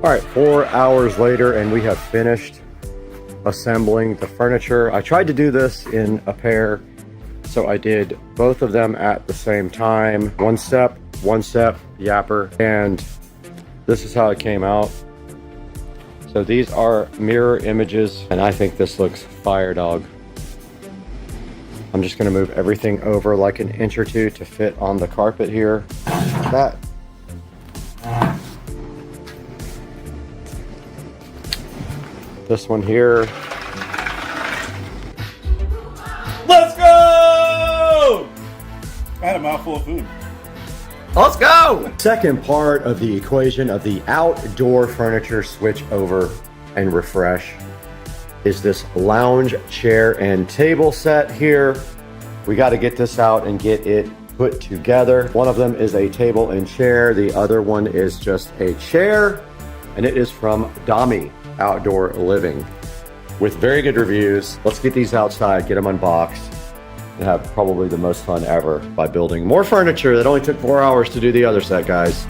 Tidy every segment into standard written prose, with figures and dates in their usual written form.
All right, 4 hours later, and we have finished assembling the furniture. I tried to do this in a pair, so I did both of them at the same time. One step, yapper, and this is how it came out. So these are mirror images, and I think this looks fire, dog. I'm just gonna move everything over like an inch or two to fit on the carpet here. That. This one here. Let's go! I had a mouthful of food. Let's go! Second part of the equation of the outdoor furniture switch over and refresh is this lounge chair and table set here. We got to get this out and get it put together. One of them is a table and chair. The other one is just a chair, and it is from Hdmi Outdoor Living with very good reviews. Let's get these outside, get them unboxed, and have probably the most fun ever by building more furniture that only took 4 hours to do the other set, guys.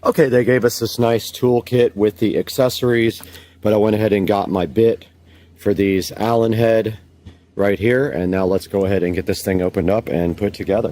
Okay, they gave us this nice toolkit with the accessories, but I went ahead and got my bit for these Allen head right here, and now let's go ahead and get this thing opened up and put together.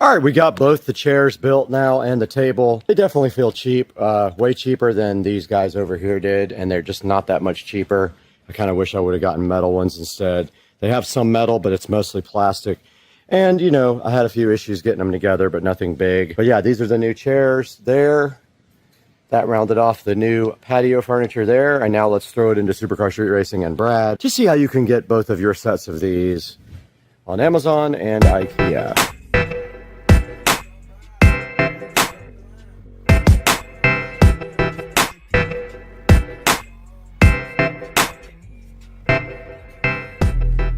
All right, we got both the chairs built now and the table. They definitely feel cheap, way cheaper than these guys over here did, and they're just not that much cheaper. I kind of wish I would have gotten metal ones instead. They have some metal, but it's mostly plastic. And, you know, I had a few issues getting them together, but nothing big. But yeah, these are the new chairs there. That rounded off the new patio furniture there. And now let's throw it into Supercar Street Racing and Brad to see how you can get both of your sets of these on Amazon and IKEA.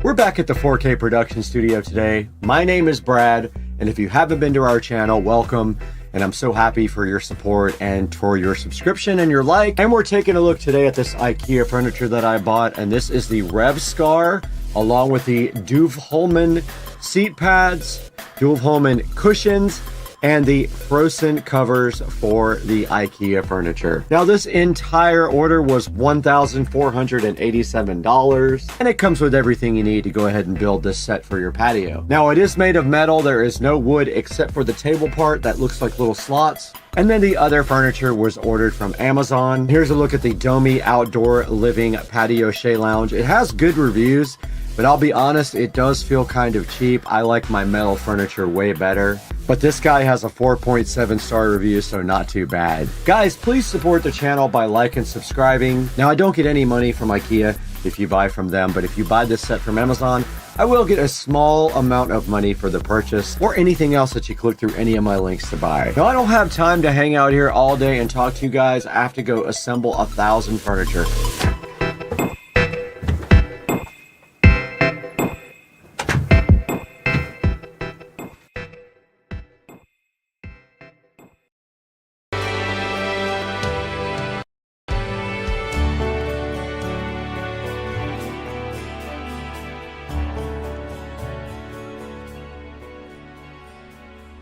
We're back at the 4K production studio today. My name is Brad, and if you haven't been to our channel, welcome. And I'm so happy for your support and for your subscription and your like. And we're taking a look today at this IKEA furniture that I bought, and this is the Revscar, along with the Duve-Holman seat pads, Duve-Holman cushions, and the Frozen covers for the IKEA furniture. Now, this entire order was $1,487, and it comes with everything you need to go ahead and build this set for your patio. Now, it is made of metal. There is no wood except for the table part that looks like little slots. And then the other furniture was ordered from Amazon. Here's a look at the Hdmi Outdoor Living Patio Shea Lounge. It has good reviews, but I'll be honest, it does feel kind of cheap. I like my metal furniture way better. But this guy has a 4.7 star review, so not too bad. Guys, please support the channel by liking and subscribing. Now, I don't get any money from IKEA if you buy from them, but if you buy this set from Amazon, I will get a small amount of money for the purchase or anything else that you click through any of my links to buy. Now, I don't have time to hang out here all day and talk to you guys. I have to go assemble 1,000 furniture.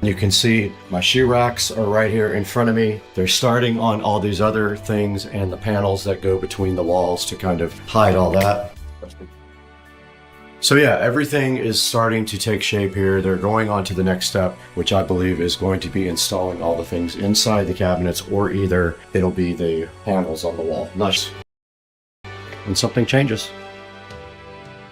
You can see my shoe racks are right here in front of me. They're starting on all these other things and the panels that go between the walls to kind of hide all that. So yeah, everything is starting to take shape here. They're going on to the next step, which I believe is going to be installing all the things inside the cabinets, or either it'll be the panels on the wall. Nice. When something changes.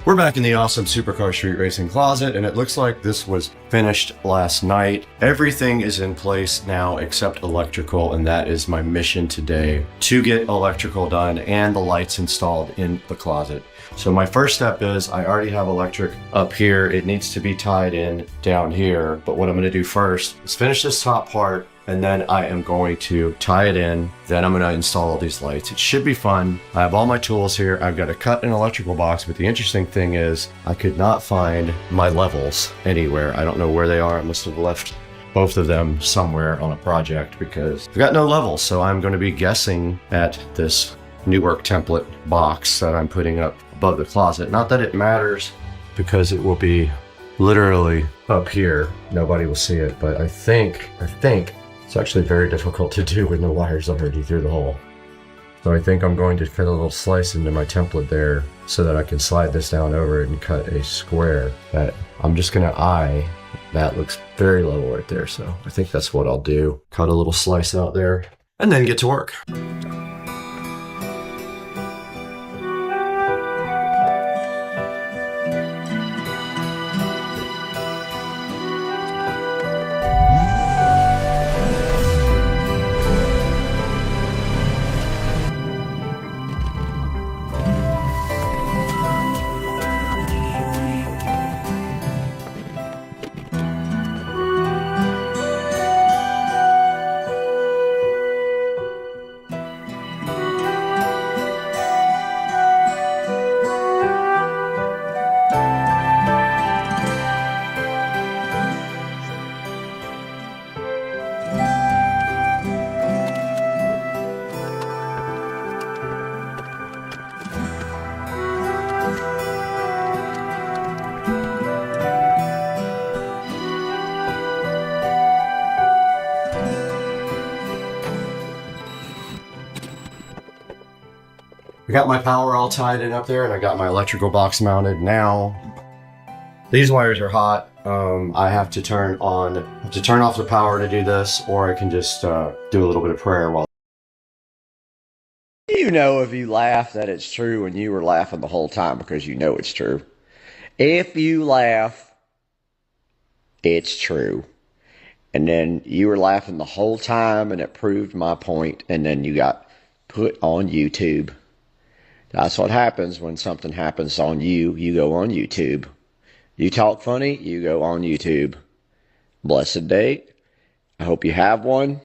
We're back in the awesome Supercar Street Racing closet, and it looks like this was finished last night. Everything is in place now except electrical, and that is my mission today, to get electrical done and the lights installed in the closet. So my first step is I already have electric up here. It needs to be tied in down here, but what I'm gonna do first is finish this top part, and then I am going to tie it in. Then I'm gonna install all these lights. It should be fun. I have all my tools here. I've got to cut an electrical box, but the interesting thing is I could not find my levels anywhere. I don't know where they are. I must have left both of them somewhere on a project because I've got no levels. So I'm gonna be guessing at this Newark template box that I'm putting up above the closet. Not that it matters because it will be literally up here. Nobody will see it, but I think it's actually very difficult to do with no wires already through the hole. So I think I'm going to cut a little slice into my template there so that I can slide this down over it and cut a square that I'm just gonna eye. That looks very level right there. So I think that's what I'll do. Cut a little slice out there and then get to work. I got my power all tied in up there, and I got my electrical box mounted. Now, these wires are hot. I have to turn off the power to do this, or I can just do a little bit of prayer while. You know, if you laugh that it's true, and you were laughing the whole time because you know it's true. If you laugh It's true. And then you were laughing the whole time, and it proved my point, and then you got put on YouTube. That's what happens when something happens on you. You go on YouTube. You talk funny, you go on YouTube. Blessed day. I hope you have one.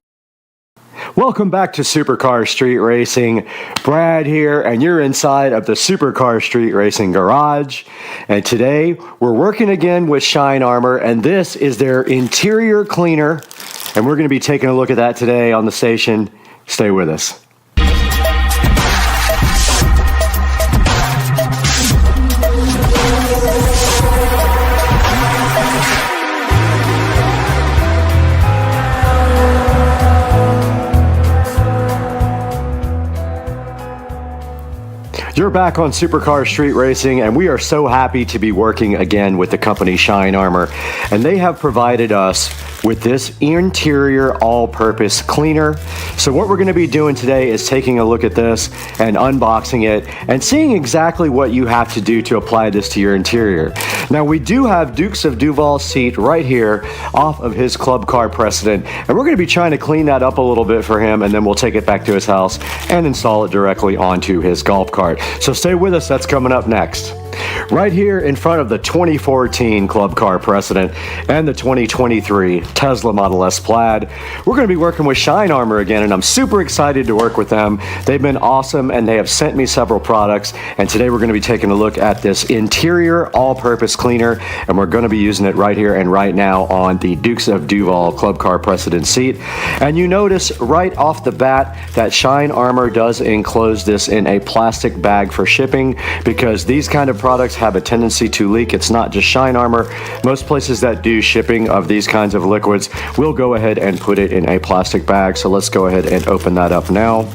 Welcome back to Supercar Street Racing. Brad here, and you're inside of the Supercar Street Racing garage. And today, we're working again with Shine Armor, and this is their interior cleaner. And we're going to be taking a look at that today on the station. Stay with us. You're back on Supercar Street Racing, and we are so happy to be working again with the company Shine Armor. And they have provided us with this interior all-purpose cleaner. So what we're going to be doing today is taking a look at this and unboxing it and seeing exactly what you have to do to apply this to your interior. Now, we do have Dukes of Duval's seat right here off of his club car precedent, and we're going to be trying to clean that up a little bit for him, and then we'll take it back to his house and install it directly onto his golf cart. So stay with us, that's coming up next. Right here in front of the 2014 Club Car Precedent and the 2023 Tesla Model S Plaid, we're going to be working with Shine Armor again, and I'm super excited to work with them. They've been awesome, and they have sent me several products, and today we're going to be taking a look at this interior all-purpose cleaner, and we're going to be using it right here and right now on the Dukes of Duval Club Car Precedent seat. And you notice right off the bat that Shine Armor does enclose this in a plastic bag for shipping, because these kind of products have a tendency to leak. It's not just Shine Armor. Most places that do shipping of these kinds of liquids will go ahead and put it in a plastic bag. So let's go ahead and open that up now.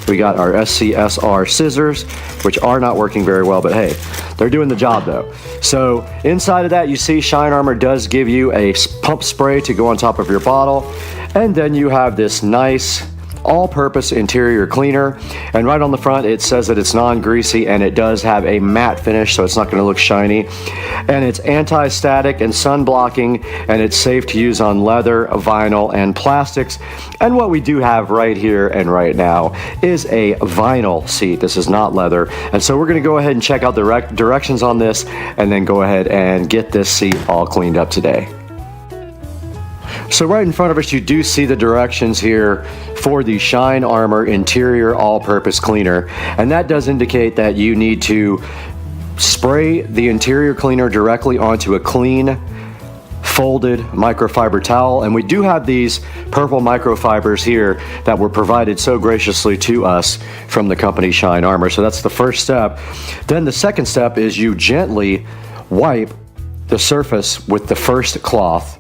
We got our SCSR scissors, which are not working very well, but hey, they're doing the job though. So inside of that, you see Shine Armor does give you a pump spray to go on top of your bottle. And then you have this nice all-purpose interior cleaner, and right on the front it says that it's non-greasy, and it does have a matte finish, so it's not going to look shiny, and it's anti-static and sun-blocking, and it's safe to use on leather, vinyl, and plastics. And what we do have right here and right now is a vinyl seat. This is not leather, and so we're going to go ahead and check out the directions on this, and then go ahead and get this seat all cleaned up today. So right in front of us, you do see the directions here for the Shine Armor interior all-purpose cleaner, and that does indicate that you need to spray the interior cleaner directly onto a clean folded microfiber towel. And we do have these purple microfibers here that were provided so graciously to us from the company Shine Armor. So that's the first step. Then the second step is you gently wipe the surface with the first cloth.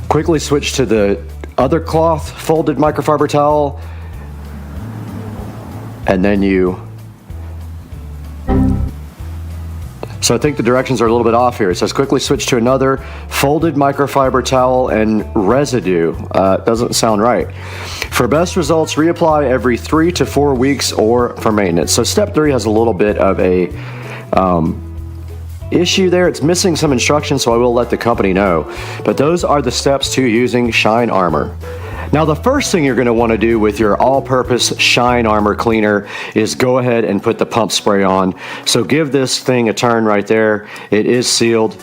Quickly switch to the other cloth folded microfiber towel, and then so I think the directions are a little bit off here. It says quickly switch to another folded microfiber towel and residue. Doesn't sound right. For best results, reapply every 3 to 4 weeks or for maintenance. So step 3 has a little bit of a issue there. It's missing some instructions, so I will let the company know. But those are the steps to using Shine Armor. Now, the first thing you're going to want to do with your all-purpose Shine Armor cleaner is go ahead and put the pump spray on. So give this thing a turn right there. It is sealed,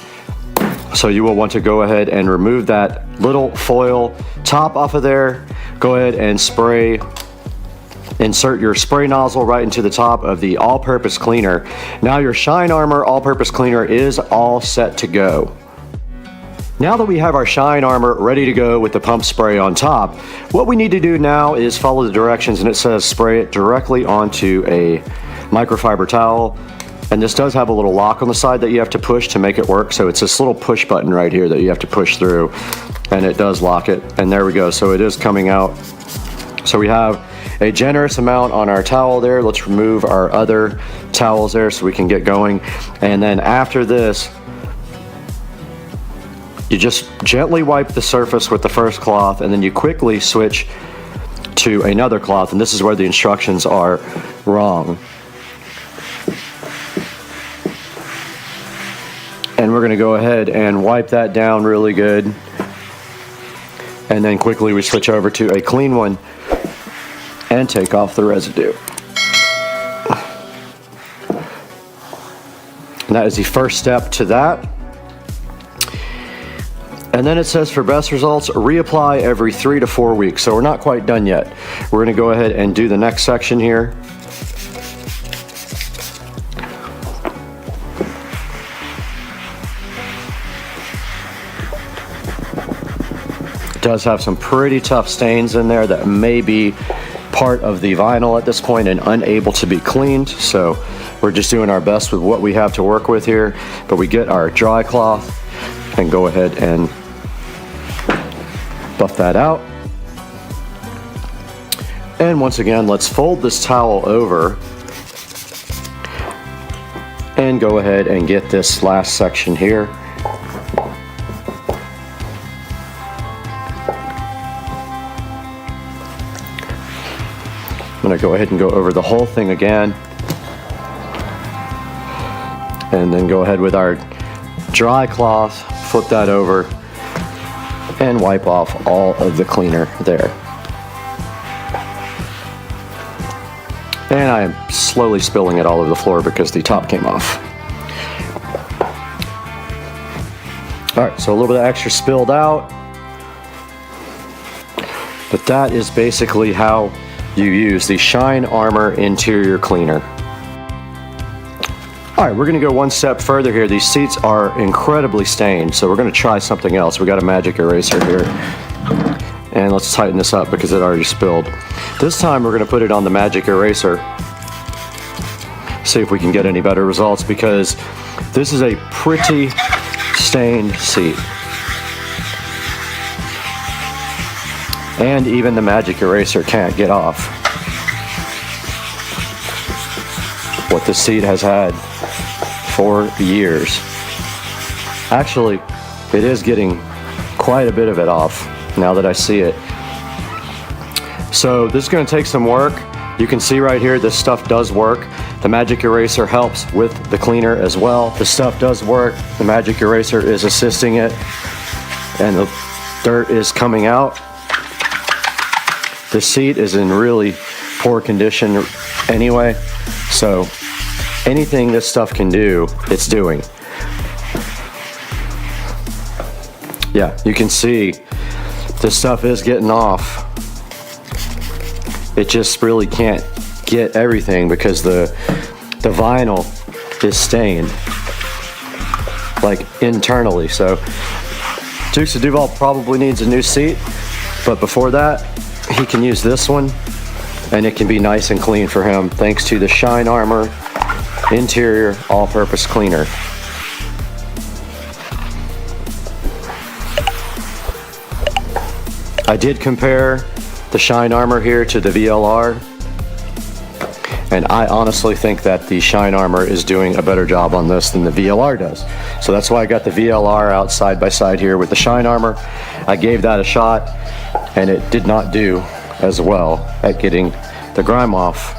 so you will want to go ahead and remove that little foil top off of there. Go ahead and spray. Insert your spray nozzle right into the top of the all-purpose cleaner. Now your Shine Armor all-purpose cleaner is all set to go. Now that we have our Shine Armor ready to go with the pump spray on top, what we need to do now is follow the directions, and it says spray it directly onto a microfiber towel. And this does have a little lock on the side that you have to push to make it work. So it's this little push button right here that you have to push through, and it does lock it. And there we go. So it is coming out. So we have a generous amount on our towel there. Let's remove our other towels there so we can get going. And then after this, you just gently wipe the surface with the first cloth, and then you quickly switch to another cloth. And this is where the instructions are wrong. And we're going to to go ahead and wipe that down really good. And then quickly we switch over to a clean one and take off the residue. And that is the first step to that. And then it says for best results, reapply every 3 to 4 weeks. So we're not quite done yet. We're going to go ahead and do the next section here. It does have some pretty tough stains in there that may be part of the vinyl at this point and unable to be cleaned. So we're just doing our best with what we have to work with here. But we get our dry cloth and go ahead and buff that out. And once again, let's fold this towel over and go ahead and get this last section here. I'm going to go ahead and go over the whole thing again. And then go ahead with our dry cloth, flip that over, and wipe off all of the cleaner there. And I am slowly spilling it all over the floor because the top came off. Alright, so a little bit of extra spilled out. But that is basically how you use the Shine Armor interior cleaner. Alright, we're going to go one step further here. These seats are incredibly stained, so we're going to try something else. We got a magic eraser here. And let's tighten this up because it already spilled. This time we're going to put it on the magic eraser. See if we can get any better results because this is a pretty stained seat. And even the magic eraser can't get off what the seat has had for years. Actually, it is getting quite a bit of it off now that I see it. So this is going to take some work. You can see right here this stuff does work. The magic eraser helps with the cleaner as well. The stuff does work. The magic eraser is assisting it and the dirt is coming out. The seat is in really poor condition anyway, so anything this stuff can do, it's doing. Yeah, you can see this stuff is getting off. It just really can't get everything because the vinyl is stained, like internally. So Dukes of Duval probably needs a new seat, but before that, he can use this one and it can be nice and clean for him thanks to the Shine Armor interior all-purpose cleaner. I did compare the Shine Armor here to the VLR, and I honestly think that the Shine Armor is doing a better job on this than the VLR does. So that's why I got the VLR out side by side here with the Shine Armor. I gave that a shot and it did not do as well at getting the grime off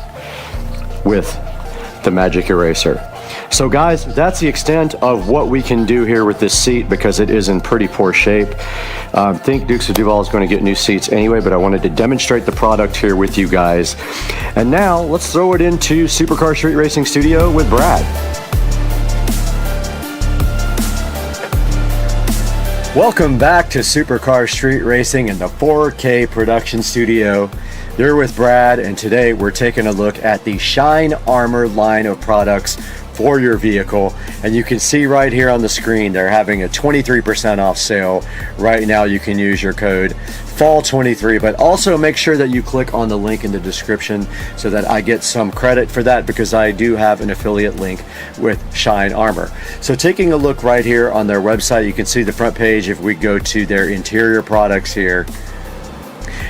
with the magic eraser. So guys, that's the extent of what we can do here with this seat because it is in pretty poor shape. I think Dukes of Duval is going to get new seats anyway, but I wanted to demonstrate the product here with you guys. And now let's throw it into Supercar Street Racing Studio with Brad. Welcome back to Supercar Street Racing in the 4K production studio. You're with Brad, and today we're taking a look at the Shine Armor line of products for your vehicle. And you can see right here on the screen, they're having a 23% off sale. Right now you can use your code FALL23, but also make sure that you click on the link in the description so that I get some credit for that because I do have an affiliate link with Shine Armor. So taking a look right here on their website, you can see the front page. If we go to their interior products here,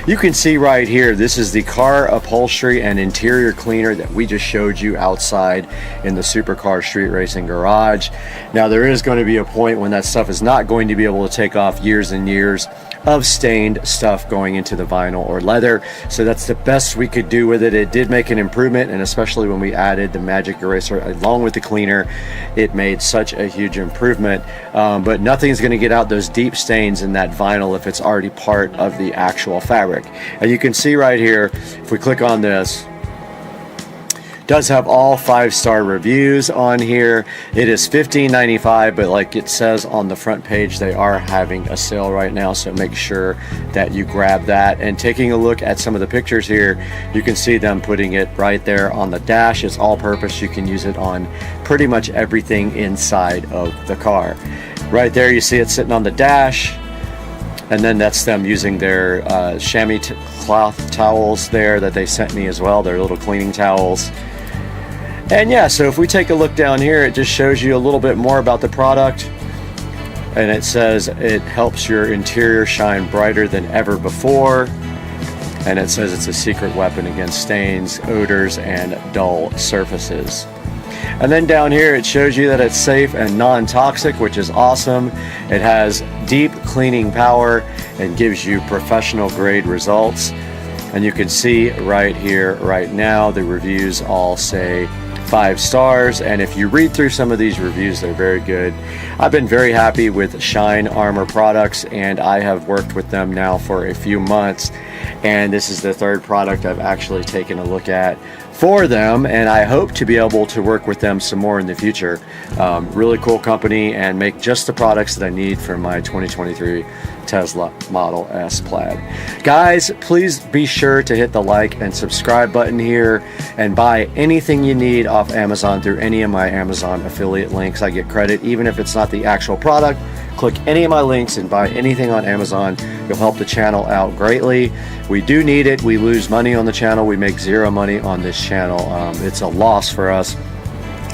You can see right here, this is the car upholstery and interior cleaner that we just showed you outside in the Supercar Street Racing garage. Now there is going to be a point when that stuff is not going to be able to take off years and years of stained stuff going into the vinyl or leather. So that's the best we could do with it. It did make an improvement, and especially when we added the magic eraser along with the cleaner, it made such a huge improvement. But nothing's going to get out those deep stains in that vinyl if it's already part of the actual fabric. And you can see right here, if we click on this, does have all 5-star reviews on here. It is $15.95, but like it says on the front page, they are having a sale right now, so make sure that you grab that. And taking a look at some of the pictures here, you can see them putting it right there on the dash. It's all purpose. You can use it on pretty much everything inside of the car. Right there you see it sitting on the dash, and then that's them using their chamois cloth towels there that they sent me as well, their little cleaning towels. And yeah, so if we take a look down here, it just shows you a little bit more about the product. And it says it helps your interior shine brighter than ever before. And it says it's a secret weapon against stains, odors, and dull surfaces. And then down here, it shows you that it's safe and non-toxic, which is awesome. It has deep cleaning power and gives you professional grade results. And you can see right here, right now, the reviews all say 5 stars, and if you read through some of these reviews, they're very good. I've been very happy with Shine Armor products, and I have worked with them now for a few months, and this is the 3rd product I've actually taken a look at for them, and I hope to be able to work with them some more in the future. Really cool company, and make just the products that I need for my 2023 Tesla Model S Plaid. Guys, please be sure to hit the like and subscribe button here, and buy anything you need off Amazon through any of my Amazon affiliate links. I get credit even if it's not the actual product. Click any of my links and buy anything on Amazon. You'll help the channel out greatly. We do need it. We lose money on the channel. We make 0 money on this channel. It's a loss for us.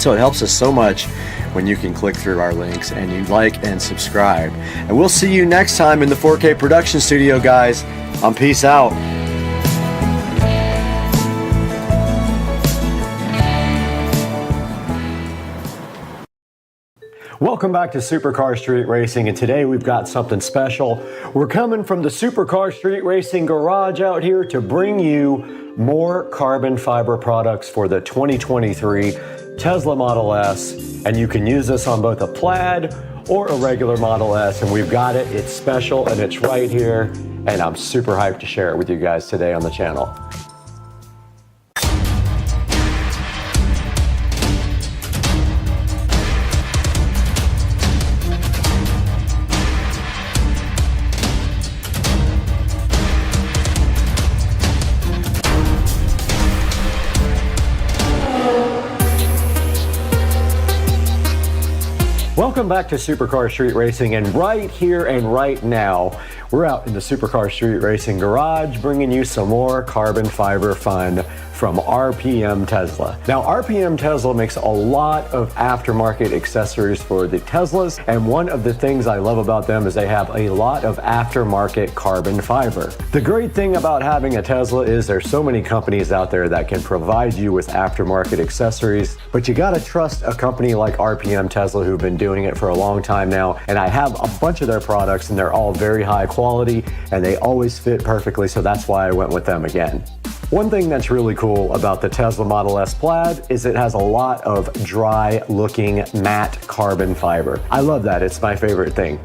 So it helps us so much when you can click through our links and you like and subscribe. And we'll see you next time in the 4K production studio, guys. Peace out. Welcome back to Supercar Street Racing, and today we've got something special. We're coming from the Supercar Street Racing garage out here to bring you more carbon fiber products for the 2023 Tesla Model S, and you can use this on both a Plaid or a regular Model S, and we've got it. It's special and it's right here, and I'm super hyped to share it with you guys today on the channel. Welcome back to Supercar Street Racing, and right here and right now, we're out in the Supercar Street Racing garage bringing you some more carbon fiber fun from RPM Tesla. Now, RPM Tesla makes a lot of aftermarket accessories for the Teslas, and one of the things I love about them is they have a lot of aftermarket carbon fiber. The great thing about having a Tesla is there's so many companies out there that can provide you with aftermarket accessories, but you gotta trust a company like RPM Tesla who've been doing it for a long time now, and I have a bunch of their products and they're all very high quality and they always fit perfectly, so that's why I went with them again. One thing that's really cool about the Tesla Model S Plaid is it has a lot of dry looking matte carbon fiber. I love that, it's my favorite thing.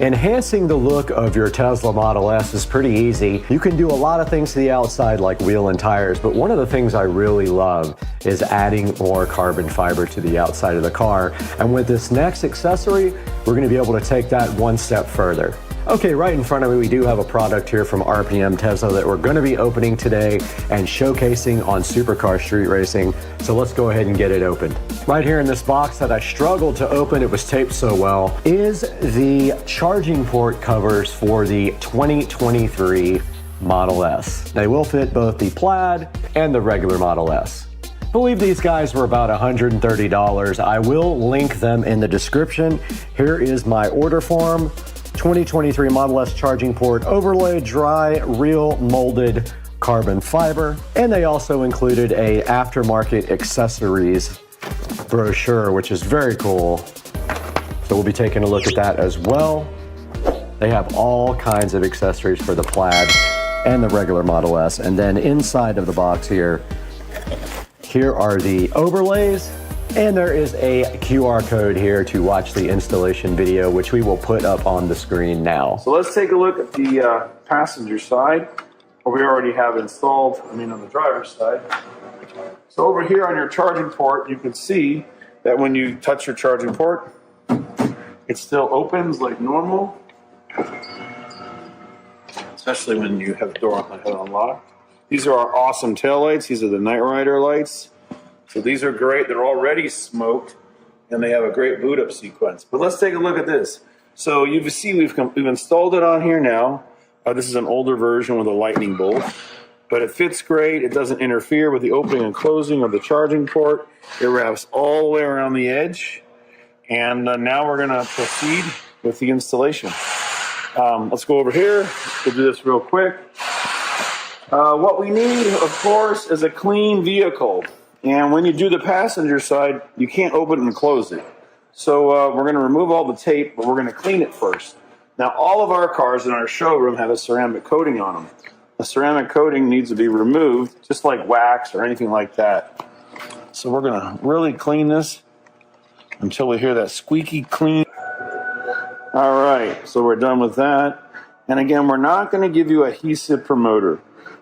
Enhancing the look of your Tesla Model S is pretty easy. You can do a lot of things to the outside like wheel and tires, but one of the things I really love is adding more carbon fiber to the outside of the car. And with this next accessory, we're gonna be able to take that one step further. Okay, right in front of me, we do have a product here from RPM Tesla that we're gonna be opening today and showcasing on Supercar Street Racing. So let's go ahead and get it opened. Right here in this box that I struggled to open, it was taped so well, is the charging port covers for the 2023 Model S. They will fit both the Plaid and the regular Model S. I believe these guys were about $130. I will link them in the description. Here is my order form. 2023 Model S charging port overlay, dry, real molded carbon fiber. And they also included a aftermarket accessories brochure, which is very cool. So we'll be taking a look at that as well. They have all kinds of accessories for the Plaid and the regular Model S. And then inside of the box here are the overlays. And there is a QR code here to watch the installation video, which we will put up on the screen now. So let's take a look at the passenger side, what we already have installed, on the driver's side. So over here on your charging port, you can see that when you touch your charging port, it still opens like normal, especially when you have the door unlocked. These are our awesome tail lights. These are the Night Rider lights. So these are great. They're already smoked, and they have a great boot up sequence. But let's take a look at this. So you see we've installed it on here now. This is an older version with a lightning bolt, but it fits great. It doesn't interfere with the opening and closing of the charging port. It wraps all the way around the edge. And now we're going to proceed with the installation. Let's go over here. We'll do this real quick. What we need, of course, is a clean vehicle. And when you do the passenger side, you can't open and close it. So we're going to remove all the tape, but we're going to clean it first. Now, all of our cars in our showroom have a ceramic coating on them. The ceramic coating needs to be removed, just like wax or anything like that. So we're going to really clean this until we hear that squeaky clean. All right, so we're done with that. And again, we're not going to give you adhesive promoter.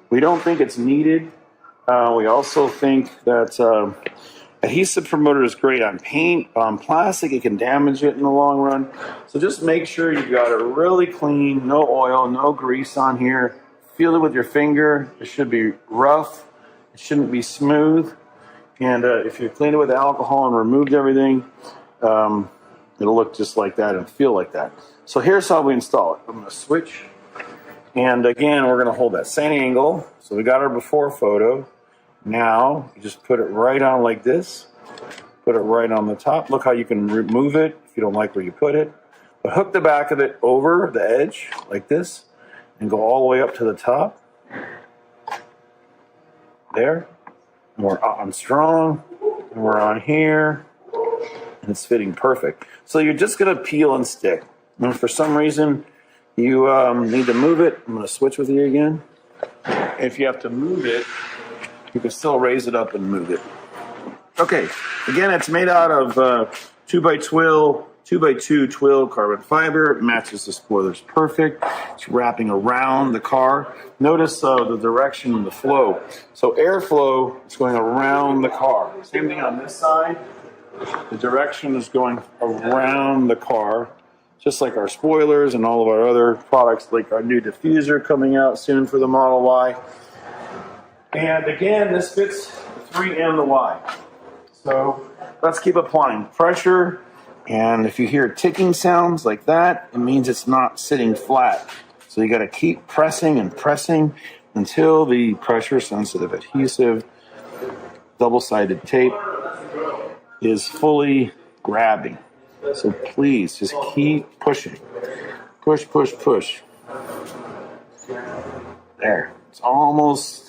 We don't think it's needed. We also think that adhesive promoter is great on paint, on plastic. It can damage it in the long run. So just make sure you got it really clean, no oil, no grease on here. Feel it with your finger. It should be rough. It shouldn't be smooth. And if you clean it with alcohol and removed everything, it'll look just like that and feel like that. So here's how we install it. I'm going to switch. And again, we're going to hold that same angle. So we got our before photo. Now, you just put it right on like this. Put it right on the top. Look how you can remove it if you don't like where you put it. But hook the back of it over the edge like this and go all the way up to the top. There. And we're on strong. And we're on here. And it's fitting perfect. So you're just going to peel and stick. And if for some reason you need to move it, I'm going to switch with you again. If you have to move it, you can still raise it up and move it. Okay, again, it's made out of 2x2 twill carbon fiber. It matches the spoilers perfect. It's wrapping around the car. Notice the direction and the flow. So airflow is going around the car. Same thing on this side. The direction is going around the car, just like our spoilers and all of our other products, like our new diffuser coming out soon for the Model Y. And again, this fits the 3 and the Y. So let's keep applying pressure. And if you hear ticking sounds like that, it means it's not sitting flat. So you got to keep pressing and pressing until the pressure sensitive adhesive double-sided tape is fully grabbing. So please just keep pushing. Push, push, push. There. It's almost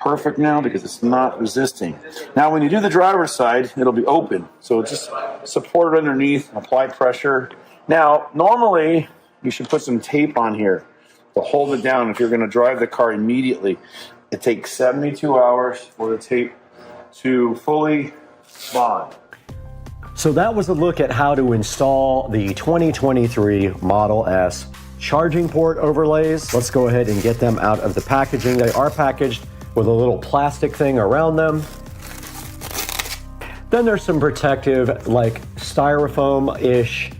perfect now because it's not resisting. Now when you do the driver's side, it'll be open. So just support it underneath, apply pressure. Now, normally you should put some tape on here to hold it down if you're going to drive the car immediately. It takes 72 hours for the tape to fully bond. So that was a look at how to install the 2023 Model S charging port overlays. Let's go ahead and get them out of the packaging. They are packaged with a little plastic thing around them. Then there's some protective, like styrofoam-ish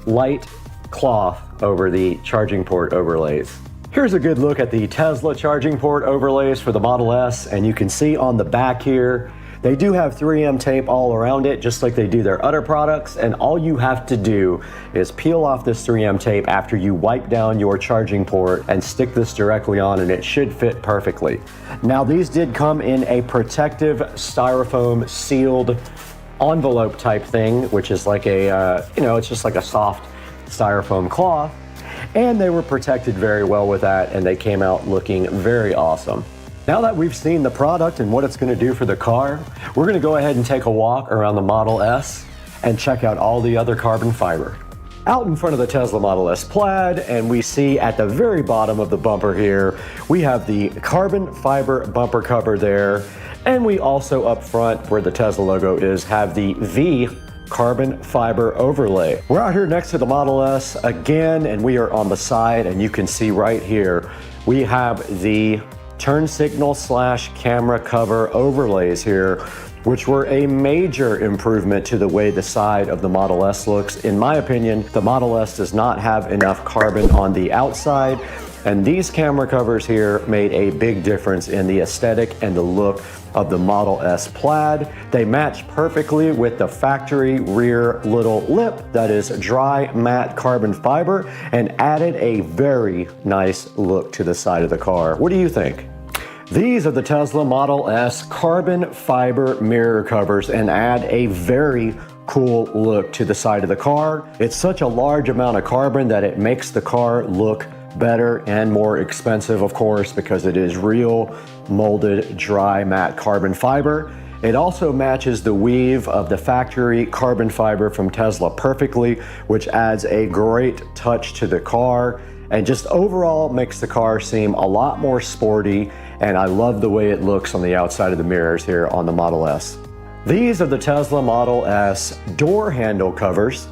light cloth over the charging port overlays. Here's a good look at the Tesla charging port overlays for the Model S, and you can see on the back here, they do have 3M tape all around it, just like they do their other products, and all you have to do is peel off this 3M tape after you wipe down your charging port and stick this directly on, and it should fit perfectly. Now, these did come in a protective styrofoam sealed envelope type thing, which is like a, it's just like a soft styrofoam cloth, and they were protected very well with that, and they came out looking very awesome. Now that we've seen the product and what it's going to do for the car, we're going to go ahead and take a walk around the Model S and check out all the other carbon fiber. Out in front of the Tesla Model S Plaid, and we see at the very bottom of the bumper here, we have the carbon fiber bumper cover there, and we also up front where the Tesla logo is have the V carbon fiber overlay. We're out here next to the Model S again, and we are on the side, and you can see right here we have the turn signal / camera cover overlays here, which were a major improvement to the way the side of the Model S looks. In my opinion, the Model S does not have enough carbon on the outside, and these camera covers here made a big difference in the aesthetic and the look of the Model S Plaid. They match perfectly with the factory rear little lip that is dry matte carbon fiber and added a very nice look to the side of the car. What do you think? These are the Tesla Model S carbon fiber mirror covers and add a very cool look to the side of the car. It's such a large amount of carbon that it makes the car look better and more expensive, of course, because it is real molded dry matte carbon fiber. It also matches the weave of the factory carbon fiber from Tesla perfectly, which adds a great touch to the car and just overall makes the car seem a lot more sporty, and I love the way it looks on the outside of the mirrors here on the Model S. These are the Tesla Model S door handle covers,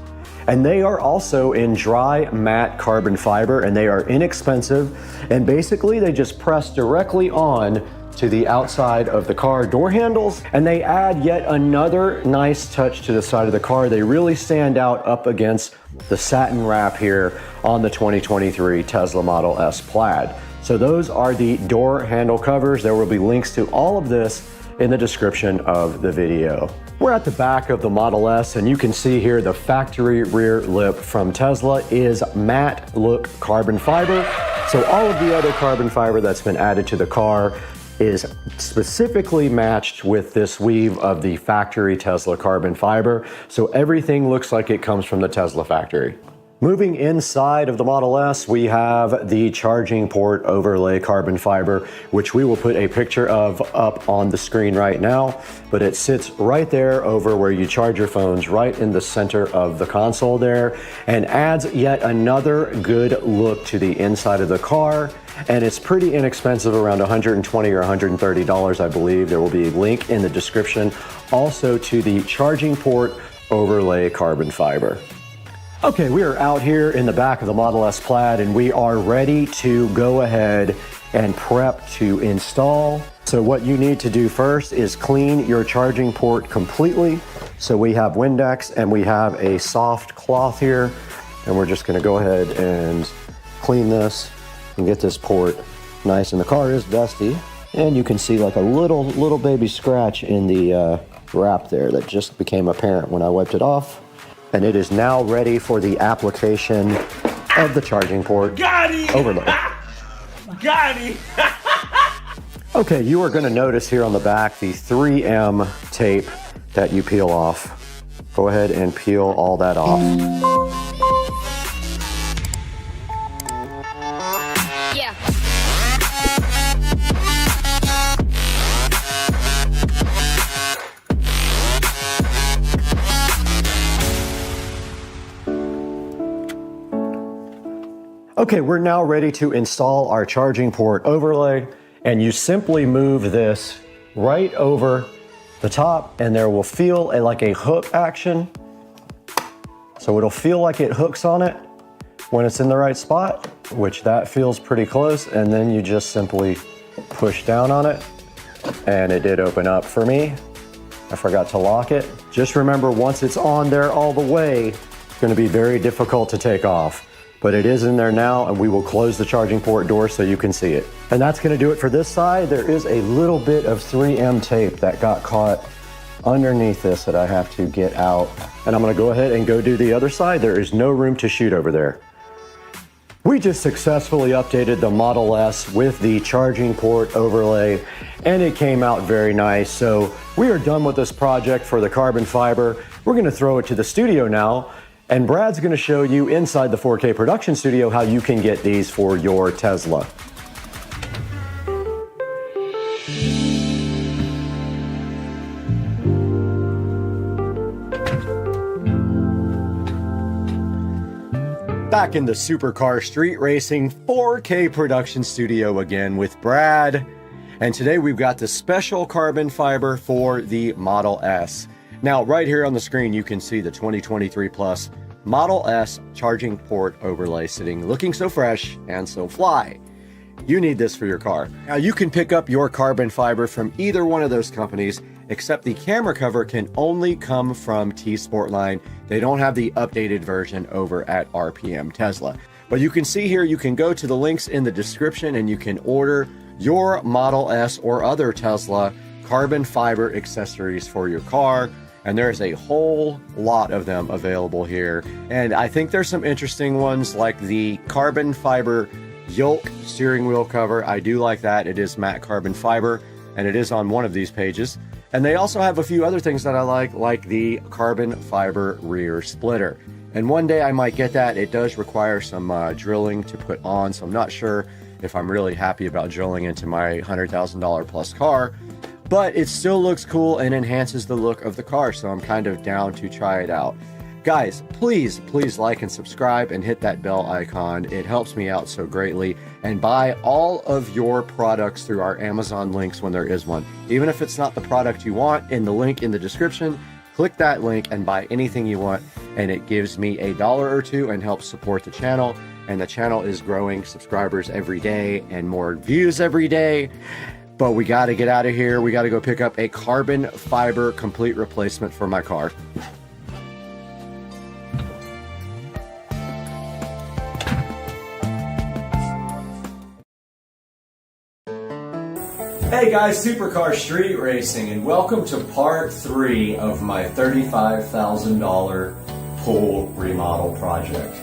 and they are also in dry matte carbon fiber, and they are inexpensive, and basically they just press directly on to the outside of the car door handles, and they add yet another nice touch to the side of the car. They really stand out up against the satin wrap here on the 2023 Tesla Model S Plaid. So those are the door handle covers. There will be links to all of this in the description of the video. We're at the back of the Model S, and you can see here the factory rear lip from Tesla is matte look carbon fiber. So all of the other carbon fiber that's been added to the car is specifically matched with this weave of the factory Tesla carbon fiber. So everything looks like it comes from the Tesla factory. Moving inside of the Model S, we have the charging port overlay carbon fiber, which we will put a picture of up on the screen right now, but it sits right there over where you charge your phones, right in the center of the console there, and adds yet another good look to the inside of the car. And it's pretty inexpensive, around $120 or $130, I believe. There will be a link in the description also to the charging port overlay carbon fiber. Okay, we are out here in the back of the Model S Plaid, and we are ready to go ahead and prep to install. So what you need to do first is clean your charging port completely. So we have Windex and we have a soft cloth here, and we're just gonna go ahead and clean this and get this port nice. And the car is dusty, and you can see like a little baby scratch in the wrap there that just became apparent when I wiped it off. And it is now ready for the application of the charging port overlay. Got it! Okay, you are gonna notice here on the back the 3M tape that you peel off. Go ahead and peel all that off. Yeah. Okay, we're now ready to install our charging port overlay, and you simply move this right over the top, and there will feel like a hook action. So it'll feel like it hooks on it when it's in the right spot, which that feels pretty close, and then you just simply push down on it, and it did open up for me. I forgot to lock it. Just remember, once it's on there all the way, it's gonna be very difficult to take off. But it is in there now, and we will close the charging port door so you can see it. And that's gonna do it for this side. There is a little bit of 3M tape that got caught underneath this that I have to get out. And I'm gonna go ahead and go do the other side. There is no room to shoot over there. We just successfully updated the Model S with the charging port overlay, and it came out very nice. So we are done with this project for the carbon fiber. We're gonna throw it to the studio now And Brad's going to show you inside the 4K production studio how you can get these for your Tesla. Back in the supercar street racing 4K production studio again with Brad. And today we've got the special carbon fiber for the Model S. Now, right here on the screen, you can see the 2023 Plus Model S charging port overlay sitting, looking so fresh and so fly. You need this for your car. Now, you can pick up your carbon fiber from either one of those companies, except the camera cover can only come from T-Sportline. They don't have the updated version over at RPM Tesla. But you can see here, you can go to the links in the description and you can order your Model S or other Tesla carbon fiber accessories for your car. And there's a whole lot of them available here. And I think there's some interesting ones like the carbon fiber yoke steering wheel cover. I do like that. It is matte carbon fiber and it is on one of these pages. And they also have a few other things that I like the carbon fiber rear splitter. And one day I might get that. It does require some drilling to put on, so I'm not sure if I'm really happy about drilling into my $100,000 plus car. But it still looks cool and enhances the look of the car, so I'm kind of down to try it out. Guys, please like and subscribe and hit that bell icon. It helps me out so greatly. And buy all of your products through our Amazon links when there is one. Even if it's not the product you want, in the link in the description, click that link and buy anything you want. And it gives me $1 or $2 and helps support the channel. And the channel is growing subscribers every day and more views every day. But we got to get out of here. We got to go pick up a carbon fiber complete replacement for my car. Hey guys, Supercar Street Racing, and welcome to part 3 of my $35,000 pool remodel project.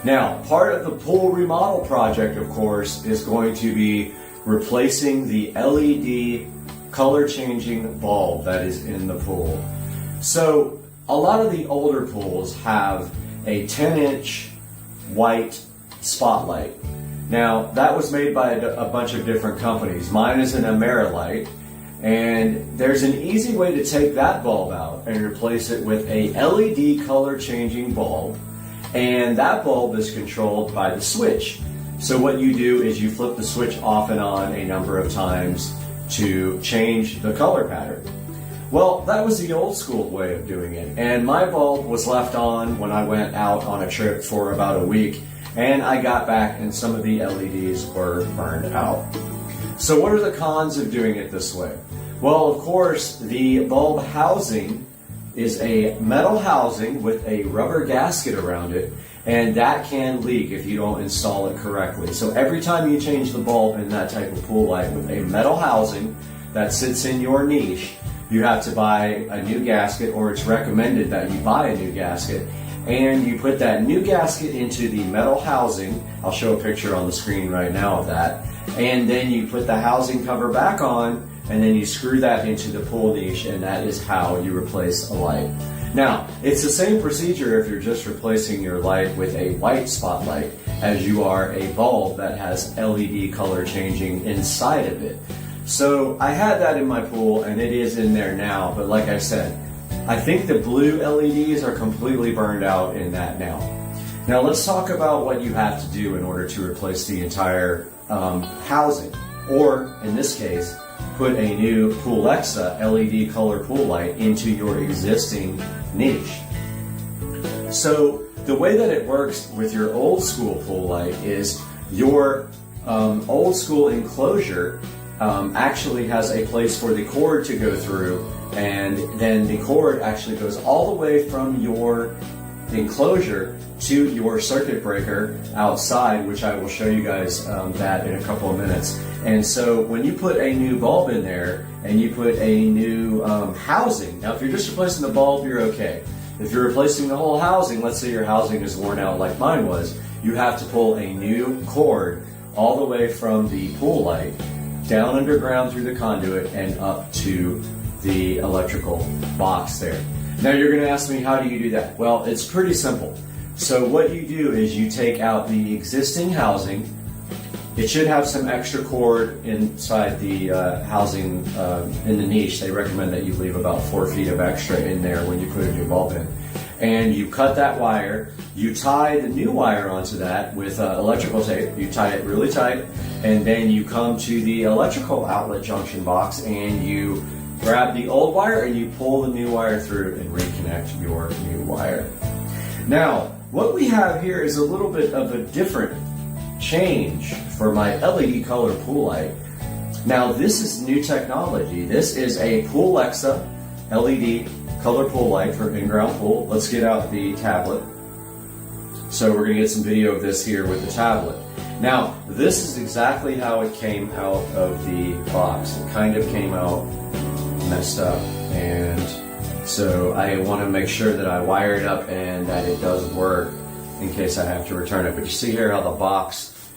Now, part of the pool remodel project, of course, is going to be replacing the LED color changing bulb that is in the pool. So a lot of the older pools have a 10-inch white spotlight. Now that was made by a bunch of different companies. Mine is an Amerilight, and there's an easy way to take that bulb out and replace it with a LED color changing bulb, and that bulb is controlled by the switch. So what you do is you flip the switch off and on a number of times to change the color pattern. Well, that was the old school way of doing it. And my bulb was left on when I went out on a trip for about a week, and I got back and some of the LEDs were burned out. So what are the cons of doing it this way? Well, of course, the bulb housing is a metal housing with a rubber gasket around it, and that can leak if you don't install it correctly. So every time you change the bulb in that type of pool light with a metal housing that sits in your niche, you have to buy a new gasket, or it's recommended that you buy a new gasket, and you put that new gasket into the metal housing. I'll show a picture on the screen right now of that. And then you put the housing cover back on, and then you screw that into the pool niche, and that is how you replace a light. Now, it's the same procedure if you're just replacing your light with a white spotlight as you are a bulb that has LED color changing inside of it. So I had that in my pool, and it is in there now, but like I said, I think the blue LEDs are completely burned out in that now. Now let's talk about what you have to do in order to replace the entire housing, or in this case, put a new Poolexa LED color pool light into your existing niche. So the way that it works with your old school pool light is your old school enclosure actually has a place for the cord to go through, and then the cord actually goes all the way from your enclosure to your circuit breaker outside, which I will show you guys that in a couple of minutes. And so when you put a new bulb in there and you put a new housing, now if you're just replacing the bulb, you're okay. If you're replacing the whole housing, let's say your housing is worn out like mine was, you have to pull a new cord all the way from the pool light down underground through the conduit and up to the electrical box there. Now you're going to ask me, how do you do that? Well, it's pretty simple. So what you do is you take out the existing housing. It should have some extra cord inside the housing in the niche. They recommend that you leave about 4 feet of extra in there when you put a new bulb in. And you cut that wire, you tie the new wire onto that with electrical tape. You tie it really tight, and then you come to the electrical outlet junction box and you grab the old wire and you pull the new wire through and reconnect your new wire. Now, what we have here is a little bit of a different change for my LED color pool light. Now, this is new technology. This is a Toolless LED color pool light for in-ground pool. Let's get out the tablet. So we're going to get some video of this here with the tablet. Now, this is exactly how it came out of the box. It kind of came out messed up, and so I want to make sure that I wire it up and that it does work in case I have to return it. But you see here how the box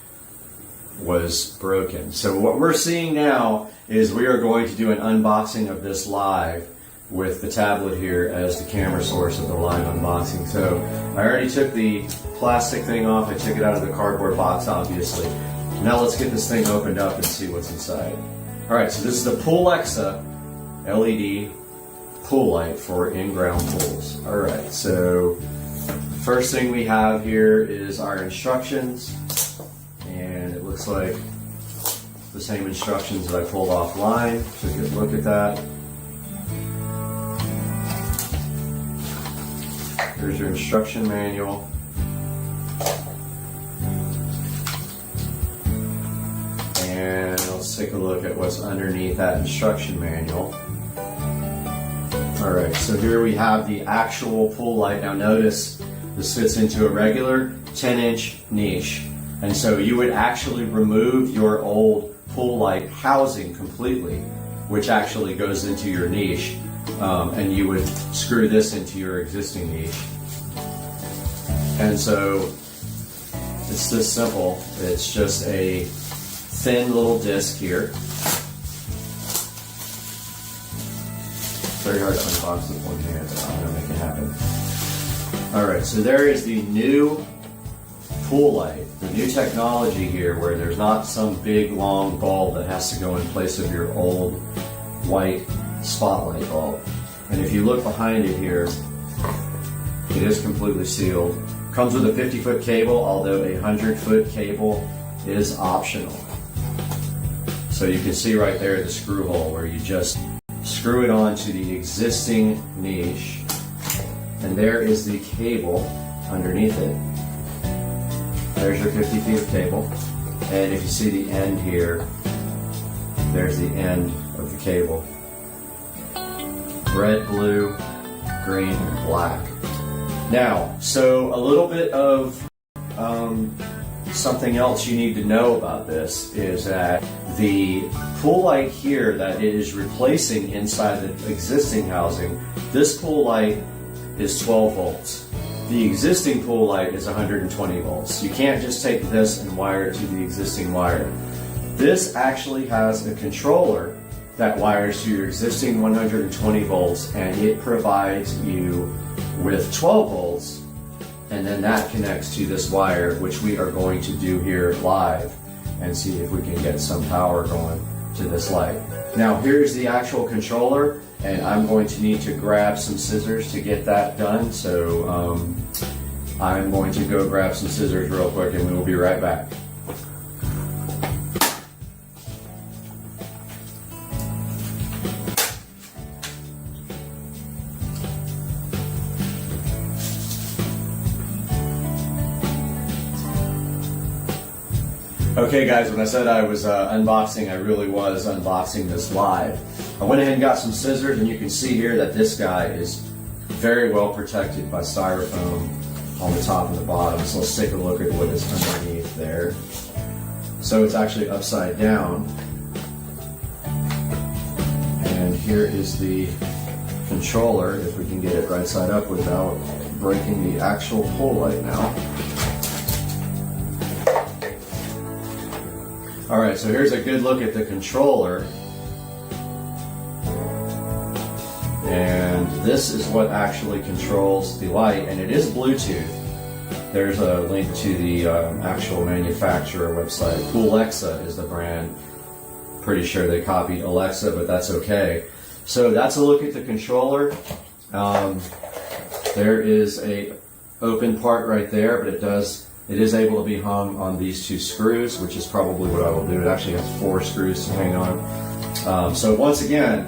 was broken. So what we're seeing now is we are going to do an unboxing of this live with the tablet here as the camera source of the live unboxing. So I already took the plastic thing off. I took it out of the cardboard box, obviously. Now let's get this thing opened up and see what's inside. All right, so this is the Toolless LED pool light for in-ground pools. All right, so first thing we have here is our instructions, and it looks like the same instructions that I pulled offline. So a good look at that. Here's your instruction manual. And let's take a look at what's underneath that instruction manual. Alright, so here we have the actual pool light. Now notice this fits into a regular 10-inch niche. And so you would actually remove your old pool light housing completely, which actually goes into your niche. And you would screw this into your existing niche. And so it's this simple. It's just a thin little disc here. Very hard to unbox with one hand, but I'm going to make it happen. Alright, so there is the new pool light, the new technology here where there's not some big long bulb that has to go in place of your old white spotlight bulb. And if you look behind it here, it is completely sealed. Comes with a 50-foot cable, although a 100-foot cable is optional. So you can see right there the screw hole where you just screw it onto the existing niche, and there is the cable underneath it. There's your 50 feet of cable, and if you see the end here, there's the end of the cable. Red, blue, green, and black. Now, so a little bit of something else you need to know about this is that the pool light here that it is replacing inside the existing housing, this pool light is 12 volts. The existing pool light is 120 volts. You can't just take this and wire it to the existing wire. This actually has a controller that wires to your existing 120 volts, and it provides you with 12 volts, and then that connects to this wire, which we are going to do here live and see if we can get some power going to this light. Now here's the actual controller, and I'm going to need to grab some scissors to get that done, so I'm going to go grab some scissors real quick and we will be right back. Okay guys, when I said I was unboxing, I really was unboxing this live. I went ahead and got some scissors, and you can see here that this guy is very well protected by styrofoam on the top and the bottom. So let's take a look at what is underneath there. So it's actually upside down. And here is the controller, if we can get it right side up without breaking the actual pool light now. Alright, so here's a good look at the controller. And this is what actually controls the light, and it is Bluetooth. there's a link to the actual manufacturer website. Alexa is the brand. Pretty sure they copied Alexa, but that's okay. So that's a look at the controller. There is a open part right there, but it is able to be hung on these two screws, which is probably what I will do. It actually has 4 screws to hang on. So once again,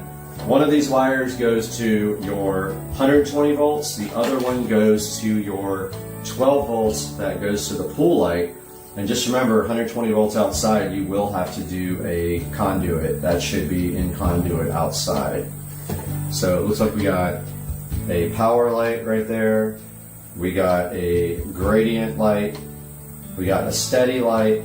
one of these wires goes to your 120 volts, the other one goes to your 12 volts that goes to the pool light. And just remember, 120 volts outside, you will have to do a conduit. That should be in conduit outside. So it looks like we got a power light right there. We got a gradient light. We got a steady light.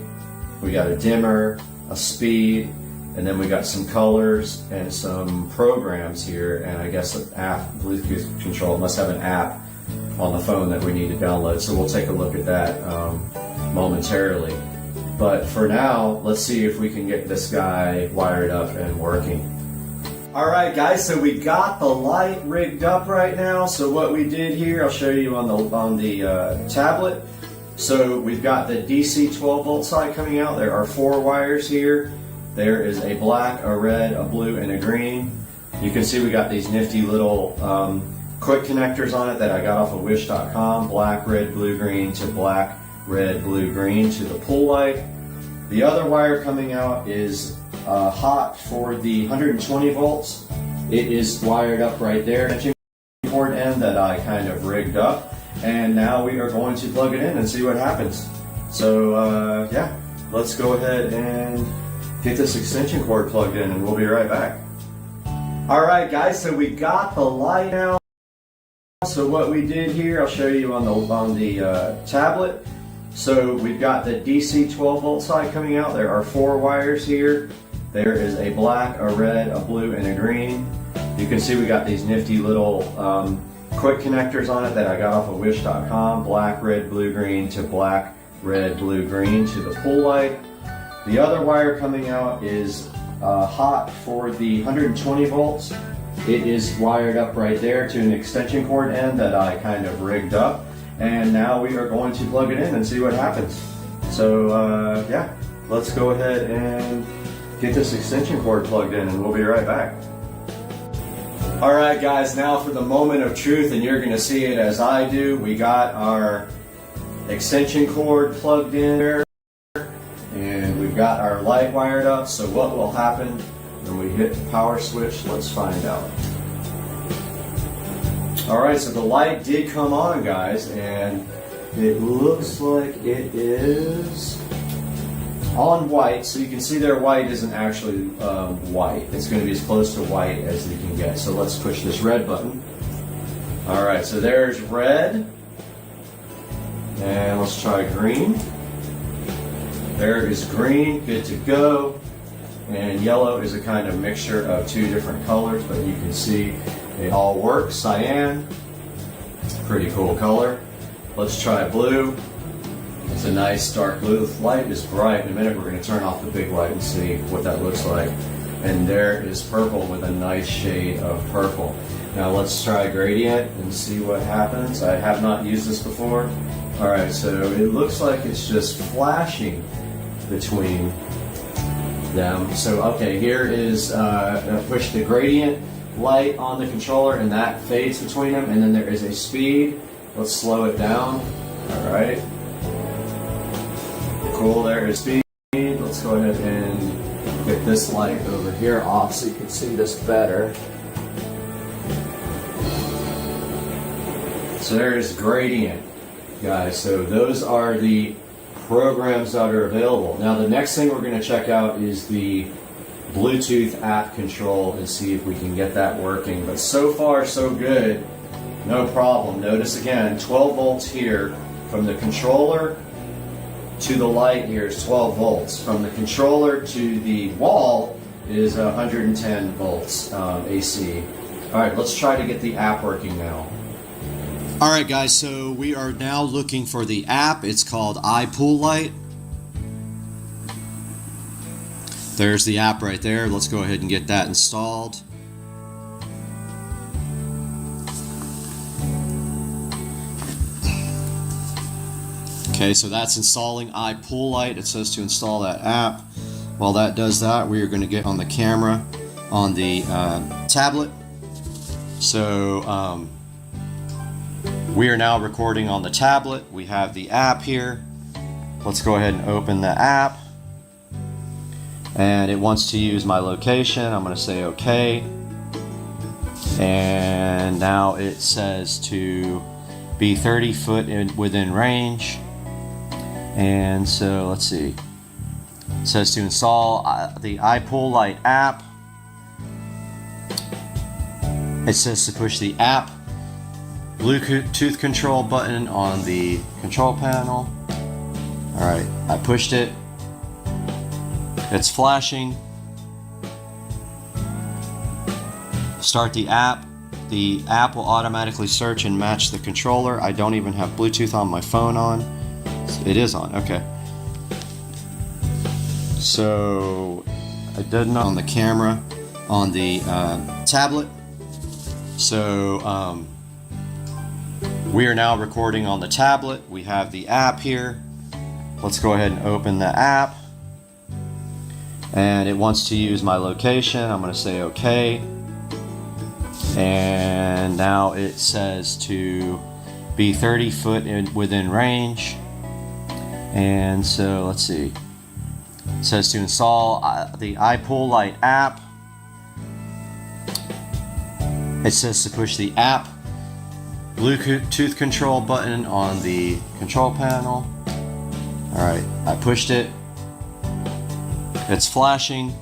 We got a dimmer, a speed, and then we got some colors and some programs here, and I guess an app, Bluetooth control. It must have an app on the phone that we need to download, so we'll take a look at that momentarily. But for now, let's see if we can get this guy wired up and working. Alright guys, so we got the light rigged up right now. So what we did here, I'll show you on the tablet. So we've got the DC 12 volt side coming out. There are 4 wires here. There is a black, a red, a blue, and a green. You can see we got these nifty little quick connectors on it that I got off of wish.com. Black, red, blue, green to black, red, blue, green to the pool light. The other wire coming out is hot for the 120 volts. It is wired up right there. Extension cord end that I kind of rigged up. And now we are going to plug it in and see what happens. So yeah, let's go ahead and get this extension cord plugged in and we'll be right back. Alright guys, so we got the light now. So what we did here, I'll show you on the tablet. So we've got the DC 12 volt side coming out. There are 4 wires here. There is a black, a red, a blue, and a green. You can see we got these nifty little quick connectors on it that I got off of wish.com. Black, red, blue, green to black, red, blue, green to the pool light. The other wire coming out is hot for the 120 volts. It is wired up right there to an extension cord end that I kind of rigged up. And now we are going to plug it in and see what happens. So yeah, let's go ahead and get this extension cord plugged in and we'll be right back. Alright guys, now for the moment of truth, and you're going to see it as I do. We got our extension cord plugged in there. And we've got our light wired up, so what will happen when we hit the power switch? Let's find out. Alright, so the light did come on, guys, and it looks like it is on white. So you can see there white isn't actually white. It's going to be as close to white as you can get. So let's push this red button. Alright, so there's red. And let's try green. There is green, good to go. And yellow is a kind of mixture of 2 different colors, but you can see they all work. Cyan, pretty cool color. Let's try blue. It's a nice dark blue. The light is bright. In a minute we're going to turn off the big light and see what that looks like. And there is purple with a nice shade of purple. Now let's try gradient and see what happens. I have not used this before. Alright, so it looks like it's just flashing between them. So okay, here is push the gradient light on the controller and that fades between them, and then there is a speed. Let's slow it down. Alright. Cool, there is speed. Let's go ahead and get this light over here off so you can see this better. So there's gradient, guys. So those are the programs that are available. Now the next thing we're going to check out is the Bluetooth app control and see if we can get that working. But so far so good, no problem. Notice again, 12 volts here from the controller to the light. Here is 12 volts. From the controller to the wall is 110 volts AC. Alright, let's try to get the app working now. Alright guys, so we are now looking for the app. It's called iPoolLight. There's the app right there. Let's go ahead and get that installed. Okay, so that's installing iPoolLite. It says to install that app. While that does that, we are going to get on the camera on the tablet. So we are now recording on the tablet. We have the app here. Let's go ahead and open the app. And it wants to use my location. I'm going to say OK. And now it says to be 30 foot within range. And so let's see. It says to install the iPoolLite app. It says to push the app Bluetooth control button on the control panel. Alright, I pushed it. It's flashing. Start the app. The app will automatically search and match the controller. I don't even have Bluetooth on my phone on. It is on, okay. So I did not on the camera on the tablet. So we are now recording on the tablet. We have the app here. Let's go ahead and open the app. And it wants to use my location. I'm going to say OK. And now it says to be 30 foot within range. And so let's see. It says to install the iPoolLite app. It says to push the app Bluetooth control button on the control panel. Alright, I pushed it. It's flashing.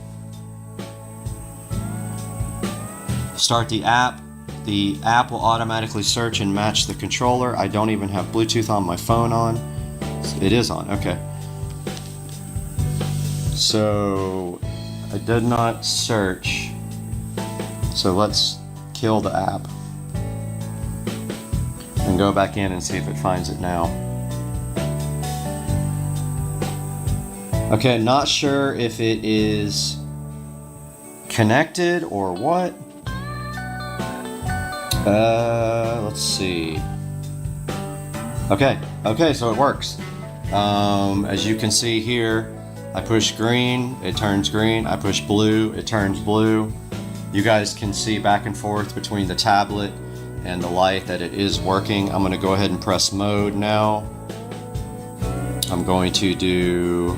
Start the app. The app will automatically search and match the controller. I don't even have Bluetooth on my phone on. It is on, okay. So I did not search. So let's kill the app and go back in and see if it finds it now. Okay, not sure if it is connected or what. Let's see. Okay, so it works. As you can see here, I push green, it turns green. I push blue, it turns blue. You guys can see back and forth between the tablet and the light that it is working. I'm going to go ahead and press mode now. I'm going to do,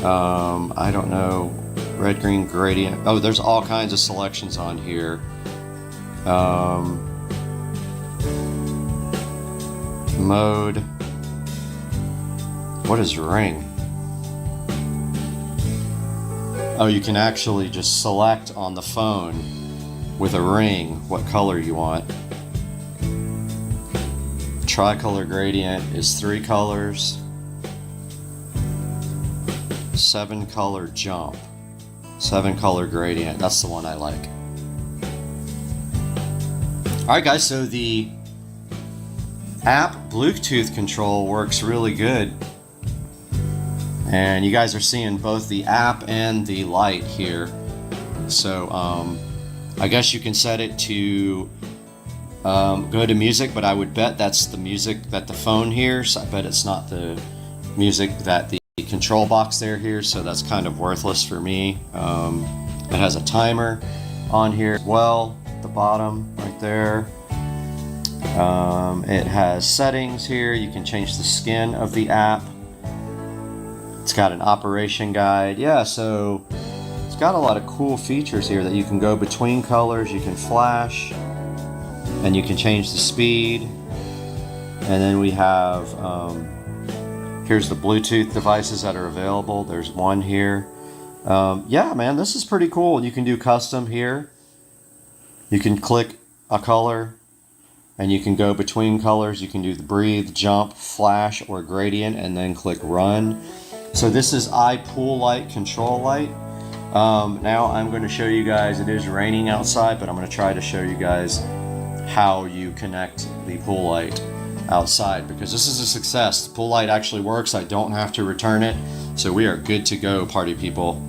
I don't know, red, green, gradient. Oh, there's all kinds of selections on here. Mode. What is ring? Oh, you can actually just select on the phone with a ring what color you want. Tricolor gradient is 3 colors. 7 color jump. 7 color gradient. That's the one I like. Alright guys, so the app Bluetooth control works really good. And you guys are seeing both the app and the light here. So I guess you can set it to go to music, but I would bet that's the music that the phone hears. I bet it's not the music that the control box there hears, so that's kind of worthless for me. It has a timer on here as well, at the bottom right there. It has settings here. You can change the skin of the app. It's got an operation guide. Yeah, so it's got a lot of cool features here that you can go between colors, you can flash, and you can change the speed. And then we have, here's the Bluetooth devices that are available. There's one here. Yeah, man, this is pretty cool. You can do custom here. You can click a color, and you can go between colors. You can do the breathe, jump, flash, or gradient, and then click run. So this is iPoolLite control light. Now I'm going to show you guys, it is raining outside, but I'm going to try to show you guys how you connect the pool light outside, because this is a success. The pool light actually works. I don't have to return it. So we are good to go, party people.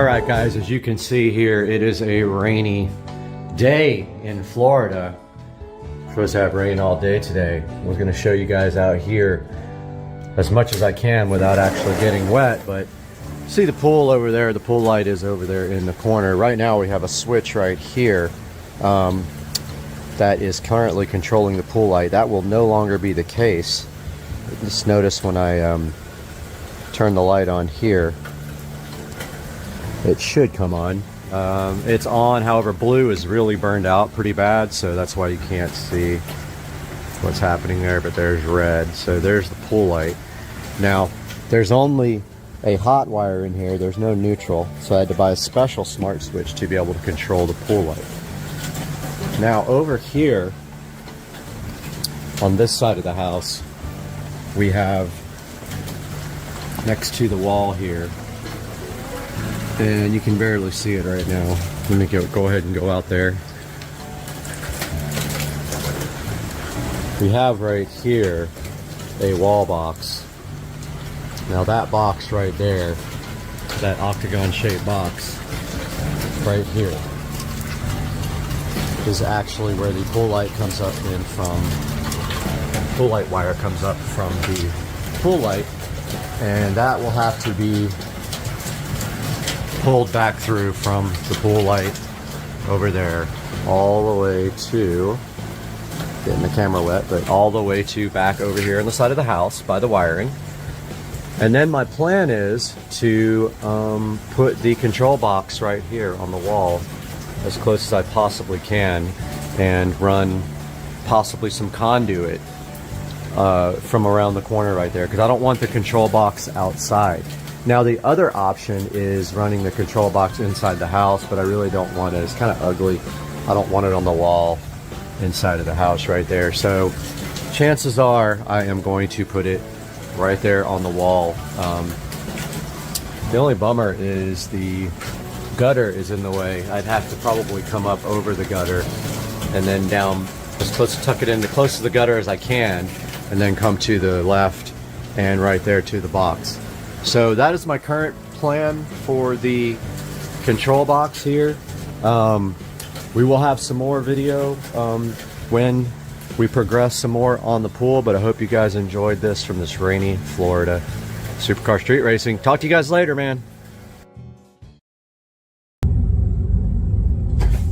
All right, guys, as you can see here, it is a rainy day in Florida. We're supposed to have rain all day today. We're going to show you guys out here as much as I can without actually getting wet, but see the pool over there. The pool light is over there in the corner. Right now we have a switch right here that is currently controlling the pool light. That will no longer be the case. Just notice when I turn the light on here, it should come on. It's on, however, blue is really burned out pretty bad, so that's why you can't see what's happening there, but there's red. So there's the pool light. Now, there's only a hot wire in here, there's no neutral, so I had to buy a special smart switch to be able to control the pool light. Now, over here, on this side of the house, we have, next to the wall here, and you can barely see it right now. Let me go ahead and go out there. We have right here a wall box. Now that box right there, that octagon shaped box right here, is actually where the pool light comes up in from. Pool light wire comes up from the pool light, and that will have to be pulled back through from the pool light over there all the way to, getting the camera wet, but all the way to back over here on the side of the house by the wiring. And then my plan is to put the control box right here on the wall as close as I possibly can and run possibly some conduit from around the corner right there, because I don't want the control box outside. Now the other option is running the control box inside the house, but I really don't want it. It's kind of ugly. I don't want it on the wall inside of the house right there. So chances are I am going to put it right there on the wall. The only bummer is the gutter is in the way. I'd have to probably come up over the gutter and then down as close to tuck it in, as close to the gutter as I can, and then come to the left and right there to the box. So that is my current plan for the control box here. We will have some more video when we progress some more on the pool, but I hope you guys enjoyed this from this rainy Florida supercar street racing. Talk to you guys later, man.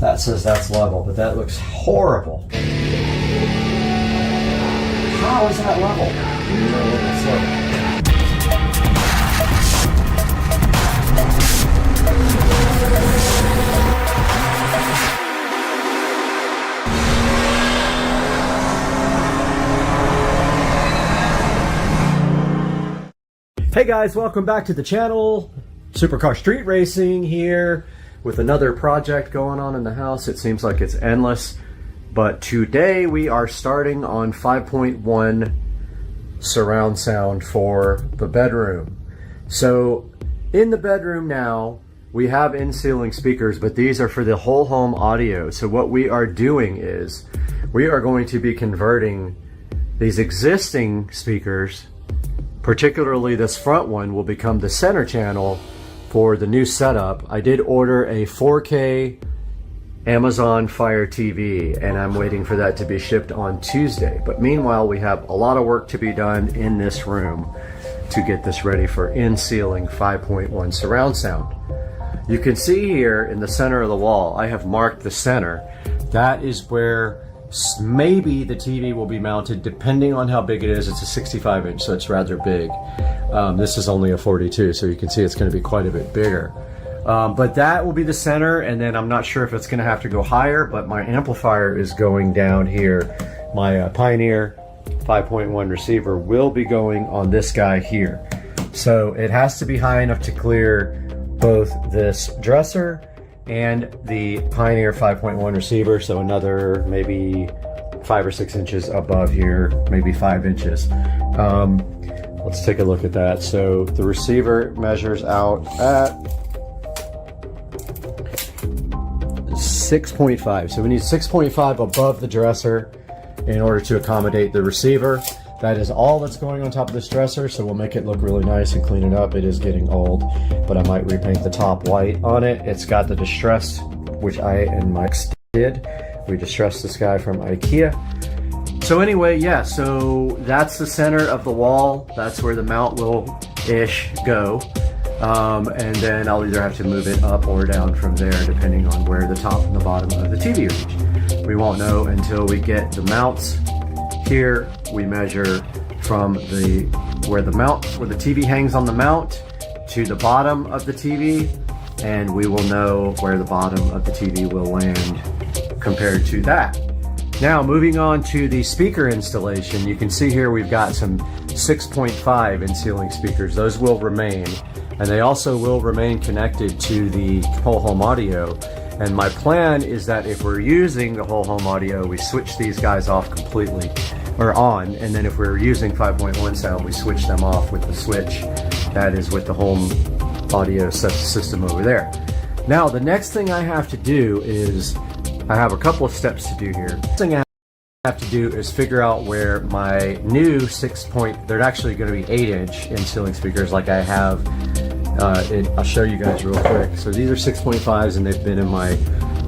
That says that's level, but that looks horrible. How is that level? Hey guys, welcome back to the channel. Supercar Street Racing here with another project going on in the house. It seems like it's endless, but today we are starting on 5.1 surround sound for the bedroom. So in the bedroom now, we have in-ceiling speakers, but these are for the whole home audio. So what we are doing is we are going to be converting these existing speakers, particularly this front one, will become the center channel for the new setup. I did order a 4K Amazon Fire TV, and I'm waiting for that to be shipped on Tuesday. But meanwhile, we have a lot of work to be done in this room to get this ready for in-ceiling 5.1 surround sound. You can see here in the center of the wall, I have marked the center. That is where maybe the TV will be mounted, depending on how big it is. It's a 65 inch, so it's rather big. This is only a 42, so you can see it's going to be quite a bit bigger. But that will be the center, and then I'm not sure if it's going to have to go higher, but my amplifier is going down here. My Pioneer 5.1 receiver will be going on this guy here. So it has to be high enough to clear both this dresser and the Pioneer 5.1 receiver, so another maybe 5 or 6 inches above here, maybe 5 inches. Let's take a look at that. So the receiver measures out at 6.5. So we need 6.5 above the dresser in order to accommodate the receiver. that is all that's going on top of this dresser, so we'll make it look really nice and clean it up. It is getting old, but I might repaint the top white on it. It's got the distress, which I and Mike did. We distressed this guy from IKEA. So anyway, yeah, so that's the center of the wall. That's where the mount will-ish go. And then I'll either have to move it up or down from there, depending on where the top and the bottom of the TV reach. We won't know until we get the mounts. Here we measure from where the TV hangs on the mount to the bottom of the TV, and we will know where the bottom of the TV will land compared to that. Now moving on to the speaker installation, you can see here we've got some 6.5 in ceiling speakers. Those will remain, and they also will remain connected to the whole home audio. And my plan is that if we're using the whole home audio, we switch these guys off completely, or on, and then if we're using 5.1 sound, we switch them off with the switch that is with the home audio system over there. Now the next thing I have to do is, I have a couple of steps to do here. The thing I have to do is figure out where my new they're actually going to be 8-inch in ceiling speakers like I have. I'll show you guys real quick. So these are 6.5s and they've been in my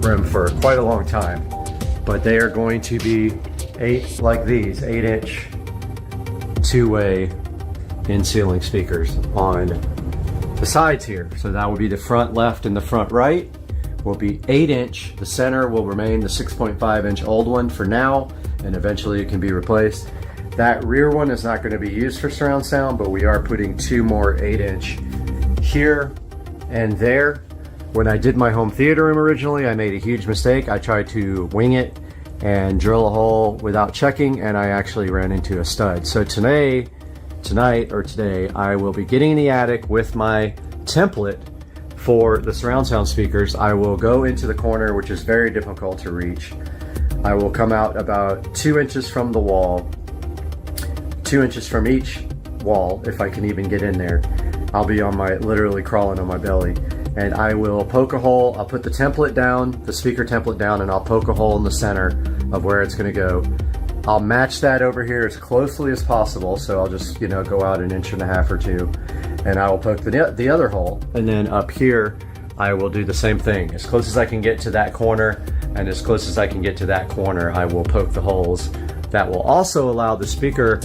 room for quite a long time. But they are going to be 8-inch two-way in ceiling speakers on the sides here. So that will be the front left and the front right will be 8-inch. The center will remain the 6.5-inch old one for now, and eventually it can be replaced. That rear one is not going to be used for surround sound, but we are putting 2 more 8-inch here and there. When I did my home theater room originally, I made a huge mistake. I tried to wing it and drill a hole without checking, and I actually ran into a stud. So today, I will be getting in the attic with my template for the surround sound speakers. I will go into the corner, which is very difficult to reach. I will come out about 2 inches from the wall, 2 inches from each wall, if I can even get in there. I'll be literally crawling on my belly, and I will poke a hole. I'll put the template down, the speaker template down, and I'll poke a hole in the center of where it's gonna go. I'll match that over here as closely as possible, so I'll just, go out 1.5 inches or 2, and I will poke the other hole. And then up here, I will do the same thing. As close as I can get to that corner, and as close as I can get to that corner, I will poke the holes. That will also allow the speaker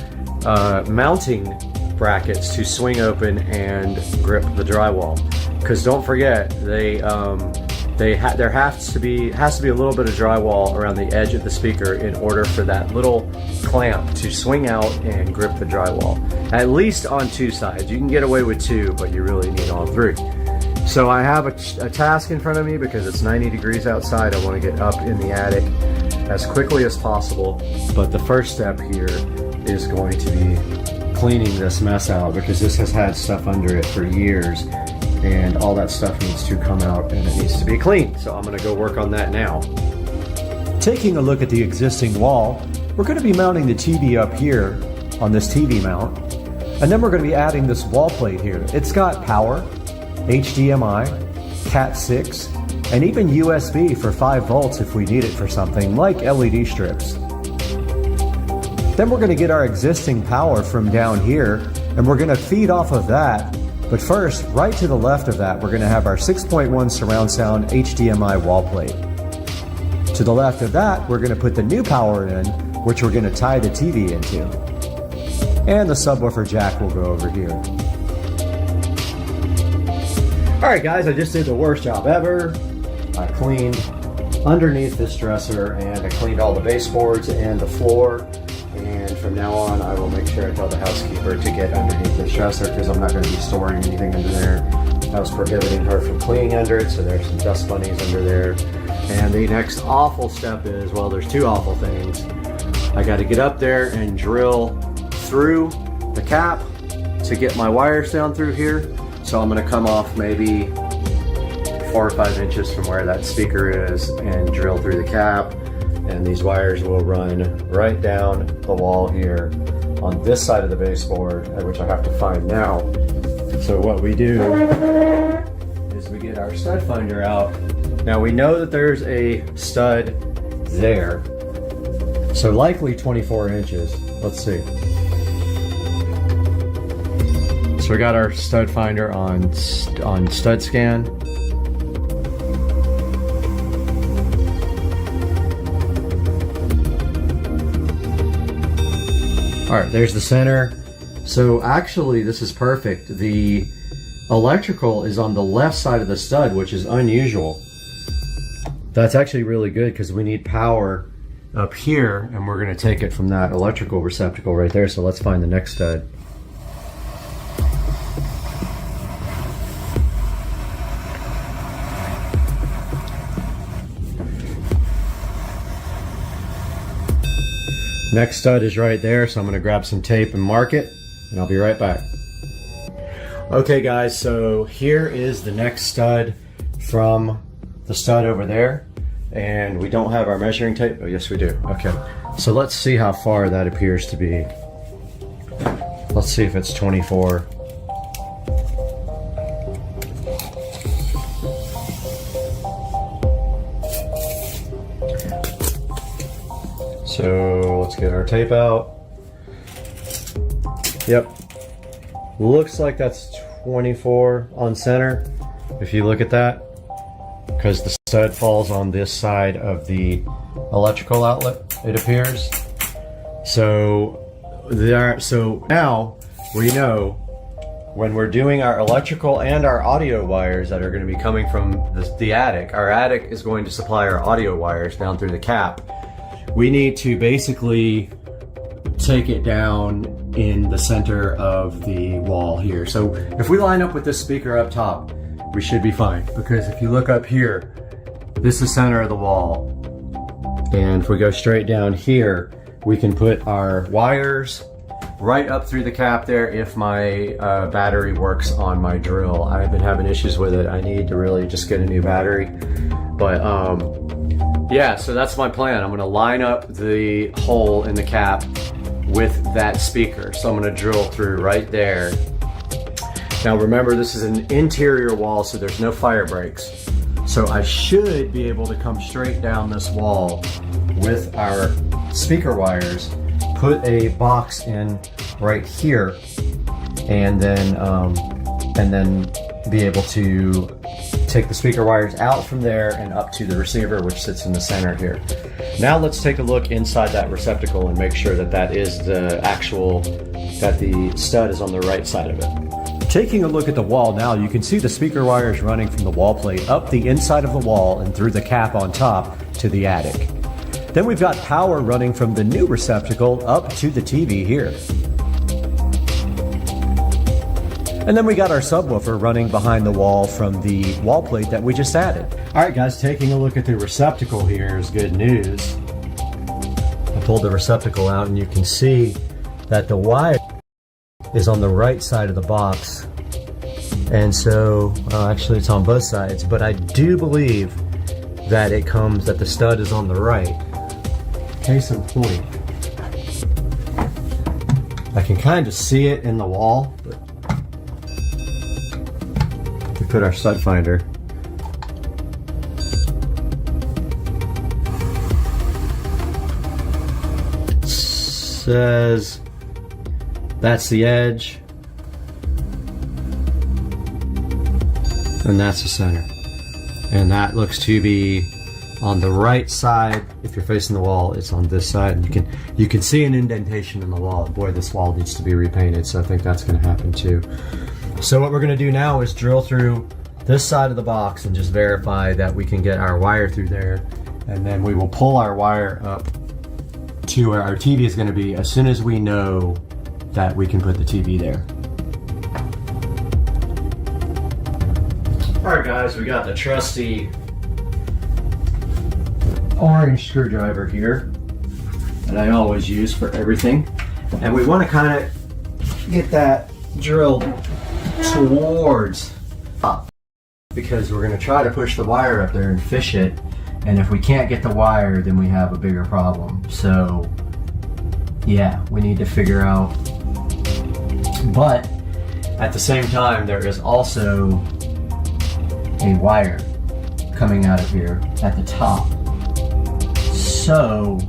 mounting brackets to swing open and grip the drywall. Because don't forget, there has to be a little bit of drywall around the edge of the speaker in order for that little clamp to swing out and grip the drywall. At least on 2 sides. You can get away with 2, but you really need all 3. So I have a task in front of me because it's 90 degrees outside. I want to get up in the attic as quickly as possible. But the first step here is going to be cleaning this mess out, because this has had stuff under it for years. And all that stuff needs to come out and it needs to be cleaned. So I'm gonna go work on that now. Taking a look at the existing wall, we're gonna be mounting the TV up here on this TV mount. And then we're gonna be adding this wall plate here. It's got power, HDMI, Cat 6, and even USB for 5 volts if we need it for something like LED strips. Then we're gonna get our existing power from down here, and we're gonna feed off of that. But first, right to the left of that, we're going to have our 6.1 surround sound HDMI wall plate. To the left of that, we're going to put the new power in, which we're going to tie the TV into. And the subwoofer jack will go over here. Alright guys, I just did the worst job ever. I cleaned underneath this dresser, and I cleaned all the baseboards and the floor. And from now on, I will make sure I tell the housekeeper to get underneath this dresser, because I'm not going to be storing anything under there. I was prohibiting her from cleaning under it, so there's some dust bunnies under there. And the next awful step is, well, there's 2 awful things. I got to get up there and drill through the cap to get my wires down through here. So I'm going to come off maybe 4 or 5 inches from where that speaker is and drill through the cap. And these wires will run right down the wall here on this side of the baseboard, which I have to find now. So what we do is we get our stud finder out. Now we know that there's a stud there, so likely 24 inches. Let's see. So we got our stud finder on stud scan. All right, there's the center. So actually this is perfect. The electrical is on the left side of the stud, which is unusual. That's actually really good because we need power up here, and we're going to take it from that electrical receptacle right there. So let's find the next stud. Next stud is right there, so I'm going to grab some tape and mark it, and I'll be right back. Okay guys, so here is the next stud from the stud over there, and we don't have our measuring tape. Oh yes we do. Okay, so let's see how far that appears to be. Let's see if it's 24. So let's get our tape out. Yep, looks like that's 24 on center if you look at that, because the stud falls on this side of the electrical outlet, it appears. So now we know when we're doing our electrical and our audio wires that are going to be coming from the attic. Our attic is going to supply our audio wires down through the cap. We need to basically take it down in the center of the wall here. So if we line up with this speaker up top, we should be fine, because if you look up here, this is the center of the wall, and if we go straight down here, we can put our wires right up through the cap there if my battery works on my drill. I've been having issues with it. I need to really just get a new battery, but yeah, so that's my plan. I'm gonna line up the hole in the cap with that speaker. So I'm gonna drill through right there. Now remember, this is an interior wall, so there's no fire breaks. So I should be able to come straight down this wall with our speaker wires, put a box in right here, and then be able to take the speaker wires out from there and up to the receiver, which sits in the center here. Now let's take a look inside that receptacle and make sure that that is the stud is on the right side of it. Taking a look at the wall now, you can see the speaker wires running from the wall plate up the inside of the wall and through the cap on top to the attic. Then we've got power running from the new receptacle up to the TV here. And then we got our subwoofer running behind the wall from the wall plate that we just added. All right guys, taking a look at the receptacle here is good news. I pulled the receptacle out and you can see that the wire is on the right side of the box. And so, actually it's on both sides, but I do believe that that the stud is on the right. Case in point, I can kind of see it in the wall, but we put our stud finder. It says that's the edge, and that's the center, and that looks to be on the right side. If you're facing the wall, it's on this side, and you can see an indentation in the wall. Boy, this wall needs to be repainted, so I think that's going to happen too. So what we're going to do now is drill through this side of the box and just verify that we can get our wire through there, and then we will pull our wire up to where our TV is going to be as soon as we know that we can put the TV there. Alright guys, we got the trusty orange screwdriver here that I always use for everything, and we want to kind of get that drilled towards up, because we're going to try to push the wire up there and fish it, and if we can't get the wire, then we have a bigger problem. So yeah, we need to figure out, but at the same time there is also a wire coming out of here at the top. So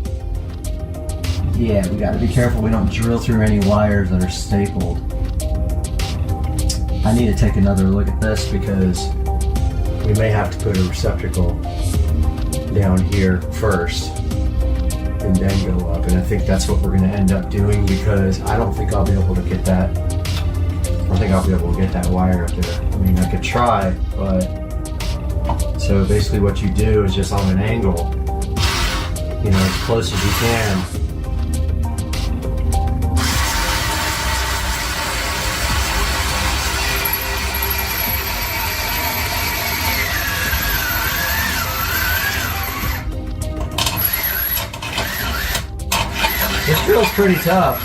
yeah, we got to be careful we don't drill through any wires that are stapled. I need to take another look at this because we may have to put a receptacle down here first and then go up. And I think that's what we're going to end up doing because I don't think I'll be able to get that. I don't think I'll be able to get that wire up there. I mean, I could try, but so basically what you do is just on an angle, you know, as close as you can. This feels pretty tough.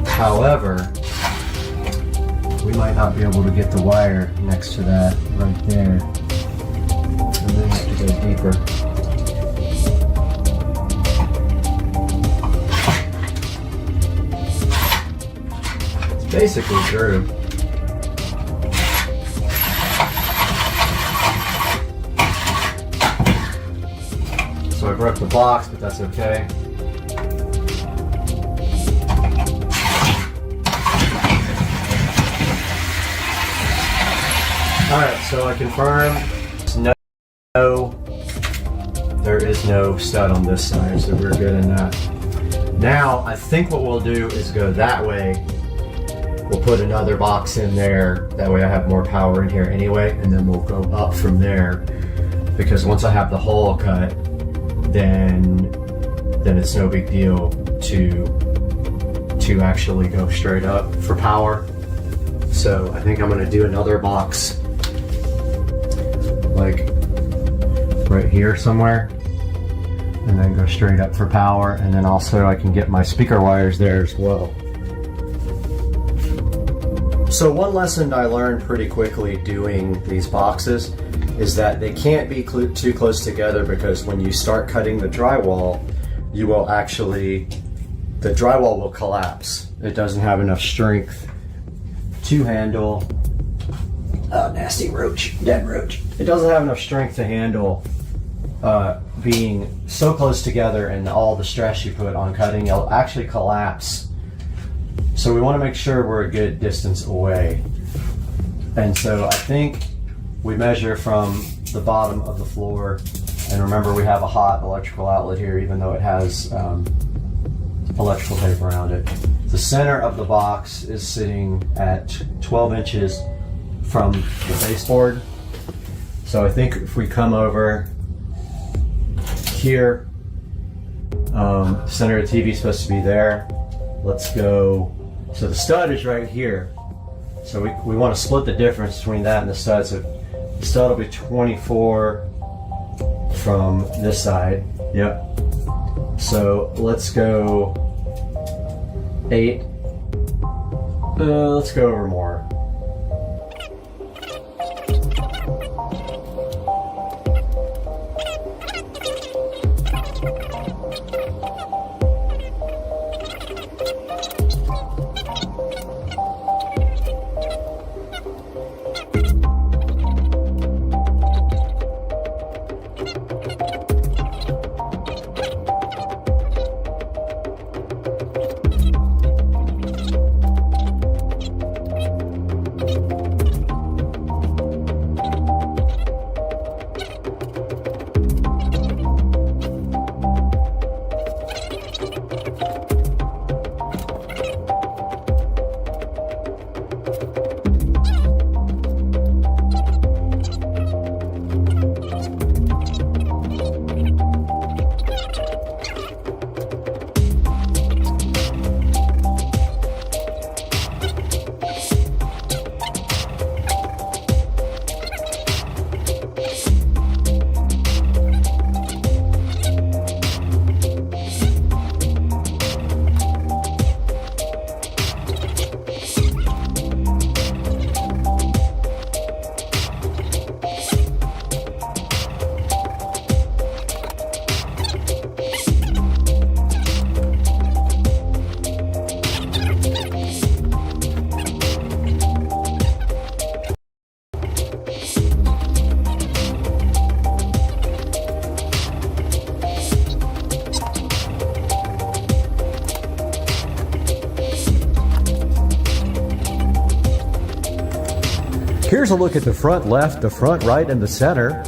However, we might not be able to get the wire next to that right there. And then have to go deeper. It's basically through. So I broke the box, but that's okay. Alright, so I confirmed there is no stud on this side, so we're good in that. Now, I think what we'll do is go that way. We'll put another box in there, that way I have more power in here anyway, and then we'll go up from there. Because once I have the hole cut, then it's no big deal to actually go straight up for power. So I think I'm gonna do another box like right here somewhere and then go straight up for power, and then also I can get my speaker wires there as well. So one lesson I learned pretty quickly doing these boxes is that they can't be too close together, because when you start cutting the drywall, you will actually, the drywall will collapse. It doesn't have enough strength to handle, oh, nasty roach, dead roach. It doesn't have enough strength to handle being so close together, and all the stress you put on cutting, it'll actually collapse. So we want to make sure we're a good distance away. And so I think we measure from the bottom of the floor, and remember we have a hot electrical outlet here, even though it has electrical tape around it. The center of the box is sitting at 12 inches from the baseboard. So I think if we come over here, center of the TV is supposed to be there. Let's go, so the stud is right here. So we want to split the difference between that and the stud. So the stud will be 24 from this side. Yep. So let's go 8. Let's go over more. Here's a look at the front left, the front right, and the center.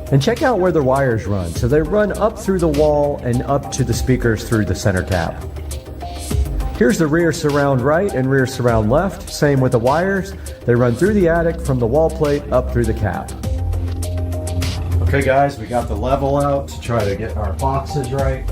And check out where the wires run. So they run up through the wall and up to the speakers through the center cap. Here's the rear surround right and rear surround left. Same with the wires. They run through the attic from the wall plate up through the cap. Okay guys, we got the level out to try to get our boxes right.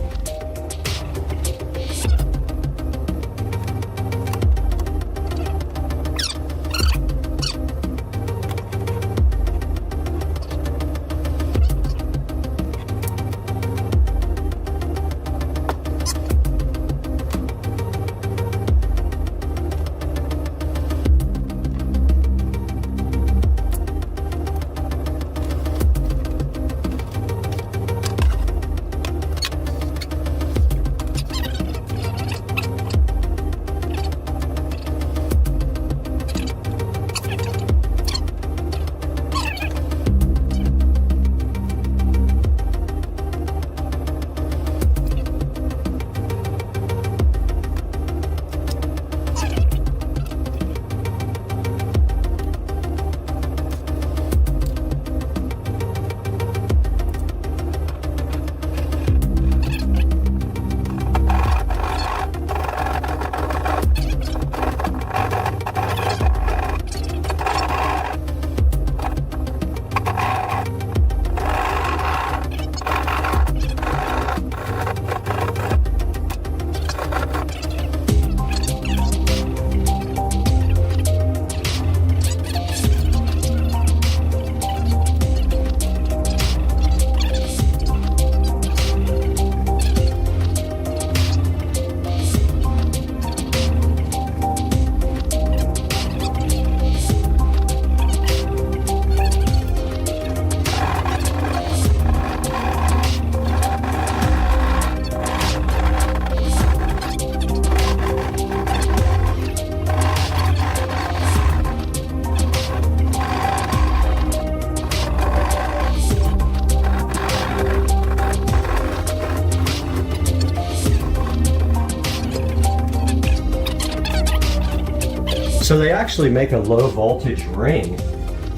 So they actually make a low voltage ring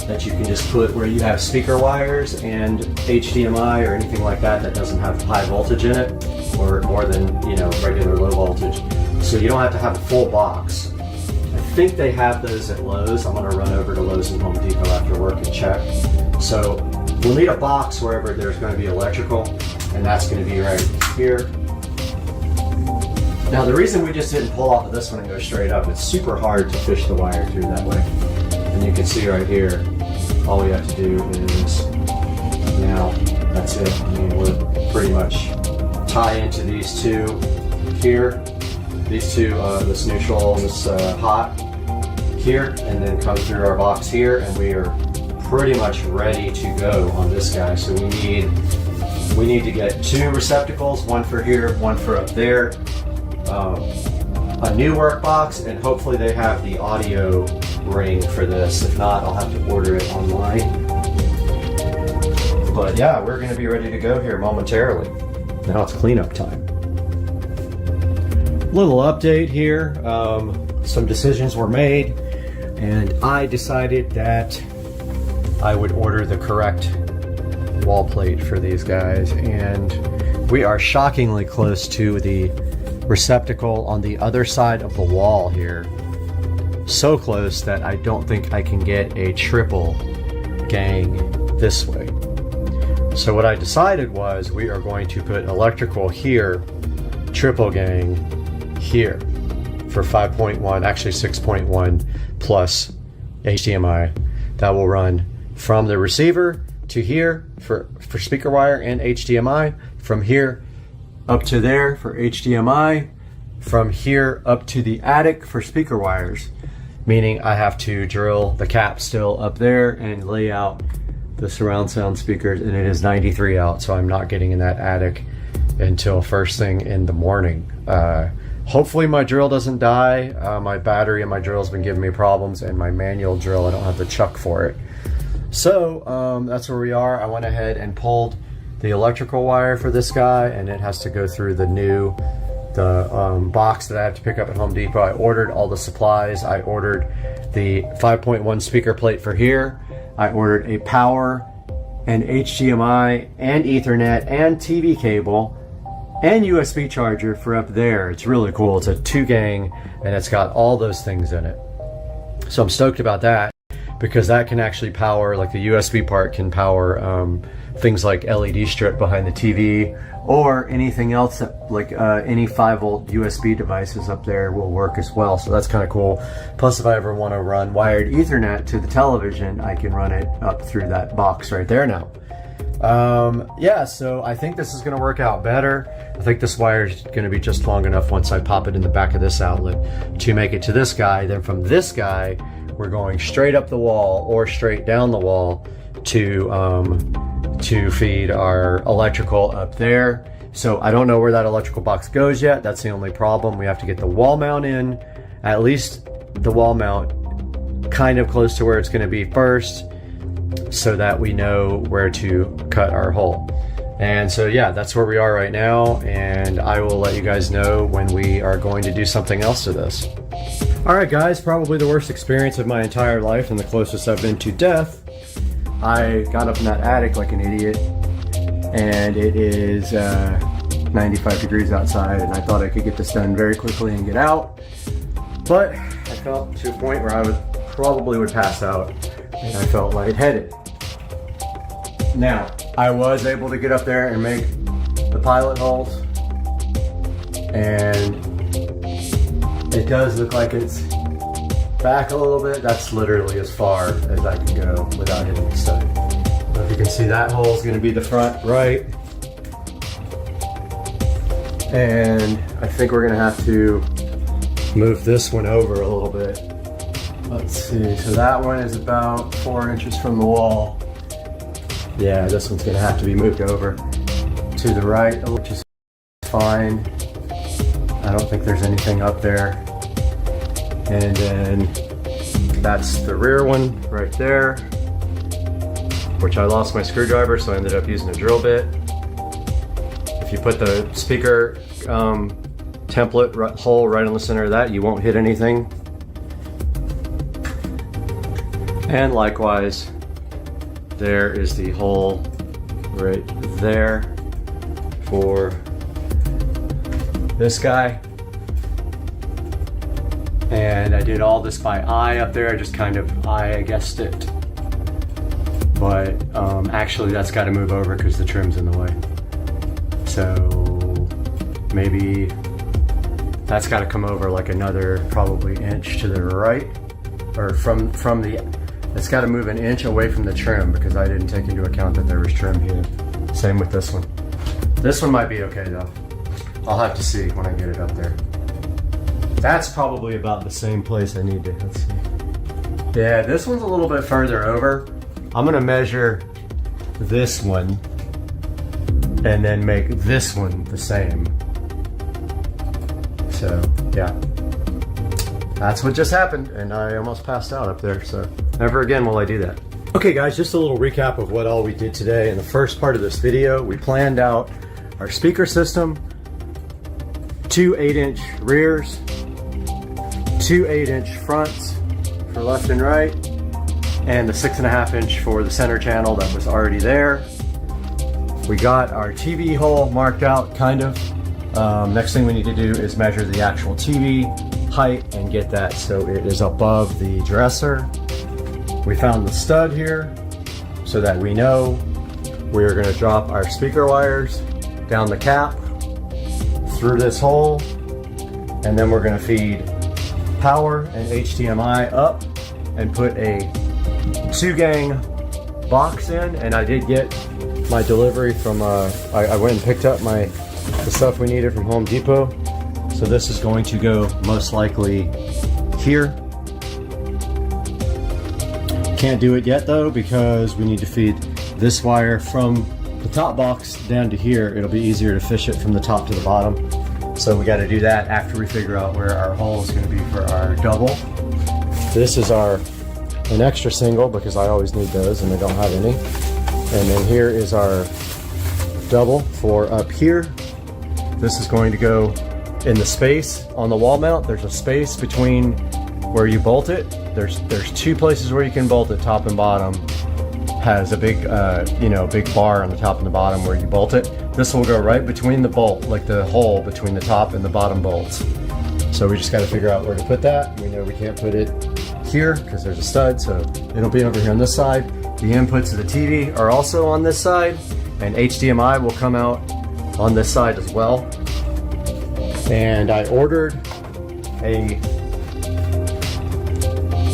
that you can just put where you have speaker wires and HDMI or anything like that that doesn't have high voltage in it, or more than, you know, regular low voltage. So you don't have to have a full box. I think they have those at Lowe's. I'm gonna run over to Lowe's and Home Depot after work and check. So we'll need a box wherever there's gonna be electrical, and that's gonna be right here. Now the reason we just didn't pull off of this one and go straight up, it's super hard to fish the wire through that way. And you can see right here, all we have to do is, now that's it. I mean, we'll pretty much tie into these two here, these two, this neutral, this hot here, and then come through our box here, and we are pretty much ready to go on this guy. So we need to get two receptacles, one for here, one for up there. A new work box, and hopefully they have the audio ring for this. If not, I'll have to order it online. But yeah, we're going to be ready to go here momentarily. Now it's cleanup time. Little update here. Some decisions were made, and I decided that I would order the correct wall plate for these guys, and we are shockingly close to the receptacle on the other side of the wall here. So close that I don't think I can get a triple gang this way. So what I decided was we are going to put electrical here, triple gang here for 5.1, actually 6.1 plus HDMI. That will run from the receiver to here for speaker wire and HDMI, from here up to there for HDMI, from here up to the attic for speaker wires, meaning I have to drill the cap still up there and lay out the surround sound speakers, and it is 93 out, so I'm not getting in that attic until first thing in the morning. Hopefully my drill doesn't die. My battery in my drill has been giving me problems, and my manual drill, I don't have the chuck for it. So that's where we are. I went ahead and pulled the electrical wire for this guy, and it has to go through the box that I have to pick up at Home Depot. I ordered all the supplies. I ordered the 5.1 speaker plate for here. I ordered a power and HDMI and Ethernet and TV cable and USB charger for up there. It's really cool. It's a 2-gang and it's got all those things in it. So I'm stoked about that because that can actually power, like the USB part can power things like LED strip behind the TV or anything else that like any 5-volt USB devices up there will work as well. So that's kind of cool. Plus if I ever want to run wired Ethernet to the television, I can run it up through that box right there now. Yeah, so I think this is going to work out better. I think this wire is going to be just long enough once I pop it in the back of this outlet to make it to this guy. Then from this guy, we're going straight up the wall or straight down the wall to feed our electrical up there. So I don't know where that electrical box goes yet. That's the only problem. We have to get the wall mount in, at least the wall mount kind of close to where it's going to be first, so that we know where to cut our hole. And so yeah, that's where we are right now, and I will let you guys know when we are going to do something else to this. Alright guys, probably the worst experience of my entire life and the closest I've been to death. I got up in that attic like an idiot, and it is 95 degrees outside, and I thought I could get this done very quickly and get out, but I felt to a point where I probably would pass out, and I felt lightheaded. Now, I was able to get up there and make the pilot holes, and it does look like it's back a little bit. That's literally as far as I can go without hitting the stud. If you can see, that hole is going to be the front right, and I think we're going to have to move this one over a little bit. Let's see, so that one is about 4 inches from the wall. Yeah, this one's gonna have to be moved over to the right, which is fine. I don't think there's anything up there. And then that's the rear one right there, which I lost my screwdriver, so I ended up using a drill bit. If you put the speaker template hole right on the center of that, you won't hit anything. And likewise, there is the hole right there for this guy. And I did all this by eye up there. I just kind of I guessed it. But actually that's got to move over because the trim's in the way. So maybe that's got to come over like another probably inch to the right, or from the, it's got to move an inch away from the trim because I didn't take into account that there was trim here. Same with this one. This one might be okay though. I'll have to see when I get it up there. That's probably about the same place I need to, let's see. Yeah, this one's a little bit further over. I'm gonna measure this one and then make this one the same. So yeah, that's what just happened, and I almost passed out up there, so never again will I do that. Okay guys, just a little recap of what all we did today. In the first part of this video, we planned out our speaker system, 2 8-inch rears, 2 8-inch fronts for left and right, and the 6.5-inch for the center channel that was already there. We got our TV hole marked out, kind of. Next thing we need to do is measure the actual TV height and get that so it is above the dresser. We found the stud here so that we know we're going to drop our speaker wires down the cap through this hole, and then we're going to feed power and HDMI up and put a 2-gang box in. And I did get my delivery from I went and picked up the stuff we needed from Home Depot, so this is going to go most likely here. Can't do it yet though because we need to feed this wire from the top box down to here. It'll be easier to fish it from the top to the bottom, so we got to do that after we figure out where our hole is going to be for our double. This is an extra single because I always need those and I don't have any. And then here is our double for up here. This is going to go in the space on the wall mount. There's a space between where you bolt it, there's two places where you can bolt it, top and bottom. Has a big, big bar on the top and the bottom where you bolt it. This will go right between the bolt, like the hole between the top and the bottom bolts. So we just got to figure out where to put that. We know we can't put it here because there's a stud, so it'll be over here on this side. The inputs to the TV are also on this side, and HDMI will come out on this side as well. And I ordered a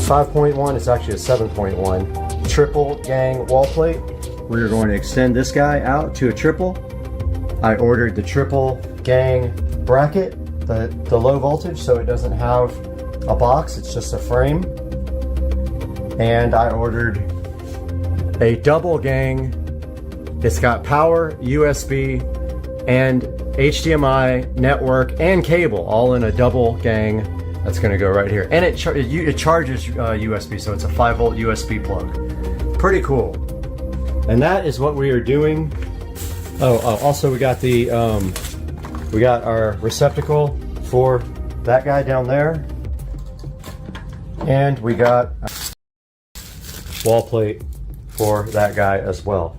5.1, it's actually a 7.1 triple gang wall plate. We're going to extend this guy out to a triple. I ordered the triple gang bracket, the low voltage, so it doesn't have a box, it's just a frame. And I ordered a double gang. It's got power, USB, and HDMI, network, and cable all in a double gang. That's going to go right here. And it charges USB, so it's a 5-volt USB plug. Pretty cool. And that is what we are doing. Also we got our receptacle for that guy down there. And we got a wall plate for that guy as well.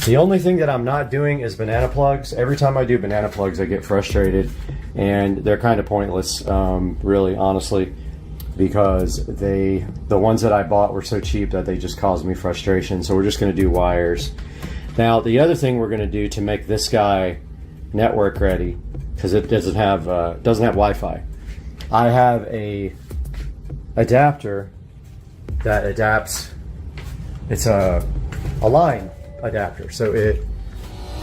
The only thing that I'm not doing is banana plugs. Every time I do banana plugs, I get frustrated, and they're kind of pointless, really, honestly, because the ones that I bought were so cheap that they just caused me frustration. So we're just going to do wires. Now, the other thing we're going to do to make this guy network ready, because it doesn't have Wi-Fi, I have a adapter that adapts. It's a line adapter, so it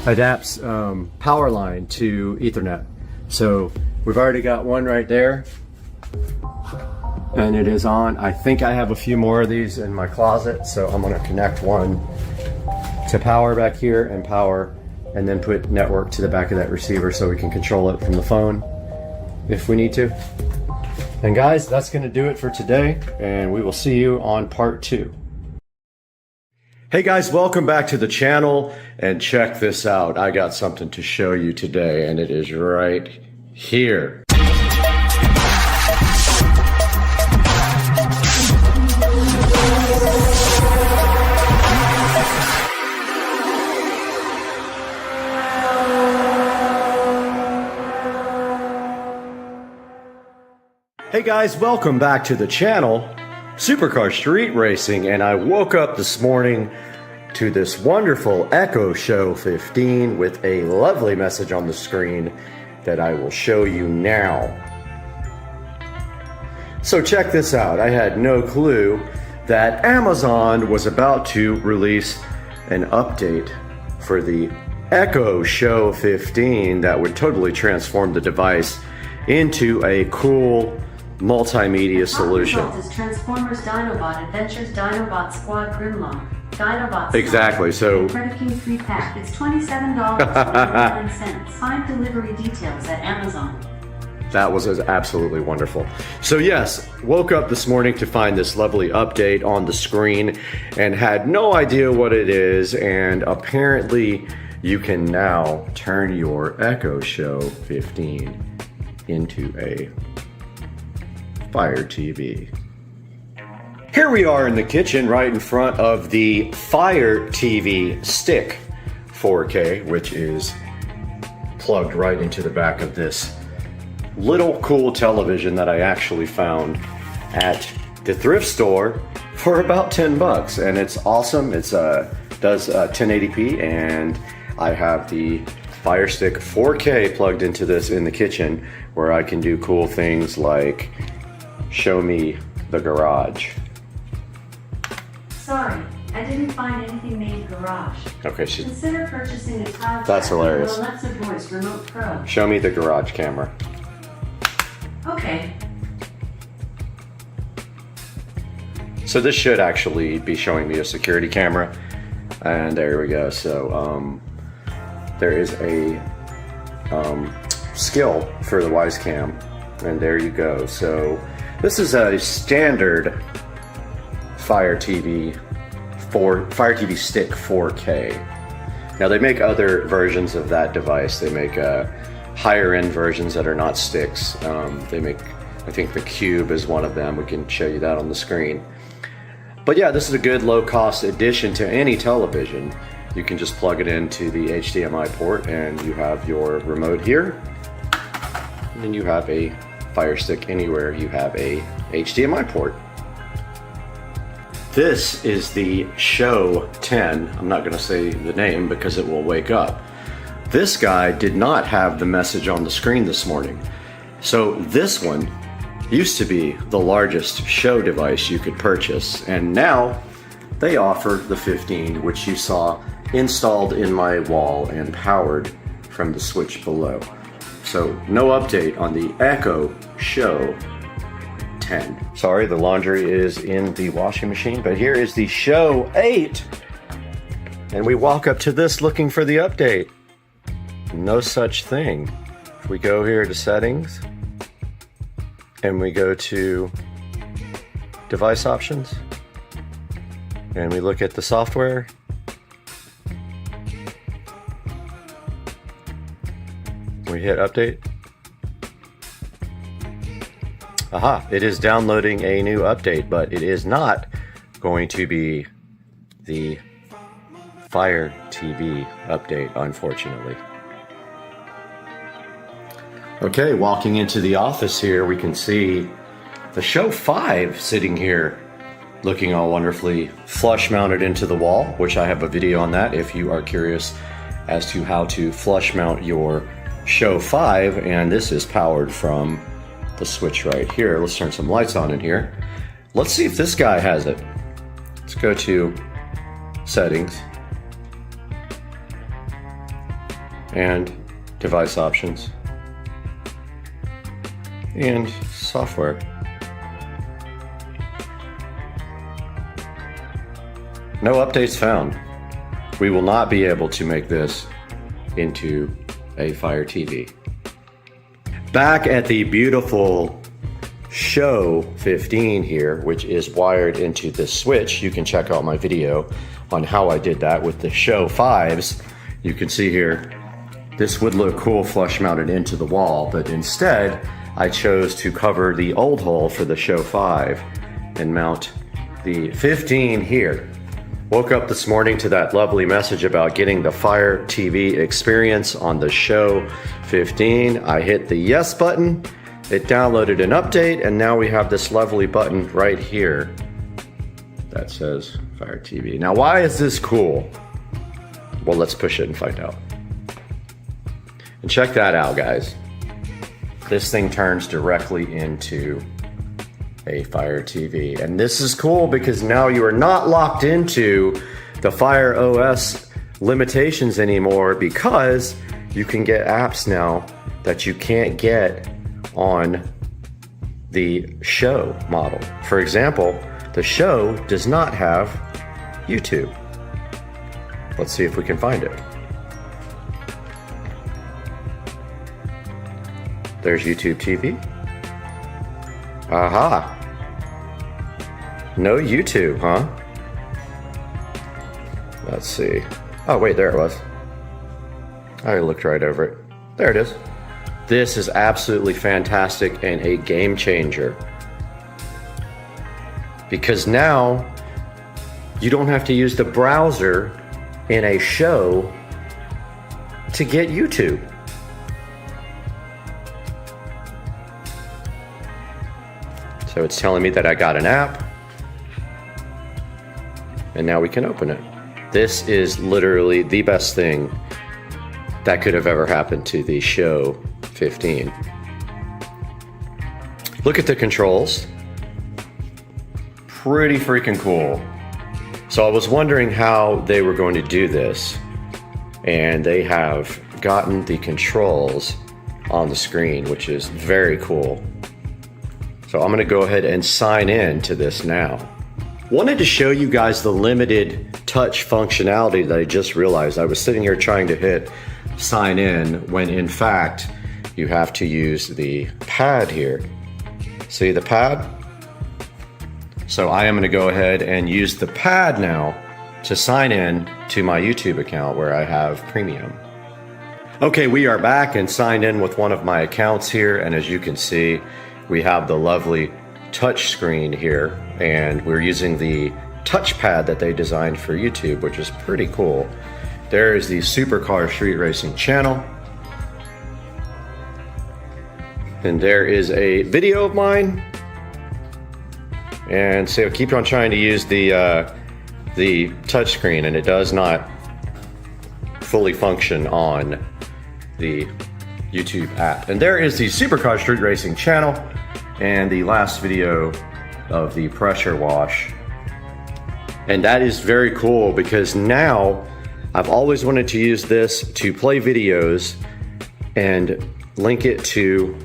adapts power line to Ethernet. So we've already got one right there, and it is on. I think I have a few more of these in my closet, so I'm going to connect one to power back here and power, and then put network to the back of that receiver so we can control it from the phone if we need to. And guys, that's going to do it for today, and we will see you on part 2. Hey guys, welcome back to the channel, and check this out. I got something to show you today, and it is right here. Hey guys, welcome back to the channel. Supercar Street Racing, and I woke up this morning to this wonderful Echo Show 15 with a lovely message on the screen that I will show you now. So check this out. I had no clue that Amazon was about to release an update for the Echo Show 15 that would totally transform the device into a cool multimedia solution. Is Transformers Dinobot Adventures Dinobot Squad Grimlock Dinobot. Exactly. So Credit King 3-pack. It's $27.99. Find delivery details at Amazon. that was absolutely wonderful. So yes, woke up this morning to find this lovely update on the screen and had no idea what it is, and apparently you can now turn your Echo Show 15 into a Fire TV. Here we are in the kitchen right in front of the Fire TV Stick 4K, which is plugged right into the back of this little cool television that I actually found at the thrift store for about 10 bucks, and it's awesome. It's does 1080p, and I have the Fire Stick 4K plugged into this in the kitchen, where I can do cool things like show me the garage. Sorry, I didn't find anything named garage. Okay, Consider purchasing a cloud. That's hilarious. Alexa Voice Remote Pro. Show me the garage camera. Okay. So this should actually be showing me a security camera, and there we go. So there is a skill for the Wise Cam, and there you go. So this is a standard Fire TV Stick 4K. Now they make other versions of that device. They make higher end versions that are not sticks. They make I think the Cube is one of them. We can show you that on the screen. But yeah, this is a good low-cost addition to any television. You can just plug it into the HDMI port and you have your remote here. And then you have a Fire Stick anywhere you have a HDMI port. This is the Show 10. I'm not going to say the name because it will wake up. This guy did not have the message on the screen this morning. So this one used to be the largest Show device you could purchase, and now they offer the 15, which you saw installed in my wall and powered from the switch below. So no update on the Echo Show 10. Sorry, the laundry is in the washing machine, but here is the Show 8. And we walk up to this looking for the update. No such thing. If we go here to settings and we go to device options and we look at the software, we hit update. Aha, it is downloading a new update, but it is not going to be the Fire TV update, unfortunately. Okay, walking into the office here, we can see the Show 5 sitting here looking all wonderfully flush mounted into the wall, which I have a video on that if you are curious as to how to flush mount your Show 5, and this is powered from the switch right here. Let's turn some lights on in here. Let's see if this guy has it. Let's go to settings and device options and software. No updates found. We will not be able to make this into a Fire TV. Back at the beautiful Show 15 here, which is wired into this switch, you can check out my video on how I did that with the Show 5s. You can see here, this would look cool flush mounted into the wall, but instead I chose to cover the old hole for the Show 5 and mount the 15 here. Woke up this morning to that lovely message about getting the Fire TV experience on the Show 15. I hit the yes button, it downloaded an update, and now we have this lovely button right here that says Fire TV. Now, why is this cool? Well, let's push it and find out. And check that out, guys. This thing turns directly into a Fire TV. And this is cool because now you are not locked into the Fire OS limitations anymore, because you can get apps now that you can't get on the Show model. For example, the Show does not have YouTube. Let's see if we can find it. There's YouTube TV. Aha. No YouTube, huh? Let's see. Oh, wait, there it was. I looked right over it. There it is. This is absolutely fantastic and a game changer, because now you don't have to use the browser in a Show to get YouTube. So it's telling me that I got an app, and now we can open it. This is literally the best thing that could have ever happened to the Show 15. Look at the controls. Pretty freaking cool. So I was wondering how they were going to do this, and they have gotten the controls on the screen, which is very cool. So I'm going to go ahead and sign in to this now. Wanted to show you guys the limited touch functionality that I just realized. I was sitting here trying to hit sign in when in fact you have to use the pad here. See the pad? So I am going to go ahead and use the pad now to sign in to my YouTube account where I have premium. Okay, we are back and signed in with one of my accounts here, and as you can see, we have the lovely touch screen here, and we're using the touchpad that they designed for YouTube, which is pretty cool. There is the Supercar Street Racing channel. And there is a video of mine. And so I keep on trying to use the touchscreen, and it does not fully function on the YouTube app. And there is the Supercar Street Racing channel and the last video of the pressure wash. And that is very cool because now I've always wanted to use this to play videos and link it to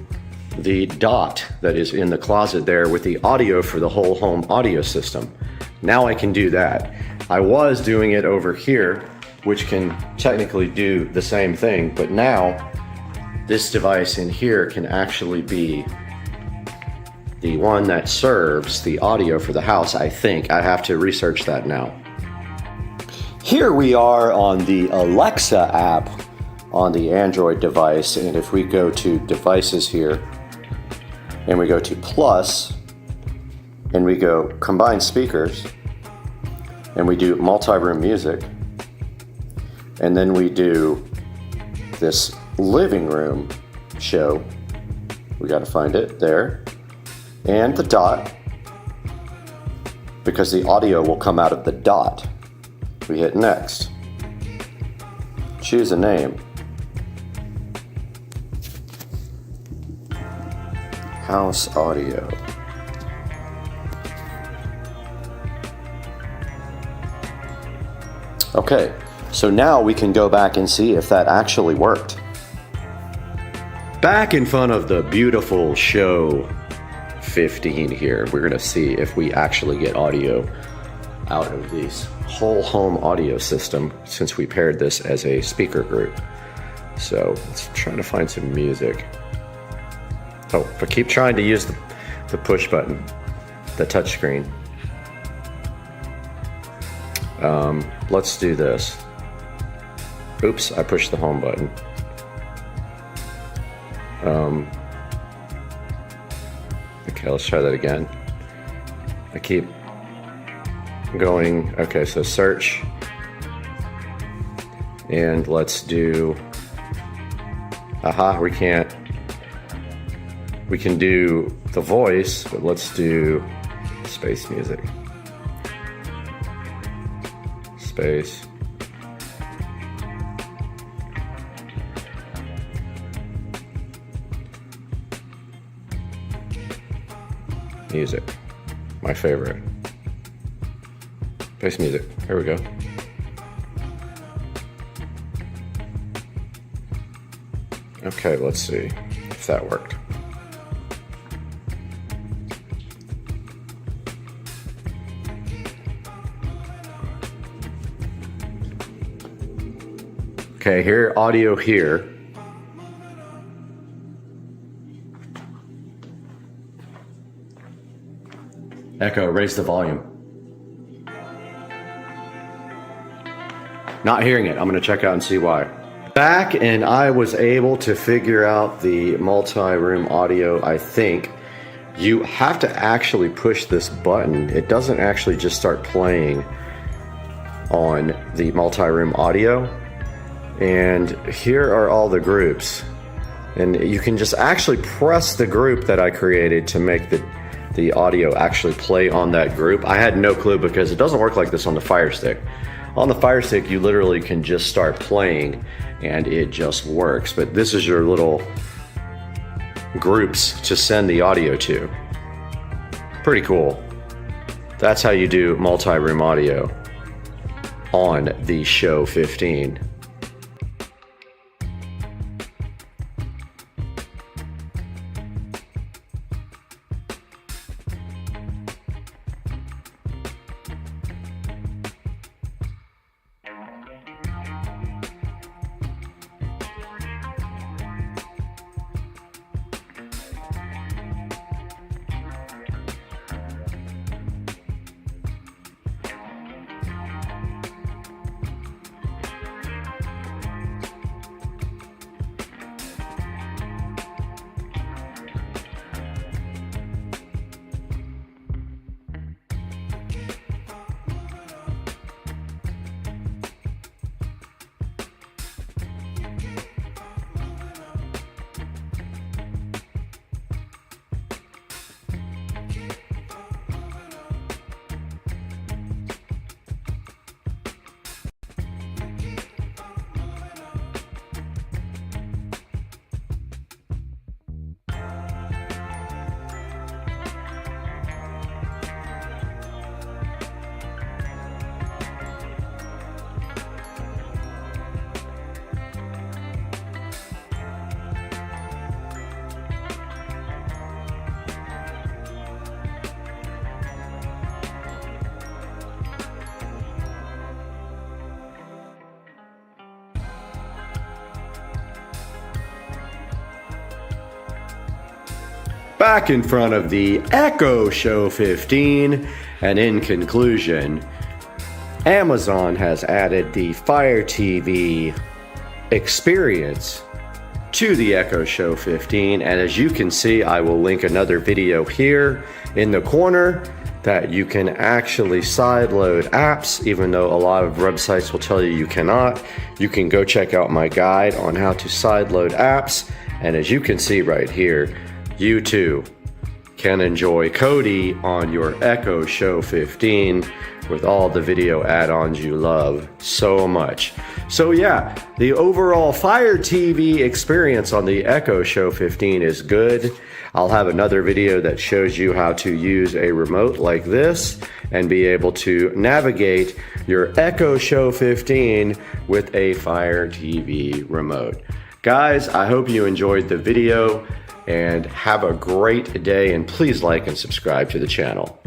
the dot that is in the closet there with the audio for the whole home audio system. Now I can do that. I was doing it over here, which can technically do the same thing, but now this device in here can actually be the one that serves the audio for the house, I think. I have to research that now. Here we are on the Alexa app on the Android device, and if we go to devices here, and we go to plus, and we go combine speakers, and we do multi-room music, and then we do this living room show. We got to find it there, and the dot, because the audio will come out of the dot. We hit next. Choose a name. House audio. Okay, so now we can go back and see if that actually worked. Back in front of the beautiful show 15 here, we're gonna see if we actually get audio out of this whole home audio system since we paired this as a speaker group. So let's try to find some music. Oh, but keep trying to use the push button, the touch screen. Let's do this. Oops, I pushed the home button. Okay, let's try that again. I keep going. Okay, so search. And let's do, we can't. We can do the voice, but let's do space music. Space. Music. My favorite. Space music. Here we go. Okay, let's see if that worked. Okay, here, audio here. Echo, raise the volume. Not hearing it. I'm going to check out and see why. Back, and I was able to figure out the multi-room audio, I think. You have to actually push this button. It doesn't actually just start playing on the multi-room audio. And here are all the groups, and you can just actually press the group that I created to make the audio actually play on that group. I had no clue because it doesn't work like this on the Fire Stick. On the Fire Stick, you literally can just start playing and it just works, but this is your little groups to send the audio to. Pretty cool. That's how you do multi-room audio on the Show 15. back in front of the Echo Show 15, and in conclusion, Amazon has added the Fire TV experience to the Echo Show 15, and as you can see, I will link another video here in the corner that you can actually sideload apps, even though a lot of websites will tell you you cannot. You can go check out my guide on how to sideload apps, and as you can see right here, you too can enjoy Kodi on your Echo Show 15 with all the video add-ons you love so much. So yeah, the overall Fire TV experience on the Echo Show 15 is good. I'll have another video that shows you how to use a remote like this and be able to navigate your Echo Show 15 with a Fire TV remote. Guys, I hope you enjoyed the video and have a great day, and please like and subscribe to the channel.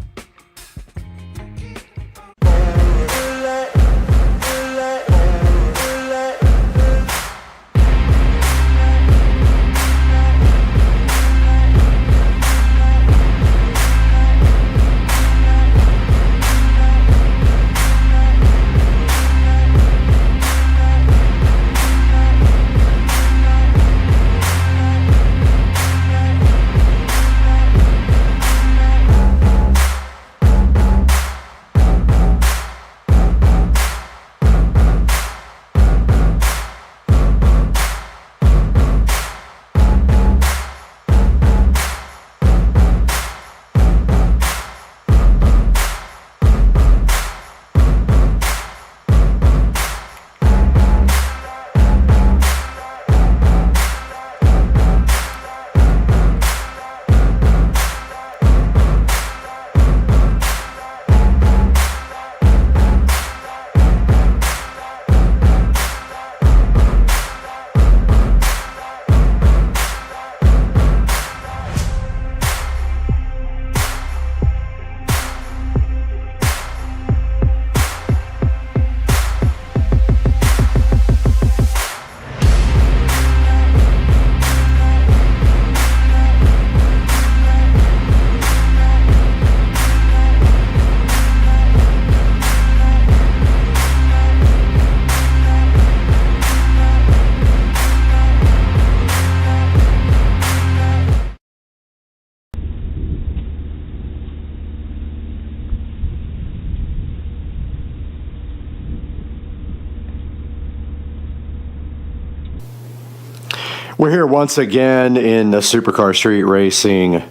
We're here once again in the Supercar Street Racing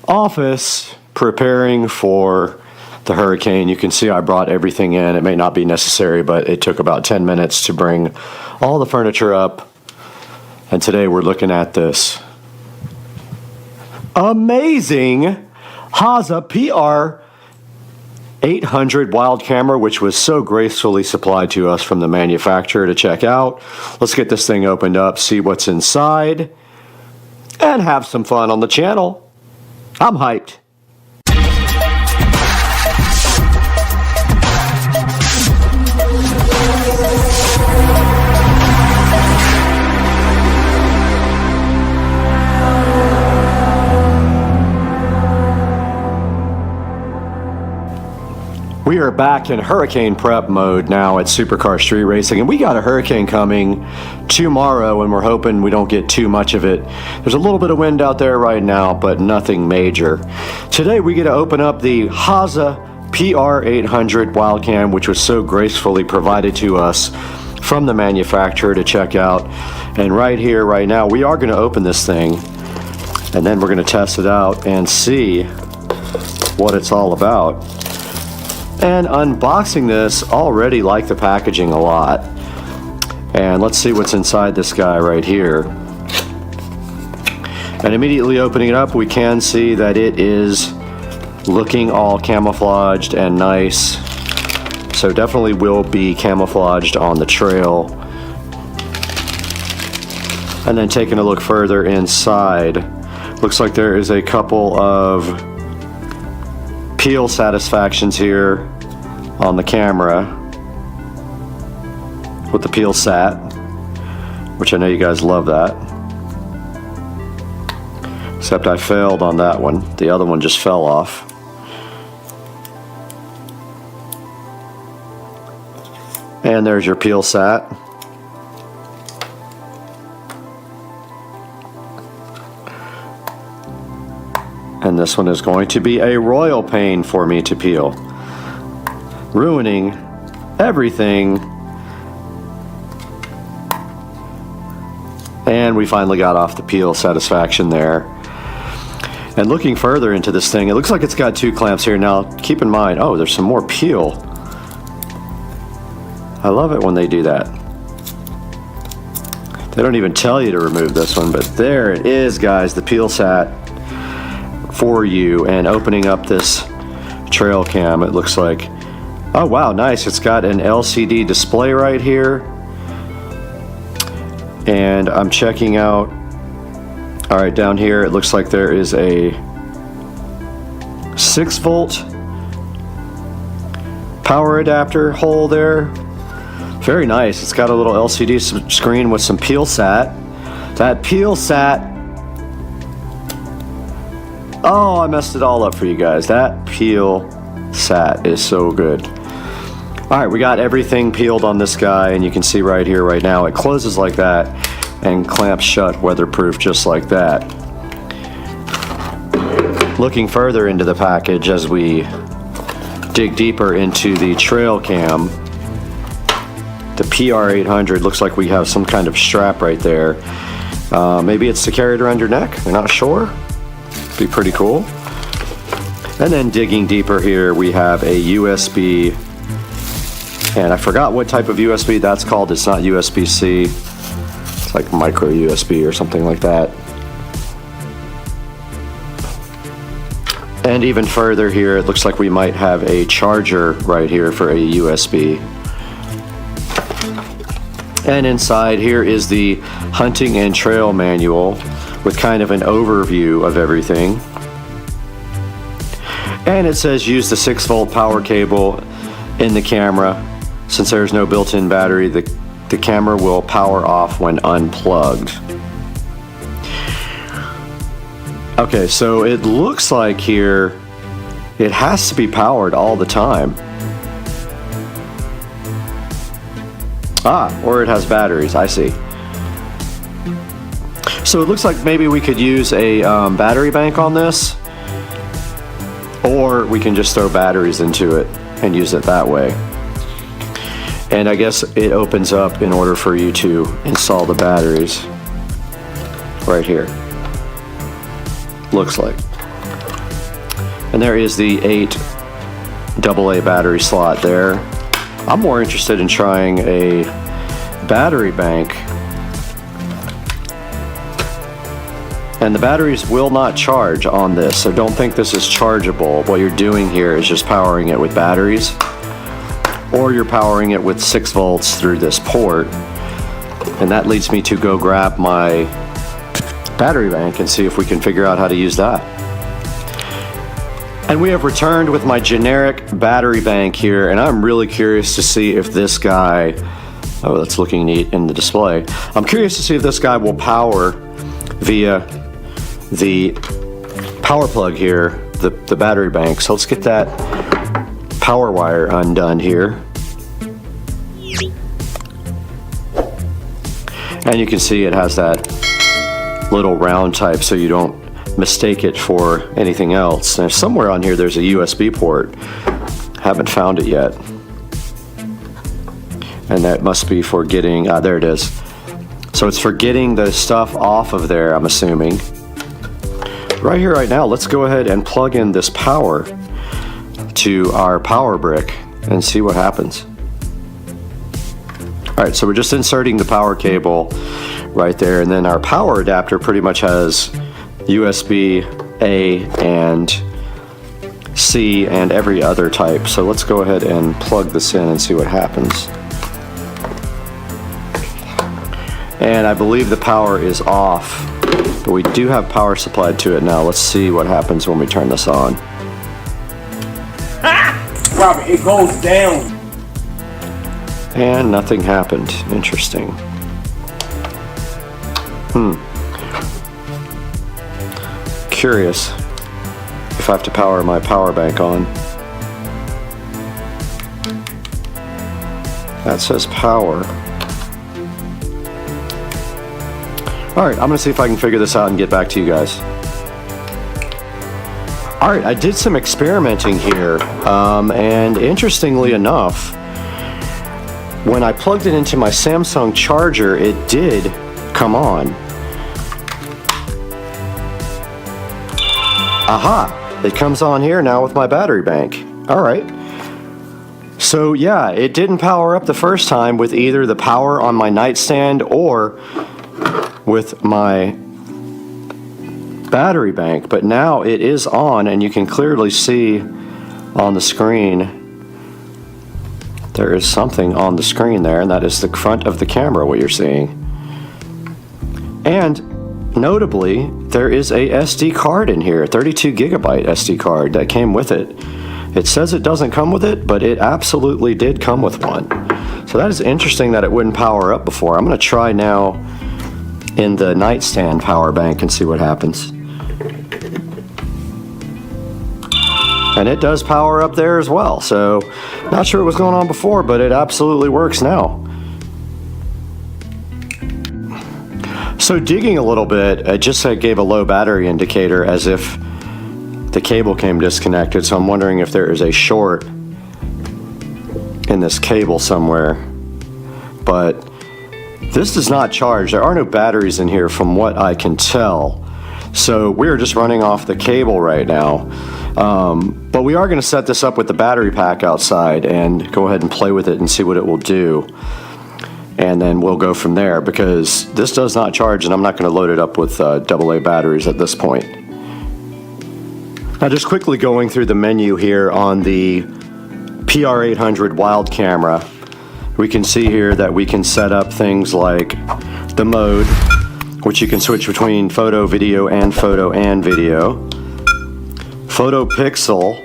office preparing for the Hurricane. You can see I brought everything in. It may not be necessary, but it took about 10 minutes to bring all the furniture up. And today we're looking at this amazing VESA PR 800 wild camera, which was so gracefully supplied to us from the manufacturer to check out. Let's get this thing opened up, see what's inside, and have some fun on the channel. I'm hyped. We are back in Hurricane prep mode now at Supercar Street Racing, and we got a Hurricane coming tomorrow, and we're hoping we don't get too much of it. There's a little bit of wind out there right now, but nothing major. Today we get to open up the VESA PR 800 Wildcam, which was so gracefully provided to us from the manufacturer to check out. And right here, right now, we are going to open this thing, and then we're going to test it out and see what it's all about. And unboxing this, already like the packaging a lot. And let's see what's inside this guy right here. And immediately opening it up, we can see that it is looking all camouflaged and nice. So definitely will be camouflaged on the trail. And then taking a look further inside, looks like there is a couple of peel satisfactions here on the camera with the peel sat, which I know you guys love that. Except I failed on that one. The other one just fell off. And there's your peel sat. And this one is going to be a royal pain for me to peel. Ruining everything. And we finally got off the peel satisfaction there. And looking further into this thing, it looks like it's got 2 clamps here. Now, keep in mind, oh, there's some more peel. I love it when they do that. They don't even tell you to remove this one, but there it is, guys, the peel sat for you. And opening up this trail cam, it looks like, oh wow, nice. It's got an LCD display right here. And I'm checking out, all right, down here, it looks like there is a 6-volt power adapter hole there. Very nice. It's got a little LCD screen with some peel sat. That peel sat, oh, I messed it all up for you guys. That peel sat is so good. All right, we got everything peeled on this guy, and you can see right here, right now, it closes like that and clamps shut, weatherproof, just like that. Looking further into the package as we dig deeper into the trail cam, the PR800, looks like we have some kind of strap right there. Maybe it's to carry it around your neck, we're not sure. Be pretty cool. And then digging deeper here, we have a USB, and I forgot what type of USB that's called. It's not USB-C. It's like micro USB or something like that. And even further here, it looks like we might have a charger right here for a USB. And inside here is the hunting and trail manual with kind of an overview of everything. And it says use the 6-volt power cable in the camera. Since there's no built-in battery, the camera will power off when unplugged. Okay, so it looks like here it has to be powered all the time. Ah, or it has batteries, I see. So it looks like maybe we could use a battery bank on this, or we can just throw batteries into it and use it that way. And I guess it opens up in order for you to install the batteries right here. Looks like. And there is the 8 AA battery slot there. I'm more interested in trying a battery bank. And the batteries will not charge on this, so don't think this is chargeable. What you're doing here is just powering it with batteries, or you're powering it with 6 volts through this port. And that leads me to go grab my battery bank and see if we can figure out how to use that. And we have returned with my generic battery bank here, and I'm really curious to see if this guy, oh, that's looking neat in the display. I'm curious to see if this guy will power via the power plug here, the battery bank. So let's get that power wire undone here. And you can see it has that little round type so you don't mistake it for anything else. And somewhere on here there's a USB port. Haven't found it yet. And that must be for getting, there it is. So it's for getting the stuff off of there, I'm assuming. Right here, right now, let's go ahead and plug in this power to our power brick and see what happens. All right, so we're just inserting the power cable right there, and then our power adapter pretty much has USB-A and C and every other type. So let's go ahead and plug this in and see what happens. And I believe the power is off, but we do have power supplied to it now. Let's see what happens when we turn this on. Robert, it goes down. And nothing happened. Interesting. curious if I have to power my power bank on. That says power. Alright, I'm going to see if I can figure this out and get back to you guys. Alright, I did some experimenting here, and interestingly enough, when I plugged it into my Samsung charger, it did come on. Aha! It comes on here now with my battery bank. Alright. So yeah, it didn't power up the first time with either the power on my nightstand or with my battery bank, but now it is on, and you can clearly see on the screen there is something on the screen there, and that is the front of the camera, what you're seeing. And notably, there is a SD card in here, a 32 gigabyte SD card that came with it. It says it doesn't come with it, but it absolutely did come with one. So that is interesting that it wouldn't power up before. I'm going to try now in the nightstand power bank and see what happens. And it does power up there as well, so not sure what was going on before, but it absolutely works now. So digging a little bit, it just gave a low battery indicator as if the cable came disconnected, so I'm wondering if there is a short in this cable somewhere. But this does not charge. There are no batteries in here from what I can tell. So we're just running off the cable right now. But we are going to set this up with the battery pack outside and go ahead and play with it and see what it will do. And then we'll go from there, because this does not charge and I'm not going to load it up with AA batteries at this point. Now just quickly going through the menu here on the PR800 Wild camera, we can see here that we can set up things like the mode, which you can switch between photo, video, and photo and video. Photo pixel,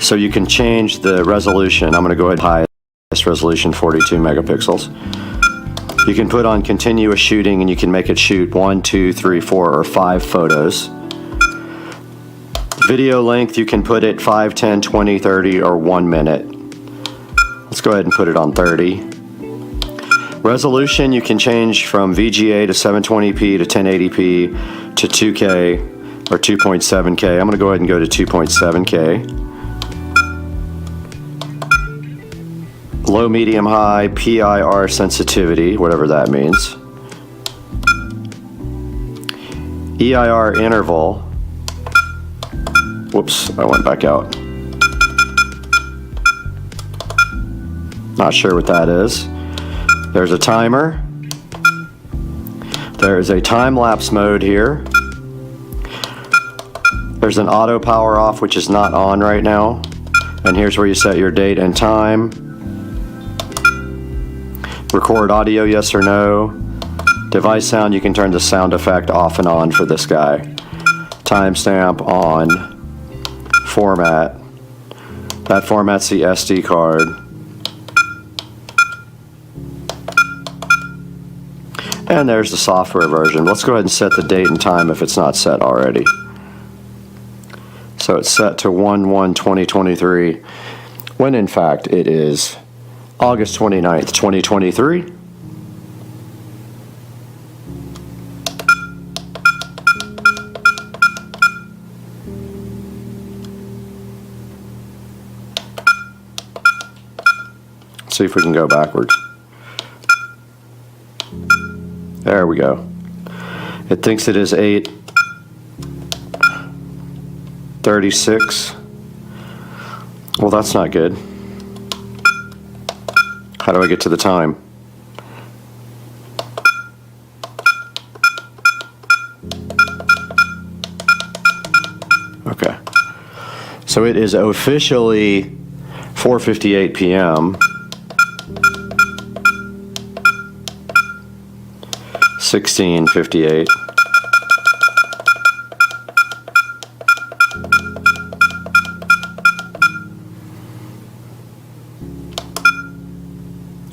so you can change the resolution. I'm going to go ahead and highest resolution 42 megapixels. You can put on continuous shooting and you can make it shoot 1, 2, 3, 4, or 5 photos. Video length, you can put it 5, 10, 20, 30, or 1 minute. Let's go ahead and put it on 30. Resolution, you can change from VGA to 720p to 1080p to 2K or 2.7K. I'm going to go ahead and go to 2.7K. Low, medium, high, PIR sensitivity, whatever that means. EIR interval. Whoops, I went back out. Not sure what that is. There's a timer. There is a time-lapse mode here. There's an auto power off, which is not on right now. And here's where you set your date and time. Record audio, yes or no. Device sound, you can turn the sound effect off and on for this guy. Timestamp on. Format. That format's the SD card. And there's the software version. Let's go ahead and set the date and time if it's not set already. So it's set to 1/1/2023, when in fact it is August 29th, 2023. Let's see if we can go backwards. There we go. It thinks it is 8:36. Well, that's not good. How do I get to the time? Okay. So it is officially 4:58 p.m. 16:58.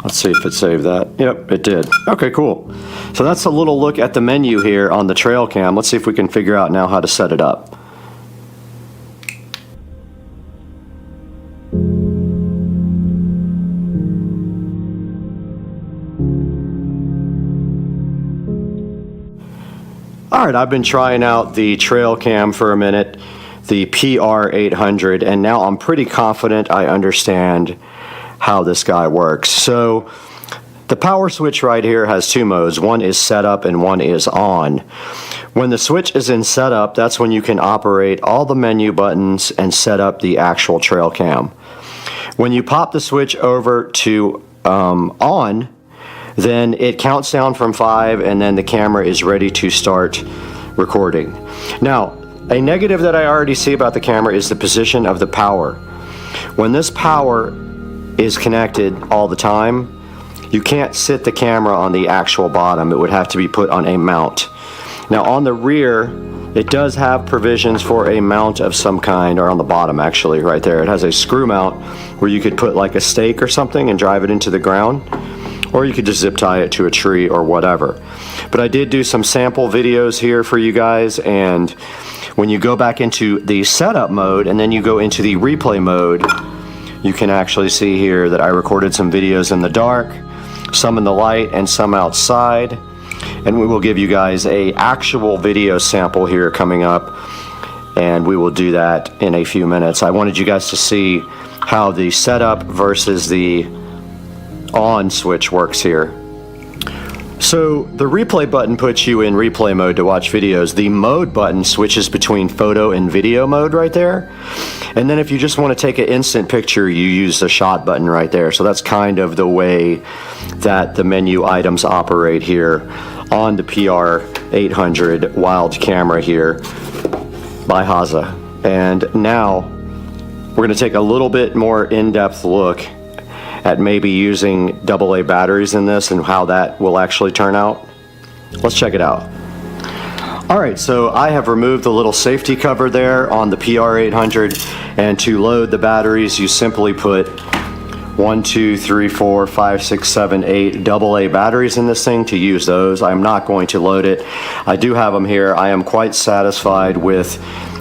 Let's see if it saved that. Yep, it did. Okay, cool. So that's a little look at the menu here on the trail cam. Let's see if we can figure out now how to set it up. Alright, I've been trying out the trail cam for a minute, the PR800, and now I'm pretty confident I understand how this guy works. So the power switch right here has two modes. One is setup and one is on. When the switch is in setup, that's when you can operate all the menu buttons and set up the actual trail cam. When you pop the switch over to on, then it counts down from 5 and then the camera is ready to start recording. Now, a negative that I already see about the camera is the position of the power. When this power is connected all the time, you can't sit the camera on the actual bottom. It would have to be put on a mount. Now on the rear, it does have provisions for a mount of some kind, or on the bottom actually, right there. It has a screw mount where you could put like a stake or something and drive it into the ground, or you could just zip tie it to a tree or whatever. But I did do some sample videos here for you guys, and when you go back into the setup mode and then you go into the replay mode, you can actually see here that I recorded some videos in the dark, some in the light, and some outside. And we will give you guys an actual video sample here coming up, and we will do that in a few minutes. I wanted you guys to see how the setup versus the on switch works here. So the replay button puts you in replay mode to watch videos. The mode button switches between photo and video mode right there. And then if you just want to take an instant picture, you use the shot button right there. So that's kind of the way that the menu items operate here on the PR800 wild camera here by VESA. And now we're going to take a little bit more in-depth look at maybe using AA batteries in this and how that will actually turn out. Let's check it out. Alright, so I have removed the little safety cover there on the PR800, and to load the batteries you simply put 1, 2, 3, 4, 5, 6, 7, 8 AA batteries in this thing to use those. I'm not going to load it. I do have them here. I am quite satisfied with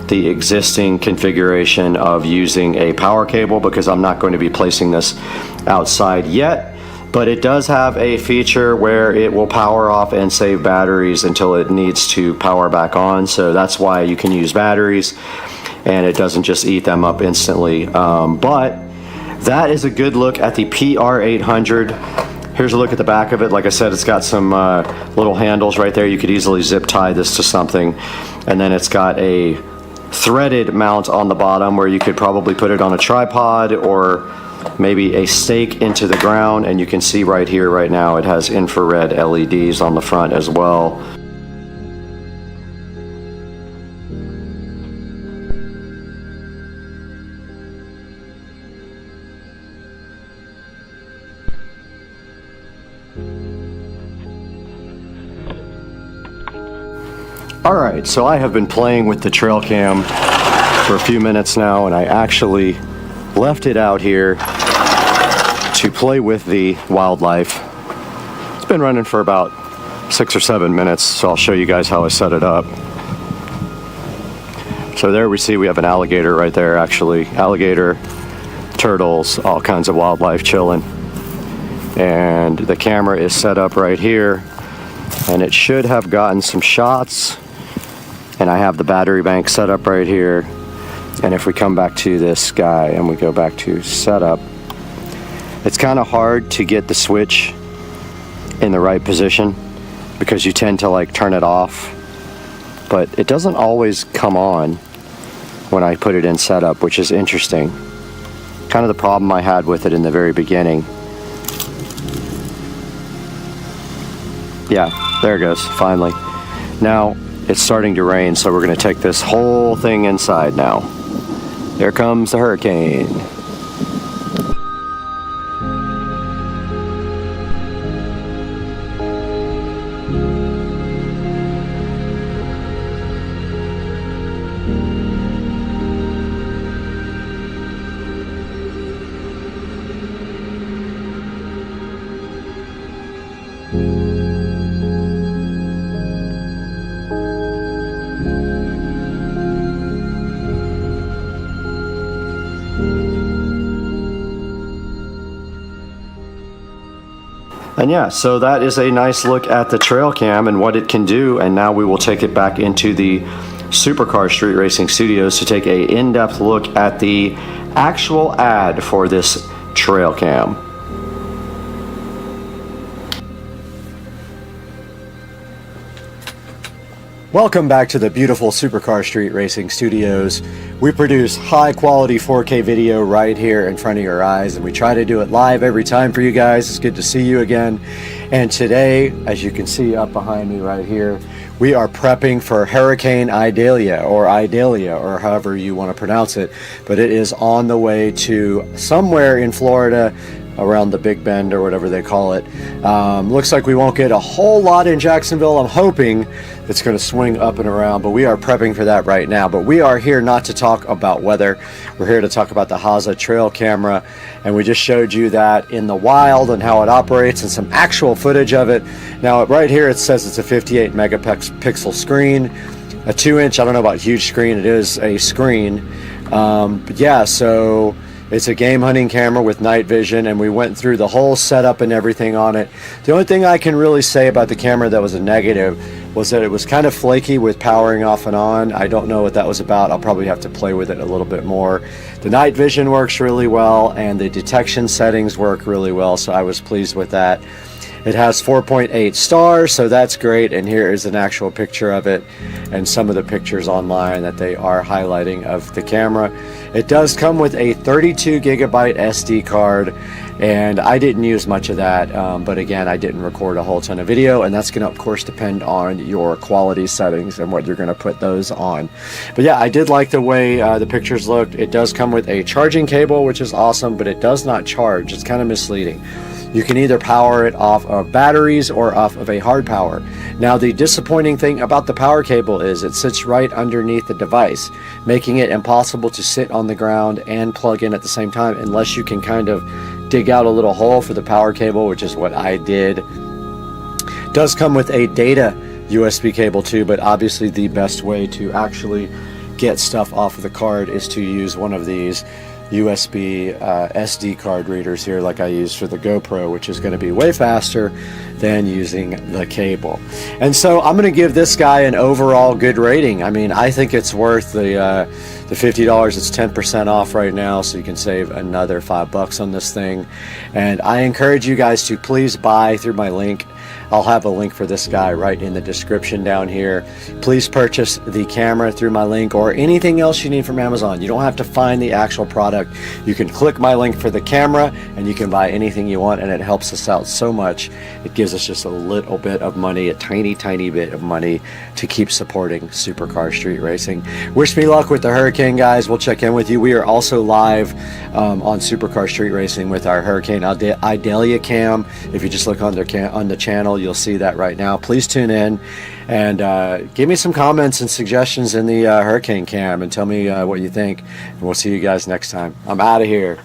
the existing configuration of using a power cable because I'm not going to be placing this outside yet, but it does have a feature where it will power off and save batteries until it needs to power back on. So that's why you can use batteries and it doesn't just eat them up instantly. But that is a good look at the PR800. Here's a look at the back of it. Like I said, it's got some little handles right there. You could easily zip tie this to something, and then it's got a threaded mount on the bottom where you could probably put it on a tripod or maybe a stake into the ground. And you can see right here right now it has infrared LEDs on the front as well. Alright, so I have been playing with the trail cam for a few minutes now, and I actually left it out here to play with the wildlife. It's been running for about 6 or 7 minutes, so I'll show you guys how I set it up. So there we see we have an alligator right there, actually. Alligator, turtles, all kinds of wildlife chilling. And the camera is set up right here, and it should have gotten some shots. And I have the battery bank set up right here. And if we come back to this guy and we go back to setup, it's kind of hard to get the switch in the right position because you tend to like turn it off, but it doesn't always come on when I put it in setup, which is interesting. Kind of the problem I had with it in the very beginning. Yeah, there it goes, finally. Now, it's starting to rain, so we're going to take this whole thing inside now. There comes the hurricane. And yeah, so that is a nice look at the trail cam and what it can do. And now we will take it back into the Supercar Street Racing Studios to take a in-depth look at the actual ad for this trail cam. Welcome back to the beautiful Supercar Street Racing Studios. We produce high quality 4K video right here in front of your eyes, and we try to do it live every time for you guys. It's good to see you again. And today, as you can see up behind me right here, we are prepping for Hurricane Idalia, or however you want to pronounce it, but it is on the way to somewhere in Florida, around the Big Bend or whatever they call it. Looks like we won't get a whole lot in Jacksonville. I'm hoping it's going to swing up and around, but we are prepping for that right now. But we are here not to talk about weather. We're here to talk about the Haza trail camera, and we just showed you that in the wild and how it operates and some actual footage of it. Now right here it says it's a 58 megapixel screen, a 2-inch, I don't know about huge screen, it is a screen. But yeah, so it's a game hunting camera with night vision, and we went through the whole setup and everything on it. The only thing I can really say about the camera that was a negative was that it was kind of flaky with powering off and on. I don't know what that was about. I'll probably have to play with it a little bit more. The night vision works really well, and the detection settings work really well, so I was pleased with that. It has 4.8 stars, so that's great, and here is an actual picture of it and some of the pictures online that they are highlighting of the camera. It does come with a 32 gigabyte SD card, and I didn't use much of that, but again, I didn't record a whole ton of video, and that's going to of course depend on your quality settings and what you're going to put those on. But yeah, I did like the way the pictures looked. It does come with a charging cable, which is awesome, but it does not charge. It's kind of misleading. You can either power it off of batteries or off of a hard power. Now, the disappointing thing about the power cable is it sits right underneath the device, making it impossible to sit on the ground and plug in at the same time unless you can kind of dig out a little hole for the power cable, which is what I did. It does come with a data USB cable too, but obviously the best way to actually get stuff off of the card is to use one of these USB SD card readers here, like I use for the GoPro, which is going to be way faster than using the cable. And so I'm going to give this guy an overall good rating. I mean, I think it's worth the $50. It's 10% off right now, so you can save another $5 on this thing. And I encourage you guys to please buy through my link. I'll have a link for this guy right in the description down here. Please purchase the camera through my link or anything else you need from Amazon. You don't have to find the actual product. You can click my link for the camera and you can buy anything you want, and it helps us out so much. It gives us just a little bit of money, a tiny bit of money to keep supporting Supercar Street Racing. Wish me luck with the Hurricane, guys. We'll check in with you. We are also live on Supercar Street Racing with our Hurricane Idalia cam. If you just look on the channel, you'll see that right now. Please tune in and give me some comments and suggestions in the Hurricane cam and tell me what you think, and we'll see you guys next time. I'm out of here.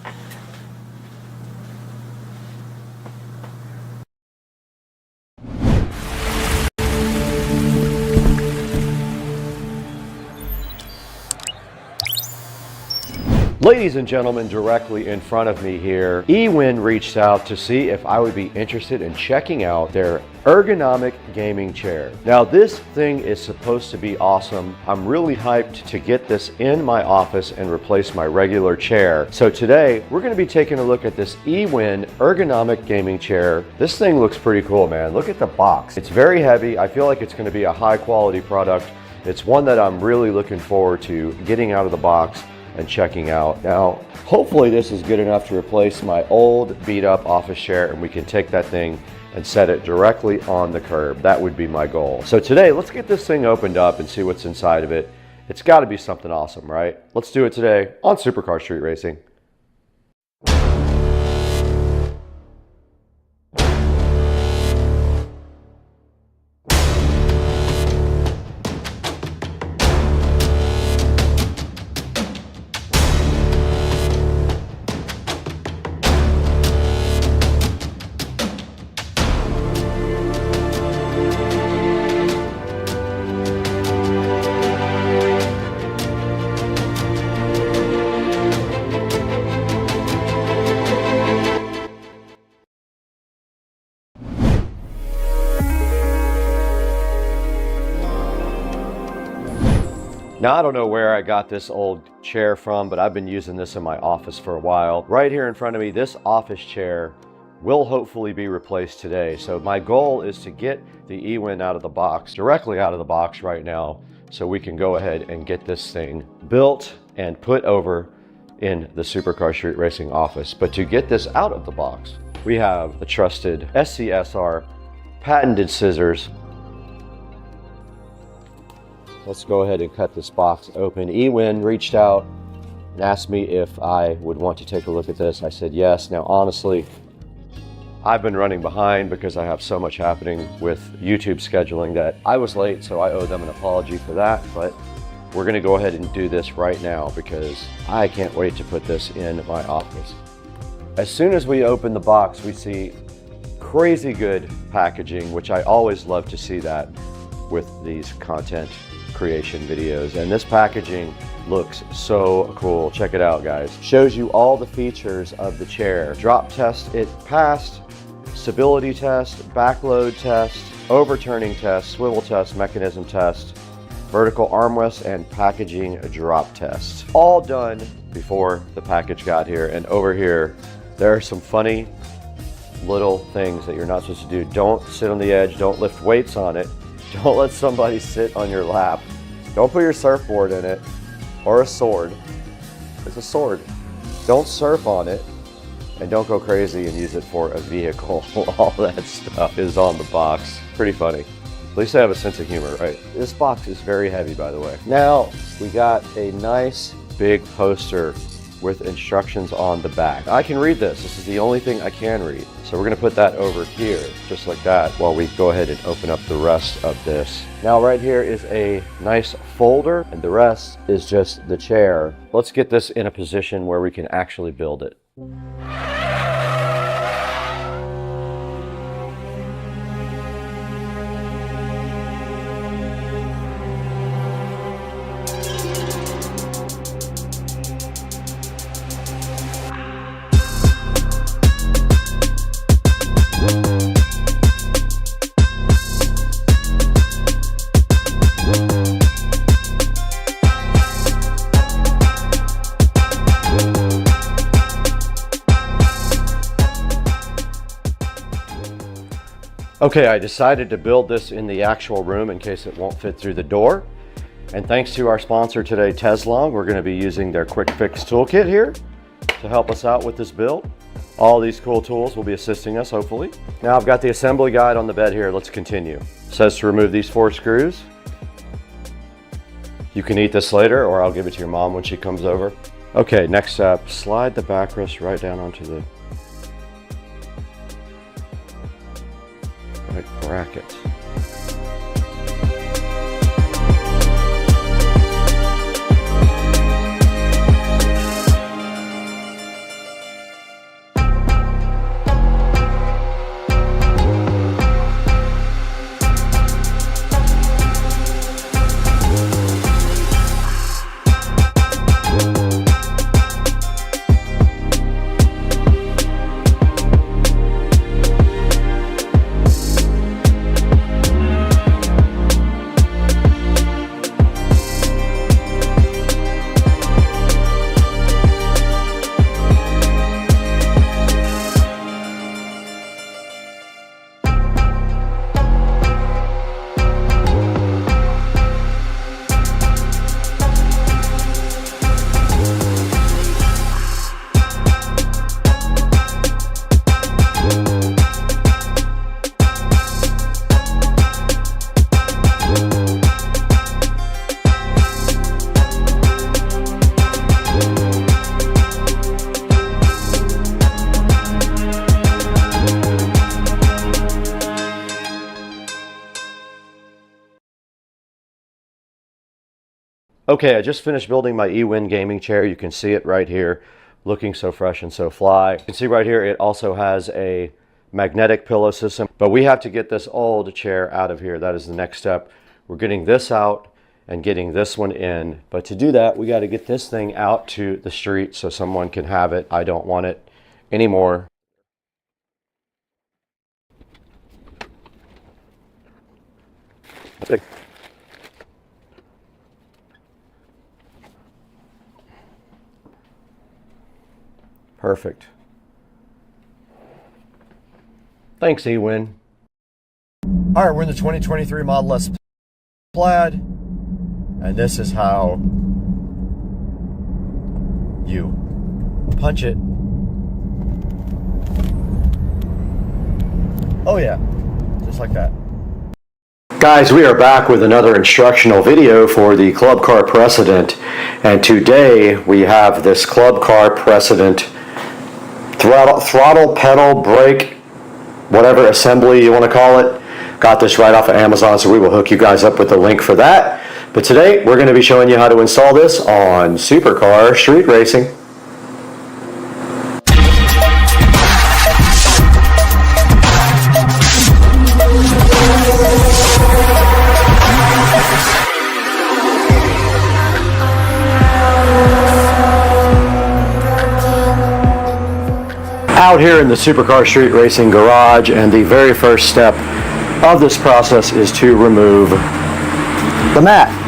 Ladies and gentlemen, directly in front of me here, eWin reached out to see if I would be interested in checking out their ergonomic gaming chair. Now, this thing is supposed to be awesome. I'm really hyped to get this in my office and replace my regular chair. So today, we're going to be taking a look at this eWin ergonomic gaming chair. This thing looks pretty cool, man. Look at the box. It's very heavy. I feel like it's going to be a high quality product. It's one that I'm really looking forward to getting out of the box and checking out. Now, hopefully this is good enough to replace my old beat up office chair, and we can take that thing and set it directly on the curb. That would be my goal. So today, let's get this thing opened up and see what's inside of it. It's got to be something awesome, right? Let's do it today on Supercar Street Racing. Now, I don't know where I got this old chair from, but I've been using this in my office for a while. Right here in front of me, this office chair will hopefully be replaced today. So my goal is to get the eWin out of the box, directly out of the box right now, so we can go ahead and get this thing built and put over in the Supercar Street Racing office. But to get this out of the box, we have the trusted SCSR patented scissors. Let's go ahead and cut this box open. eWin reached out and asked me if I would want to take a look at this. I said yes. Now, honestly, I've been running behind because I have so much happening with YouTube scheduling that I was late, so I owe them an apology for that. But we're going to go ahead and do this right now because I can't wait to put this in my office. As soon as we open the box, we see crazy good packaging, which I always love to see that with these content creation videos. And this packaging looks so cool. Check it out, guys. Shows you all the features of the chair. Drop test, it passed. Stability test, backload test, overturning test, swivel test, mechanism test, vertical armrest, and packaging drop test. All done before the package got here. And over here, there are some funny little things that you're not supposed to do. Don't sit on the edge. Don't lift weights on it. Don't let somebody sit on your lap. Don't put your surfboard in it or a sword. It's a sword. Don't surf on it, and don't go crazy and use it for a vehicle. All that stuff is on the box. Pretty funny. At least I have a sense of humor, right? This box is very heavy, by the way. Now, we got a nice big poster with instructions on the back. I can read this. This is the only thing I can read. So we're gonna put that over here, just like that, while we go ahead and open up the rest of this. Now, right here is a nice folder, and the rest is just the chair. Let's get this in a position where we can actually build it. Okay, I decided to build this in the actual room in case it won't fit through the door. And thanks to our sponsor today, Teslong, we're going to be using their quick fix toolkit here to help us out with this build. All these cool tools will be assisting us, hopefully. Now I've got the assembly guide on the bed here. Let's continue. It says to remove these 4 screws. You can eat this later, or I'll give it to your mom when she comes over. Okay, next up, slide the backrest right down onto the bracket. Okay, I just finished building my eWin gaming chair. You can see it right here, looking so fresh and so fly. You can see right here, it also has a magnetic pillow system, but we have to get this old chair out of here. That is the next step. We're getting this out and getting this one in. But to do that, we got to get this thing out to the street so someone can have it. I don't want it anymore. Perfect. Thanks, Ewin. All right, we're in the 2023 Model S Plaid, and this is how you punch it. Oh yeah, just like that. Guys, we are back with another instructional video for the Club Car Precedent, and today we have this Club Car Precedent throttle, pedal, brake, whatever assembly you want to call it. Got this right off of Amazon, so we will hook you guys up with the link for that. But today we're going to be showing you how to install this on Supercar Street Racing. Out here in the Supercar Street Racing garage, and the very first step of this process is to remove the mat.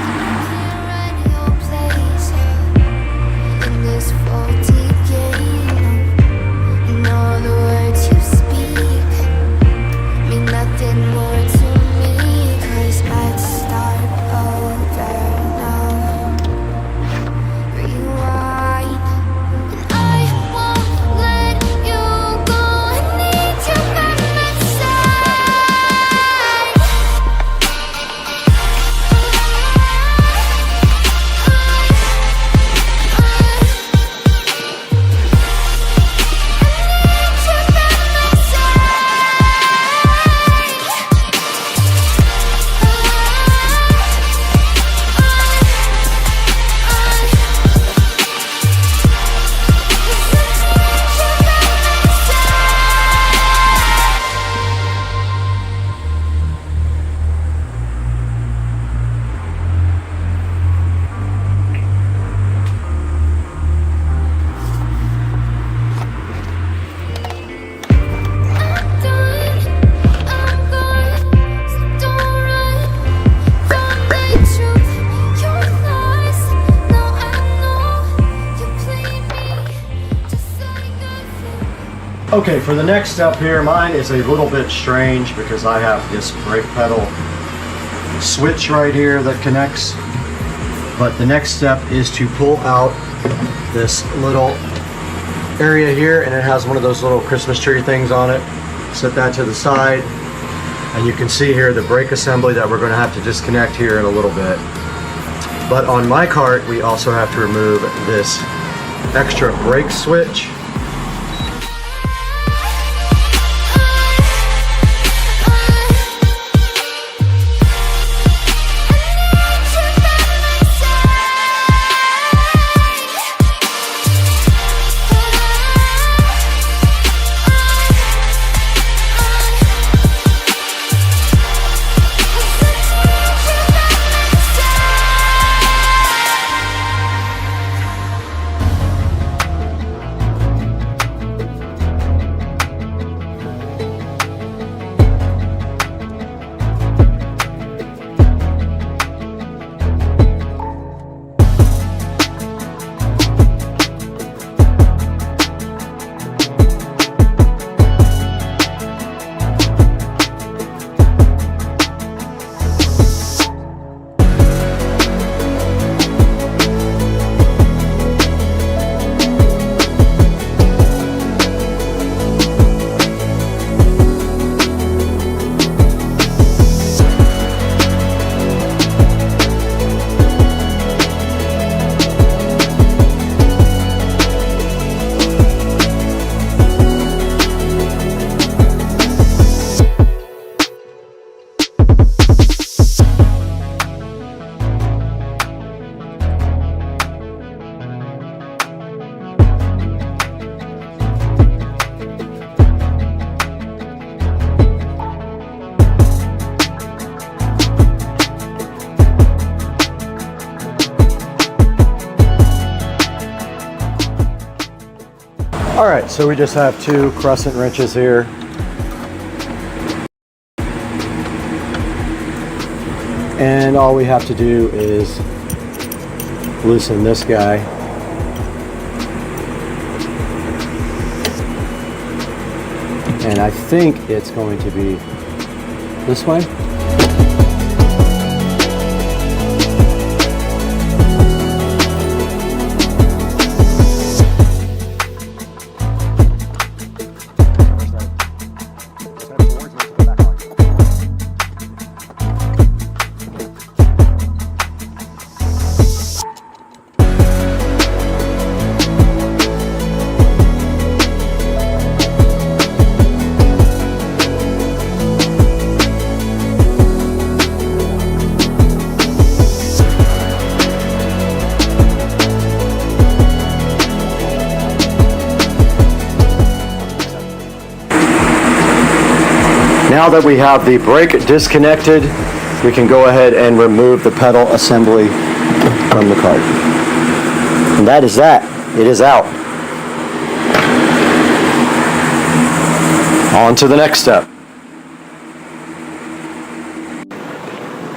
Okay, for the next step here, mine is a little bit strange because I have this brake pedal switch right here that connects. But the next step is to pull out this little area here, and it has one of those little Christmas tree things on it. Set that to the side, and you can see here the brake assembly that we're going to have to disconnect here in a little bit. But on my cart, we also have to remove this extra brake switch. All right, so we just have two crescent wrenches here. And all we have to do is loosen this guy. And I think it's going to be this way. Now that we have the brake disconnected, we can go ahead and remove the pedal assembly from the cart. And that is that. It is out. On to the next step.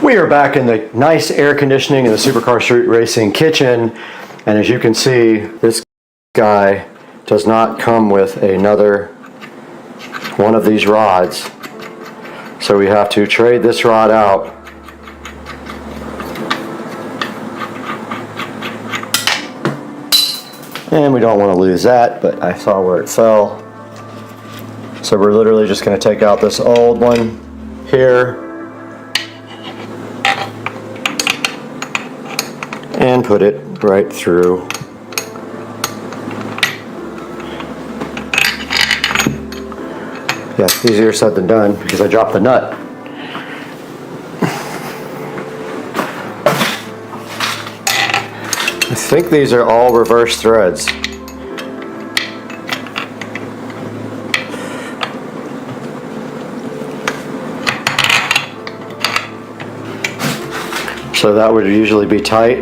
We are back in the nice air conditioning in the Supercar Street Racing kitchen. And as you can see, this guy does not come with another one of these rods. So we have to trade this rod out. And we don't want to lose that, but I saw where it fell. So we're literally just going to take out this old one here and put it right through. Yeah, easier said than done because I dropped the nut. I think these are all reverse threads. So that would usually be tight.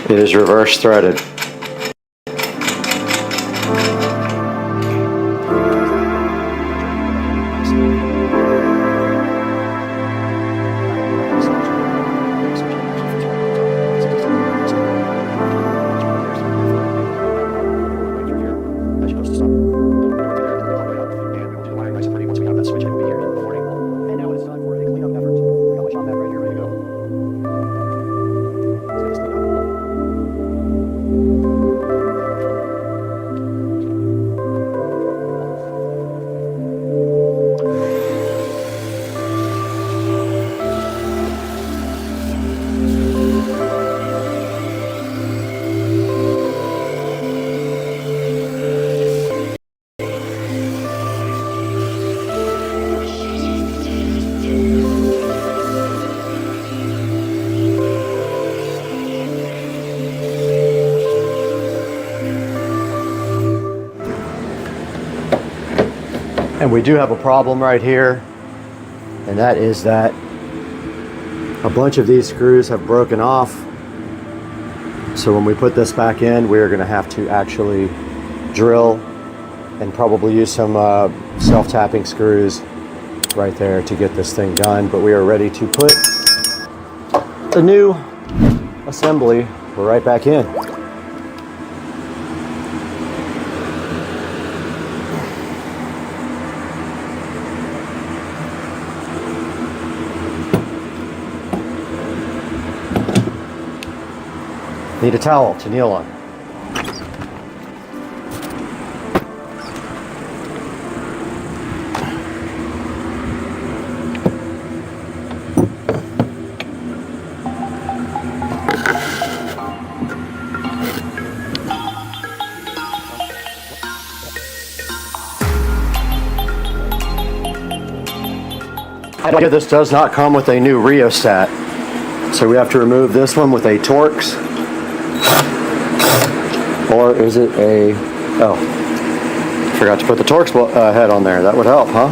It is reverse threaded. And we do have a problem right here, and that is that a bunch of these screws have broken off. So when we put this back in, we're going to have to actually drill and probably use some self-tapping screws right there to get this thing done. But we are ready to put the new assembly right back in. Need a towel to kneel on. This does not come with a new rheostat, so we have to remove this one with a Torx. Or is it a, oh, forgot to put the Torx head on there. That would help, huh?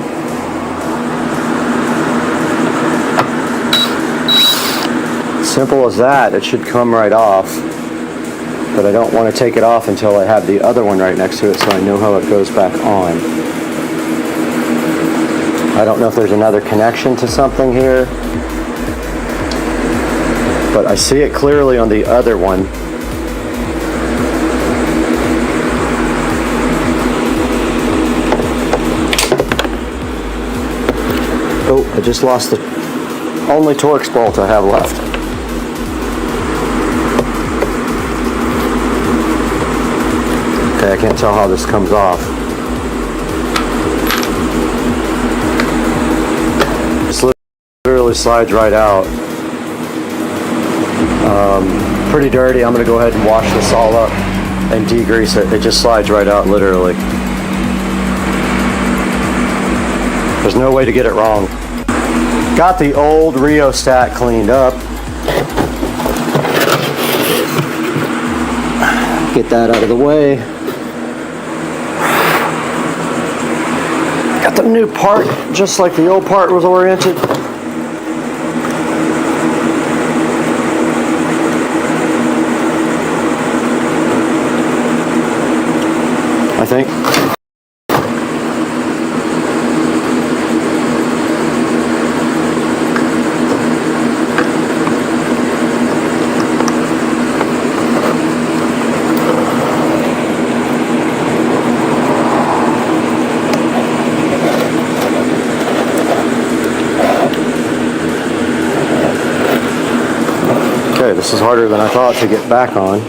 Simple as that. It should come right off. But I don't want to take it off until I have the other one right next to it so I know how it goes back on. I don't know if there's another connection to something here, but I see it clearly on the other one. I just lost the only Torx bolt I have left. Okay, I can't tell how this comes off. This literally slides right out. Pretty dirty. I'm going to go ahead and wash this all up and degrease it. It just slides right out, literally. There's no way to get it wrong. Got the old rheostat cleaned up. Get that out of the way. Got the new part, just like the old part was oriented. I think. Okay, this is harder than I thought to get back on.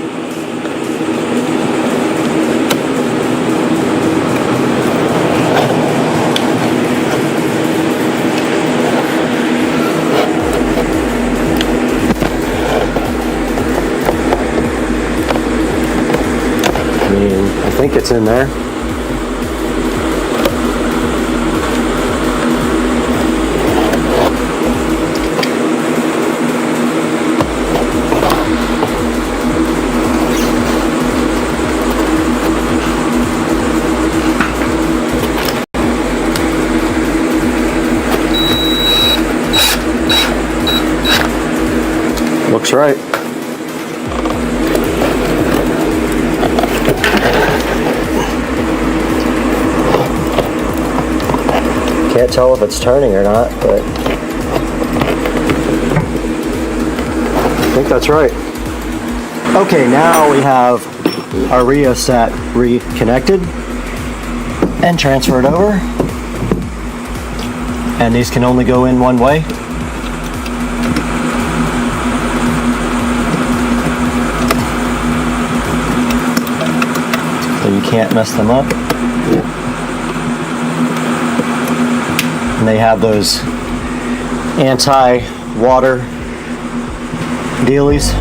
I think it's in there. Looks right. Can't tell if it's turning or not, but I think that's right. Okay, now we have our rheostat reconnected and transferred over. And these can only go in one way. So you can't mess them up. And they have those anti-water dealies.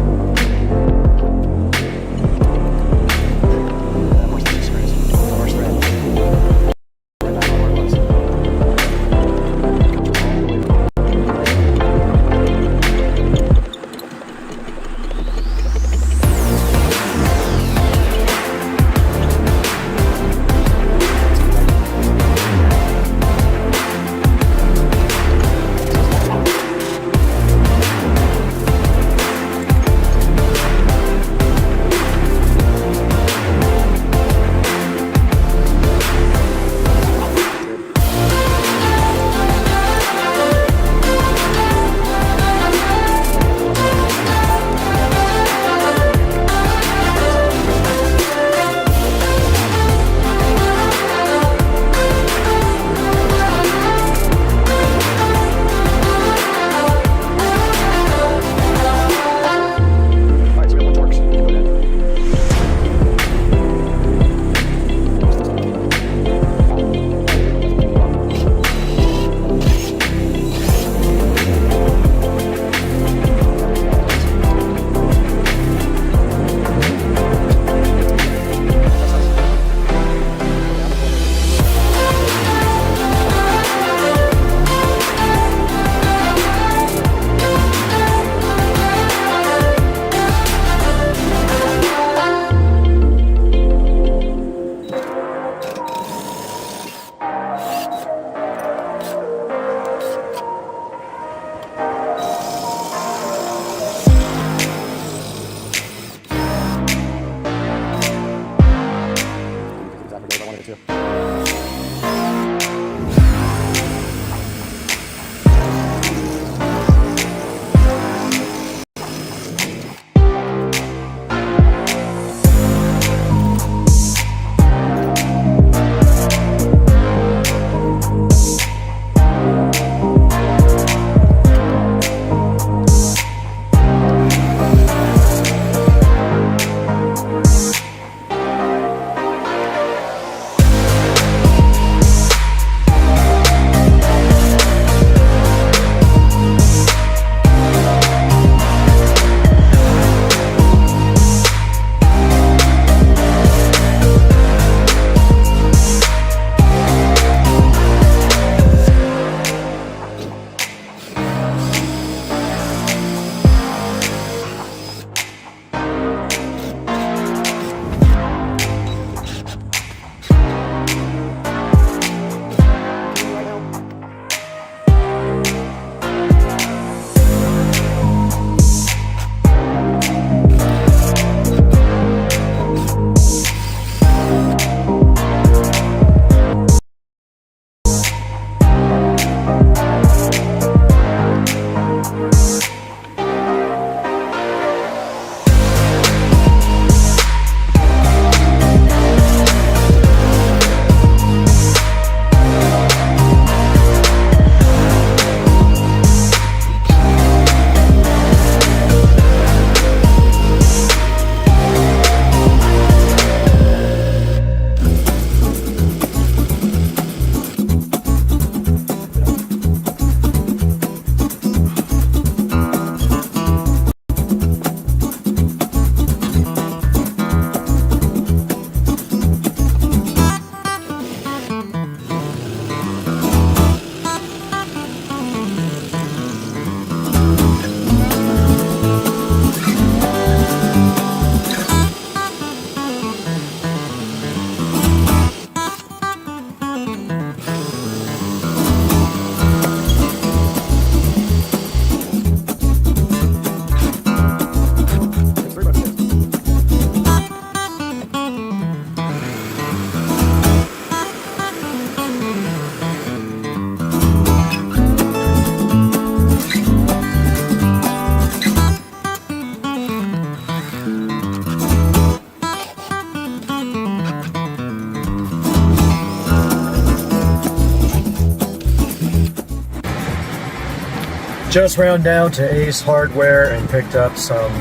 Just ran down to Ace Hardware and picked up some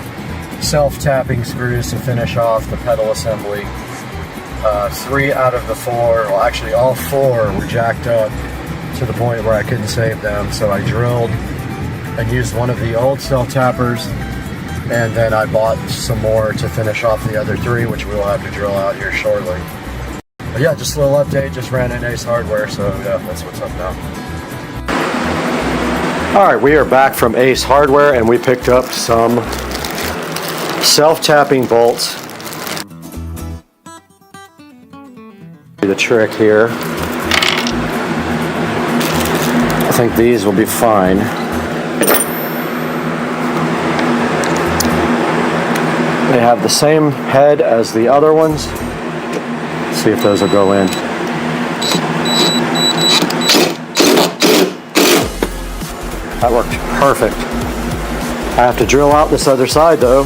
self-tapping screws to finish off the pedal assembly. 3 out of the 4, well actually all 4 were jacked up to the point where I couldn't save them, so I drilled and used one of the old self-tappers, and then I bought some more to finish off the other 3, which we'll have to drill out here shortly. But yeah, just a little update, just ran in Ace Hardware, so yeah, that's what's up now. Alright, we are back from Ace Hardware and we picked up some self-tapping bolts. Do the trick here. I think these will be fine. They have the same head as the other ones. Let's see if those will go in. That worked perfect. I have to drill out this other side though.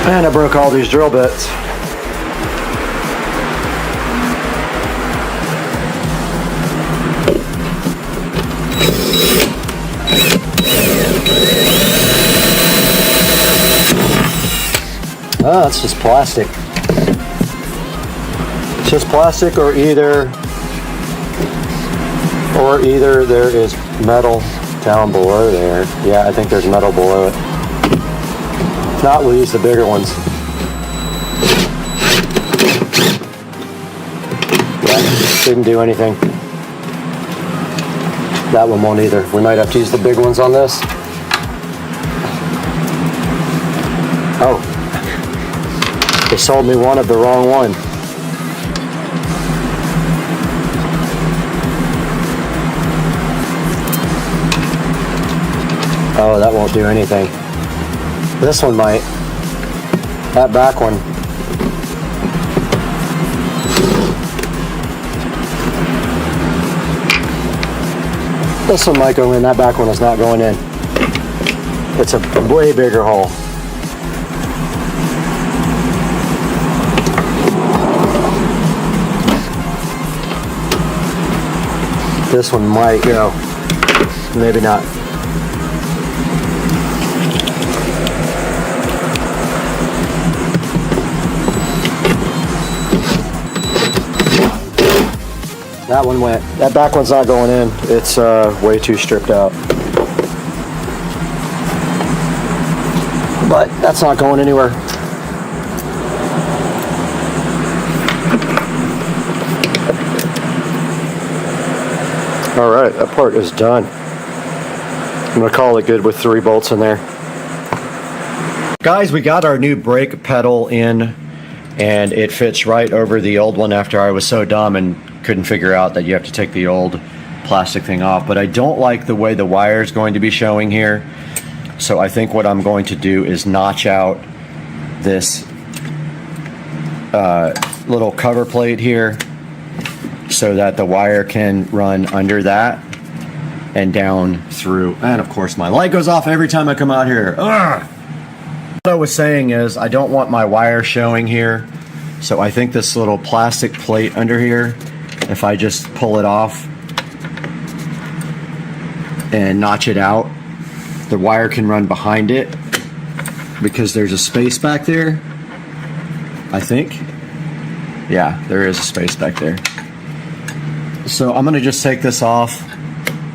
And I broke all these drill bits. Oh, it's just plastic. It's just plastic, or either there is metal down below there. Yeah, I think there's metal below it. If not, we'll use the bigger ones. Yeah, didn't do anything. That one won't either. We might have to use the big ones on this. Oh. They sold me one of the wrong one. Oh, that won't do anything. This one might. That back one. This one might go in. That back one is not going in. It's a way bigger hole. This one might go. Maybe not. That one went. That back one's not going in. It's way too stripped out. But that's not going anywhere. Alright, that part is done. I'm going to call it good with 3 bolts in there. Guys, we got our new brake pedal in, and it fits right over the old one after I was so dumb and couldn't figure out that you have to take the old plastic thing off. But I don't like the way the wire is going to be showing here. So I think what I'm going to do is notch out this little cover plate here so that the wire can run under that and down through. And of course my light goes off every time I come out here. Ugh! What I was saying is I don't want my wire showing here. So I think this little plastic plate under here, if I just pull it off and notch it out, the wire can run behind it because there's a space back there, I think. Yeah, there is a space back there. So I'm going to just take this off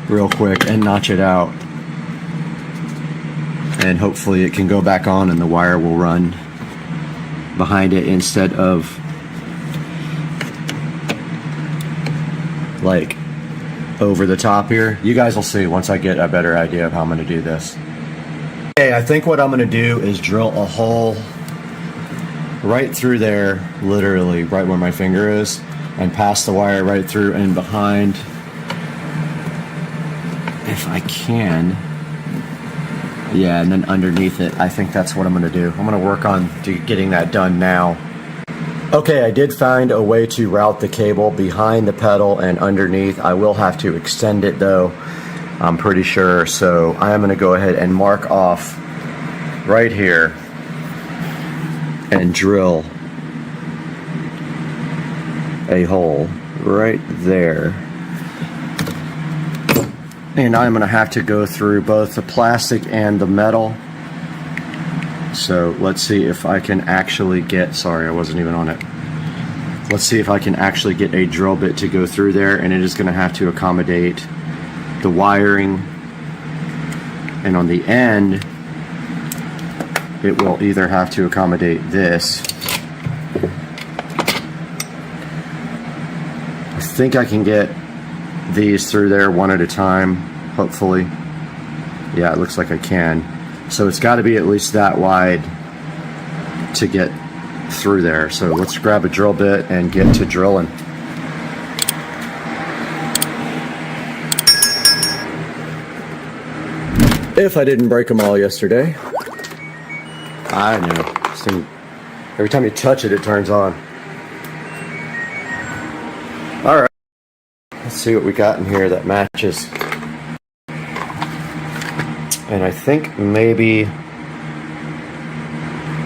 real quick and notch it out. And hopefully it can go back on and the wire will run behind it instead of like over the top here. You guys will see once I get a better idea of how I'm going to do this. Okay, I think what I'm going to do is drill a hole right through there, literally right where my finger is, and pass the wire right through and behind if I can. Yeah, and then underneath it. I think that's what I'm going to do. I'm going to work on getting that done now. Okay, I did find a way to route the cable behind the pedal and underneath. I will have to extend it though, I'm pretty sure. So I am going to go ahead and mark off right here and drill a hole right there. And I'm going to have to go through both the plastic and the metal. So let's see if I can actually get, sorry, I wasn't even on it. Let's see if I can actually get a drill bit to go through there, and it is going to have to accommodate the wiring. And on the end, it will either have to accommodate this. I think I can get these through there one at a time, hopefully. Yeah, it looks like I can. So it's got to be at least that wide to get through there. So let's grab a drill bit and get to drilling. If I didn't break them all yesterday. I know. This thing, every time you touch it, it turns on. All right. Let's see what we got in here that matches. And I think maybe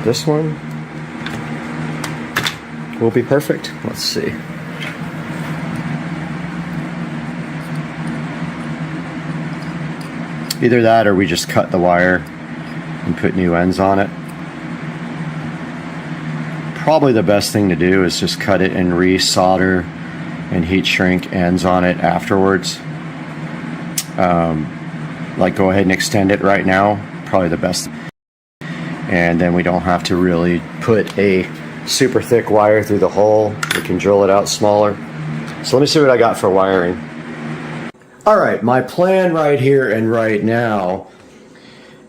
this one will be perfect. Let's see. Either that or we just cut the wire and put new ends on it. Probably the best thing to do is just cut it and re-solder and heat shrink ends on it afterwards. Like go ahead and extend it right now, probably the best. And then we don't have to really put a super thick wire through the hole. We can drill it out smaller. So let me see what I got for wiring. All right, my plan right here and right now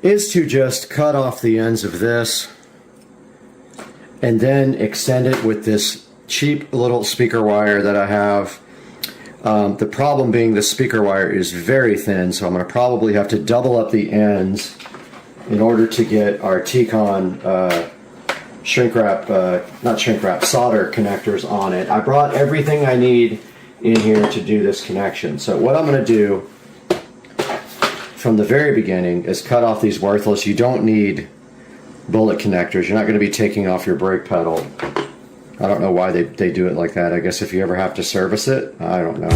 is to just cut off the ends of this and then extend it with this cheap little speaker wire that I have. The problem being the speaker wire is very thin, so I'm going to probably have to double up the ends in order to get our T-Con solder connectors on it. I brought everything I need in here to do this connection. So what I'm going to do from the very beginning is cut off these worthless. You don't need bullet connectors. You're not going to be taking off your brake pedal. I don't know why they do it like that. I guess if you ever have to service it, I don't know.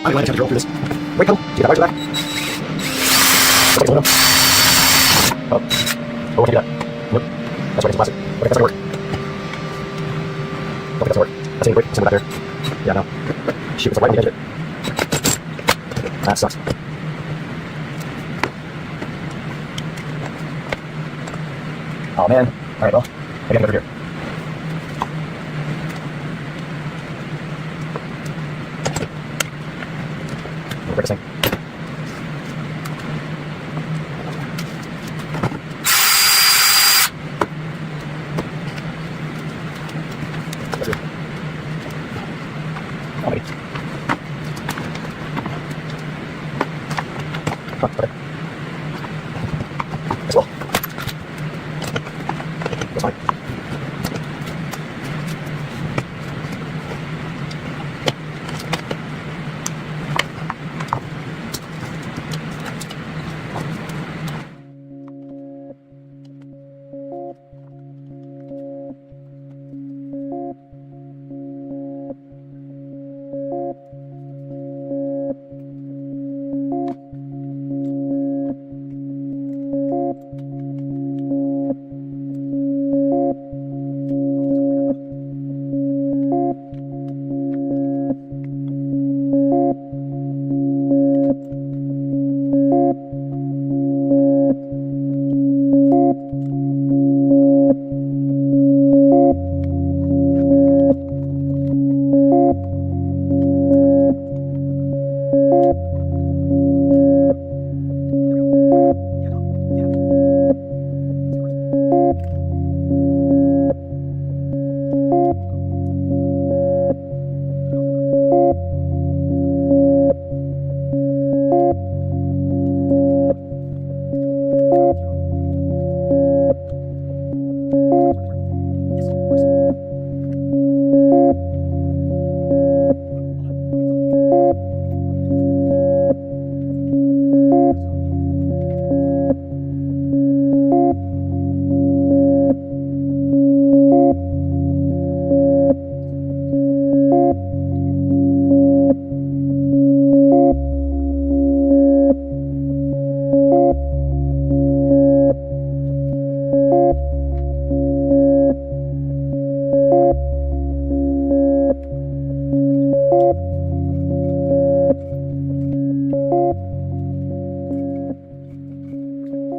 I'm going to drill through this brake pedal. See that wires back? Okay, aluminum. Oh, what can I do that? Nope. That's right, it's plastic. Okay, that's not gonna work. Don't think that's gonna work. That's any brake, send it back there. Yeah, no. Shoot, it's right on the edge of it. That sucks. Oh man. Alright, well, I gotta get over here. Break this thing. Let's do it. Oh, maybe. Huh, okay. That's well. That's fine.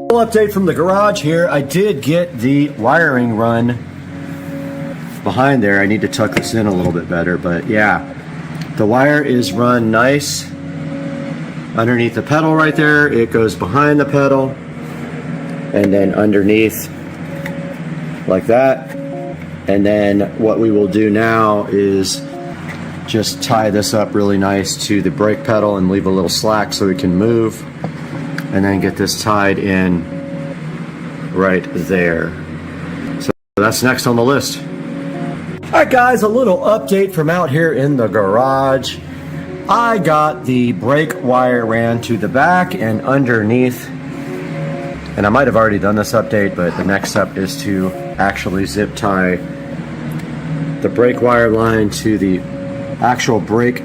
Update from the garage here. I did get the wiring run behind there. I need to tuck this in a little bit better, but yeah, the wire is run nice underneath the pedal right there. It goes behind the pedal and then underneath like that. And then what we will do now is just tie this up really nice to the brake pedal and leave a little slack so we can move, and then get this tied in right there. So that's next on the list. All right guys, a little update from out here in the garage. I got the brake wire ran to the back and underneath, and I might have already done this update, but the next step is to actually zip tie the brake wire line to the actual brake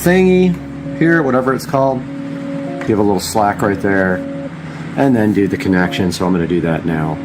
thingy here, whatever it's called. Give a little slack right there, and then do the connection. So I'm going to do that now.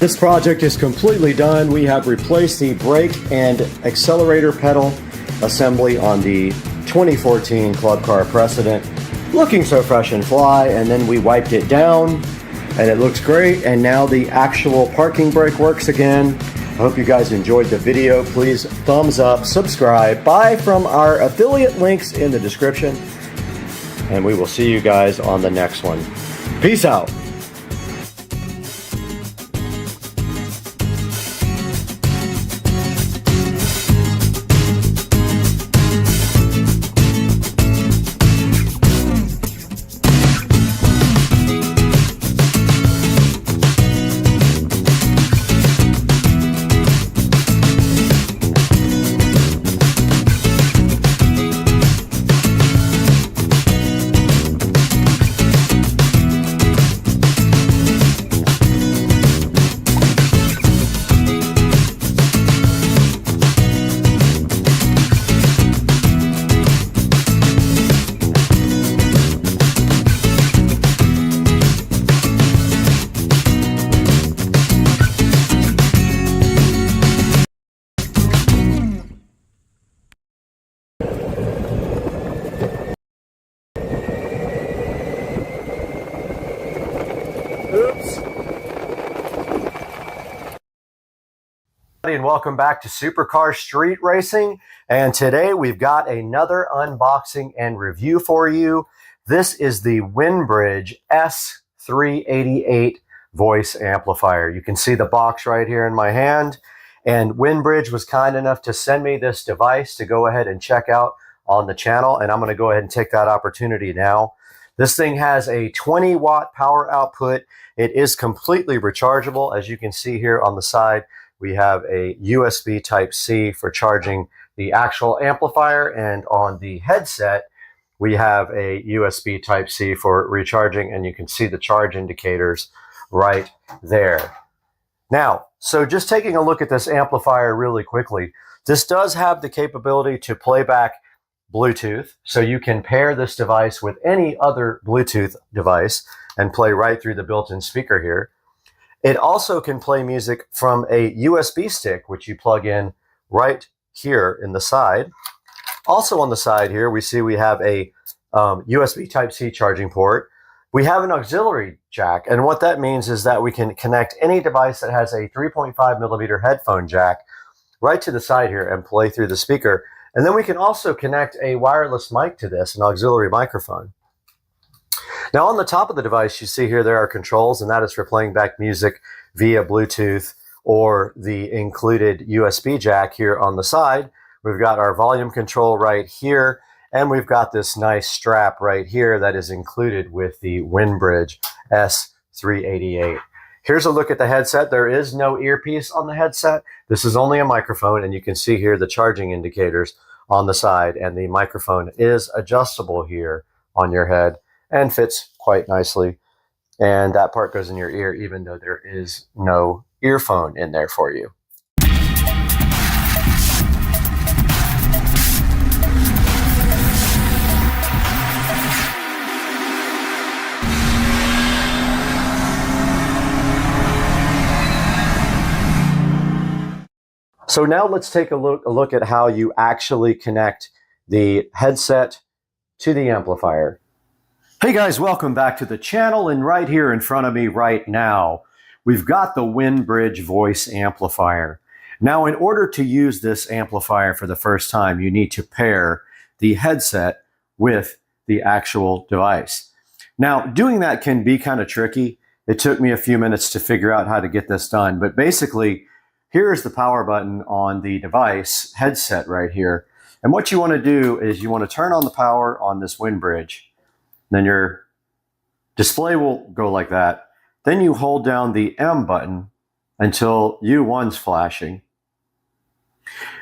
This project is completely done. We have replaced the brake and accelerator pedal assembly on the 2014 Club Car Precedent. Looking so fresh and fly, and then we wiped it down and it looks great, and now the actual parking brake works again. I hope you guys enjoyed the video. Please thumbs up, subscribe, buy from our affiliate links in the description, and we will see you guys on the next one. Peace out. And welcome back to Supercar Street Racing, and today we've got another unboxing and review for you. This is the Winbridge S388 voice amplifier. You can see the box right here in my hand, and Winbridge was kind enough to send me this device to go ahead and check out on the channel, and I'm going to go ahead and take that opportunity now. This thing has a 20 watt power output. It is completely rechargeable. As you can see here on the side, we have a USB Type-C for charging the actual amplifier, and on the headset, we have a USB Type-C for recharging, and you can see the charge indicators right there. Now, so just taking a look at this amplifier really quickly, this does have the capability to play back Bluetooth, so you can pair this device with any other Bluetooth device and play right through the built-in speaker here. It also can play music from a USB stick, which you plug in right here in the side. Also on the side here, we see we have a USB Type-C charging port. We have an auxiliary jack, and what that means is that we can connect any device that has a 3.5 millimeter headphone jack right to the side here and play through the speaker. And then we can also connect a wireless mic to this, an auxiliary microphone. Now on the top of the device, you see here there are controls, and that is for playing back music via Bluetooth or the included USB jack here on the side. We've got our volume control right here, and we've got this nice strap right here that is included with the WindBridge S388. Here's a look at the headset. There is no earpiece on the headset. This is only a microphone, and you can see here the charging indicators on the side, and the microphone is adjustable here on your head and fits quite nicely. And that part goes in your ear, even though there is no earphone in there for you. So now let's take a look at how you actually connect the headset to the amplifier. Hey guys, welcome back to the channel, and right here in front of me right now, we've got the WindBridge voice amplifier. Now, in order to use this amplifier for the first time, you need to pair the headset with the actual device. Now, doing that can be kind of tricky. It took me a few minutes to figure out how to get this done, but basically, here's the power button on the device headset right here. And what you want to do is you want to turn on the power on this WindBridge. Then your display will go like that. Then you hold down the M button until U1's flashing.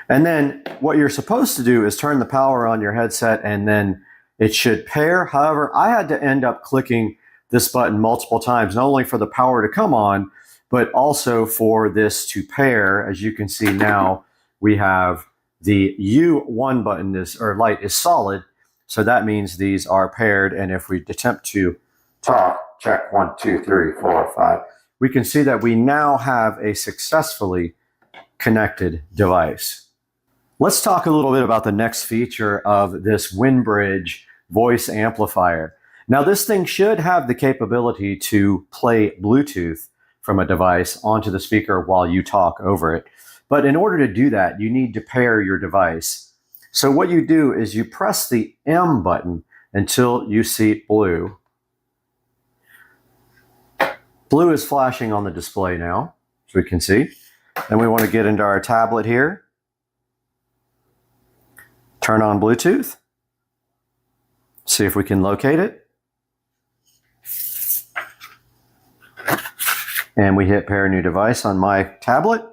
And then what you're supposed to do is turn the power on your headset, and then it should pair. However, I had to end up clicking this button multiple times, not only for the power to come on, but also for this to pair. As you can see now, we have the U1 button light is solid. So that means these are paired. And if we attempt to talk, check 1, 2, 3, 4, 5, we can see that we now have a successfully connected device. Let's talk a little bit about the next feature of this WindBridge voice amplifier. Now this thing should have the capability to play Bluetooth from a device onto the speaker while you talk over it. But in order to do that, you need to pair your device. So what you do is you press the M button until you see blue. Blue is flashing on the display now, as we can see. Then we want to get into our tablet here. Turn on Bluetooth. See if we can locate it. And we hit pair new device on my tablet.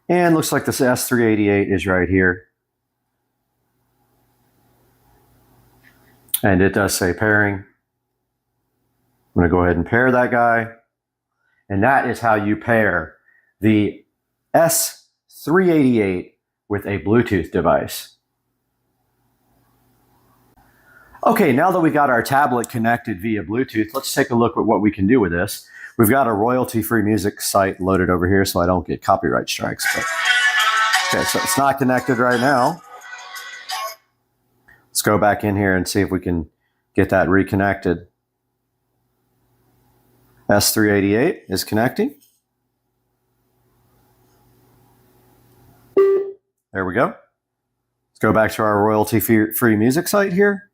And looks like this S388 is right here. And it does say pairing. I'm going to go ahead and pair that guy. And that is how you pair the S388 with a Bluetooth device. Okay, now that we got our tablet connected via Bluetooth, let's take a look at what we can do with this. We've got a royalty-free music site loaded over here so I don't get copyright strikes. But, okay, so it's not connected right now. Let's go back in here and see if we can get that reconnected. S388 is connecting. There we go. Let's go back to our royalty-free music site here.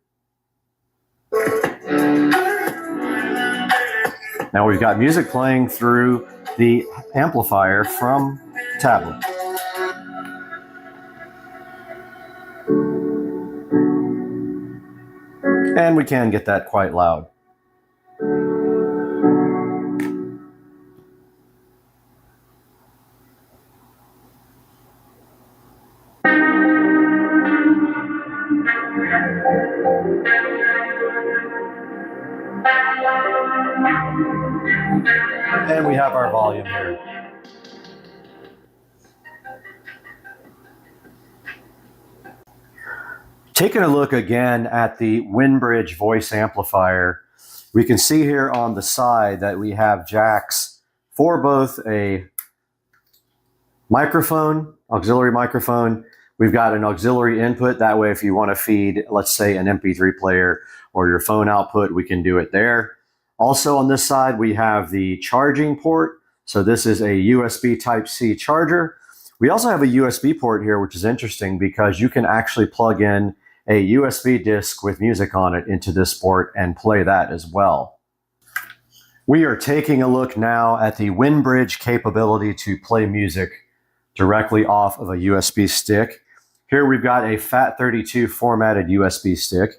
Now we've got music playing through the amplifier from tablet. And we can get that quite loud. And we have our volume here. Taking a look again at the WindBridge voice amplifier, we can see here on the side that we have jacks for both a microphone, auxiliary microphone. We've got an auxiliary input. That way, if you want to feed, let's say, an MP3 player or your phone output, we can do it there. Also on this side, we have the charging port. So this is a USB Type-C charger. We also have a USB port here, which is interesting because you can actually plug in a USB disc with music on it into this port and play that as well. We are taking a look now at the WinBridge capability to play music directly off of a USB stick. Here we've got a FAT32 formatted USB stick.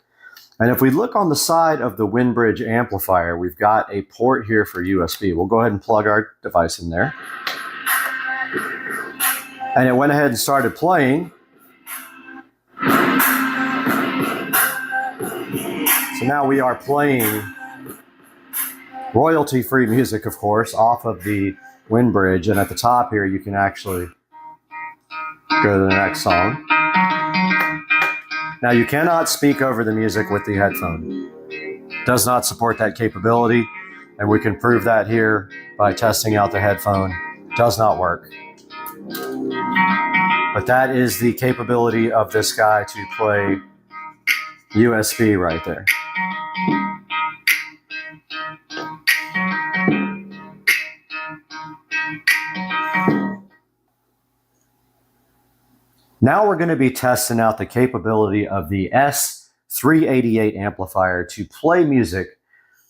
And if we look on the side of the WinBridge amplifier, we've got a port here for USB. We'll go ahead and plug our device in there. And it went ahead and started playing. So now we are playing royalty-free music, of course, off of the WinBridge. And at the top here, you can actually go to the next song. Now, you cannot speak over the music with the headphone. Does not support that capability, and we can prove that here by testing out the headphone. Does not work. But that is the capability of this guy to play USB right there. Now we're going to be testing out the capability of the S388 amplifier to play music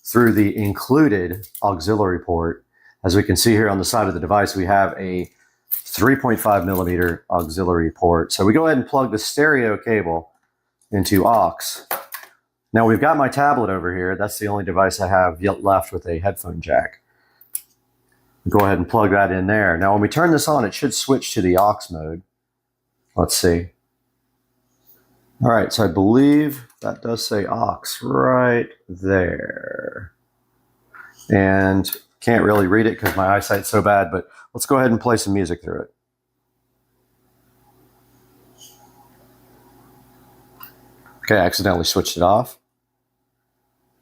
through the included auxiliary port. As we can see here on the side of the device, we have a 3.5 millimeter auxiliary port. So we go ahead and plug the stereo cable into aux. Now we've got my tablet over here. That's the only device I have yet left with a headphone jack. Go ahead and plug that in there. Now when we turn this on, it should switch to the aux mode. Let's see. All right, so I believe that does say aux right there. And can't really read it because my eyesight's so bad, but let's go ahead and play some music through it. Okay, I accidentally switched it off.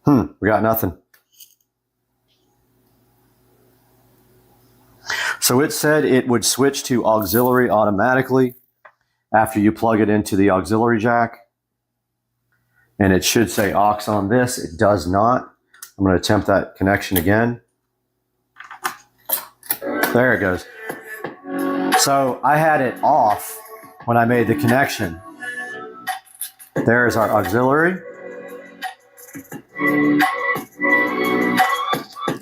We got nothing. So it said it would switch to auxiliary automatically after you plug it into the auxiliary jack. And it should say aux on this. It does not. I'm going to attempt that connection again. There it goes. So I had it off when I made the connection. There's our auxiliary.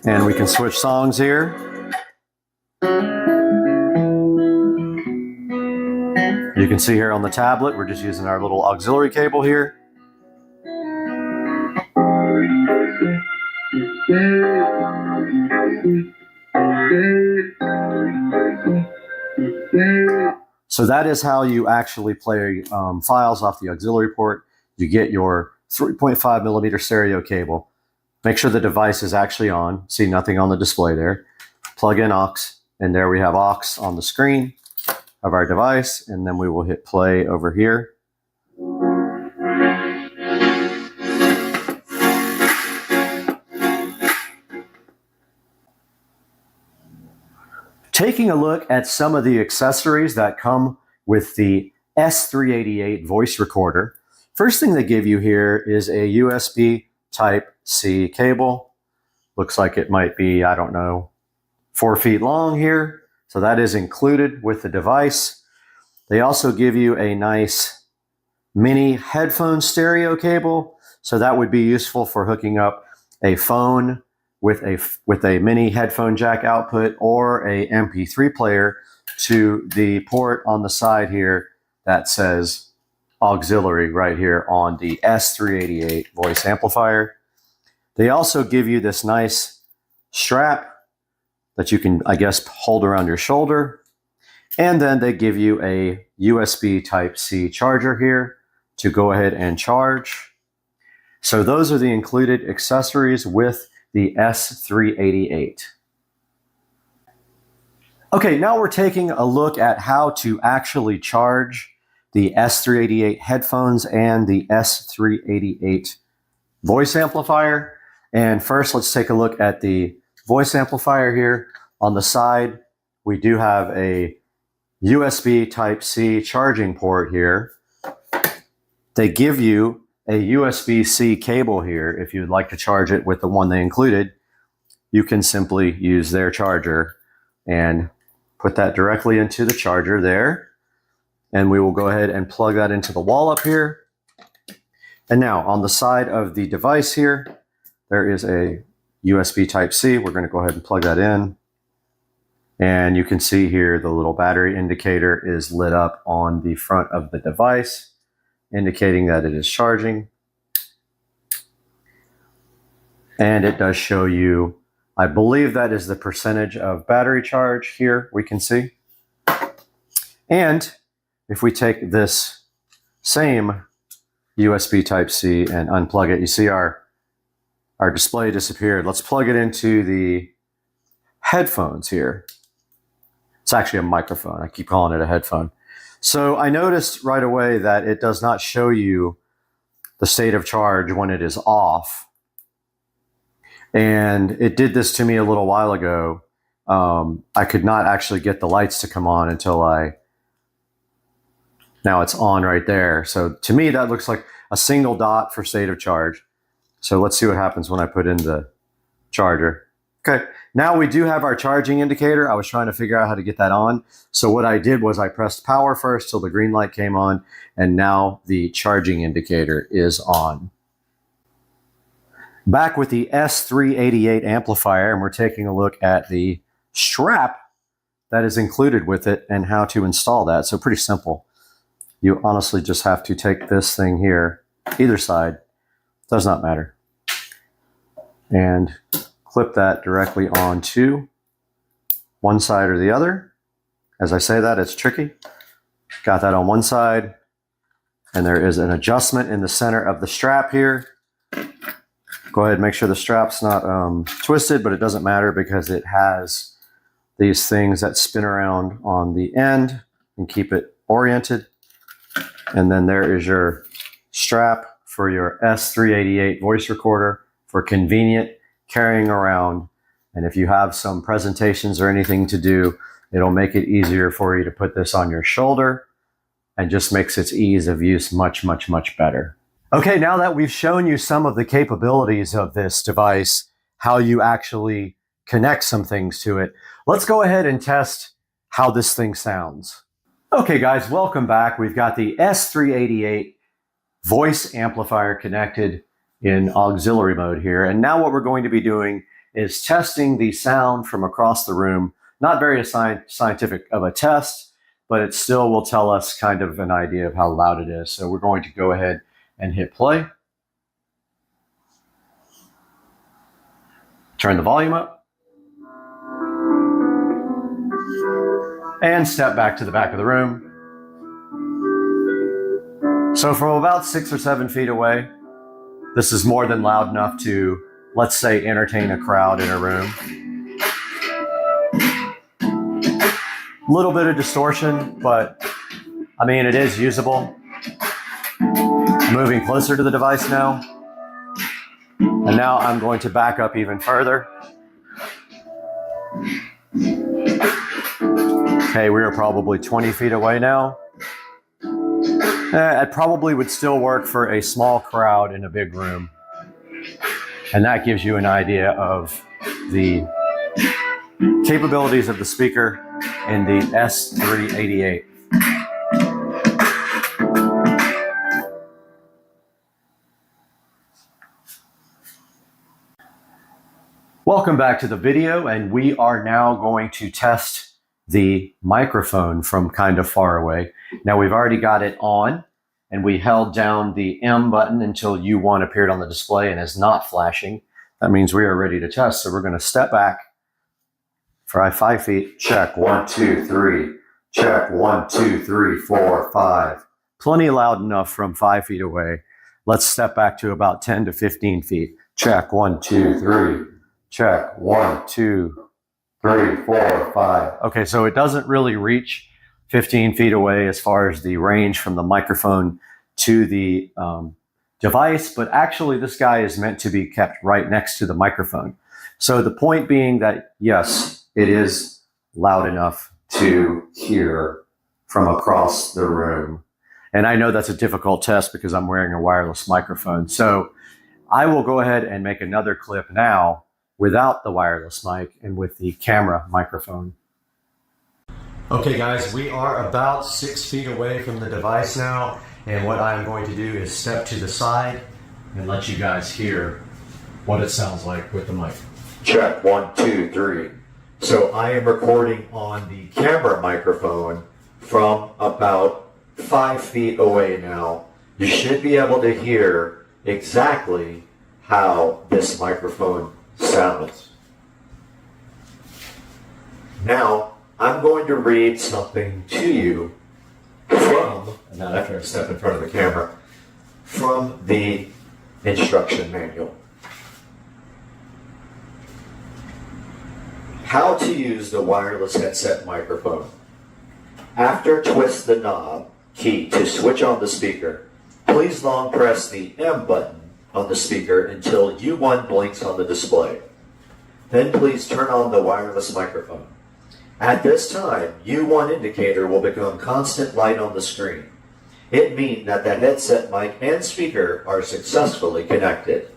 And we can switch songs here. You can see here on the tablet, we're just using our little auxiliary cable here. So that is how you actually play files off the auxiliary port. You get your 3.5 millimeter stereo cable. Make sure the device is actually on. See nothing on the display there. Plug in aux, and there we have aux on the screen of our device, and then we will hit play over here. Taking a look at some of the accessories that come with the S388 voice recorder. First thing they give you here is a USB Type-C cable. Looks like it might be, I don't know, 4 feet long here. So that is included with the device. They also give you a nice mini headphone stereo cable. So that would be useful for hooking up a phone with a mini headphone jack output or a MP3 player to the port on the side here that says auxiliary right here on the S388 voice amplifier. They also give you this nice strap that you can, I guess, hold around your shoulder. And then they give you a USB Type-C charger here to go ahead and charge. So those are the included accessories with the S388. Okay, now we're taking a look at how to actually charge the S388 headphones and the S388 voice amplifier. And first, let's take a look at the voice amplifier here. On the side, we do have a USB Type-C charging port here. They give you a USB-C cable here. If you'd like to charge it with the one they included, you can simply use their charger and put that directly into the charger there. And we will go ahead and plug that into the wall up here. And now on the side of the device here, there is a USB Type-C. We're going to go ahead and plug that in. And you can see here the little battery indicator is lit up on the front of the device, indicating that it is charging. And it does show you, I believe that is the percentage of battery charge here, we can see. And if we take this same USB Type-C and unplug it, you see our display disappeared. Let's plug it into the headphones here. It's actually a microphone. I keep calling it a headphone. So I noticed right away that it does not show you the state of charge when it is off. And it did this to me a little while ago. I could not actually get the lights to come on until now it's on right there. So to me, that looks like a single dot for state of charge. So let's see what happens when I put in the charger. Okay, now we do have our charging indicator. I was trying to figure out how to get that on. So what I did was I pressed power first till the green light came on, and now the charging indicator is on. Back with the S388 amplifier, and we're taking a look at the strap that is included with it and how to install that. So pretty simple. You honestly just have to take this thing here, either side, does not matter, and clip that directly onto one side or the other. As I say that, it's tricky. Got that on one side, and there is an adjustment in the center of the strap here. Go ahead and make sure the strap's not twisted, but it doesn't matter because it has these things that spin around on the end and keep it oriented. And then there is your strap for your S388 voice recorder for convenient carrying around. And if you have some presentations or anything to do, it'll make it easier for you to put this on your shoulder and just makes its ease of use much, much, much better. Okay, now that we've shown you some of the capabilities of this device, how you actually connect some things to it, let's go ahead and test how this thing sounds. Okay guys, welcome back. We've got the S388 voice amplifier connected in auxiliary mode here. And now what we're going to be doing is testing the sound from across the room. Not very scientific of a test, but it still will tell us kind of an idea of how loud it is. So we're going to go ahead and hit play. Turn the volume up. And step back to the back of the room. So from about 6 or 7 feet away, this is more than loud enough to, let's say, entertain a crowd in a room. A little bit of distortion, but I mean, it is usable. Moving closer to the device now. And now I'm going to back up even further. Okay, we are probably 20 feet away now. It probably would still work for a small crowd in a big room. And that gives you an idea of the capabilities of the speaker in the S388. Welcome back to the video, and we are now going to test the microphone from kind of far away. Now we've already got it on, and we held down the M button until U1 appeared on the display and is not flashing. That means we are ready to test. So we're going to step back for 5 feet. Check 1, 2, 3. Check 1, 2, 3, 4, 5. Plenty loud enough from 5 feet away. Let's step back to about 10 to 15 feet. Check 1, 2, 3. Check 1, 2, 3, 4, 5. Okay, so it doesn't really reach 15 feet away as far as the range from the microphone to the device, but actually this guy is meant to be kept right next to the microphone. So the point being that, yes, it is loud enough to hear from across the room. And I know that's a difficult test because I'm wearing a wireless microphone. So I will go ahead and make another clip now without the wireless mic and with the camera microphone. Okay guys, we are about 6 feet away from the device now, and what I'm going to do is step to the side and let you guys hear what it sounds like with the mic. Check, 1, 2, 3. So I am recording on the camera microphone from about 5 feet away now. You should be able to hear exactly how this microphone sounds. Now, I'm going to read something to you from, and now after I step in front of the camera, from the instruction manual. How to use the wireless headset microphone. After twist the knob key to switch on the speaker, please long press the M button on the speaker until U1 blinks on the display. Then please turn on the wireless microphone. At this time, U1 indicator will become constant light on the screen. It means that the headset mic and speaker are successfully connected.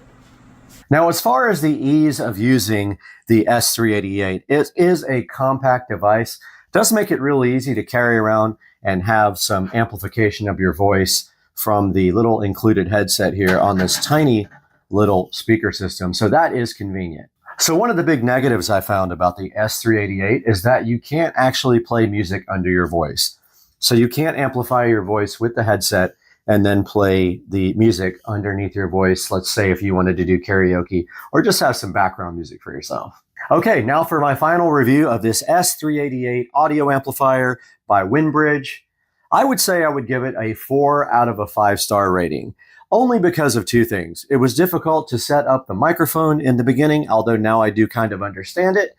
Now, as far as the ease of using the S388, it is a compact device. It does make it really easy to carry around and have some amplification of your voice from the little included headset here on this tiny little speaker system. So that is convenient. So one of the big negatives I found about the S388 is that you can't actually play music under your voice. So you can't amplify your voice with the headset and then play the music underneath your voice. Let's say if you wanted to do karaoke or just have some background music for yourself. Okay, now for my final review of this S388 audio amplifier by Windbridge. I would say I would give it a 4 out of a 5-star rating, only because of two things. It was difficult to set up the microphone in the beginning, although now I do kind of understand it.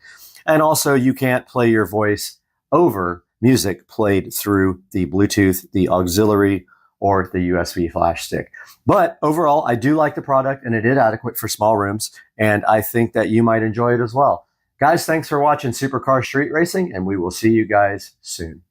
And also you can't play your voice over music played through the Bluetooth, the auxiliary, or the USB flash stick. But overall, I do like the product and it is adequate for small rooms, and I think that you might enjoy it as well. Guys, thanks for watching Supercar Street Racing, and we will see you guys soon.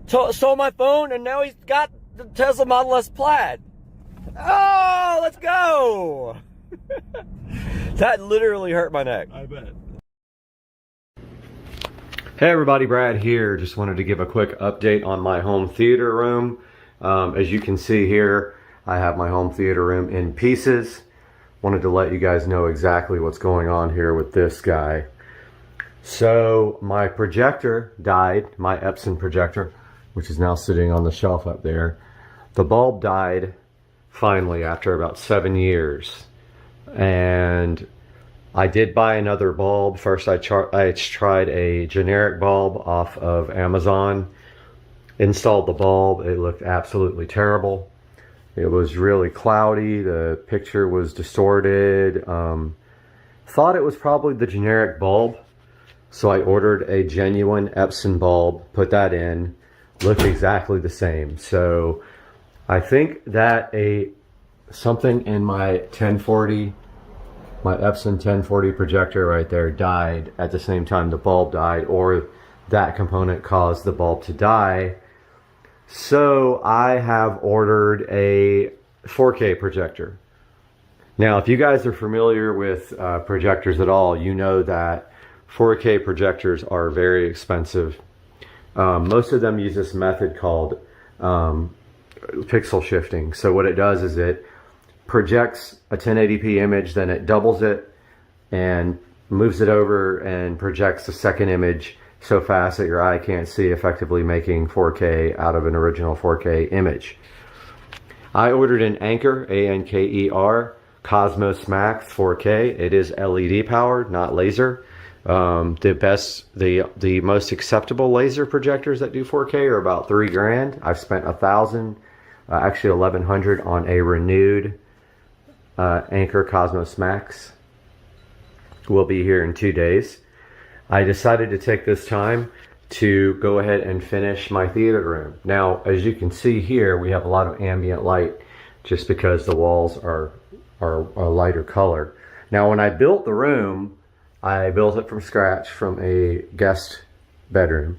stole my phone, and now he's got the Tesla Model S Plaid. Oh, let's go! That literally hurt my neck. I bet. Hey everybody, Brad here. Just wanted to give a quick update on my home theater room. As you can see here, I have my home theater room in pieces. Wanted to let you guys know exactly what's going on here with this guy. So my projector died, my Epson projector, which is now sitting on the shelf up there. The bulb died finally after about 7 years. And I did buy another bulb. First I tried a generic bulb off of Amazon. Installed the bulb. It looked absolutely terrible. It was really cloudy. The picture was distorted. Thought it was probably the generic bulb. So I ordered a genuine Epson bulb, put that in, looked exactly the same. So I think that something in my 1040, my Epson 1040 projector right there died at the same time the bulb died, or that component caused the bulb to die. So I have ordered a 4K projector. Now, if you guys are familiar with projectors at all, you know that 4K projectors are very expensive. Most of them use this method called pixel shifting. So what it does is it projects a 1080p image, then it doubles it and moves it over and projects a second image so fast that your eye can't see, effectively making 4K out of an original 4K image. I ordered an Anker, A-N-K-E-R, Cosmos Max 4K. It is LED powered, not laser. The most acceptable laser projectors that do 4K are about $3 grand. I've spent $1,000, actually $1,100 on a renewed Anker Cosmos Max. Will be here in 2 days. I decided to take this time to go ahead and finish my theater room. Now, as you can see here, we have a lot of ambient light just because the walls are a lighter color. Now, when I built the room, I built it from scratch from a guest bedroom.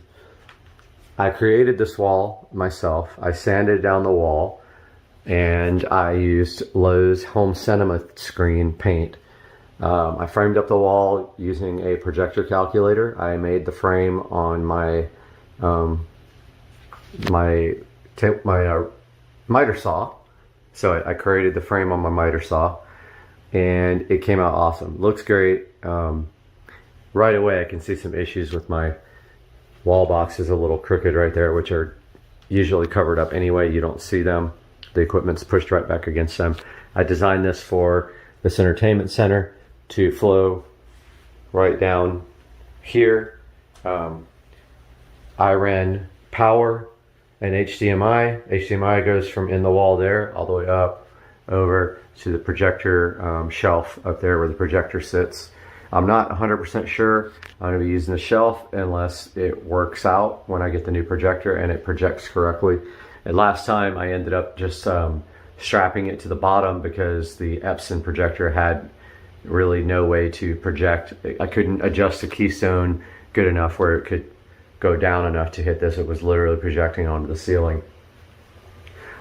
I created this wall myself. I sanded down the wall, and I used Lowe's Home Cinema Screen paint. I framed up the wall using a projector calculator. I made the frame on my miter saw. So I created the frame on my miter saw, and it came out awesome. Looks great. Right away I can see some issues with my wall boxes, a little crooked right there, which are usually covered up anyway. You don't see them. The equipment's pushed right back against them. I designed this for this entertainment center to flow right down here. I ran power and HDMI. HDMI goes from in the wall there all the way up over to the projector shelf up there where the projector sits. I'm not 100% sure I'm going to be using the shelf unless it works out when I get the new projector and it projects correctly. And last time I ended up just strapping it to the bottom because the Epson projector had really no way to project. I couldn't adjust the keystone good enough where it could go down enough to hit this. It was literally projecting onto the ceiling.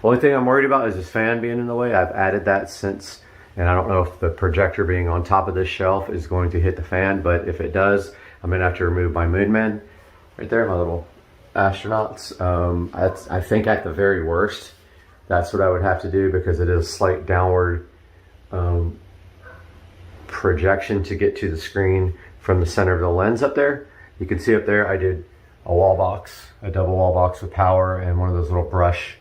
Only thing I'm worried about is this fan being in the way. I've added that since, and I don't know if the projector being on top of this shelf is going to hit the fan, but if it does, I'm gonna have to remove my moon men. Right there, my little astronauts. I think at the very worst, that's what I would have to do because it is slight downward projection to get to the screen from the center of the lens up there. You can see up there I did a wall box, a double wall box with power and one of those little brush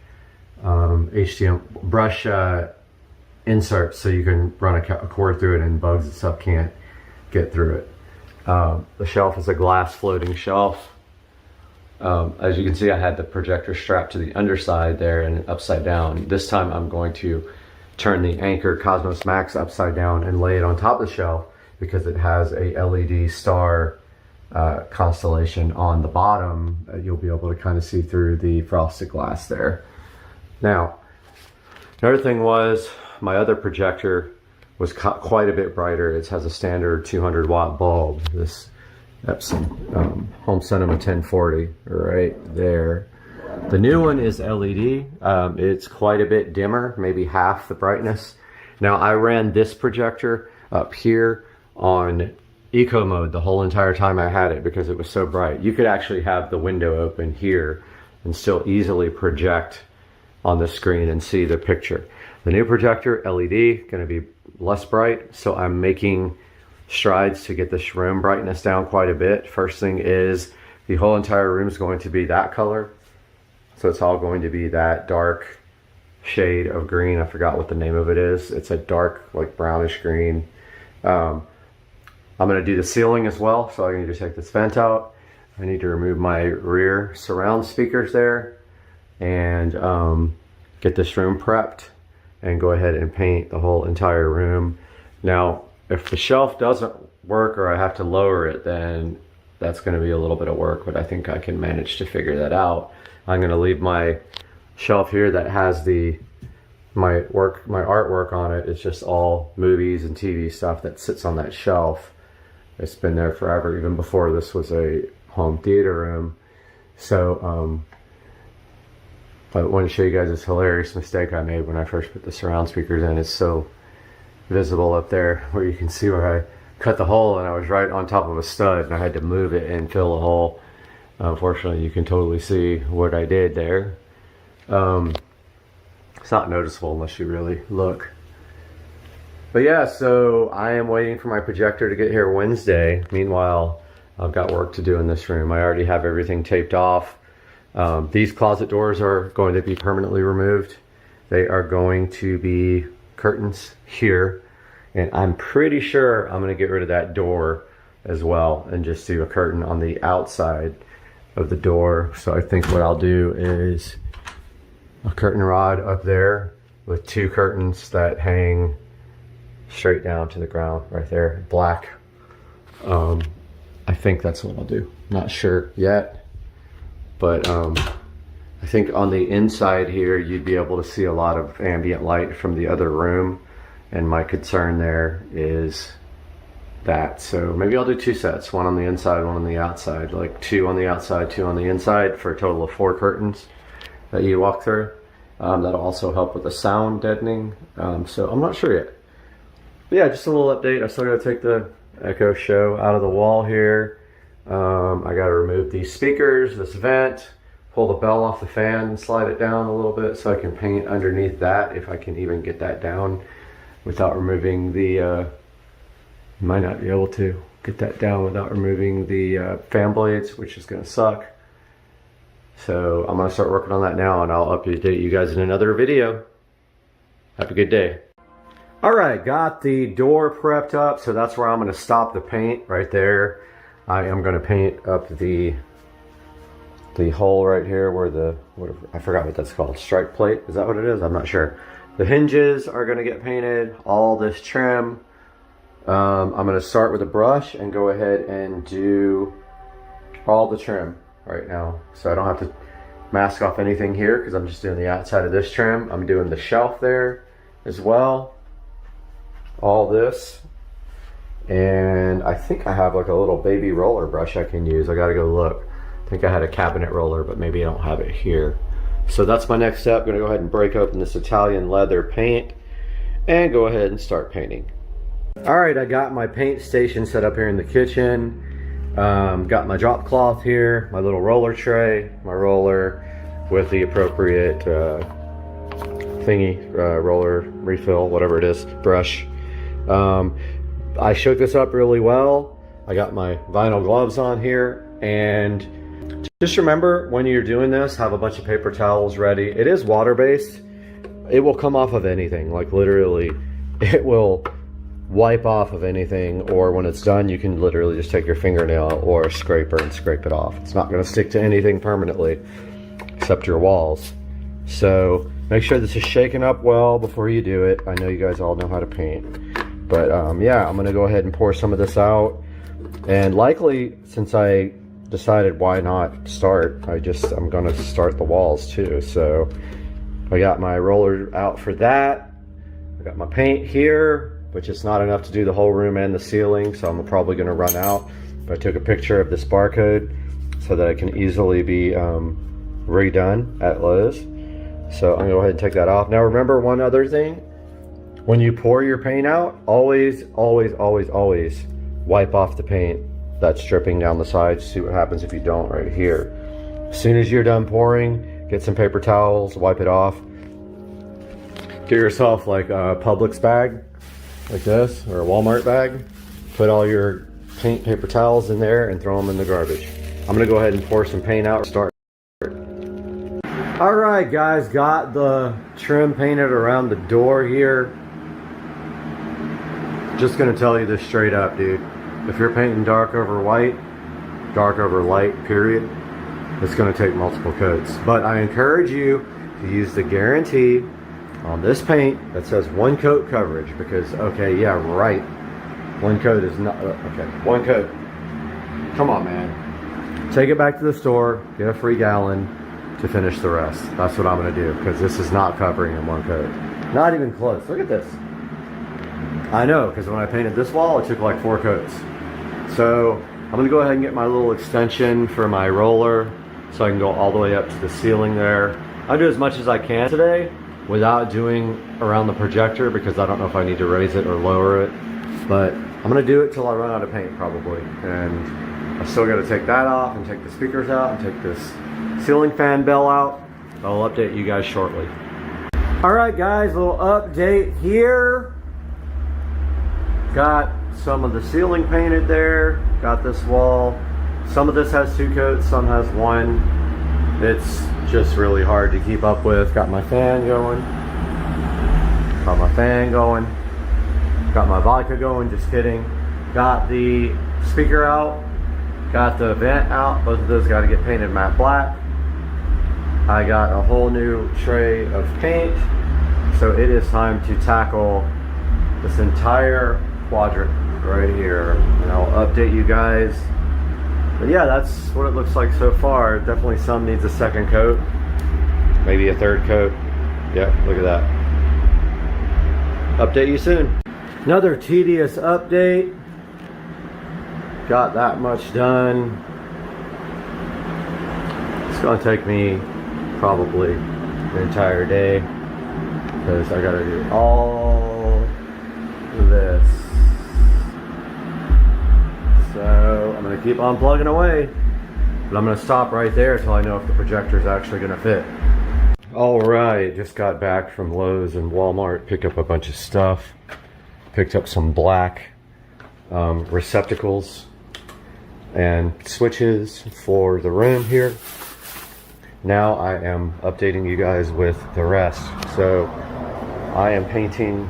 inserts so you can run a cord through it and bugs and stuff can't get through it. The shelf is a glass floating shelf. As you can see, I had the projector strapped to the underside there and upside down. This time I'm going to turn the Anker Cosmos Max upside down and lay it on top of the shelf because it has a LED star constellation on the bottom. You'll be able to kind of see through the frosted glass there. Now, another thing was my other projector was quite a bit brighter. It has a standard 200 watt bulb. This Epson Home Cinema 1040 right there. The new one is LED. It's quite a bit dimmer, maybe half the brightness. Now I ran this projector up here on eco mode the whole entire time I had it because it was so bright. You could actually have the window open here and still easily project on the screen and see the picture. The new projector, LED, going to be less bright, so I'm making strides to get this room brightness down quite a bit. First thing is the whole entire room is going to be that color. So it's all going to be that dark shade of green. I forgot what the name of it is. It's a dark, like brownish green. I'm going to do the ceiling as well, so I need to take this vent out. I need to remove my rear surround speakers there and get this room prepped and go ahead and paint the whole entire room. Now, if the shelf doesn't work or I have to lower it, then that's going to be a little bit of work, but I think I can manage to figure that out. I'm going to leave my shelf here that has my artwork on it. It's just all movies and TV stuff that sits on that shelf. It's been there forever, even before this was a home theater room. So I want to show you guys this hilarious mistake I made when I first put the surround speakers in. It's so visible up there where you can see where I cut the hole, and I was right on top of a stud and I had to move it and fill the hole. Unfortunately, you can totally see what I did there. It's not noticeable unless you really look. But yeah, so I am waiting for my projector to get here Wednesday. Meanwhile, I've got work to do in this room. I already have everything taped off. These closet doors are going to be permanently removed. They are going to be curtains here. And I'm pretty sure I'm going to get rid of that door as well and just do a curtain on the outside of the door. So I think what I'll do is a curtain rod up there with two curtains that hang straight down to the ground right there, black. I think that's what I'll do. Not sure yet, but I think on the inside here you'd be able to see a lot of ambient light from the other room, and my concern there is that. So maybe I'll do two sets, one on the inside, one on the outside, like two on the outside, two on the inside, for a total of 4 curtains that you walk through. That'll also help with the sound deadening. So I'm not sure yet. But yeah, just a little update. I still gotta take the Echo Show out of the wall here. I gotta remove these speakers, this vent, pull the bell off the fan and slide it down a little bit so I can paint underneath that, if I can even get that down without removing the, might not be able to get that down without removing the fan blades, which is gonna suck. So I'm gonna start working on that now, and I'll update you guys in another video. Have a good day. All right, got the door prepped up, so that's where I'm gonna stop the paint right there. I am gonna paint up the hole right here where I forgot what that's called, strike plate, is that what it is? I'm not sure. The hinges are gonna get painted, all this trim. I'm gonna start with a brush and go ahead and do all the trim right now. So I don't have to mask off anything here because I'm just doing the outside of this trim. I'm doing the shelf there as well. All this. And I think I have like a little baby roller brush I can use. I gotta go look. I think I had a cabinet roller, but maybe I don't have it here. So that's my next step. I'm gonna go ahead and break open this Italian leather paint and go ahead and start painting. All right, I got my paint station set up here in the kitchen. Got my drop cloth here, my little roller tray, my roller with the appropriate thingy, roller refill, whatever it is, brush. I shook this up really well. I got my vinyl gloves on here, and just remember when you're doing this, have a bunch of paper towels ready. It is water-based. It will come off of anything, like literally, it will wipe off of anything, or when it's done, you can literally just take your fingernail or a scraper and scrape it off. It's not gonna stick to anything permanently, except your walls. So make sure this is shaken up well before you do it. I know you guys all know how to paint. But yeah, I'm gonna go ahead and pour some of this out. And likely, since I decided why not start, I'm gonna start the walls too. So I got my roller out for that. I got my paint here, which is not enough to do the whole room and the ceiling, so I'm probably gonna run out. But I took a picture of this barcode so that it can easily be redone at Lowe's. So I'm gonna go ahead and take that off. Now remember one other thing, when you pour your paint out, always wipe off the paint that's dripping down the sides. See what happens if you don't right here. As soon as you're done pouring, get some paper towels, wipe it off. Get yourself like a Publix bag, like this, or a Walmart bag. Put all your paint paper towels in there and throw them in the garbage. I'm gonna go ahead and pour some paint out, start. All right, guys, got the trim painted around the door here. Just gonna tell you this straight up, dude. If you're painting dark over white, dark over light, period, it's gonna take multiple coats. But I encourage you to use the guarantee on this paint that says 1 coat coverage, because, okay, yeah, right. 1 coat is not, okay, 1 coat. Come on, man. Take it back to the store, get a free gallon to finish the rest. That's what I'm gonna do, because this is not covering in 1 coat. Not even close. Look at this. I know, because when I painted this wall, it took like 4 coats. So I'm gonna go ahead and get my little extension for my roller so I can go all the way up to the ceiling there. I'll do as much as I can today without doing around the projector, because I don't know if I need to raise it or lower it. But I'm gonna do it till I run out of paint probably. And I still gotta take that off and take the speakers out and take this ceiling fan bell out. I'll update you guys shortly. All right, guys, a little update here. Got some of the ceiling painted there. Got this wall. Some of this has 2 coats, some has 1. It's just really hard to keep up with. Got my fan going. Got my fan going. Got my vodka going, just kidding. Got the speaker out. Got the vent out. Both of those got to get painted matte black. I got a whole new tray of paint. So it is time to tackle this entire quadrant right here. And I'll update you guys. But yeah, that's what it looks like so far. Definitely some needs a 2nd coat. Maybe a 3rd coat. Yep, look at that. Update you soon. Another tedious update. Got that much done. It's gonna take me probably the entire day, because I gotta do all this. So I'm gonna keep on plugging away, but I'm gonna stop right there until I know if the projector is actually gonna fit. All right, just got back from Lowe's and Walmart, picked up a bunch of stuff. Picked up some black receptacles and switches for the room here. Now I am updating you guys with the rest. So I am painting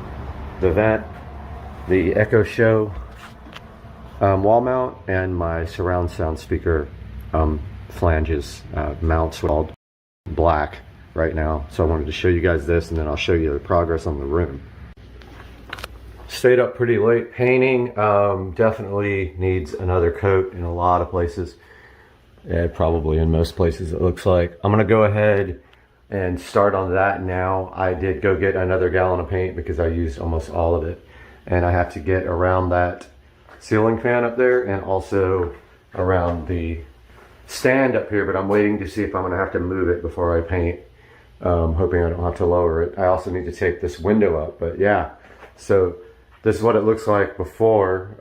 the vent, the Echo Show wall mount, and my surround sound speaker flanges mounts all black right now. So I wanted to show you guys this, and then I'll show you the progress on the room. Stayed up pretty late painting. Definitely needs another coat in a lot of places. Probably in most places it looks like. I'm gonna go ahead and start on that now. I did go get another gallon of paint because I used almost all of it. And I have to get around that ceiling fan up there and also around the stand up here, but I'm waiting to see if I'm gonna have to move it before I paint. Hoping I don't have to lower it. I also need to take this window up, but yeah. So this is what it looks like before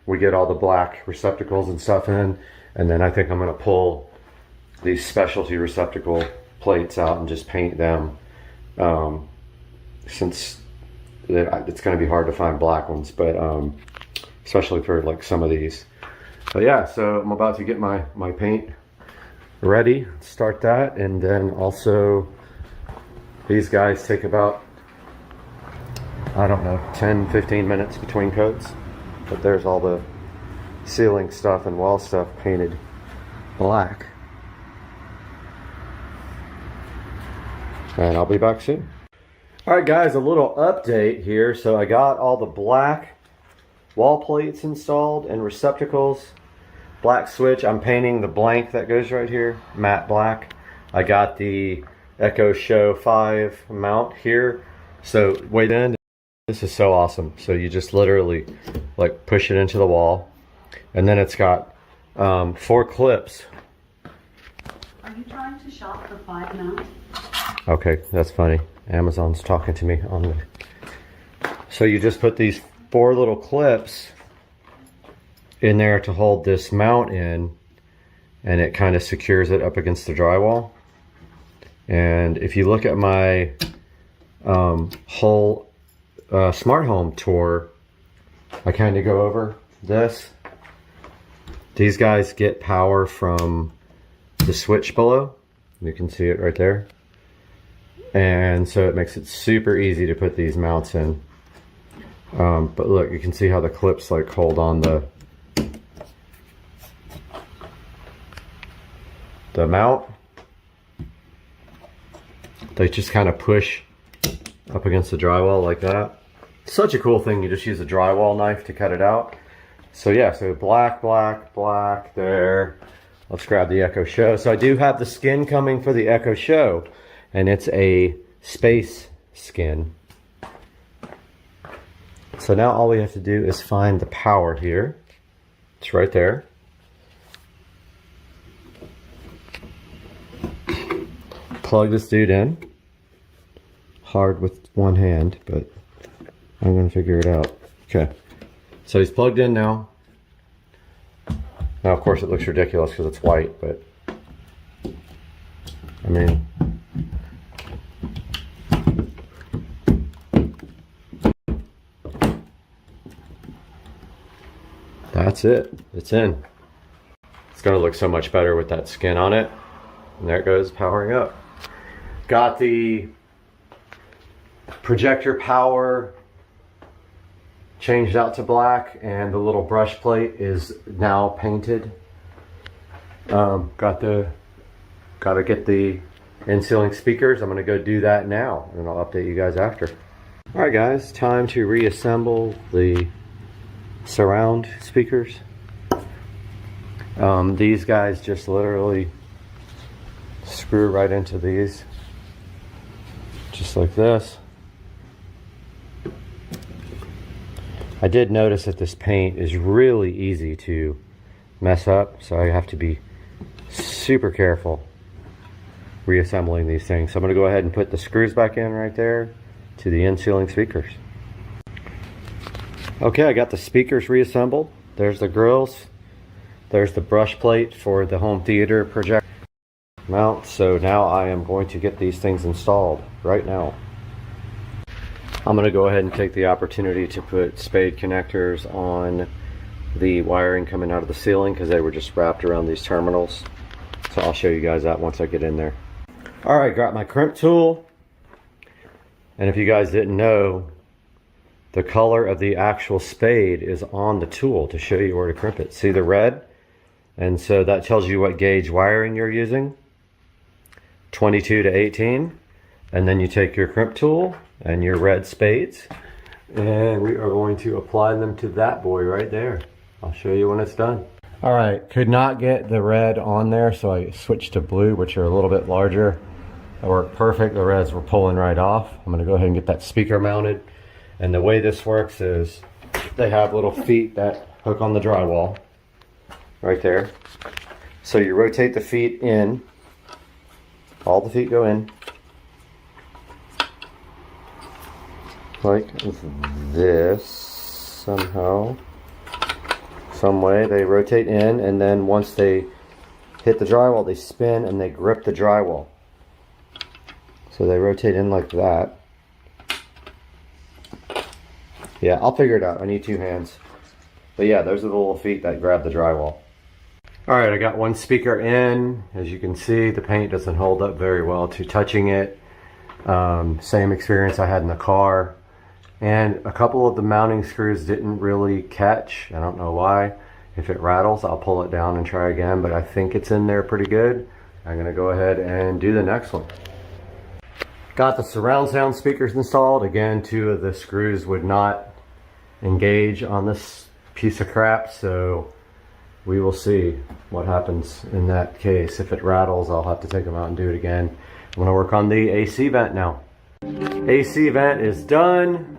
we get all the black receptacles and stuff in. And then I think I'm gonna pull these specialty receptacle plates out and just paint them, since it's gonna be hard to find black ones, but especially for like some of these. But yeah, so I'm about to get my paint ready, start that, and then also these guys take about, I don't know, 10-15 minutes between coats. But there's all the ceiling stuff and wall stuff painted black. And I'll be back soon. All right, guys, a little update here. So I got all the black wall plates installed and receptacles. Black switch. I'm painting the blank that goes right here, matte black. I got the Echo Show 5 mount here. So wait in. This is so awesome. So you just literally like push it into the wall, and then it's got 4 clips Are you trying to shop for 5 mounts? Okay, that's funny. Amazon's talking to me on the... So you just put these 4 little clips in there to hold this mount in, and it kind of secures it up against the drywall. And if you look at my whole smart home tour, I kind of go over this. These guys get power from the switch below. You can see it right there. And so it makes it super easy to put these mounts in. But look, you can see how the clips like hold on the mount. They just kind of push up against the drywall like that. Such a cool thing. You just use a drywall knife to cut it out. So yeah, so black, black, black there. Let's grab the Echo Show. So I do have the skin coming for the Echo Show, and it's a space skin. So now all we have to do is find the power here. It's right there. Plug this dude in. Hard with one hand, but I'm gonna figure it out. Okay, so he's plugged in now. Now of course it looks ridiculous because it's white, but I mean, that's it. It's in. It's gonna look so much better with that skin on it. And there it goes, powering up. Got the projector power changed out to black, and the little brush plate is now painted. Gotta get the in-ceiling speakers. I'm gonna go do that now, and I'll update you guys after. All right, guys, time to reassemble the surround speakers. These guys just literally screw right into these, just like this. I did notice that this paint is really easy to mess up, so I have to be super careful reassembling these things. So I'm going to go ahead and put the screws back in right there to the in-ceiling speakers. Okay, I got the speakers reassembled. There's the grills. There's the brush plate for the home theater projector mount. So now I am going to get these things installed right now. I'm going to go ahead and take the opportunity to put spade connectors on the wiring coming out of the ceiling because they were just wrapped around these terminals. So I'll show you guys that once I get in there. All right, got my crimp tool. And if you guys didn't know, the color of the actual spade is on the tool to show you where to crimp it. See the red? And so that tells you what gauge wiring you're using. 22 to 18. And then you take your crimp tool and your red spades, and we are going to apply them to that boy right there. I'll show you when it's done. All right, could not get the red on there, so I switched to blue, which are a little bit larger. That worked perfect. The reds were pulling right off. I'm gonna go ahead and get that speaker mounted. And the way this works is they have little feet that hook on the drywall right there. So you rotate the feet in, all the feet go in, like this somehow, some way. They rotate in, and then once they hit the drywall, they spin and they grip the drywall. So they rotate in like that. Yeah, I'll figure it out. I need 2 hands. But yeah, those are the little feet that grab the drywall. All right, I got one speaker in. As you can see, the paint doesn't hold up very well to touching it. Same experience I had in the car. And a couple of the mounting screws didn't really catch. I don't know why. If it rattles, I'll pull it down and try again, but I think it's in there pretty good. I'm gonna go ahead and do the next one. Got the surround sound speakers installed. Again, 2 of the screws would not engage on this piece of crap, so we will see what happens in that case. If it rattles, I'll have to take them out and do it again. I'm gonna work on the AC vent now. AC vent is done.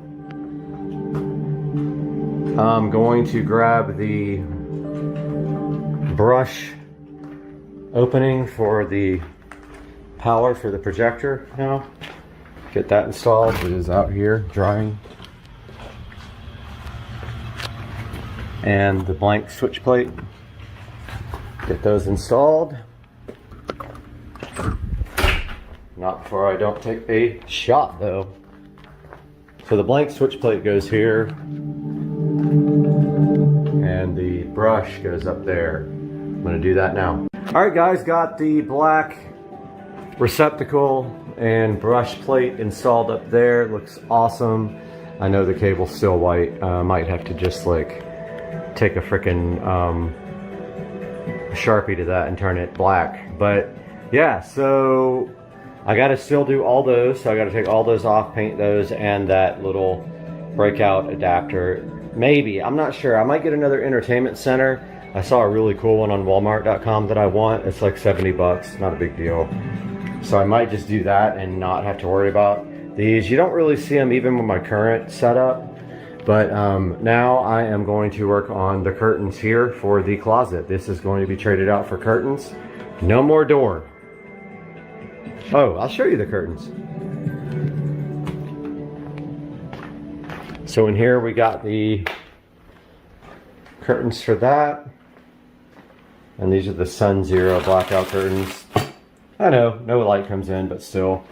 I'm going to grab the brush opening for the power for the projector now. Get that installed. It is out here drying. And the blank switch plate. Get those installed. Not before I don't take a shot though. So the blank switch plate goes here. And the brush goes up there. I'm gonna do that now. All right guys, got the black receptacle and brush plate installed up there. It looks awesome. I know the cable's still white. Might have to just like take a freaking Sharpie to that and turn it black. But yeah, so I gotta still do all those. So I gotta take all those off, paint those, and that little breakout adapter. Maybe, I'm not sure. I might get another entertainment center. I saw a really cool one on walmart.com that I want. It's like 70 bucks, not a big deal. So I might just do that and not have to worry about these. You don't really see them even with my current setup. But now I am going to work on the curtains here for the closet. This is going to be traded out for curtains. No more door. Oh, I'll show you the curtains. So in here we got the curtains for that. And these are the Sun Zero blackout curtains. I know, no light comes in, but still.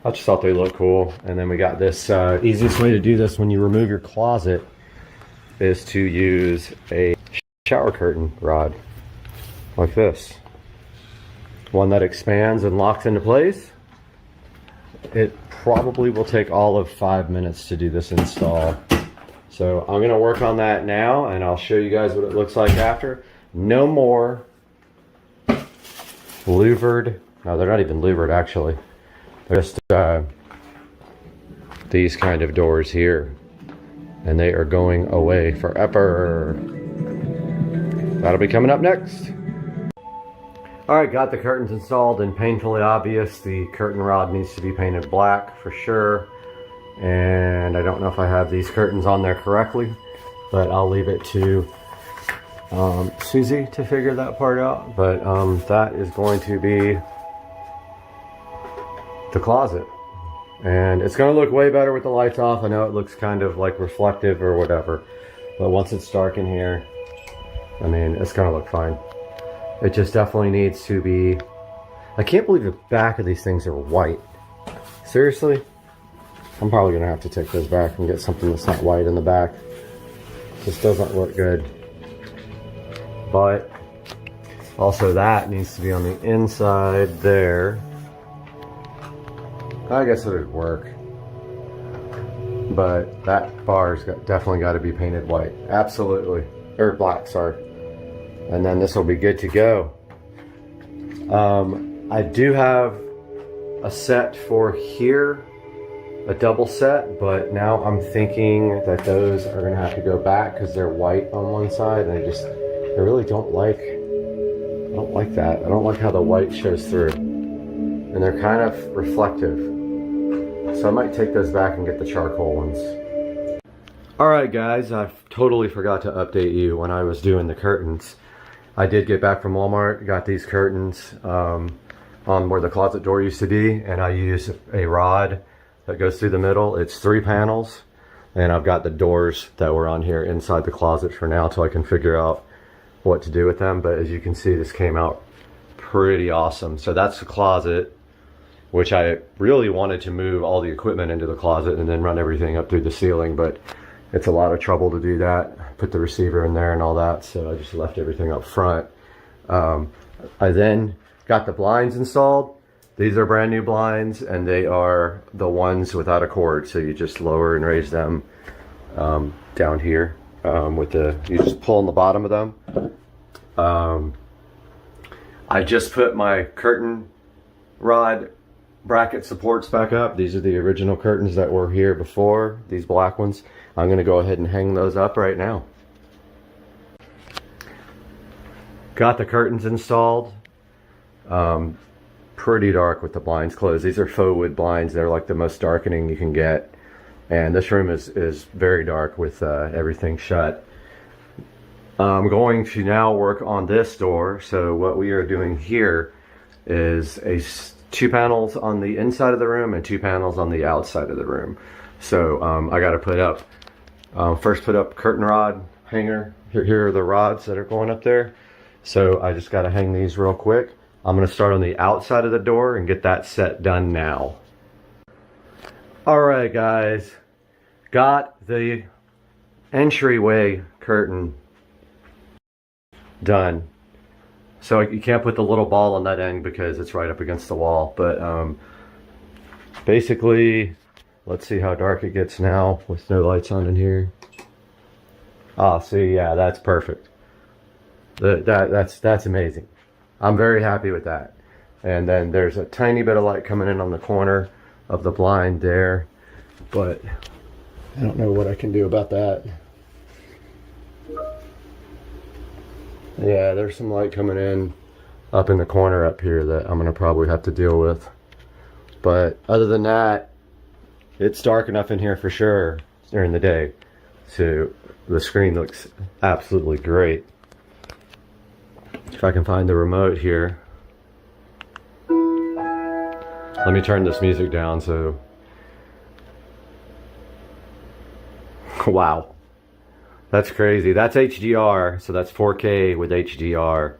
I just thought they looked cool. And then we got this, easiest way to do this when you remove your closet is to use a shower curtain rod like this. One that expands and locks into place. It probably will take all of 5 minutes to do this install. So I'm gonna work on that now and I'll show you guys what it looks like after. No more louvered, no, they're not even louvered actually. They're just these kind of doors here. And they are going away forever. That'll be coming up next. Alright, got the curtains installed and painfully obvious. The curtain rod needs to be painted black for sure. And I don't know if I have these curtains on there correctly, but I'll leave it to Susie to figure that part out. But that is going to be the closet. And it's going to look way better with the lights off. I know it looks kind of like reflective or whatever, but once it's dark in here, I mean, it's going to look fine. It just definitely needs to be... I can't believe the back of these things are white. Seriously? I'm probably going to have to take those back and get something that's not white in the back. This doesn't look good. But also that needs to be on the inside there. I guess it would work. But that bar's definitely got to be painted white. Absolutely. Or black, sorry. And then this will be good to go. I do have a set for here, a double set, but now I'm thinking that those are gonna have to go back because they're white on one side, and I really don't like that. I don't like how the white shows through, and they're kind of reflective. So I might take those back and get the charcoal ones. Alright guys, I totally forgot to update you when I was doing the curtains. I did get back from Walmart, got these curtains on where the closet door used to be, and I used a rod that goes through the middle. It's 3 panels, and I've got the doors that were on here inside the closet for now till I can figure out what to do with them. But as you can see, this came out pretty awesome. So that's the closet, which I really wanted to move all the equipment into the closet and then run everything up through the ceiling, but it's a lot of trouble to do that, put the receiver in there and all that, so I just left everything up front. I then got the blinds installed. These are brand new blinds, and they are the ones without a cord, so you just lower and raise them down here you just pull on the bottom of them. I just put my curtain rod bracket supports back up. These are the original curtains that were here before, these black ones. I'm gonna go ahead and hang those up right now. Got the curtains installed. Pretty dark with the blinds closed. These are faux wood blinds. They're like the most darkening you can get. And this room is very dark with everything shut. I'm going to now work on this door. So what we are doing here is two panels on the inside of the room and two panels on the outside of the room. So I got to put up, first put up curtain rod hanger. Here are the rods that are going up there. So I just got to hang these real quick. I'm going to start on the outside of the door and get that set done now. All right, guys, got the entryway curtain done. So you can't put the little ball on that end because it's right up against the wall. But basically, let's see how dark it gets now with no lights on in here. Ah, see, yeah, that's perfect. That's amazing. I'm very happy with that. And then there's a tiny bit of light coming in on the corner of the blind there, but I don't know what I can do about that. Yeah, there's some light coming in up in the corner up here that I'm gonna probably have to deal with. But other than that, it's dark enough in here for sure during the day. So the screen looks absolutely great. If I can find the remote here. Let me turn this music down so... Wow. That's crazy. That's HDR, so that's 4K with HDR.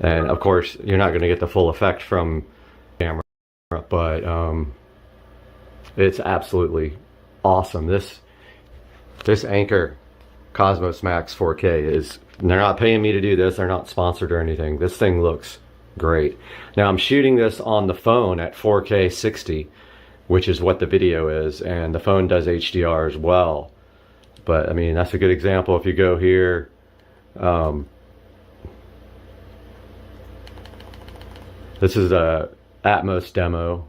And of course, you're not going to get the full effect from camera, but it's absolutely awesome. This Anker Cosmos Max 4K is, they're not paying me to do this, they're not sponsored or anything. This thing looks great. Now I'm shooting this on the phone at 4K 60, which is what the video is, and the phone does HDR as well. But I mean, that's a good example. If you go here, this is a Atmos demo,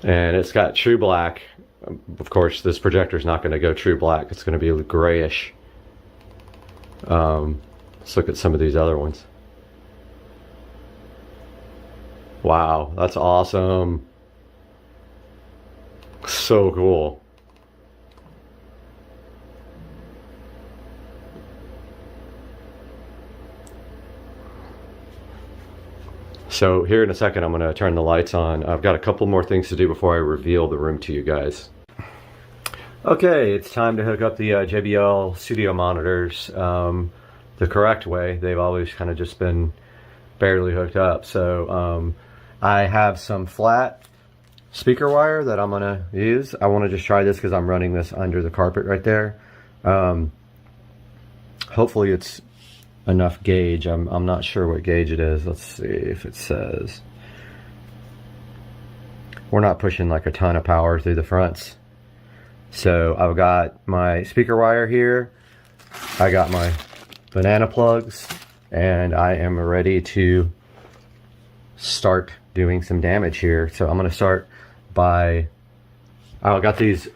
and it's got true black. Of course, this projector is not going to go true black. It's going to be grayish. Let's look at some of these other ones. Wow, that's awesome. So cool. So here in a second, I'm going to turn the lights on. I've got a couple more things to do before I reveal the room to you guys. Okay, it's time to hook up the JBL studio monitors the correct way. They've always kind of just been barely hooked up. So I have some flat speaker wire that I'm going to use. I want to just try this because I'm running this under the carpet right there. Hopefully it's enough gauge. I'm not sure what gauge it is. Let's see if it says. We're not pushing like a ton of power through the fronts. So I've got my speaker wire here, I got my banana plugs, and I am ready to start doing some damage here. So I'm going to start by, I got these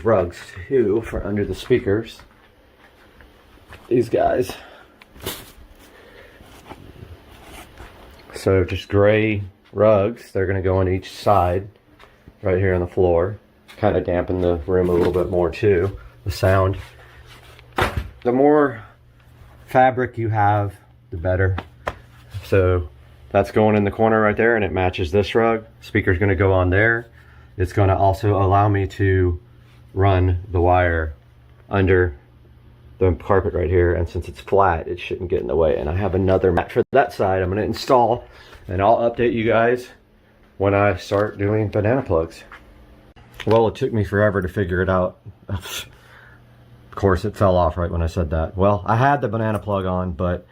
rugs too for under the speakers. These guys. So just gray rugs. They're going to go on each side right here on the floor. Kind of dampen the room a little bit more too, the sound. The more fabric you have, the better. So that's going in the corner right there, and it matches this rug. Speaker's going to go on there. It's going to also allow me to run the wire under the carpet right here, and since it's flat, it shouldn't get in the way. And I have another mat for that side I'm going to install, and I'll update you guys when I start doing banana plugs. Well, it took me forever to figure it out. Of course, it fell off right when I said that. Well, I had the banana plug on, but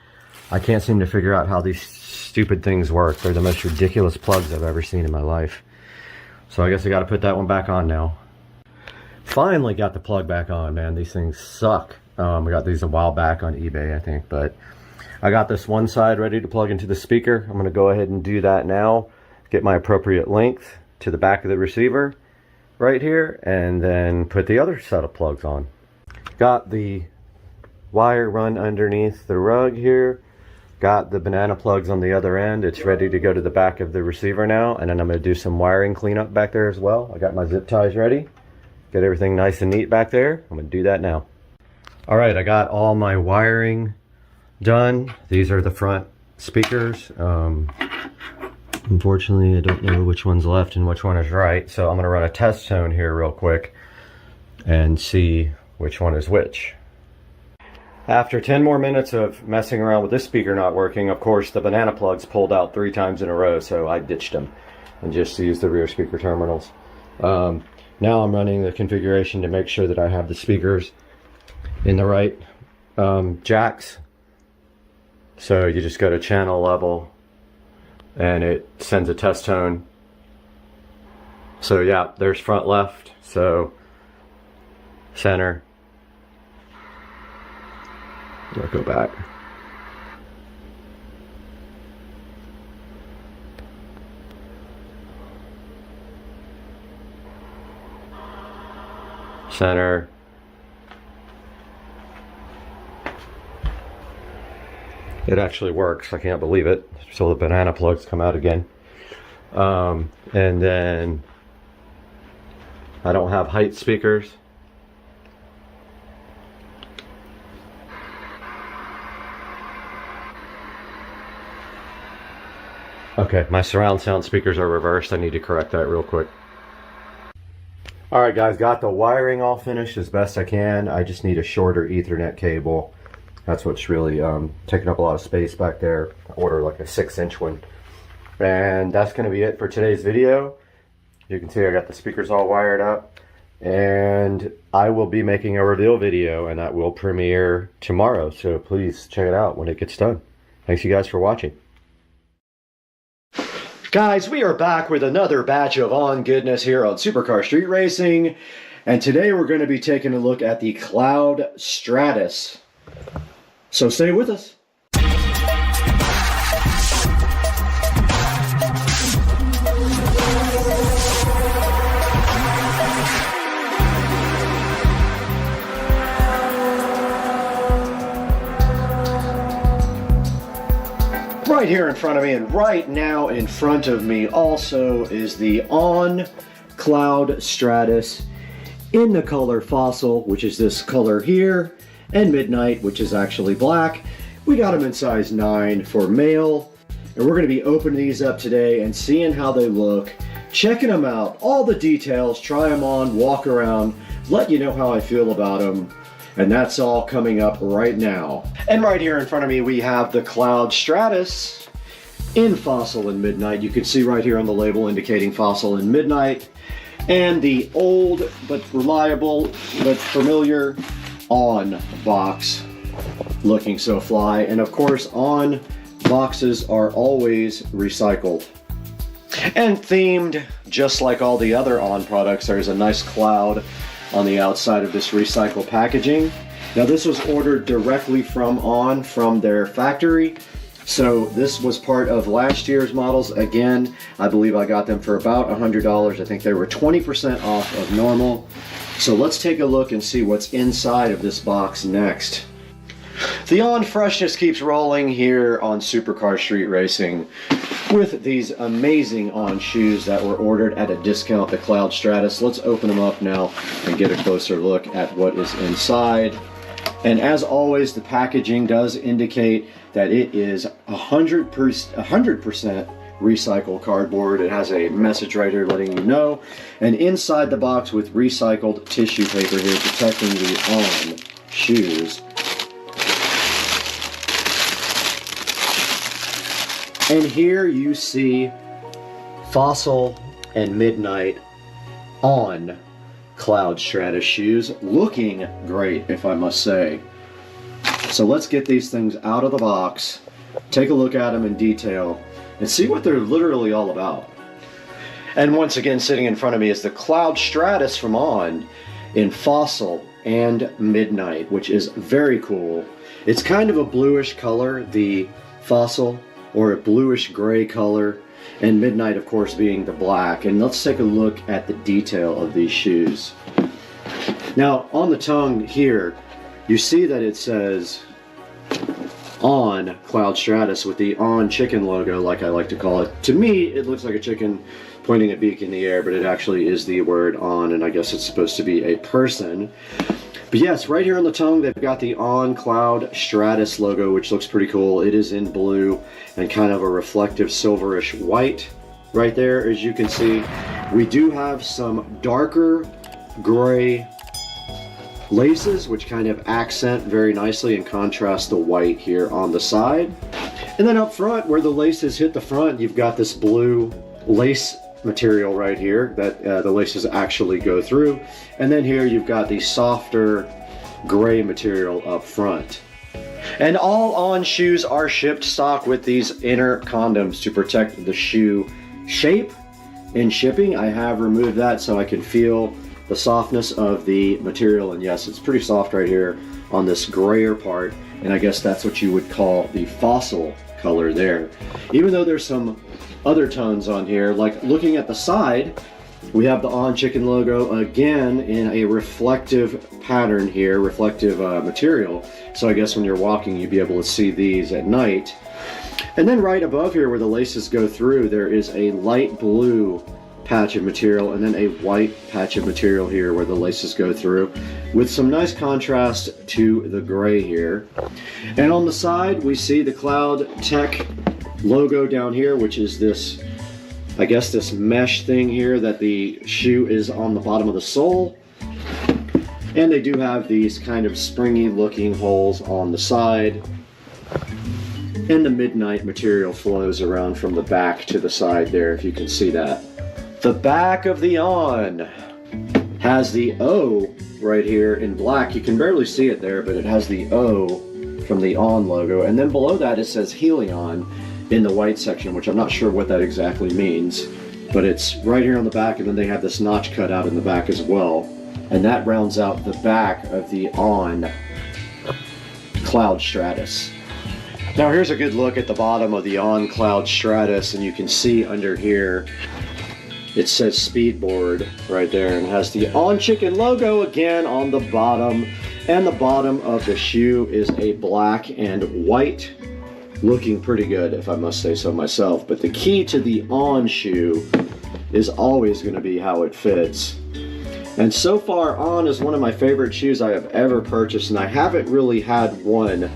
I can't seem to figure out how these stupid things work. They're the most ridiculous plugs I've ever seen in my life. So I guess I got to put that one back on now. Finally got the plug back on, man. These things suck. I got these a while back on eBay, I think, but I got this one side ready to plug into the speaker. I'm going to go ahead and do that now. Get my appropriate length to the back of the receiver right here, and then put the other set of plugs on. Got the wire run underneath the rug here. Got the banana plugs on the other end. It's ready to go to the back of the receiver now, and then I'm going to do some wiring cleanup back there as well. I got my zip ties ready. Get everything nice and neat back there. I'm going to do that now. All right, I got all my wiring done. These are the front speakers. Unfortunately, I don't know which one's left and which one is right, so I'm gonna run a test tone here real quick and see which one is which. After 10 more minutes of messing around with this speaker not working, of course the banana plugs pulled out 3 times in a row, so I ditched them and just used the rear speaker terminals. Now I'm running the configuration to make sure that I have the speakers in the right jacks. So you just go to channel level and it sends a test tone. So yeah, there's front left, so center. I'll go back. Center. It actually works. I can't believe it. So the banana plugs come out again. And then I don't have height speakers. Okay, my surround sound speakers are reversed. I need to correct that real quick. All right, guys, got the wiring all finished as best I can. I just need a shorter Ethernet cable. That's what's really taking up a lot of space back there. I ordered like a 6-inch one. And that's gonna be it for today's video. You can see I got the speakers all wired up. And I will be making a reveal video, and that will premiere tomorrow. So please check it out when it gets done. Thanks you guys for watching. Guys, we are back with another batch of on goodness here on Supercar Street Racing. And today we're going to be taking a look at the Cloud Stratus. So stay with us. Right here in front of me, and right now in front of me also, is the On Cloud Stratus in the color Fossil, which is this color here, and Midnight, which is actually black. We got them in size 9 for male, and we're going to be opening these up today and seeing how they look, checking them out, all the details, try them on, walk around, let you know how I feel about them. And that's all coming up right now. And right here in front of me, we have the Cloud Stratus in Fossil and Midnight. You can see right here on the label indicating Fossil and Midnight. And the old but reliable but familiar On box, looking so fly. And of course, On boxes are always recycled. And themed, just like all the other On products, there's a nice cloud on the outside of this recycled packaging. Now this was ordered directly from On, from their factory. So this was part of last year's models. Again, I believe I got them for about $100. I think they were 20% off of normal. So let's take a look and see what's inside of this box next. The On freshness keeps rolling here on Supercar Street Racing with these amazing On shoes that were ordered at a discount, the Cloud Stratus. Let's open them up now and get a closer look at what is inside. And as always, the packaging does indicate that it is 100% recycled cardboard. It has a message right here letting you know. And inside the box with recycled tissue paper here protecting the On shoes. And here you see Fossil and Midnight On Cloud Stratus shoes, looking great, if I must say. So let's get these things out of the box, take a look at them in detail, and see what they're literally all about. And once again, sitting in front of me is the Cloud Stratus from On in Fossil and Midnight, which is very cool. It's kind of a bluish color, the Fossil, or a bluish gray color, and Midnight, of course, being the black. And let's take a look at the detail of these shoes. Now, on the tongue here, you see that it says On Cloud Stratus with the On chicken logo, like I like to call it. To me, it looks like a chicken pointing a beak in the air, but it actually is the word On, and I guess it's supposed to be a person. But yes, right here on the tongue, they've got the On Cloud Stratus logo, which looks pretty cool. It is in blue and kind of a reflective silverish white right there, as you can see. We do have some darker gray laces, which kind of accent very nicely and contrast the white here on the side. And then up front, where the laces hit the front, you've got this blue lace material right here that the laces actually go through. And then here you've got the softer gray material up front. And all On shoes are shipped stock with these inner condoms to protect the shoe shape. In shipping, I have removed that so I can feel the softness of the material, and yes, it's pretty soft right here on this grayer part, and I guess that's what you would call the fossil color there. Even though there's some other tones on here, like looking at the side, we have the On Chicken logo again in a reflective pattern here, reflective material, so I guess when you're walking you'd be able to see these at night. And then right above here where the laces go through, there is a light blue patch of material and then a white patch of material here where the laces go through, with some nice contrast to the gray here. And on the side we see the Cloud Tech logo down here, which is this, I guess, this mesh thing here that the shoe is on the bottom of the sole. And they do have these kind of springy looking holes on the side, and the midnight material flows around from the back to the side there, if you can see that. The back of the On has the O right here in black. You can barely see it there, but it has the O from the On logo. And then below that it says Helion in the white section, which I'm not sure what that exactly means. But it's right here on the back, and then they have this notch cut out in the back as well. And that rounds out the back of the On Cloud Stratus. Now here's a good look at the bottom of the On Cloud Stratus, and you can see under here it says Speedboard right there, and has the On Chicken logo again on the bottom. And the bottom of the shoe is a black and white, looking pretty good if I must say so myself. But the key to the On shoe is always going to be how it fits. And so far, On is one of my favorite shoes I have ever purchased, and I haven't really had one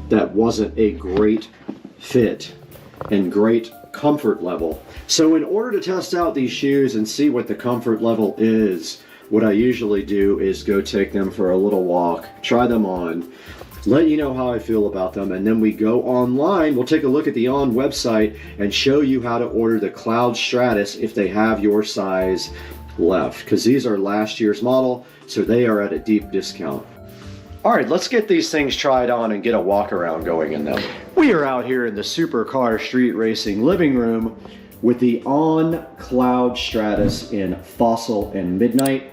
that wasn't a great fit and great comfort level. So in order to test out these shoes and see what the comfort level is, what I usually do is go take them for a little walk, try them on, let you know how I feel about them, and then we go online. We'll take a look at the On website and show you how to order the Cloud Stratus if they have your size left, because these are last year's model, so they are at a deep discount. Alright, let's get these things tried on and get a walk around going in them. We are out here in the Supercar Street Racing living room with the On Cloud Stratus in Fossil and Midnight.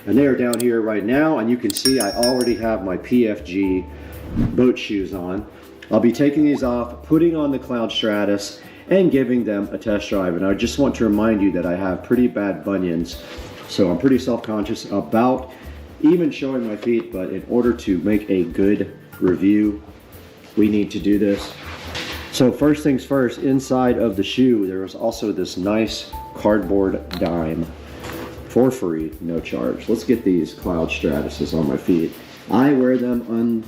And they are down here right now, and you can see I already have my PFG boat shoes on. I'll be taking these off, putting on the Cloud Stratus, and giving them a test drive. And I just want to remind you that I have pretty bad bunions, so I'm pretty self-conscious about even showing my feet, but in order to make a good review, we need to do this. So first things first, inside of the shoe, there is also this nice cardboard dime for free, no charge. Let's get these Cloud Stratuses on my feet. I wear them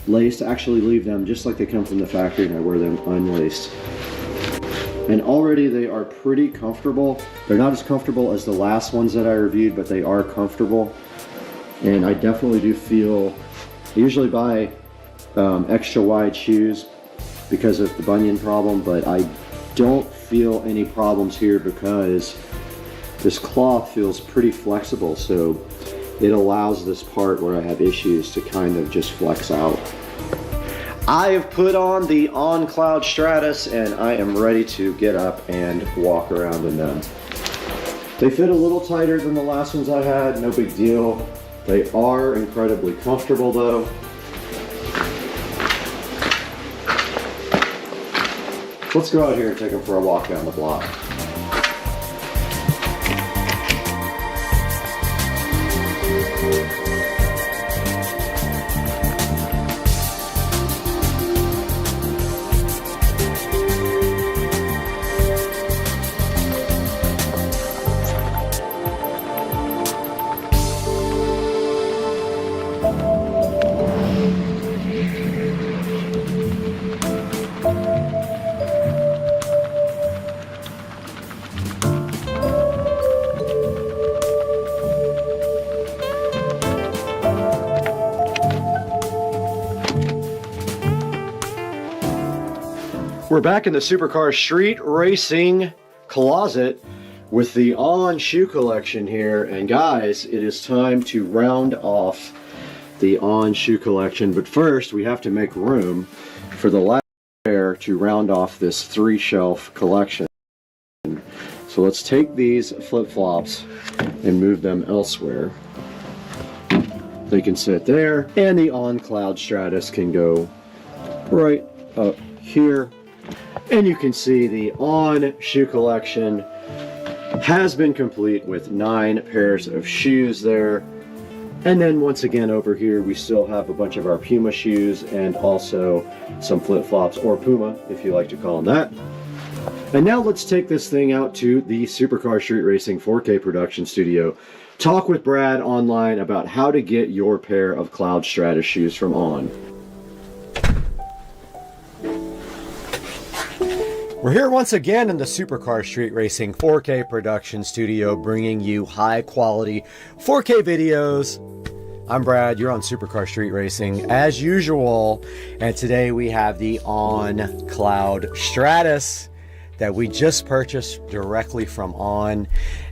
unlaced, actually leave them just like they come from the factory, and I wear them unlaced. And already they are pretty comfortable. They're not as comfortable as the last ones that I reviewed, but they are comfortable. And I definitely do feel, I usually buy extra wide shoes because of the bunion problem, but I don't feel any problems here because this cloth feels pretty flexible, so it allows this part where I have issues to kind of just flex out. I have put on the On Cloud Stratus, and I am ready to get up and walk around in them. They fit a little tighter than the last ones I had, no big deal. They are incredibly comfortable though. Let's go out here and take them for a walk down the block. We're back in the Supercar Street Racing closet with the On shoe collection here. And guys, it is time to round off the On shoe collection. But first, we have to make room for the last pair to round off this 3-shelf collection. So let's take these flip-flops and move them elsewhere. They can sit there, and the On Cloud Stratus can go right up here. And you can see the On shoe collection has been complete with 9 pairs of shoes there. And then once again over here we still have a bunch of our Puma shoes and also some flip-flops, or Puma if you like to call them that. And now let's take this thing out to the Supercar Street Racing 4K production studio. Talk with Brad online about how to get your pair of Cloud Stratus shoes from On. We're here once again in the Supercar Street Racing 4K production studio, bringing you high quality 4K videos. I'm Brad, you're on Supercar Street Racing as usual, and today we have the On Cloud Stratus that we just purchased directly from On,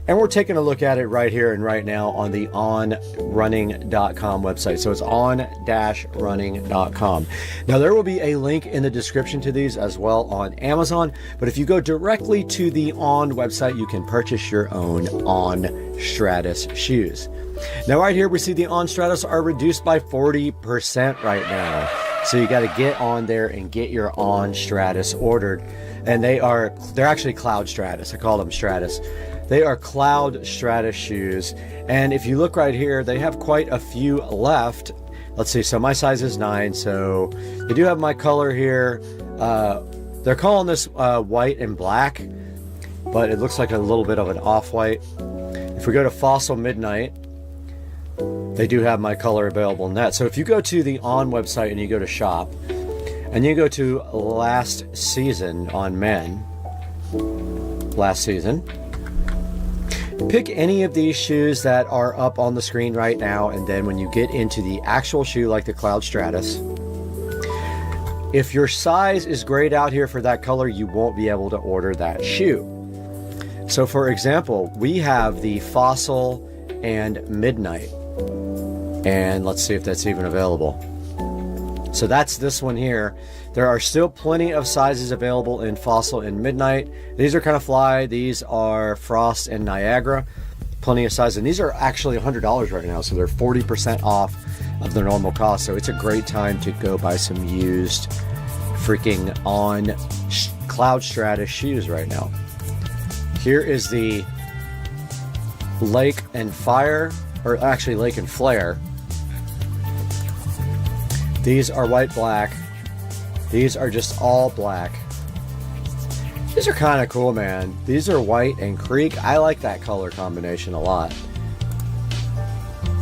and we're taking a look at it right here and right now on the onrunning.com website. So it's on-running.com. Now there will be a link in the description to these as well on Amazon, but if you go directly to the On website, you can purchase your own On Stratus shoes. Now right here we see the On Stratus are reduced by 40% right now. So you got to get on there and get your On Stratus ordered. And they're actually Cloud Stratus. I call them Stratus. They are Cloud Stratus shoes. And if you look right here, they have quite a few left. Let's see, so my size is 9, so they do have my color here. They're calling this white and black, but it looks like a little bit of an off-white. If we go to Fossil Midnight, they do have my color available in that. So if you go to the On website and you go to shop, and you go to last season on men, last season, pick any of these shoes that are up on the screen right now, and then when you get into the actual shoe like the Cloud Stratus, if your size is grayed out here for that color, you won't be able to order that shoe. So for example, we have the Fossil and Midnight, and let's see if that's even available. So that's this one here. There are still plenty of sizes available in Fossil and Midnight. These are kind of fly. These are Frost and Niagara. Plenty of sizes. And these are actually $100 right now. So they're 40% off of their normal cost. So it's a great time to go buy some used freaking On Cloud Stratus shoes right now. Here is the Lake and Fire, or actually Lake and Flare. These are white black. These are just all black. These are kind of cool, man. These are white and creek. I like that color combination a lot.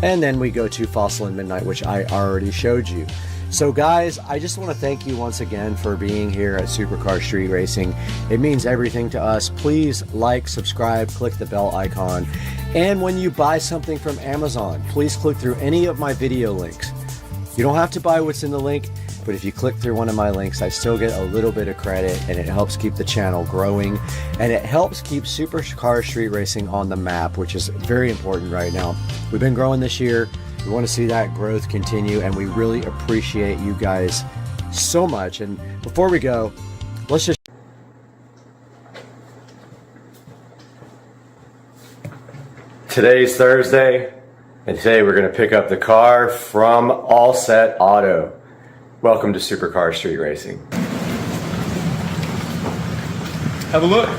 And then we go to Fossil and Midnight, which I already showed you. So guys, I just want to thank you once again for being here at Supercar Street Racing. It means everything to us. Please like, subscribe, click the bell icon. And when you buy something from Amazon, please click through any of my video links. You don't have to buy what's in the link, but if you click through one of my links, I still get a little bit of credit, and it helps keep the channel growing, and it helps keep Supercar Street Racing on the map, which is very important right now. We've been growing this year. We want to see that growth continue, and we really appreciate you guys so much. And before we go, let's just... Today's Thursday, and today we're going to pick up the car from All Set Auto. Welcome to Supercar Street Racing. Have a look.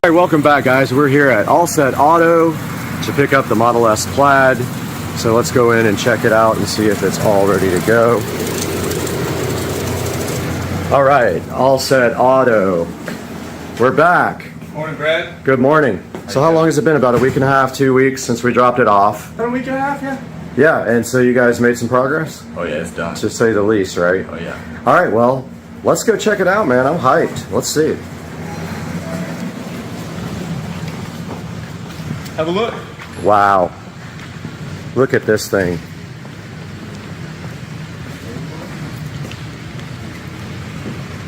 All right, welcome back, guys. We're here at All Set Auto to pick up the Model S Plaid. So let's go in and check it out and see if it's all ready to go. All right, All Set Auto. We're back. Morning, Brad. Good morning. So how long has it been? About a week and a half, 2 weeks since we dropped it off? About a week and a half, yeah. Yeah, and so you guys made some progress? Oh yeah, it's done. To say the least, right? Oh yeah. All right, well, let's go check it out, man. I'm hyped. Let's see. Have a look. Wow. Look at this thing.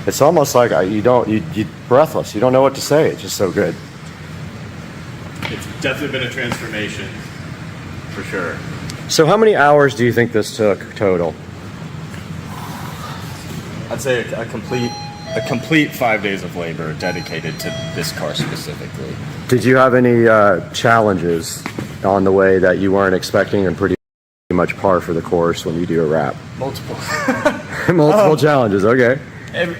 It's almost like you're breathless. You don't know what to say. It's just so good. It's definitely been a transformation, for sure. So how many hours do you think this took total? I'd say a complete 5 days of labor dedicated to this car specifically. Did you have any challenges on the way that you weren't expecting and pretty much par for the course when you do a wrap? Multiple. Multiple challenges, okay.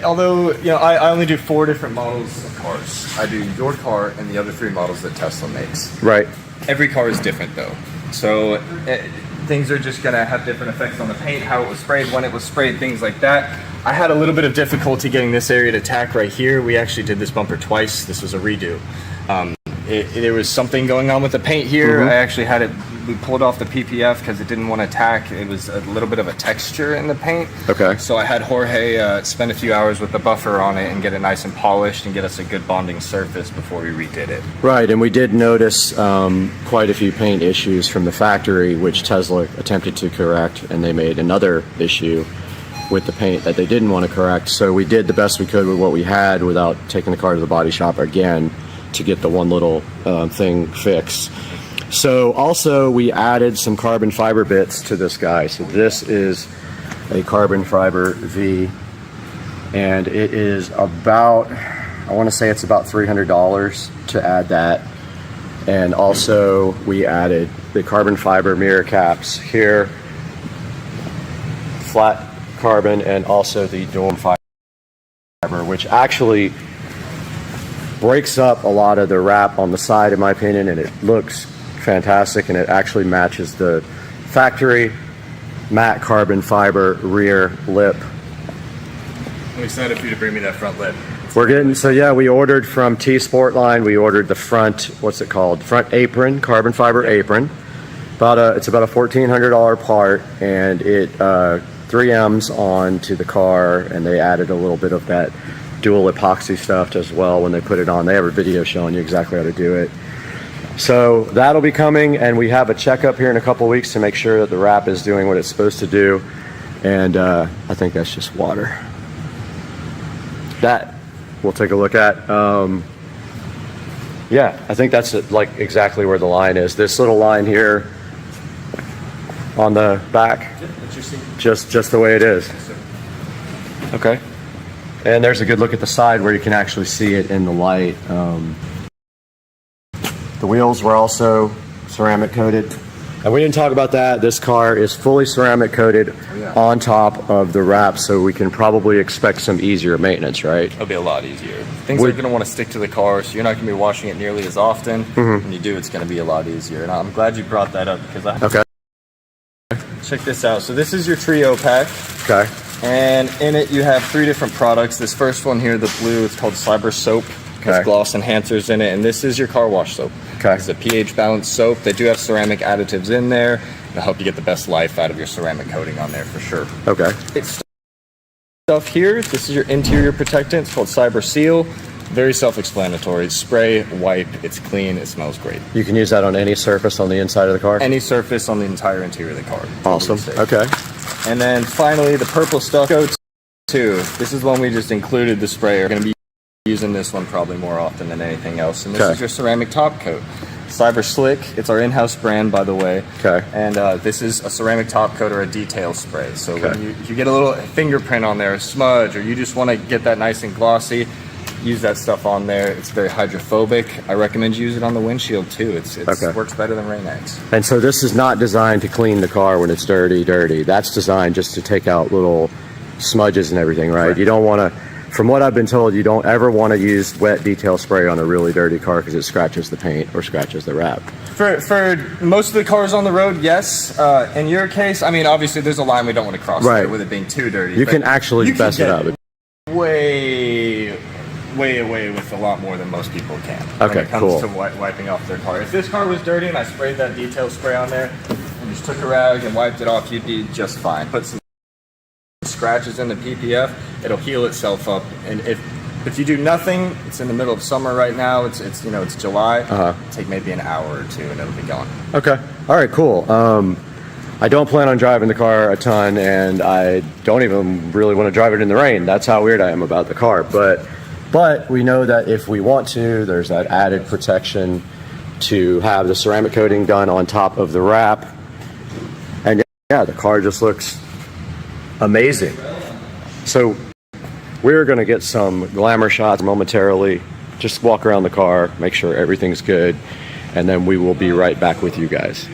Although, you know, I only do 4 different models of cars. I do your car and the other 3 models that Tesla makes. Right. Every car is different though. So things are just gonna have different effects on the paint, how it was sprayed, when it was sprayed, things like that. I had a little bit of difficulty getting this area to tack right here. We actually did this bumper twice. This was a redo. There was something going on with the paint here. I actually had it, we pulled off the PPF because it didn't want to tack. It was a little bit of a texture in the paint. Okay. So I had Jorge spend a few hours with the buffer on it and get it nice and polished and get us a good bonding surface before we redid it. Right, and we did notice quite a few paint issues from the factory, which Tesla attempted to correct, and they made another issue with the paint that they didn't want to correct. So we did the best we could with what we had without taking the car to the body shop again to get the one little thing fixed. So also we added some carbon fiber bits to this guy. So this is a carbon fiber V, and it is about, I want to say it's about $300 to add that. And also we added the carbon fiber mirror caps here, flat carbon, and also the dual fiber, which actually breaks up a lot of the wrap on the side, in my opinion, and it looks fantastic, and it actually matches the factory matte carbon fiber rear lip. I'm excited for you to bring me that front lip. We're getting, so yeah, we ordered from T Sportline, we ordered the front, what's it called? Front apron, carbon fiber apron. It's about a $1,400 part, and it 3Ms onto the car, and they added a little bit of that dual epoxy stuff as well when they put it on. They have a video showing you exactly how to do it. So that'll be coming, and we have a checkup here in a couple weeks to make sure that the wrap is doing what it's supposed to do. And I think that's just water. That we'll take a look at. Yeah, I think that's like exactly where the line is. This little line here on the back, just the way it is. Okay. And there's a good look at the side where you can actually see it in the light. The wheels were also ceramic coated. And we didn't talk about that. This car is fully ceramic coated on top of the wrap, so we can probably expect some easier maintenance, right? It'll be a lot easier. Things are going to want to stick to the car, so you're not going to be washing it nearly as often. When you do, it's going to be a lot easier. And I'm glad you brought that up because check this out. So this is your trio pack. Okay. And in it you have 3 different products. This first one here, the blue, it's called Cyber Soap. Okay. with gloss enhancers in it, and this is your car wash soap. Okay. It's a pH balanced soap. They do have ceramic additives in there to help you get the best life out of your ceramic coating on there for sure. Okay. It's stuff here. This is your interior protectant. It's called Cyber Seal. Very self-explanatory. Spray, wipe, it's clean, it smells great. You can use that on any surface on the inside of the car? Any surface on the entire interior of the car. Awesome. Totally safe. Okay. And then finally, the purple stucco too. This is one we just included the spray. We're going to be using this one probably more often than anything else. And this is your ceramic top coat. Cyber Slick. It's our in-house brand, by the way. Okay. And this is a ceramic top coat or a detail spray. So when you get a little fingerprint on there, a smudge, or you just want to get that nice and glossy, use that stuff on there. It's very hydrophobic. I recommend you use it on the windshield too. It works better than Rain-X. And so this is not designed to clean the car when it's dirty. That's designed just to take out little smudges and everything, right? Correct. You don't want to, from what I've been told, you don't ever want to use wet detail spray on a really dirty car because it scratches the paint or scratches the wrap. For most of the cars on the road, yes. In your case, I mean, obviously there's a line we don't want to cross there with it being too dirty. You can actually mess it up. Way away with a lot more than most people can when it comes cool. to wiping off their car. If this car was dirty and I sprayed that detail spray on there and just took a rag and wiped it off, you'd be just fine. Put some scratches in the PPF, it'll heal itself up. And if you do nothing, it's in the middle of summer right now, it's July, take maybe an hour or two and it'll be gone. Okay. All right, cool. I don't plan on driving the car a ton, and I don't even really want to drive it in the rain. That's how weird I am about the car. But we know that if we want to, there's that added protection to have the ceramic coating done on top of the wrap. And yeah, the car just looks amazing. So we're going to get some glamour shots momentarily. Just walk around the car, make sure everything's good, and then we will be right back with you guys.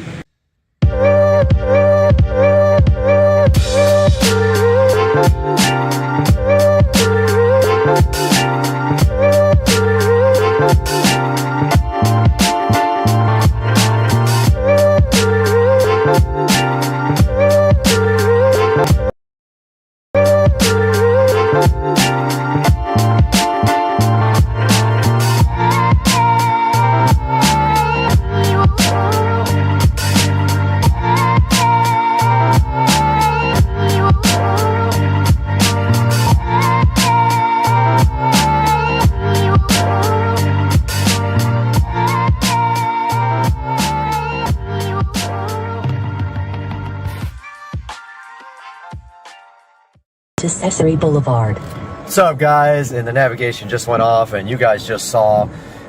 Accessory Boulevard. What's up, guys? And the navigation just went off, and you guys just saw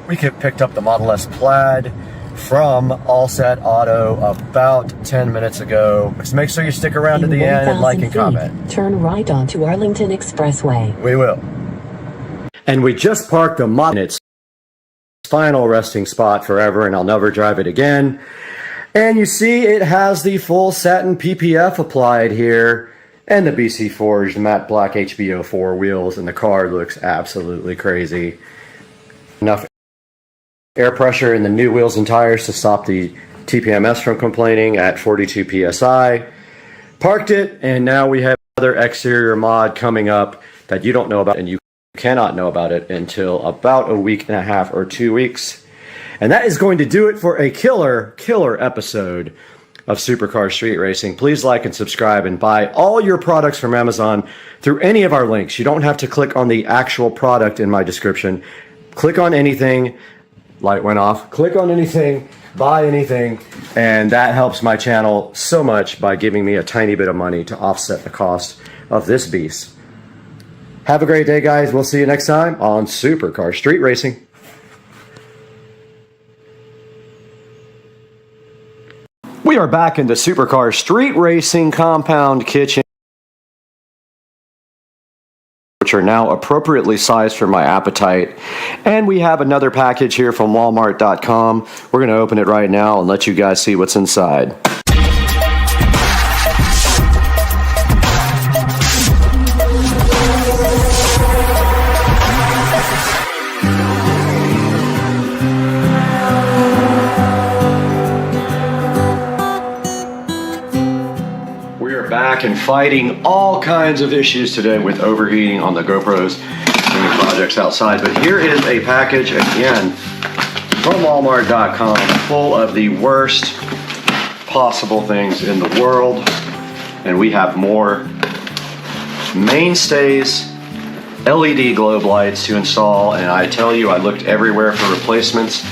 we picked up the Model S Plaid from All Set Auto about 10 minutes ago. Just make sure you stick around to the end and like and comment. Turn right onto Arlington Expressway. We will. And we just parked the Model in its final resting spot forever, and I'll never drive it again. And you see it has the full satin PPF applied here, and the BC Forged matte black HBO4 wheels, and the car looks absolutely crazy. Enough air pressure in the new wheels and tires to stop the TPMS from complaining at 42 PSI. Parked it, and now we have another exterior mod coming up that you don't know about, and you cannot know about it until about a week and a half or 2 weeks. And that is going to do it for a killer episode of Supercar Street Racing. Please like and subscribe and buy all your products from Amazon through any of our links. You don't have to click on the actual product in my description. Click on anything. Light went off. Click on anything, buy anything, and that helps my channel so much by giving me a tiny bit of money to offset the cost of this beast. Have a great day, guys. We'll see you next time on Supercar Street Racing. We are back in the Supercar Street Racing compound kitchen, which are now appropriately sized for my appetite. And we have another package here from Walmart.com. We're going to open it right now and let you guys see what's inside. Back and fighting all kinds of issues today with overheating on the GoPros. doing projects outside. But here is a package again from Walmart.com full of the worst possible things in the world. And we have more mainstays, LED globe lights to install. And I tell you, I looked everywhere for replacements,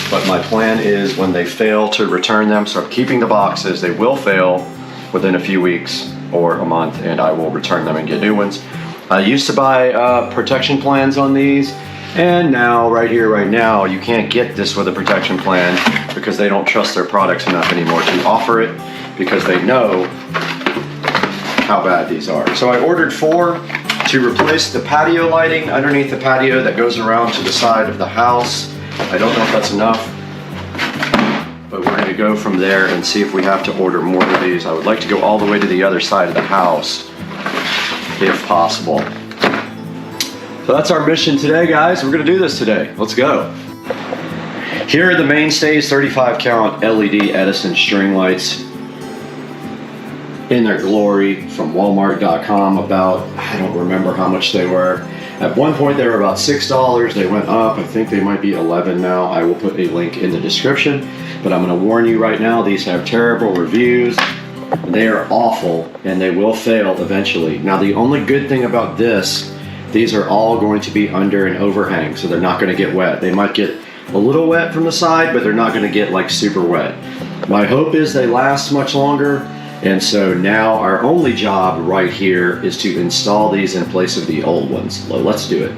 but my plan is when they fail to return them. So I'm keeping the boxes. They will fail within a few weeks or a month, and I will return them and get new ones. I used to buy protection plans on these, and now, right here, right now, you can't get this with a protection plan because they don't trust their products enough anymore to offer it because they know how bad these are. So I ordered 4 to replace the patio lighting underneath the patio that goes around to the side of the house. I don't know if that's enough, but we're going to go from there and see if we have to order more of these. I would like to go all the way to the other side of the house, if possible. So that's our mission today, guys. We're going to do this today. Let's go. Here are the mainstays 35 count LED Edison string lights in their glory from Walmart.com. About, I don't remember how much they were. At one point they were about $6. They went up. I think they might be $11 now. I will put a link in the description. But I'm going to warn you right now, these have terrible reviews. They are awful and they will fail eventually. Now the only good thing about this, these are all going to be under an overhang, so they're not going to get wet. They might get a little wet from the side, but they're not going to get like super wet. My hope is they last much longer. And so now our only job right here is to install these in place of the old ones. So let's do it.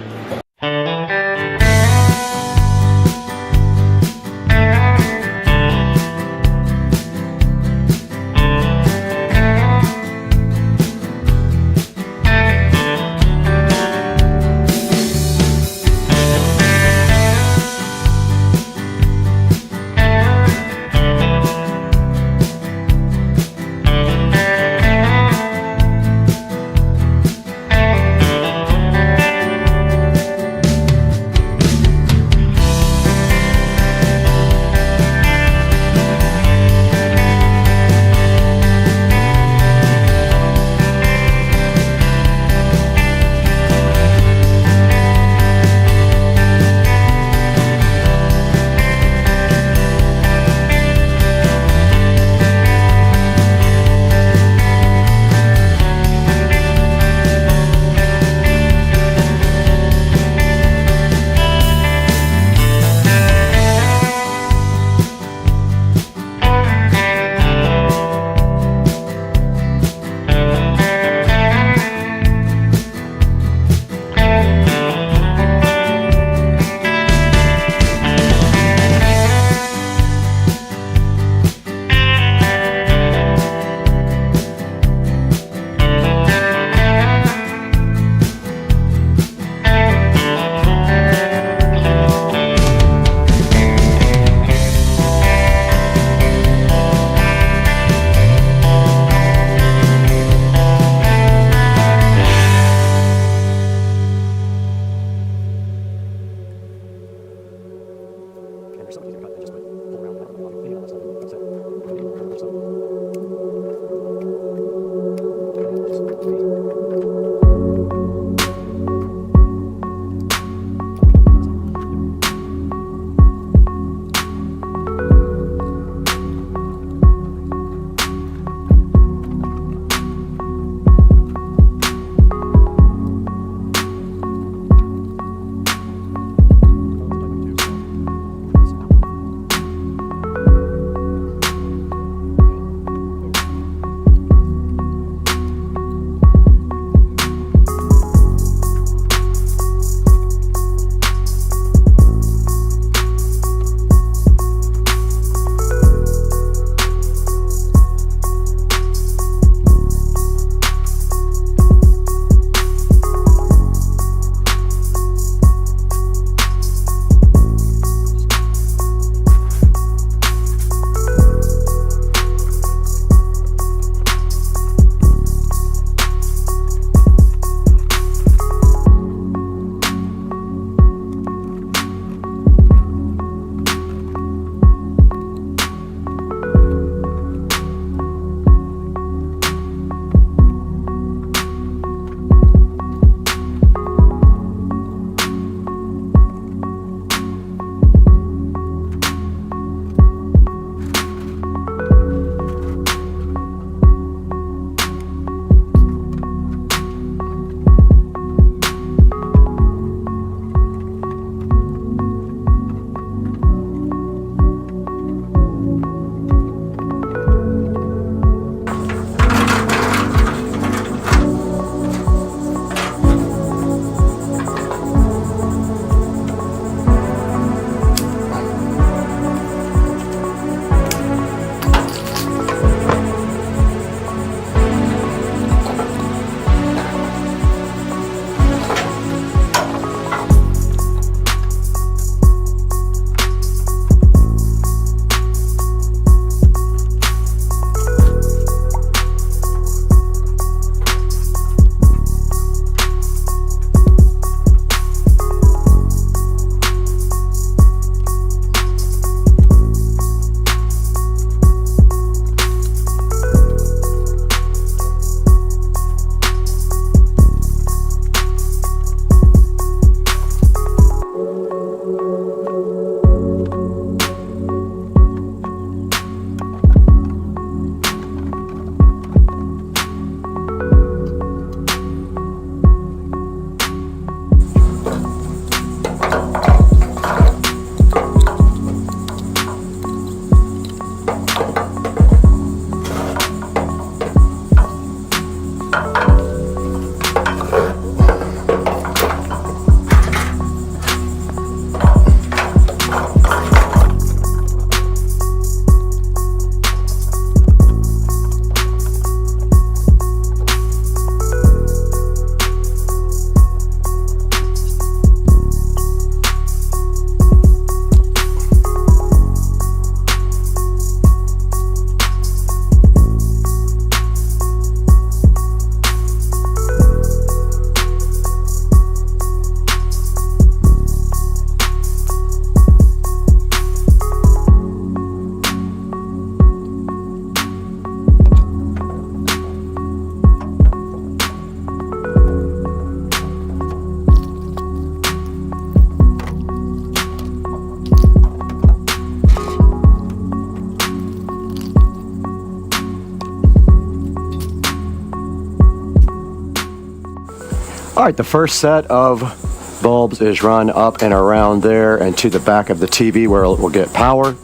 All right, the first set of bulbs is run up and around there and to the back of the TV where it will get power.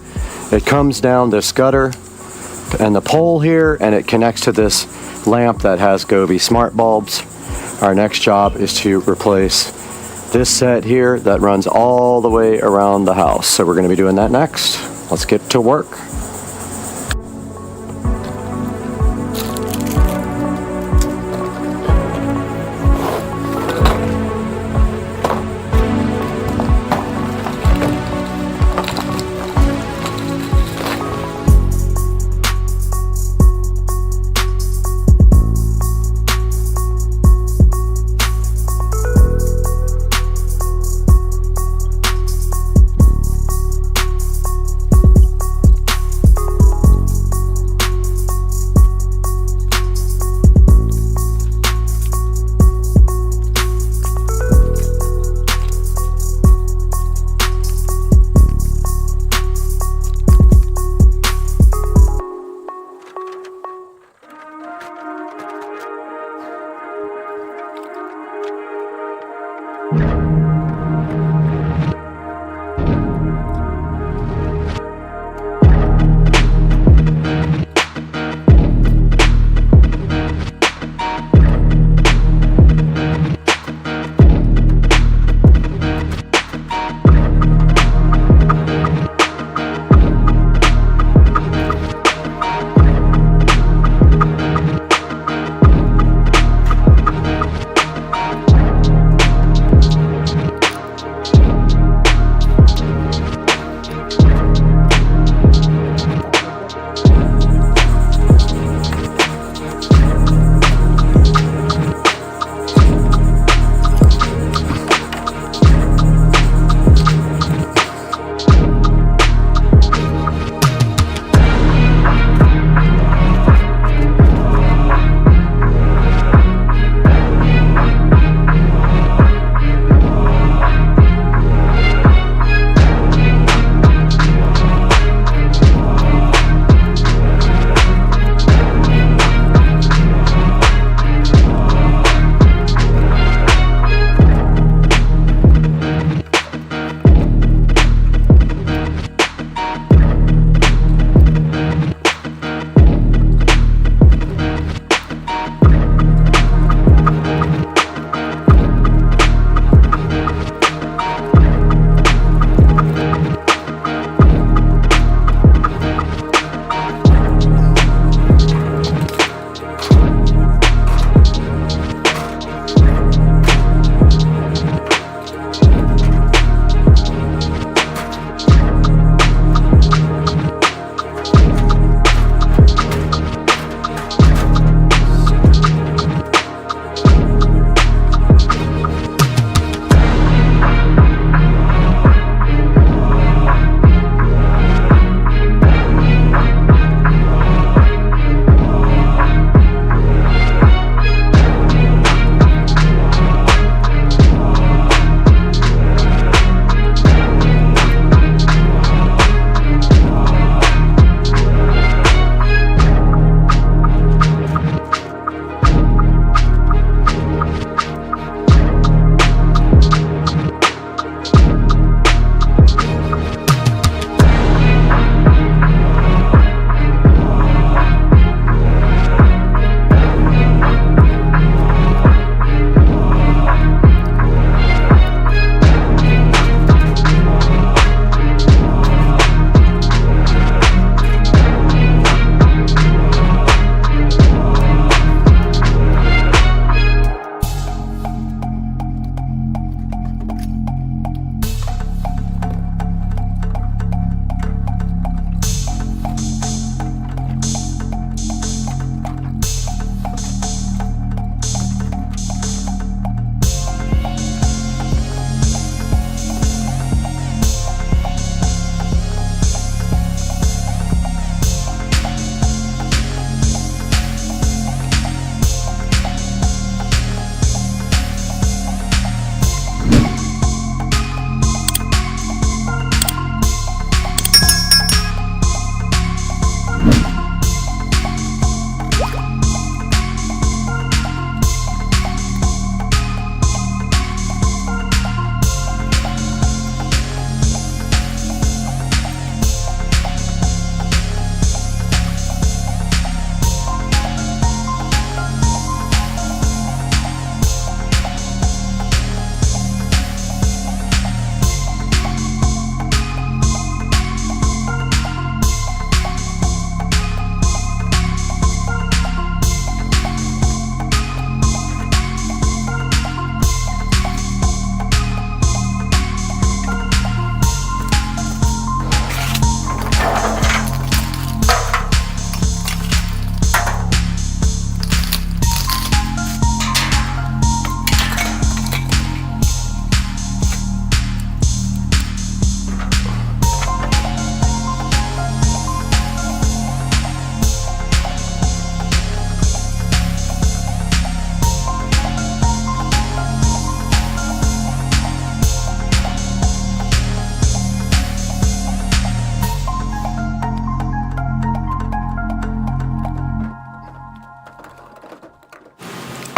It comes down this gutter and the pole here, and it connects to this lamp that has Gobi smart bulbs. Our next job is to replace this set here that runs all the way around the house. So we're going to be doing that next. Let's get to work.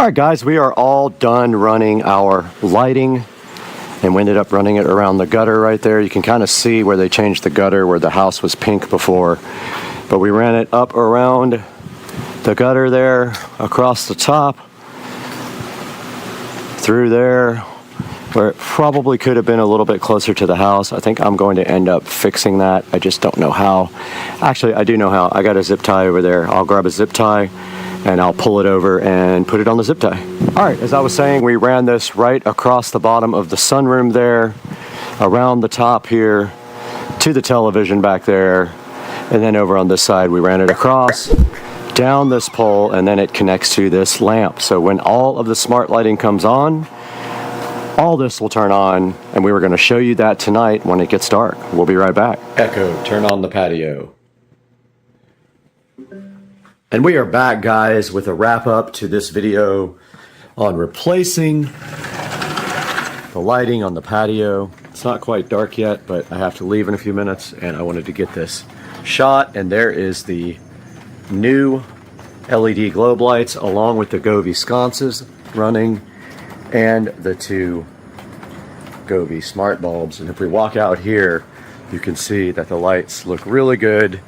All right, guys, we are all done running our lighting, and we ended up running it around the gutter right there. You can kind of see where they changed the gutter, where the house was pink before, but we ran it up around the gutter there, across the top, through there, where it probably could have been a little bit closer to the house. I think I'm going to end up fixing that. I just don't know how. Actually, I do know how. I got a zip tie over there. I'll grab a zip tie and I'll pull it over and put it on the zip tie. All right, as I was saying, we ran this right across the bottom of the sunroom there, around the top here, to the television back there, and then over on this side, we ran it across, down this pole, and then it connects to this lamp. So when all of the smart lighting comes on, all this will turn on, and we were going to show you that tonight when it gets dark. We'll be right back. Echo, turn on the patio. And we are back, guys, with a wrap up to this video on replacing the lighting on the patio. It's not quite dark yet, but I have to leave in a few minutes, and I wanted to get this shot. And there is the new LED globe lights along with the Govee sconces running and the two Govee smart bulbs. And if we walk out here, you can see that the lights look really good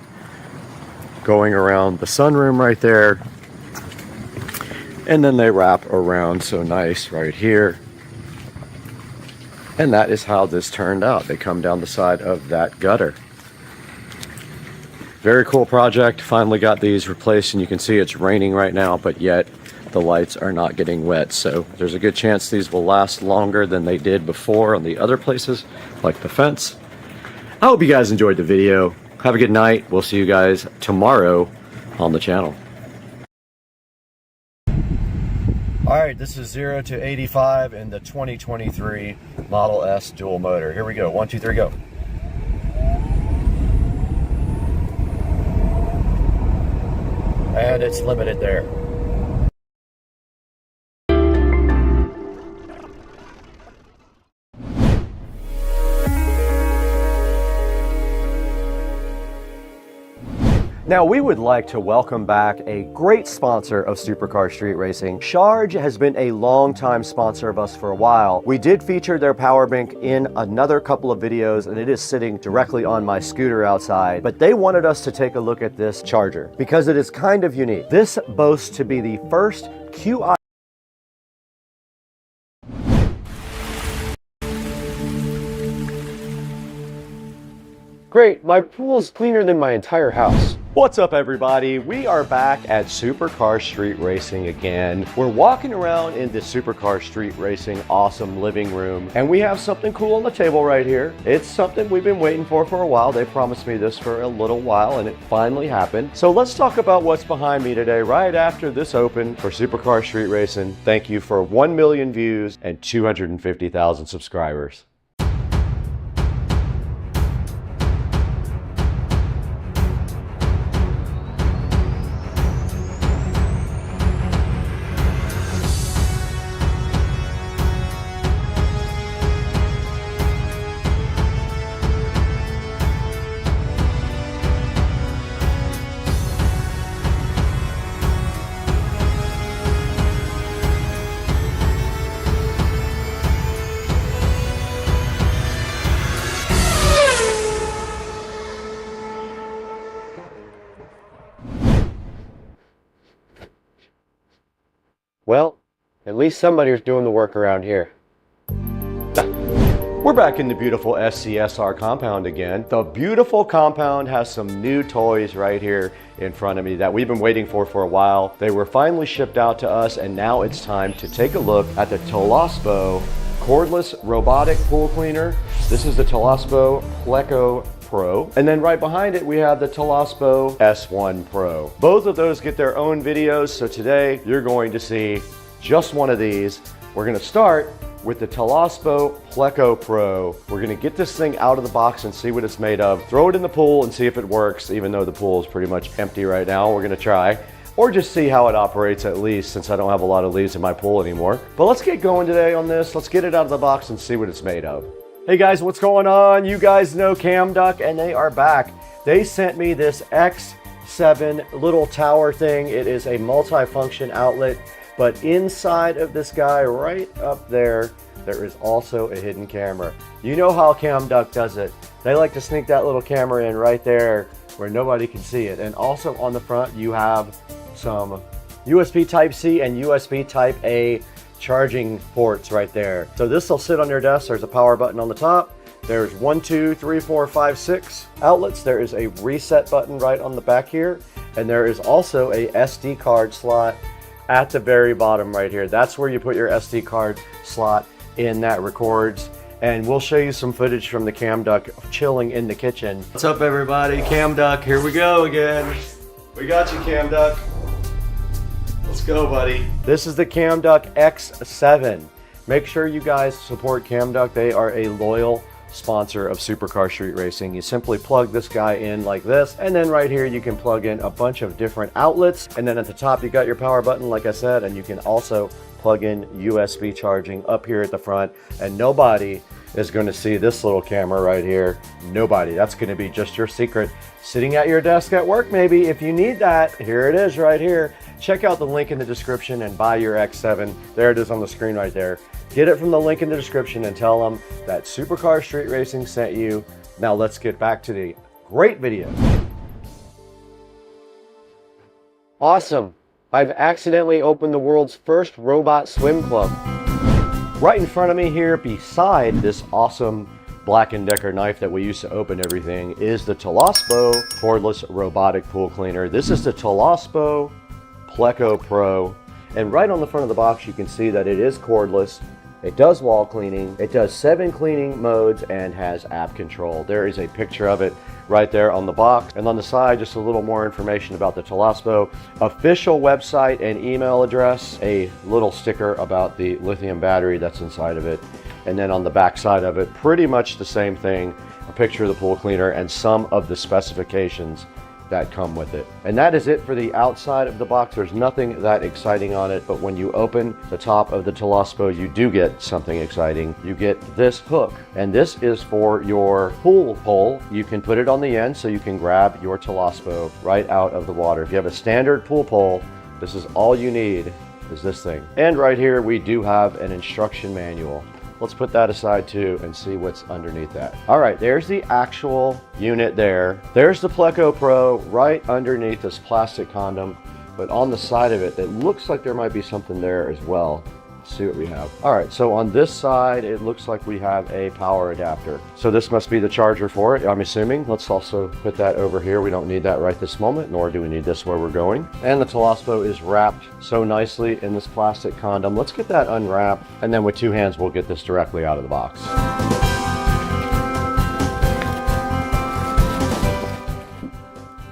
going around the sunroom right there, and then they wrap around so nice right here. And that is how this turned out. They come down the side of that gutter. Very cool project. Finally got these replaced, and you can see it's raining right now, but yet the lights are not getting wet. So there's a good chance these will last longer than they did before on the other places, like the fence. I hope you guys enjoyed the video. Have a good night. We'll see you guys tomorrow on the channel. All right, this is 0 to 85 in the 2023 Model S dual motor. Here we go. 1, 2, 3, go. And it's limited there. Now, we would like to welcome back a great sponsor of Supercar Street Racing. Charge has been a long-time sponsor of us for a while. We did feature their power bank in another couple of videos, and it is sitting directly on my scooter outside. But they wanted us to take a look at this charger because it is kind of unique. This boasts to be the first QI. Great, my pool's cleaner than my entire house. What's up, everybody? We are back at Supercar Street Racing again. We're walking around in the Supercar Street Racing awesome living room, and we have something cool on the table right here. It's something we've been waiting for a while. They promised me this for a little while, and it finally happened. So let's talk about what's behind me today, right after this open for Supercar Street Racing. Thank you for 1 million views and 250,000 subscribers. Well, at least somebody's doing the work around here. We're back in the beautiful SCSR compound again. The beautiful compound has some new toys right here in front of me that we've been waiting for a while. They were finally shipped out to us, and now it's time to take a look at the Toolless cordless robotic pool cleaner. This is the Toolless Pleco Pro. And then right behind it, we have the Toolless S1 Pro. Both of those get their own videos, so today you're going to see just one of these. We're gonna start with the Toolless Pleco Pro. We're gonna get this thing out of the box and see what it's made of, throw it in the pool and see if it works, even though the pool is pretty much empty right now. We're gonna try, or just see how it operates at least, since I don't have a lot of leaves in my pool anymore. But let's get going today on this. Let's get it out of the box and see what it's made of. Hey guys, what's going on? You guys know Cam Duck, and they are back. They sent me this X7 little tower thing. It is a multi-function outlet But inside of this guy right up there, there is also a hidden camera. You know how CamDuck does it. They like to sneak that little camera in right there where nobody can see it. And also on the front, you have some USB Type-C and USB Type-A charging ports right there. So this will sit on your desk. There's a power button on the top. There's 1, 2, 3, 4, 5, 6 outlets. There is a reset button right on the back here. And there is also a SD card slot at the very bottom right here. That's where you put your SD card slot in that records. And we'll show you some footage from the CamDuck chilling in the kitchen. What's up everybody? CamDuck, here we go again. We got you, CamDuck. Let's go, buddy. This is the CamDuck X7. Make sure you guys support CamDuck. They are a loyal sponsor of Supercar Street Racing. You simply plug this guy in like this, and then right here you can plug in a bunch of different outlets, and then at the top you got your power button like I said, and you can also plug in USB charging up here at the front, and nobody is going to see this little camera right here. Nobody. That's going to be just your secret sitting at your desk at work maybe. If you need that, here it is right here. Check out the link in the description and buy your X7. There it is on the screen right there. Get it from the link in the description and tell them that Supercar Street Racing sent you. Now let's get back to the great video. Awesome. I've accidentally opened the world's first robot swim club. Right in front of me here, beside this awesome Black & Decker knife that we use to open everything, is the Toolless cordless robotic pool cleaner. This is the Toolless Pleco Pro. And right on the front of the box, you can see that it is cordless. It does wall cleaning. It does 7 cleaning modes and has app control. There is a picture of it right there on the box. And on the side, just a little more information about the Toolless official website and email address, a little sticker about the lithium battery that's inside of it. And then on the back side of it, pretty much the same thing, a picture of the pool cleaner and some of the specifications that come with it. And that is it for the outside of the box. There's nothing that exciting on it, but when you open the top of the Toolless, you do get something exciting. You get this hook, and this is for your pool pole. You can put it on the end so you can grab your Toolless right out of the water. If you have a standard pool pole, this is all you need, is this thing. And right here we do have an instruction manual. Let's put that aside too and see what's underneath that. All right, there's the actual unit there. There's the Pleco Pro right underneath this plastic condom, but on the side of it, it looks like there might be something there as well. Let's see what we have. All right, so on this side, it looks like we have a power adapter. So this must be the charger for it, I'm assuming. Let's also put that over here. We don't need that right this moment, nor do we need this where we're going. And the Toolless is wrapped so nicely in this plastic condom. Let's get that unwrapped, and then with 2 hands, we'll get this directly out of the box.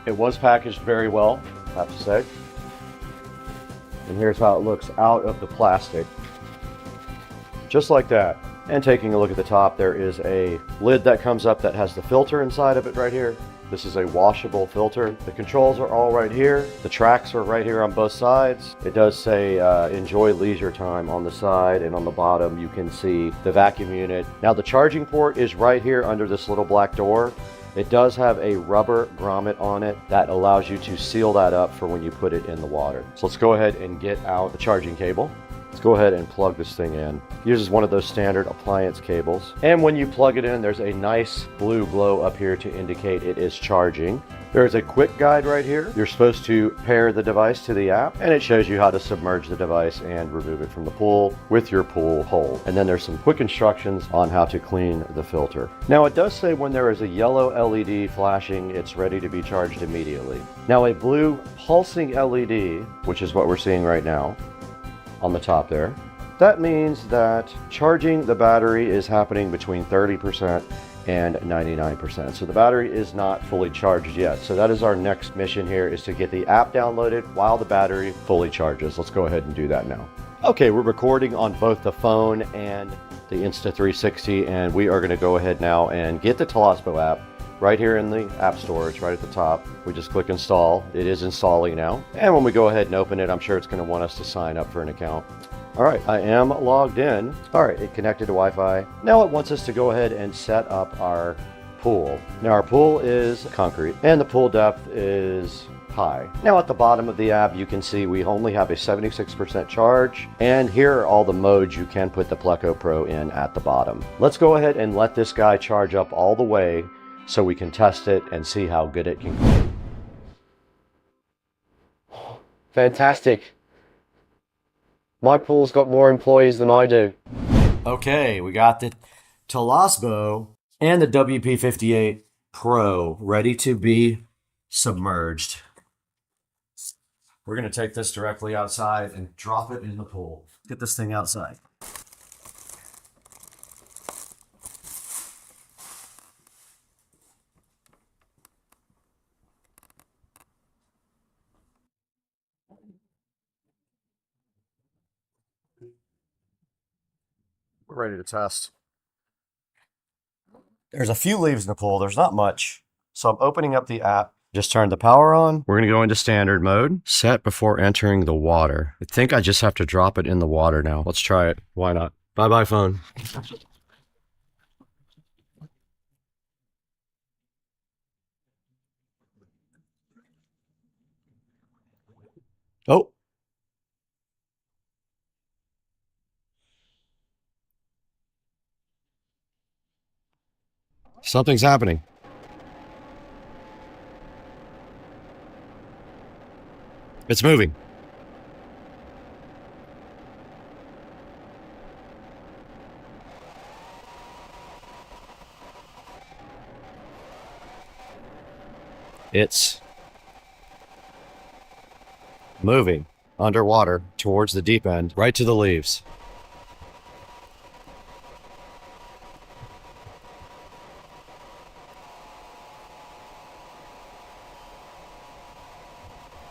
It was packaged very well, I have to say. And here's how it looks out of the plastic. Just like that. And taking a look at the top, there is a lid that comes up that has the filter inside of it right here. This is a washable filter. The controls are all right here. The tracks are right here on both sides. It does say enjoy leisure time on the side, and on the bottom you can see the vacuum unit. Now the charging port is right here under this little black door. It does have a rubber grommet on it that allows you to seal that up for when you put it in the water. So let's go ahead and get out the charging cable. Let's go ahead and plug this thing in. It uses one of those standard appliance cables. And when you plug it in, there's a nice blue glow up here to indicate it is charging. There's a quick guide right here. You're supposed to pair the device to the app, and it shows you how to submerge the device and remove it from the pool with your pool pole. And then there's some quick instructions on how to clean the filter. Now it does say when there is a yellow LED flashing, it's ready to be charged immediately. Now a blue pulsing LED, which is what we're seeing right now on the top there, that means that charging the battery is happening between 30% and 99%. So the battery is not fully charged yet. So that is our next mission here, is to get the app downloaded while the battery fully charges. Let's go ahead and do that now. Okay, we're recording on both the phone and the Insta360, and we are gonna go ahead now and get the Toolless app right here in the app store. It's right at the top. We just click install. It is installing now. And when we go ahead and open it, I'm sure it's gonna want us to sign up for an account. All right, I am logged in. All right, it connected to Wi-Fi. Now it wants us to go ahead and set up our pool. Now our pool is concrete, and the pool depth is high. Now at the bottom of the app, you can see we only have a 76% charge, and here are all the modes you can put the Pleco Pro in at the bottom. Let's go ahead and let this guy charge up all the way so we can test it and see how good it can go. Fantastic. My pool's got more employees than I do. Okay, we got the Toolless and the WP58 Pro ready to be submerged. We're going to take this directly outside and drop it in the pool. Get this thing outside. We're ready to test. There's a few leaves in the pool. There's not much. So I'm opening up the app. Just turn the power on. We're going to go into standard mode. Set before entering the water. I think I just have to drop it in the water now. Let's try it. Why not? Bye-bye, phone. Oh. Something's happening. It's moving. It's moving underwater towards the deep end, right to the leaves.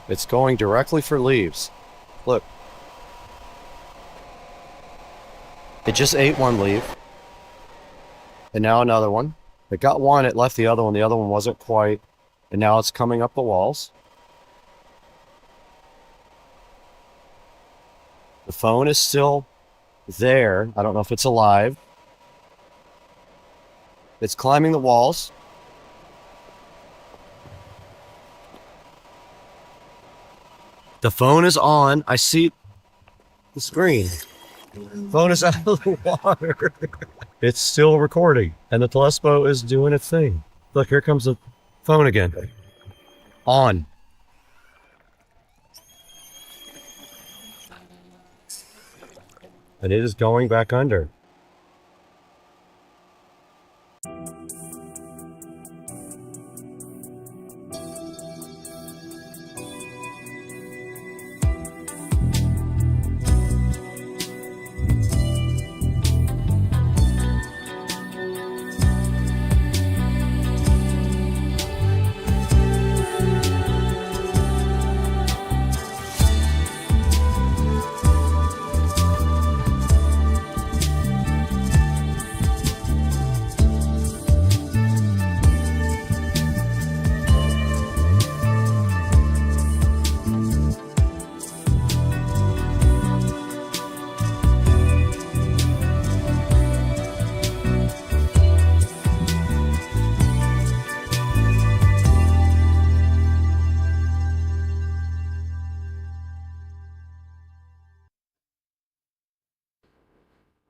It's going directly for leaves. Look. It just ate one leaf. And now another one. It got one, it left the other one. The other one wasn't quite. And now it's coming up the walls. The phone is still there. I don't know if it's alive. It's climbing the walls. The phone is on. I see the screen. Phone is out of the water. It's still recording. And the Toolless is doing its thing. Look, here comes the phone again. On. And it is going back under.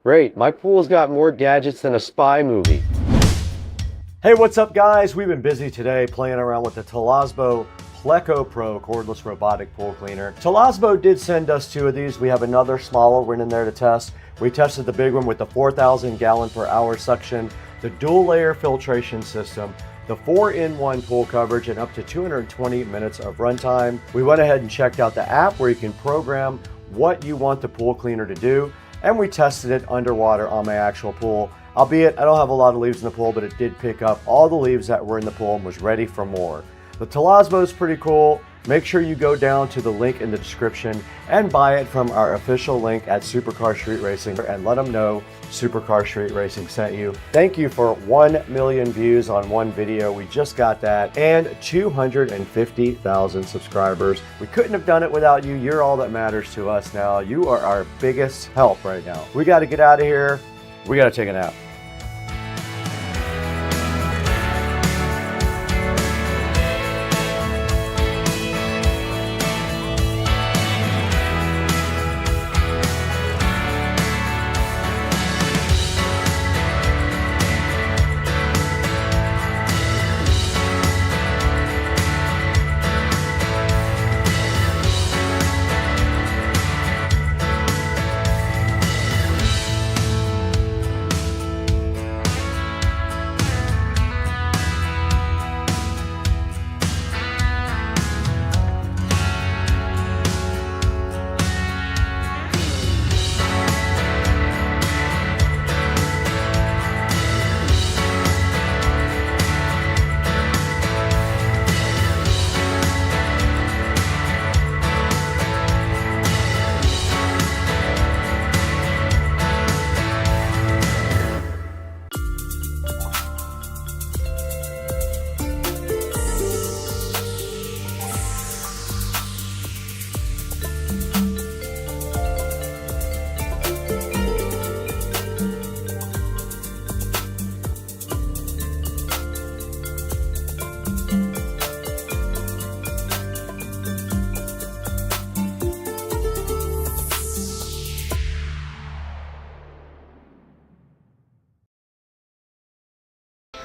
Great, my pool's got more gadgets than a spy movie. Hey, what's up guys? We've been busy today playing around with the Toolless Pleco Pro cordless robotic pool cleaner. Toolless did send us 2 of these. We have another smaller one in there to test. We tested the big one with the 4,000 gallon per hour suction, the dual layer filtration system, the 4-in-1 pool coverage, and up to 220 minutes of runtime. We went ahead and checked out the app where you can program what you want the pool cleaner to do, and we tested it underwater on my actual pool. Albeit, I don't have a lot of leaves in the pool, but it did pick up all the leaves that were in the pool and was ready for more. The Toolless is pretty cool. Make sure you go down to the link in the description and buy it from our official link at Supercar Street Racing and let them know Supercar Street Racing sent you. Thank you for 1 million views on one video. We just got that, and 250,000 subscribers. We couldn't have done it without you. You're all that matters to us now. You are our biggest help right now. We got to get out of here. We got to take a nap.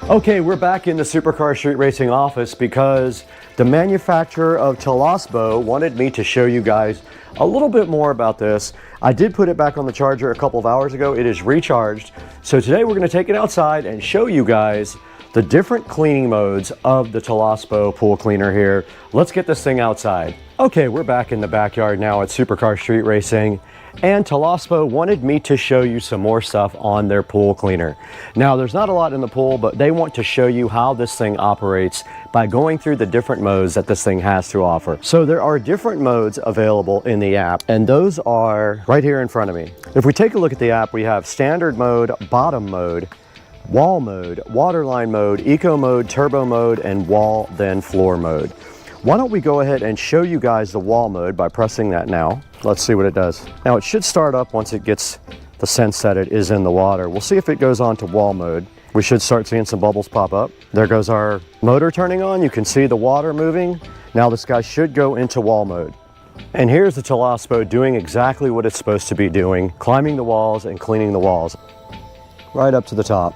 Okay, we're back in the Supercar Street Racing office because the manufacturer of Toolless wanted me to show you guys a little bit more about this. I did put it back on the charger a couple of hours ago. It is recharged. So today we're going to take it outside and show you guys the different cleaning modes of the Toolless pool cleaner here. Let's get this thing outside. Okay, we're back in the backyard now at Supercar Street Racing, and Toolless wanted me to show you some more stuff on their pool cleaner. Now, there's not a lot in the pool, but they want to show you how this thing operates by going through the different modes that this thing has to offer. So there are different modes available in the app, and those are right here in front of me. If we take a look at the app, we have standard mode, bottom mode, wall mode, waterline mode, eco mode, turbo mode, and wall then floor mode. Why don't we go ahead and show you guys the wall mode by pressing that now. Let's see what it does. Now it should start up once it gets the sense that it is in the water. We'll see if it goes on to wall mode. We should start seeing some bubbles pop up. There goes our motor turning on. You can see the water moving. Now this guy should go into wall mode. And here's the Toolless doing exactly what it's supposed to be doing, climbing the walls and cleaning the walls right up to the top.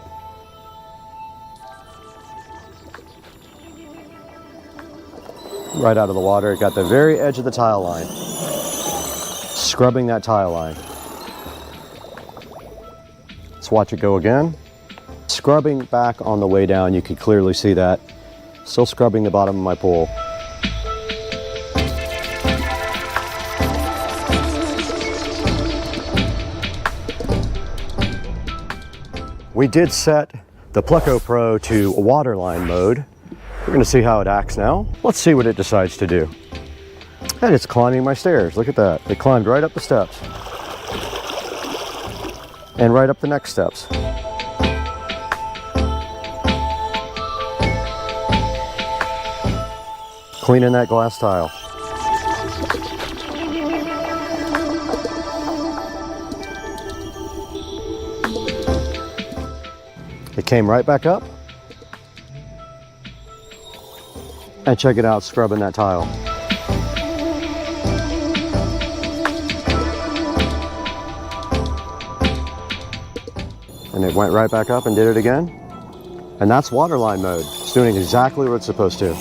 Right out of the water, it got the very edge of the tile line, scrubbing that tile line. Let's watch it go again. Scrubbing back on the way down, you can clearly see that. Still scrubbing the bottom of my pool. We did set the Pleco Pro to waterline mode. We're going to see how it acts now. Let's see what it decides to do. And it's climbing my stairs. Look at that. It climbed right up the steps. And right up the next steps. Cleaning that glass tile. It came right back up. And check it out, scrubbing that tile. And it went right back up and did it again. And that's waterline mode. It's doing exactly what it's supposed to.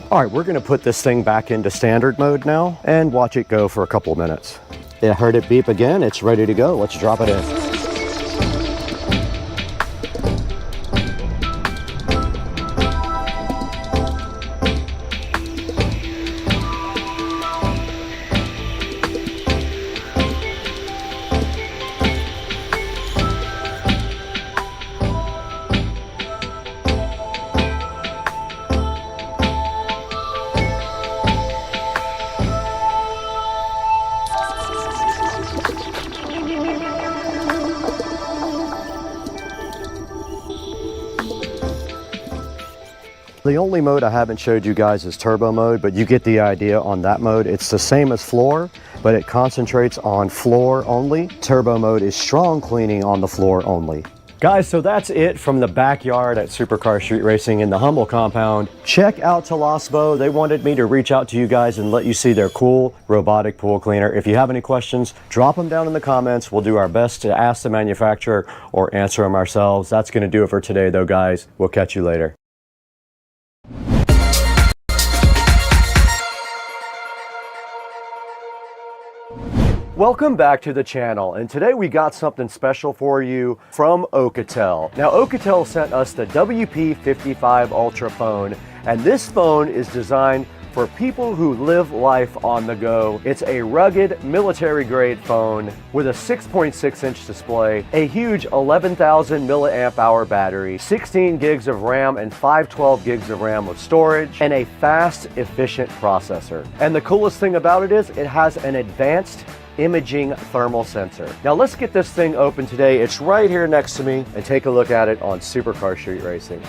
All right, we're gonna put this thing back into standard mode now and watch it go for a couple of minutes. I heard it beep again. It's ready to go. Let's drop it in. The only mode I haven't showed you guys is turbo mode, but you get the idea on that mode. It's the same as floor, but it concentrates on floor only. Turbo mode is strong cleaning on the floor only. Guys, so that's it from the backyard at Supercar Street Racing in the Humble compound. Check out Toolless. They wanted me to reach out to you guys and let you see their cool robotic pool cleaner. If you have any questions, drop them down in the comments. We'll do our best to ask the manufacturer or answer them ourselves. That's going to do it for today though, guys. We'll catch you later. Welcome back to the channel, and today we got something special for you from Alcatel. Now Alcatel sent us the WP55 Ultra phone, and this phone is designed for people who live life on the go. It's a rugged military grade phone with a 6.6-inch display, a huge 11,000 milliamp hour battery, 16 gigs of RAM and 512 gigs of RAM with storage, and a fast, efficient processor. And the coolest thing about it is it has an advanced imaging thermal sensor. Now let's get this thing open today. It's right here next to me, and take a look at it on Supercar Street Racing.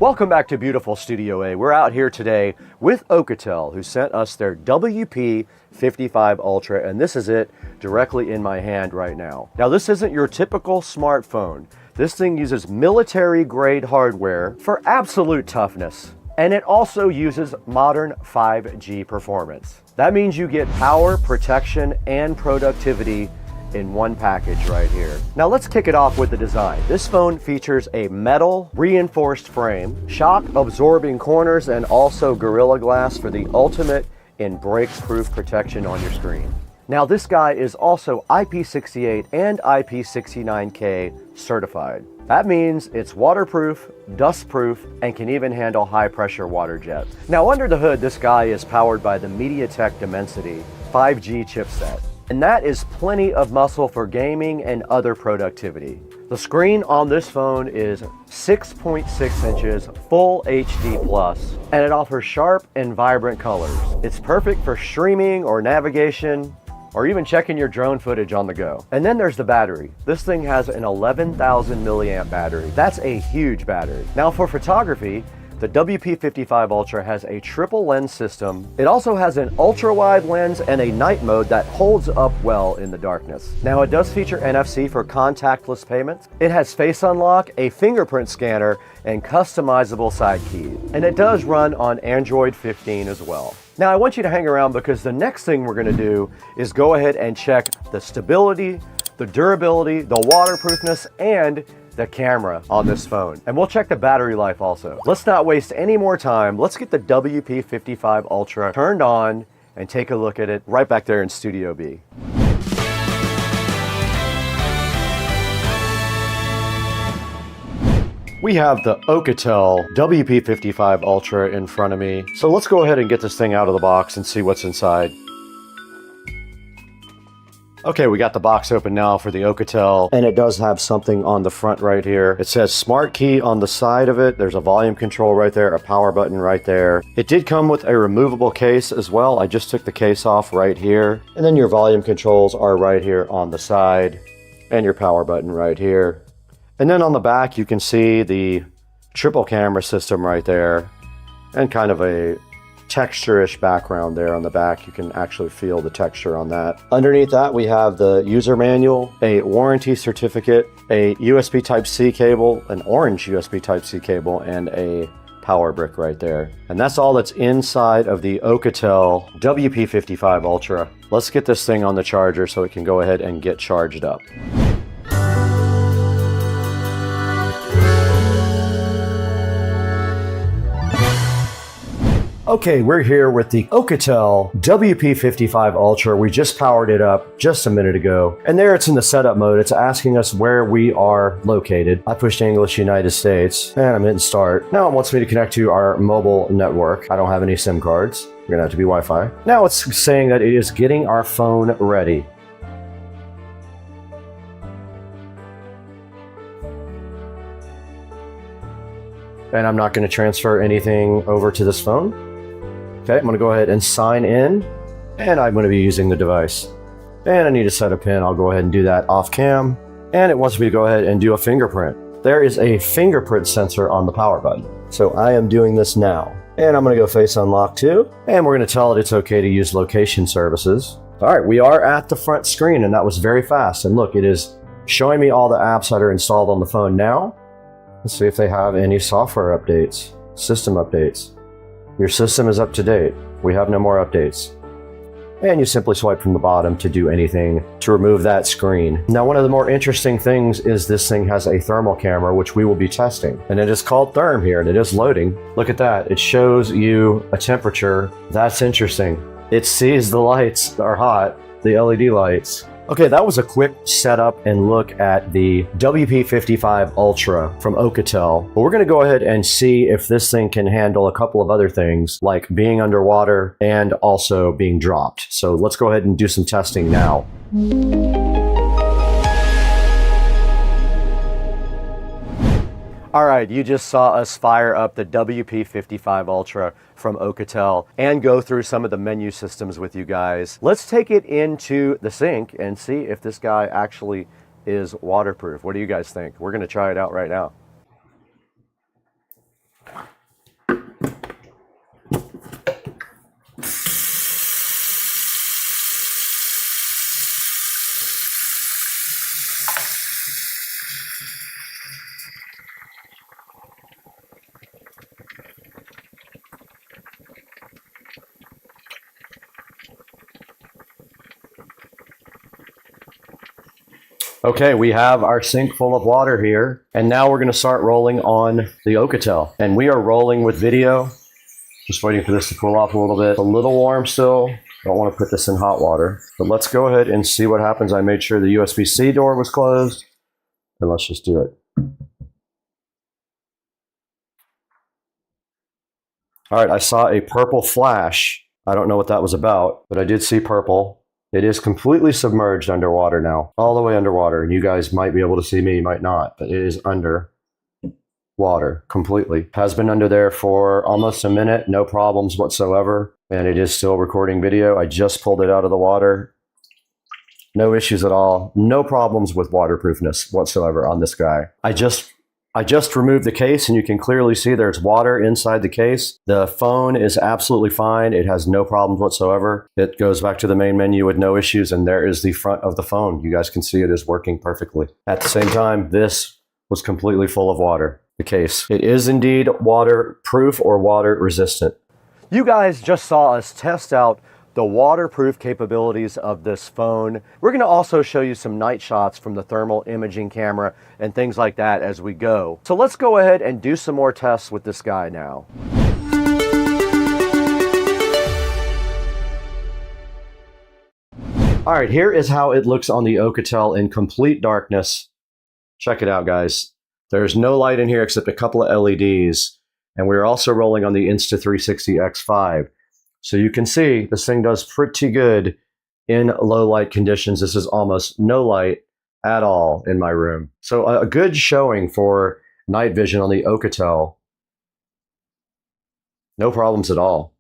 Welcome back to beautiful Studio A. We're out here today with Alcatel, who sent us their WP55 Ultra, and this is it directly in my hand right now. Now, this isn't your typical smartphone. This thing uses military-grade hardware for absolute toughness, and it also uses modern 5G performance. That means you get power, protection, and productivity in one package right here. Now let's kick it off with the design. This phone features a metal reinforced frame, shock absorbing corners, and also Gorilla Glass for the ultimate in break-proof protection on your screen. Now this guy is also IP68 and IP69K certified. That means it's waterproof, dustproof, and can even handle high pressure water jets. Now under the hood, this guy is powered by the MediaTek Dimensity 5G chipset. And that is plenty of muscle for gaming and other productivity. The screen on this phone is 6.6 inches, full HD plus, and it offers sharp and vibrant colors. It's perfect for streaming or navigation, or even checking your drone footage on the go. And then there's the battery. This thing has an 11,000 milliamp battery. That's a huge battery. Now for photography, the WP55 Ultra has a triple lens system. It also has an ultra wide lens and a night mode that holds up well in the darkness. Now it does feature NFC for contactless payments. It has face unlock, a fingerprint scanner, and customizable side keys. And it does run on Android 15 as well. Now I want you to hang around because the next thing we're gonna do is go ahead and check the stability, the durability, the waterproofness, and the camera on this phone. And we'll check the battery life also. Let's not waste any more time. Let's get the WP55 Ultra turned on and take a look at it right back there in Studio B. We have the Alcatel WP55 Ultra in front of me. So let's go ahead and get this thing out of the box and see what's inside. Okay, we got the box open now for the Alcatel, and it does have something on the front right here. It says Smart Key on the side of it. There's a volume control right there, a power button right there. It did come with a removable case as well. I just took the case off right here. And then your volume controls are right here on the side, and your power button right here. And then on the back, you can see the triple camera system right there, and kind of a texture-ish background there on the back. You can actually feel the texture on that. Underneath that, we have the user manual, a warranty certificate, a USB Type-C cable, an orange USB Type-C cable, and a power brick right there. And that's all that's inside of the Alcatel WP55 Ultra. Let's get this thing on the charger so it can go ahead and get charged up. Okay, we're here with the Alcatel WP55 Ultra. We just powered it up just a minute ago. And there it's in the setup mode. It's asking us where we are located. I pushed English United States and I'm hitting start. Now it wants me to connect to our mobile network. I don't have any SIM cards. We're gonna have to be Wi-Fi. Now it's saying that it is getting our phone ready. And I'm not gonna transfer anything over to this phone. Okay, I'm going to go ahead and sign in, and I'm going to be using the device. And I need to set a pin. I'll go ahead and do that off cam. And it wants me to go ahead and do a fingerprint. There is a fingerprint sensor on the power button. So I am doing this now. And I'm going to go face unlock too. And we're going to tell it it's okay to use location services. All right, we are at the front screen, and that was very fast. And look, it is showing me all the apps that are installed on the phone now. Let's see if they have any software updates, system updates. Your system is up to date. We have no more updates. And you simply swipe from the bottom to do anything to remove that screen. Now, one of the more interesting things is this thing has a thermal camera, which we will be testing. And it is called Therm here, and it is loading. Look at that. It shows you a temperature. That's interesting. It sees the lights are hot, the LED lights. Okay, that was a quick setup and look at the WP55 Ultra from Alcatel. But we're going to go ahead and see if this thing can handle a couple of other things, like being underwater and also being dropped. So let's go ahead and do some testing now. All right, you just saw us fire up the WP55 Ultra from Alcatel and go through some of the menu systems with you guys. Let's take it into the sink and see if this guy actually is waterproof. What do you guys think? We're gonna try it out right now. Okay, we have our sink full of water here, and now we're going to start rolling on the Alcatel. And we are rolling with video. Just waiting for this to cool off a little bit. It's a little warm still. Don't want to put this in hot water. But let's go ahead and see what happens. I made sure the USB-C door was closed. And let's just do it. All right, I saw a purple flash. I don't know what that was about, but I did see purple. It is completely submerged underwater now, all the way underwater. And you guys might be able to see me, might not, but it is under water completely. Has been under there for almost a minute, no problems whatsoever. And it is still recording video. I just pulled it out of the water. No issues at all. No problems with waterproofness whatsoever on this guy. I just removed the case, and you can clearly see there's water inside the case. The phone is absolutely fine. It has no problems whatsoever. It goes back to the main menu with no issues, and there is the front of the phone. You guys can see it is working perfectly. At the same time, this was completely full of water, the case. It is indeed waterproof or water resistant. You guys just saw us test out the waterproof capabilities of this phone. We're going to also show you some night shots from the thermal imaging camera and things like that as we go. So let's go ahead and do some more tests with this guy now. All right, here is how it looks on the Alcatel in complete darkness. Check it out, guys. There's no light in here except a couple of LEDs. And we're also rolling on the Insta360 X5. So you can see this thing does pretty good in low light conditions. This is almost no light at all in my room. So a good showing for night vision on the Alcatel. No problems at all.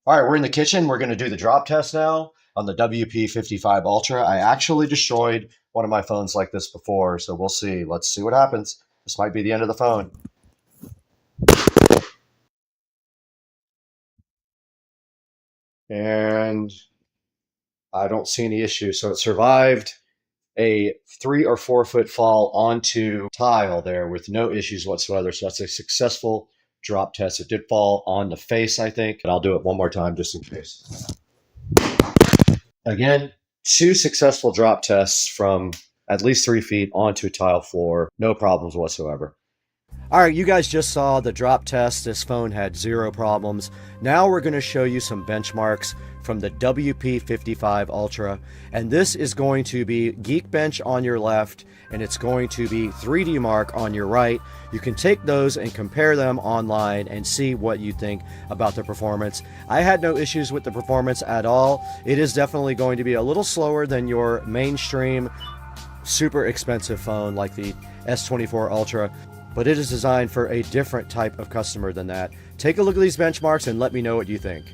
All right, we're in the kitchen. We're going to do the drop test now on the WP55 Ultra. I actually destroyed one of my phones like this before, so we'll see. Let's see what happens. This might be the end of the phone. And I don't see any issue. So it survived a 3 or 4 foot fall onto tile there with no issues whatsoever. So that's a successful drop test. It did fall on the face, I think, but I'll do it one more time just in case. Again, 2 successful drop tests from at least 3 feet onto a tile floor. No problems whatsoever. All right, you guys just saw the drop test. This phone had 0 problems. Now we're going to show you some benchmarks from the WP55 Ultra. And this is going to be Geekbench on your left, and it's going to be 3D Mark on your right. You can take those and compare them online and see what you think about the performance. I had no issues with the performance at all. It is definitely going to be a little slower than your mainstream, super expensive phone like the S24 Ultra. But it is designed for a different type of customer than that. Take a look at these benchmarks and let me know what you think.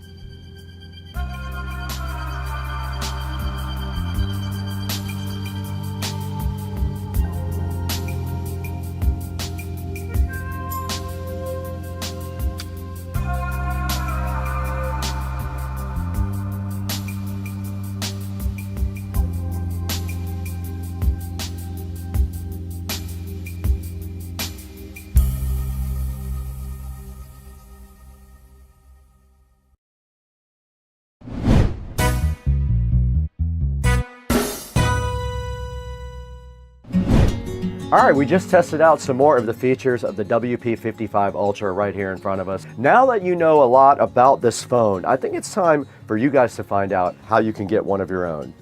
All right, we just tested out some more of the features of the WP55 Ultra right here in front of us. Now that you know a lot about this phone, I think it's time for you guys to find out how you can get one of your own.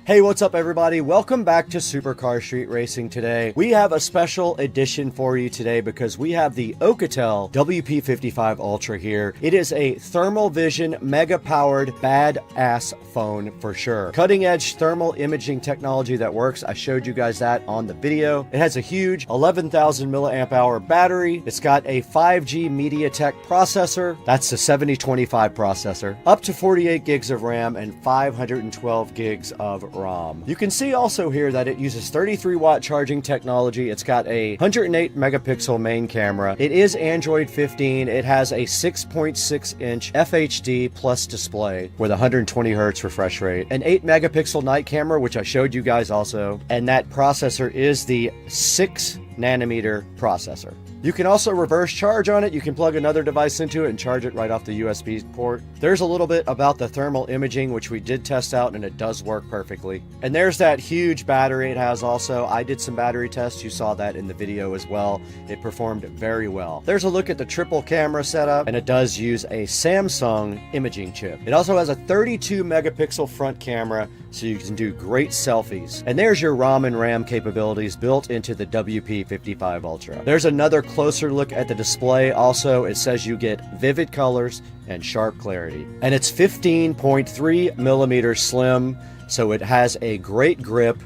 Hey, what's up everybody? Welcome back to Supercar Street Racing today. We have a special edition for you today because we have the Alcatel WP55 Ultra here. It is a thermal vision, mega powered, badass phone for sure. Cutting edge thermal imaging technology that works. I showed you guys that on the video. It has a huge 11,000 milliamp hour battery. It's got a 5G MediaTek processor. That's the 7025 processor. Up to 48 gigs of RAM and 512 gigs of ROM. You can see also here that it uses 33 watt charging technology. It's got a 108 megapixel main camera. It is Android 15. It has a 6.6 inch FHD plus display with 120 hertz refresh rate, an 8 megapixel night camera, which I showed you guys also, and that processor is the 6 nanometer processor. You can also reverse charge on it. You can plug another device into it and charge it right off the USB port. There's a little bit about the thermal imaging, which we did test out, and it does work perfectly. And there's that huge battery it has also. I did some battery tests. You saw that in the video as well. It performed very well. There's a look at the triple camera setup, and it does use a Samsung imaging chip. It also has a 32 megapixel front camera, so you can do great selfies. And there's your ROM and RAM capabilities built into the WP55 Ultra. There's another closer look at the display. Also, it says you get vivid colors and sharp clarity. And it's 15.3 millimeters slim, so it has a great grip,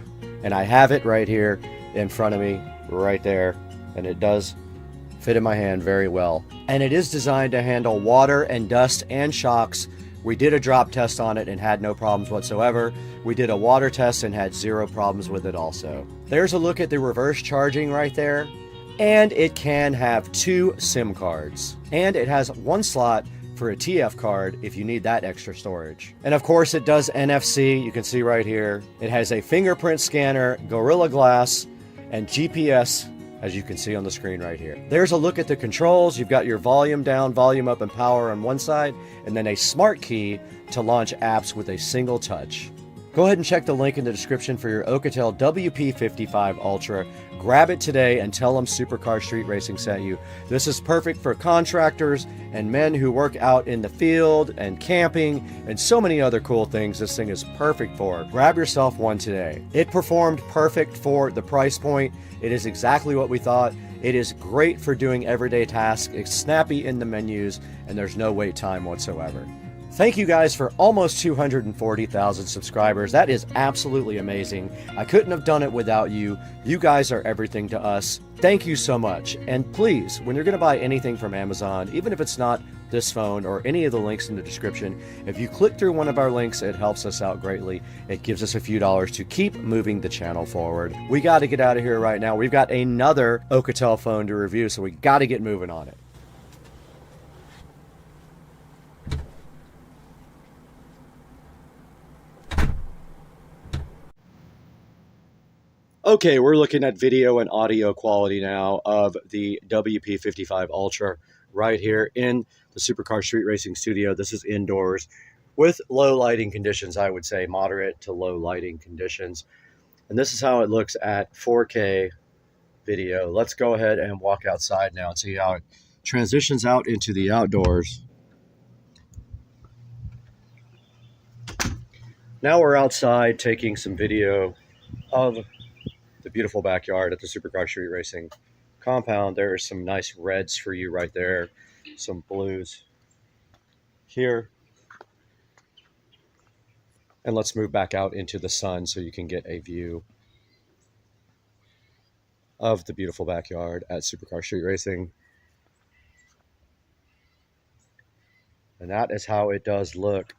and I have it right here in front of me, right there, and it does fit in my hand very well. And it is designed to handle water and dust and shocks. We did a drop test on it and had no problems whatsoever. We did a water test and had 0 problems with it also. There's a look at the reverse charging right there. And it can have 2 SIM cards. And it has 1 slot for a TF card if you need that extra storage. And of course it does NFC, you can see right here. It has a fingerprint scanner, Gorilla Glass, and GPS, as you can see on the screen right here. There's a look at the controls. You've got your volume down, volume up, and power on one side, and then a smart key to launch apps with a single touch. Go ahead and check the link in the description for your Alcatel WP55 Ultra. Grab it today and tell them Supercar Street Racing sent you. This is perfect for contractors and men who work out in the field and camping and so many other cool things this thing is perfect for. Grab yourself one today. It performed perfect for the price point. It is exactly what we thought. It is great for doing everyday tasks. It's snappy in the menus, and there's no wait time whatsoever. Thank you guys for almost 240,000 subscribers. That is absolutely amazing. I couldn't have done it without you. You guys are everything to us. Thank you so much. And please, when you're going to buy anything from Amazon, even if it's not this phone or any of the links in the description, if you click through one of our links, it helps us out greatly. It gives us a few dollars to keep moving the channel forward. We got to get out of here right now. We've got another Alcatel phone to review, so we got to get moving on it. Okay, we're looking at video and audio quality now of the WP55 Ultra right here in the Supercar Street Racing studio. This is indoors with low lighting conditions, I would say moderate to low lighting conditions. And this is how it looks at 4K video. Let's go ahead and walk outside now and see how it transitions out into the outdoors. Now we're outside taking some video of the beautiful backyard at the Supercar Street Racing compound. There are some nice reds for you right there, some blues here. And let's move back out into the sun so you can get a view of the beautiful backyard at Supercar Street Racing. And that is how it does look.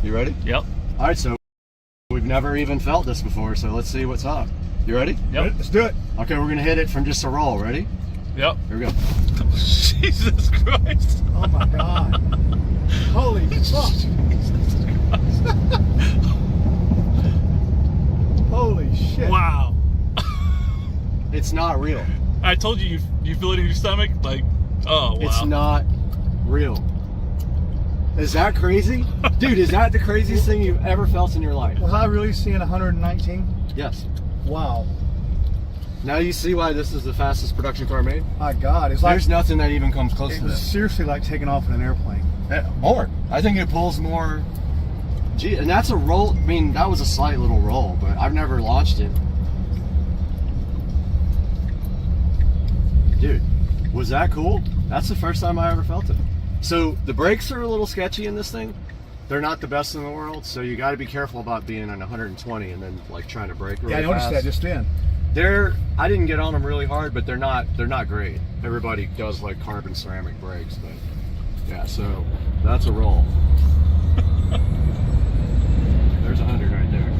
You ready? Yep. All right, so we've never even felt this before, so let's see what's up. You ready? Yep. Let's do it. Okay, we're gonna hit it from just a roll. Ready? Yep. Here we go. Jesus Christ. Oh my God. Holy fuck. Holy shit. Wow. It's not real. I told you, you feel it in your stomach? Like, oh, wow. It's not real. Is that crazy? Dude, is that the craziest thing you've ever felt in your life? Was I really seeing 119? Yes. Wow. Now you see why this is the fastest production car made? My God. It's like, There's nothing that even comes close it to was this. seriously like taking off in an airplane. More. I think it pulls more. Gee, and that's a roll. I mean, that was a slight little roll, but I've never launched it. Dude, was that cool? That's the first time I ever felt it. So the brakes are a little sketchy in this thing. They're not the best in the world, so you got to be careful about being on 120 and then like trying to brake really Yeah, I noticed fast. that just then. I didn't get on them really hard, but they're not great. Everybody does like carbon ceramic brakes, but yeah, so that's a roll. There's 100 right there.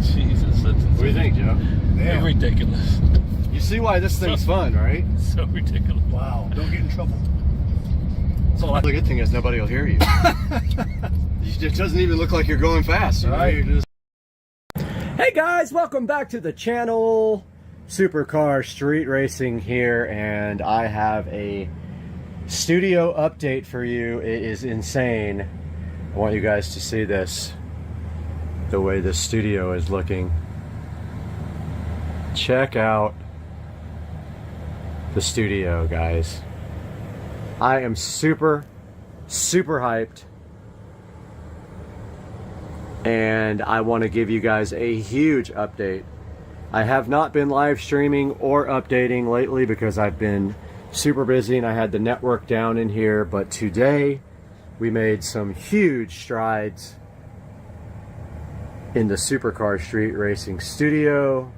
Jesus, that's What do you think, Joe? Damn. ridiculous. You see why this thing's fun, right? So ridiculous. Wow. Don't get in trouble. So the good thing is nobody will hear you. It doesn't even look like you're going fast. You know? Right. You're just... Hey guys, welcome back to the channel. Supercar Street Racing here, and I have a studio update for you. It is insane. I want you guys to see this, the way the studio is looking. Check out the studio, guys. I am super hyped, and I want to give you guys a huge update. I have not been live streaming or updating lately because I've been super busy and I had the network down in here, but today we made some huge strides in the Supercar Street Racing studio.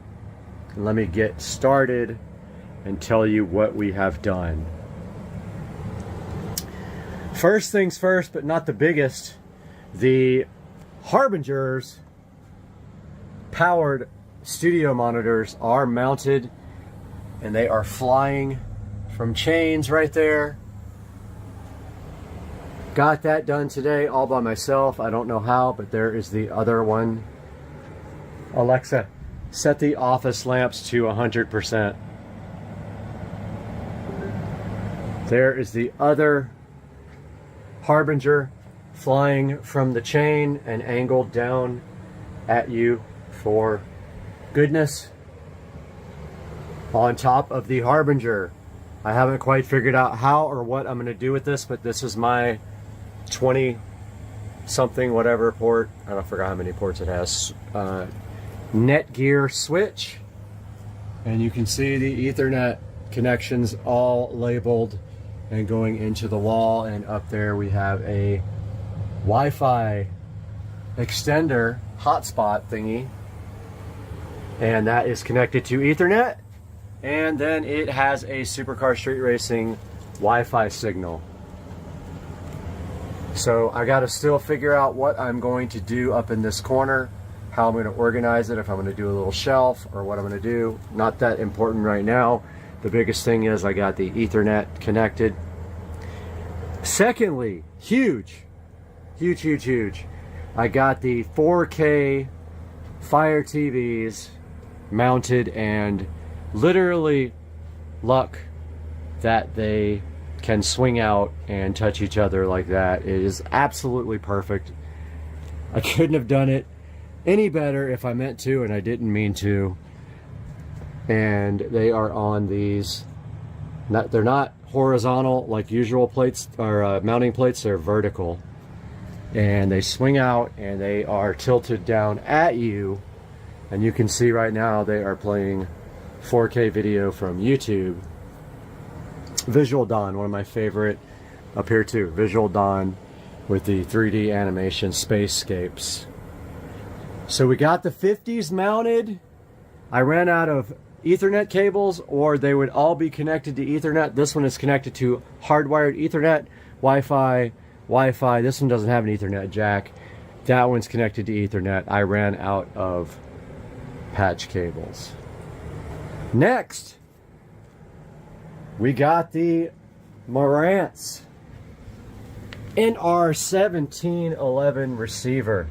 And let me get started and tell you what we have done. First things first, but not the biggest, the Harbinger's powered studio monitors are mounted and they are flying from chains right there. Got that done today all by myself. I don't know how, but there is the other one. Alexa, set the office lamps to 100%. There is the other Harbinger flying from the chain and angled down at you for goodness. On top of the Harbinger. I haven't quite figured out how or what I'm going to do with this, but this is my 20 something whatever port. I don't forget how many ports it has. Netgear switch, and you can see the Ethernet connections all labeled and going into the wall, and up there we have a Wi-Fi extender hotspot thingy, and that is connected to Ethernet, and then it has a Supercar Street Racing Wi-Fi signal. So I got to still figure out what I'm going to do up in this corner, how I'm going to organize it, if I'm going to do a little shelf or what I'm going to do. Not that important right now. The biggest thing is I got the Ethernet connected. Secondly, huge. I got the 4K Fire TVs mounted, and literally luck that they can swing out and touch each other like that. It is absolutely perfect. I couldn't have done it any better if I meant to, and I didn't mean to. And they are on these, they're not horizontal like usual plates or mounting plates, they're vertical, and they swing out and they are tilted down at you, and you can see right now they are playing 4K video from YouTube. Visual Dawn, one of my favorite up here too. Visual Dawn with the 3D animation spacescapes. So we got the 50s mounted. I ran out of Ethernet cables, or they would all be connected to Ethernet. This one is connected to hardwired Ethernet, Wi-Fi Wi-Fi. This one doesn't have an Ethernet jack. That one's connected to Ethernet. I ran out of patch cables. Next, we got the Marantz NR1711 receiver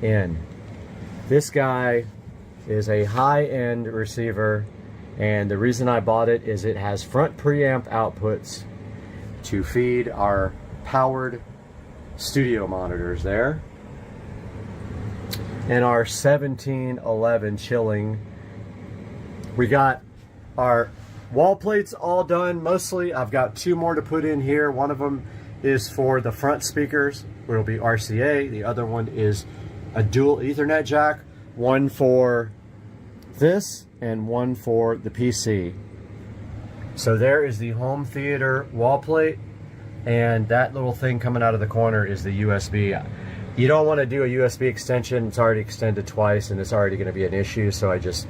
in. This guy is a high-end receiver, and the reason I bought it is it has front preamp outputs to feed our powered studio monitors there, and our 1711 chilling. We got our wall plates all done mostly. I've got 2 more to put in here. One of them is for the front speakers, where it'll be RCA. The other one is a dual Ethernet jack, one for this and one for the PC. So there is the home theater wall plate, and that little thing coming out of the corner is the USB. You don't want to do a USB extension. It's already extended twice and it's already going to be an issue, so I just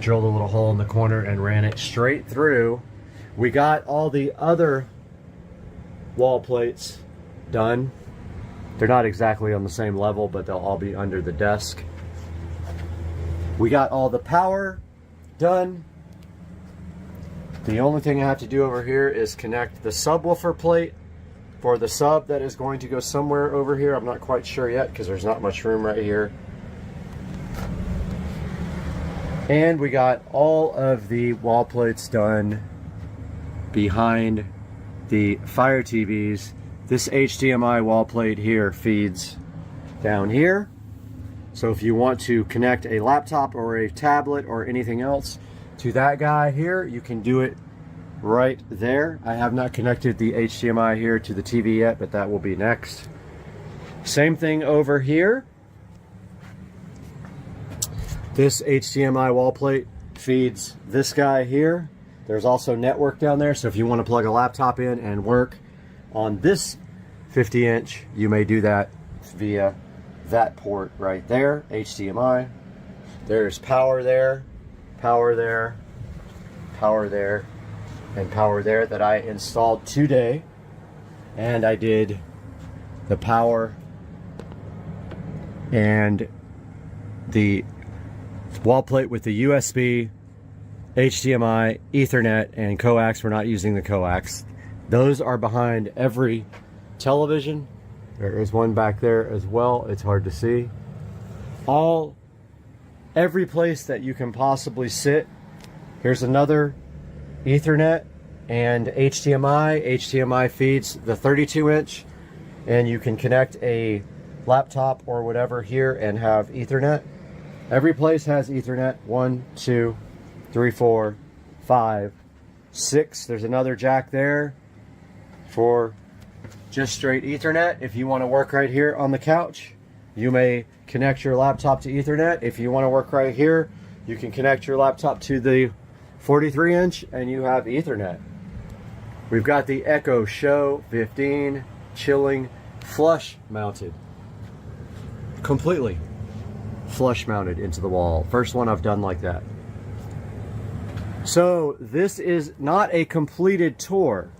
drilled a little hole in the corner and ran it straight through. We got all the other wall plates done. They're not exactly on the same level, but they'll all be under the desk. We got all the power done. The only thing I have to do over here is connect the subwoofer plate for the sub that is going to go somewhere over here. I'm not quite sure yet because there's not much room right here. And we got all of the wall plates done behind the Fire TVs. This HDMI wall plate here feeds down here. So if you want to connect a laptop or a tablet or anything else to that guy here, you can do it right there. I have not connected the HDMI here to the TV yet, but that will be next. Same thing over here. This HDMI wall plate feeds this guy here. There's also network down there, so if you want to plug a laptop in and work on this 50-inch, you may do that via that port right there, HDMI. There's power there, power there, power there, and power there that I installed today. And I did the power and the wall plate with the USB, HDMI, Ethernet, and coax. We're not using the coax. Those are behind every television. There is one back there as well. It's hard to see. Every place that you can possibly sit. Here's another Ethernet and HDMI. HDMI feeds the 32-inch, and you can connect a laptop or whatever here and have Ethernet. Every place has Ethernet. 1, 2, 3, 4, 5, 6. There's another jack there for just straight Ethernet. If you want to work right here on the couch, you may connect your laptop to Ethernet. If you want to work right here, you can connect your laptop to the 43-inch and you have Ethernet. We've got the Echo Show 15 chilling flush mounted. Completely flush mounted into the wall. First one I've done like that. So this is not a completed tour.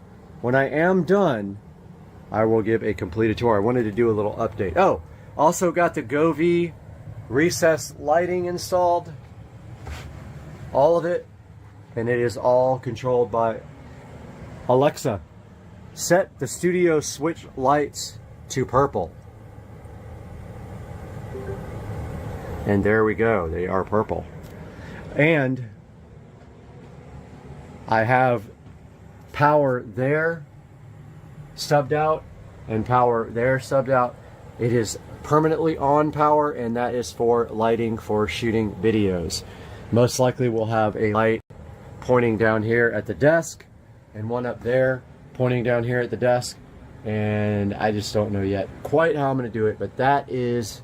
When I am done, I will give a completed tour. I wanted to do a little update. Oh, also got the Govee recessed lighting installed. All of it. And it is all controlled by Alexa. Set the studio switch lights to purple. And there we go. They are purple. And I have power there subbed out and power there subbed out. It is permanently on power, and that is for lighting for shooting videos. Most likely we'll have a light pointing down here at the desk and one up there pointing down here at the desk, and I just don't know yet quite how I'm going to do it, but that is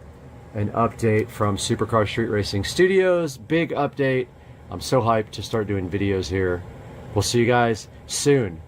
an update from Supercar Street Racing Studios. Big update. I'm so hyped to start doing videos here. We'll see you guys soon.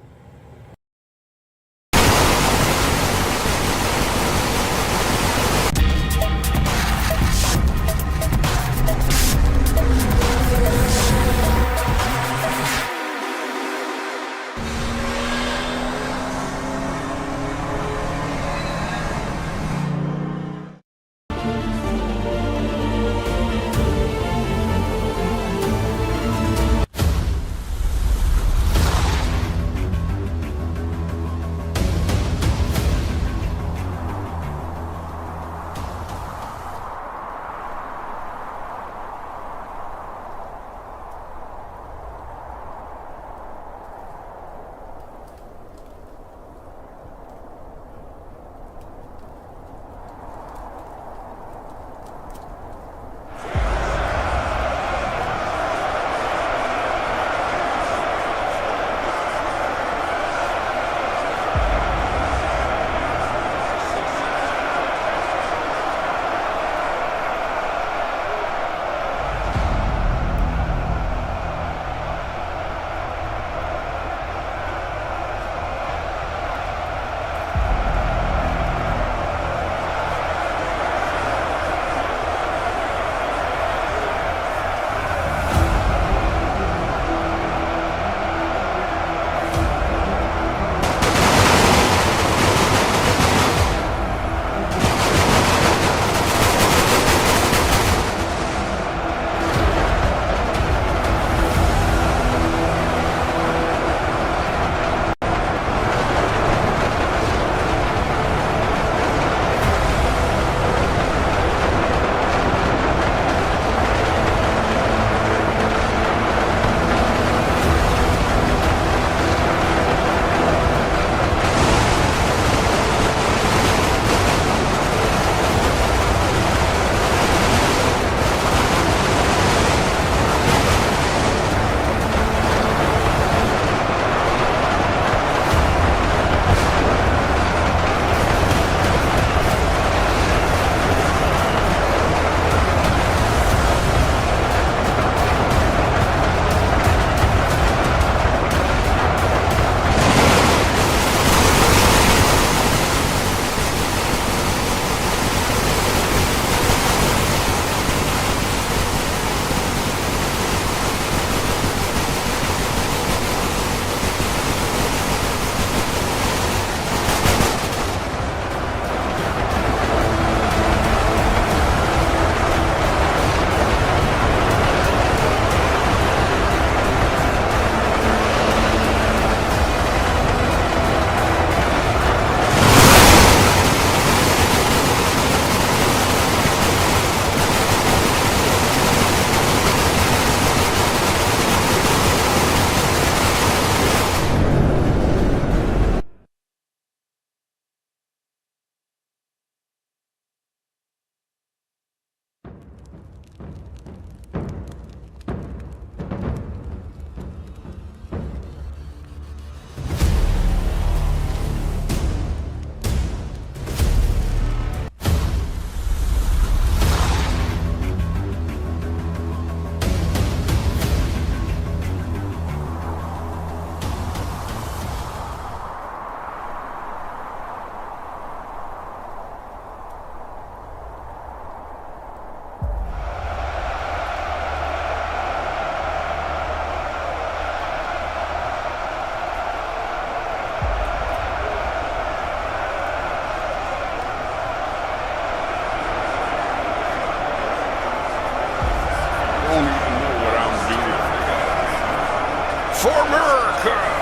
For America!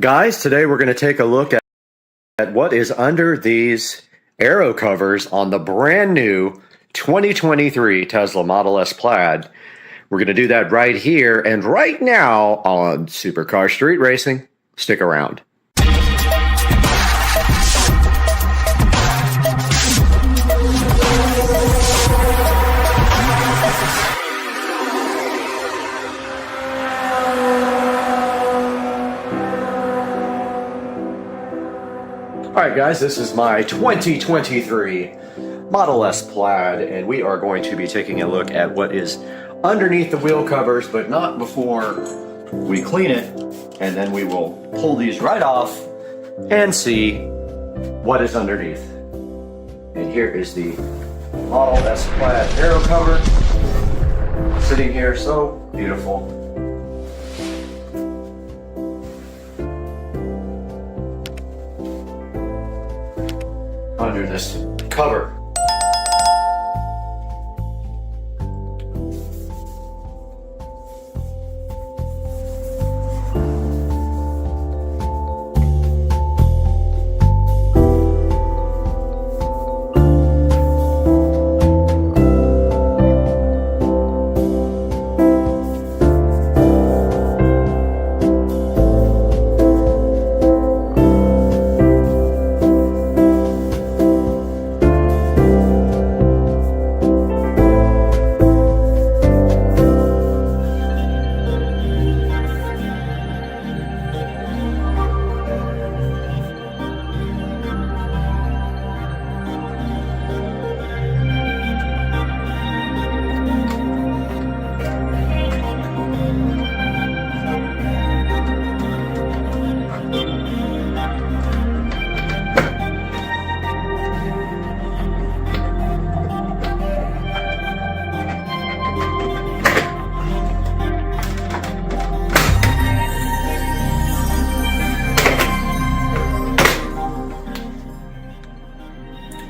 Guys, today we're going to take a look at what is under these aero covers on the brand new 2023 Tesla Model S Plaid. We're going to do that right here and right now on Supercar Street Racing. Stick around. Alright guys, this is my 2023 Model S Plaid, and we are going to be taking a look at what is underneath the wheel covers, but not before we clean it, and then we will pull these right off and see what is underneath. And here is the Model S Plaid aero cover, sitting here so beautiful. Under this cover.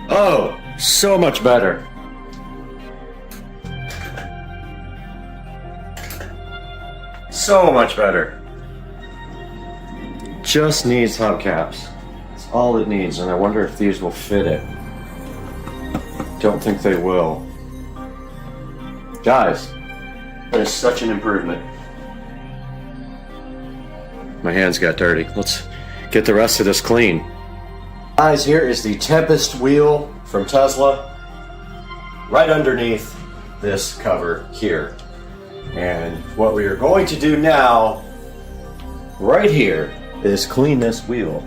Oh, so much better. So much better. Just needs hubcaps. That's all it needs, and I wonder if these will fit it. Don't think they will. Guys, that is such an improvement. My hands got dirty. Let's get the rest of this clean. Guys, here is the Tempest wheel from Tesla right underneath this cover here. And what we are going to do now, right here, is clean this wheel.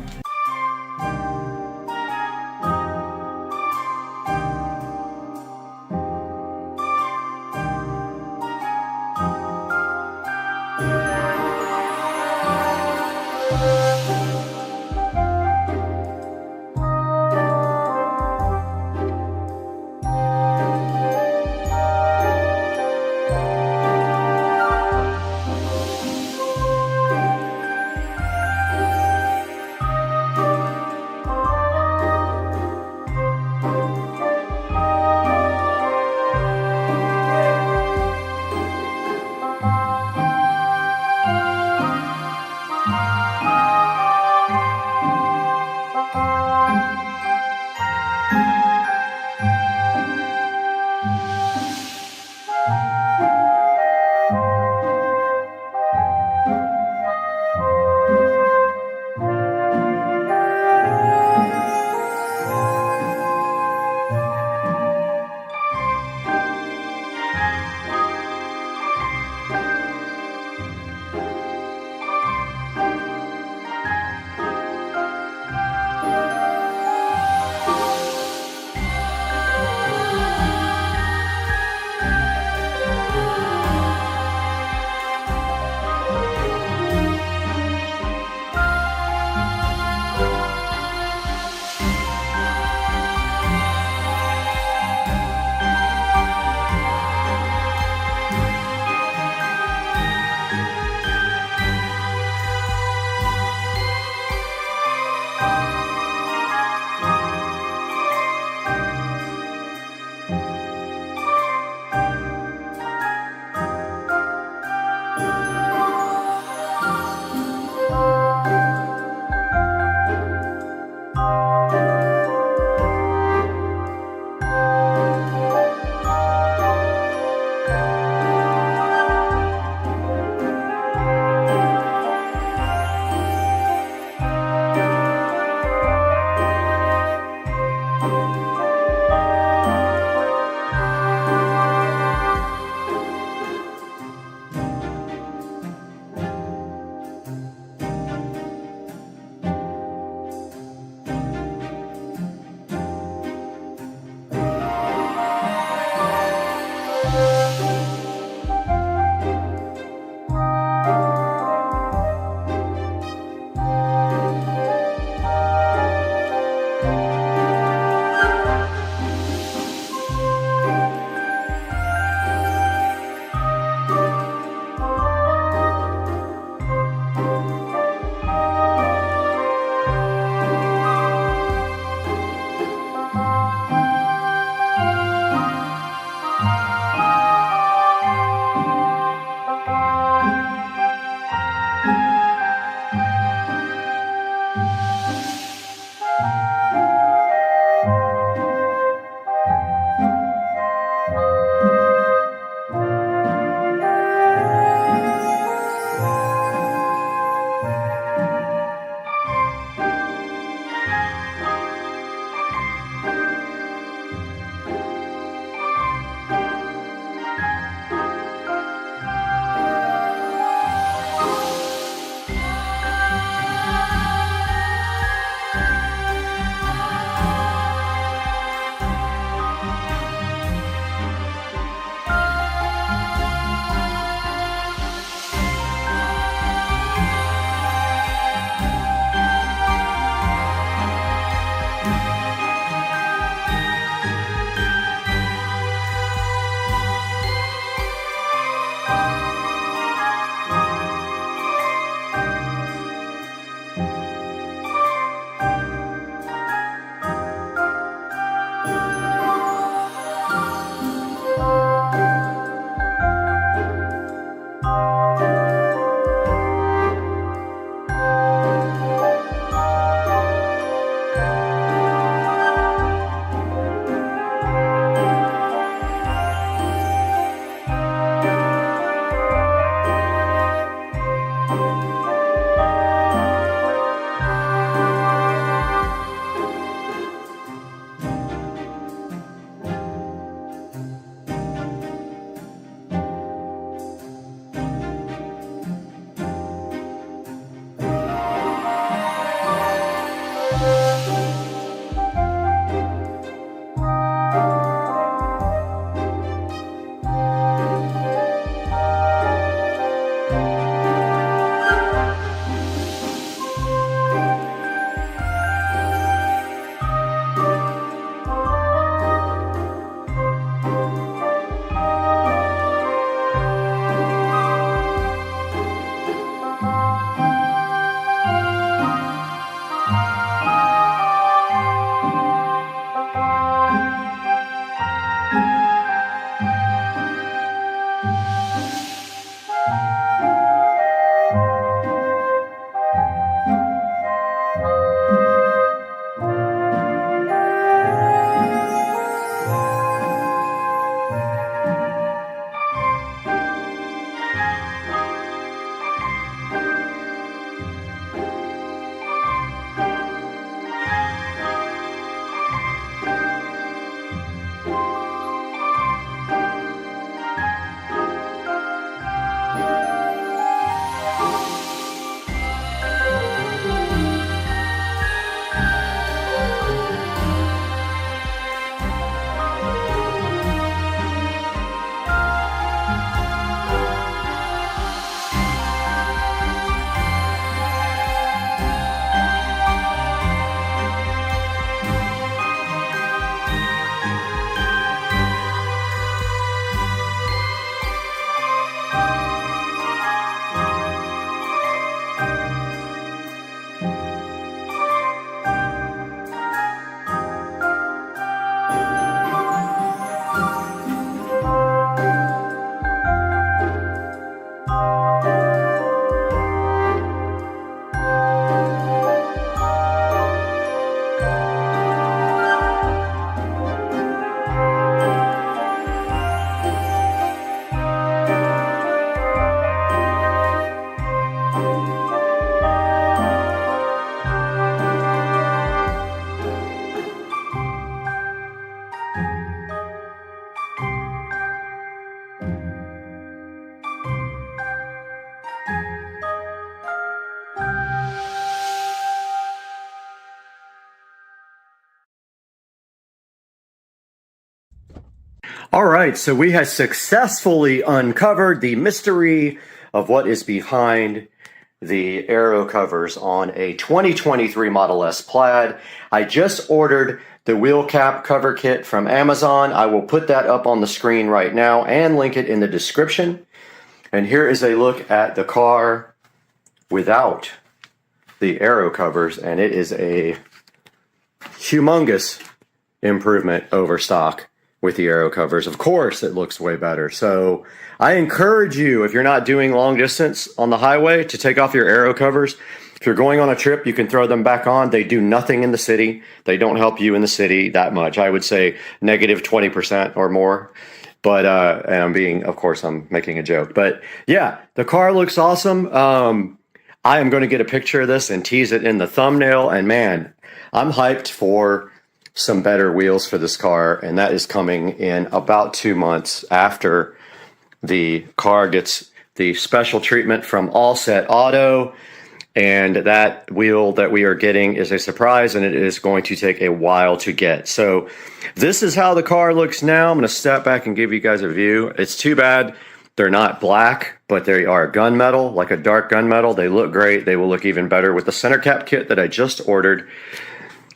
All right, so we have successfully uncovered the mystery of what is behind the aero covers on a 2023 Model S Plaid. I just ordered the wheel cap cover kit from Amazon. I will put that up on the screen right now and link it in the description. And here is a look at the car without the aero covers, and it is a humongous improvement over stock with the aero covers. Of course, it looks way better. So I encourage you, if you're not doing long distance on the highway, to take off your aero covers. If you're going on a trip, you can throw them back on. They do nothing in the city. They don't help you in the city that much. I would say negative 20% or more. But, and I'm making a joke. But yeah, the car looks awesome. I am going to get a picture of this and tease it in the thumbnail. And man, I'm hyped for some better wheels for this car, and that is coming in about 2 months after the car gets the special treatment from All Set Auto. And that wheel that we are getting is a surprise, and it is going to take a while to get. So this is how the car looks now. I'm going to step back and give you guys a view. It's too bad they're not black, but they are gunmetal, like a dark gunmetal. They look great. They will look even better with the center cap kit that I just ordered.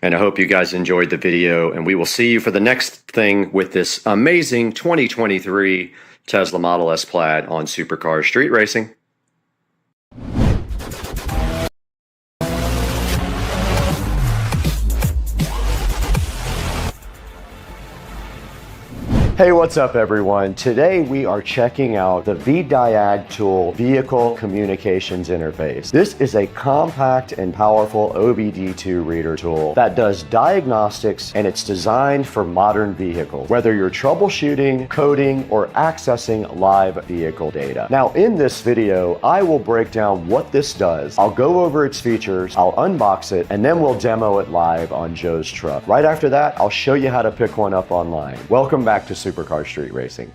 And I hope you guys enjoyed the video, and we will see you for the next thing with this amazing 2023 Tesla Model S Plaid on Supercar Street Racing. Hey, what's up everyone? Today we are checking out the VDiag Tool Vehicle Communications Interface. This is a compact and powerful OBD2 reader tool that does diagnostics, and it's designed for modern vehicles, whether you're troubleshooting, coding, or accessing live vehicle data. Now in this video, I will break down what this does. I'll go over its features, I'll unbox it, and then we'll demo it live on Joe's truck. Right after that, I'll show you how to pick one up online. Welcome back to Supercar Street Racing.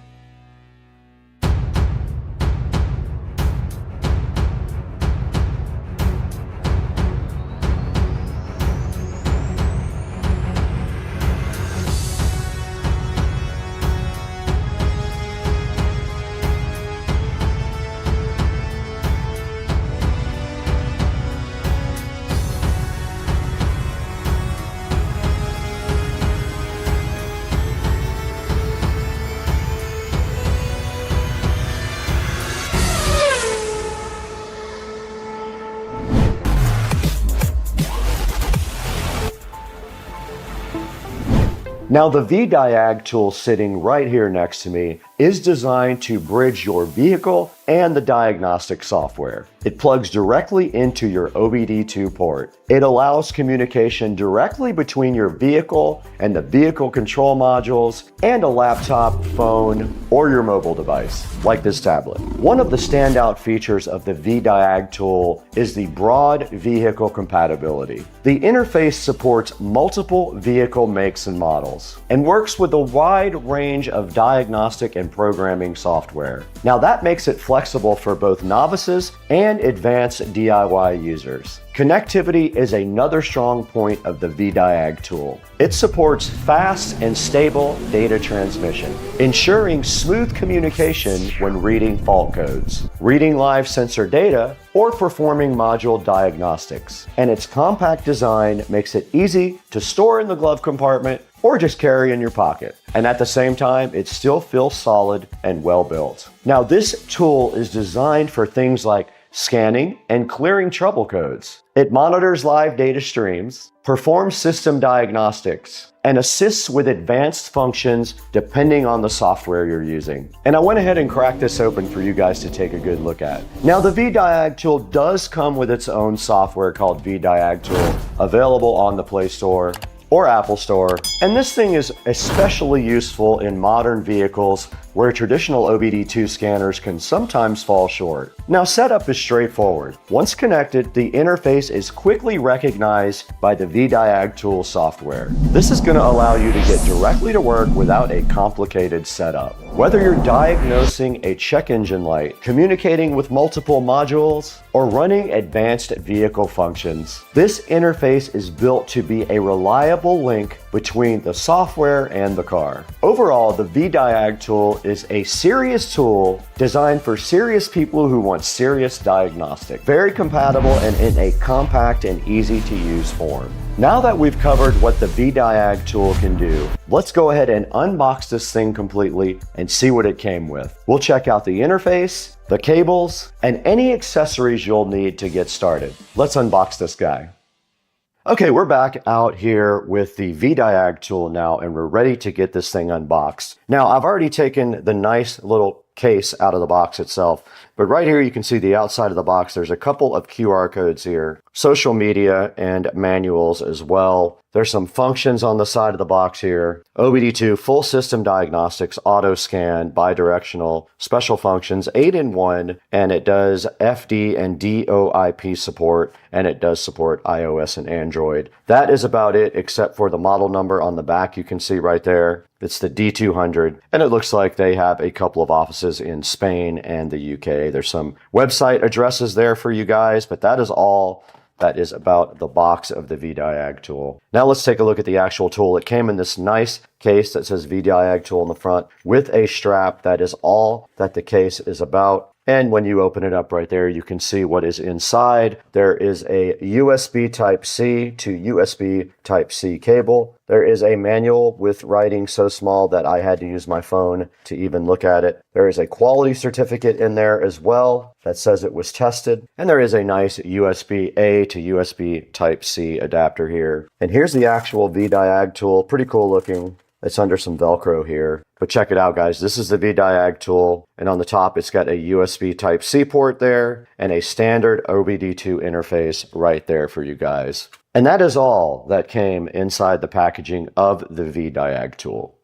Now the VDiag tool sitting right here next to me is designed to bridge your vehicle and the diagnostic software. It plugs directly into your OBD2 port. It allows communication directly between your vehicle and the vehicle control modules and a laptop, phone, or your mobile device, like this tablet. One of the standout features of the VDiag tool is the broad vehicle compatibility. The interface supports multiple vehicle makes and models and works with a wide range of diagnostic and programming software. Now that makes it flexible for both novices and advanced DIY users. Connectivity is another strong point of the VDiag tool. It supports fast and stable data transmission, ensuring smooth communication when reading fault codes, reading live sensor data, or performing module diagnostics. And its compact design makes it easy to store in the glove compartment or just carry in your pocket. And at the same time, it still feels solid and well built. Now, this tool is designed for things like scanning and clearing trouble codes. It monitors live data streams, performs system diagnostics, and assists with advanced functions depending on the software you're using. And I went ahead and cracked this open for you guys to take a good look at. Now, the VDiag tool does come with its own software called VDiag Tool, available on the Play Store or Apple Store. And this thing is especially useful in modern vehicles where traditional OBD2 scanners can sometimes fall short. Now, setup is straightforward. Once connected, the interface is quickly recognized by the VDiag tool software. This is going to allow you to get directly to work without a complicated setup. Whether you're diagnosing a check engine light, communicating with multiple modules, or running advanced vehicle functions, this interface is built to be a reliable link between the software and the car. Overall, the VDiag tool is a serious tool designed for serious people who want serious diagnostic. Very compatible and in a compact and easy to use form. Now that we've covered what the VDiag tool can do, let's go ahead and unbox this thing completely and see what it came with. We'll check out the interface, the cables, and any accessories you'll need to get started. Let's unbox this guy. Okay, we're back out here with the VDiag tool now, and we're ready to get this thing unboxed. Now, I've already taken the nice little case out of the box itself, but right here you can see the outside of the box. There's a couple of QR codes here, social media and manuals as well. There's some functions on the side of the box here. OBD2 full system diagnostics, auto scan, bidirectional, special functions, 8-in-1, and it does FD and DOIP support, and it does support iOS and Android. That is about it, except for the model number on the back you can see right there. It's the D200, and it looks like they have a couple of offices in Spain and the UK. There's some website addresses there for you guys, but that is all that is about the box of the VDiag tool. Now let's take a look at the actual tool. It came in this nice case that says VDiag tool in the front with a strap. That is all that the case is about. And when you open it up right there, you can see what is inside. There is a USB Type-C to USB Type-C cable. There is a manual with writing so small that I had to use my phone to even look at it. There is a quality certificate in there as well that says it was tested. And there is a nice USB-A to USB Type-C adapter here. And here's the actual VDiag tool. Pretty cool looking. It's under some Velcro here. But check it out, guys. This is the VDiag tool. And on the top, it's got a USB Type-C port there and a standard OBD2 interface right there for you guys. And that is all that came inside the packaging of the VDiag tool.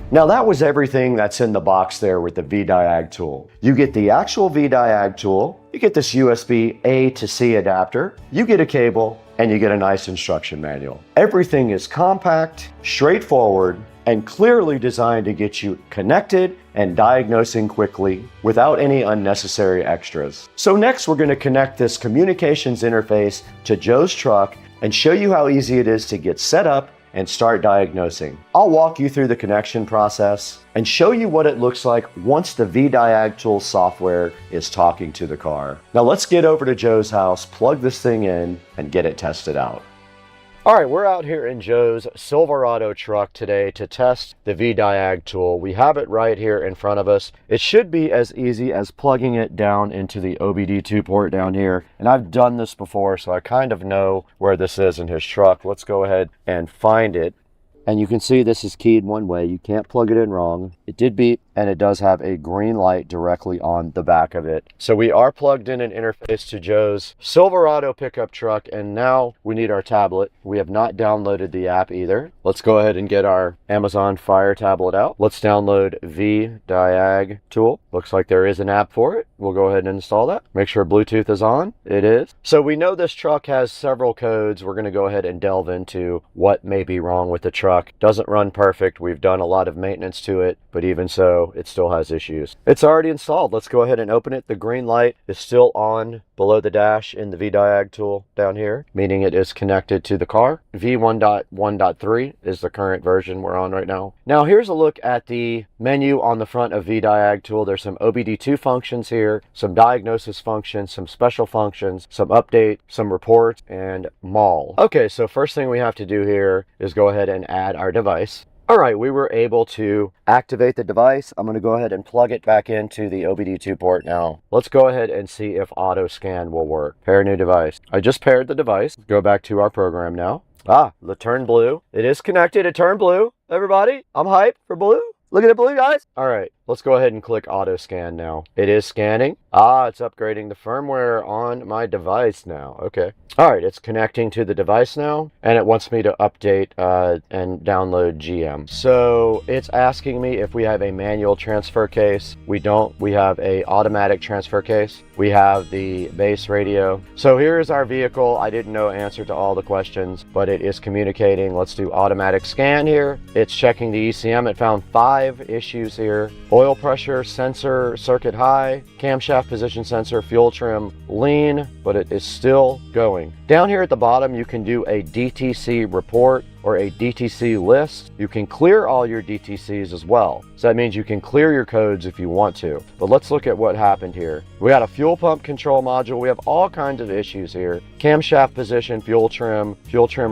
Now that was everything that's in the box there with the VDiag tool. You get the actual VDiag tool, you get this USB A to C adapter, you get a cable, and you get a nice instruction manual. Everything is compact, straightforward, and clearly designed to get you connected and diagnosing quickly without any unnecessary extras. So next we're going to connect this communications interface to Joe's truck and show you how easy it is to get set up and start diagnosing. I'll walk you through the connection process and show you what it looks like once the VDiag tool software is talking to the car. Now let's get over to Joe's house, plug this thing in, and get it tested out. All right, we're out here in Joe's Silverado truck today to test the VDiag tool. We have it right here in front of us. It should be as easy as plugging it down into the OBD2 port down here. And I've done this before, so I kind of know where this is in his truck. Let's go ahead and find it. And you can see this is keyed one way. You can't plug it in wrong. It did beep, and it does have a green light directly on the back of it. So we are plugged in an interface to Joe's Silverado pickup truck, and now we need our tablet. We have not downloaded the app either. Let's go ahead and get our Amazon Fire tablet out. Let's download VDiag tool. Looks like there is an app for it. We'll go ahead and install that. Make sure Bluetooth is on. It is. So we know this truck has several codes. We're going to go ahead and delve into what may be wrong with the truck. Doesn't run perfect. We've done a lot of maintenance to it, but even so, it still has issues. It's already installed. Let's go ahead and open it. The green light is still on below the dash in the VDiag tool down here, meaning it is connected to the car. V1.1.3 is the current version we're on right now. Now here's a look at the menu on the front of VDiag tool. There's some OBD2 functions here, some diagnosis functions, some special functions, some update, some reports, and mall. Okay, so first thing we have to do here is go ahead and add our device. All right, we were able to activate the device. I'm going to go ahead and plug it back into the OBD2 port now. Let's go ahead and see if auto scan will work. Pair new device. I just paired the device. Go back to our program now. It turned blue. It is connected. It turned blue. Everybody, I'm hyped for blue. Look at it blue, guys. All right, Let's go ahead and click auto scan now. It is scanning. Ah, it's upgrading the firmware on my device now. Okay. All right, it's connecting to the device now, and it wants me to update and download GM. So it's asking me if we have a manual transfer case. We don't. We have a automatic transfer case. We have the base radio. So here is our vehicle. I didn't know answer to all the questions, but it is communicating. Let's do automatic scan here. It's checking the ECM. It found 5 issues here. Oil pressure, sensor, circuit high, camshaft position sensor, fuel trim, lean, but it is still going. Down here at the bottom, you can do a DTC report or a DTC list. You can clear all your DTCs as well. So that means you can clear your codes if you want to. But let's look at what happened here. We got a fuel pump control module. We have all kinds of issues here. Camshaft position, fuel trim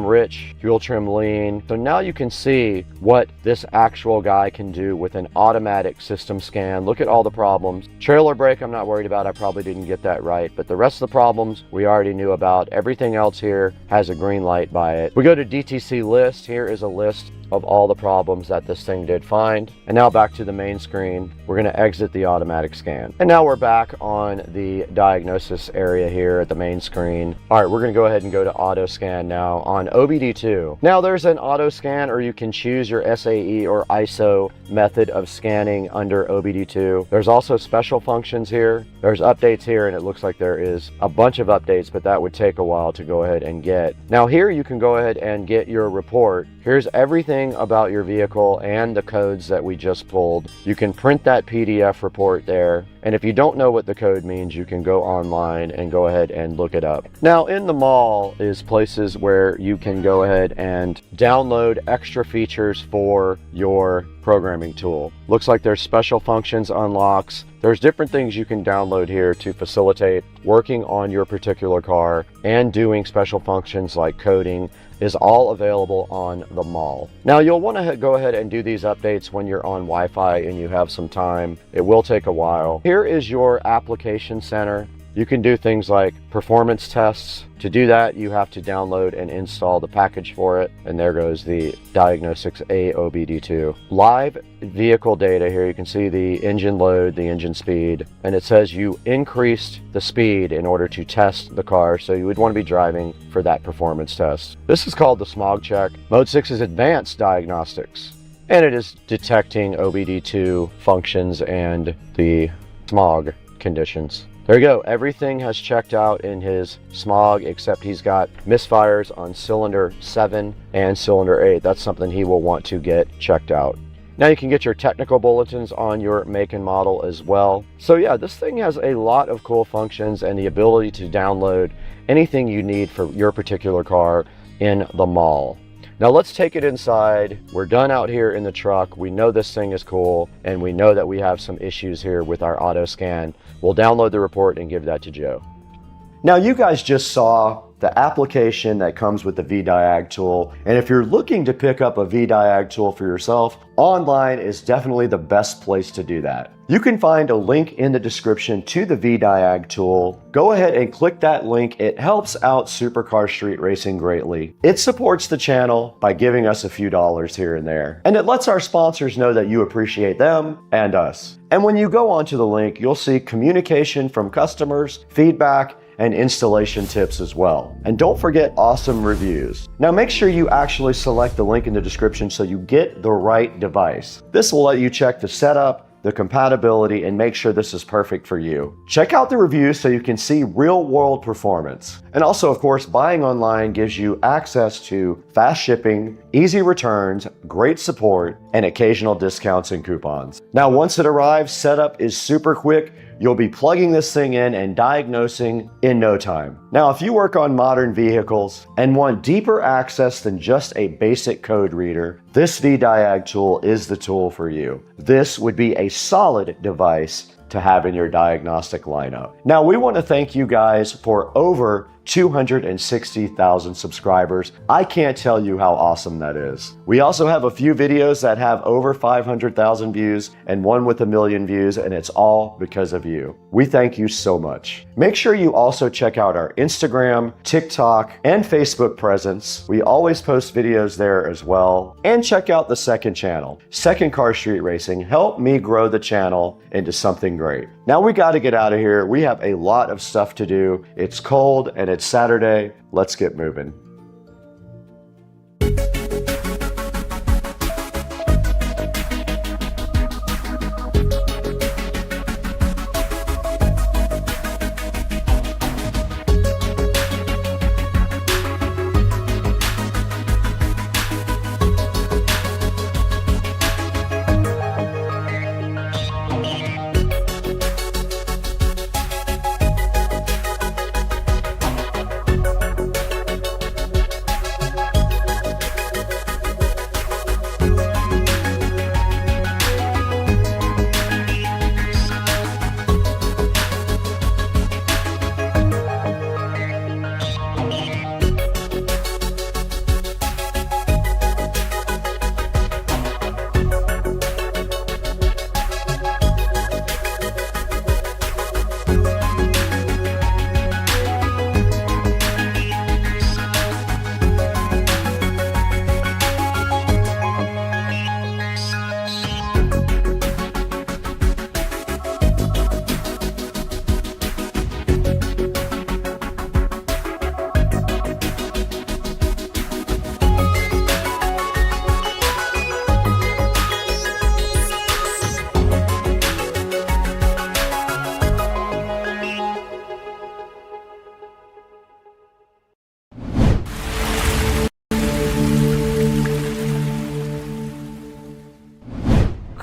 rich, fuel trim lean. So now you can see what this actual guy can do with an automatic system scan. Look at all the problems. Trailer brake, I'm not worried about. I probably didn't get that right. But the rest of the problems we already knew about. Everything else here has a green light by it. We go to DTC list. Here is a list of all the problems that this thing did find. And now back to the main screen. We're going to exit the automatic scan. And now we're back on the diagnosis area here at the main screen. All right, we're going to go ahead and go to auto scan now on OBD2. Now there's an auto scan, or you can choose your SAE or ISO method of scanning under OBD2. There's also special functions here. There's updates here, and it looks like there is a bunch of updates, but that would take a while to go ahead and get. Now here you can go ahead and get your report. Here's everything about your vehicle and the codes that we just pulled. You can print that PDF report there, and if you don't know what the code means, you can go online and go ahead and look it up. Now in the mall is places where you can go ahead and download extra features for your programming tool. Looks like there's special functions unlocks. There's different things you can download here to facilitate working on your particular car, and doing special functions like coding is all available on the mall. Now you'll want to go ahead and do these updates when you're on Wi-Fi and you have some time. It will take a while. Here is your application center. You can do things like performance tests. To do that, you have to download and install the package for it. And there goes the Diagnostics AOBD2. Live vehicle data here. You can see the engine load, the engine speed, and it says you increased the speed in order to test the car. So you would want to be driving for that performance test. This is called the smog check. Mode 6 is advanced diagnostics, and it is detecting OBD2 functions and the smog conditions. There you go. Everything has checked out in his smog, except he's got misfires on cylinder 7 and cylinder 8. That's something he will want to get checked out. Now you can get your technical bulletins on your make and model as well. So yeah, this thing has a lot of cool functions and the ability to download anything you need for your particular car in the mall. Now let's take it inside. We're done out here in the truck. We know this thing is cool, and we know that we have some issues here with our auto scan. We'll download the report and give that to Joe. Now you guys just saw the application that comes with the VDiag tool. And if you're looking to pick up a VDiag tool for yourself, online is definitely the best place to do that. You can find a link in the description to the VDiag tool. Go ahead and click that link. It helps out Supercar Street Racing greatly. It supports the channel by giving us a few dollars here and there. And it lets our sponsors know that you appreciate them and us. And when you go onto the link, you'll see communication from customers, feedback, and installation tips as well. And don't forget awesome reviews. Now make sure you actually select the link in the description so you get the right device. This will let you check the setup, the compatibility, and make sure this is perfect for you. Check out the reviews so you can see real-world performance. And also, of course, buying online gives you access to fast shipping, easy returns, great support, and occasional discounts and coupons. Now, once it arrives, setup is super quick. You'll be plugging this thing in and diagnosing in no time. Now, if you work on modern vehicles and want deeper access than just a basic code reader, this VDiag tool is the tool for you. This would be a solid device to have in your diagnostic lineup. Now, we want to thank you guys for over 260,000 subscribers. I can't tell you how awesome that is. We also have a few videos that have over 500,000 views and one with 1 million views, and it's all because of you. We thank you so much. Make sure you also check out our Instagram, TikTok, and Facebook presence. We always post videos there as well. And check out the second channel, Second Car Street Racing. Help me grow the channel into something great. Now we got to get out of here. We have a lot of stuff to do. It's cold and it's Saturday. Let's get moving.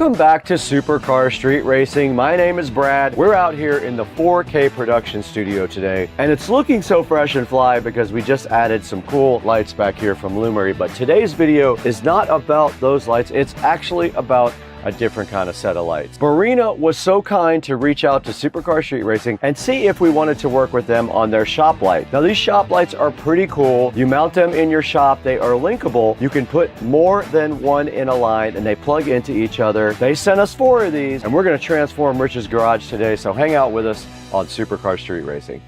Welcome back to Supercar Street Racing. My name is Brad. We're out here in the 4K production studio today, and it's looking so fresh and fly because we just added some cool lights back here from Lumery. But today's video is not about those lights. It's actually about a different kind of set of lights. Barina was so kind to reach out to Supercar Street Racing and see if we wanted to work with them on their shop light. Now these shop lights are pretty cool. You mount them in your shop, they are linkable. You can put more than one in a line and they plug into each other. They sent us 4 of these and we're gonna transform Rich's garage today, so hang out with us on Supercar Street Racing.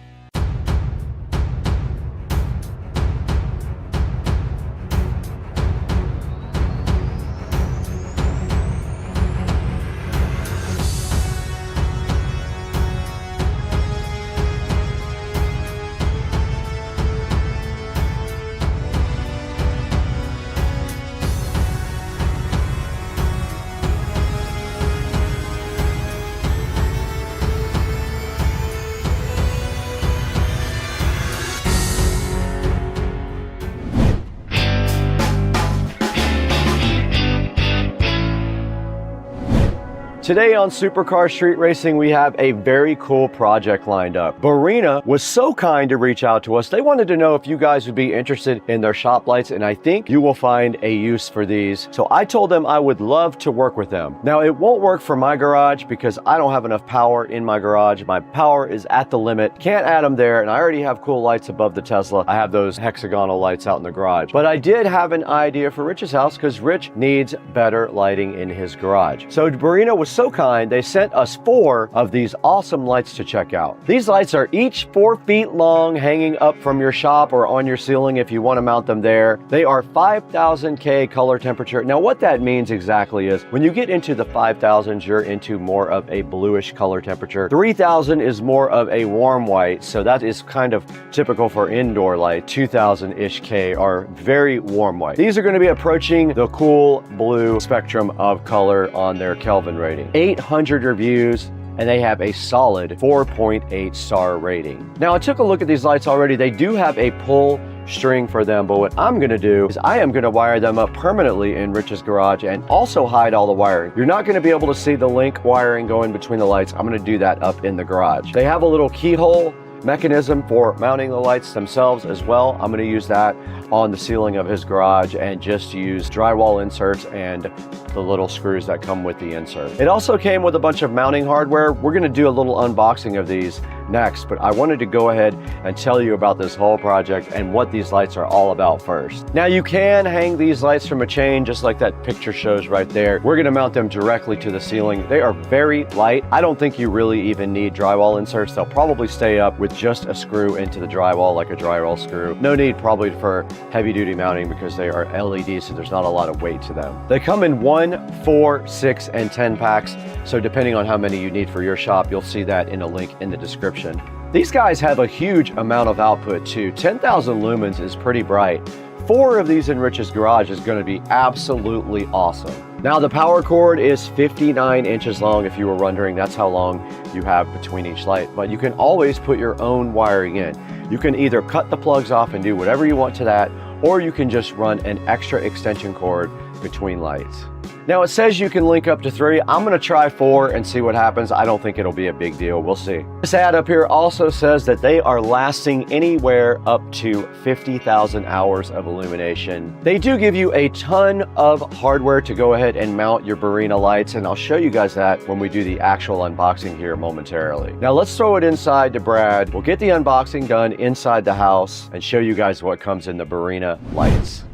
Today on Supercar Street Racing, we have a very cool project lined up. Barina was so kind to reach out to us. They wanted to know if you guys would be interested in their shop lights, and I think you will find a use for these. So I told them I would love to work with them. Now, it won't work for my garage because I don't have enough power in my garage. My power is at the limit. Can't add them there, and I already have cool lights above the Tesla. I have those hexagonal lights out in the garage. But I did have an idea for Rich's house because Rich needs better lighting in his garage. So Barina was so kind, they sent us 4 of these awesome lights to check out. These lights are each 4 feet long, hanging up from your shop or on your ceiling if you want to mount them there. They are 5000 K color temperature. Now what that means exactly is when you get into the 5000s, you're into more of a bluish color temperature. 3000 is more of a warm white, so that is kind of typical for indoor light. 2000-ish K are very warm white. These are going to be approaching the cool blue spectrum of color on their Kelvin rating. 800 reviews, and they have a solid 4.8 star rating. Now I took a look at these lights already. They do have a pull string for them, but what I'm gonna do is I am gonna wire them up permanently in Rich's garage and also hide all the wiring. You're not gonna be able to see the link wiring going between the lights. I'm gonna do that up in the garage. They have a little keyhole mechanism for mounting the lights themselves as well. I'm going to use that on the ceiling of his garage and just use drywall inserts and the little screws that come with the insert. It also came with a bunch of mounting hardware. We're gonna do a little unboxing of these next, but I wanted to go ahead and tell you about this whole project and what these lights are all about first. Now you can hang these lights from a chain just like that picture shows right there. We're gonna mount them directly to the ceiling. They are very light. I don't think you really even need drywall inserts. They'll probably stay up with just a screw into the drywall like a drywall screw. No need probably for heavy duty mounting because they are LED, so there's not a lot of weight to them. They come in 1, 4, 6, and 10 packs. So depending on how many you need for your shop, you'll see that in a link in the description. These guys have a huge amount of output too. 10,000 lumens is pretty bright. 4 of these in Rich's garage is going to be absolutely awesome. Now the power cord is 59 inches long. If you were wondering, that's how long you have between each light. But you can always put your own wiring in. You can either cut the plugs off and do whatever you want to that, or you can just run an extra extension cord between lights. Now it says you can link up to 3. I'm gonna try 4 and see what happens. I don't think it'll be a big deal, we'll see. This ad up here also says that they are lasting anywhere up to 50,000 hours of illumination. They do give you a ton of hardware to go ahead and mount your Barina lights, and I'll show you guys that when we do the actual unboxing here momentarily. Now let's throw it inside to Brad. We'll get the unboxing done inside the house and show you guys what comes in the Barina lights.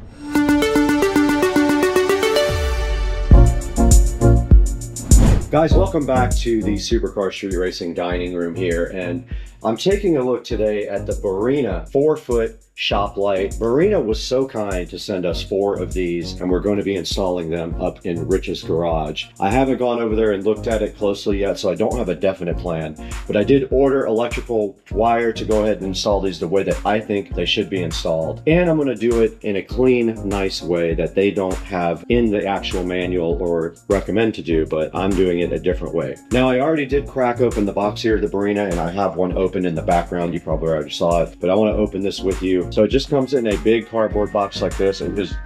Guys, welcome back to the Supercar Street Racing dining room here, and I'm taking a look today at the Barina 4-foot shop light. Barina was so kind to send us 4 of these, and we're going to be installing them up in Rich's garage. I haven't gone over there and looked at it closely yet, so I don't have a definite plan, but I did order electrical wire to go ahead and install these the way that I think they should be installed. And I'm going to do it in a clean, nice way that they don't have in the actual manual or recommend to do, but I'm doing it a different way. Now, I already did crack open the box here of the Barina, and I have one open in the background. You probably already saw it, but I want to open this with you. So it just comes in a big cardboard box like this and is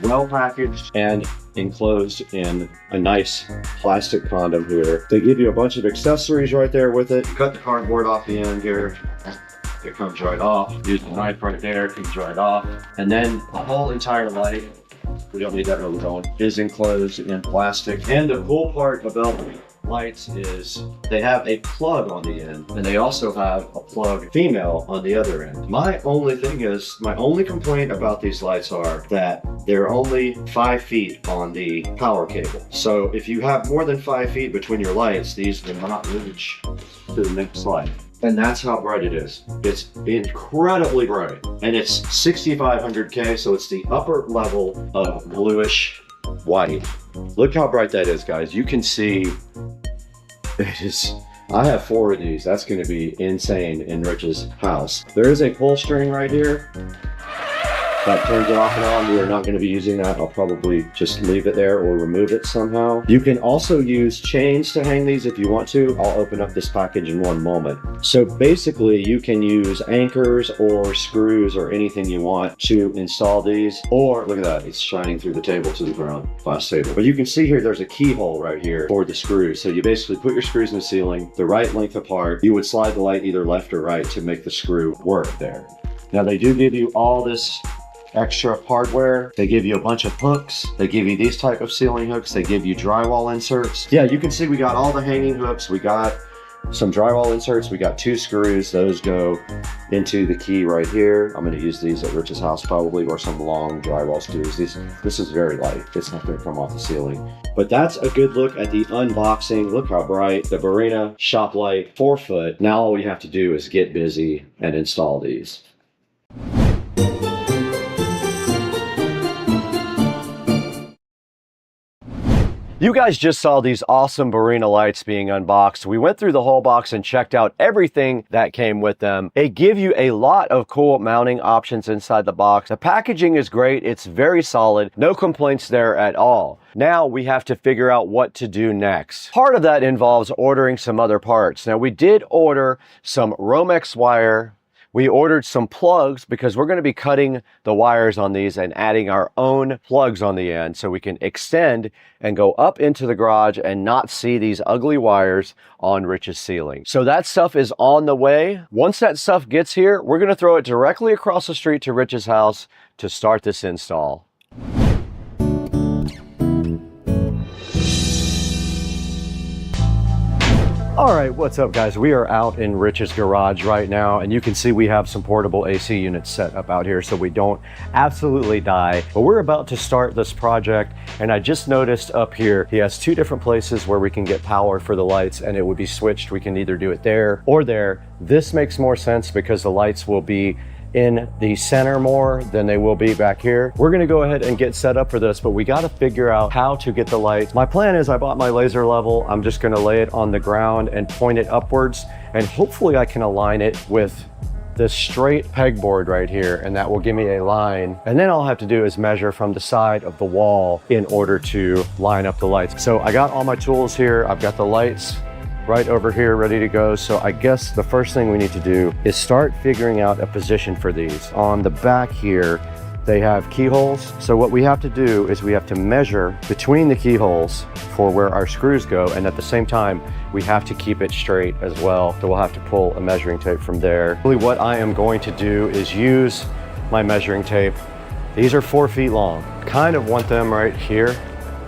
well packaged and enclosed in a nice plastic condom here. They give you a bunch of accessories right there with it. You cut the cardboard off the end here. It comes right off. Use the knife right there, it comes right off. And then the whole entire light, we don't need that really going, is enclosed in plastic. And the cool part about lights is they have a plug on the end, and they also have a plug female on the other end. My only complaint about these lights are that they're only 5 feet on the power cable. So if you have more than 5 feet between your lights, these will not reach to the next light. And that's how bright it is. It's incredibly bright. And it's 6500K, so it's the upper level of bluish white. Look how bright that is, guys. You can see it is. I have 4 of these. That's going to be insane in Rich's house. There is a pull string right here that turns it off and on. We are not going to be using that. I'll probably just leave it there or remove it somehow. You can also use chains to hang these if you want to. I'll open up this package in one moment. So basically you can use anchors or screws or anything you want to install these. Or look at that, it's shining through the table to the ground, glass table. But you can see here there's a keyhole right here for the screws. So you basically put your screws in the ceiling the right length apart. You would slide the light either left or right to make the screw work there. Now they do give you all this extra hardware. They give you a bunch of hooks. They give you these type of ceiling hooks. They give you drywall inserts. Yeah, you can see we got all the hanging hooks. We got some drywall inserts. We got 2 screws. Those go into the key right here. I'm going to use these at Rich's house probably, or some long drywall screws. This is very light. It's not going to come off the ceiling. But that's a good look at the unboxing. Look how bright. The Barina shop light, 4-foot. Now all we have to do is get busy and install these. You guys just saw these awesome Barina lights being unboxed. We went through the whole box and checked out everything that came with them. They give you a lot of cool mounting options inside the box. The packaging is great. It's very solid. No complaints there at all. Now we have to figure out what to do next. Part of that involves ordering some other parts. Now we did order some Romex wire. We ordered some plugs because we're going to be cutting the wires on these and adding our own plugs on the end so we can extend and go up into the garage and not see these ugly wires on Rich's ceiling. So that stuff is on the way. Once that stuff gets here, we're going to throw it directly across the street to Rich's house to start this install. All right, what's up guys? We are out in Rich's garage right now, and you can see we have some portable AC units set up out here so we don't absolutely die. But we're about to start this project, and I just noticed up here, he has two different places where we can get power for the lights, and it would be switched. We can either do it there or there. This makes more sense because the lights will be in the center more than they will be back here. We're gonna go ahead and get set up for this, but we gotta figure out how to get the lights. My plan is I bought my laser level. I'm just gonna lay it on the ground and point it upwards, and hopefully I can align it with this straight pegboard right here, and that will give me a line. And then all I have to do is measure from the side of the wall in order to line up the lights. So I got all my tools here. I've got the lights right over here ready to go. So I guess the first thing we need to do is start figuring out a position for these. On the back here, they have keyholes. So what we have to do is we have to measure between the keyholes for where our screws go, and at the same time, we have to keep it straight as well. So we'll have to pull a measuring tape from there. Really what I am going to do is use my measuring tape. These are 4 feet long. Kind of want them right here.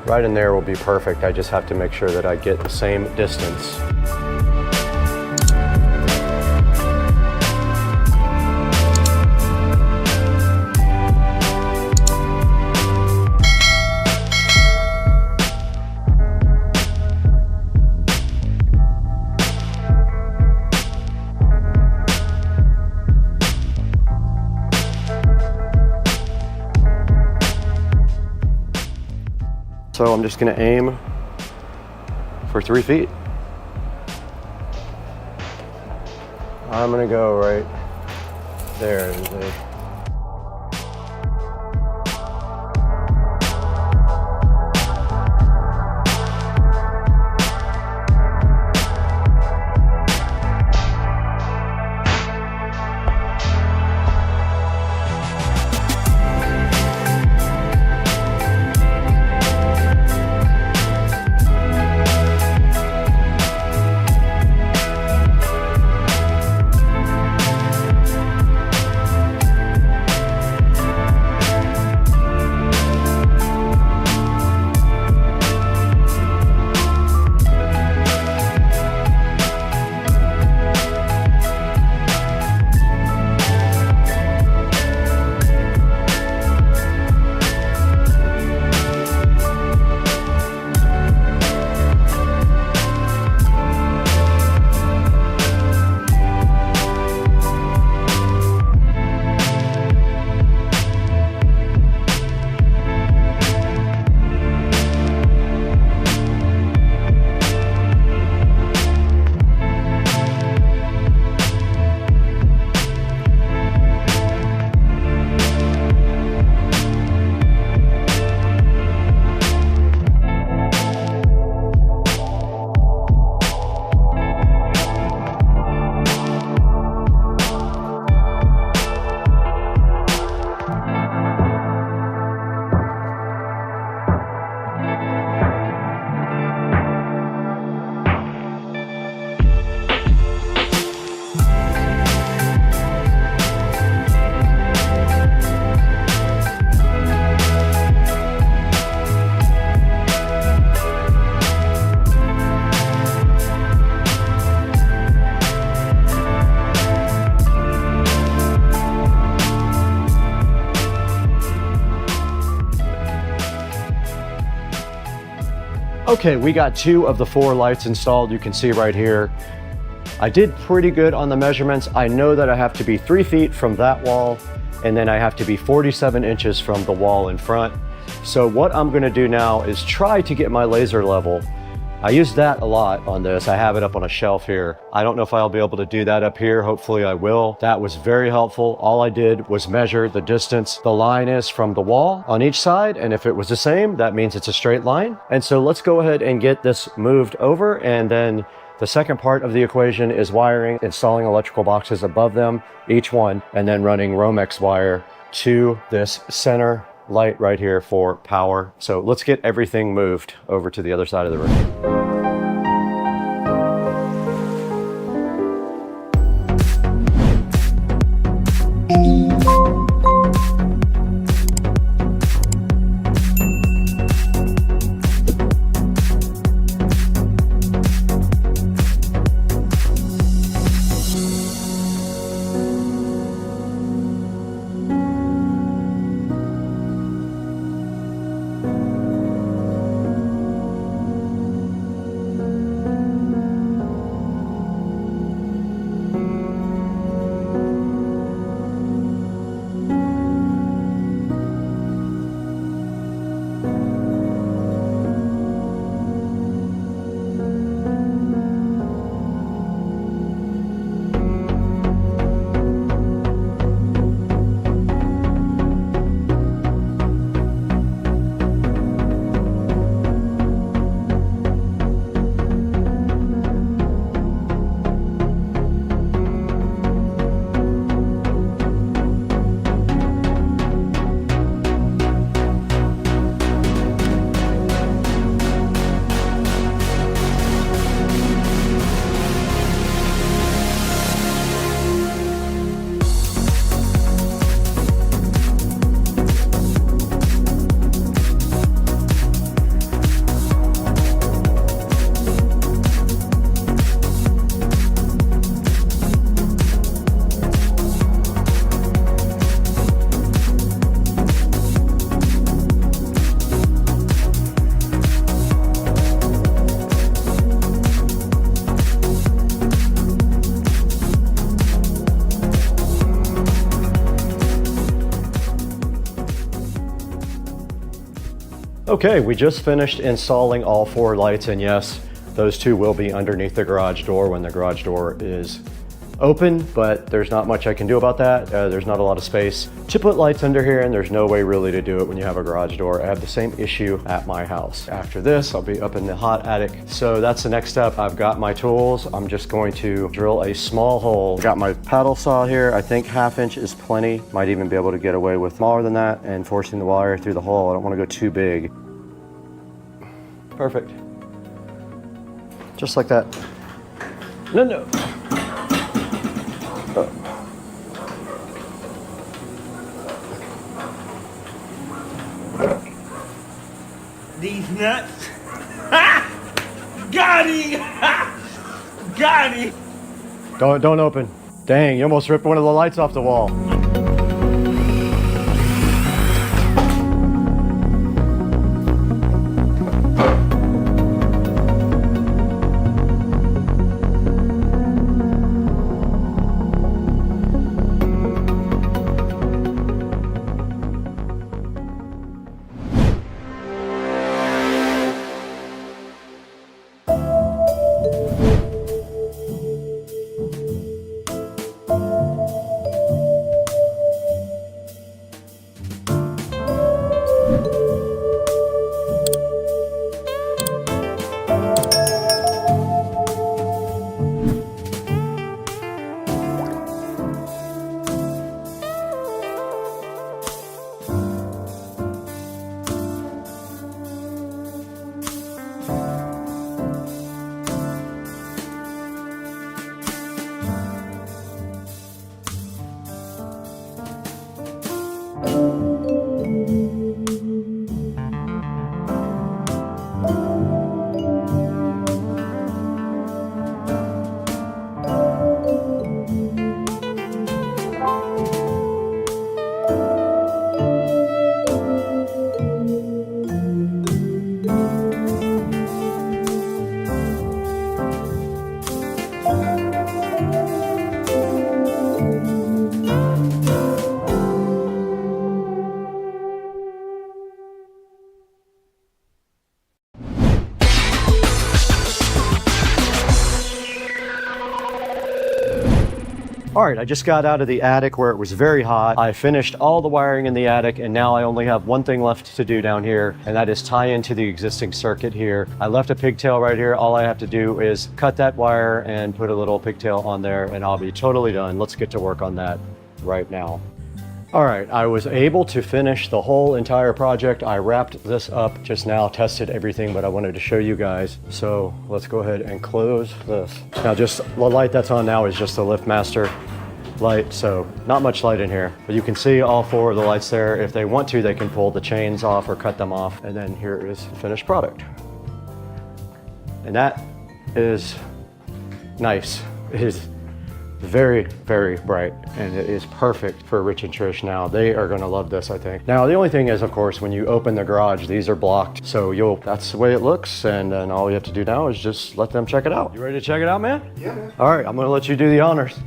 Right in there will be perfect. I just have to make sure that I get the same distance. So I'm just gonna aim for 3 feet. I'm gonna go right there. Okay, we got 2 of the 4 lights installed. You can see right here. I did pretty good on the measurements. I know that I have to be 3 feet from that wall, and then I have to be 47 inches from the wall in front. So what I'm gonna do now is try to get my laser level. I use that a lot on this. I have it up on a shelf here. I don't know if I'll be able to do that up here. Hopefully I will. That was very helpful. All I did was measure the distance the line is from the wall on each side. And if it was the same, that means it's a straight line. And so let's go ahead and get this moved over. And then the second part of the equation is wiring, installing electrical boxes above them, each one, and then running Romex wire to this center light right here for power. So let's get everything moved over to the other side of the room. Okay, we just finished installing all 4 lights, and yes, those 2 will be underneath the garage door when the garage door is open, but there's not much I can do about that. There's not a lot of space to put lights under here, and there's no way really to do it when you have a garage door. I have the same issue at my house. After this, I'll be up in the hot attic. So that's the next step. I've got my tools. I'm just going to drill a small hole. Got my paddle saw here. I think 1/2 inch is plenty. Might even be able to get away with smaller than that and forcing the wire through the hole. I don't want to go too big. Perfect. Just like that. No. These nuts. Got him! Got him! Don't open. Dang, you almost ripped one of the lights off the wall. All right, I just got out of the attic where it was very hot. I finished all the wiring in the attic, and now I only have one thing left to do down here, and that is tie into the existing circuit here. I left a pigtail right here. All I have to do is cut that wire and put a little pigtail on there, and I'll be totally done. Let's get to work on that right now. All right, I was able to finish the whole entire project. I wrapped this up just now, tested everything, but I wanted to show you guys. So let's go ahead and close this. Now just the light that's on now is just the LiftMaster light, so not much light in here. But you can see all 4 of the lights there. If they want to, they can pull the chains off or cut them off. And then here is the finished product. And that is nice. It is very, very bright, and it is perfect for Rich and Trish now. They are gonna love this, I think. Now, the only thing is, of course, when you open the garage, these are blocked, so that's the way it looks, and then all you have to do now is just let them check it out. You ready to check it out, man? Yeah, man. All right, I'm gonna let you do the honors.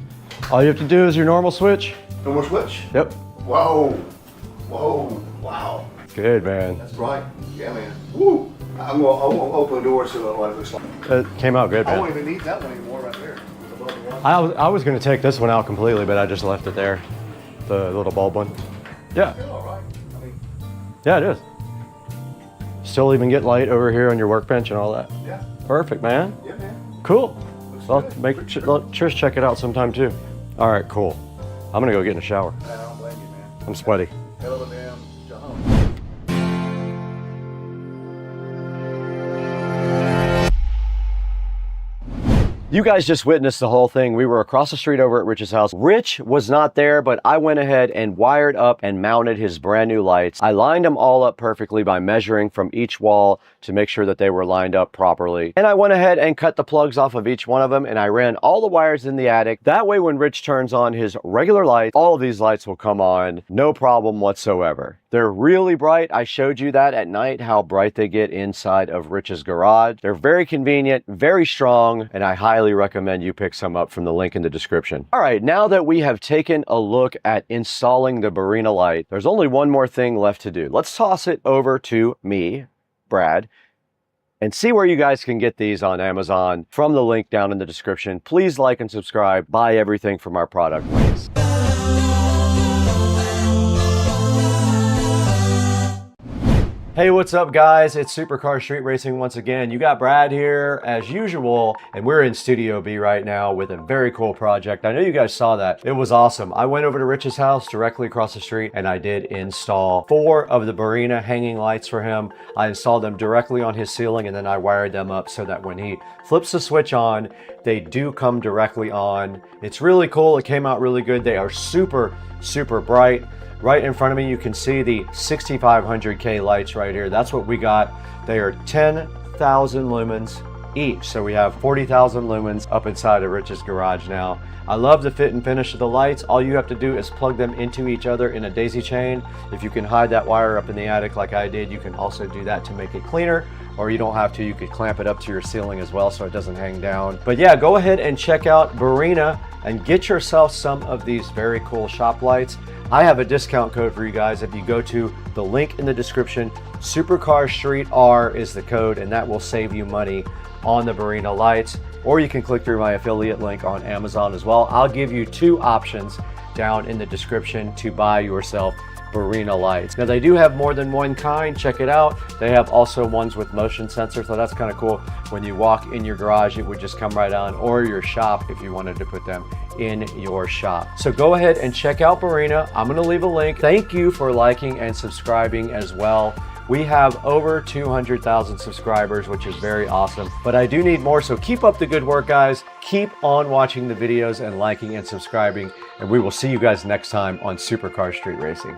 All you have to do is your normal switch. Normal switch? Yep. Whoa. Whoa. Wow. Good, man. That's bright. Yeah, man. Woo. I'm gonna open the door so what it looks like. It came out good, I man. won't even need that one anymore right there. I was gonna take this one out completely, but I just left it there. The little bulb one. Yeah. All right. I mean, Yeah, it is. Still even get light over here on your workbench and all that. yeah. Perfect, man. Yeah, man. Cool. Well, good. let Trish check it out sometime too. All right, cool. I'm gonna go get in the shower. I don't blame you, man. I'm sweaty. Hell of a damn job. You guys just witnessed the whole thing. We were across the street over at Rich's house. Rich was not there, but I went ahead and wired up and mounted his brand new lights. I lined them all up perfectly by measuring from each wall to make sure that they were lined up properly. And I went ahead and cut the plugs off of each one of them, and I ran all the wires in the attic. That way when Rich turns on his regular light, all of these lights will come on, no problem whatsoever. They're really bright. I showed you that at night, how bright they get inside of Rich's garage. They're very convenient, very strong, and I highly recommend you pick some up from the link in the description. All right, now that we have taken a look at installing the Barina light, there's only one more thing left to do. Let's toss it over to me, Brad, and see where you guys can get these on Amazon from the link down in the description. Please like and subscribe. Buy everything from our product links. Hey, what's up guys? It's Supercar Street Racing once again. You got Brad here as usual, and we're in Studio B right now with a very cool project. I know you guys saw that. It was awesome. I went over to Rich's house directly across the street and I did install 4 of the Barina hanging lights for him. I installed them directly on his ceiling and then I wired them up so that when he flips the switch on, they do come directly on. It's really cool. It came out really good. They are super, super bright. Right in front of me, you can see the 6500K lights right here. That's what we got. They are 10,000 lumens each. So we have 40,000 lumens up inside of Rich's garage now. I love the fit and finish of the lights. All you have to do is plug them into each other in a daisy chain. If you can hide that wire up in the attic like I did, you can also do that to make it cleaner, or you don't have to. You could clamp it up to your ceiling as well so it doesn't hang down. But yeah, go ahead and check out Barina and get yourself some of these very cool shop lights. I have a discount code for you guys. If you go to the link in the description, Supercar Street R is the code, and that will save you money on the Barina lights. Or you can click through my affiliate link on Amazon as well. I'll give you 2 options down in the description to buy yourself Barina lights. Now they do have more than one kind. Check it out. They have also ones with motion sensor, so that's kind of cool. When you walk in your garage, it would just come right on, or your shop if you wanted to put them in your shop. So go ahead and check out Barina. I'm going to leave a link. Thank you for liking and subscribing as well. We have over 200,000 subscribers, which is very awesome, but I do need more, so keep up the good work, guys. Keep on watching the videos and liking and subscribing, and we will see you guys next time on Supercar Street Racing.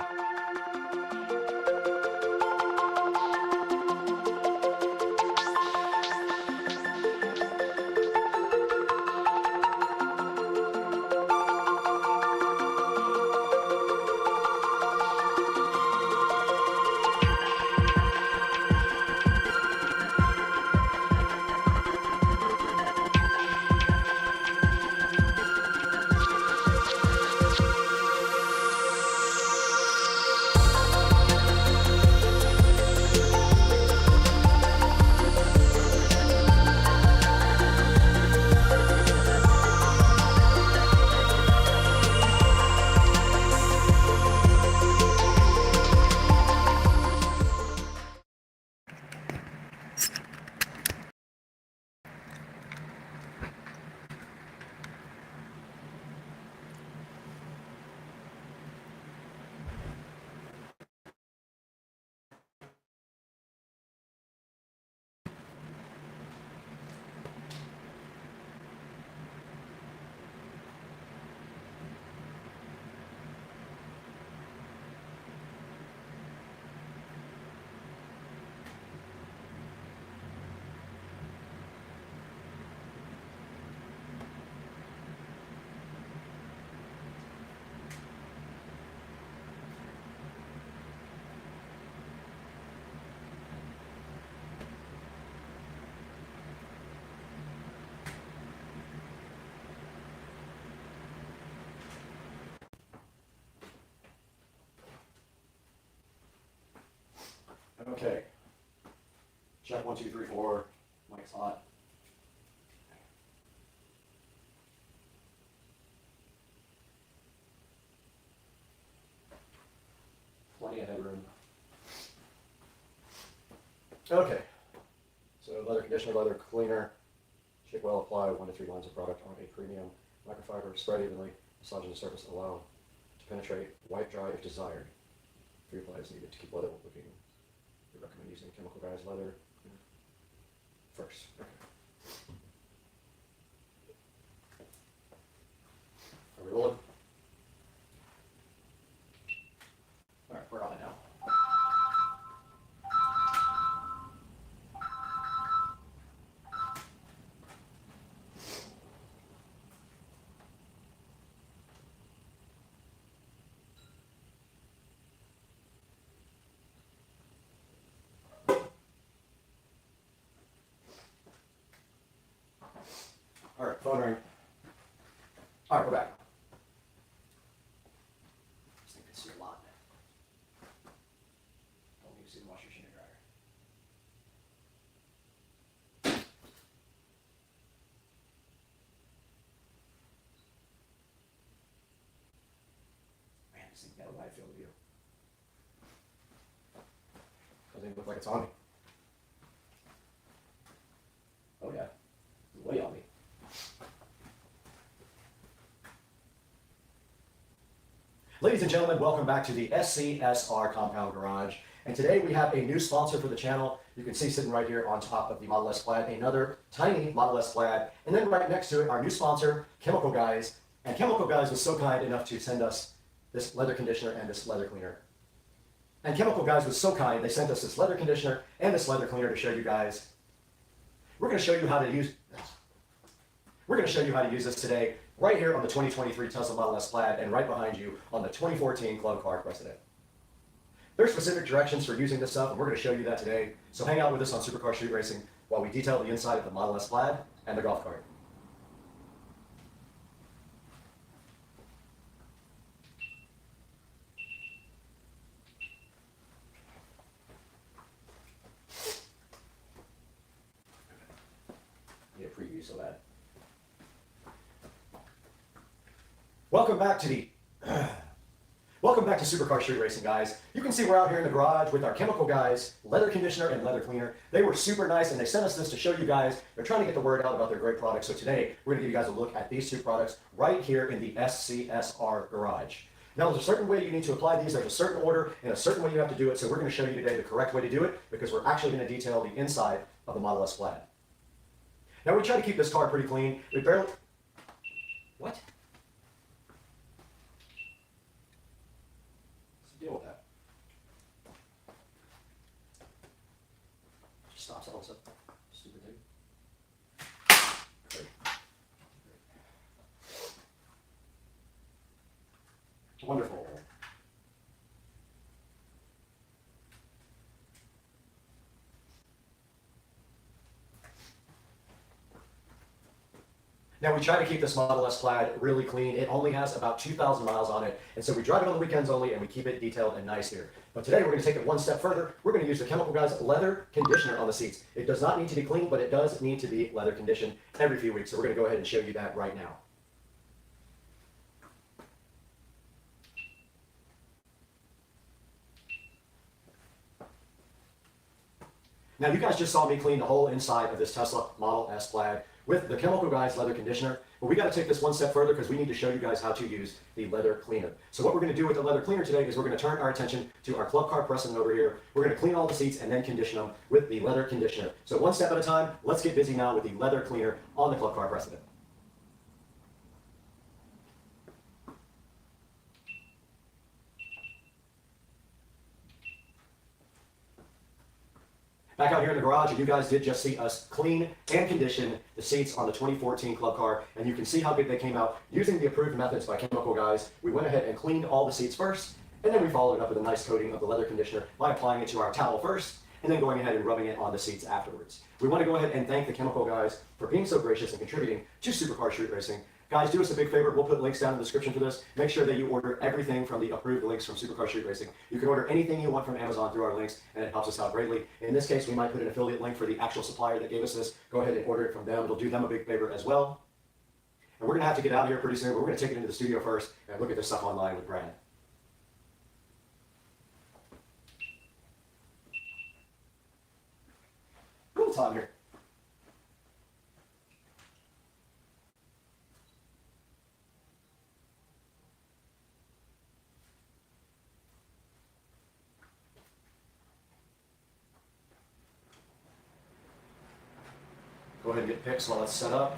Okay. Check 1, 2, 3, 4. Mic's hot. Plenty of headroom. Okay. So leather conditioner, leather cleaner. Should well apply 1 to 3 lines of product on a premium microfiber. Spread evenly. Massaging the surface allow to penetrate. Wipe dry if desired. 3 applies needed to keep leather looking. We recommend using chemical dyes leather first. Okay. Are we rolling? All right, we're on it now. wondering. All right, we're back. This thing can see a lot. Don't need to see the washer machine and dryer. Man, this thing's got a wide field of view. Doesn't even look like it's on me. Oh yeah, it's way on me. Ladies and gentlemen, welcome back to the SCSR Compound Garage. And today we have a new sponsor for the channel. You can see sitting right here on top of the Model S Plaid, another tiny Model S Plaid. And then right next to it, our new sponsor, Chemical Guys. And Chemical Guys was so kind enough to send us this leather conditioner and this leather cleaner. And Chemical Guys was so kind, they sent us this leather conditioner and this leather cleaner to show you guys. We're going to show you how to use this today, right here on the 2023 Tesla Model S Plaid, and right behind you on the 2014 Club Car President. There's specific directions for using this stuff, and we're going to show you that today. So hang out with us on Supercar Street Racing while we detail the inside of the Model S Plaid and the golf cart. Need a preview so bad. Welcome back to Supercar Street Racing, guys. You can see we're out here in the garage with our Chemical Guys leather conditioner and leather cleaner. They were super nice, and they sent us this to show you guys. They're trying to get the word out about their great products. So today, we're going to give you guys a look at these two products right here in the SCSR garage. Now, there's a certain way you need to apply these. There's a certain order and a certain way you have to do it. So we're going to show you today the correct way to do it, because we're actually going to detail the inside of the Model S Plaid. Now, we try to keep this car pretty clean. We barely... What? Deal with that. Just stops all this up. Stupid thing. Great. Wonderful. Now, we try to keep this Model S Plaid really clean. It only has about 2,000 miles on it, and so we drive it on the weekends only, and we keep it detailed and nice here. But today, we're going to take it one step further. We're going to use the Chemical Guys leather conditioner on the seats. It does not need to be clean, but it does need to be leather conditioned every few weeks, so we're going to go ahead and show you that right now. Now, you guys just saw me clean the whole inside of this Tesla Model S Plaid with the Chemical Guys leather conditioner, but we got to take this one step further because we need to show you guys how to use the leather cleaner. So what we're going to do with the leather cleaner today is we're going to turn our attention to our Club Car President over here. We're going to clean all the seats and then condition them with the leather conditioner. So one step at a time, let's get busy now with the leather cleaner on the Club Car President. Back out here in the garage, and you guys did just see us clean and condition the seats on the 2014 Club Car, and you can see how good they came out using the approved methods by Chemical Guys. We went ahead and cleaned all the seats first, and then we followed it up with a nice coating of the leather conditioner by applying it to our towel first, and then going ahead and rubbing it on the seats afterwards. We want to go ahead and thank the Chemical Guys for being so gracious and contributing to Supercar Street Racing. Guys, do us a big favor. We'll put links down in the description for this. Make sure that you order everything from the approved links from Supercar Street Racing. You can order anything you want from Amazon through our links, and it helps us out greatly. In this case, we might put an affiliate link for the actual supplier that gave us this. Go ahead and order it from them. It'll do them a big favor as well. And we're going to have to get out of here pretty soon, but we're going to take it into the studio first and look at this stuff online with Brad. Cool time here. Go ahead and get pics while it's set up.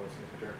it's temperature.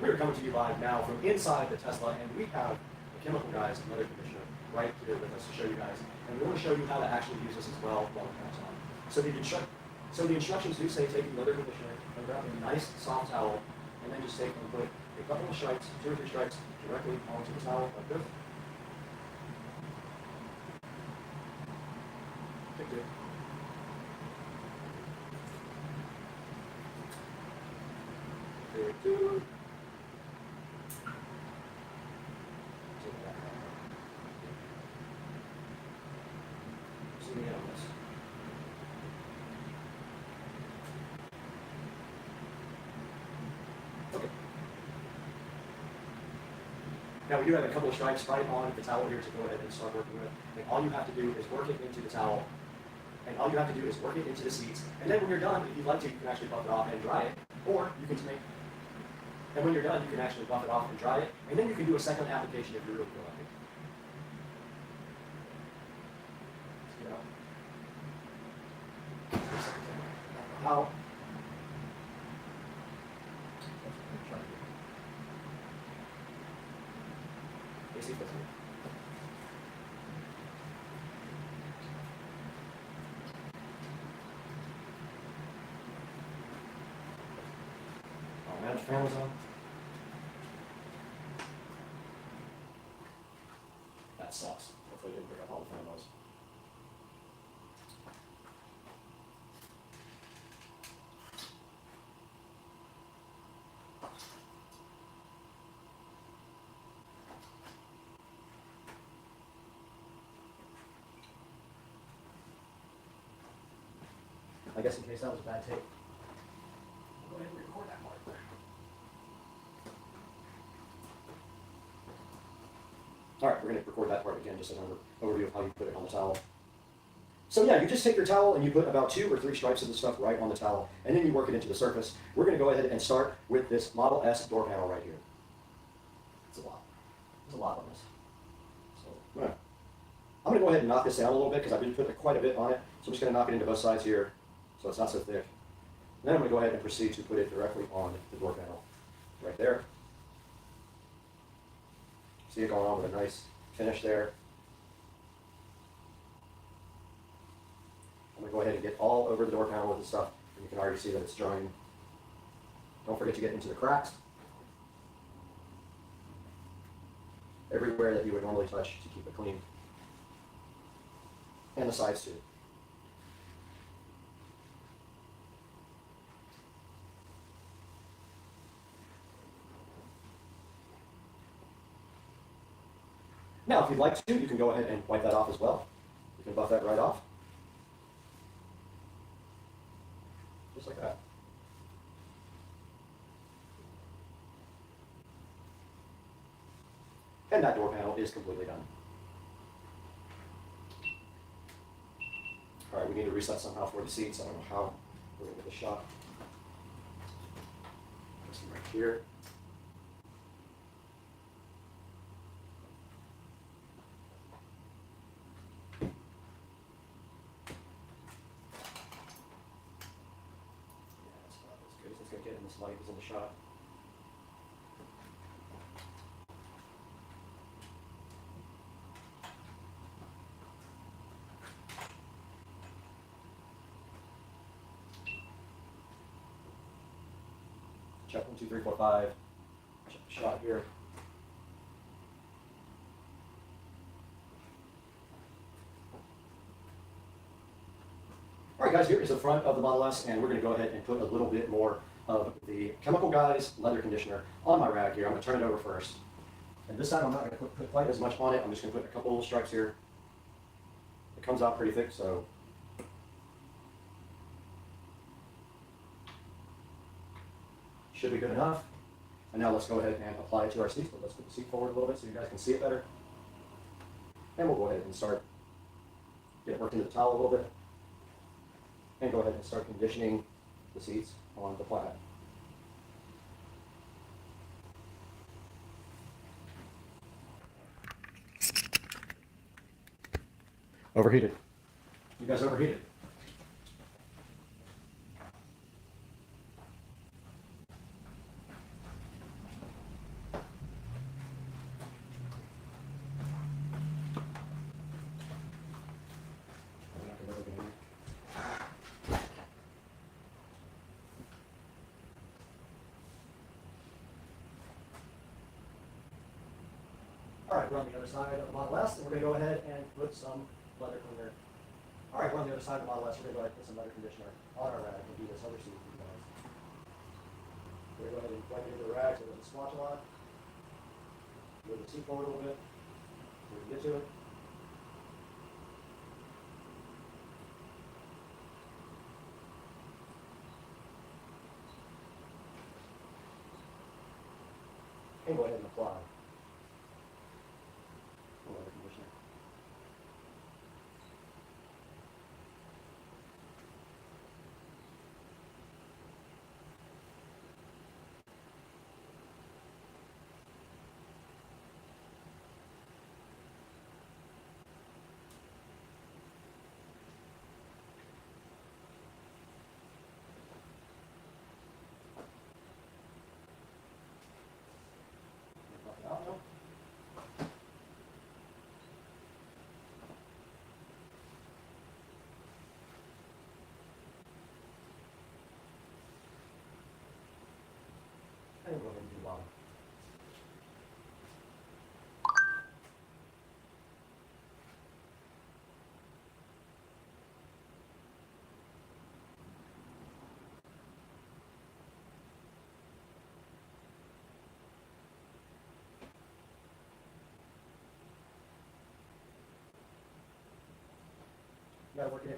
We're coming to you live now from inside the Tesla, and we have the chemical guys and weather conditioner right here with us to show you guys. And we want to show you how to actually use this as well while the camera's on. So the instructions do say take the weather conditioner and wrap in a nice soft towel, and then just take and put a couple of stripes, 2 or 3 stripes, directly onto the towel like this. Take 2. Take 2. Now we do have a couple of stripes right on the towel here to go ahead and start working with. And all you have to do is work it into the towel. And all you have to do is work it into the seats. And then when you're done, if you'd like to, you can actually buff it off and dry it. Or you can make, and when you're done, you can actually buff it off and dry it. And then you can do a second application if you really feel like it. You know. How? AC fits me. Oh man, the fan was on. That sucks. Hopefully it didn't pick up all the fan noise. I guess in case that was a bad tape, I'll go ahead and record that part. All right, we're going to record that part again, just an overview of how you put it on the towel. So yeah, you just take your towel and you put about 2 or 3 stripes of the stuff right on the towel, and then you work it into the surface. We're going to go ahead and start with this Model S door panel right here. It's a lot. There's a lot on this. So I'm going to go ahead and knock this down a little bit because I've been putting quite a bit on it. So I'm just going to knock it into both sides here, so it's not so thick. Then I'm going to go ahead and proceed to put it directly on the door panel, right there. See it going on with a nice finish there. I'm going to go ahead and get all over the door panel with the stuff, and you can already see that it's drying. Don't forget to get into the cracks. Everywhere that you would normally touch to keep it clean. And the sides too. Now, if you'd like to, you can go ahead and wipe that off as well. You can buff that right off. Just like that. And that door panel is completely done. All right, we need to reset somehow for the seats. I don't know how we're going to get the shot. This one right here. It's going to get in this light is in the shot. Check 1, 2, 3, 4, 5. Check the shot here. All right, guys, here is the front of the Model S, and we're going to go ahead and put a little bit more of the Chemical Guys leather conditioner on my rag here. I'm going to turn it over first. And this time I'm not going to put quite as much on it. I'm just going to put a couple little stripes here. It comes out pretty thick, so should be good enough. And now let's go ahead and apply it to our seats, but let's put the seat forward a little bit so you guys can see it better. And we'll go ahead and start get it worked into the towel a little bit. And go ahead and start conditioning the seats on the plaid. Overheated. You guys overheated. All right, we're on the other side of the Model S, and we're going to go ahead and put some leather cleaner. All right, we're on the other side of the Model S. We're going to go ahead and put some leather conditioner on our rag and do this other seat for you guys. We're going to go ahead and wipe it into the rag so it doesn't splotch a lot. Move the seat forward a little bit so we can get to it. And go ahead and apply.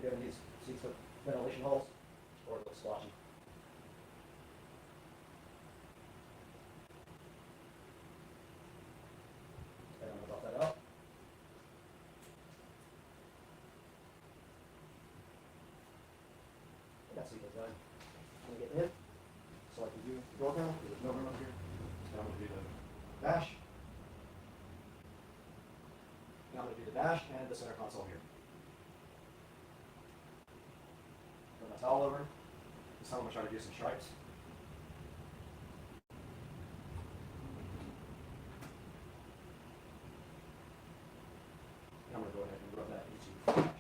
given these seats with ventilation holes, or it looks splotchy. And I'm going to buff that out. I got seat done. I'm going to get in, so I can do the door panel, because there's no room up here. And I'm going to do the dash. And I'm going to do the dash and the center console here. Put my towel over. This time I'm going to try to do some stripes. And I'm going to go ahead and rub that into the dash.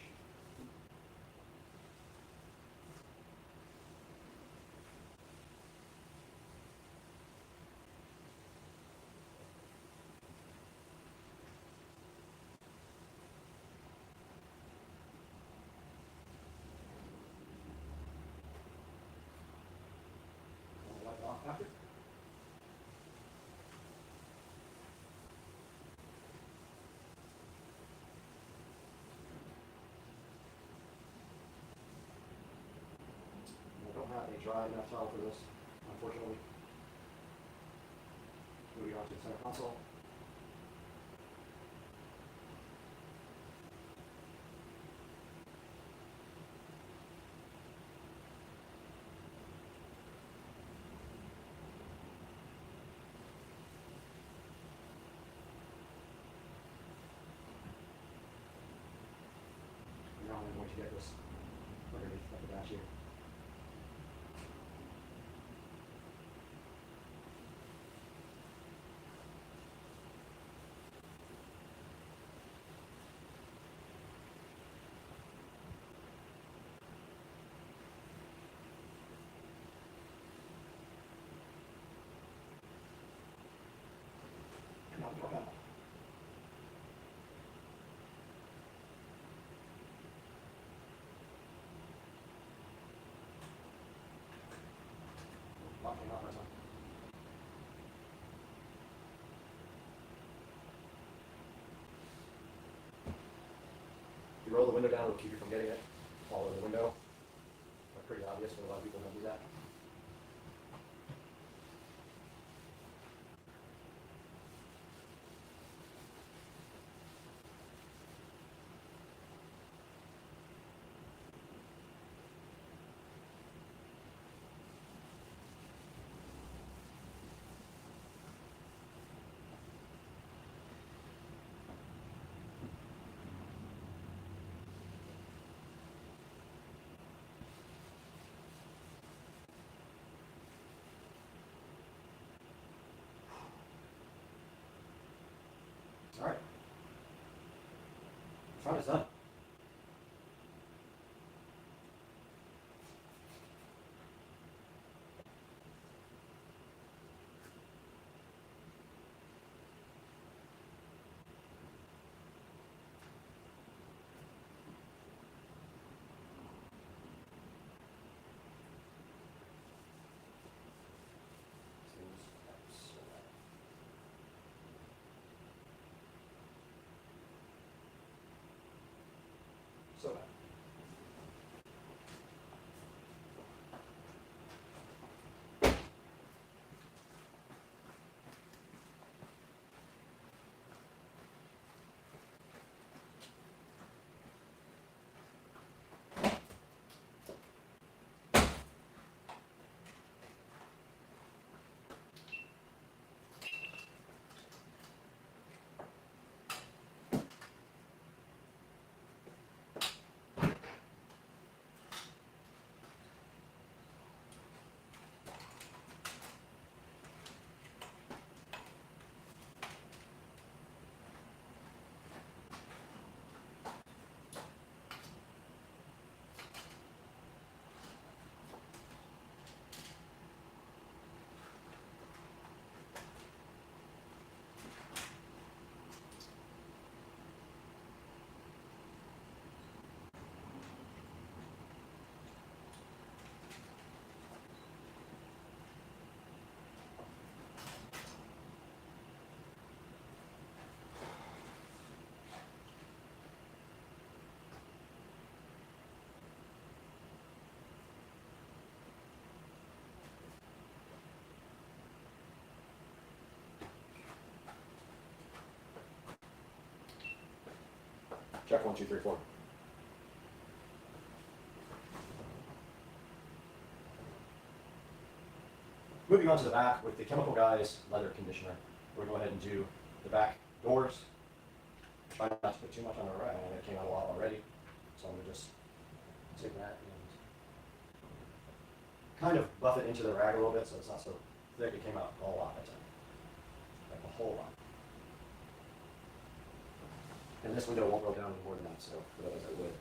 Wipe it off after. I don't have a dry enough towel for this, unfortunately. Moving on to the center console. Now I'm going to get this underneath the dash here. And now the door panel. Locking out right now. If you roll the window down, it'll keep you from getting it all over the window. That's pretty obvious, but a lot of people don't do that. All right. Front is done. So bad. Check 1, 2, 3, 4. Moving on to the back with the Chemical Guys leather conditioner. We're going to go ahead and do the back doors. Try not to put too much on the rack. I know it came out a lot already. So I'm going to just take that and kind of buff it into the rag a little bit so it's not so thick. It came out a lot that time. Like a whole lot. And this window won't go down any more than that, so otherwise I would.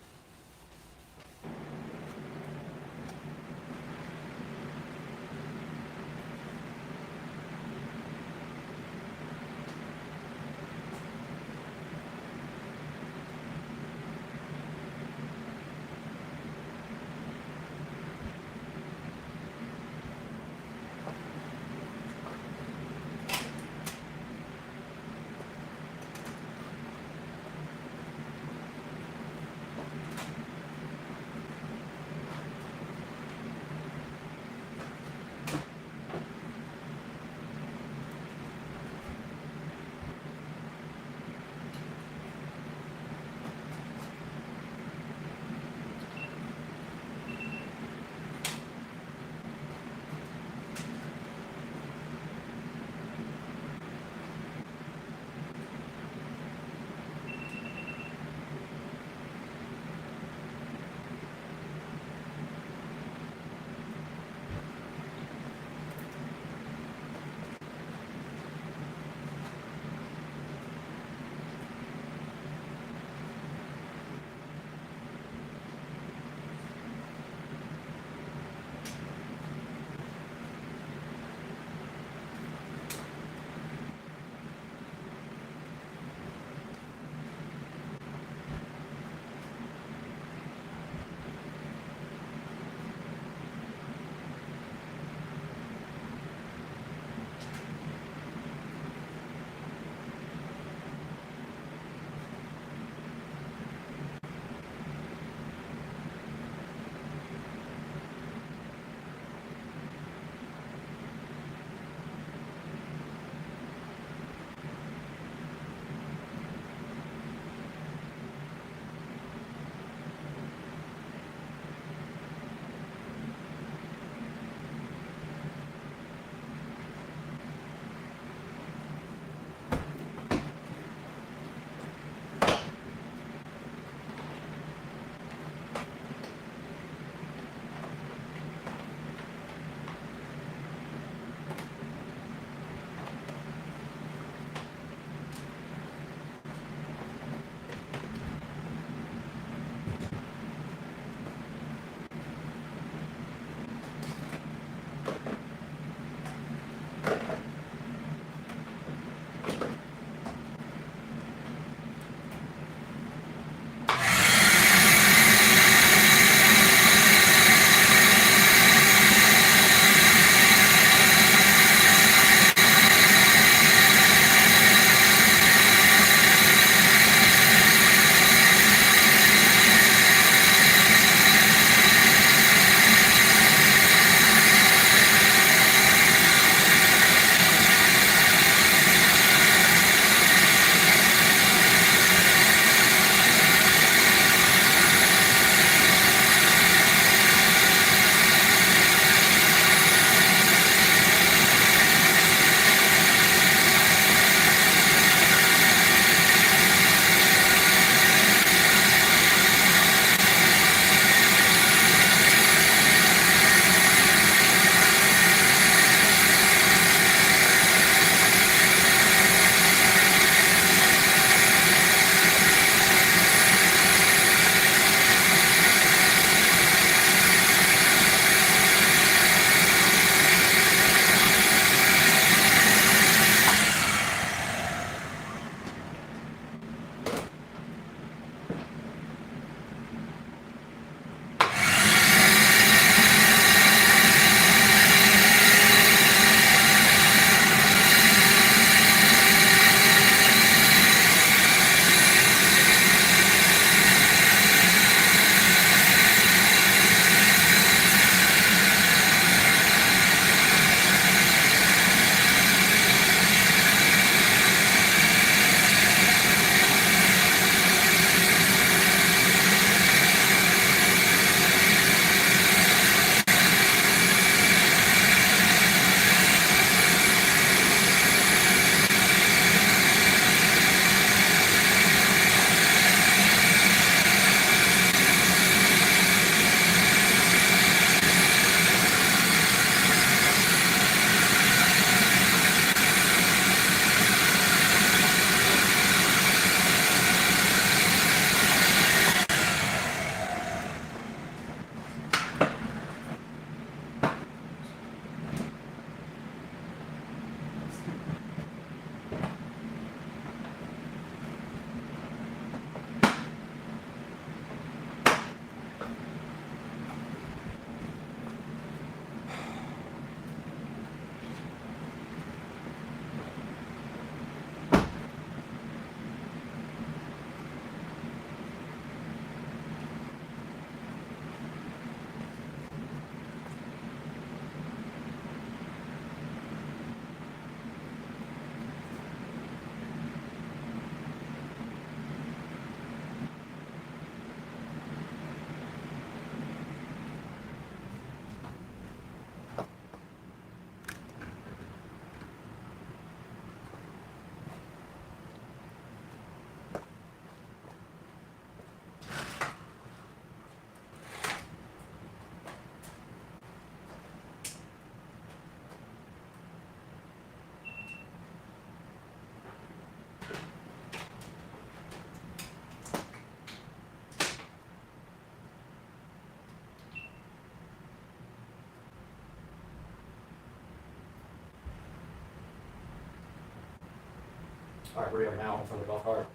All right, we are now in front of the golf cart.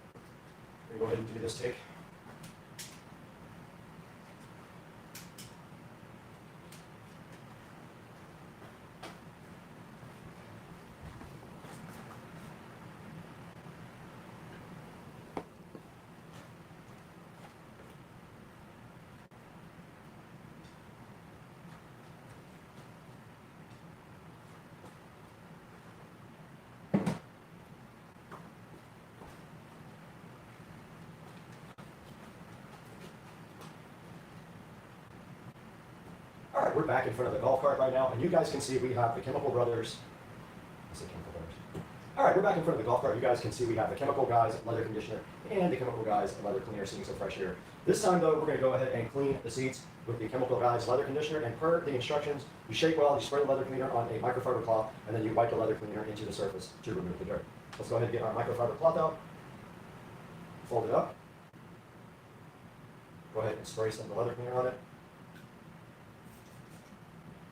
We're going to go ahead and do this take. All right, we're back in front of the golf cart right now, and you guys can see we have the Chemical Brothers. I said Chemical Brothers. All right, we're back in front of the golf cart. You guys can see we have the Chemical Guys leather conditioner and the Chemical Guys leather cleaner, seeing some fresh here. This time, though, we're going to go ahead and clean the seats with the Chemical Guys leather conditioner. And per the instructions, you shake well, you spray the leather cleaner on a microfiber cloth, and then you wipe the leather cleaner into the surface to remove the dirt. Let's go ahead and get our microfiber cloth out. Fold it up. Go ahead and spray some of the leather cleaner on it.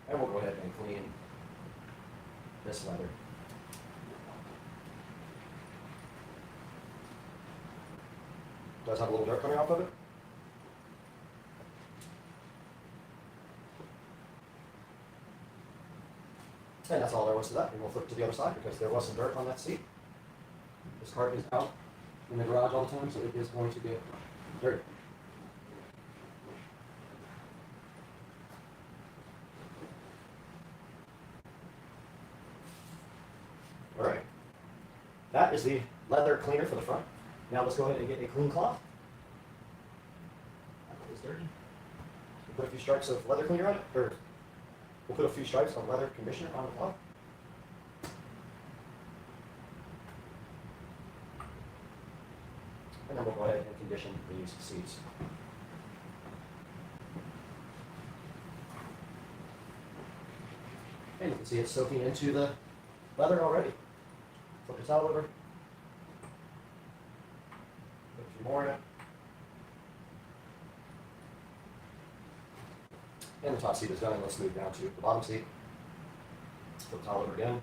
And we'll go ahead and clean this leather. Does have a little dirt coming off of it. And that's all there was to that. And we'll flip to the other side because there was some dirt on that seat. This cart is out in the garage all the time, so it is going to get dirty. All right. That is the leather cleaner for the front. Now let's go ahead and get a clean cloth. That is dirty. We'll put a few stripes of leather cleaner on it, or we'll put a few stripes of leather conditioner on the cloth. And then we'll go ahead and condition these seats. And you can see it's soaking into the leather already. Flip the towel over. Put a few more in it. And the top seat is done. Let's move down to the bottom seat. Flip the towel over again.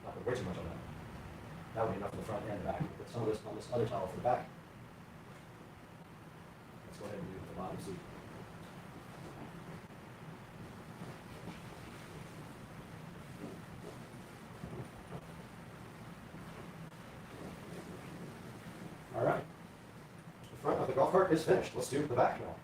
Not put way too much on that. That would be enough for the front and the back. Put some of this on this other towel for the back. Let's go ahead and do the bottom seat. All right. The front of the golf cart is finished. Let's do the back now.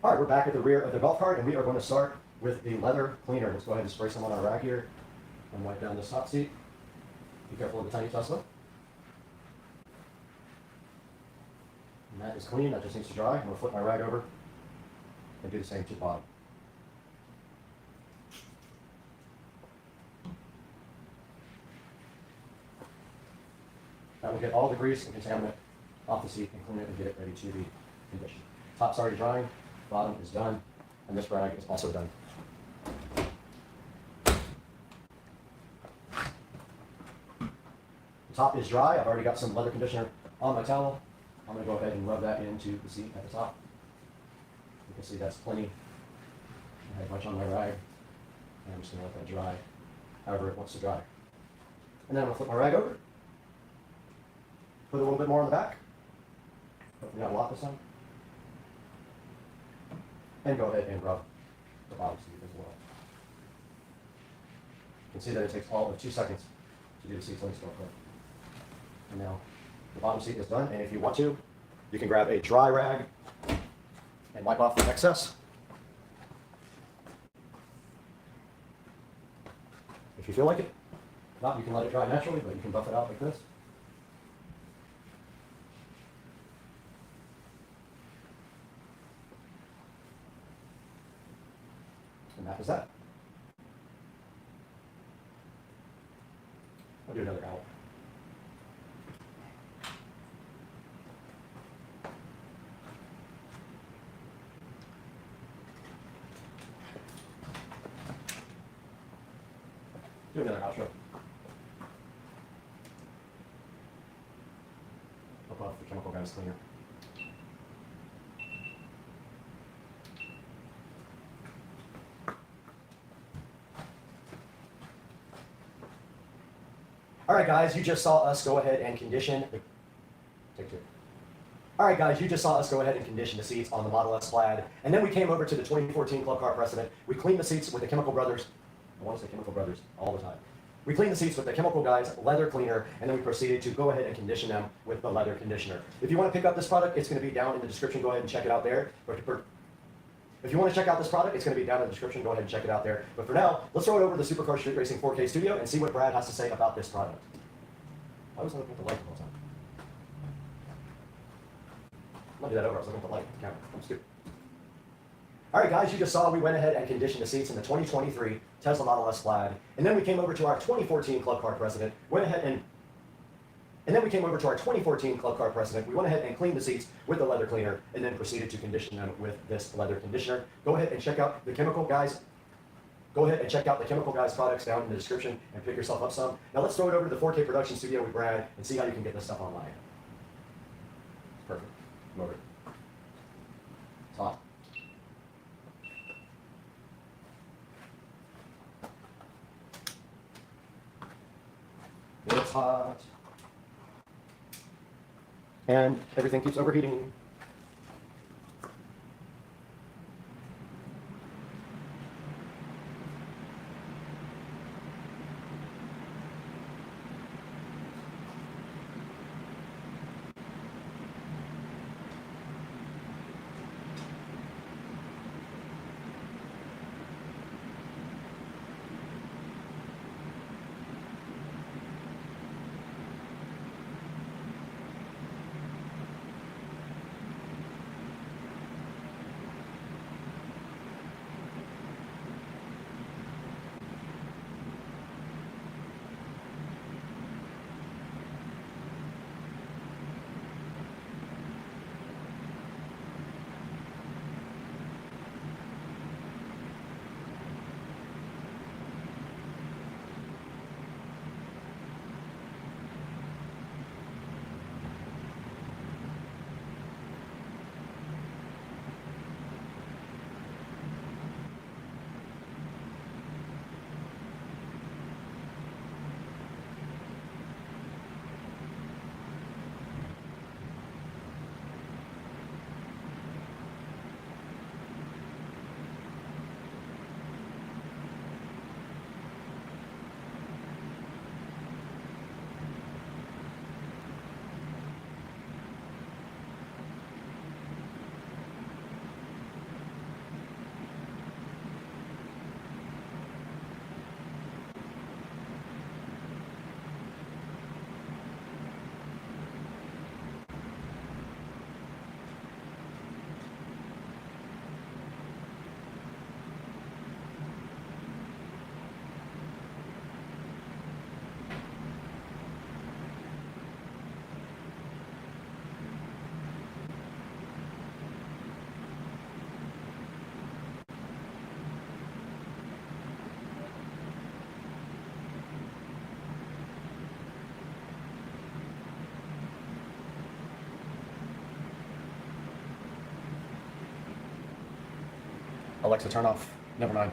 All right, we're back at the rear of the golf cart, and we are going to start with the leather cleaner. Let's go ahead and spray some on our rack here and wipe down this top seat. Be careful of the tiny Tesla. And that is clean. That just needs to dry. I'm going to flip my rag over and do the same to the bottom. That will get all the grease and contaminant off the seat and clean it and get it ready to be conditioned. Top's already drying. Bottom is done, and this rag is also done. The top is dry. I've already got some leather conditioner on my towel. I'm going to go ahead and rub that into the seat at the top. You can see that's plenty. I have much on my rag. And I'm just going to let that dry however it wants to dry. And then I'm going to flip my rag over. Put a little bit more on the back. Hopefully not a lot this time. And go ahead and rub the bottom seat as well. You can see that it takes all of 2 seconds to do the seats. Let me start quick. And now the bottom seat is done. And if you want to, you can grab a dry rag and wipe off the excess. If you feel like it. If not, you can let it dry naturally, but you can buff it out like this. And that is that. I'll do another out. Do another outro. I'll put the chemical guys cleaner. All right, guys, you just saw us go ahead and condition. Take 2. All right, guys, you just saw us go ahead and condition the seats on the Model S Plaid, and then we came over to the 2014 Club Car Precedent. We cleaned the seats with the Chemical Brothers. I want to say Chemical Brothers all the time. We cleaned the seats with the Chemical Guys leather cleaner, and then we proceeded to go ahead and condition them with the leather conditioner. If you want to pick up this product, it's going to be down in the description. Go ahead and check it out there. If you want to check out this product, it's going to be down in the description. Go ahead and check it out there. But for now, let's throw it over to the Supercar Street Racing 4K studio and see what Brad has to say about this product. Why was I looking at the light the whole time? I'm going to do that over. I was looking at the light, the camera. I'm stupid. All right, guys, you just saw we went ahead and conditioned the seats in the 2023 Tesla Model S Plaid. And then we came over to our 2014 Club Car Precedent, went ahead and then we came over to our 2014 Club Car Precedent. We went ahead and cleaned the seats with the leather cleaner and then proceeded to condition them with this leather conditioner. Go ahead and check out the Chemical Guys. Go ahead and check out the Chemical Guys products down in the description and pick yourself up some. Now let's throw it over to the 4K production studio with Brad and see how you can get this stuff online. Perfect. Motor. It's hot. It's hot. And everything keeps overheating. Alexa, turn off. Never mind.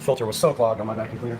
filter was so clogged on my vacuum cleaner.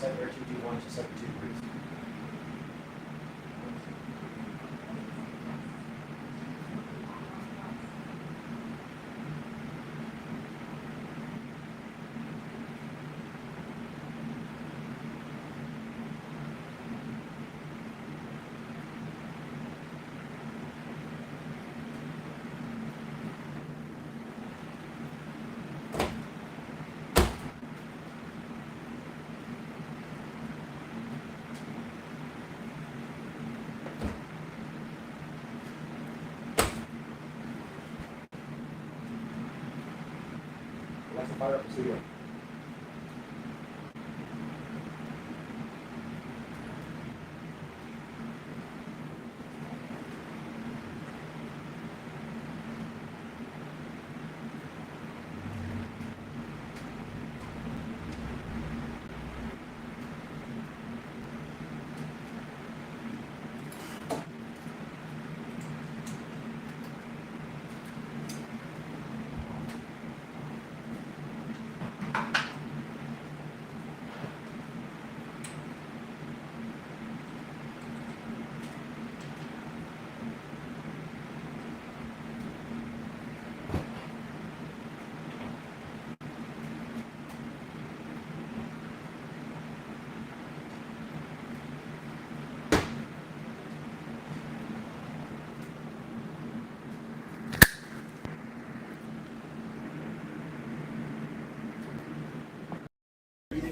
set your 2D1 to 72 degrees. Let's fire up the studio.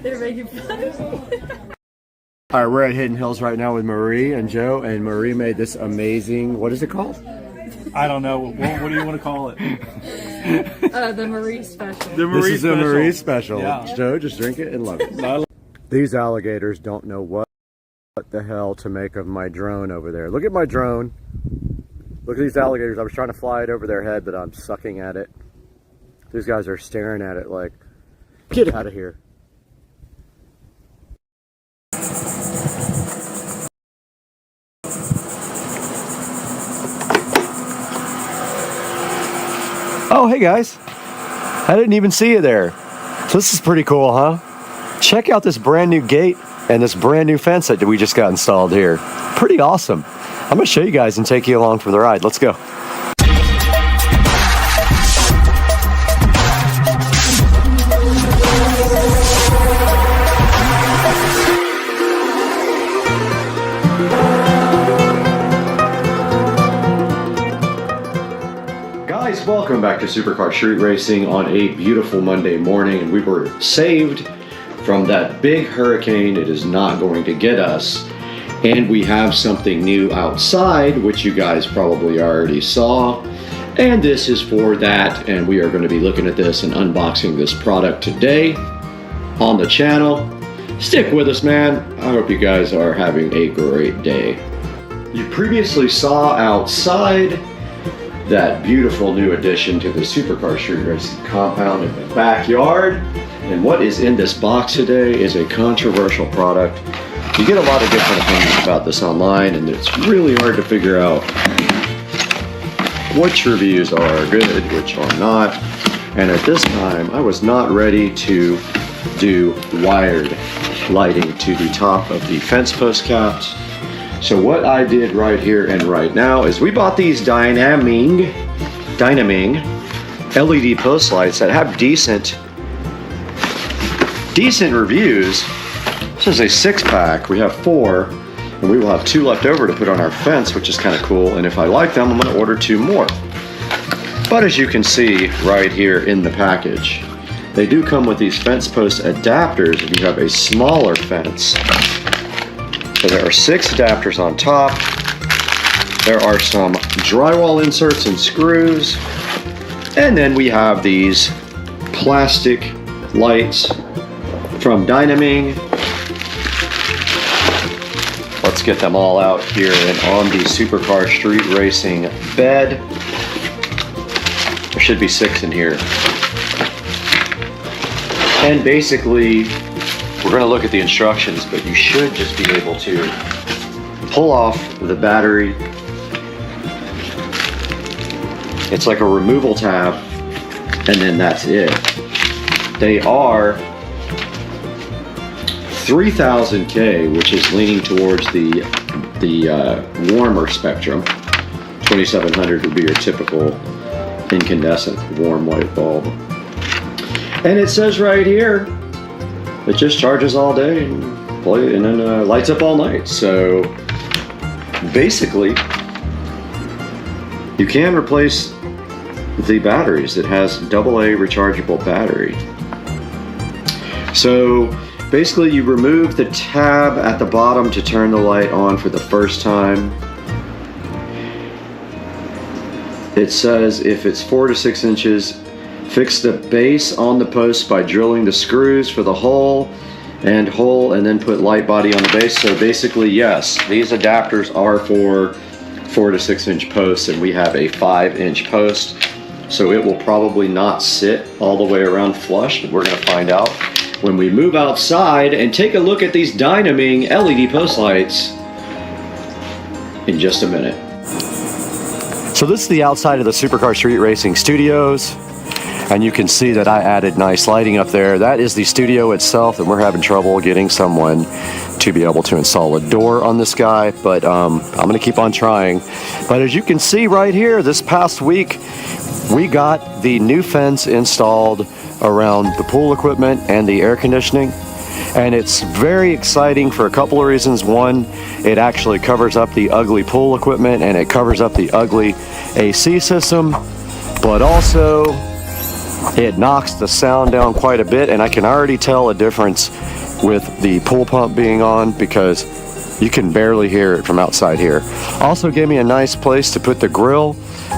They're making fun of me. All right, we're at Hidden Hills right now with Marie and Joe, and Marie made this amazing, what is it called? I don't know. What do you want to call it? The Marie special. The Marie This is a Marie special. Yeah. Joe, just drink it and love it. These alligators don't know what the hell to make of my drone over there. Look at my drone. Look at these alligators. I was trying to fly it over their head, but I'm sucking at it. These guys are staring at it like, get out of here. Oh, hey guys. I didn't even see you there. So this is pretty cool, huh? Check out this brand new gate and this brand new fence that we just got installed here. Pretty awesome. I'm gonna show you guys and take you along for the ride. Let's go. Guys, welcome back to Supercar Street Racing on a beautiful Monday morning, and we were saved from that big hurricane. It is not going to get us, and we have something new outside, which you guys probably already saw, and this is for that, and we are going to be looking at this and unboxing this product today on the channel. Stick with us, man. I hope you guys are having a great day. You previously saw outside that beautiful new addition to the Supercar Street Racing compound in the backyard. And what is in this box today is a controversial product. You get a lot of different opinions about this online, and it's really hard to figure out which reviews are good, which are not. And at this time, I was not ready to do wired lighting to the top of the fence post caps. So what I did right here and right now is we bought these Dynaming LED post lights that have decent reviews. This is a 6-pack. We have 4, and we will have 2 left over to put on our fence, which is kind of cool. And if I like them, I'm going to order 2 more. But as you can see right here in the package, they do come with these fence post adapters if you have a smaller fence. So there are 6 adapters on top. There are some drywall inserts and screws. And then we have these plastic lights from Dynaming. Let's get them all out here and on the Supercar Street Racing bed. There should be 6 in here. And basically, we're going to look at the instructions, but you should just be able to pull off the battery. It's like a removal tab, and then that's it. They are 3000K, which is leaning towards the warmer spectrum. 2700 would be your typical incandescent warm white bulb. And it says right here, it just charges all day and then lights up all night. So basically, you can replace the batteries. It has AA rechargeable battery. So basically, you remove the tab at the bottom to turn the light on for the first time. It says if it's 4 to 6 inches, fix the base on the post by drilling the screws for the hole, and then put light body on the base. So basically, yes, these adapters are for 4 to 6 inch posts, and we have a 5-inch post. So it will probably not sit all the way around flush, but we're gonna find out when we move outside and take a look at these Hdmi LED post lights in just a minute. So this is the outside of the Supercar Street Racing Studios, and you can see that I added nice lighting up there. That is the studio itself, and we're having trouble getting someone to be able to install a door on this guy, but I'm gonna keep on trying. But as you can see right here, this past week, we got the new fence installed around the pool equipment and the air conditioning, and it's very exciting for a couple of reasons. One, it actually covers up the ugly pool equipment and it covers up the ugly AC system, but also it knocks the sound down quite a bit, and I can already tell a difference with the pool pump being on because you can barely hear it from outside here. Also gave me a nice place to put the grill.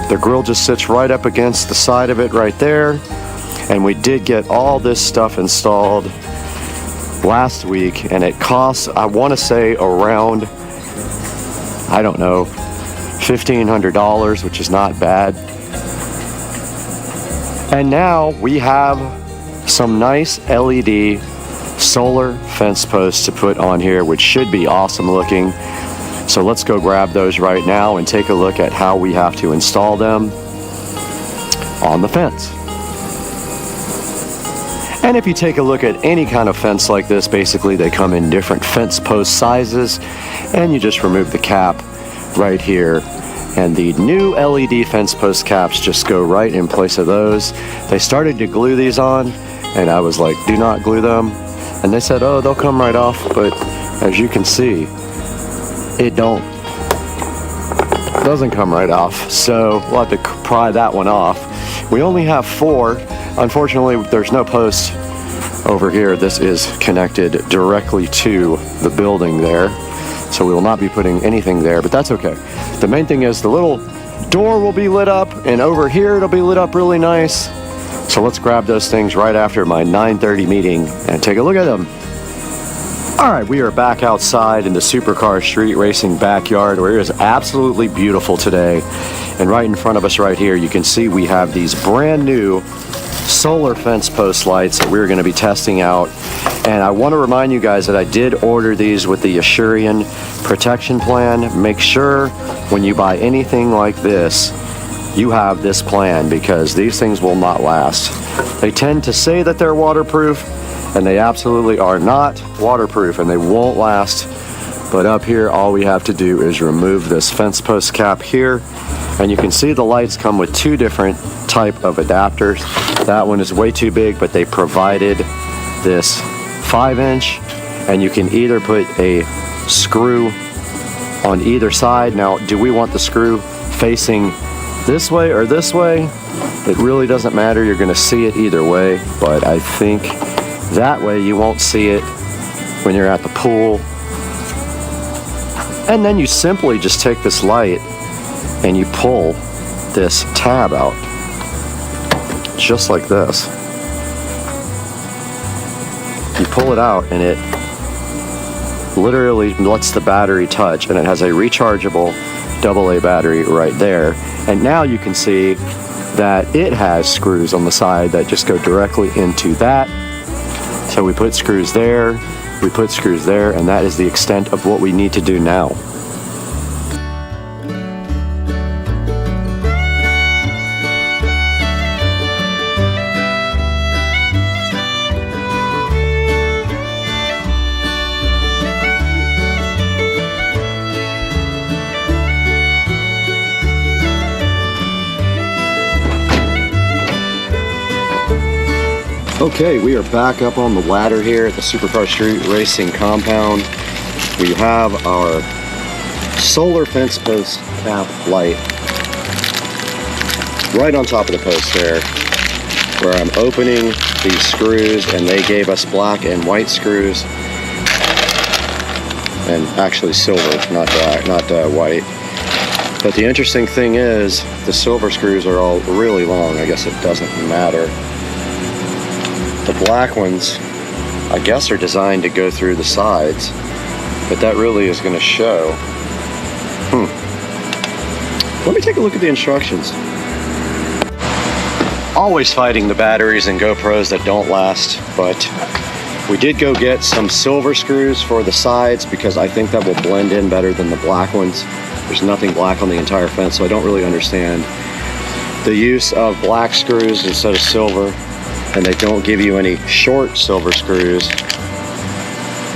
The grill just sits right up against the side of it right there. And we did get all this stuff installed last week, and it costs, I want to say, around, I don't know, $1,500, which is not bad. And now we have some nice LED solar fence posts to put on here, which should be awesome looking. So let's go grab those right now and take a look at how we have to install them on the fence. And if you take a look at any kind of fence like this, basically they come in different fence post sizes, and you just remove the cap right here. And the new LED fence post caps just go right in place of those. They started to glue these on, and I was like, do not glue them. And they said, oh, they'll come right off. But as you can see, it doesn't come right off. So we'll have to pry that one off. We only have 4. Unfortunately, there's no post over here. This is connected directly to the building there. So we will not be putting anything there, but that's okay. The main thing is the little door will be lit up, and over here it'll be lit up really nice. So let's grab those things right after my 9:30 meeting and take a look at them. All right, we are back outside in the Supercar Street Racing backyard, where it is absolutely beautiful today. And right in front of us right here, you can see we have these brand new solar fence post lights that we're going to be testing out. And I want to remind you guys that I did order these with the Asurion protection plan. Make sure when you buy anything like this, you have this plan, because these things will not last. They tend to say that they're waterproof, and they absolutely are not waterproof, and they won't last. But up here, all we have to do is remove this fence post cap here, and you can see the lights come with 2 different type of adapters. That one is way too big, but they provided this 5-inch, and you can either put a screw on either side. Now, do we want the screw facing this way or this way? It really doesn't matter. You're going to see it either way, but I think that way you won't see it when you're at the pool. And then you simply just take this light and you pull this tab out, just like this. You pull it out and it literally lets the battery touch, and it has a rechargeable AA battery right there. And now you can see that it has screws on the side that just go directly into that. So we put screws there, we put screws there, and that is the extent of what we need to do now. Okay, we are back up on the ladder here at the Supercar Street Racing compound. We have our solar fence post cap light right on top of the post there, where I'm opening these screws, and they gave us black and white screws, and actually silver, not black, not white. But the interesting thing is the silver screws are all really long. I guess it doesn't matter. The black ones, I guess, are designed to go through the sides, but that really is going to show. Let me take a look at the instructions. Always fighting the batteries and GoPros that don't last, but we did go get some silver screws for the sides because I think that will blend in better than the black ones. There's nothing black on the entire fence, so I don't really understand the use of black screws instead of silver. And they don't give you any short silver screws.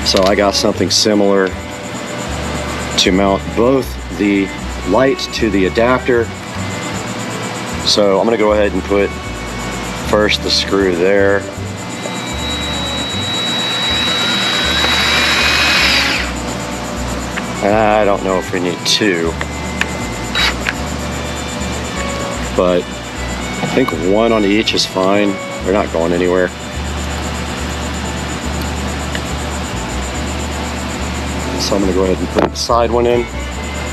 So I got something similar to mount both the light to the adapter. So I'm gonna go ahead and put first the screw there. I don't know if we need two, but I think one on each is fine. They're not going anywhere. So I'm going to go ahead and put the side one in.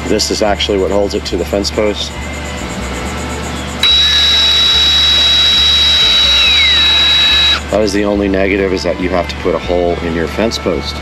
This is actually what holds it to the fence post. That is the only negative, is that you have to put a hole in your fence post.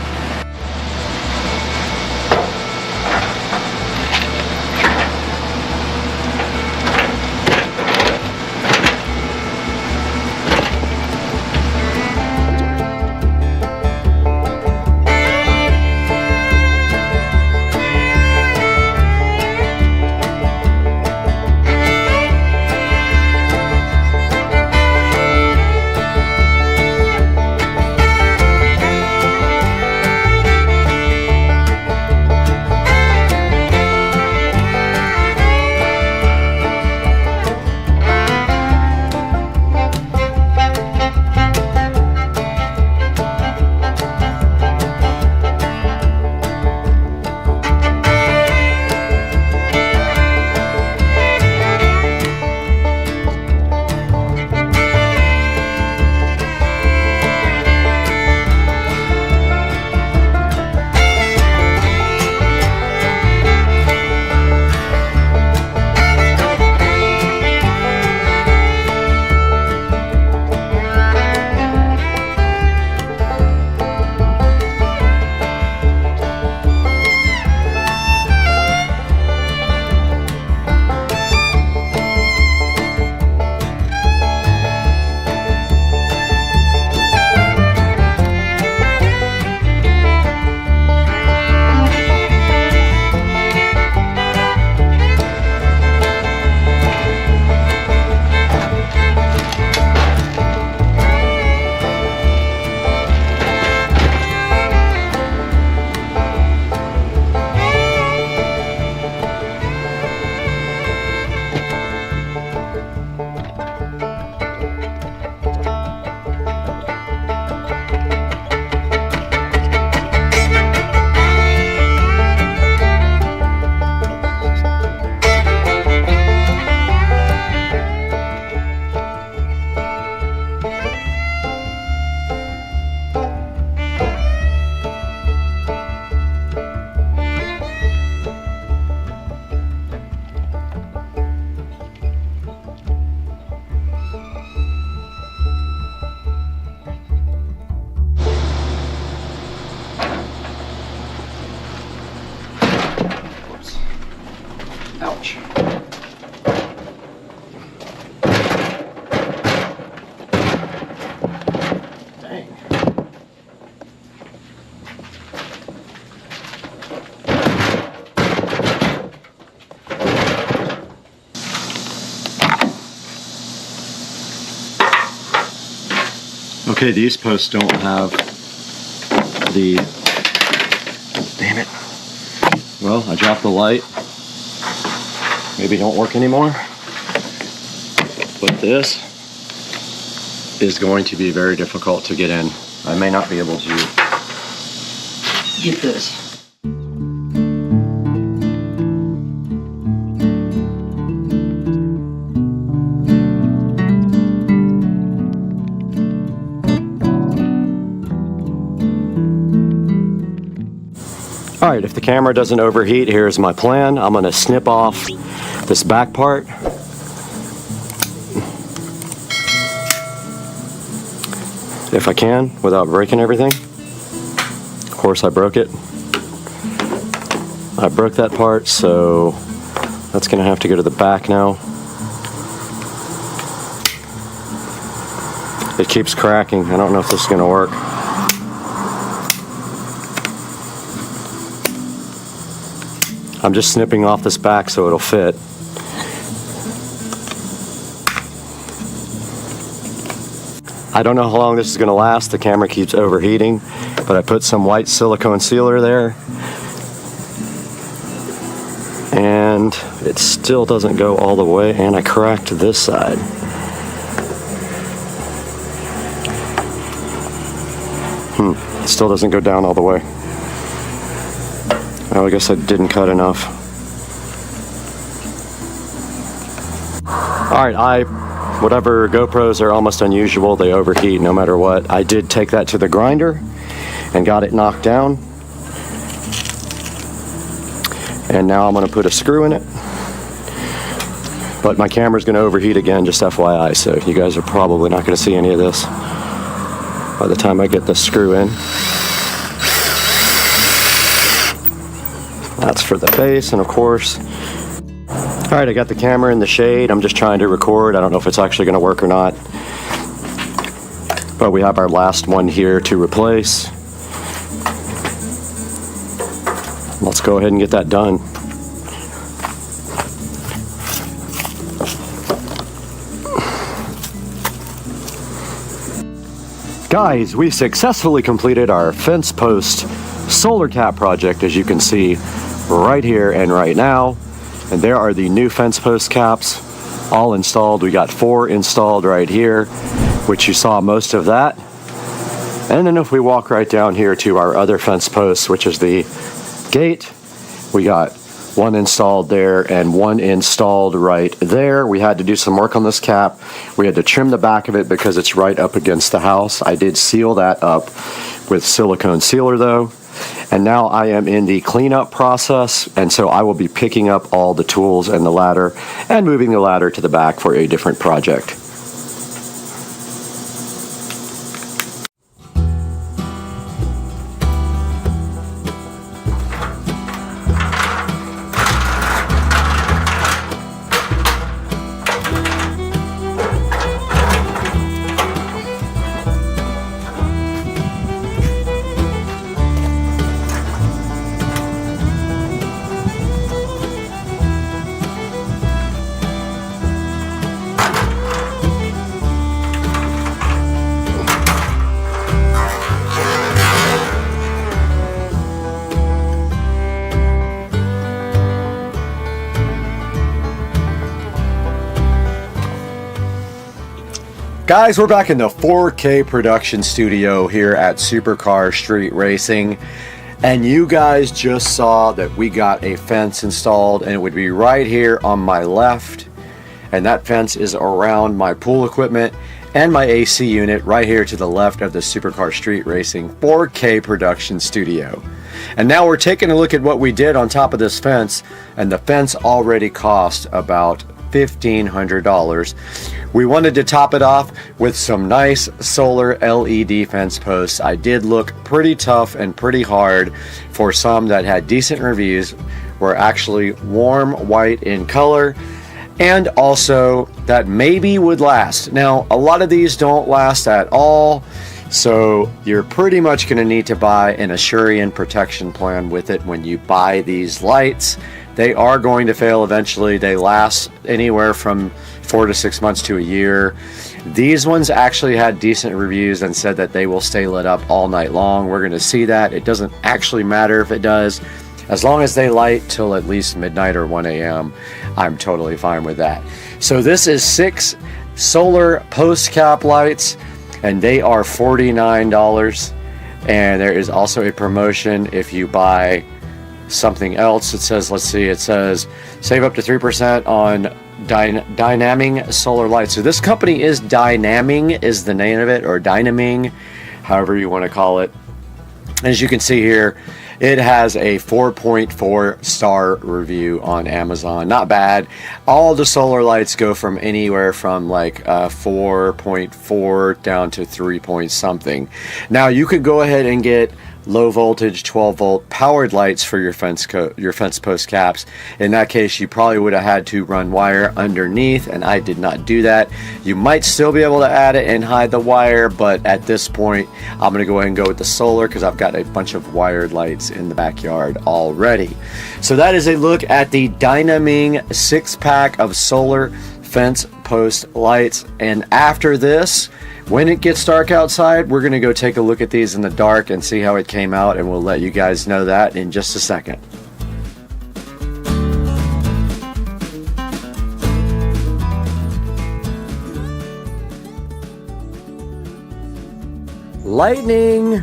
Ouch. Dang. Okay, these posts don't have the, damn it. Well, I dropped the light. Maybe don't work anymore. But this is going to be very difficult to get in. I may not be able to get this. All right, if the camera doesn't overheat, here's my plan. I'm gonna snip off this back part. If I can, without breaking everything. Of course, I broke it. I broke that part, so that's gonna have to go to the back now. It keeps cracking. I don't know if this is gonna work. I'm just snipping off this back so it'll fit. I don't know how long this is going to last. The camera keeps overheating, but I put some white silicone sealer there. And it still doesn't go all the way, and I cracked this side. It still doesn't go down all the way. Oh, I guess I didn't cut enough. Alright, whatever GoPros are almost unusual, they overheat no matter what. I did take that to the grinder and got it knocked down. And now I'm going to put a screw in it. But my camera's going to overheat again, just FYI, so you guys are probably not going to see any of this by the time I get the screw in. That's for the base, and of course. Alright, I got the camera in the shade. I'm just trying to record. I don't know if it's actually going to work or not. But we have our last one here to replace. Let's go ahead and get that done. Guys, we successfully completed our fence post solar cap project, as you can see right here and right now. And there are the new fence post caps all installed. We got 4 installed right here, which you saw most of that. And then if we walk right down here to our other fence posts, which is the gate, we got 1 installed there and 1 installed right there. We had to do some work on this cap. We had to trim the back of it because it's right up against the house. I did seal that up with silicone sealer though. And now I am in the cleanup process, and so I will be picking up all the tools and the ladder and moving the ladder to the back for a different project. Guys, we're back in the 4K production studio here at Supercar Street Racing, and you guys just saw that we got a fence installed, and it would be right here on my left, and that fence is around my pool equipment and my AC unit right here to the left of the Supercar Street Racing 4K production studio. And now we're taking a look at what we did on top of this fence, and the fence already cost about $1,500. We wanted to top it off with some nice solar LED fence posts. I did look pretty tough and pretty hard for some that had decent reviews, were actually warm white in color, and also that maybe would last. Now, a lot of these don't last at all, so you're pretty much going to need to buy an Asurion protection plan with it when you buy these lights. They are going to fail eventually. They last anywhere from 4 to 6 months to a year. These ones actually had decent reviews and said that they will stay lit up all night long. We're going to see that. It doesn't actually matter if it does. As long as they light till at least midnight or 1 a.m., I'm totally fine with that. So this is 6 solar post cap lights. and they are $49. And there is also a promotion if you buy something else. It says, let's see, it says save up to 3% on Dynaming solar lights. So this company is Dynaming is the name of it, or Dynaming, however you want to call it. As you can see here, it has a 4.4 star review on Amazon. Not bad. All the solar lights go from anywhere from like 4.4 down to 3 point something. Now you could go ahead and get low voltage 12 volt powered lights for your fence post caps. In that case, you probably would have had to run wire underneath, and I did not do that. You might still be able to add it and hide the wire, but at this point I'm going to go ahead and go with the solar because I've got a bunch of wired lights in the backyard already. So that is a look at the Dynaming 6-pack of solar fence post lights. And after this, when it gets dark outside, we're going to go take a look at these in the dark and see how it came out, and we'll let you guys know that in just a second. Lightning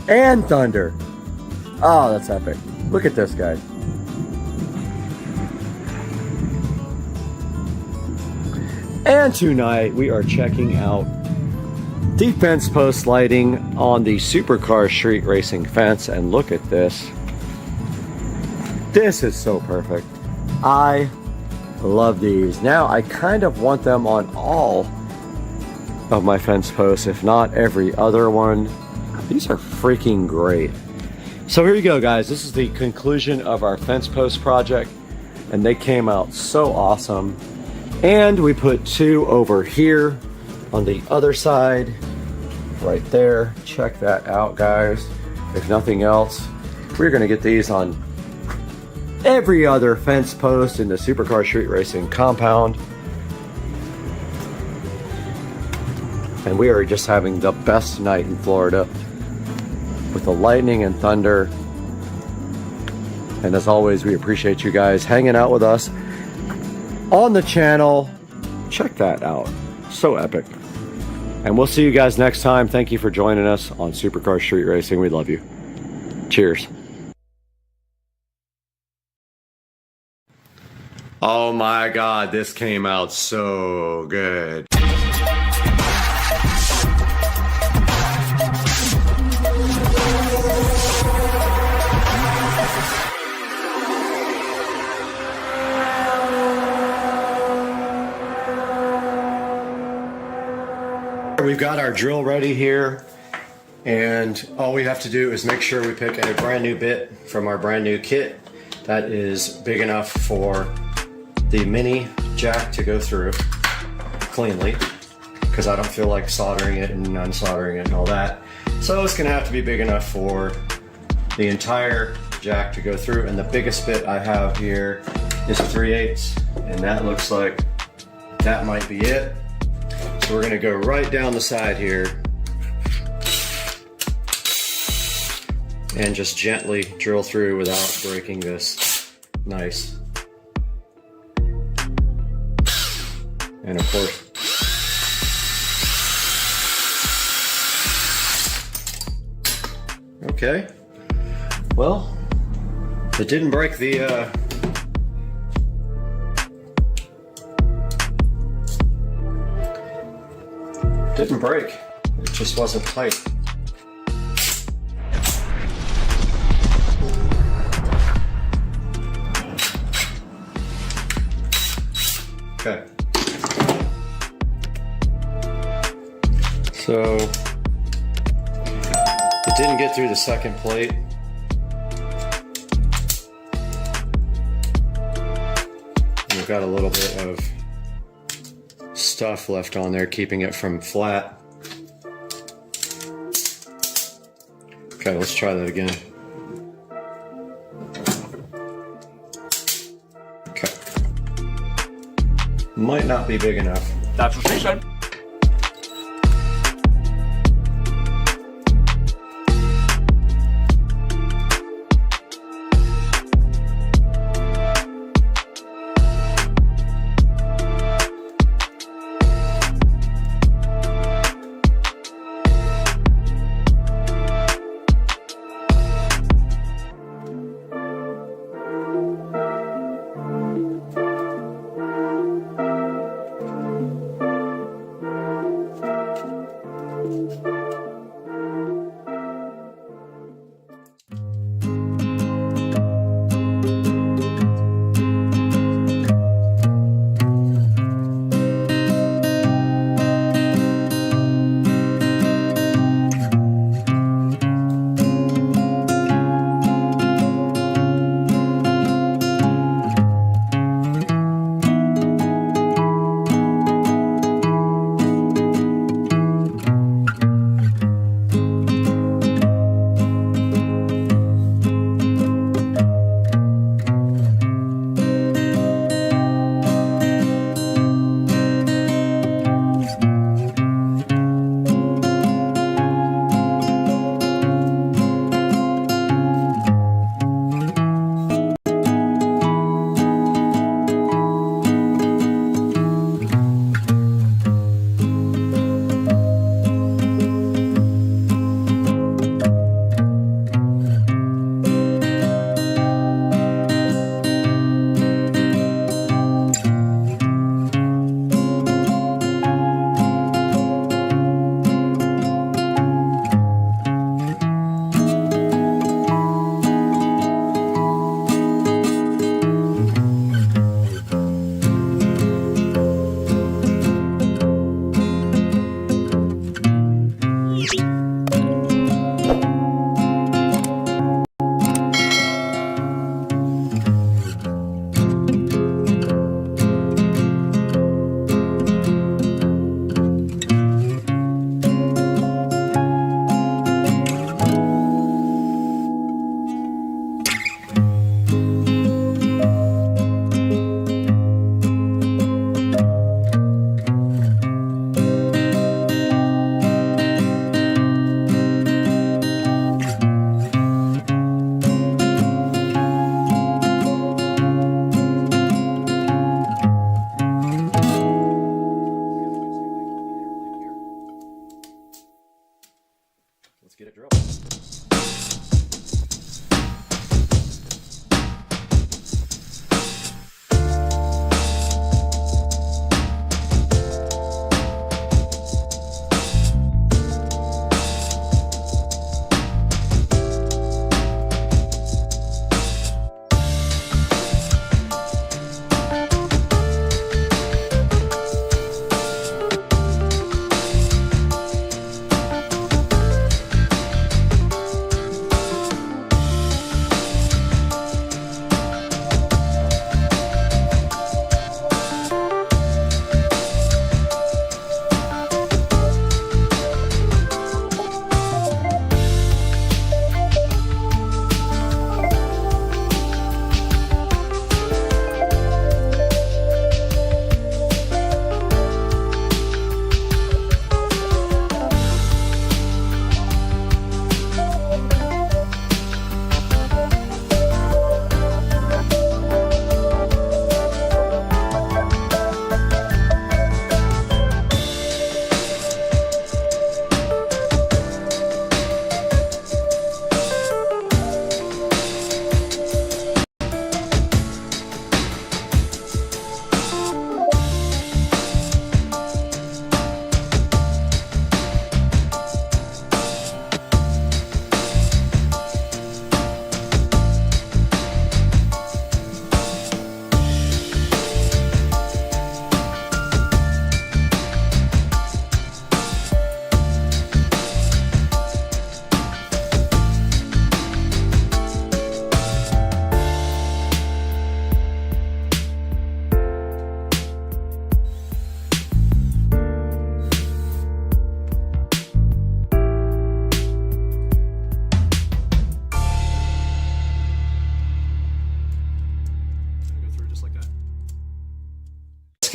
and thunder. Oh, that's epic. Look at this, guys. And tonight we are checking out the fence post lighting on the supercar street racing fence, and look at this. This is so perfect. I love these. Now I kind of want them on all of my fence posts, if not every other one. These are freaking great. So here you go, guys. This is the conclusion of our fence post project, and they came out so awesome. And we put 2 over here on the other side, right there. Check that out, guys. If nothing else, we're gonna get these on every other fence post in the supercar street racing compound. And we are just having the best night in Florida with the lightning and thunder. And as always, we appreciate you guys hanging out with us on the channel. Check that out. So epic. And we'll see you guys next time. Thank you for joining us on Supercar Street Racing. We love you. Cheers. Oh my God, this came out so good. We've got our drill ready here, and all we have to do is make sure we pick a brand new bit from our brand new kit that is big enough for the mini jack to go through cleanly, because I don't feel like soldering it and unsoldering it and all that. So it's gonna have to be big enough for the entire jack to go through, and the biggest bit I have here is 3/8, and that looks like that might be it. So we're gonna go right down the side here and just gently drill through without breaking this nice. And of course, okay, well, it didn't break the didn't break. It just wasn't tight. Okay. So it didn't get through the second plate. We've got a little bit of stuff left on there, keeping it from flat. Okay, let's try that again. Okay. Might not be big enough. That's what she said. get it drilled.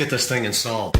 Get this thing installed.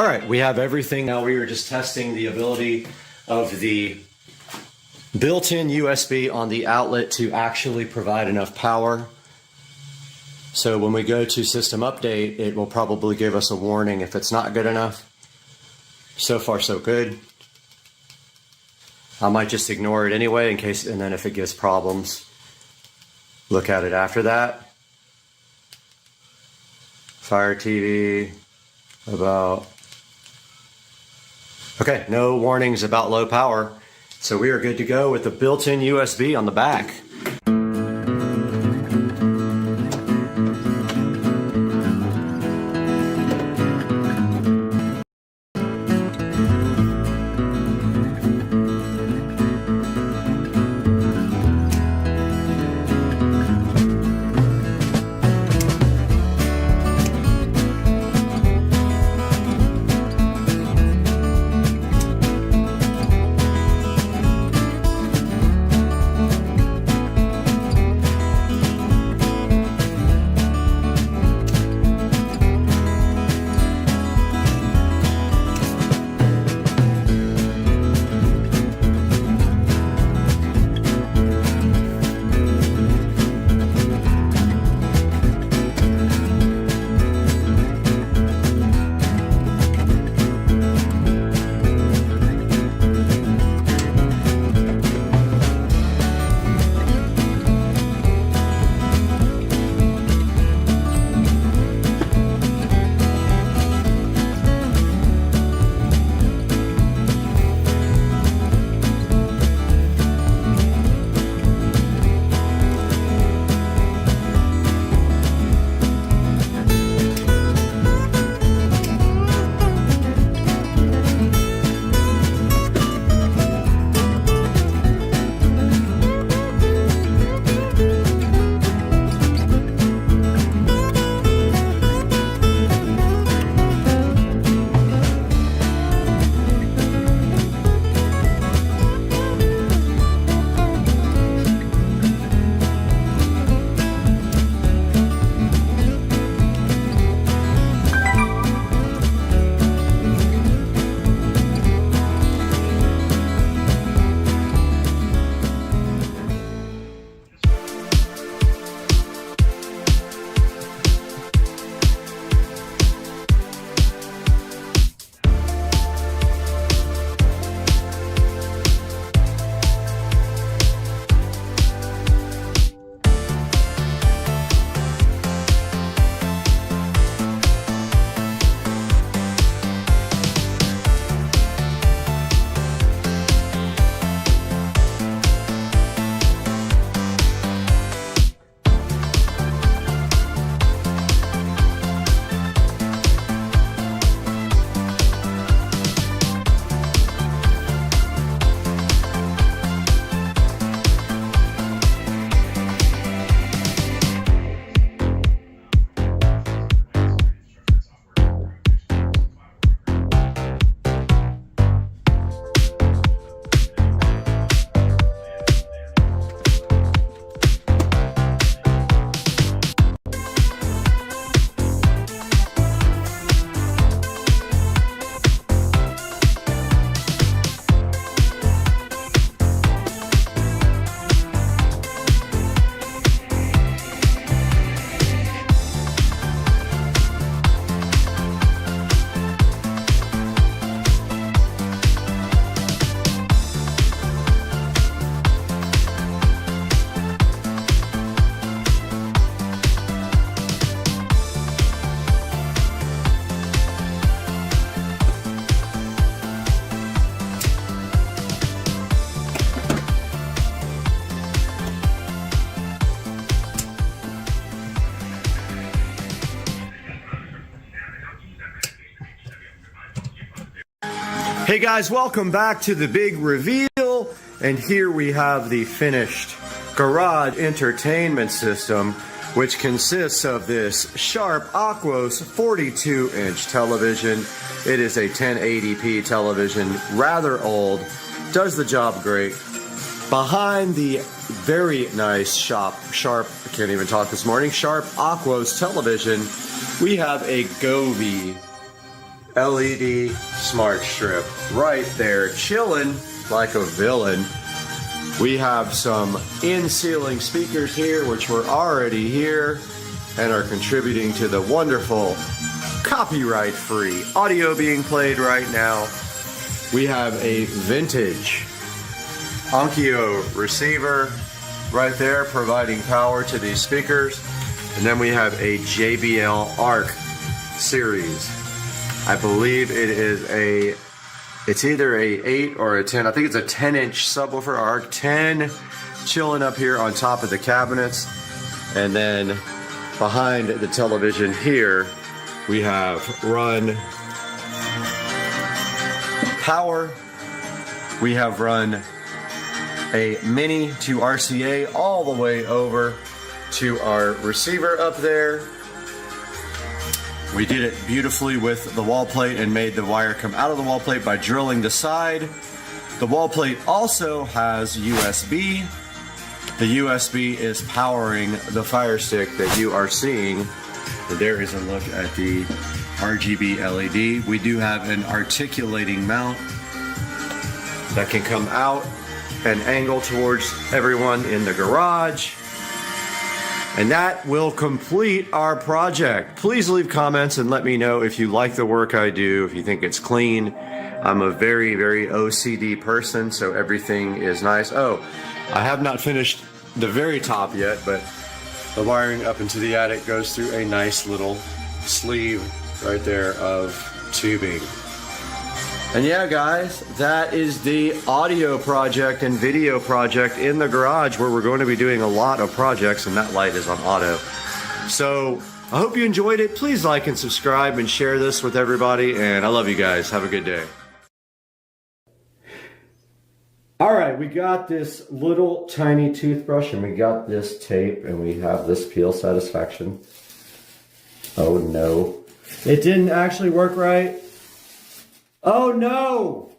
All right, we have everything. Now we are just testing the ability of the built-in USB on the outlet to actually provide enough power. So when we go to system update, it will probably give us a warning if it's not good enough. So far, so good. I might just ignore it anyway in case, and then if it gives problems, look at it after that. Fire TV, about, okay, no warnings about low power. So we are good to go with the built-in USB on the back. Hey guys, welcome back to the big reveal, and here we have the finished garage entertainment system, which consists of this Sharp Aquos 42-inch television. It is a 1080p television, rather old, does the job great. Behind the very nice Sharp, I can't even talk this morning, Sharp Aquos television, we have a Govee LED smart strip right there, chilling like a villain. We have some in-ceiling speakers here, which were already here and are contributing to the wonderful copyright-free audio being played right now. We have a vintage Onkyo receiver right there providing power to these speakers. And then we have a JBL ARC series. I believe it is it's either a 8 or a 10. I think it's a 10-inch subwoofer ARC 10 chilling up here on top of the cabinets. And then behind the television here, we have run power. We have run a mini to RCA all the way over to our receiver up there. We did it beautifully with the wall plate and made the wire come out of the wall plate by drilling the side. The wall plate also has USB. The USB is powering the Fire Stick that you are seeing. There is a look at the RGB LED. We do have an articulating mount that can come out and angle towards everyone in the garage. And that will complete our project. Please leave comments and let me know if you like the work I do, if you think it's clean. I'm a very, very OCD person, so everything is nice. Oh, I have not finished the very top yet, but the wiring up into the attic goes through a nice little sleeve right there of tubing. And yeah, guys, that is the audio project and video project in the garage where we're going to be doing a lot of projects, and that light is on auto. So I hope you enjoyed it. Please like and subscribe and share this with everybody, and I love you guys. Have a good day. All right, we got this little tiny toothbrush, and we got this tape, and we have this Peel Satisfaction. Oh no, it didn't actually work right. Oh no!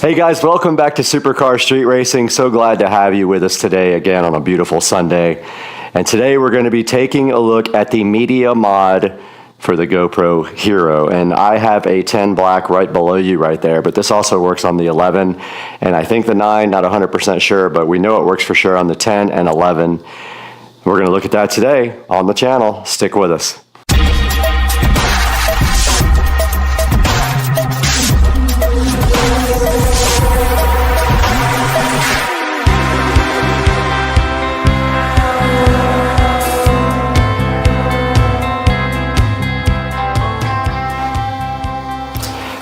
Hey guys, welcome back to Supercar Street Racing. So glad to have you with us today again on a beautiful Sunday. And today we're going to be taking a look at the media mod for the GoPro Hero. And I have a 10 black right below you right there, but this also works on the 11. And I think the 9, not 100% sure, but we know it works for sure on the 10 and 11. We're going to look at that today on the channel. Stick with us.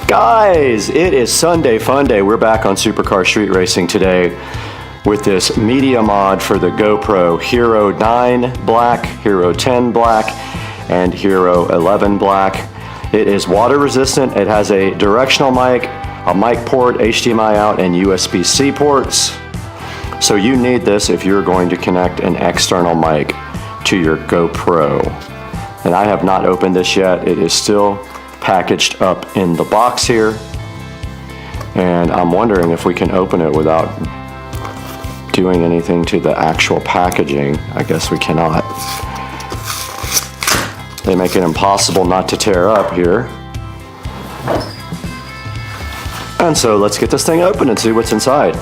Guys, it is Sunday Fun Day. We're back on Supercar Street Racing today with this media mod for the GoPro Hero 9 Black, Hero 10 Black, and Hero 11 Black. It is water resistant. It has a directional mic, a mic port, HDMI out, and USB-C ports. So you need this if you're going to connect an external mic to your GoPro. And I have not opened this yet. It is still packaged up in the box here, and I'm wondering if we can open it without doing anything to the actual packaging. I guess we cannot. They make it impossible not to tear up here. And so let's get this thing open and see what's inside.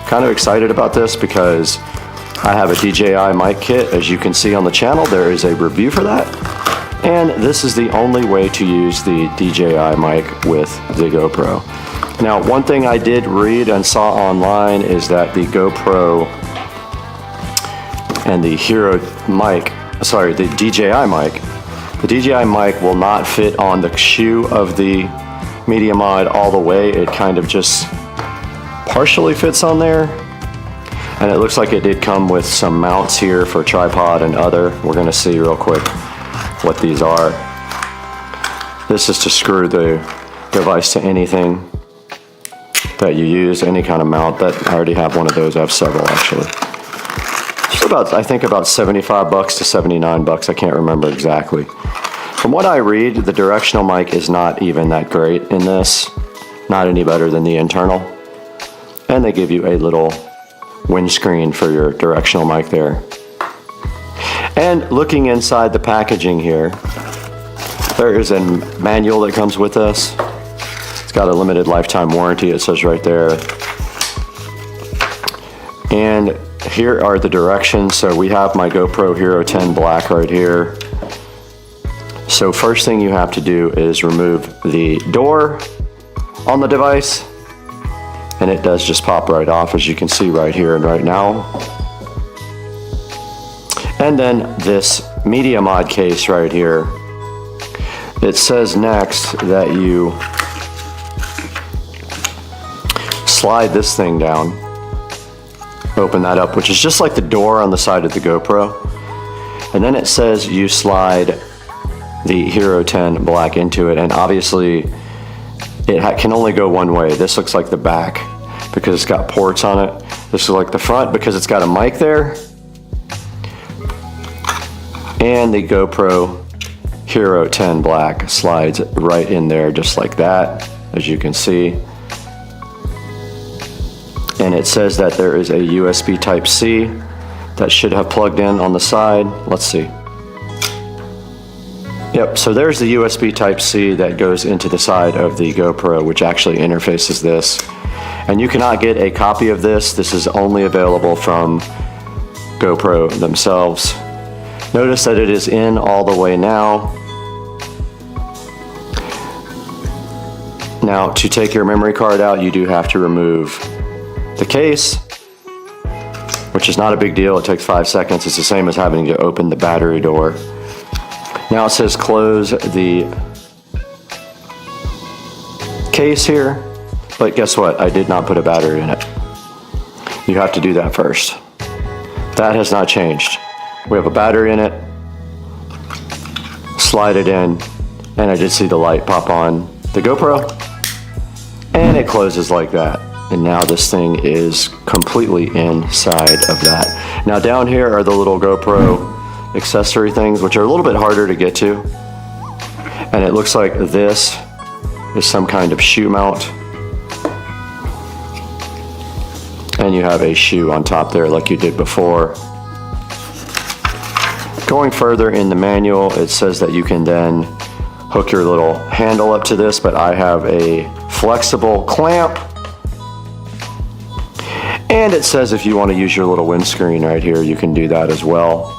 Kind of excited about this because I have a DJI mic kit. As you can see on the channel, there is a review for that. And this is the only way to use the DJI mic with the GoPro. Now, one thing I did read and saw online is that the GoPro and the Hero mic, sorry, the DJI mic will not fit on the shoe of the media mod all the way. It kind of just partially fits on there. And it looks like it did come with some mounts here for tripod and other. We're gonna see real quick what these are. This is to screw the device to anything that you use, any kind of mount. That I already have one of those. I have several actually. It's about, I think about $75 to $79. I can't remember exactly. From what I read, the directional mic is not even that great in this. Not any better than the internal. And they give you a little windscreen for your directional mic there. And looking inside the packaging here, there is a manual that comes with this. It's got a limited lifetime warranty, it says right there. And here are the directions. So we have my GoPro Hero 10 Black right here. So first thing you have to do is remove the door on the device, and it does just pop right off, as you can see right here and right now. And then this media mod case right here, it says next that you slide this thing down, open that up, which is just like the door on the side of the GoPro, and then it says you slide the Hero 10 Black into it, and obviously it can only go one way. This looks like the back because it's got ports on it. This is like the front because it's got a mic there. And the GoPro Hero 10 Black slides right in there just like that, as you can see. And it says that there is a USB Type-C that should have plugged in on the side. Let's see. Yep, so there's the USB Type-C that goes into the side of the GoPro, which actually interfaces this. And you cannot get a copy of this. This is only available from GoPro themselves. Notice that it is in all the way now. Now, to take your memory card out, you do have to remove the case, which is not a big deal. It takes 5 seconds. It's the same as having to open the battery door. Now it says close the case here, but guess what? I did not put a battery in it. You have to do that first. That has not changed. We have a battery in it, slide it in, and I did see the light pop on the GoPro, and it closes like that. And now this thing is completely inside of that. Now down here are the little GoPro accessory things, which are a little bit harder to get to. And it looks like this is some kind of shoe mount. And you have a shoe on top there like you did before. Going further in the manual, it says that you can then hook your little handle up to this, but I have a flexible clamp. And it says if you want to use your little windscreen right here, you can do that as well.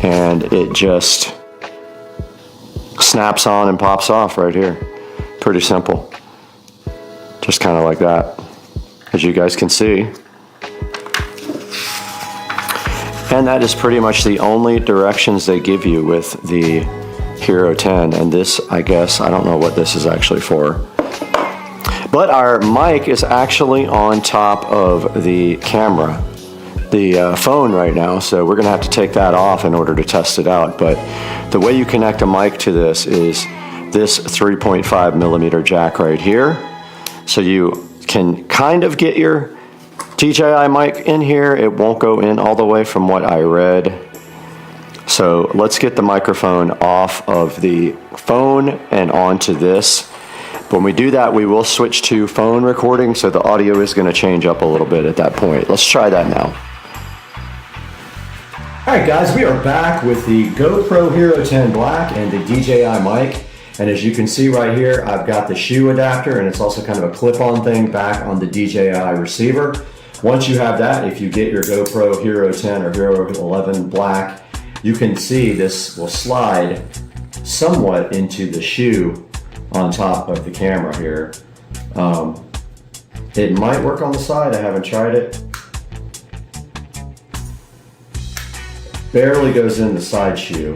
And it just snaps on and pops off right here. Pretty simple. Just kind of like that, as you guys can see. And that is pretty much the only directions they give you with the Hero 10. And this, I guess, I don't know what this is actually for. But our mic is actually on top of the camera, the phone right now, so we're gonna have to take that off in order to test it out. But the way you connect a mic to this is this 3.5 millimeter jack right here. So you can kind of get your DJI mic in here. It won't go in all the way from what I read. So let's get the microphone off of the phone and onto this. When we do that, we will switch to phone recording, so the audio is gonna change up a little bit at that point. Let's try that now. All right, guys, we are back with the GoPro Hero 10 Black and the DJI mic. And as you can see right here, I've got the shoe adapter, and it's also kind of a clip-on thing back on the DJI receiver. Once you have that, if you get your GoPro Hero 10 or Hero 11 Black, you can see this will slide somewhat into the shoe on top of the camera here. It might work on the side, I haven't tried it. Barely goes in the side shoe.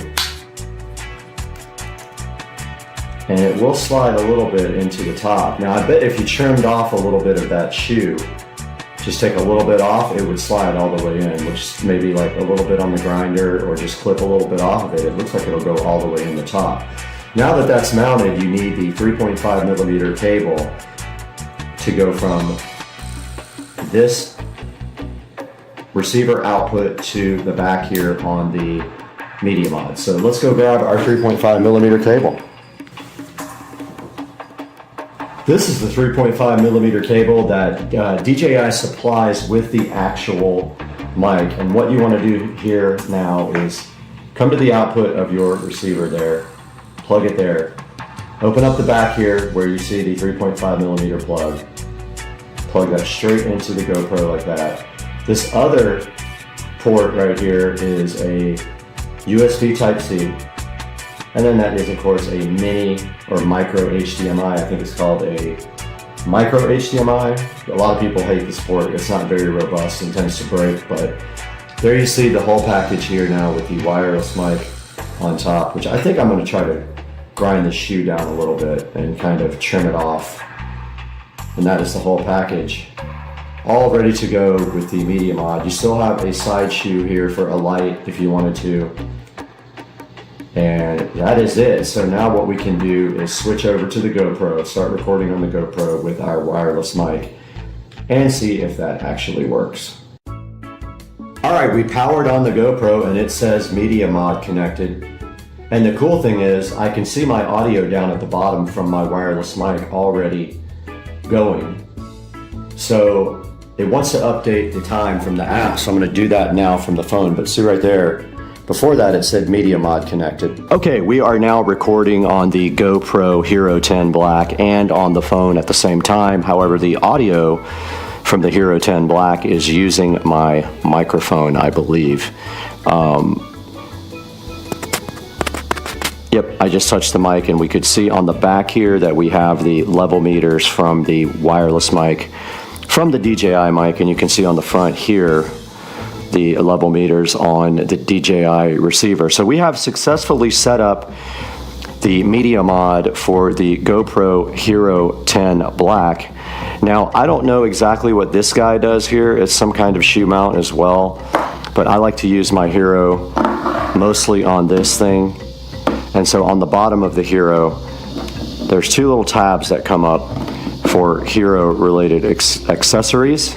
And it will slide a little bit into the top. Now I bet if you trimmed off a little bit of that shoe, just take a little bit off, it would slide all the way in, which maybe like a little bit on the grinder or just clip a little bit off of it. It looks like it'll go all the way in the top. Now that that's mounted, you need the 3.5 millimeter cable to go from this receiver output to the back here on the media mod. So let's go grab our 3.5 millimeter cable. This is the 3.5 millimeter cable that DJI supplies with the actual mic. And what you want to do here now is come to the output of your receiver there, plug it there, open up the back here where you see the 3.5 millimeter plug, plug that straight into the GoPro like that. This other port right here is a USB Type-C, and then that is of course a mini or micro HDMI. I think it's called a micro HDMI. A lot of people hate this port. It's not very robust and tends to break, but there you see the whole package here now with the wireless mic on top, which I think I'm going to try to grind the shoe down a little bit and kind of trim it off. And that is the whole package, all ready to go with the media mod. You still have a side shoe here for a light if you wanted to. And that is it. So now what we can do is switch over to the GoPro, start recording on the GoPro with our wireless mic, and see if that actually works. All right, we powered on the GoPro and it says media mod connected. And the cool thing is I can see my audio down at the bottom from my wireless mic already going. So it wants to update the time from the app, so I'm going to do that now from the phone. But see right there, before that it said media mod connected. Okay, we are now recording on the GoPro Hero 10 Black and on the phone at the same time. However, the audio from the Hero 10 Black is using my microphone, I believe. Yep, I just touched the mic and we could see on the back here that we have the level meters from the wireless mic from the DJI mic, and you can see on the front here the level meters on the DJI receiver. So we have successfully set up the media mod for the GoPro Hero 10 Black. Now, I don't know exactly what this guy does here. It's some kind of shoe mount as well, but I like to use my Hero mostly on this thing. And so on the bottom of the Hero, there's two little tabs that come up for Hero related accessories.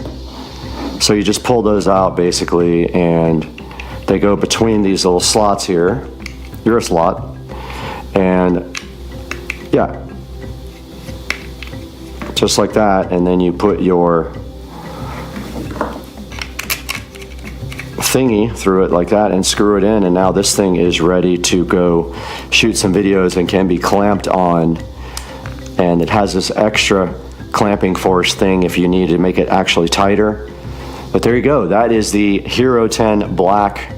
So you just pull those out basically, and they go between these little slots here. You're a slot. And yeah, just like that. And then you put your thingy through it like that and screw it in, and now this thing is ready to go shoot some videos and can be clamped on. And it has this extra clamping force thing if you need to make it actually tighter. But there you go, that is the Hero 10 Black,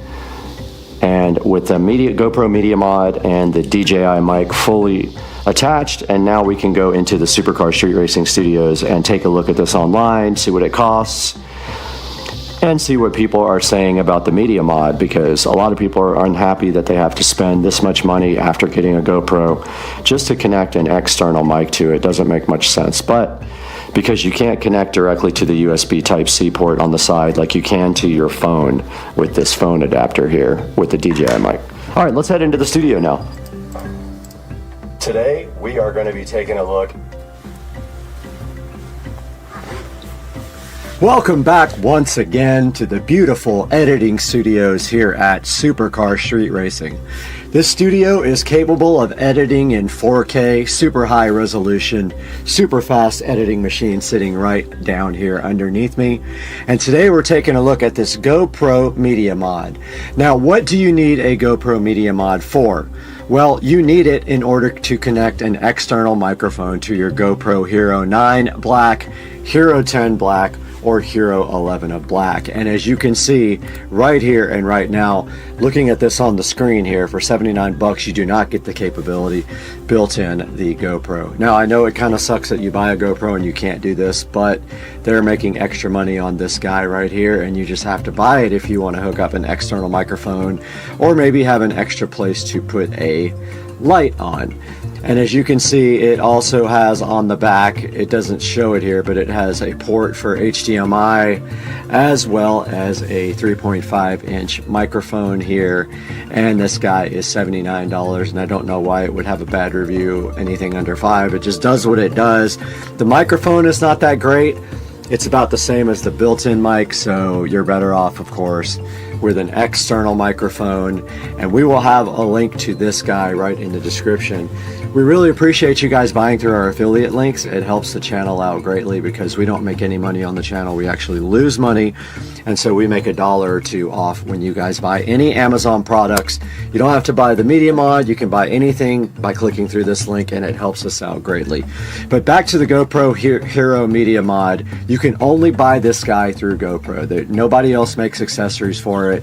and with the GoPro Media Mod and the DJI mic fully attached. And now we can go into the Supercar Street Racing Studios and take a look at this online, see what it costs, and see what people are saying about the media mod, because a lot of people are unhappy that they have to spend this much money after getting a GoPro just to connect an external mic to it. Doesn't make much sense. But because you can't connect directly to the USB Type-C port on the side like you can to your phone with this phone adapter here with the DJI mic. All right, let's head into the studio now. Today we are going to be taking a look. Welcome back once again to the beautiful editing studios here at Supercar Street Racing. This studio is capable of editing in 4K, super high resolution, super fast editing machine sitting right down here underneath me. And today we're taking a look at this GoPro Media Mod. Now, what do you need a GoPro Media Mod for? Well, you need it in order to connect an external microphone to your GoPro Hero 9 Black, Hero 10 Black, or Hero 11 of Black. And as you can see right here and right now, looking at this on the screen here, for 79 bucks you do not get the capability built in the GoPro. Now, I know it kind of sucks that you buy a GoPro and you can't do this, but they're making extra money on this guy right here, and you just have to buy it if you want to hook up an external microphone or maybe have an extra place to put a light on. And as you can see, it also has on the back, it doesn't show it here, but it has a port for HDMI as well as a 3.5 inch microphone here. And this guy is $79, and I don't know why it would have a bad review, anything under $5. It just does what it does. The microphone is not that great. It's about the same as the built-in mic, so you're better off, of course, with an external microphone. And we will have a link to this guy right in the description. We really appreciate you guys buying through our affiliate links. It helps the channel out greatly because we don't make any money on the channel. We actually lose money. And so we make $1 or $2 off when you guys buy any Amazon products. You don't have to buy the Media Mod. You can buy anything by clicking through this link, and it helps us out greatly. But back to the GoPro Hero Media Mod. You can only buy this guy through GoPro. Nobody else makes accessories for it.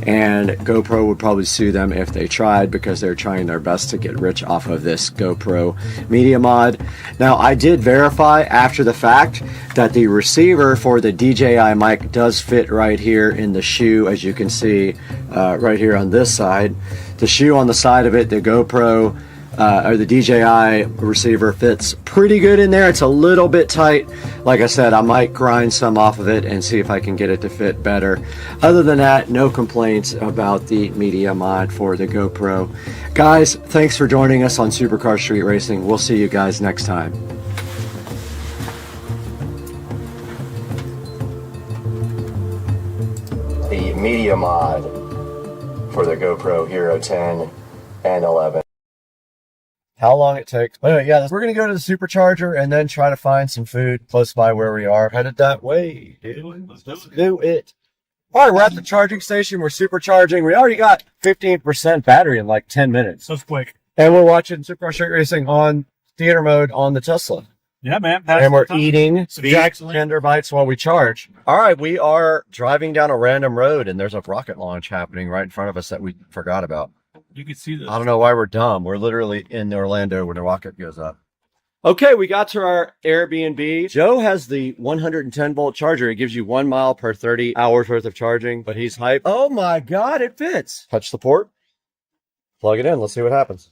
And GoPro would probably sue them if they tried because they're trying their best to get rich off of this GoPro Media Mod. Now, I did verify after the fact that the receiver for the DJI mic does fit right here in the shoe, as you can see right here on this side. The shoe on the side of it, the GoPro or the DJI receiver fits pretty good in there. It's a little bit tight. Like I said, I might grind some off of it and see if I can get it to fit better. Other than that, no complaints about the Media Mod for the GoPro. Guys, thanks for joining us on Supercar Street Racing. We'll see you guys next time. The Media Mod for the GoPro Hero 10 and 11. How long it takes. Anyway, yeah, we're going to go to the supercharger and then try to find some food close by where we are. Headed that way, dude. Let's do it. All right, we're at the charging station. We're supercharging. We already got 15% battery in like 10 minutes. So quick. And we're watching Supercar Street Racing on theater mode on the Tesla. Yeah, man. And we're eating Tender Bites while we charge. All right, we are driving down a random road, and there's a rocket launch happening right in front of us that we forgot about. You can see this. I don't know why we're dumb. We're literally in Orlando when the rocket goes up. Okay, we got to our Airbnb. Joe has the 110 volt charger. It gives you 1 mile per 30 hours worth of charging, but he's hyped. Oh my God, it fits. Touch the port. Plug it in. Let's see what happens.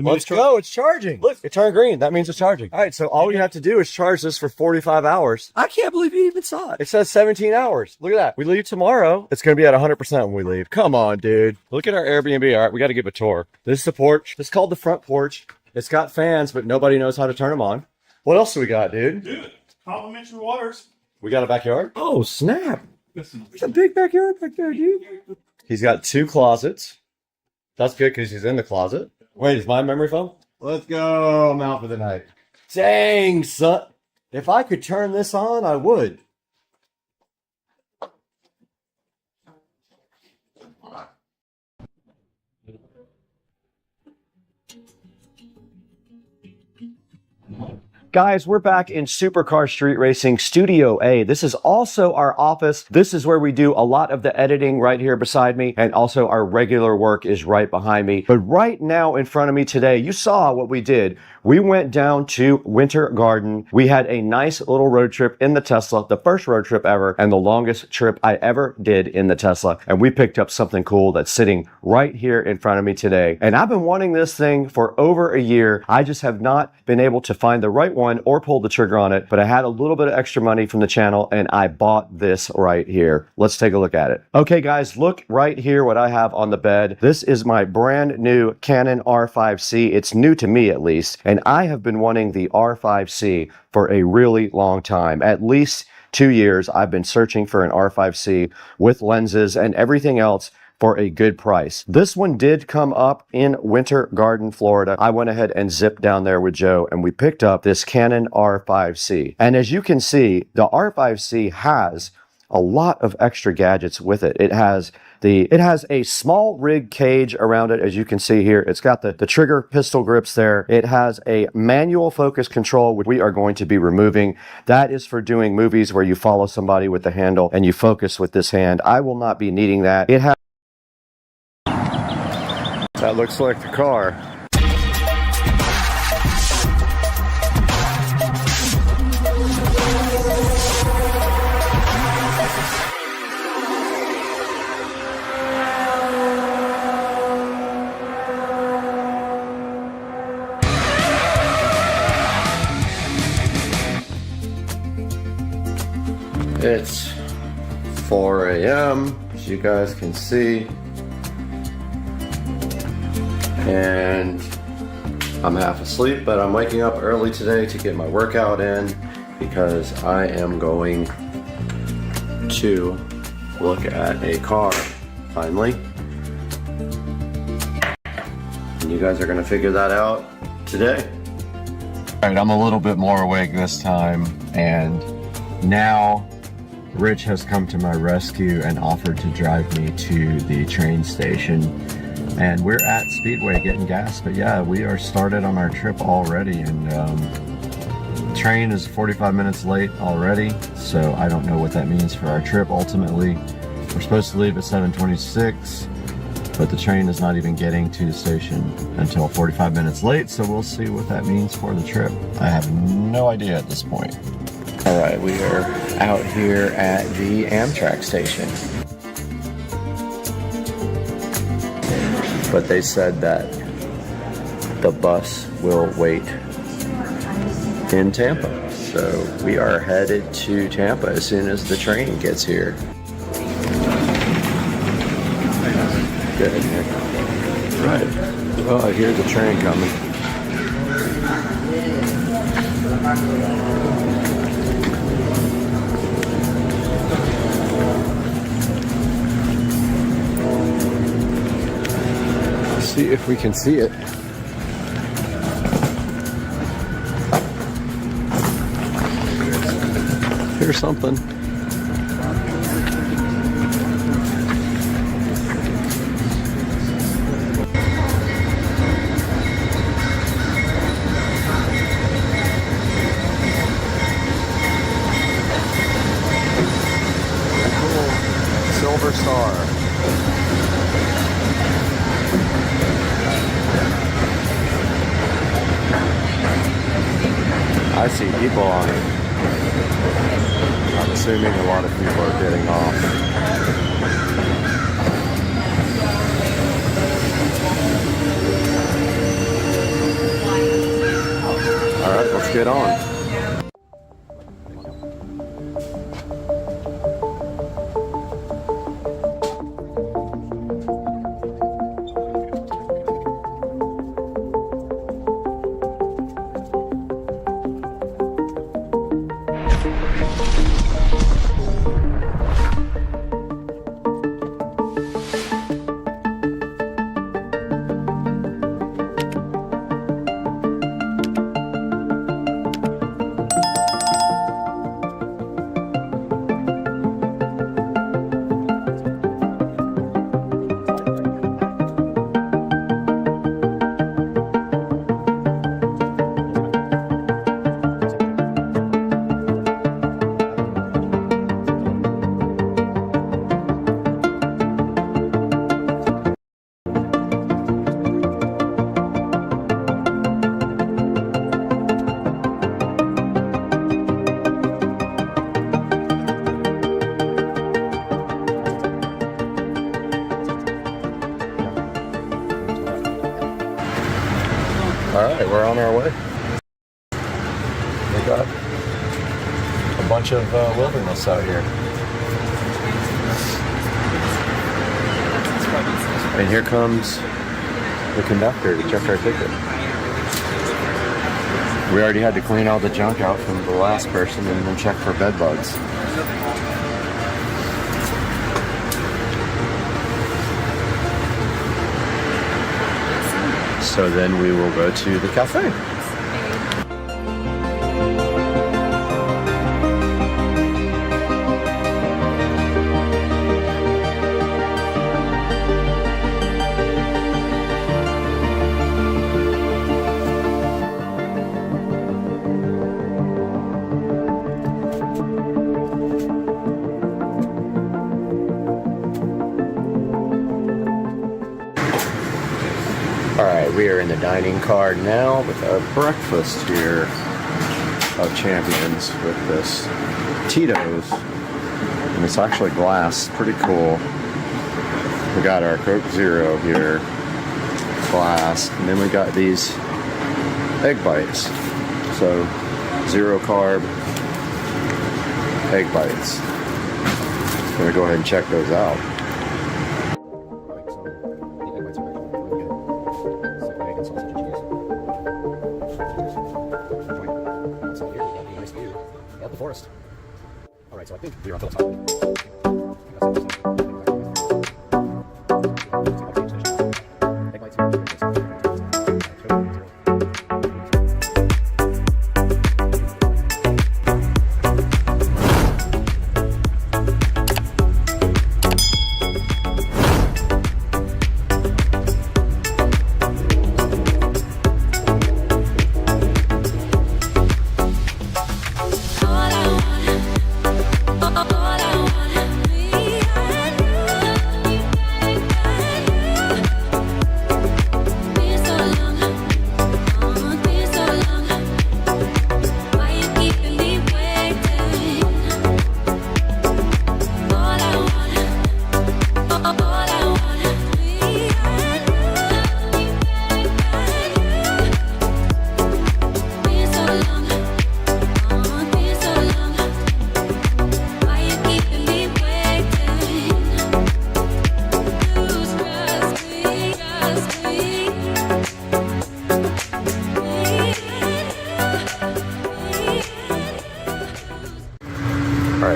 Let's go. It's charging. Look, it turned green. That means it's charging. All right, so all we have to do is charge this for 45 hours. I can't believe you even saw it. It says 17 hours. Look at that. We leave tomorrow. It's going to be at 100% when we leave. Come on, dude. Look at our Airbnb. All right, we got to give a tour. This is the porch. It's called the front porch. It's got fans, but nobody knows how to turn them on. What else do we got, dude? Dude, complimentary waters. We got a backyard? Oh, snap. There's a big backyard back there, dude. He's got 2 closets. That's good because he's in the closet. Wait, is my memory foam? Let's go. I'm out for the night. Dang, son. If I could turn this on, I would. Guys, we're back in Supercar Street Racing Studio A. This is also our office. This is where we do a lot of the editing right here beside me, and also our regular work is right behind me. But right now in front of me today, you saw what we did. We went down to Winter Garden. We had a nice little road trip in the Tesla, the first road trip ever, and the longest trip I ever did in the Tesla. And we picked up something cool that's sitting right here in front of me today. And I've been wanting this thing for over a year. I just have not been able to find the right one or pull the trigger on it, but I had a little bit of extra money from the channel and I bought this right here. Let's take a look at it. Okay guys, look right here what I have on the bed. This is my brand new Canon R5C. It's new to me at least, and I have been wanting the R5C for a really long time. At least 2 years I've been searching for an R5C with lenses and everything else for a good price. This one did come up in Winter Garden, Florida. I went ahead and zipped down there with Joe and we picked up this Canon R5C. And as you can see, the R5C has a lot of extra gadgets with it. It has a small rig cage around it, as you can see here. It's got the trigger pistol grips there. It has a manual focus control, which we are going to be removing. That is for doing movies where you follow somebody with the handle and you focus with this hand. I will not be needing that. It has. That looks like the car. It's 4 a.m. as you guys can see. And I'm half asleep, but I'm waking up early today to get my workout in because I am going to look at a car finally. and you guys are gonna figure that out today. All right, I'm a little bit more awake this time, and now Rich has come to my rescue and offered to drive me to the train station. And we're at Speedway getting gas, but yeah, we are started on our trip already, and the train is 45 minutes late already, so I don't know what that means for our trip ultimately. We're supposed to leave at 7:26, but the train is not even getting to the station until 45 minutes late, so we'll see what that means for the trip. I have no idea at this point. All right, we are out here at the Amtrak station. But they said that the bus will wait in Tampa. So we are headed to Tampa as soon as the train gets here. Get in here. Right. Oh, I hear the train coming. See if we can see it. Here's something. Silver Star. I see people on it. I'm assuming a lot of people are getting off. All right, let's get on. All right, we're on our way. We got a bunch of wilderness out here. And here comes the conductor to check our ticket. We already had to clean all the junk out from the last person and then check for bed bugs. So then we will go to the cafe. Alright, we are in the dining car now with our breakfast here of champions with this Tito's. And it's actually glass, pretty cool. We got our Coke Zero here, glass, and then we got these egg bites. So, 0 carb egg bites. I'm gonna go ahead and check those out. Alright, so I think we're on Phillips.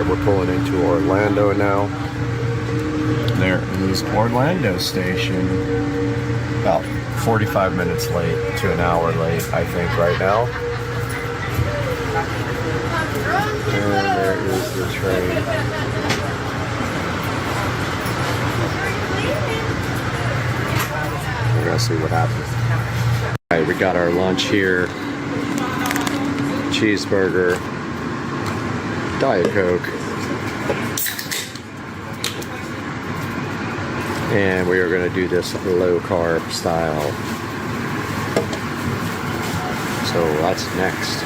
right, we're pulling into Orlando now. There is Orlando Station. About 45 minutes late to an hour late, I think, right now. And there is the train. We're gonna see what happens. All right, we got our lunch here. Cheeseburger, Diet Coke, and we are going to do this low carb style. So that's next.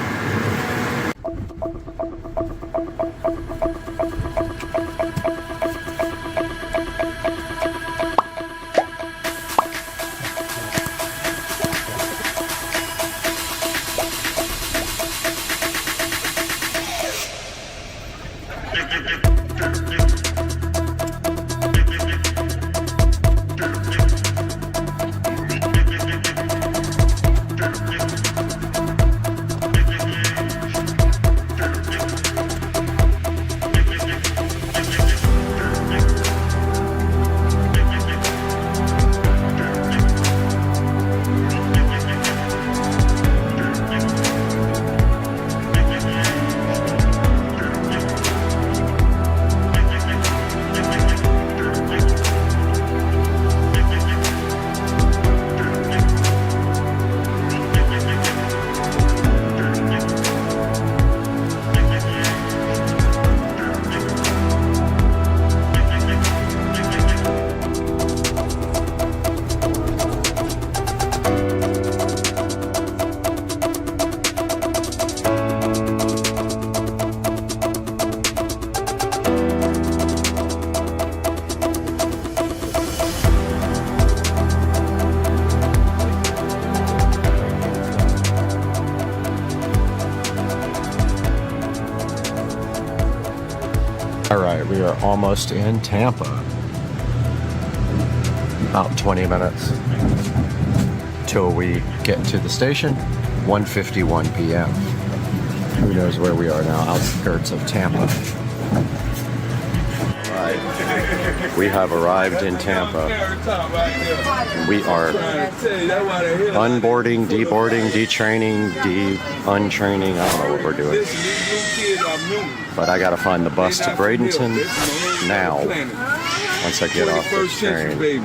All right, we are almost in Tampa. About 20 minutes till we get to the station. 1:51 p.m. Who knows where we are now? Outskirts of Tampa. Right. We have arrived in Tampa. We are unboarding, deboarding, detraining, untraining. I don't know what we're doing. But I gotta find the bus to Bradenton now. Once I get off this train.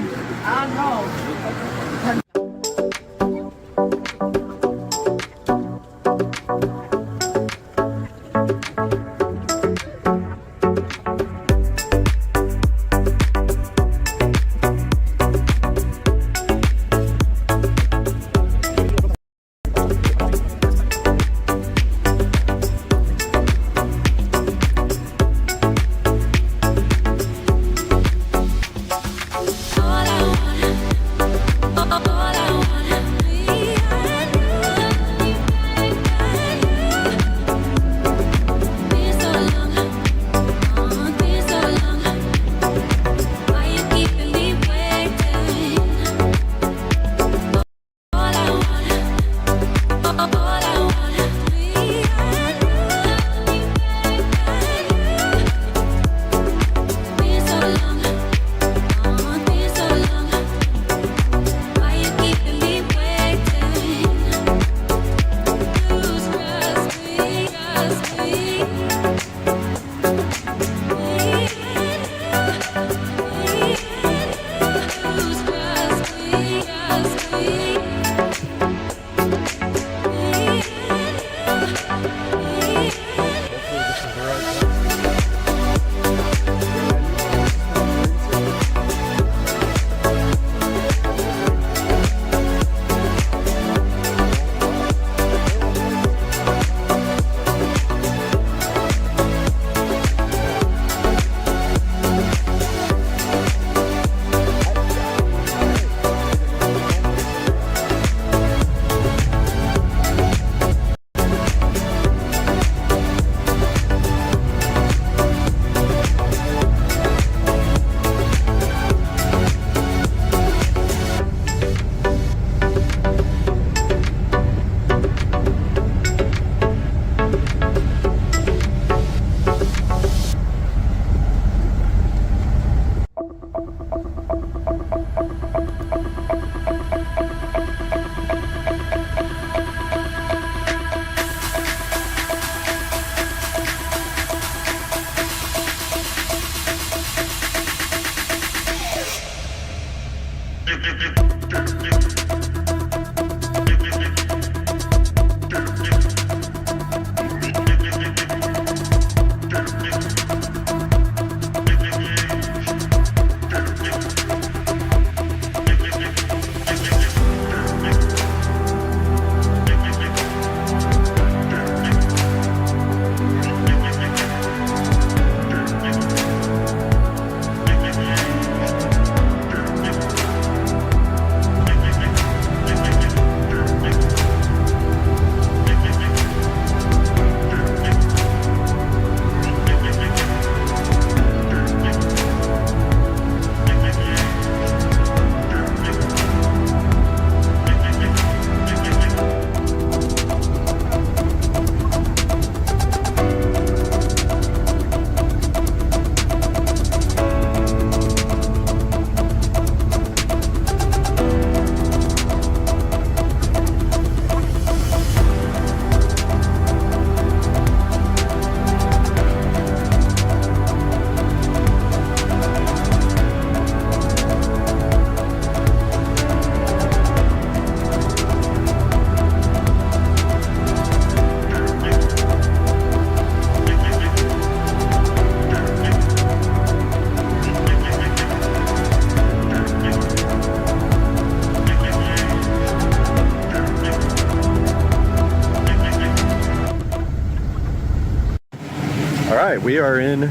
All right, we are in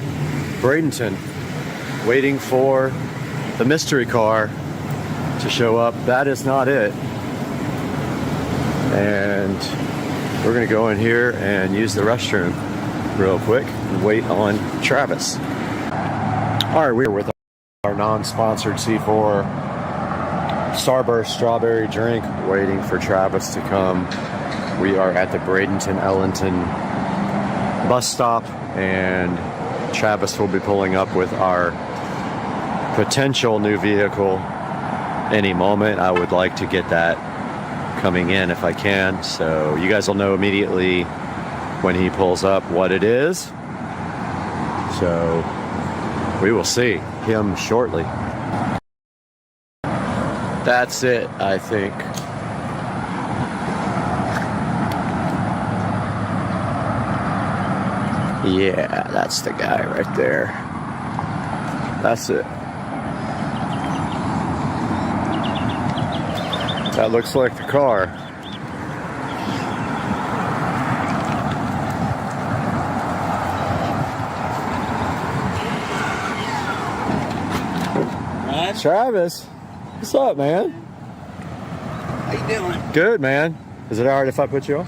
Bradenton, waiting for the mystery car to show up. That is not it. And we're gonna go in here and use the restroom real quick and wait on Travis. All right, we're with our non-sponsored C4 Starburst strawberry drink, waiting for Travis to come. We are at the Bradenton Ellington bus stop, and Travis will be pulling up with our potential new vehicle any moment. I would like to get that coming in if I can, so you guys will know immediately when he pulls up what it is. So we will see him shortly. That's it, I think. Yeah, that's the guy right there. That's it. That looks like the car. Travis, what's up, man? How you doing? Good, man. Is it alright if I put you on?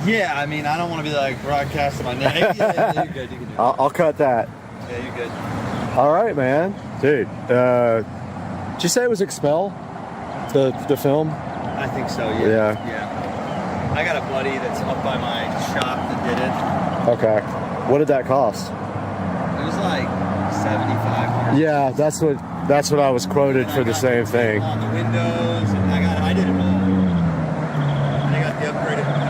Yeah, I mean, I don't want to be like broadcasting my name. Yeah, you're good. You can do it. I'll cut that. Yeah, you're good. All right, man. Dude, did you say it was Expel? The film? I think so, yeah. Yeah. I got a buddy that's up by my shop that did it. Okay. What did that cost? It was like $75. Yeah, that's what I was quoted for the same thing. On the windows, and I did it all. And I got the upgraded rims.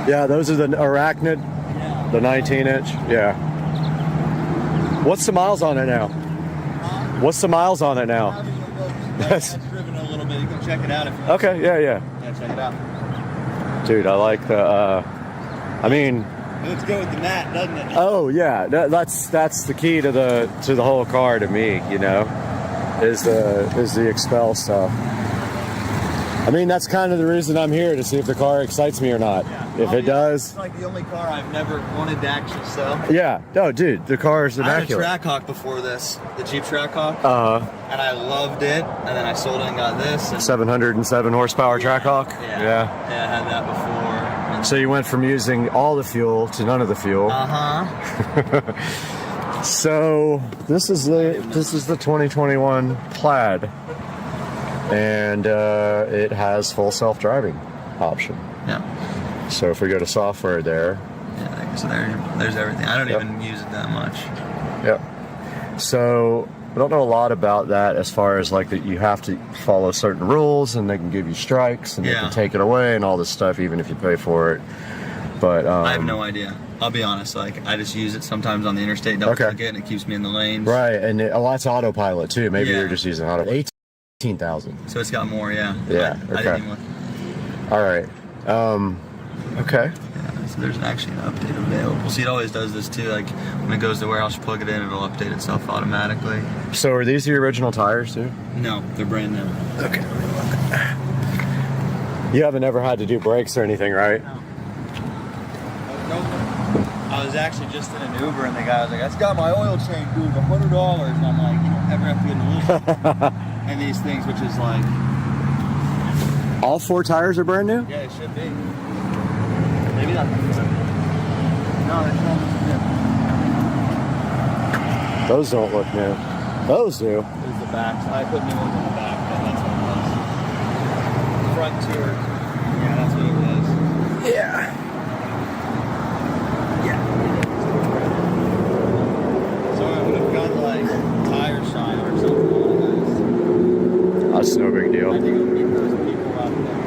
Yeah, those are the Arachnid, the 19-inch. Yeah. What's the miles on it now? What's the miles on it now? That's driven a little bit. You can check it out if you want. Okay, yeah. Yeah, check it out. Dude, I like the, I mean... It looks good with the mat, doesn't it? Oh, yeah. That's the key to the whole car to me, you know, is the Expel stuff. I mean, that's kind of the reason I'm here, to see if the car excites me or not. Yeah. If it does... It's like the only car I've never wanted to actually sell. Yeah. No, dude, the car is immaculate. I had a Trackhawk before this, the Jeep Trackhawk. Uh-huh. And I loved it, and then I sold it and got this. And 707 horsepower Trackhawk? Yeah. Yeah. Yeah, I had that before. And so you went from using all the fuel to none of the fuel. Uh-huh. So this is the 2021 Plaid, and it has full self-driving option. Yeah. So if we go to software there. Yeah, so there's everything. I don't even use it that much. Yep. So I don't know a lot about that, as far as like that you have to follow certain rules, and they can give you strikes, and they can take it away and all this stuff, even if you pay for it. But I have no idea. I'll be honest. Like, I just use it sometimes on the interstate, double click it, and it keeps me in the lanes. Right, and a lot's autopilot too. Maybe you're just using auto. 18,000. So it's got more, yeah. Yeah. I didn't even look. All right. Okay. Yeah, so there's actually an update available. See, it always does this too. Like, when it goes to the warehouse, you plug it in, it'll update itself automatically. So are these the original tires too? No, they're brand new. Okay. You haven't ever had to do brakes or anything, right? No. I was actually just in an Uber, and the guy was like, "That's got my oil change, dude, $100." And I'm like, "You don't ever have to get an oil." And these things, which is like, all 4 tires are brand new? yeah, it should be. Maybe not. No, they're not. Those don't look new. Those do. There's the back. So I put new ones on the back, but that's what it was. Front tour. Yeah, that's what it was. Yeah. So I would have got like tire shine or something. That's no big deal. I think I'll meet those people out there.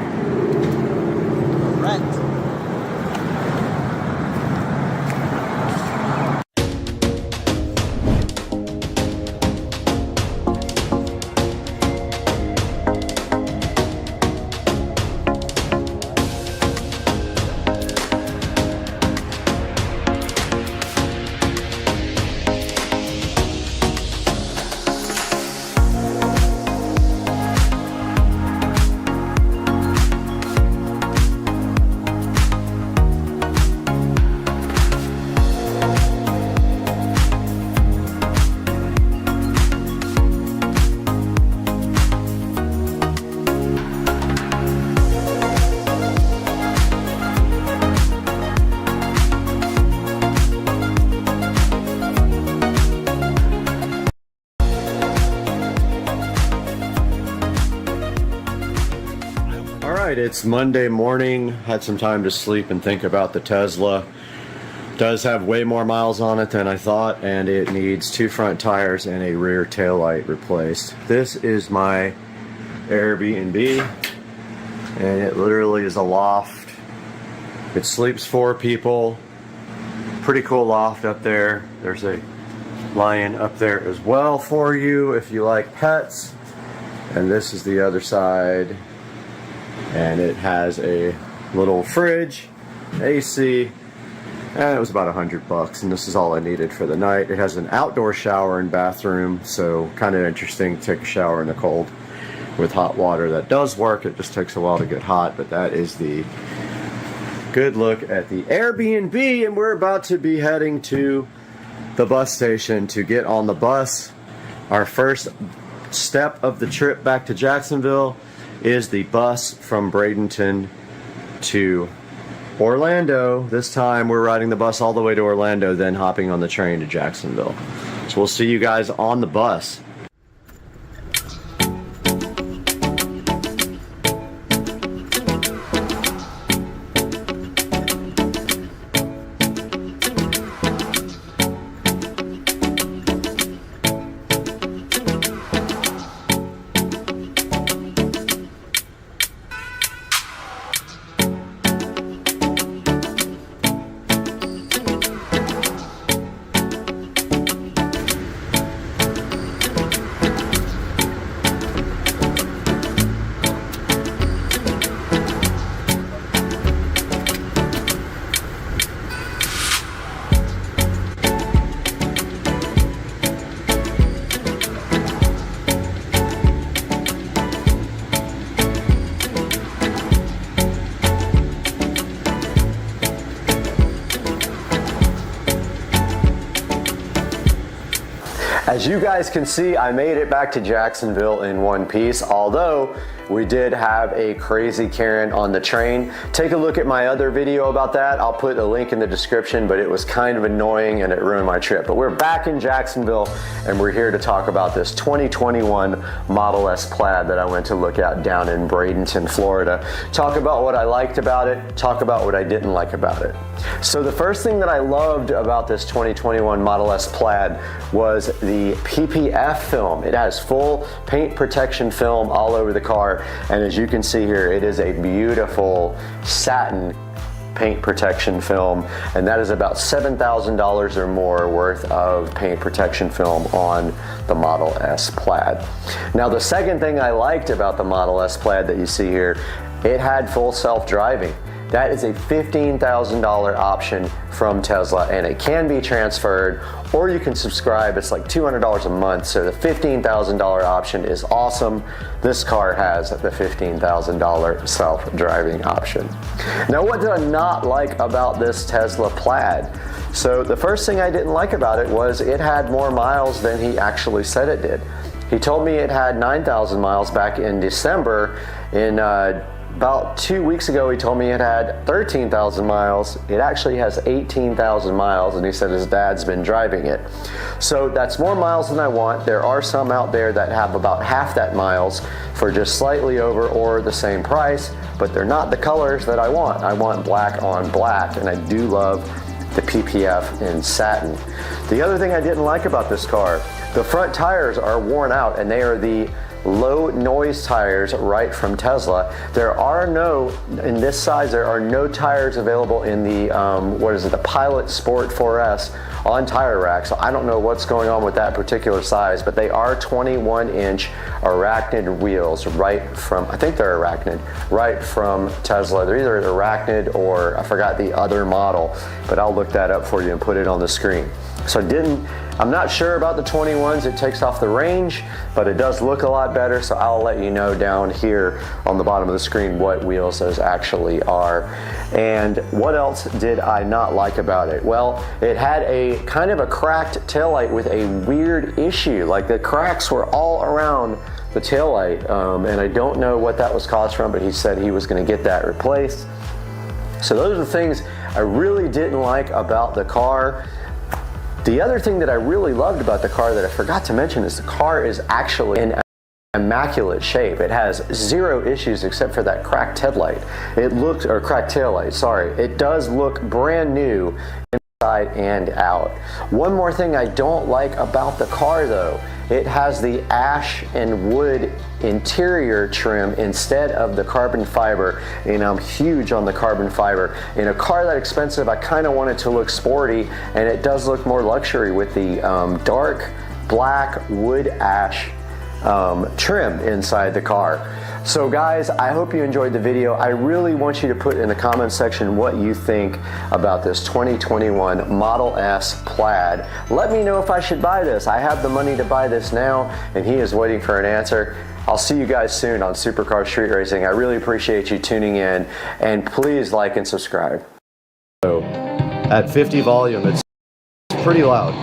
Rent. it's Monday morning. Had some time to sleep and think about the Tesla. Does have way more miles on it than I thought, and it needs 2 front tires and a rear taillight replaced. This is my Airbnb, and it literally is a loft. It sleeps 4 people. Pretty cool loft up there. There's a lion up there as well for you if you like pets. And this is the other side, and it has a little fridge, AC, and it was about $100, and this is all I needed for the night. It has an outdoor shower and bathroom, so kind of interesting to take a shower in the cold with hot water. That does work. It just takes a while to get hot, but that is the good look at the Airbnb, and we're about to be heading to the bus station to get on the bus. Our first step of the trip back to Jacksonville is the bus from Bradenton to Orlando. This time we're riding the bus all the way to Orlando, then hopping on the train to Jacksonville. So we'll see you guys on the bus. As you guys can see, I made it back to Jacksonville in one piece, although we did have a crazy Karen on the train. Take a look at my other video about that. I'll put a link in the description, but it was kind of annoying and it ruined my trip. But we're back in Jacksonville and we're here to talk about this 2021 Model S Plaid that I went to look at down in Bradenton, Florida. Talk about what I liked about it, talk about what I didn't like about it. So the first thing that I loved about this 2021 Model S Plaid was the PPF film. It has full paint protection film all over the car, and as you can see here, it is a beautiful satin paint protection film, and that is about $7,000 or more worth of paint protection film on the Model S Plaid. Now, the second thing I liked about the Model S Plaid that you see here, it had full self-driving. That is a $15,000 option from Tesla, and it can be transferred, or you can subscribe. It's like $200 a month, so the $15,000 option is awesome. This car has the $15,000 self-driving option. Now, what did I not like about this Tesla Plaid? So the first thing I didn't like about it was it had more miles than he actually said it did. He told me it had 9,000 miles back in December. About 2 weeks ago, he told me it had 13,000 miles. It actually has 18,000 miles, and he said his dad's been driving it. So that's more miles than I want. There are some out there that have about half that miles for just slightly over or the same price, but they're not the colors that I want. I want black on black, and I do love the PPF in satin. The other thing I didn't like about this car, the front tires are worn out, and they are the low noise tires right from Tesla. There are no, in this size, there are no tires available in the, the Pilot Sport 4S on Tire Rack. So I don't know what's going on with that particular size, but they are 21-inch Arachnid wheels right from, I think they're Arachnid, right from Tesla. They're either Arachnid or I forgot the other model, but I'll look that up for you and put it on the screen. So I'm not sure about the 21s. It takes off the range, but it does look a lot better. So I'll let you know down here on the bottom of the screen what wheels those actually are. And what else did I not like about it? Well, it had a kind of a cracked taillight with a weird issue. Like the cracks were all around the taillight, and I don't know what that was caused from, but he said he was going to get that replaced. So those are the things I really didn't like about the car. The other thing that I really loved about the car that I forgot to mention is the car is actually an immaculate shape. It has zero issues except for that cracked headlight. It looks, or cracked tail light, sorry. It does look brand new inside and out. One more thing I don't like about the car though, it has the ash and wood interior trim instead of the carbon fiber, and I'm huge on the carbon fiber. In a car that expensive, I kind of want it to look sporty, and it does look more luxury with the dark black wood ash trim inside the car. So guys, I hope you enjoyed the video. I really want you to put in the comment section what you think about this 2021 Model S Plaid. Let me know if I should buy this. I have the money to buy this now, and he is waiting for an answer. I'll see you guys soon on Supercar Street Racing. I really appreciate you tuning in, and please like and subscribe. So at 50 volume, it's pretty loud.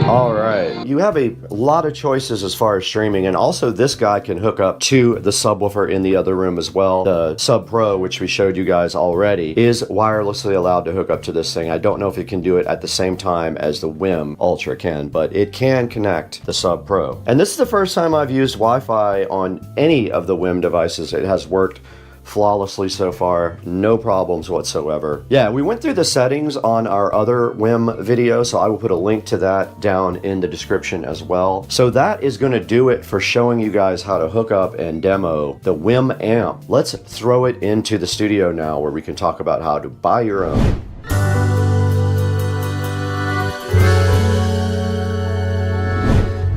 All right, you have a lot of choices as far as streaming, and also this guy can hook up to the subwoofer in the other room as well. The Sub Pro, which we showed you guys already, is wirelessly allowed to hook up to this thing. I don't know if it can do it at the same time as the WIM Ultra can, but it can connect the Sub Pro. And this is the first time I've used Wi-Fi on any of the WIM devices. It has worked flawlessly so far, no problems whatsoever. Yeah, we went through the settings on our other WIM video, so I will put a link to that down in the description as well. So that is going to do it for showing you guys how to hook up and demo the WIM amp. Let's throw it into the studio now, where we can talk about how to buy your own.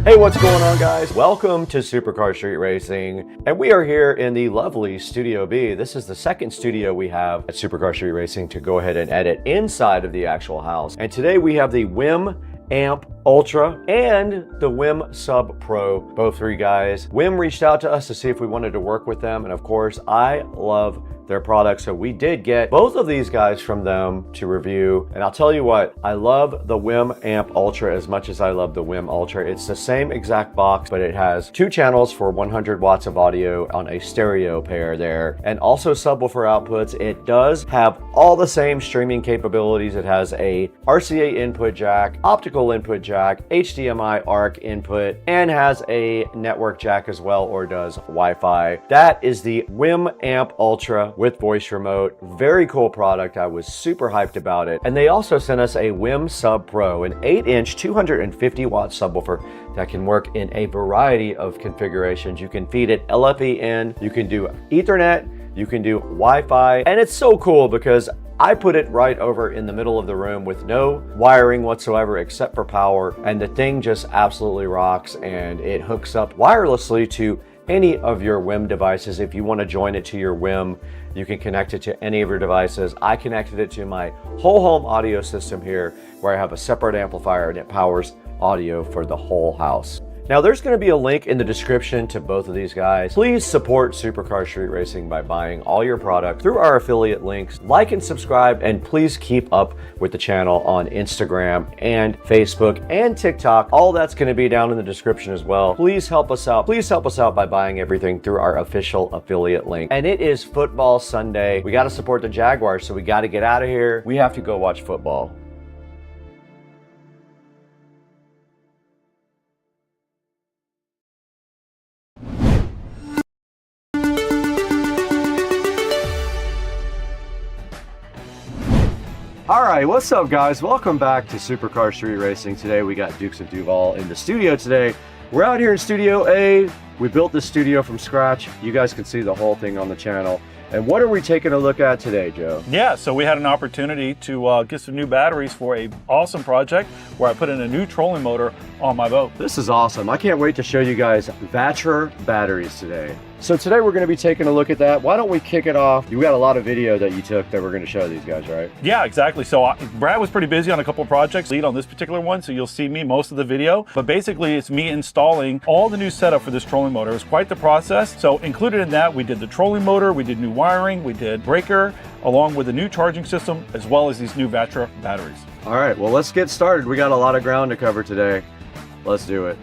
Hey, what's going on, guys? Welcome to Supercar Street Racing, and we are here in the lovely Studio B. This is the second studio we have at Supercar Street Racing to go ahead and edit inside of the actual house. And today we have the WIM Amp Ultra and the WIM Sub Pro, both three guys. WIM reached out to us to see if we wanted to work with them, and of course, I love their products, so we did get both of these guys from them to review. And I'll tell you what, I love the WIM Amp Ultra as much as I love the WIM Ultra. It's the same exact box, but it has 2 channels for 100 watts of audio on a stereo pair there, and also subwoofer outputs. It does have all the same streaming capabilities. It has a RCA input jack, optical input jack, HDMI ARC input, and has a network jack as well, or does Wi-Fi. That is the WIM Amp Ultra with voice remote. Very cool product. I was super hyped about it. And they also sent us a WIM Sub Pro, an 8-inch 250 watt subwoofer that can work in a variety of configurations. You can feed it LFE in, you can do Ethernet, you can do Wi-Fi, and it's so cool because I put it right over in the middle of the room with no wiring whatsoever except for power, and the thing just absolutely rocks, and it hooks up wirelessly to any of your WIM devices. If you want to join it to your WIM, you can connect it to any of your devices. I connected it to my whole home audio system here, where I have a separate amplifier and it powers audio for the whole house. Now, there's going to be a link in the description to both of these guys. Please support Supercar Street Racing by buying all your product through our affiliate links. Like and subscribe, and please keep up with the channel on Instagram and Facebook and TikTok. All that's going to be down in the description as well. Please help us out. Please help us out by buying everything through our official affiliate link. And it is football Sunday. We got to support the Jaguars, so we got to get out of here. We have to go watch football. All right, what's up, guys? Welcome back to Supercar Street Racing. Today we got Dukes of Duval in the studio today. We're out here in Studio A. We built this studio from scratch. You guys can see the whole thing on the channel. And what are we taking a look at today, Joe? Yeah, so we had an opportunity to get some new batteries for a awesome project where I put in a new trolling motor on my boat. This is awesome. I can't wait to show you guys Vatra batteries today. So today we're going to be taking a look at that. Why don't we kick it off? You got a lot of video that you took that we're going to show these guys, right? Yeah, exactly. So Brad was pretty busy on a couple of projects, lead on this particular one, so you'll see me most of the video. But basically, it's me installing all the new setup for this trolling motor. It was quite the process. So included in that, we did the trolling motor, we did new wiring, we did breaker, along with a new charging system, as well as these new Vatra batteries. All right, well, let's get started. We got a lot of ground to cover today. Let's do it.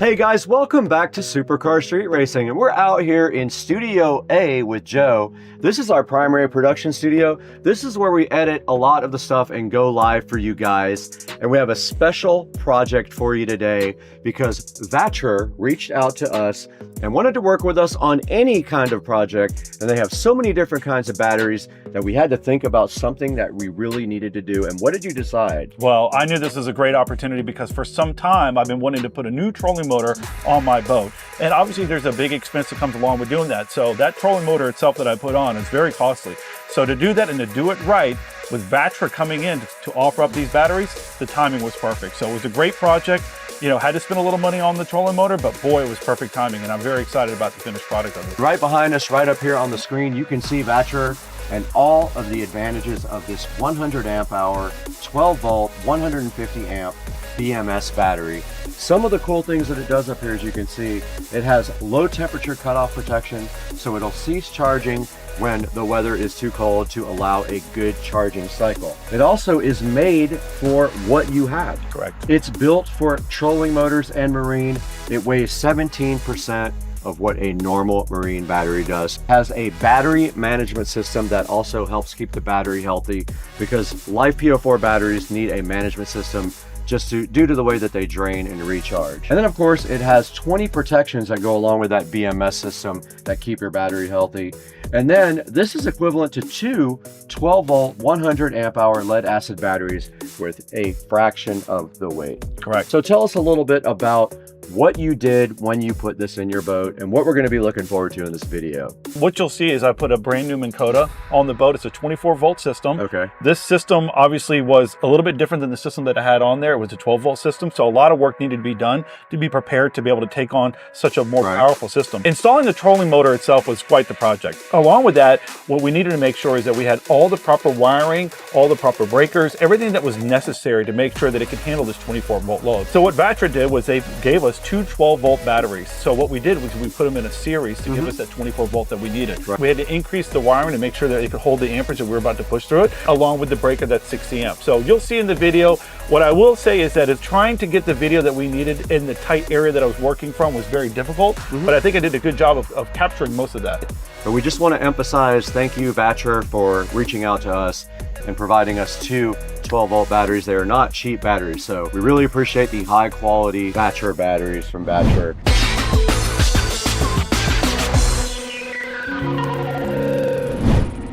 Hey guys, welcome back to Supercar Street Racing, and we're out here in Studio A with Joe. This is our primary production studio. This is where we edit a lot of the stuff and go live for you guys. And we have a special project for you today because Vatra reached out to us and wanted to work with us on any kind of project. And they have so many different kinds of batteries that we had to think about something that we really needed to do. And what did you decide? Well, I knew this was a great opportunity because for some time I've been wanting to put a new trolling motor on my boat. And obviously there's a big expense that comes along with doing that. So that trolling motor itself that I put on is very costly. So to do that and to do it right, with Vatra coming in to offer up these batteries, the timing was perfect. So it was a great project. You know, had to spend a little money on the trolling motor, but boy, it was perfect timing. And I'm very excited about the finished product of it. Right behind us, right up here on the screen, you can see Vatra and all of the advantages of this 100 amp hour, 12 volt, 150 amp BMS battery. Some of the cool things that it does up here, as you can see, it has low temperature cutoff protection, so it'll cease charging when the weather is too cold to allow a good charging cycle. It also is made for what you have. Correct. It's built for trolling motors and marine. It weighs 17% of what a normal marine battery does. Has a battery management system that also helps keep the battery healthy because live PO4 batteries need a management system just due to the way that they drain and recharge. And then of course it has 20 protections that go along with that BMS system that keep your battery healthy. And then this is equivalent to two 12 volt 100 amp hour lead acid batteries with a fraction of the weight. Correct. So tell us a little bit about what you did when you put this in your boat and what we're going to be looking forward to in this video. What you'll see is I put a brand new Minn Kota on the boat. It's a 24 volt system. Okay. This system obviously was a little bit different than the system that I had on there. It was a 12 volt system. So a lot of work needed to be done to be prepared to be able to take on such a more powerful system. Installing the trolling motor itself was quite the project. Along with that, what we needed to make sure is that we had all the proper wiring, all the proper breakers, everything that was necessary to make sure that it could handle this 24 volt load. So what Vatra did was they gave us two 12 volt batteries. So what we did was we put them in a series to give us that 24 volt that we needed. Right. We had to increase the wiring to make sure that it could hold the amperage that we were about to push through it, along with the breaker that's 60 amp. So you'll see in the video, what I will say is that trying to get the video that we needed in the tight area that I was working from was very difficult, but I think I did a good job of capturing most of that. But we just want to emphasize, thank you Vatra for reaching out to us and providing us two 12 volt batteries. They are not cheap batteries, so we really appreciate the high quality Vatra batteries from Vatra.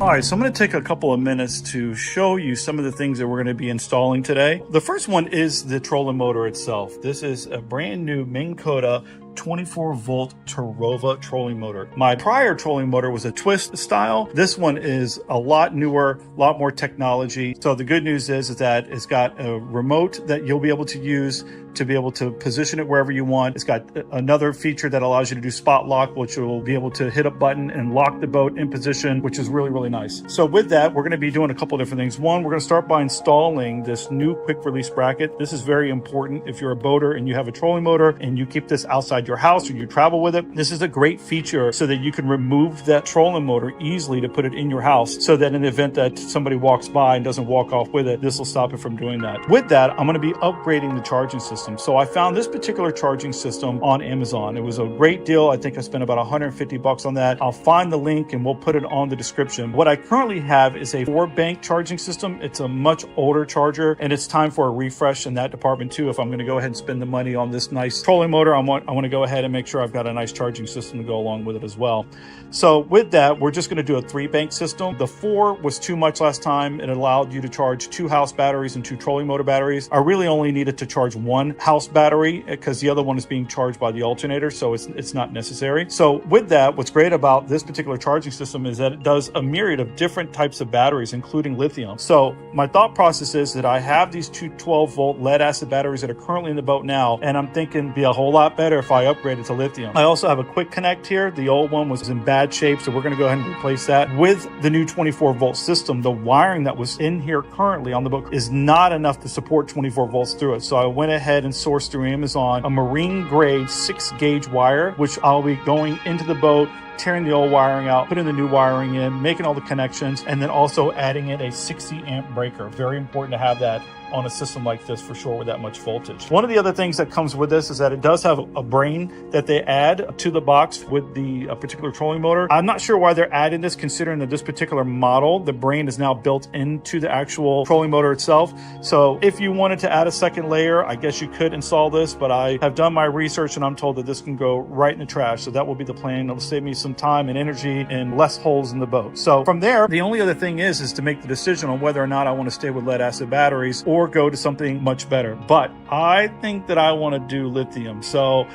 All right, so I'm going to take a couple of minutes to show you some of the things that we're going to be installing today. The first one is the trolling motor itself. This is a brand new Minn Kota 24 volt Tarova trolling motor. My prior trolling motor was a twist style. This one is a lot newer, a lot more technology. So the good news is that it's got a remote that you'll be able to use to be able to position it wherever you want. It's got another feature that allows you to do spot lock, which will be able to hit a button and lock the boat in position, which is really, really nice. So with that, we're going to be doing a couple different things. One, we're going to start by installing this new quick release bracket. This is very important if you're a boater and you have a trolling motor and you keep this outside your house or you travel with it. This is a great feature so that you can remove that trolling motor easily to put it in your house, so that in the event that somebody walks by and doesn't walk off with it, this will stop it from doing that. With that, I'm going to be upgrading the charging system. So I found this particular charging system on Amazon. It was a great deal. I think I spent about 150 bucks on that. I'll find the link and we'll put it on the description. What I currently have is a 4-bank charging system. It's a much older charger and it's time for a refresh in that department too. If I'm going to go ahead and spend the money on this nice trolling motor, I want to go ahead and make sure I've got a nice charging system to go along with it as well. So with that, we're just going to do a 3-bank system. The 4 was too much last time. It allowed you to charge 2 house batteries and 2 trolling motor batteries. I really only needed to charge 1 house battery because the other one is being charged by the alternator, so it's not necessary. So with that, what's great about this particular charging system is that it does a myriad of different types of batteries, including lithium. So my thought process is that I have these two 12 volt lead acid batteries that are currently in the boat now, and I'm thinking it'd be a whole lot better if I upgraded to lithium. I also have a quick connect here. The old one was in bad shape, so we're going to go ahead and replace that. With the new 24 volt system, the wiring that was in here currently on the boat is not enough to support 24 volts through it. So I went ahead and sourced through Amazon a marine grade 6 gauge wire, which I'll be going into the boat tearing the old wiring out, putting the new wiring in, making all the connections, and then also adding in a 60 amp breaker. Very important to have that on a system like this for sure with that much voltage. One of the other things that comes with this is that it does have a brain that they add to the box with the particular trolling motor. I'm not sure why they're adding this, considering that this particular model, the brain is now built into the actual trolling motor itself. So if you wanted to add a second layer, I guess you could install this, but I have done my research and I'm told that this can go right in the trash. So that will be the plan. It'll save me some time and energy and less holes in the boat. So from there, the only other thing is to make the decision on whether or not I want to stay with lead acid batteries or go to something much better. But I think that I want to do lithium. So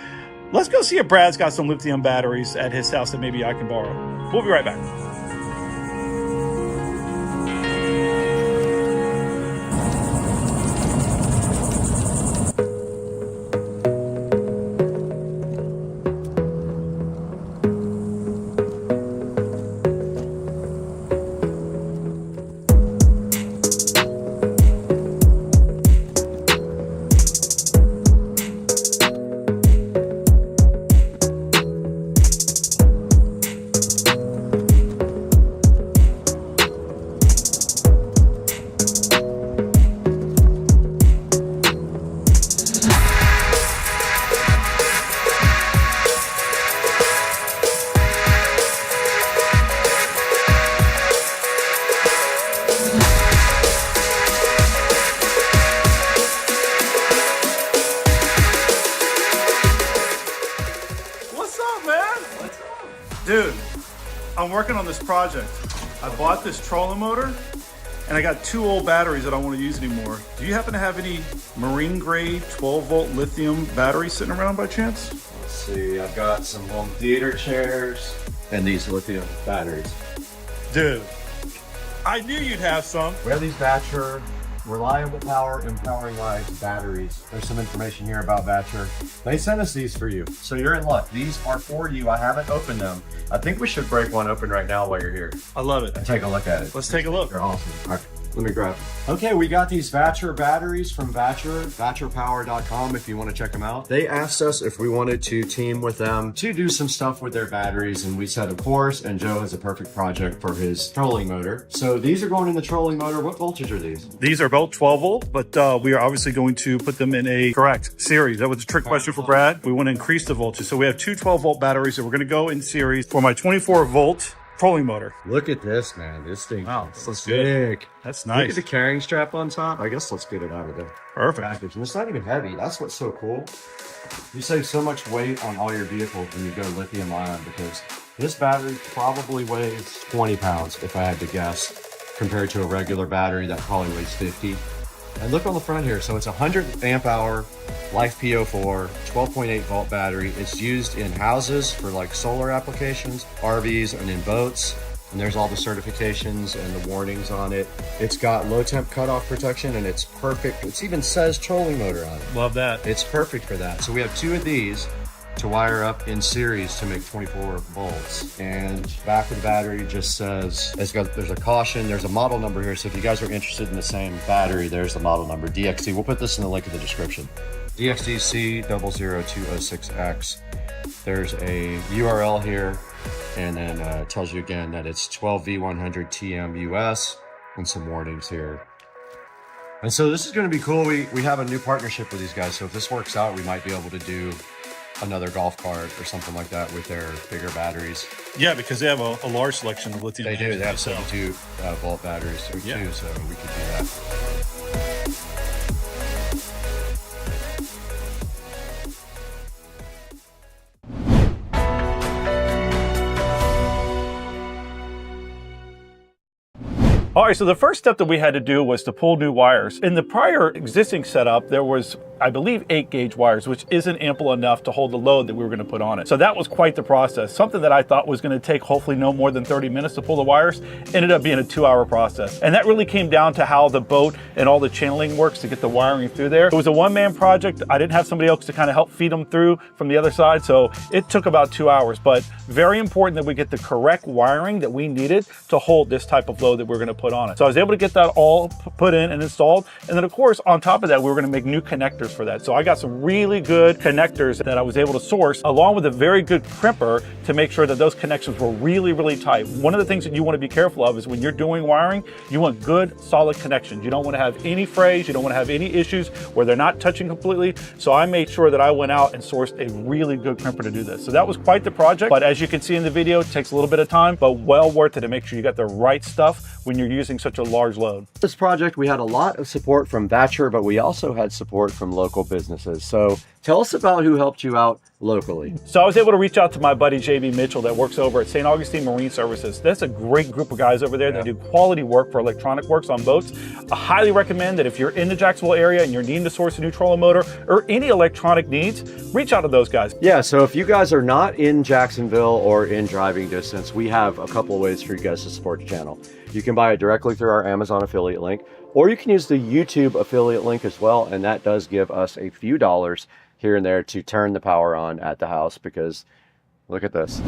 let's go see if Brad's got some lithium batteries at his house that maybe I can borrow. We'll be right back. Dude, I'm working on this project. I bought this trolling motor and I got 2 old batteries that I don't want to use anymore. Do you happen to have any marine grade 12 volt lithium batteries sitting around by chance? Let's see, I've got some home theater chairs and these lithium batteries. Dude, I knew you'd have some. We have these Batcher reliable power empowering lives batteries. There's some information here about Batcher. They sent us these for you, so you're in luck. These are for you. I haven't opened them. I think we should break one open right now while you're here. I love it. And take a look at it. Let's take a look. They're awesome. All right. Let me grab them. Okay, we got these Batcher batteries from Batcher, batcherpower.com if you want to check them out. They asked us if we wanted to team with them to do some stuff with their batteries, and we said of course, and Joe has a perfect project for his trolling motor. So these are going in the trolling motor. What voltage are these? These are both 12 volt, but we are obviously going to put them in a correct series. That was a trick question for Brad. We want to increase the voltage. So we have 2 12 volt batteries that we're going to go in series for my 24 volt trolling motor. Look at this, man. This thing is sick. That's nice. Look at the carrying strap on top. I guess let's get it out of the package. And it's not even heavy. That's what's so cool. You save so much weight on all your vehicles when you go lithium ion, because this battery probably weighs 20 pounds if I had to guess, compared to a regular battery that probably weighs 50. And look on the front here. So it's a 100 amp hour Life PO4 12.8 volt battery. It's used in houses for like solar applications, RVs, and in boats. And there's all the certifications and the warnings on it. It's got low temp cutoff protection, and it's perfect. It even says trolling motor on it. Love that. It's perfect for that. So we have 2 of these to wire up in series to make 24 volts. And back of the battery just says, there's a caution, there's a model number here. So if you guys are interested in the same battery, there's the model number, DXT. We'll put this in the link in the description. DXTC00206X. There's a URL here, and then it tells you again that it's 12V100 TM US, and some warnings here. And so this is going to be cool. We have a new partnership with these guys. So if this works out, we might be able to do another golf cart or something like that with their bigger batteries. Yeah, because they have a large selection of lithium. They do. They have 72 volt batteries too, so we could do that. All right, so the first step that we had to do was to pull new wires. In the prior existing setup, there was, I believe, 8 gauge wires, which isn't ample enough to hold the load that we were going to put on it. So that was quite the process. Something that I thought was going to take hopefully no more than 30 minutes to pull the wires ended up being a 2-hour process. And that really came down to how the boat and all the channeling works to get the wiring through there. It was a one-man project. I didn't have somebody else to kind of help feed them through from the other side, so it took about 2 hours. But very important that we get the correct wiring that we needed to hold this type of load that we're going to put put on it. So I was able to get that all put in and installed. And then of course, on top of that, we were gonna make new connectors for that. So I got some really good connectors that I was able to source, along with a very good crimper to make sure that those connections were really, really tight. One of the things that you wanna be careful of is when you're doing wiring, you want good, solid connections. You don't wanna have any frays, you don't wanna have any issues where they're not touching completely. So I made sure that I went out and sourced a really good crimper to do this. So that was quite the project, but as you can see in the video, it takes a little bit of time, but well worth it to make sure you got the right stuff when you're using such a large load. This project, we had a lot of support from Thatcher, but we also had support from local businesses. So tell us about who helped you out locally. So I was able to reach out to my buddy JB Mitchell that works over at St. Augustine Marine Services. That's a great group of guys over there that do quality work for electronic works on boats. I highly recommend that if you're in the Jacksonville area and you're needing to source a new trolling motor or any electronic needs, reach out to those guys. Yeah, so if you guys are not in Jacksonville or in driving distance, we have a couple of ways for you guys to support the channel. You can buy it directly through our Amazon affiliate link, or you can use the YouTube affiliate link as well, and that does give us a few dollars here and there to turn the power on at the house, because look at this.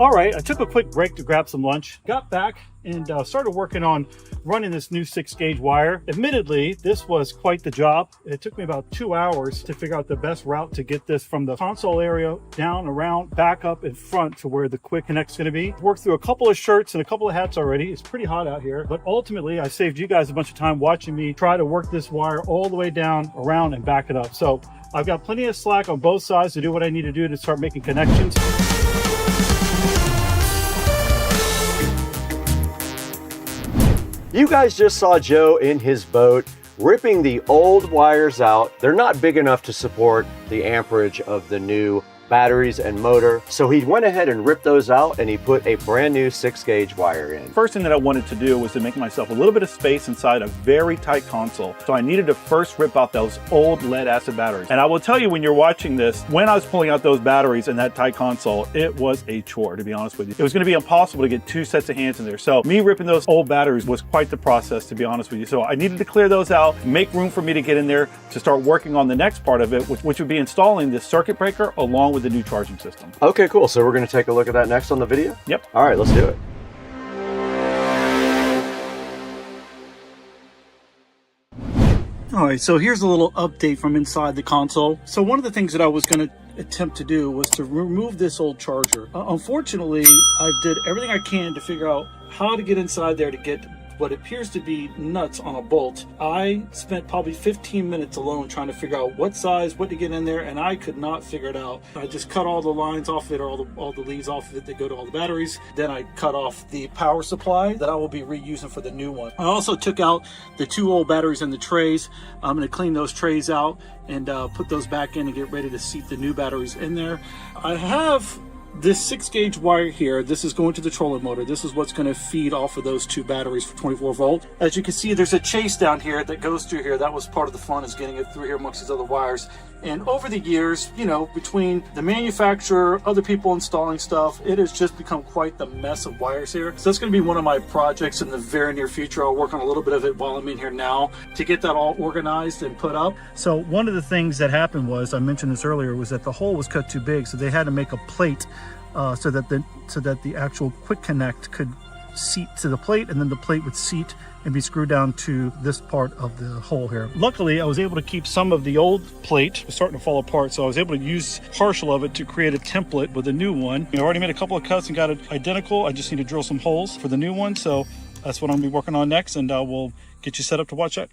All right, I took a quick break to grab some lunch, got back and started working on running this new 6-gauge wire. Admittedly, this was quite the job. It took me about 2 hours to figure out the best route to get this from the console area down, around, back up in front to where the quick connect's gonna be. Worked through a couple of shirts and a couple of hats already. It's pretty hot out here, but ultimately I saved you guys a bunch of time watching me try to work this wire all the way down, around, and back it up. So I've got plenty of slack on both sides to do what I need to do to start making connections. You guys just saw Joe in his boat ripping the old wires out. They're not big enough to support the amperage of the new batteries and motor. So he went ahead and ripped those out and he put a brand new 6-gauge wire in. First thing that I wanted to do was to make myself a little bit of space inside a very tight console. So I needed to first rip out those old lead acid batteries. And I will tell you, when you're watching this, when I was pulling out those batteries in that tight console, it was a chore, to be honest with you. It was gonna be impossible to get 2 sets of hands in there. So me ripping those old batteries was quite the process, to be honest with you. So I needed to clear those out, make room for me to get in there to start working on the next part of it, which would be installing this circuit breaker along with the new charging system. Okay, cool. So we're going to take a look at that next on the video? Yep. All right, let's do it. All right, so here's a little update from inside the console. So one of the things that I was going to attempt to do was to remove this old charger. Unfortunately, I did everything I can to figure out how to get inside there to get what appears to be nuts on a bolt. I spent probably 15 minutes alone trying to figure out what size, what to get in there, and I could not figure it out. I just cut all the lines off of it, or all the leads off of it that go to all the batteries. Then I cut off the power supply that I will be reusing for the new one. I also took out the 2 old batteries in the trays. I'm going to clean those trays out and put those back in and get ready to seat the new batteries in there. I have this 6-gauge wire here, this is going to the trolling motor. This is what's going to feed off of those two batteries for 24 volt. As you can see, there's a chase down here that goes through here. That was part of the fun, is getting it through here amongst these other wires. And over the years, you know, between the manufacturer, other people installing stuff, it has just become quite the mess of wires here. So that's going to be one of my projects in the very near future. I'll work on a little bit of it while I'm in here now to get that all organized and put up. So one of the things that happened was, I mentioned this earlier, was that the hole was cut too big, so they had to make a plate so that the actual quick connect could seat to the plate, and then the plate would seat and be screwed down to this part of the hole here. Luckily, I was able to keep some of the old plate. It was starting to fall apart, so I was able to use partial of it to create a template with a new one. I already made a couple of cuts and got it identical. I just need to drill some holes for the new one, so that's what I'm gonna be working on next, and we'll get you set up to watch that.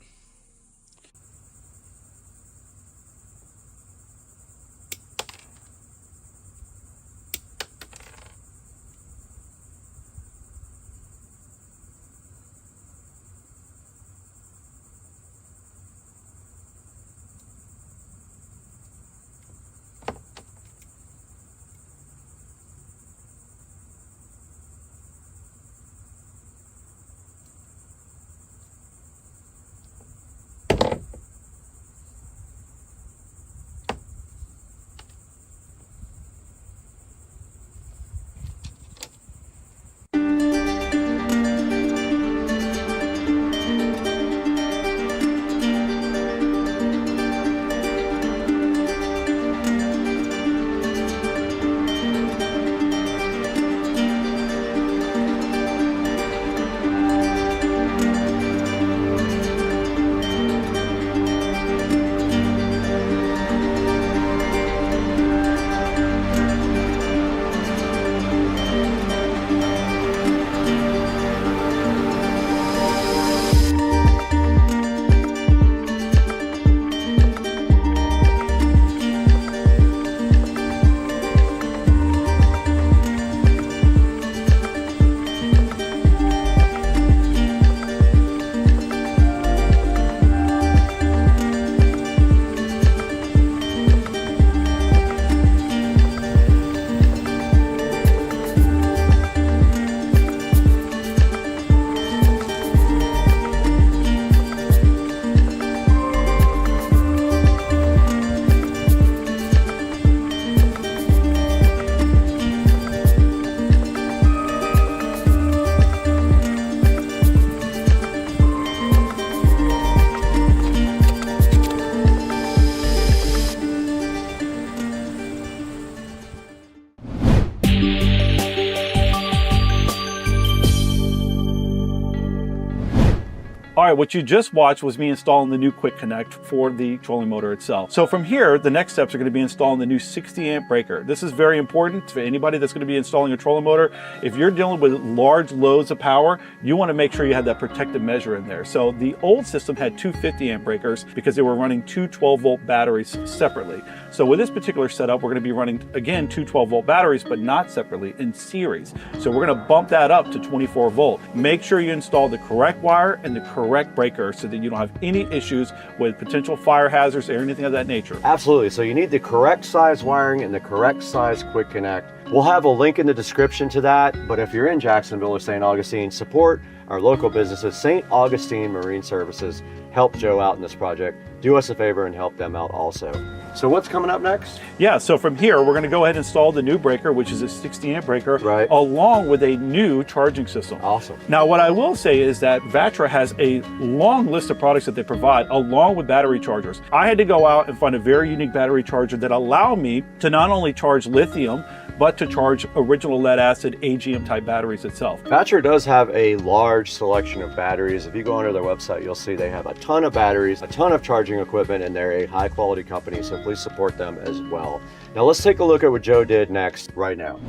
All right, what you just watched was me installing the new Quick Connect for the trolling motor itself. So from here, the next steps are going to be installing the new 60 amp breaker. This is very important for anybody that's going to be installing a trolling motor. If you're dealing with large loads of power, you want to make sure you have that protective measure in there. So the old system had two 50 amp breakers because they were running two 12 volt batteries separately. So with this particular setup, we're going to be running, again, two 12 volt batteries, but not separately, in series. So we're going to bump that up to 24 volt. Make sure you install the correct wire and the correct breaker so that you don't have any issues with potential fire hazards or anything of that nature. Absolutely. So you need the correct size wiring and the correct size Quick Connect. We'll have a link in the description to that, but if you're in Jacksonville or St. Augustine, support our local businesses. St. Augustine Marine Services helped Joe out in this project. Do us a favor and help them out also. So what's coming up next? Yeah, so from here, we're going to go ahead and install the new breaker, which is a 60 amp breaker, right, along with a new charging system. Awesome. Now, what I will say is that Vatra has a long list of products that they provide, along with battery chargers. I had to go out and find a very unique battery charger that allowed me to not only charge lithium, but to charge original lead acid AGM type batteries itself. Vatra does have a large selection of batteries. If you go onto their website, you'll see they have a ton of batteries, a ton of charging equipment, and they're a high quality company, so please support them as well. Now let's take a look at what Joe did next right now.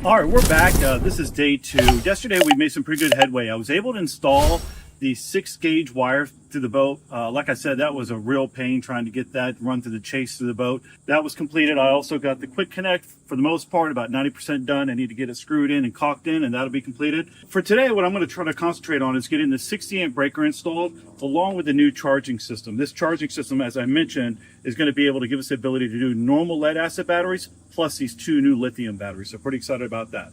All right, we're back. This is day 2. Yesterday we made some pretty good headway. I was able to install the 6-gauge wire through the boat. Like I said, that was a real pain trying to get that run through the chase through the boat. That was completed. I also got the quick connect, for the most part, about 90% done. I need to get it screwed in and caulked in, and that'll be completed. For today, what I'm going to try to concentrate on is getting the 60 amp breaker installed along with the new charging system. This charging system, as I mentioned, is going to be able to give us the ability to do normal lead acid batteries plus these 2 new lithium batteries. So pretty excited about that.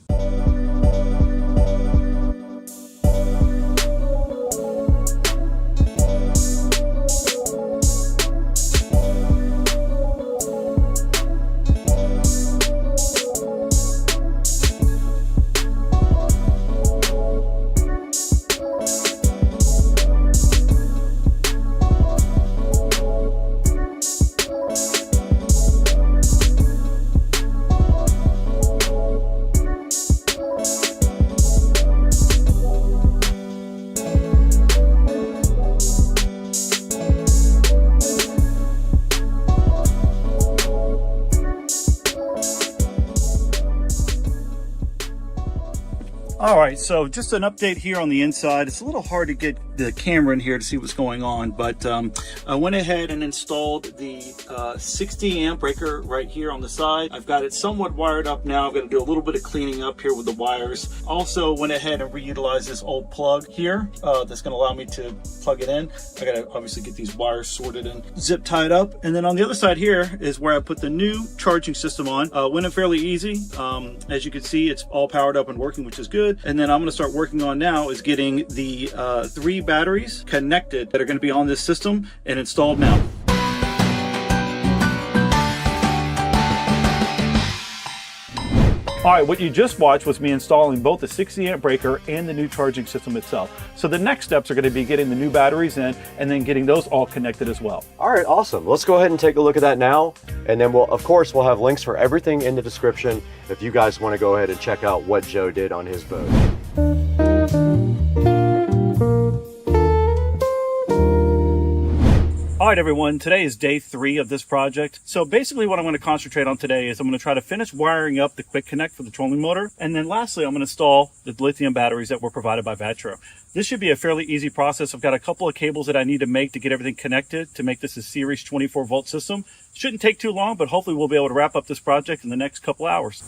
All right, so just an update here on the inside. It's a little hard to get the camera in here to see what's going on, but I went ahead and installed the 60 amp breaker right here on the side. I've got it somewhat wired up now. I'm going to do a little bit of cleaning up here with the wires. Also went ahead and reutilized this old plug here that's going to allow me to plug it in. I got to obviously get these wires sorted and zip tied up. And then on the other side here is where I put the new charging system on. Went in fairly easy. As you can see, it's all powered up and working, which is good. And then I'm going to start working on now is getting the 3 batteries connected that are going to be on this system and installed now. All right, what you just watched was me installing both the 60 amp breaker and the new charging system itself. So the next steps are going to be getting the new batteries in and then getting those all connected as well. All right, awesome. Let's go ahead and take a look at that now. And then of course, we'll have links for everything in the description if you guys want to go ahead and check out what Joe did on his boat. All right, everyone, today is day 3 of this project. So basically what I'm going to concentrate on today is I'm going to try to finish wiring up the quick connect for the trolling motor. And then lastly, I'm going to install the lithium batteries that were provided by Vatro. This should be a fairly easy process. I've got a couple of cables that I need to make to get everything connected to make this a series 24 volt system. Shouldn't take too long, but hopefully we'll be able to wrap up this project in the next couple hours.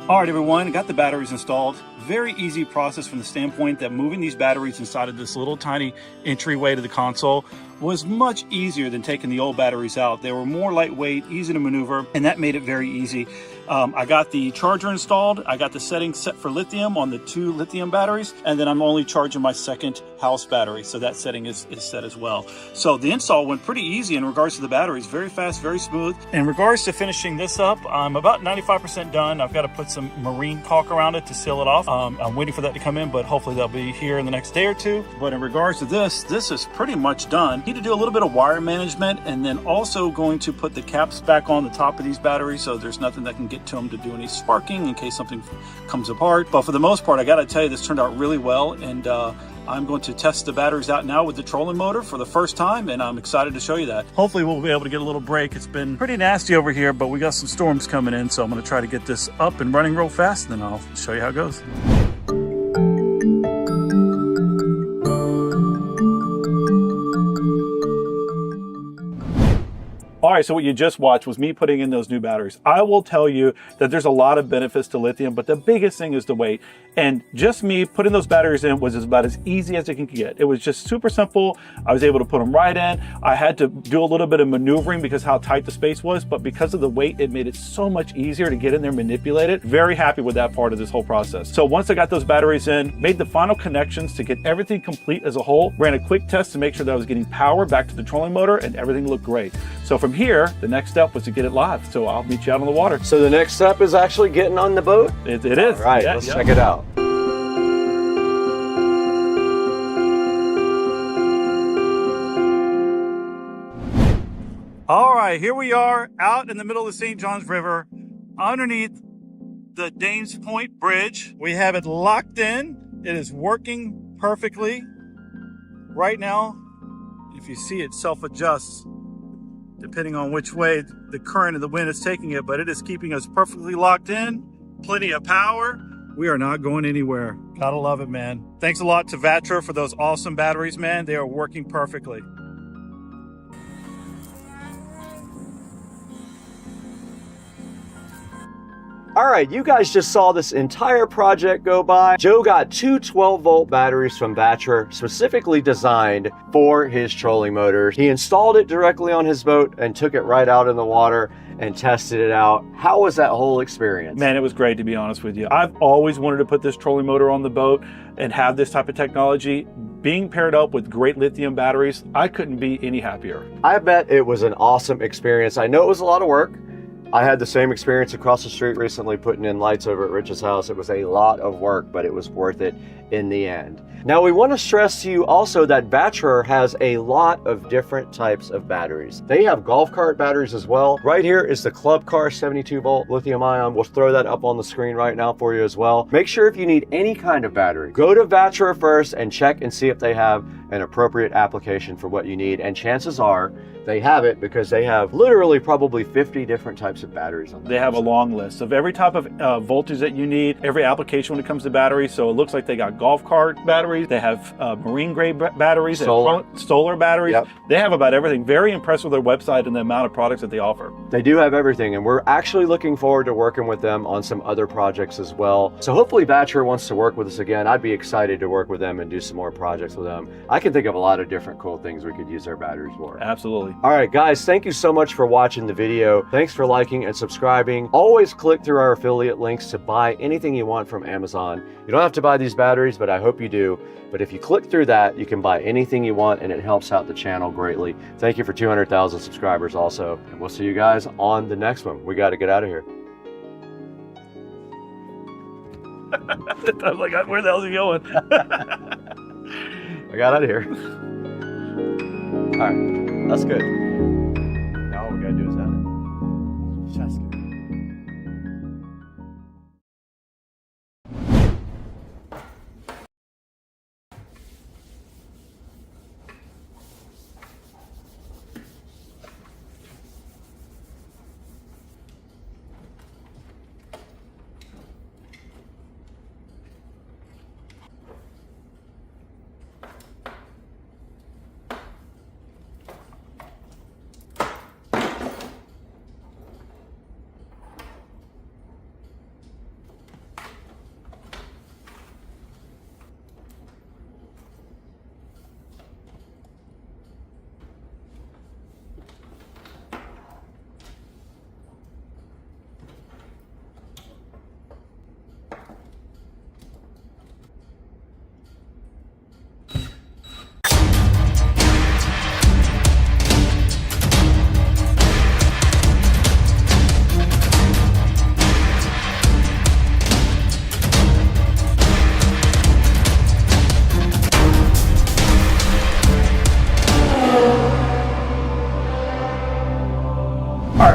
All right, everyone, got the batteries installed. Very easy process from the standpoint that moving these batteries inside of this little tiny entryway to the console was much easier than taking the old batteries out. They were more lightweight, easy to maneuver, and that made it very easy. I got the charger installed. I got the settings set for lithium on the 2 lithium batteries, and then I'm only charging my second house battery, so that setting is set as well. So the install went pretty easy in regards to the batteries. Very fast, very smooth. In regards to finishing this up, I'm about 95% done. I've got to put some marine caulk around it to seal it off. I'm waiting for that to come in, but hopefully that'll be here in the next day or 2. But in regards to this is pretty much done. Need to do a little bit of wire management, and then also going to put the caps back on the top of these batteries so there's nothing that can get to them to do any sparking in case something comes apart. But for the most part, I gotta tell you, this turned out really well, and I'm going to test the batteries out now with the trolling motor for the first time, and I'm excited to show you that. Hopefully we'll be able to get a little break. It's been pretty nasty over here, but we got some storms coming in, so I'm going to try to get this up and running real fast, and then I'll show you how it goes. All right, so what you just watched was me putting in those new batteries. I will tell you that there's a lot of benefits to lithium, but the biggest thing is the weight. And just me putting those batteries in was about as easy as it can get. It was just super simple. I was able to put them right in. I had to do a little bit of maneuvering because how tight the space was, but because of the weight, it made it so much easier to get in there and manipulate it. Very happy with that part of this whole process. So once I got those batteries in, made the final connections to get everything complete as a whole, ran a quick test to make sure that I was getting power back to the trolling motor, and everything looked great. So from here, the next step was to get it live. So I'll meet you out on the water. So the next step is actually getting on the boat? It is. All right, let's check it out. All right, here we are out in the middle of the St. Johns River underneath the Dames Point Bridge. We have it locked in. It is working perfectly. Right now, if you see, it self-adjusts depending on which way the current of the wind is taking it, but it is keeping us perfectly locked in. Plenty of power. We are not going anywhere. Gotta love it, man. Thanks a lot to Vatra for those awesome batteries, man. They are working perfectly. All right, you guys just saw this entire project go by. Joe got two 12-volt batteries from Vatra, specifically designed for his trolling motors. He installed it directly on his boat and took it right out in the water and tested it out. How was that whole experience? Man, it was great, to be honest with you. I've always wanted to put this trolling motor on the boat and have this type of technology. Being paired up with great lithium batteries, I couldn't be any happier. I bet it was an awesome experience. I know it was a lot of work. I had the same experience across the street recently putting in lights over at Rich's house. It was a lot of work, but it was worth it in the end. Now, we want to stress to you also that Vatra has a lot of different types of batteries. They have golf cart batteries as well. Right here is the Club Car 72-volt lithium ion. We'll throw that up on the screen right now for you as well. Make sure if you need any kind of battery, go to Vatra first and check and see if they have an appropriate application for what you need. And chances are they have it, because they have literally probably 50 different types of batteries on them. They have a long list of every type of voltage that you need, every application when it comes to batteries. So it looks like they got golf cart batteries. They have marine grade batteries, solar batteries. Yep. They have about everything. Very impressed with their website and the amount of products that they offer. They do have everything, and we're actually looking forward to working with them on some other projects as well. So hopefully Vatra wants to work with us again. I'd be excited to work with them and do some more projects with them. I can think of a lot of different cool things we could use our batteries for. Absolutely. All right, guys, thank you so much for watching the video. Thanks for liking and subscribing. Always click through our affiliate links to buy anything you want from Amazon. You don't have to buy these batteries, but I hope you do. But if you click through that, you can buy anything you want, and it helps out the channel greatly. Thank you for 200,000 subscribers also. And we'll see you guys on the next one. We got to get out of here. I was like, where the hell is he going? I got out of here. All right, that's good. Now all we got to do is add it. Just kidding.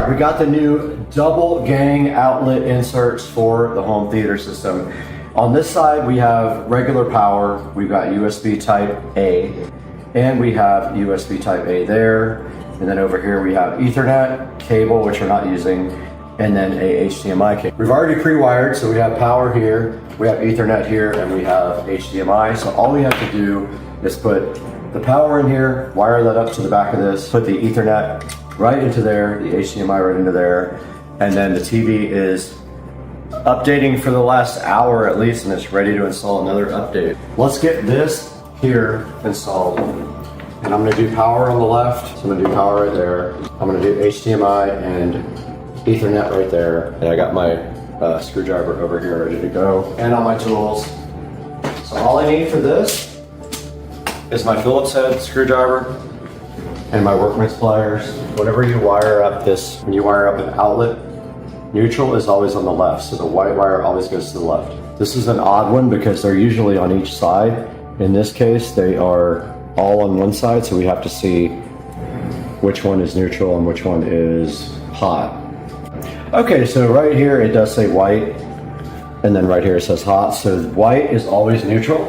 We got the new double gang outlet inserts for the home theater system. On this side, we have regular power. We've got USB type A, and we have USB type A there. And then over here, we have Ethernet cable, which we're not using, and then a HDMI cable. We've already pre-wired, so we have power here, we have Ethernet here, and we have HDMI. So all we have to do is put the power in here, wire that up to the back of this, put the Ethernet right into there, the HDMI right into there, and then the TV is updating for the last hour at least, and it's ready to install another update. Let's get this here installed. And I'm gonna do power on the left, so I'm gonna do power right there. I'm gonna do HDMI and Ethernet right there. And I got my screwdriver over here ready to go, and all my tools. So all I need for this is my Phillips head screwdriver and my workman's pliers. Whenever you wire up this, when you wire up an outlet, neutral is always on the left, so the white wire always goes to the left. This is an odd one because they're usually on each side. In this case, they are all on one side, so we have to see which one is neutral and which one is hot. Okay, so right here it does say white, and then right here it says hot. So white is always neutral.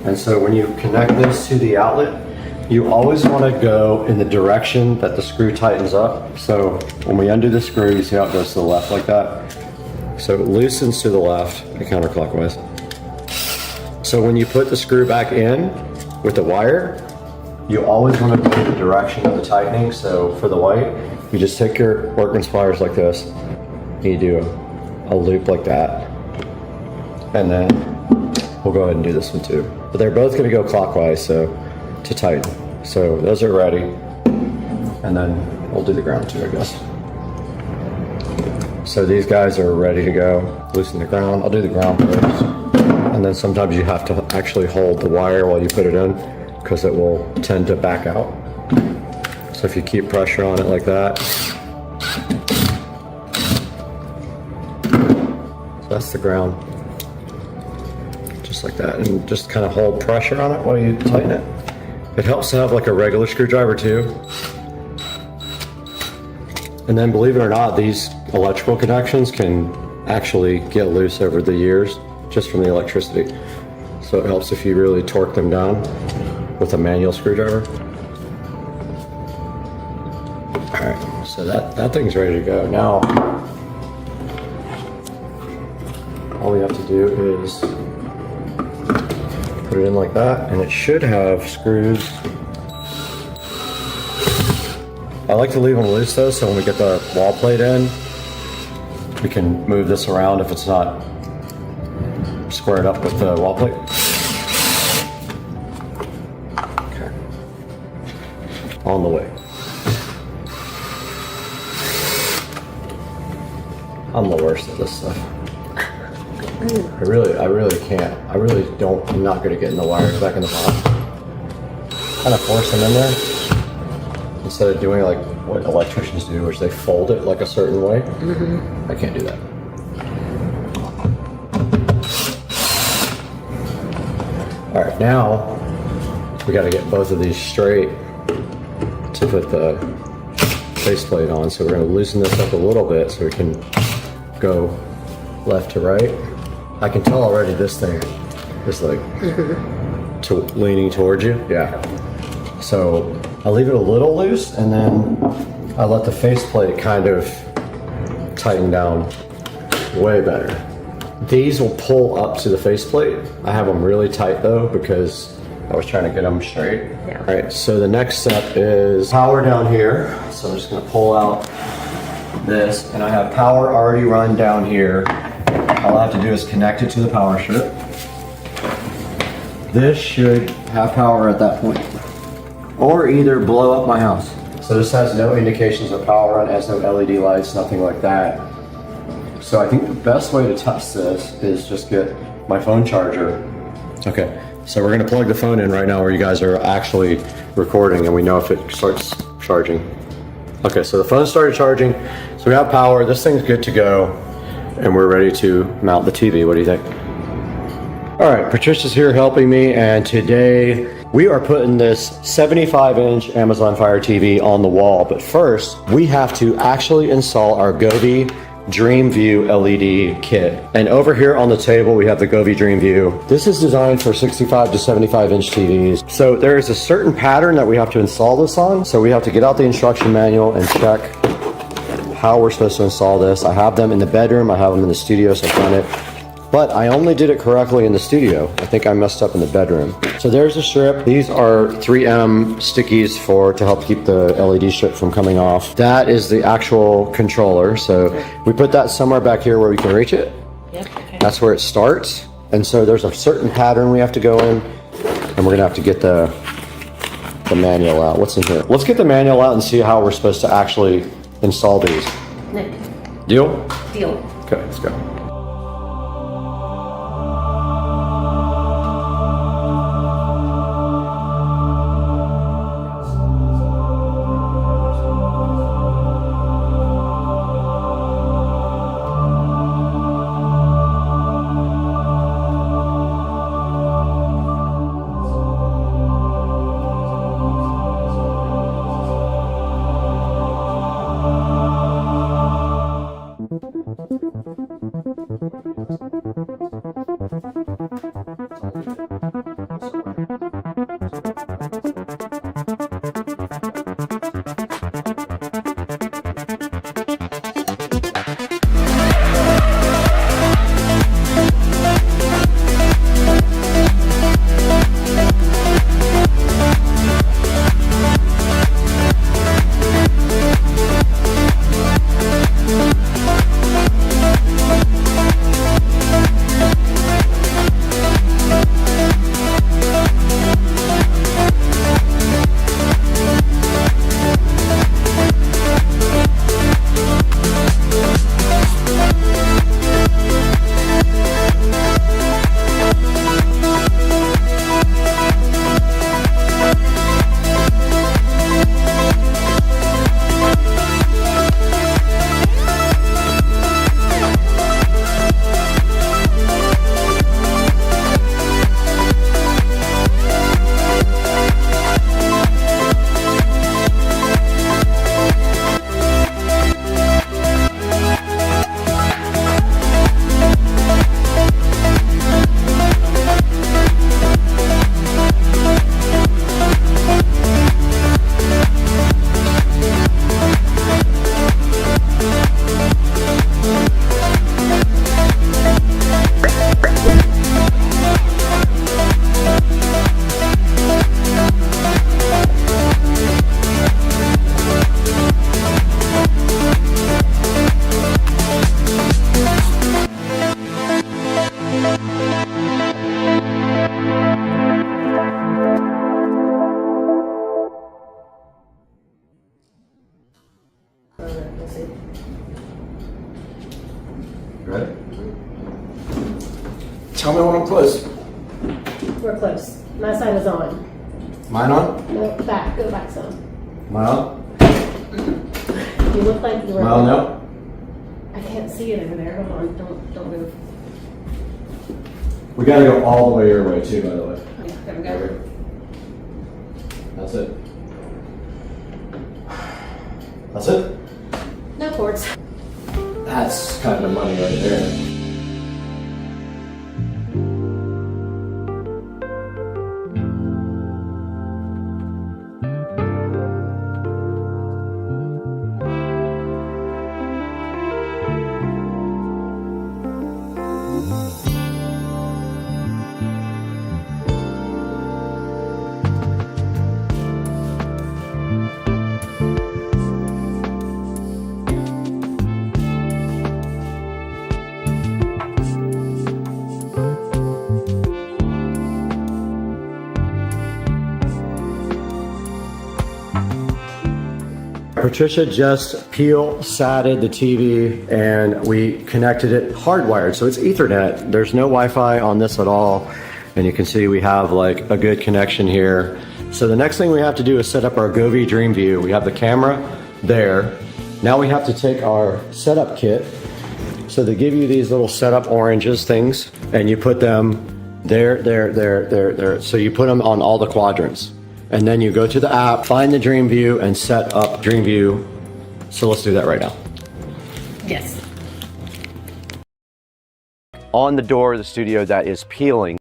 And so when you connect this to the outlet, you always want to go in the direction that the screw tightens up. So when we undo the screw, you see how it goes to the left like that? So it loosens to the left, counterclockwise. So when you put the screw back in with the wire, you always want to go in the direction of the tightening. So for the white, you just take your workman's pliers like this, and you do a loop like that. And then we'll go ahead and do this one too. But they're both going to go clockwise, so to tighten. So those are ready. And then we'll do the ground too, I guess. So these guys are ready to go. Loosen the ground. I'll do the ground first. And then sometimes you have to actually hold the wire while you put it in, because it will tend to back out. So if you keep pressure on it like that. So that's the ground. Just like that, and just kind of hold pressure on it while you tighten it. It helps to have like a regular screwdriver too. And then believe it or not, these electrical connections can actually get loose over the years just from the electricity. So it helps if you really torque them down with a manual screwdriver. All right, so that thing's ready to go. Now, all we have to do is put it in like that, and it should have screws. I like to leave them loose though, so when we get the wall plate in, we can move this around if it's not squared up with the wall plate. Okay. On the way. I'm the worst at this stuff. I really can't. I'm not good at getting the wires back in the box. Kind of force them in there instead of doing like what electricians do, which they fold it like a certain way. I can't do that. All right, now we got to get both of these straight to put the faceplate on. So we're going to loosen this up a little bit so we can go left to right. I can tell already this thing is like leaning towards you. Yeah. So I leave it a little loose, and then I let the faceplate kind of tighten down way better. These will pull up to the faceplate. I have them really tight though because I was trying to get them straight. Yeah. All right, so the next step is power down here. So I'm just gonna pull out this, and I have power already run down here. All I have to do is connect it to the power strip. This should have power at that point, or either blow up my house. So this has no indications of power on, it has no LED lights, nothing like that. So I think the best way to test this is just get my phone charger. Okay, so we're gonna plug the phone in right now where you guys are actually recording, and we know if it starts charging. Okay, so the phone started charging, so we have power, this thing's good to go, and we're ready to mount the TV. What do you think? All right, Patricia's here helping me, and today we are putting this 75-inch Amazon Fire TV on the wall. But first, we have to actually install our Govee DreamView LED kit. And over here on the table, we have the Govee DreamView. This is designed for 65 to 75 inch TVs. So there is a certain pattern that we have to install this on. So we have to get out the instruction manual and check how we're supposed to install this. I have them in the bedroom, I have them in the studio, so I've done it. But I only did it correctly in the studio. I think I messed up in the bedroom. So there's a strip. These are 3M stickies to help keep the LED strip from coming off. That is the actual controller. So we put that somewhere back here where we can reach it. Yep, okay. That's where it starts. And so there's a certain pattern we have to go in, and we're gonna have to get the manual out. What's in here? Let's get the manual out and see how we're supposed to actually install these. Nick, Deal? deal. Okay, let's go. Ready? Tell me when I'm close. We're close. My side is on. Mine on? No, back. Go back some. Mine on? You look like you were. Mine on now? I can't see it over there. Hold on. Don't move. We gotta go all the way your way too, by the way. Yeah, there we go. That's it. That's it? No cords. That's kind of money right there. Patricia just satted the TV and we connected it hardwired. So it's Ethernet. There's no Wi-Fi on this at all. And you can see we have like a good connection here. So the next thing we have to do is set up our Govee DreamView. We have the camera there. Now we have to take our setup kit. So they give you these little setup oranges things and you put them there. So you put them on all the quadrants. And then you go to the app, find the DreamView, and set up DreamView. So let's do that right now. Yes. on the door of the studio that is peeling.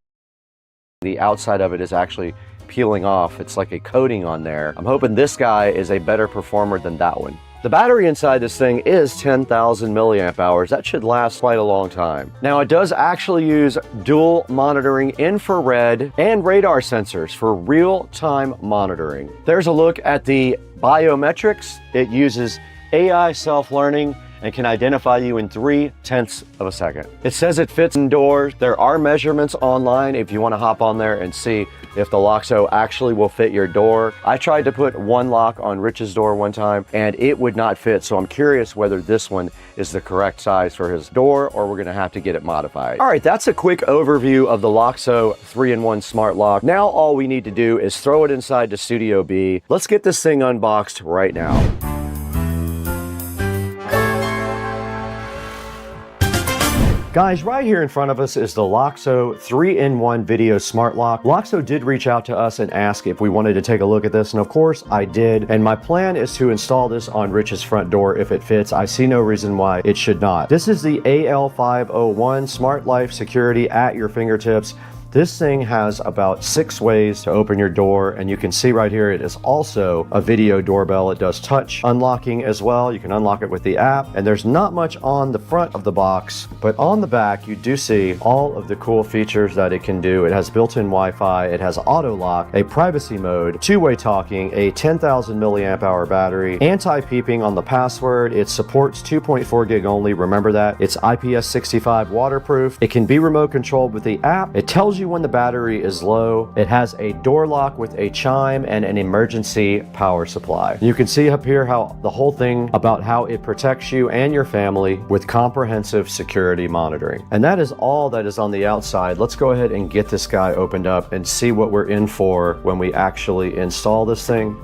The outside of it is actually peeling off. It's like a coating on there. I'm hoping this guy is a better performer than that one. The battery inside this thing is 10,000 milliamp hours. That should last quite a long time. Now it does actually use dual monitoring infrared and radar sensors for real-time monitoring. There's a look at the biometrics. It uses AI self-learning and can identify you in 0.3 of a second. It says it fits indoors. There are measurements online if you want to hop on there and see if the Loxo actually will fit your door. I tried to put one lock on Rich's door one time and it would not fit, so I'm curious whether this one is the correct size for his door or we're gonna have to get it modified. All right, that's a quick overview of the Loxo 3-in-1 smart lock. Now all we need to do is throw it inside the Studio B. Let's get this thing unboxed right now. Guys, right here in front of us is the Loxo 3-in-1 video smart lock. Loxo did reach out to us and ask if we wanted to take a look at this, and of course I did. And my plan is to install this on Rich's front door if it fits. I see no reason why it should not. This is the AL501 Smart Life Security at your fingertips. This thing has about 6 ways to open your door, and you can see right here it is also a video doorbell. It does touch unlocking as well. You can unlock it with the app, and there's not much on the front of the box, but on the back you do see all of the cool features that it can do. It has built-in Wi-Fi, it has auto lock, a privacy mode, two-way talking, a 10,000 milliamp hour battery, anti-peeping on the password. It supports 2.4 gig only, remember that. It's IPS65 waterproof. It can be remote controlled with the app. It tells you when the battery is low. It has a door lock with a chime and an emergency power supply. You can see up here how the whole thing about how it protects you and your family with comprehensive security monitoring. And that is all that is on the outside. Let's go ahead and get this guy opened up and see what we're in for when we actually install this thing.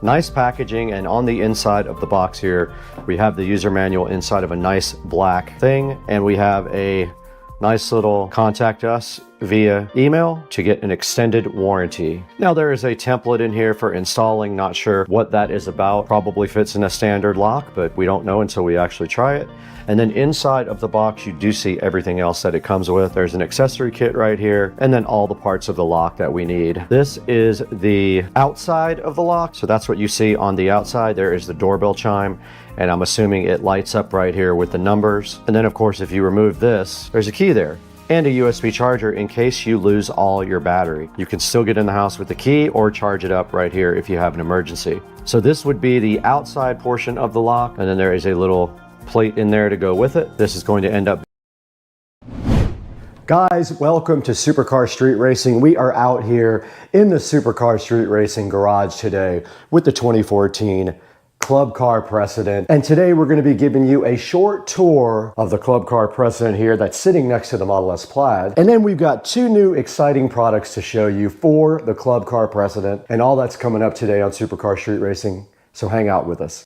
Nice packaging, and on the inside of the box here we have the user manual inside of a nice black thing, and we have a nice little contact us via email to get an extended warranty. Now there is a template in here for installing. Not sure what that is about. Probably fits in a standard lock, but we don't know until we actually try it. And then inside of the box you do see everything else that it comes with. There's an accessory kit right here, and then all the parts of the lock that we need. This is the outside of the lock, so that's what you see on the outside. There is the doorbell chime, and I'm assuming it lights up right here with the numbers. And then of course if you remove this, there's a key there and a USB charger in case you lose all your battery. You can still get in the house with the key or charge it up right here if you have an emergency. So this would be the outside portion of the lock, and then there is a little plate in there to go with it. This is going to end up. Guys, welcome to Supercar Street Racing. We are out here in the Supercar Street Racing garage today with the 2014 Club Car Precedent. And today we're going to be giving you a short tour of the Club Car Precedent here that's sitting next to the Model S Plaid. And then we've got 2 new exciting products to show you for the Club Car Precedent, and all that's coming up today on Supercar Street Racing. So hang out with us.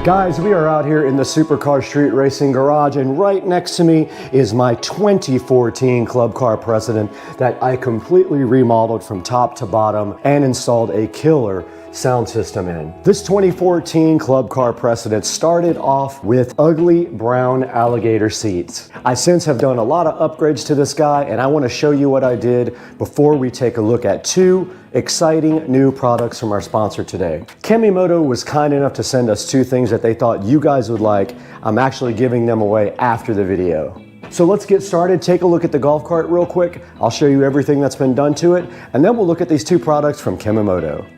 Guys, we are out here in the Supercar Street Racing garage, and right next to me is my 2014 Club Car Precedent that I completely remodeled from top to bottom and installed a killer sound system in. This 2014 Club Car Precedent started off with ugly brown alligator seats. I since have done a lot of upgrades to this guy, and I want to show you what I did before we take a look at 2 exciting new products from our sponsor today. Kemimoto was kind enough to send us 2 things that they thought you guys would like. I'm actually giving them away after the video. So let's get started. Take a look at the golf cart real quick. I'll show you everything that's been done to it, and then we'll look at these 2 products from Kemimoto.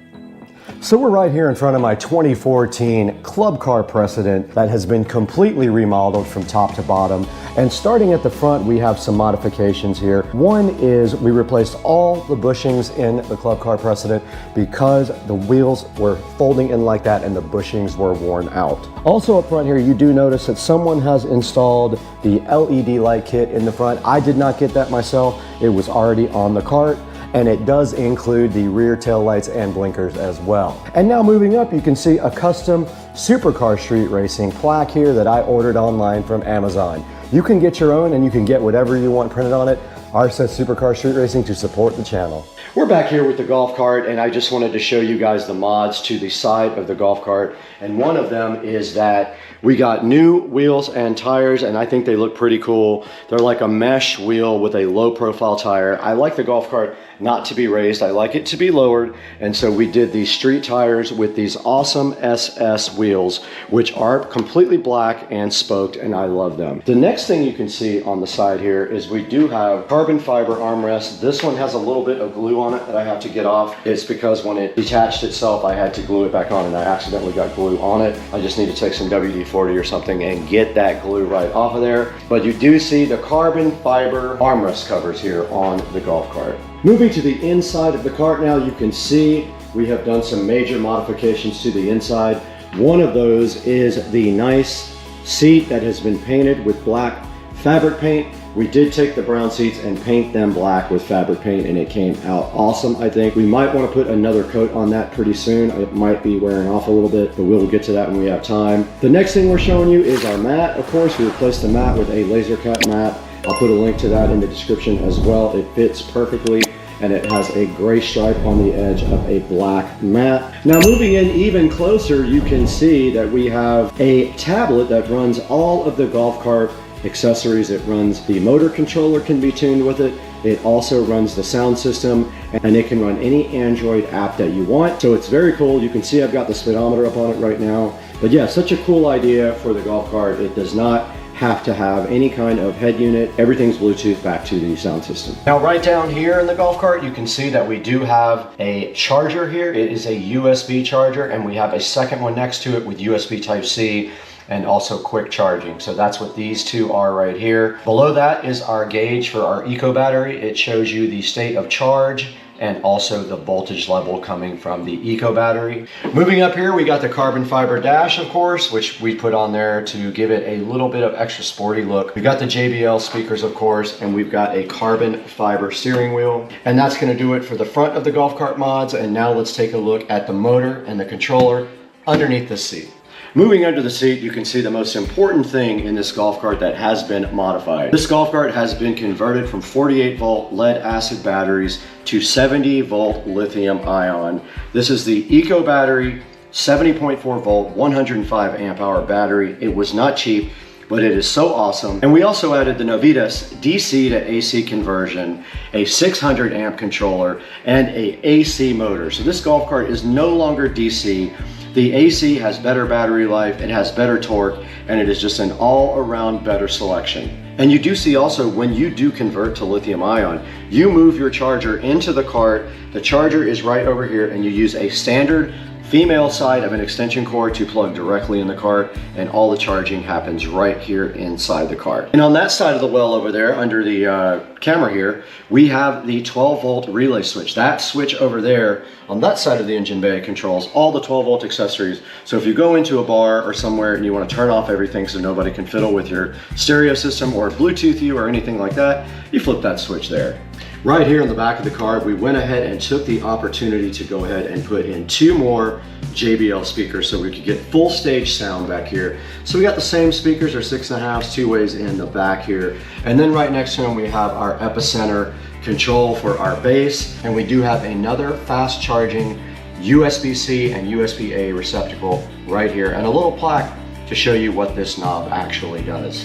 So we're right here in front of my 2014 Club Car Precedent that has been completely remodeled from top to bottom. And starting at the front, we have some modifications here. One is we replaced all the bushings in the Club Car Precedent because the wheels were folding in like that and the bushings were worn out. Also up front here, you do notice that someone has installed the LED light kit in the front. I did not get that myself. It was already on the cart. and it does include the rear tail lights and blinkers as well. And now moving up, you can see a custom Supercar Street Racing plaque here that I ordered online from Amazon. You can get your own and you can get whatever you want printed on it. Ours says Supercar Street Racing to support the channel. We're back here with the golf cart, and I just wanted to show you guys the mods to the side of the golf cart. And one of them is that we got new wheels and tires, and I think they look pretty cool. They're like a mesh wheel with a low profile tire. I like the golf cart not to be raised. I like it to be lowered. And so we did these street tires with these awesome SS wheels, which are completely black and spoked, and I love them. The next thing you can see on the side here is we do have carbon fiber armrests. This one has a little bit of glue on it that I have to get off. It's because when it detached itself, I had to glue it back on, and I accidentally got glue on it. I just need to take some WD-40 or something and get that glue right off of there. But you do see the carbon fiber armrest covers here on the golf cart. Moving to the inside of the cart now, you can see we have done some major modifications to the inside. One of those is the nice seat that has been painted with black fabric paint. We did take the brown seats and paint them black with fabric paint, and it came out awesome, I think. We might want to put another coat on that pretty soon. It might be wearing off a little bit, but we'll get to that when we have time. The next thing we're showing you is our mat. Of course, we replaced the mat with a laser cut mat. I'll put a link to that in the description as well. It fits perfectly, and it has a gray stripe on the edge of a black mat. Now moving in even closer, you can see that we have a tablet that runs all of the golf cart accessories. It runs the motor controller, can be tuned with it. It also runs the sound system, and it can run any Android app that you want. So it's very cool. You can see I've got the speedometer up on it right now. But yeah, such a cool idea for the golf cart. It does not have to have any kind of head unit. Everything's Bluetooth back to the sound system. Now right down here in the golf cart, you can see that we do have a charger here. It is a USB charger, and we have a second one next to it with USB Type-C and also quick charging. So that's what these two are right here. Below that is our gauge for our eco battery. It shows you the state of charge and also the voltage level coming from the eco battery. Moving up here, we got the carbon fiber dash, of course, which we put on there to give it a little bit of extra sporty look. We got the JBL speakers, of course, and we've got a carbon fiber steering wheel. And that's gonna do it for the front of the golf cart mods. And now let's take a look at the motor and the controller underneath the seat. Moving under the seat, you can see the most important thing in this golf cart that has been modified. This golf cart has been converted from 48 volt lead acid batteries to 70 volt lithium ion. This is the eco battery, 70.4 volt, 105 amp hour battery. It was not cheap, but it is so awesome. And we also added the Novitas DC to AC conversion, a 600 amp controller, and a AC motor. So this golf cart is no longer DC. The AC has better battery life, it has better torque, and it is just an all-around better selection. And you do see also, when you do convert to lithium ion, you move your charger into the cart. The charger is right over here, and you use a standard female side of an extension cord to plug directly in the cart, and all the charging happens right here inside the cart. And on that side of the well over there, under the camera here, we have the 12 volt relay switch. That switch over there on that side of the engine bay controls all the 12 volt accessories. So if you go into a bar or somewhere and you want to turn off everything so nobody can fiddle with your stereo system or Bluetooth you or anything like that, you flip that switch there. Right here in the back of the cart, we went ahead and took the opportunity to go ahead and put in 2 more JBL speakers so we could get full stage sound back here. So we got the same speakers, our 6.5s, 2 ways in the back here. And then right next to them, we have our epicenter control for our bass. And we do have another fast charging USB-C and USB-A receptacle right here, and a little plaque to show you what this knob actually does.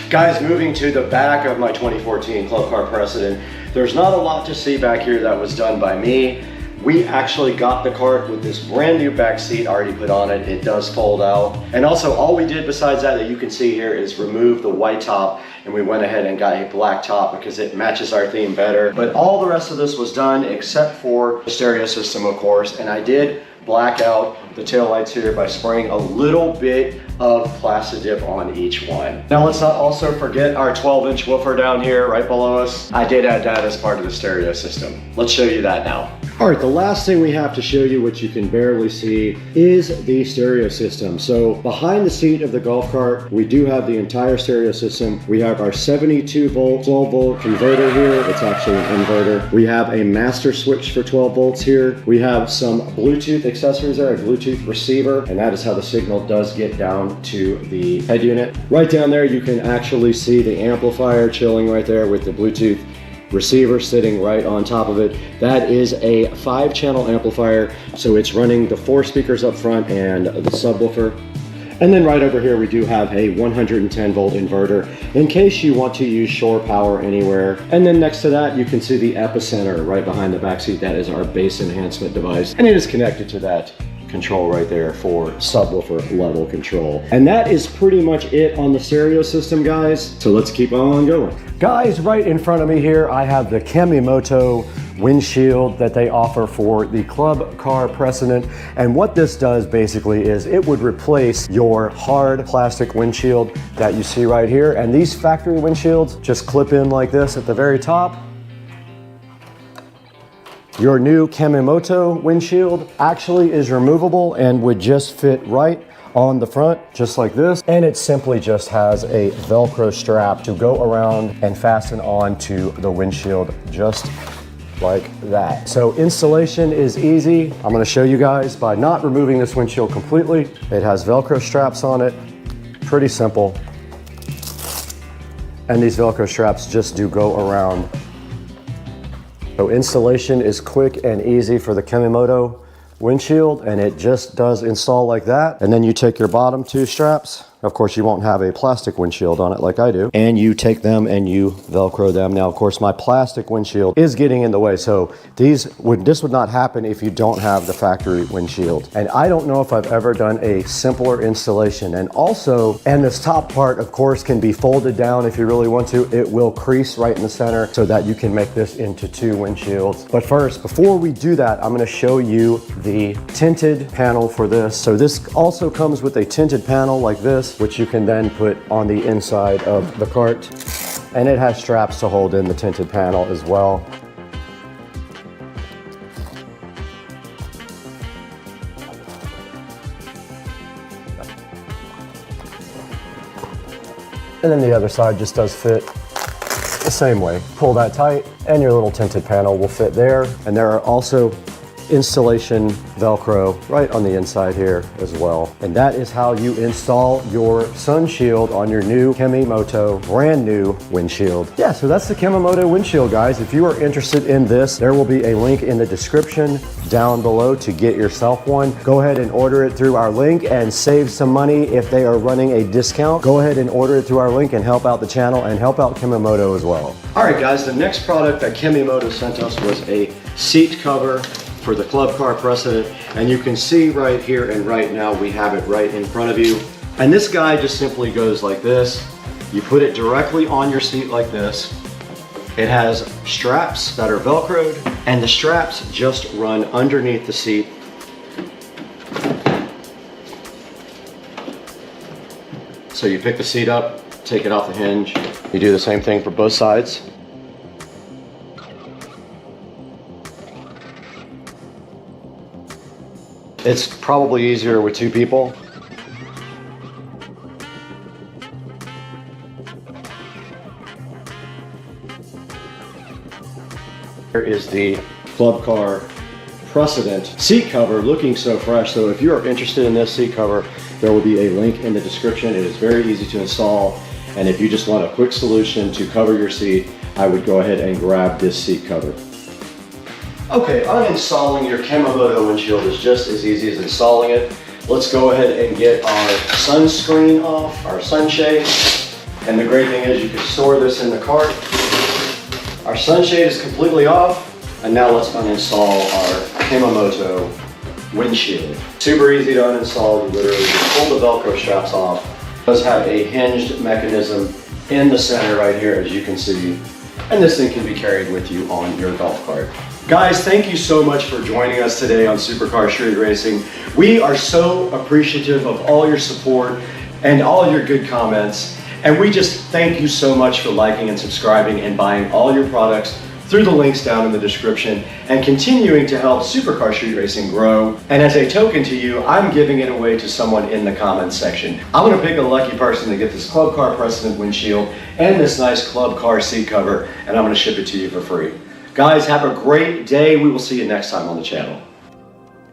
Guys, moving to the back of my 2014 Club Car Precedent, there's not a lot to see back here that was done by me. We actually got the cart with this brand new back seat already put on it. It does fold out. And also all we did besides that you can see here is remove the white top, and we went ahead and got a black top because it matches our theme better. But all the rest of this was done except for the stereo system, of course, and I did black out the taillights here by spraying a little bit of plastic on each one. Now let's not also forget our 12-inch woofer down here right below us. I did add that as part of the stereo system. Let's show you that now. All right, the last thing we have to show you, which you can barely see, is the stereo system. So behind the seat of the golf cart, we do have the entire stereo system. We have our 72 volt, 12 volt converter here. It's actually an inverter. We have a master switch for 12 volts here. We have some Bluetooth accessories there, a Bluetooth receiver, and that is how the signal does get down to the head unit. Right down there, you can actually see the amplifier chilling right there with the Bluetooth receiver sitting right on top of it. That is a 5-channel amplifier, so it's running the 4 speakers up front and the subwoofer. And then right over here we do have a 110 volt inverter in case you want to use shore power anywhere. And then next to that you can see the epicenter right behind the back seat. That is our bass enhancement device, and it is connected to that control right there for subwoofer level control. And that is pretty much it on the stereo system, guys. So let's keep on going. Guys, right in front of me here, I have the Kemimoto windshield that they offer for the club car precedent. And what this does basically is it would replace your hard plastic windshield that you see right here. And these factory windshields just clip in like this at the very top. Your new Kemimoto windshield actually is removable and would just fit right on the front, just like this. And it simply just has a Velcro strap to go around and fasten on to the windshield just like that. So installation is easy. I'm gonna show you guys by not removing this windshield completely. It has Velcro straps on it, pretty simple. And these Velcro straps just do go around. So installation is quick and easy for the Kemimoto windshield, and it just does install like that. And then you take your bottom 2 straps. Of course, you won't have a plastic windshield on it like I do. And you take them and you Velcro them. Now, of course, my plastic windshield is getting in the way. So this would not happen if you don't have the factory windshield. And I don't know if I've ever done a simpler installation. And also, and this top part, of course, can be folded down if you really want to. It will crease right in the center so that you can make this into 2 windshields. But first, before we do that, I'm gonna show you the tinted panel for this. So this also comes with a tinted panel like this, which you can then put on the inside of the cart. And it has straps to hold in the tinted panel as well. And then the other side just does fit the same way. Pull that tight and your little tinted panel will fit there. And there are also installation Velcro right on the inside here as well. And that is how you install your sun shield on your new Kemimoto brand new windshield. Yeah, so that's the Kemimoto windshield, guys. If you are interested in this, there will be a link in the description down below to get yourself one. Go ahead and order it through our link and save some money if they are running a discount. Go ahead and order it through our link and help out the channel and help out Kemimoto as well. All right, guys, the next product that Kemimoto sent us was a seat cover for the club car precedent, and you can see right here and right now we have it right in front of you. And this guy just simply goes like this. You put it directly on your seat like this. It has straps that are Velcroed, and the straps just run underneath the seat. So you pick the seat up, take it off the hinge. You do the same thing for both sides. It's probably easier with 2 people. Here is the club car precedent seat cover, looking so fresh. So if you are interested in this seat cover, there will be a link in the description. It is very easy to install. And if you just want a quick solution to cover your seat, I would go ahead and grab this seat cover. Okay, uninstalling your Kemimoto windshield is just as easy as installing it. Let's go ahead and get our sunscreen off, our sunshade. And the great thing is you can store this in the cart. Our sunshade is completely off. And now let's uninstall our Kemimoto windshield. Super easy to uninstall. You literally just pull the Velcro straps off. It does have a hinged mechanism in the center right here, as you can see. And this thing can be carried with you on your golf cart. Guys, thank you so much for joining us today on Supercar Street Racing. We are so appreciative of all your support. and all your good comments. And we just thank you so much for liking and subscribing and buying all your products through the links down in the description and continuing to help Supercar Street Racing grow. And as a token to you, I'm giving it away to someone in the comments section. I'm gonna pick a lucky person to get this Club Car Precedent windshield and this nice Club Car seat cover, and I'm gonna ship it to you for free. Guys, have a great day. We will see you next time on the channel.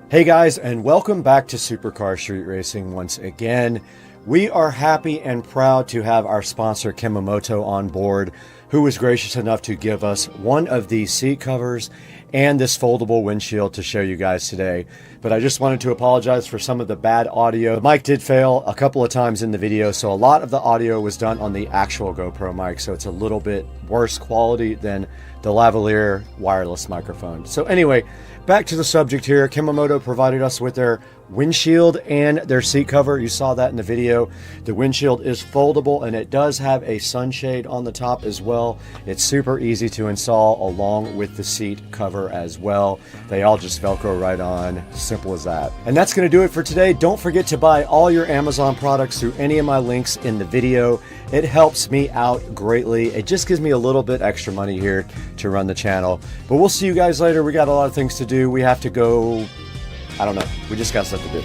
Hey guys, and welcome back to Supercar Street Racing once again. We are happy and proud to have our sponsor Kimamoto on board, who was gracious enough to give us one of these seat covers and this foldable windshield to show you guys today. But I just wanted to apologize for some of the bad audio. The mic did fail a couple of times in the video, so a lot of the audio was done on the actual GoPro mic, so it's a little bit worse quality than the lavalier wireless microphone. So anyway, back to the subject here. Kimamoto provided us with their windshield and their seat cover. You saw that in the video. The windshield is foldable and it does have a sunshade on the top as well. It's super easy to install along with the seat cover as well. They all just Velcro right on. Simple as that. And that's going to do it for today. Don't forget to buy all your Amazon products through any of my links in the video. It helps me out greatly. It just gives me a little bit extra money here to run the channel. But we'll see you guys later. We got a lot of things to do. We have to go, I don't know. We just got stuff to do.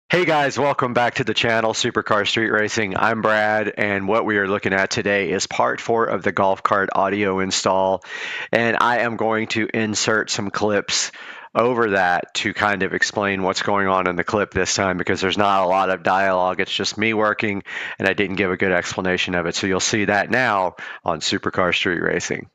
Hey guys, welcome back to the channel, Supercar Street Racing. I'm Brad, and what we are looking at today is part 4 of the golf cart audio install. And I am going to insert some clips over that to kind of explain what's going on in the clip this time, because there's not a lot of dialogue. It's just me working, and I didn't give a good explanation of it. So you'll see that now on Supercar Street Racing.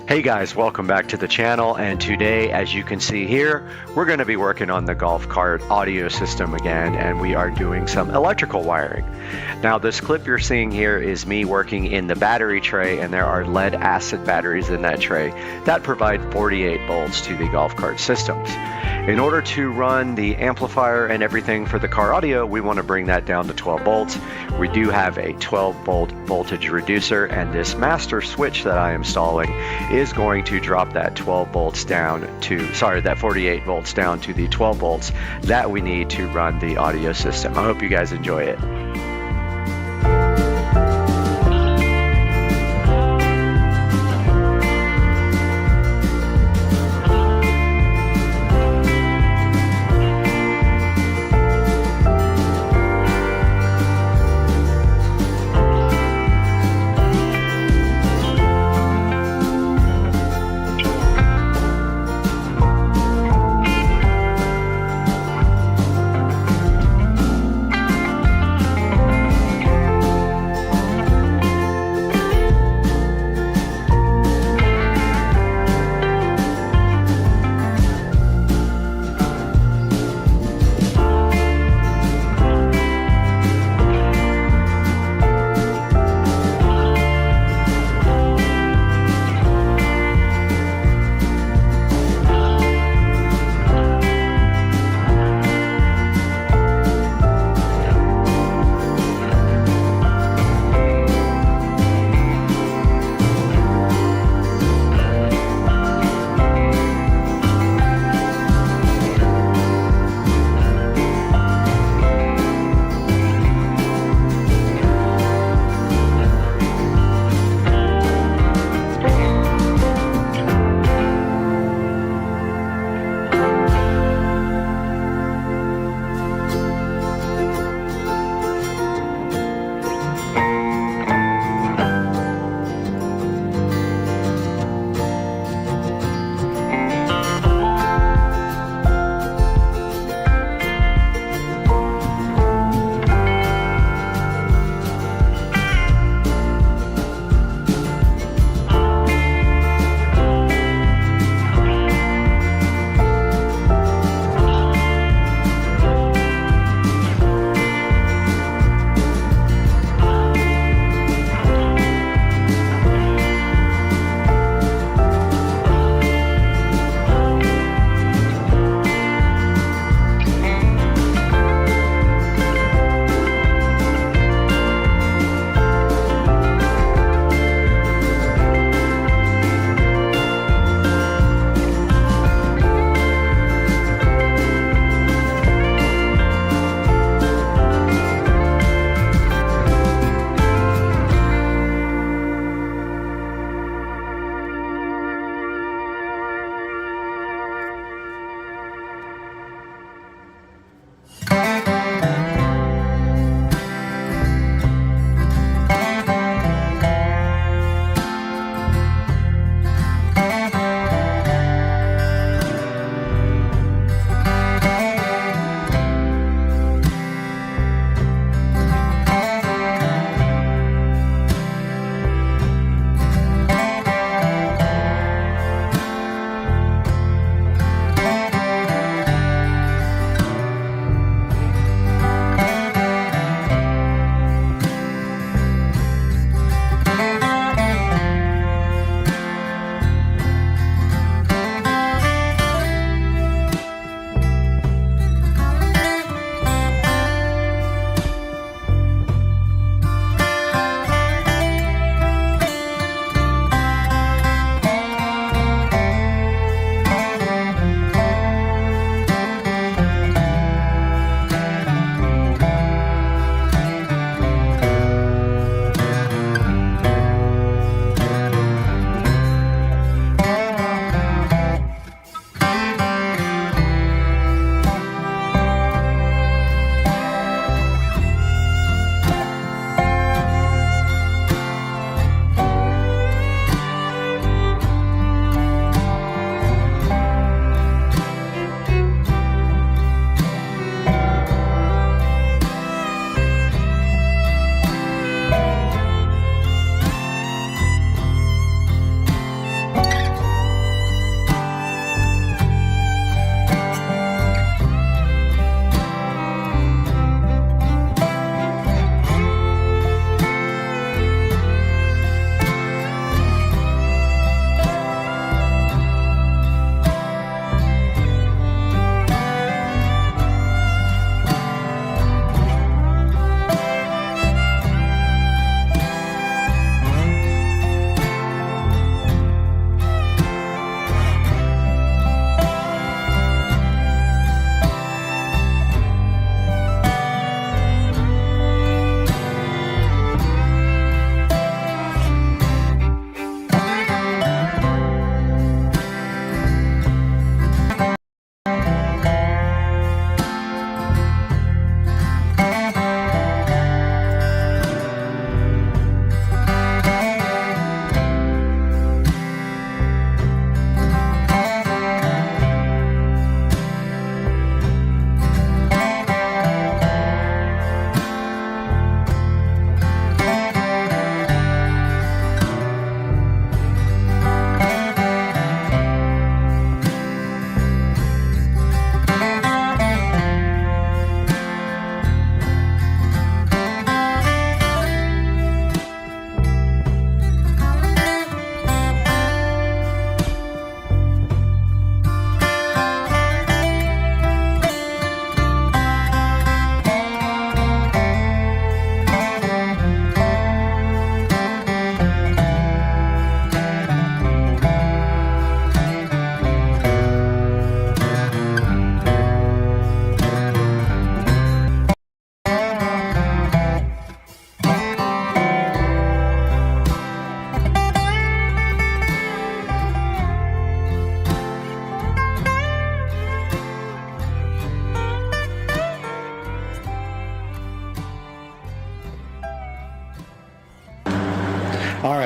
Hey guys, welcome back to the channel, and today, as you can see here, we're going to be working on the golf cart audio system again, and we are doing some electrical wiring. Now this clip you're seeing here is me working in the battery tray, and there are lead acid batteries in that tray that provide 48 volts to the golf cart systems. In order to run the amplifier and everything for the car audio, we want to bring that down to 12 volts. We do have a 12 volt voltage reducer, and this master switch that I am installing is going to drop that 12 volts down to, that 48 volts down to the 12 volts that we need to run the audio system. I hope you guys enjoy it.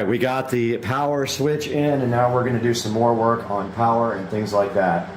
right, we got the power switch in, and now we're going to do some more work on power and things like that.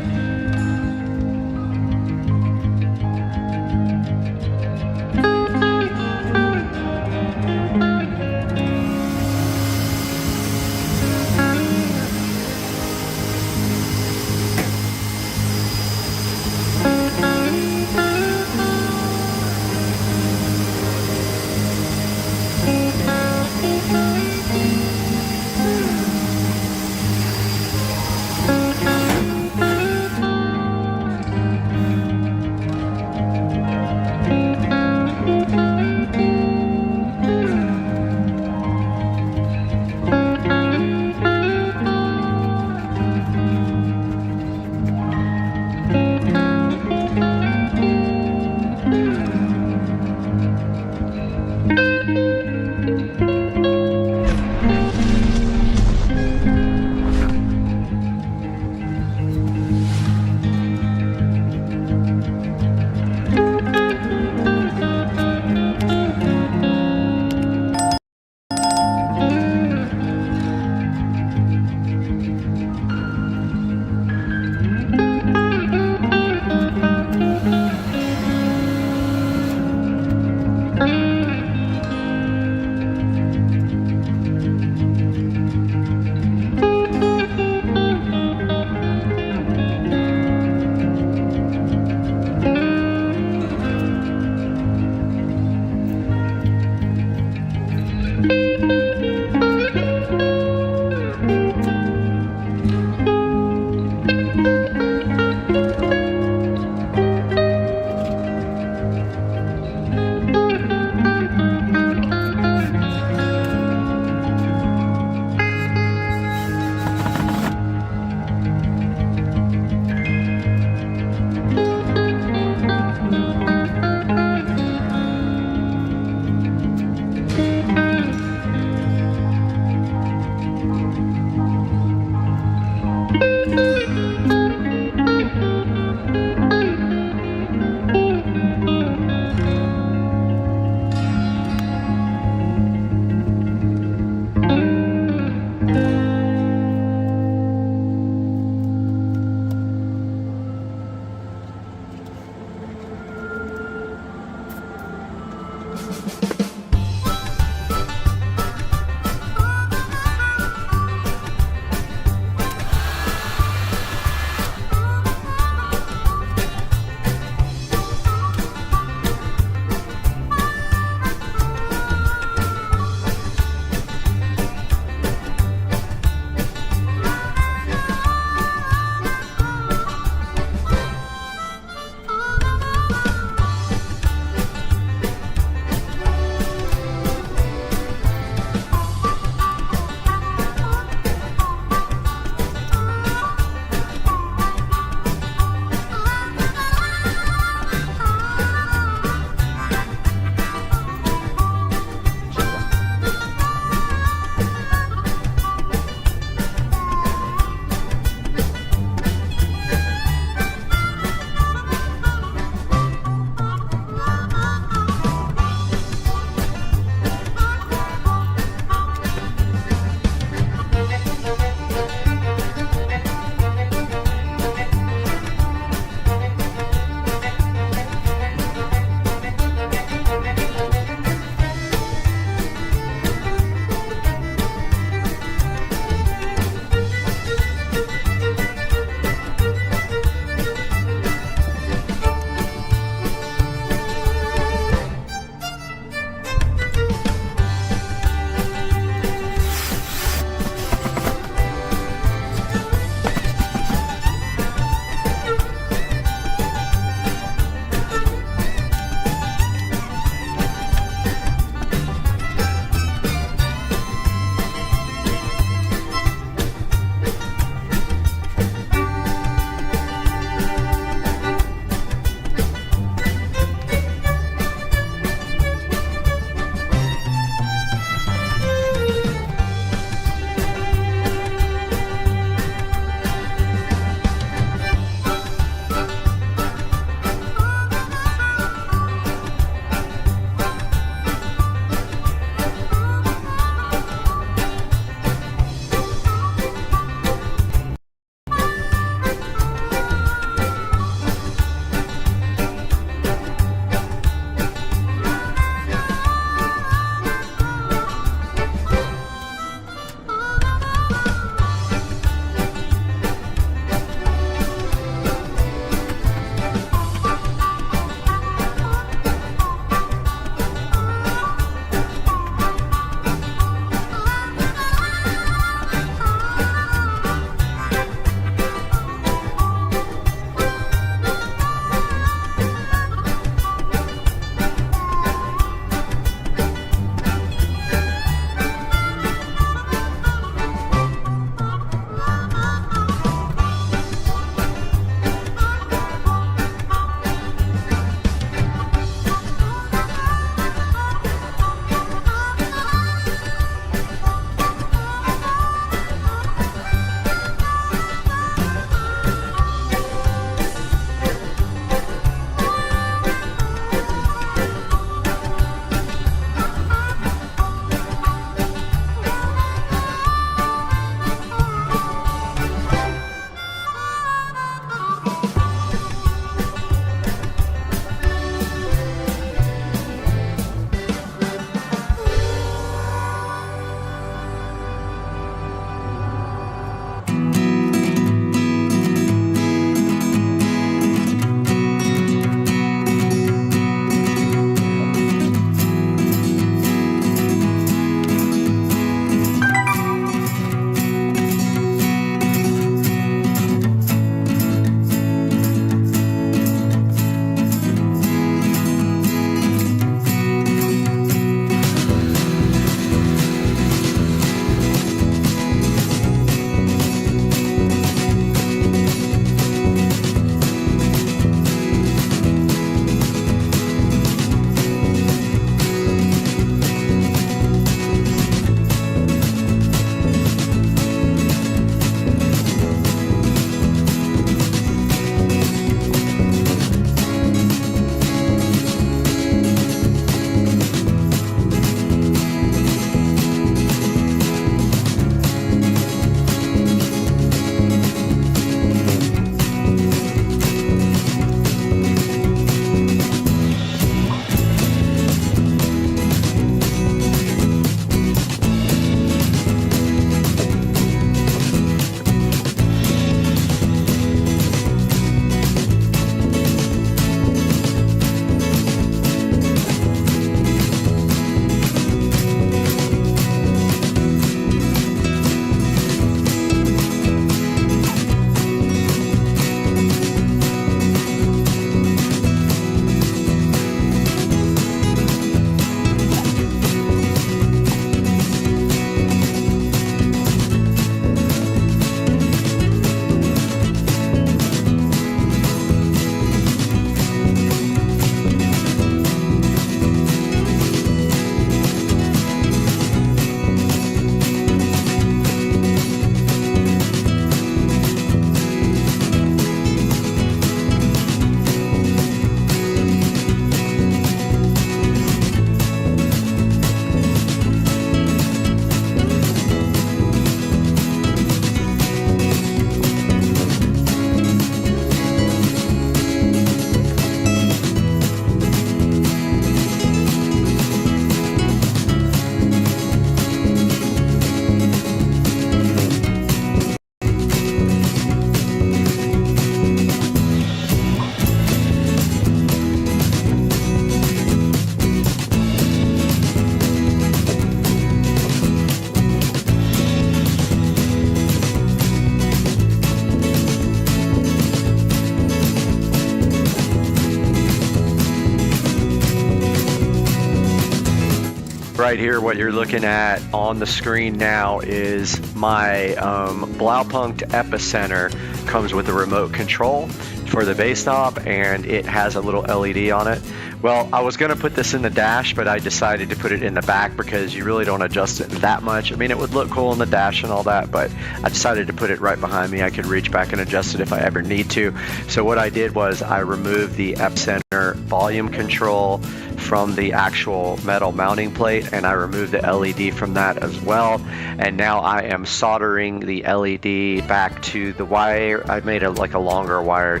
right here, what you're looking at on the screen now is my Blaupunkt Epicenter. Comes with a remote control for the base knob, and it has a little LED on it. Well, I was going to put this in the dash, but I decided to put it in the back because you really don't adjust it that much. I mean, it would look cool in the dash and all that, but I decided to put it right behind me. I could reach back and adjust it if I ever need to. So what I did was I removed the Epicenter volume control from the actual metal mounting plate, and I removed the LED from that as well. And now I am soldering the LED back to the wire. I made like a longer wire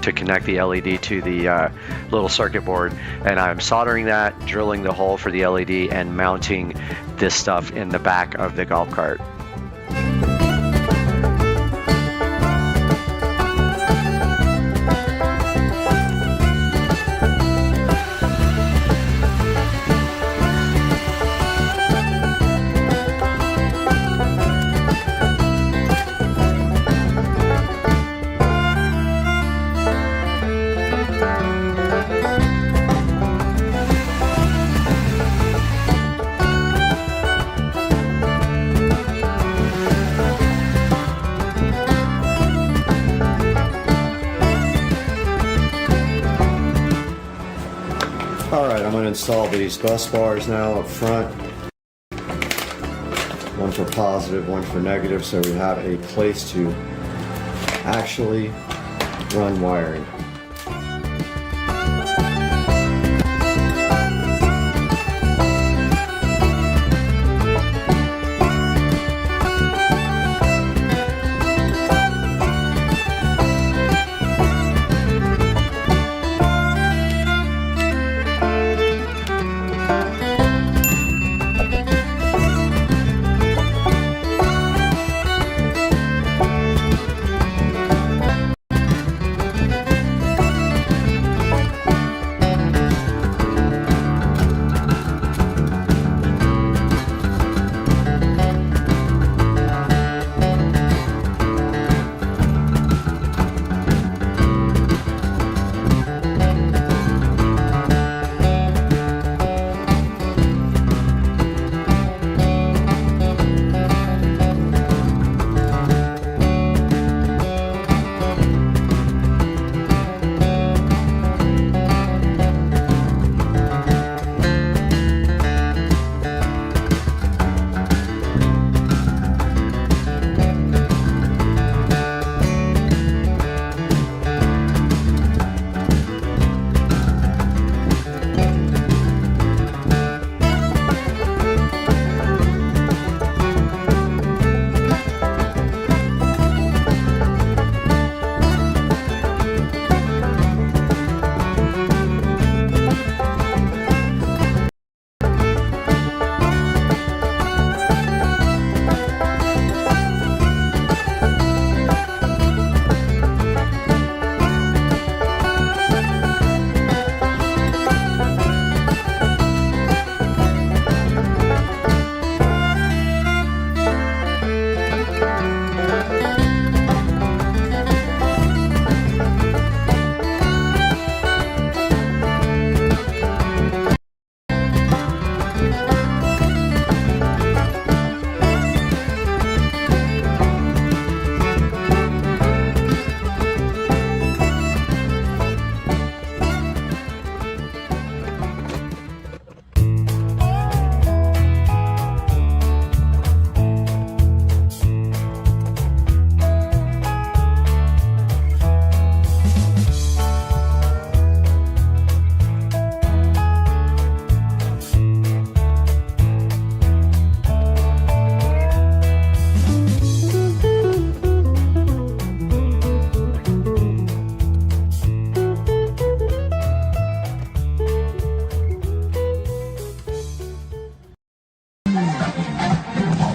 to connect the LED to the little circuit board, and I'm soldering that, drilling the hole for the LED, and mounting this stuff in the back of the golf cart. Alright, I'm going to install these bus bars now up front. One for positive, one for negative, so we have a place to actually run wiring.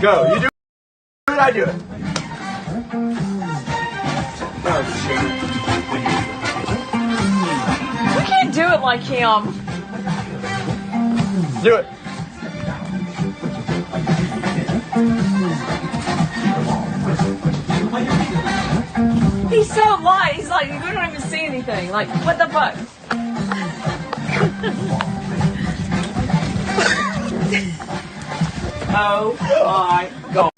Go. You do it, I do it. We can't do it like him. Do it. He's so light. He's like, you don't even see anything. Like, what the fuck? Oh my God.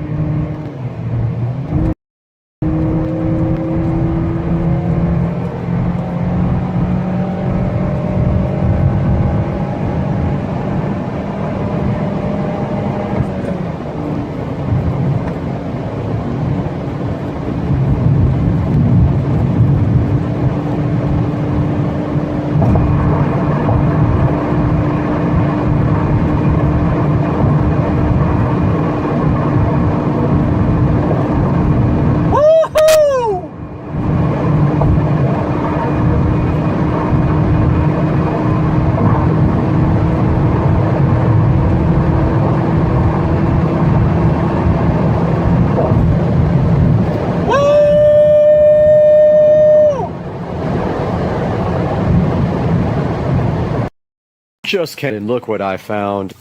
Just kidding. And look what I found.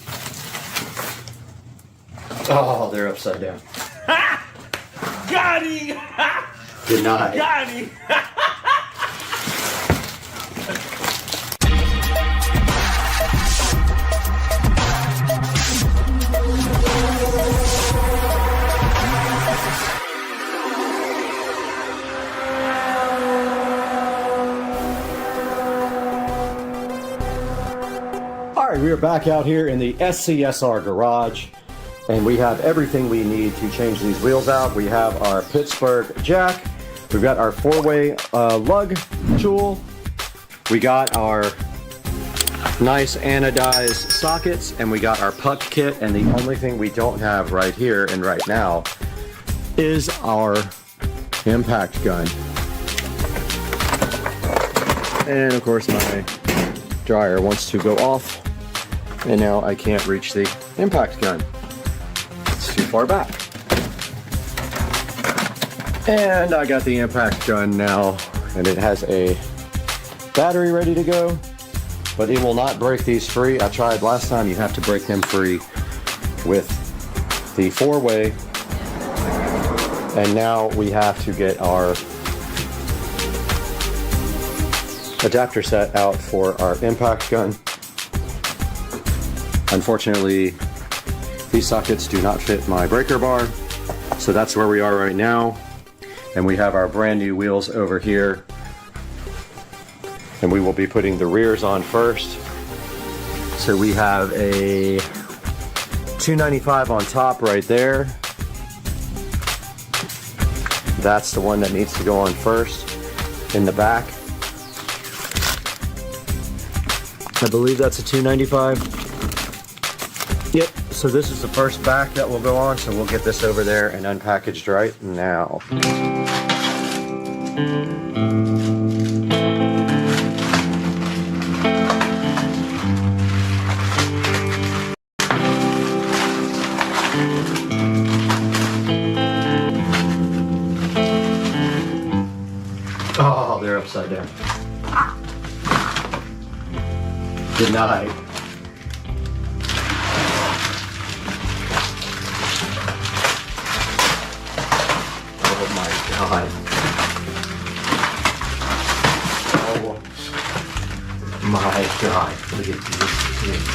Oh, they're upside down. Got him! Good night. Got him! All right, we are back out here in the SCSR garage, and we have everything we need to change these wheels out. We have our Pittsburgh jack, we've got our 4-way lug tool, we got our nice anodized sockets, and we got our puck kit, and the only thing we don't have right here and right now is our impact gun. And of course my dryer wants to go off, and now I can't reach the impact gun. It's too far back. And I got the impact gun now, and it has a battery ready to go, but it will not break these free. I tried last time, you have to break them free with the 4-way, and now we have to get our adapter set out for our impact gun. Unfortunately, these sockets do not fit my breaker bar, so that's where we are right now. And we have our brand new wheels over here, and we will be putting the rears on first. So we have a 295 on top right there. That's the one that needs to go on first in the back. I believe that's a 295. Yep, so this is the first back that will go on, so we'll get this over there and unpackaged right now. Oh, they're upside down. Good night. Oh my God. Oh my God. Look at these.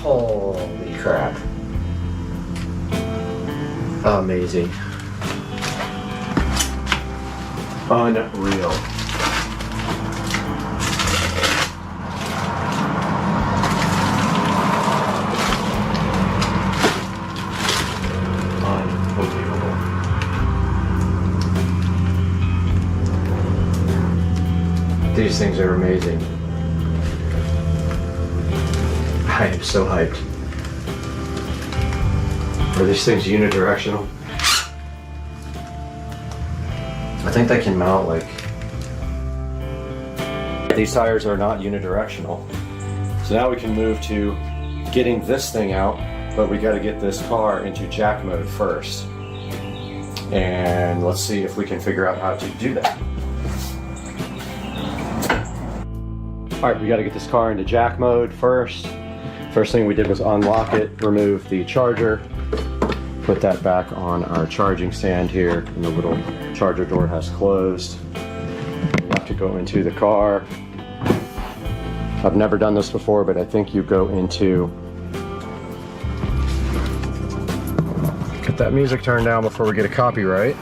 Holy crap. Amazing. Unreal. Unbelievable. These things are amazing. I am so hyped. Are these things unidirectional? I think they can mount like... These tires are not unidirectional. So now we can move to getting this thing out, but we got to get this car into jack mode first. And let's see if we can figure out how to do that. All right, we got to get this car into jack mode first. First thing we did was unlock it, remove the charger, put that back on our charging stand here, and the little charger door has closed. We have to go into the car. I've never done this before, but I think you go into, get that music turned down before we get a copyright.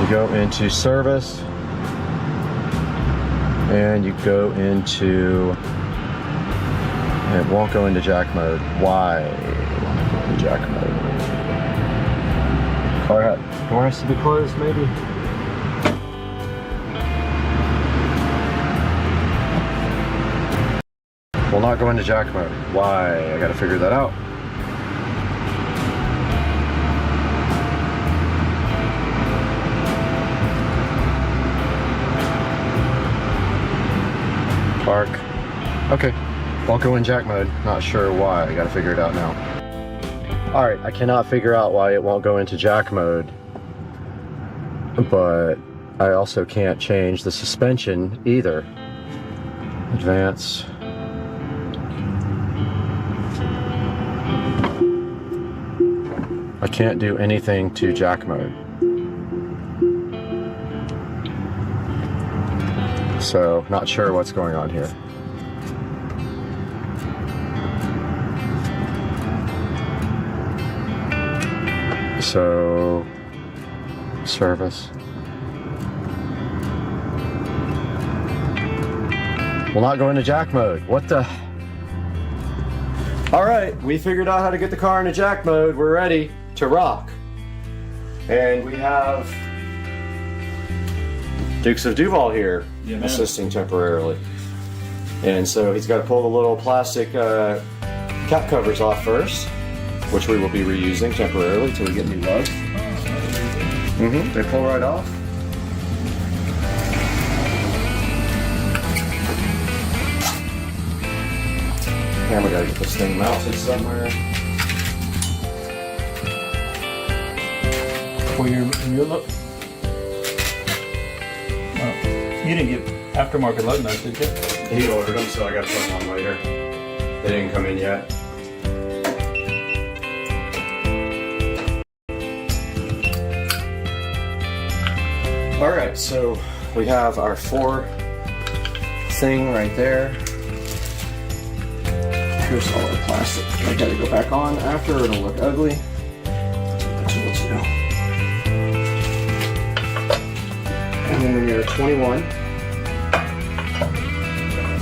You go into service, and you go into, it won't go into jack mode. Why? Jack mode. Car has to be closed, maybe. Will not go into jack mode. Why? I gotta figure that out. Park. Okay. Won't go in jack mode. Not sure why. I gotta figure it out now. Alright, I cannot figure out why it won't go into jack mode. But I also can't change the suspension either. Advance. I can't do anything to jack mode. So, not sure what's going on here. So, service. Will not go into jack mode. What the? All right, we figured out how to get the car into jack mode. We're ready to rock. And we have Dukes of Duval here, assisting temporarily. And so he's got to pull the little plastic cap covers off first, which we will be reusing temporarily until we get new lugs. They pull right off. And we gotta get this thing mounted somewhere. Well, you're look. You didn't get aftermarket lug nuts, did you? He ordered them, so I gotta put them on later. They didn't come in yet. Alright, so we have our 4 thing right there. Here's all our plastic. I gotta go back on after, it'll look ugly. And then we need our 21.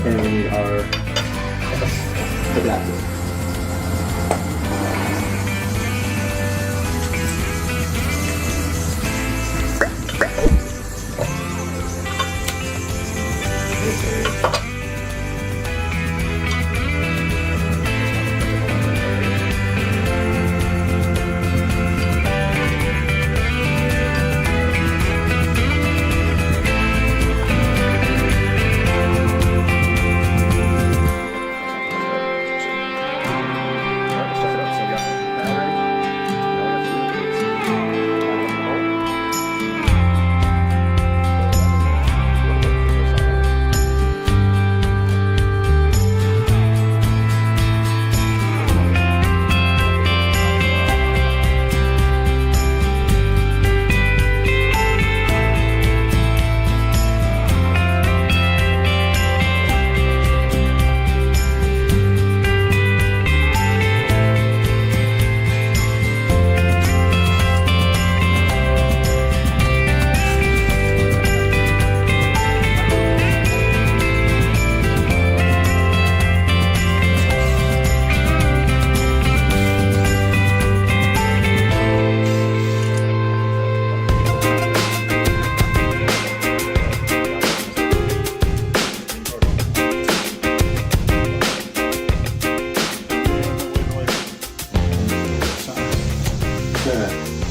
And we need our adapter.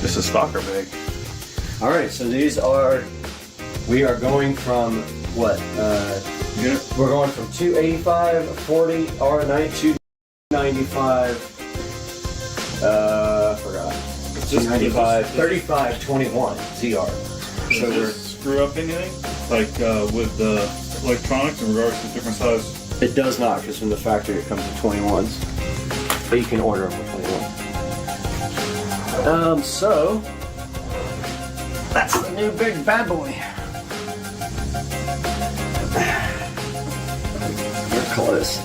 This is stalker big. All right, so these are, we are going from what? We're going from 285, 40, R9, 295, forgot. 295, 35, 21, ZR. So we're screw up anything? Like with the electronics in regards to different size? It does not, because from the factory it comes with 21s. But you can order them with 21. So that's the new big bad boy. call this?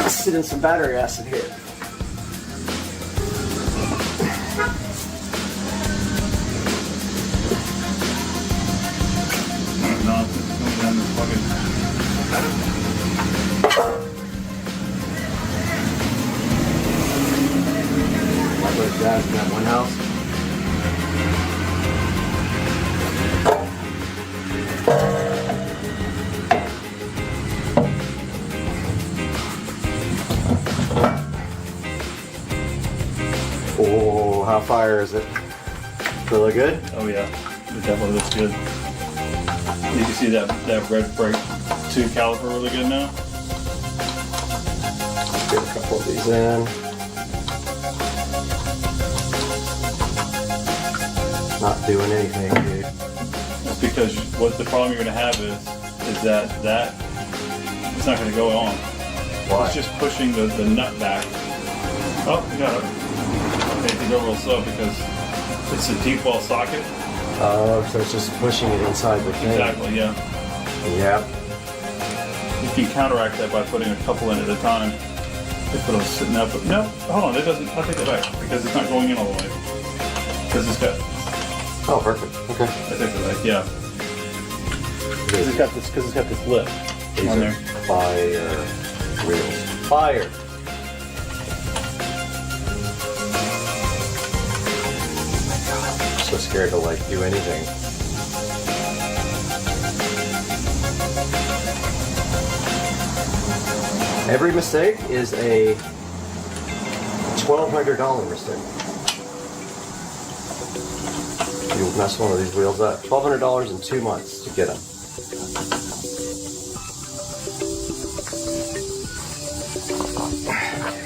Sit in some battery acid here. No, it's going down this bucket. Like what that in that one house. Oh, how fire is it? Does it look good? Oh yeah, it definitely looks good. You can see that red break 2 caliper really good now. Get a couple of these in. Not doing anything, dude. It's because what the problem you're going to have is that it's not going to go on. Why? It's just pushing the nut back. Oh, you got it. Okay, to go real slow because it's a deep well socket. Oh, so it's just pushing it inside the thing. Exactly, yeah. Yep. You can counteract that by putting a couple in at a time. If it'll sitting up, but no, hold on, it doesn't. I'll take it back because it's not going in all the way. Because it's got. Oh, perfect. Okay. I take it back, yeah. Because it's got this lip These on are there. fire wheels. Fire. So scared to like do anything. Every mistake is a $1,200 mistake. You mess one of these wheels up. $1,200 in 2 months to get them.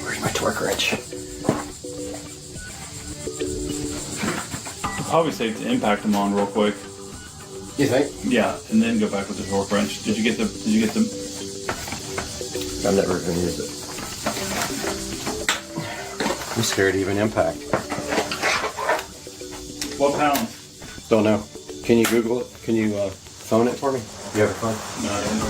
Where's my torque wrench? Probably safe to impact them on real quick. You think? Yeah, and then go back with the torque wrench. Did you get the? I've never even used it. I'm scared to even impact. What pounds? Don't know. Can you Google it? Can you phone it for me? You have a phone? No, I don't know.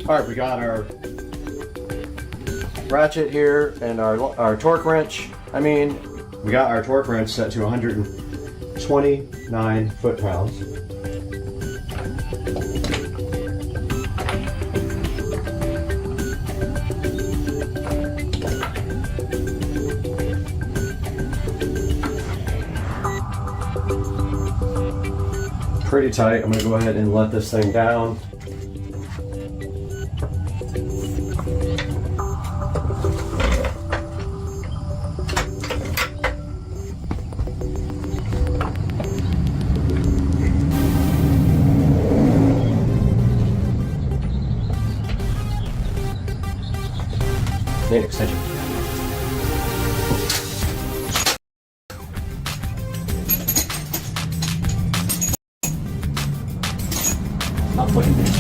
All right, we got our ratchet here and our torque wrench. I mean, we got our torque wrench set to 129 foot-pounds. Pretty tight. I'm gonna go ahead and let this thing down. Need an extension. Not putting it.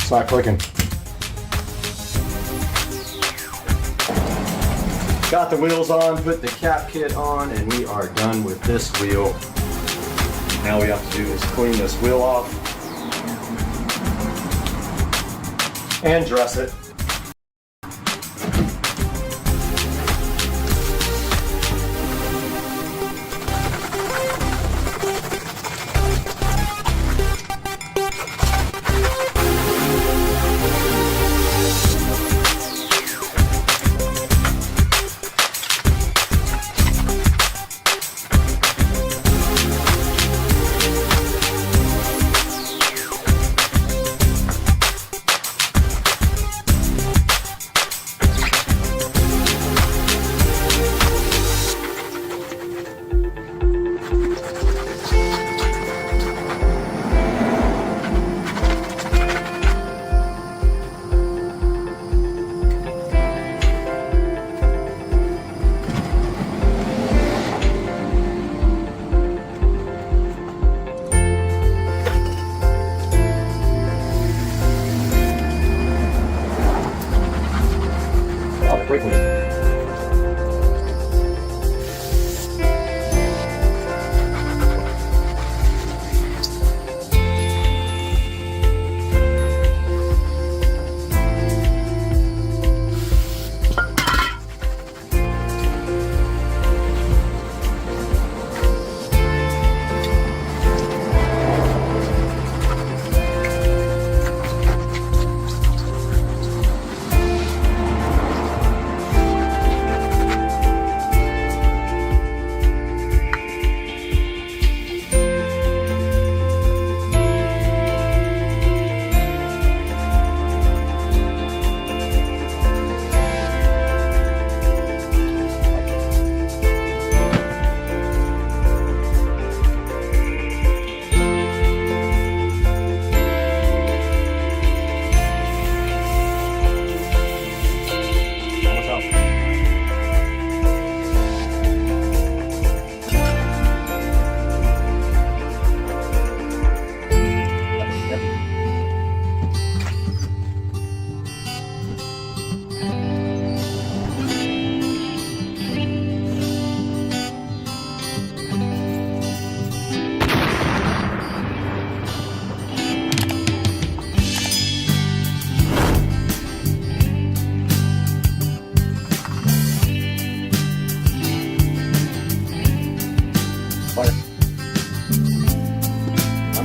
It's not clicking. Got the wheels on, put the cap kit on, and we are done with this wheel. Now we have to do is clean this wheel off and dress it.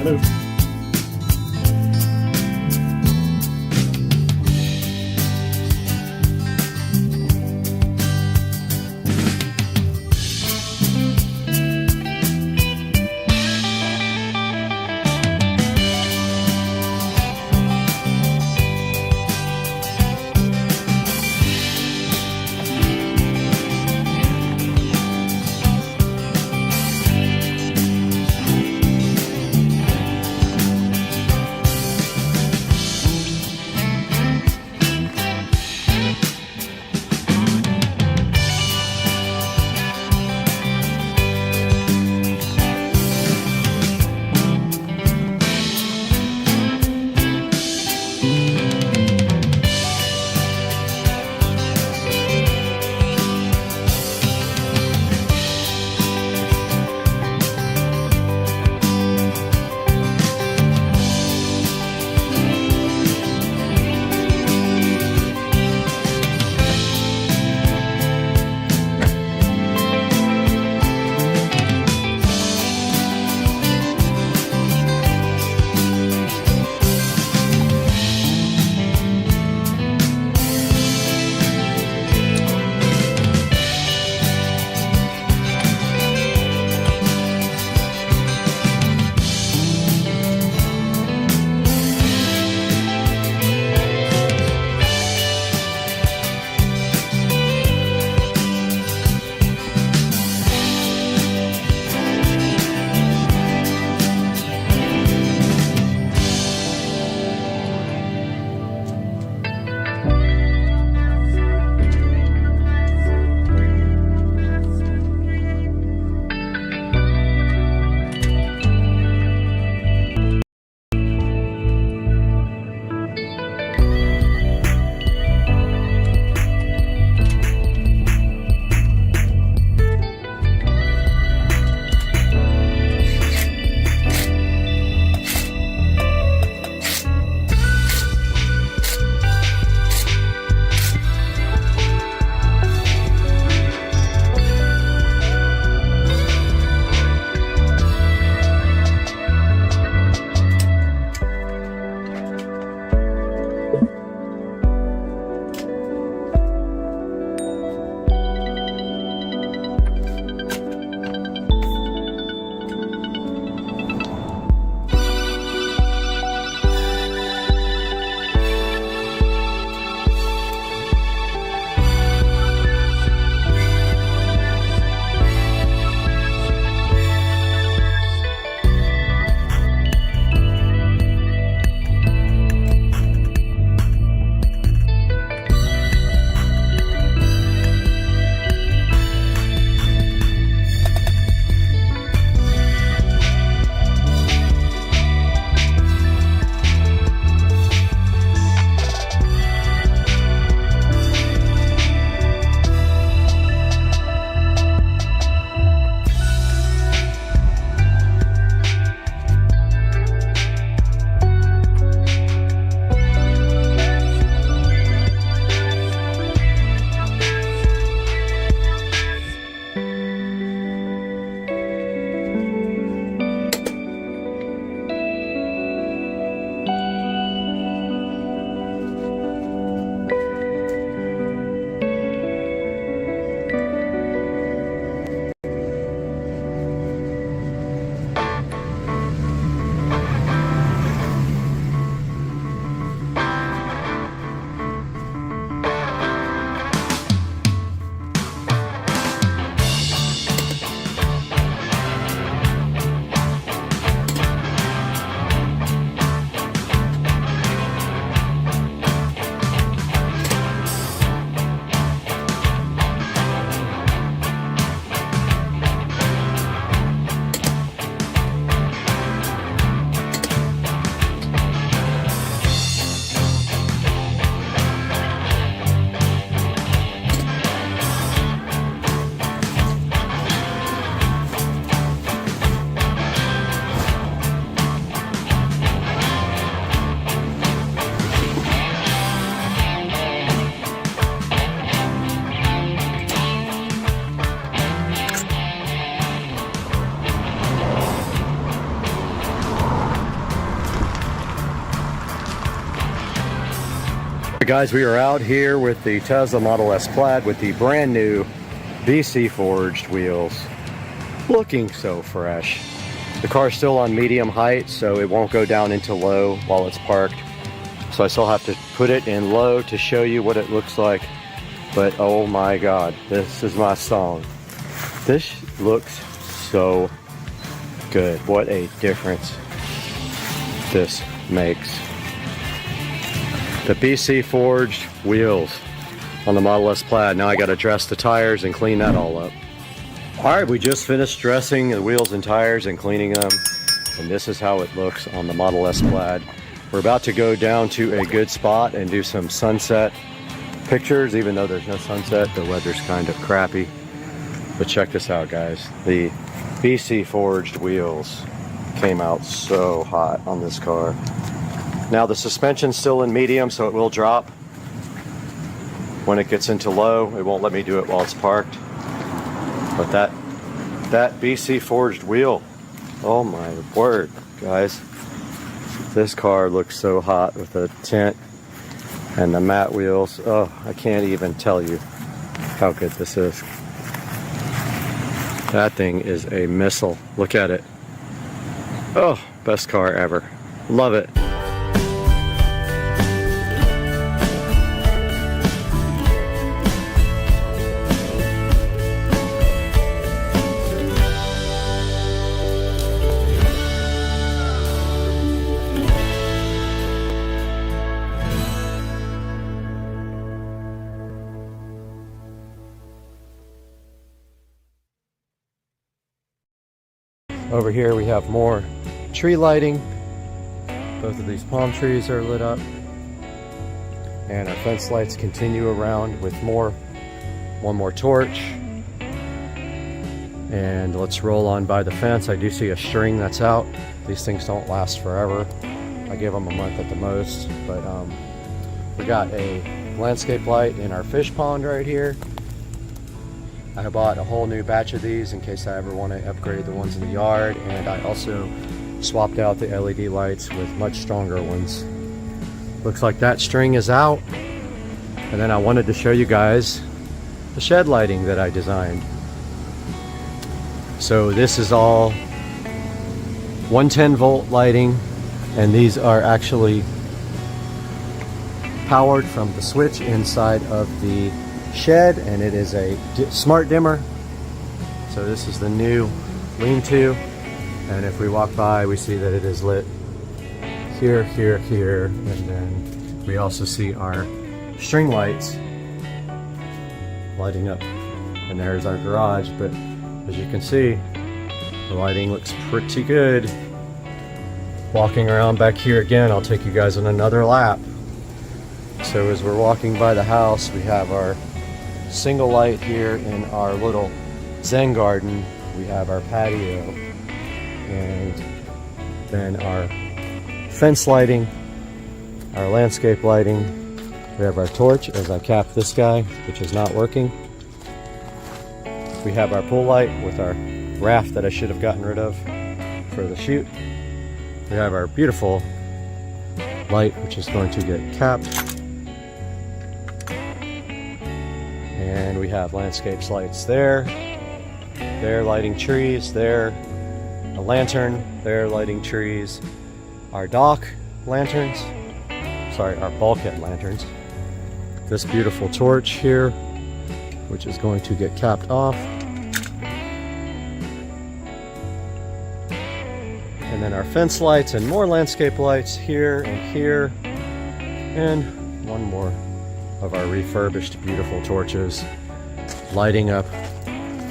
to move. Guys, we are out here with the Tesla Model S Plaid with the brand new BC forged wheels. Looking so fresh. The car's still on medium height, so it won't go down into low while it's parked. So I still have to put it in low to show you what it looks like. But oh my God, this is my song. This looks so good. What a difference this makes. The BC forged wheels on the Model S Plaid. Now I got to dress the tires and clean that all up. All right, we just finished dressing the wheels and tires and cleaning them, and this is how it looks on the Model S Plaid. We're about to go down to a good spot and do some sunset pictures, even though there's no sunset. The weather's kind of crappy. But check this out, guys. The BC forged wheels came out so hot on this car. Now the suspension's still in medium, so it will drop. When it gets into low, it won't let me do it while it's parked. But that BC forged wheel, oh my word, guys. This car looks so hot with the tint and the matte wheels. Oh, I can't even tell you how good this is. That thing is a missile. Look at it. Oh, best car ever. Love it. Over here we have more tree lighting. Both of these palm trees are lit up. And our fence lights continue around with one more torch. And let's roll on by the fence. I do see a string that's out. These things don't last forever. I give them a month at the most. But we got a landscape light in our fish pond right here. I bought a whole new batch of these in case I ever want to upgrade the ones in the yard, and I also swapped out the LED lights with much stronger ones. Looks like that string is out. And then I wanted to show you guys the shed lighting that I designed. So this is all 110 volt lighting, and these are actually powered from the switch inside of the shed, and it is a smart dimmer. So this is the new lean-to, and if we walk by we see that it is lit here, here, here, and then we also see our string lights lighting up, and there's our garage. But as you can see, the lighting looks pretty good. Walking around back here again, I'll take you guys on another lap. So as we're walking by the house, we have our single light here in our little Zen garden. We have our patio, and then our fence lighting, our landscape lighting. We have our torch as I cap this guy, which is not working. We have our pool light with our raft that I should have gotten rid of for the shoot. We have our beautiful light, which is going to get capped. And we have landscapes lights there. They're lighting trees. There, a lantern. They're lighting trees. Our dock lanterns. Sorry, our bulkhead lanterns. This beautiful torch here, which is going to get capped off. And then our fence lights and more landscape lights here and here. And one more of our refurbished beautiful torches lighting up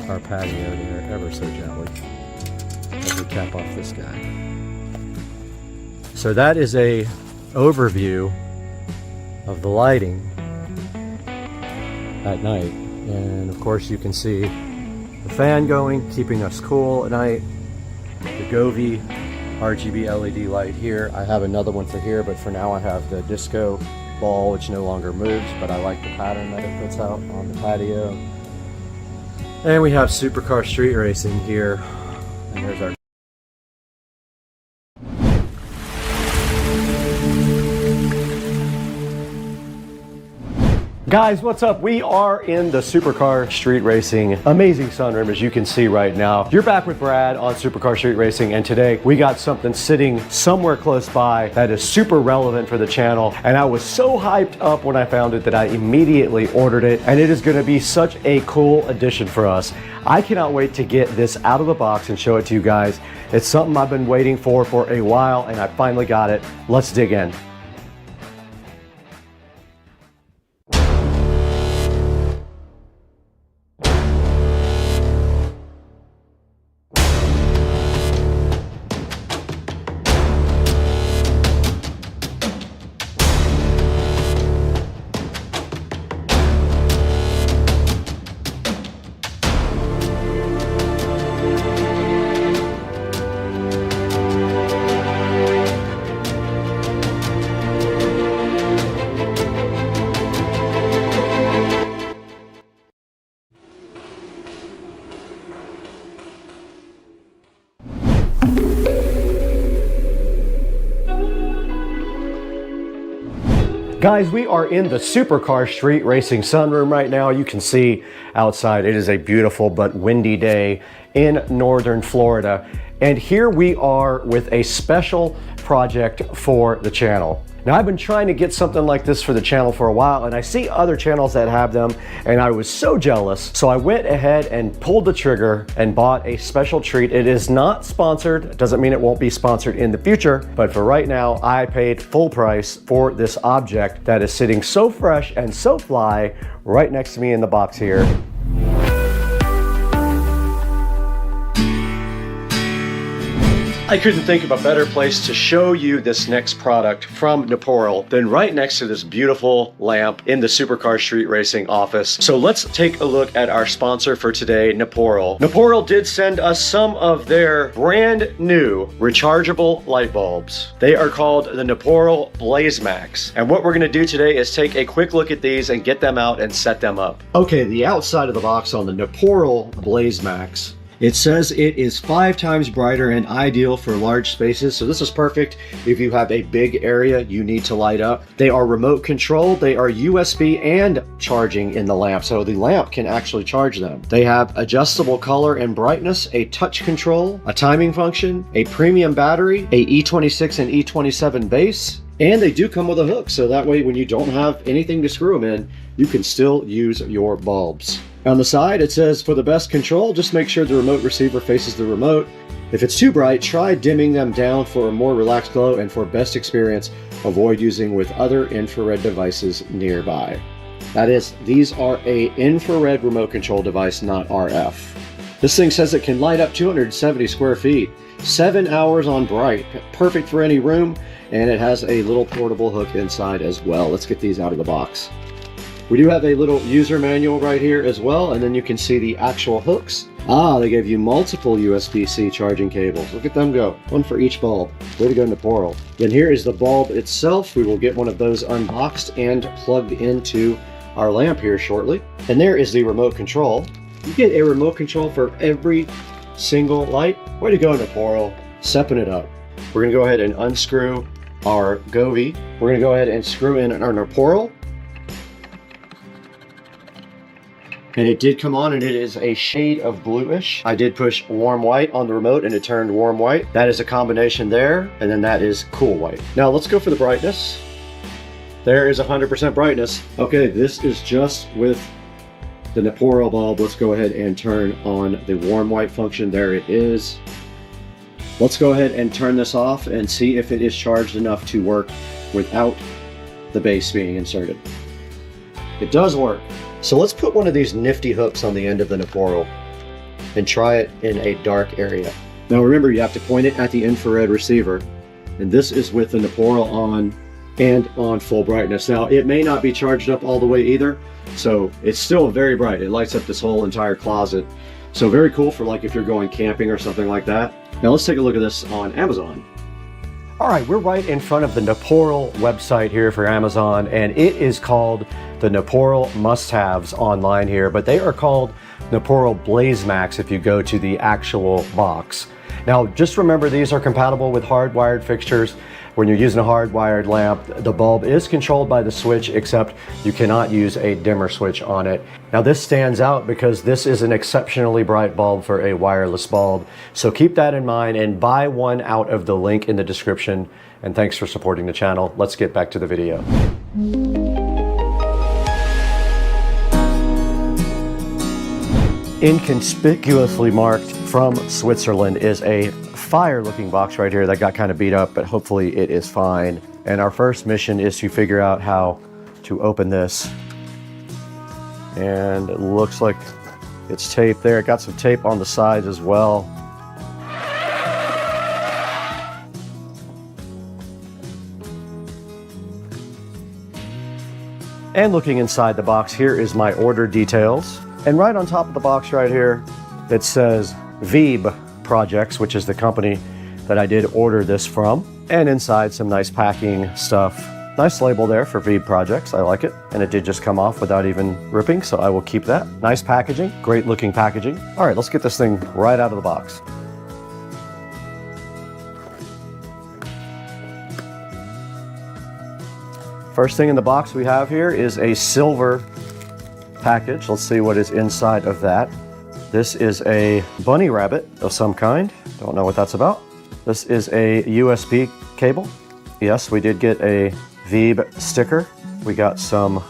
our patio there ever so gently as we cap off this guy. So that is a overview of the lighting at night, and of course you can see the fan going, keeping us cool at night. The Govee RGB LED light here. I have another one for here, but for now I have the disco ball, which no longer moves, but I like the pattern that it puts out on the patio. And we have supercar street racing here, and there's our Guys, what's up? We are in the Supercar Street Racing amazing sunroom, as you can see right now. You're back with Brad on Supercar Street Racing, and today we got something sitting somewhere close by that is super relevant for the channel, and I was so hyped up when I found it that I immediately ordered it, and it is going to be such a cool addition for us. I cannot wait to get this out of the box and show it to you guys. It's something I've been waiting for a while, and I finally got it. Let's dig in. Guys, we are in the Supercar Street Racing sunroom right now. You can see outside, it is a beautiful but windy day in northern Florida. And here we are with a special project for the channel. Now, I've been trying to get something like this for the channel for a while, and I see other channels that have them, and I was so jealous. So I went ahead and pulled the trigger and bought a special treat. It is not sponsored. It doesn't mean it won't be sponsored in the future, but for right now, I paid full price for this object that is sitting so fresh and so fly right next to me in the box here. I couldn't think of a better place to show you this next product from Naporal than right next to this beautiful lamp in the Supercar Street Racing office. So let's take a look at our sponsor for today, Naporal. Naporal did send us some of their brand new rechargeable light bulbs. They are called the Naporal Blaze Max. And what we're gonna do today is take a quick look at these and get them out and set them up. Okay, the outside of the box on the Naporal Blaze Max. It says it is 5 times brighter and ideal for large spaces. So this is perfect if you have a big area you need to light up. They are remote controlled. They are USB and charging in the lamp. So the lamp can actually charge them. They have adjustable color and brightness, a touch control, a timing function, a premium battery, a E26 and E27 base. And they do come with a hook. So that way when you don't have anything to screw them in, you can still use your bulbs. On the side, it says, for the best control, just make sure the remote receiver faces the remote. If it's too bright, try dimming them down for a more relaxed glow, and for best experience, avoid using with other infrared devices nearby. That is, these are a infrared remote control device, not RF. This thing says it can light up 270 square feet, 7 hours on bright, perfect for any room, and it has a little portable hook inside as well. Let's get these out of the box. We do have a little user manual right here as well, and then you can see the actual hooks. Ah, they gave you multiple USB-C charging cables. Look at them go. One for each bulb. Way to go, Naporal. Then here is the bulb itself. We will get one of those unboxed and plugged into our lamp here shortly. And there is the remote control. You get a remote control for every single light. Way to go, Naporal. Stepping it up. We're going to go ahead and unscrew our Govee. We're going to go ahead and screw in our Naporal. And it did come on, and it is a shade of bluish. I did push warm white on the remote and it turned warm white. That is a combination there, and then that is cool white. Now let's go for the brightness. There is 100% brightness. Okay, this is just with the Naporal bulb. Let's go ahead and turn on the warm white function. There it is. Let's go ahead and turn this off and see if it is charged enough to work without the base being inserted. It does work. So let's put one of these nifty hooks on the end of the Naporal and try it in a dark area. Now remember, you have to point it at the infrared receiver, and this is with the Naporal on and on full brightness. Now it may not be charged up all the way either, so it's still very bright. It lights up this whole entire closet. So very cool for like if you're going camping or something like that. Now let's take a look at this on Amazon. All right, we're right in front of the Naporal website here for Amazon, and it is called the Naporal must-haves online here, but they are called Naporal Blaze Max if you go to the actual box. Now, just remember these are compatible with hardwired fixtures. When you're using a hardwired lamp, the bulb is controlled by the switch, except you cannot use a dimmer switch on it. Now this stands out because this is an exceptionally bright bulb for a wireless bulb. So keep that in mind and buy one out of the link in the description. And thanks for supporting the channel. Let's get back to the video. Inconspicuously marked from Switzerland is a fire looking box right here that got kind of beat up, but hopefully it is fine. And our first mission is to figure out how to open this. And it looks like it's taped there. It got some tape on the sides as well. And looking inside the box, here is my order details. And right on top of the box right here, it says VEB Projects, which is the company that I did order this from. And inside some nice packing stuff. Nice label there for VEB Projects, I like it. And it did just come off without even ripping, so I will keep that. Nice packaging, great looking packaging. All right, let's get this thing right out of the box. First thing in the box we have here is a silver package. Let's see what is inside of that. This is a bunny rabbit of some kind. Don't know what that's about. This is a USB cable. Yes, we did get a VEB sticker. We got some,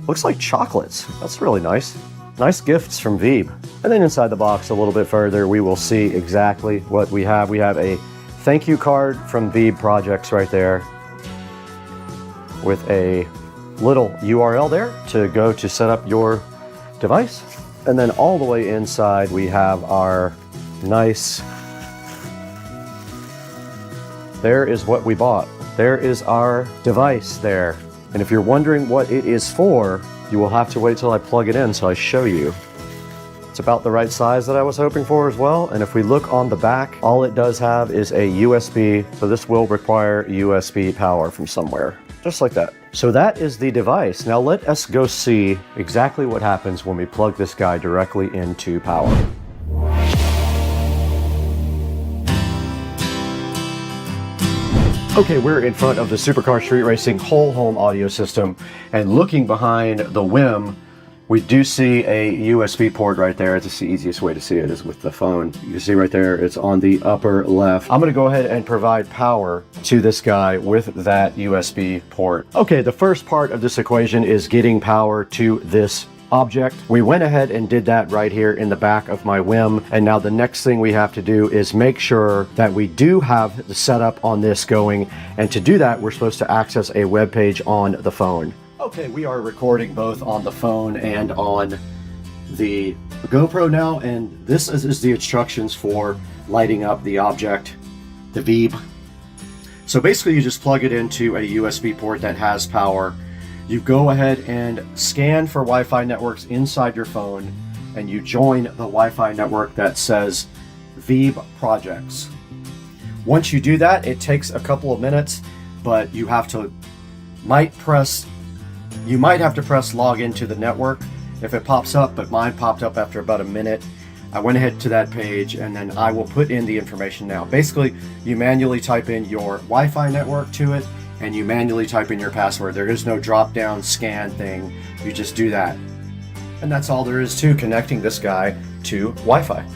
looks like chocolates. That's really nice. Nice gifts from VEB. And then inside the box a little bit further, we will see exactly what we have. We have a thank you card from VEB Projects right there with a little URL there to go to set up your device. And then all the way inside we have our nice, there is what we bought. There is our device there. And if you're wondering what it is for, you will have to wait till I plug it in so I show you. It's about the right size that I was hoping for as well. And if we look on the back, all it does have is a USB. So this will require USB power from somewhere, just like that. So that is the device. Now let us go see exactly what happens when we plug this guy directly into power. Okay, we're in front of the Supercar Street Racing whole home audio system, and looking behind the WIM, we do see a USB port right there. It's the easiest way to see it is with the phone. You can see right there, it's on the upper left. I'm gonna go ahead and provide power to this guy with that USB port. Okay, the first part of this equation is getting power to this object. We went ahead and did that right here in the back of my WIM, and now the next thing we have to do is make sure that we do have the setup on this going, and to do that, we're supposed to access a web page on the phone. Okay, we are recording both on the phone and on the GoPro now, and this is the instructions for lighting up the object, the VEB. So basically you just plug it into a USB port that has power. You go ahead and scan for Wi-Fi networks inside your phone, and you join the Wi-Fi network that says VEB Projects. Once you do that, it takes a couple of minutes, but you have to, you might have to press log into the network if it pops up, but mine popped up after about a minute. I went ahead to that page, and then I will put in the information now. Basically, you manually type in your Wi-Fi network to it, and you manually type in your password. There is no drop-down scan thing. You just do that. And that's all there is to connecting this guy to Wi-Fi.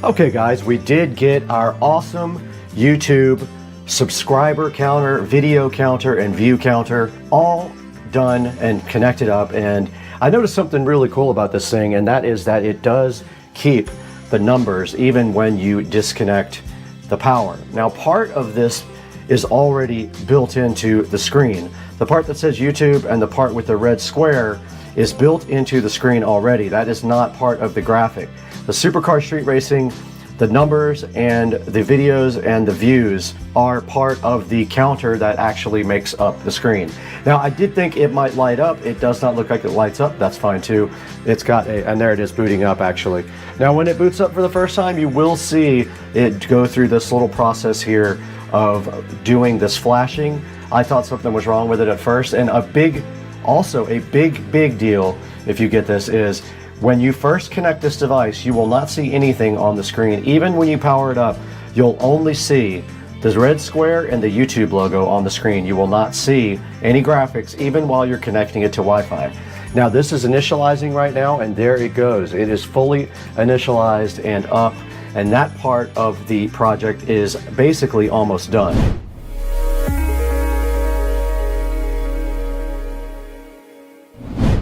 Okay guys, we did get our awesome YouTube subscriber counter, video counter, and view counter all done and connected up. And I noticed something really cool about this thing, and that is that it does keep the numbers even when you disconnect the power. Now, part of this is already built into the screen. The part that says YouTube and the part with the red square is built into the screen already. That is not part of the graphic. The Supercar Street Racing, the numbers and the videos and the views are part of the counter that actually makes up the screen. Now, I did think it might light up. It does not look like it lights up. That's fine too. It's got a, and there it is booting up actually. Now, when it boots up for the first time, you will see it go through this little process here of doing this flashing. I thought something was wrong with it at first, and also a big deal, if you get this, is when you first connect this device, you will not see anything on the screen. Even when you power it up, you'll only see the red square and the YouTube logo on the screen. You will not see any graphics even while you're connecting it to Wi-Fi. Now this is initializing right now, and there it goes. It is fully initialized and up, and that part of the project is basically almost done.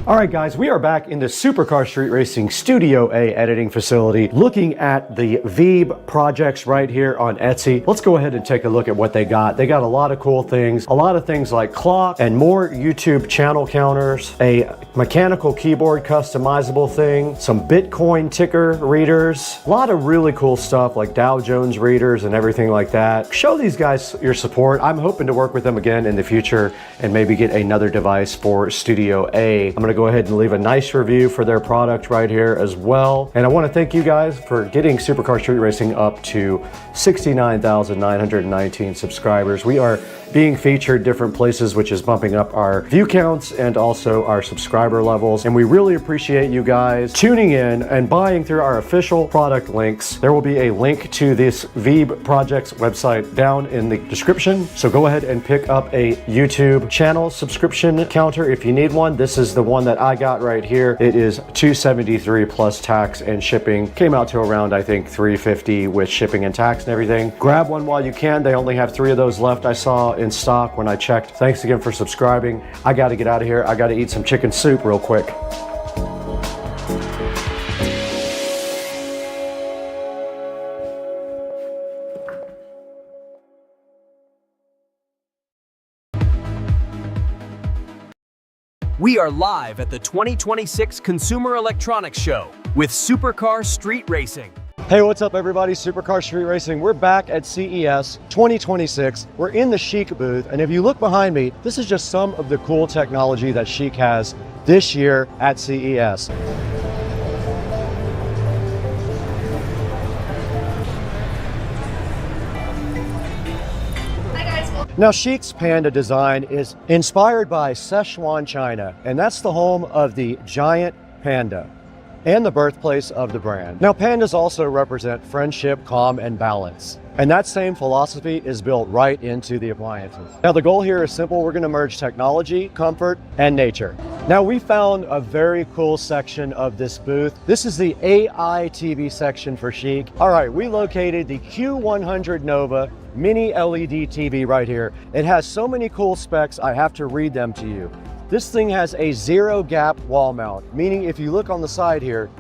All right, guys, we are back in the Supercar Street Racing Studio A editing facility looking at the Veeb projects right here on Etsy. Let's go ahead and take a look at what they got. They got a lot of cool things, a lot of things like clock and more YouTube channel counters, a mechanical keyboard customizable thing, some Bitcoin ticker readers, a lot of really cool stuff like Dow Jones readers and everything like that. Show these guys your support. I'm hoping to work with them again in the future and maybe get another device for Studio A. I'm gonna go ahead and leave a nice review for their product right here as well. And I want to thank you guys for getting Supercar Street Racing up to 69,919 subscribers. We are being featured different places, which is bumping up our view counts and also our subscriber levels. And we really appreciate you guys tuning in and buying through our official product links. There will be a link to this Veeb project's website down in the description. So go ahead and pick up a YouTube channel subscription counter if you need one. This is the one that I got right here. It is $273 plus tax and shipping. Came out to around, I think, $350 with shipping and tax and everything. Grab one while you can. They only have 3 of those left, I saw in stock when I checked. Thanks again for subscribing. I got to get out of here. I got to eat some chicken soup real quick. We are live at the 2026 Consumer Electronics Show with Supercar Street Racing. Hey, what's up everybody? Supercar Street Racing. We're back at CES 2026. We're in the Chic booth, and if you look behind me, this is just some of the cool technology that Chic has this year at CES. Now, Chic's Panda design is inspired by Sichuan, China, and that's the home of the giant panda and the birthplace of the brand. Now, pandas also represent friendship, calm, and balance. And that same philosophy is built right into the appliances. Now, the goal here is simple. We're gonna merge technology, comfort, and nature. Now, we found a very cool section of this booth. This is the AI TV section for Chic. All right, we located the Q100 Nova mini LED TV right here. It has so many cool specs, I have to read them to you. This thing has a 0 gap wall mount, meaning if you look on the side here,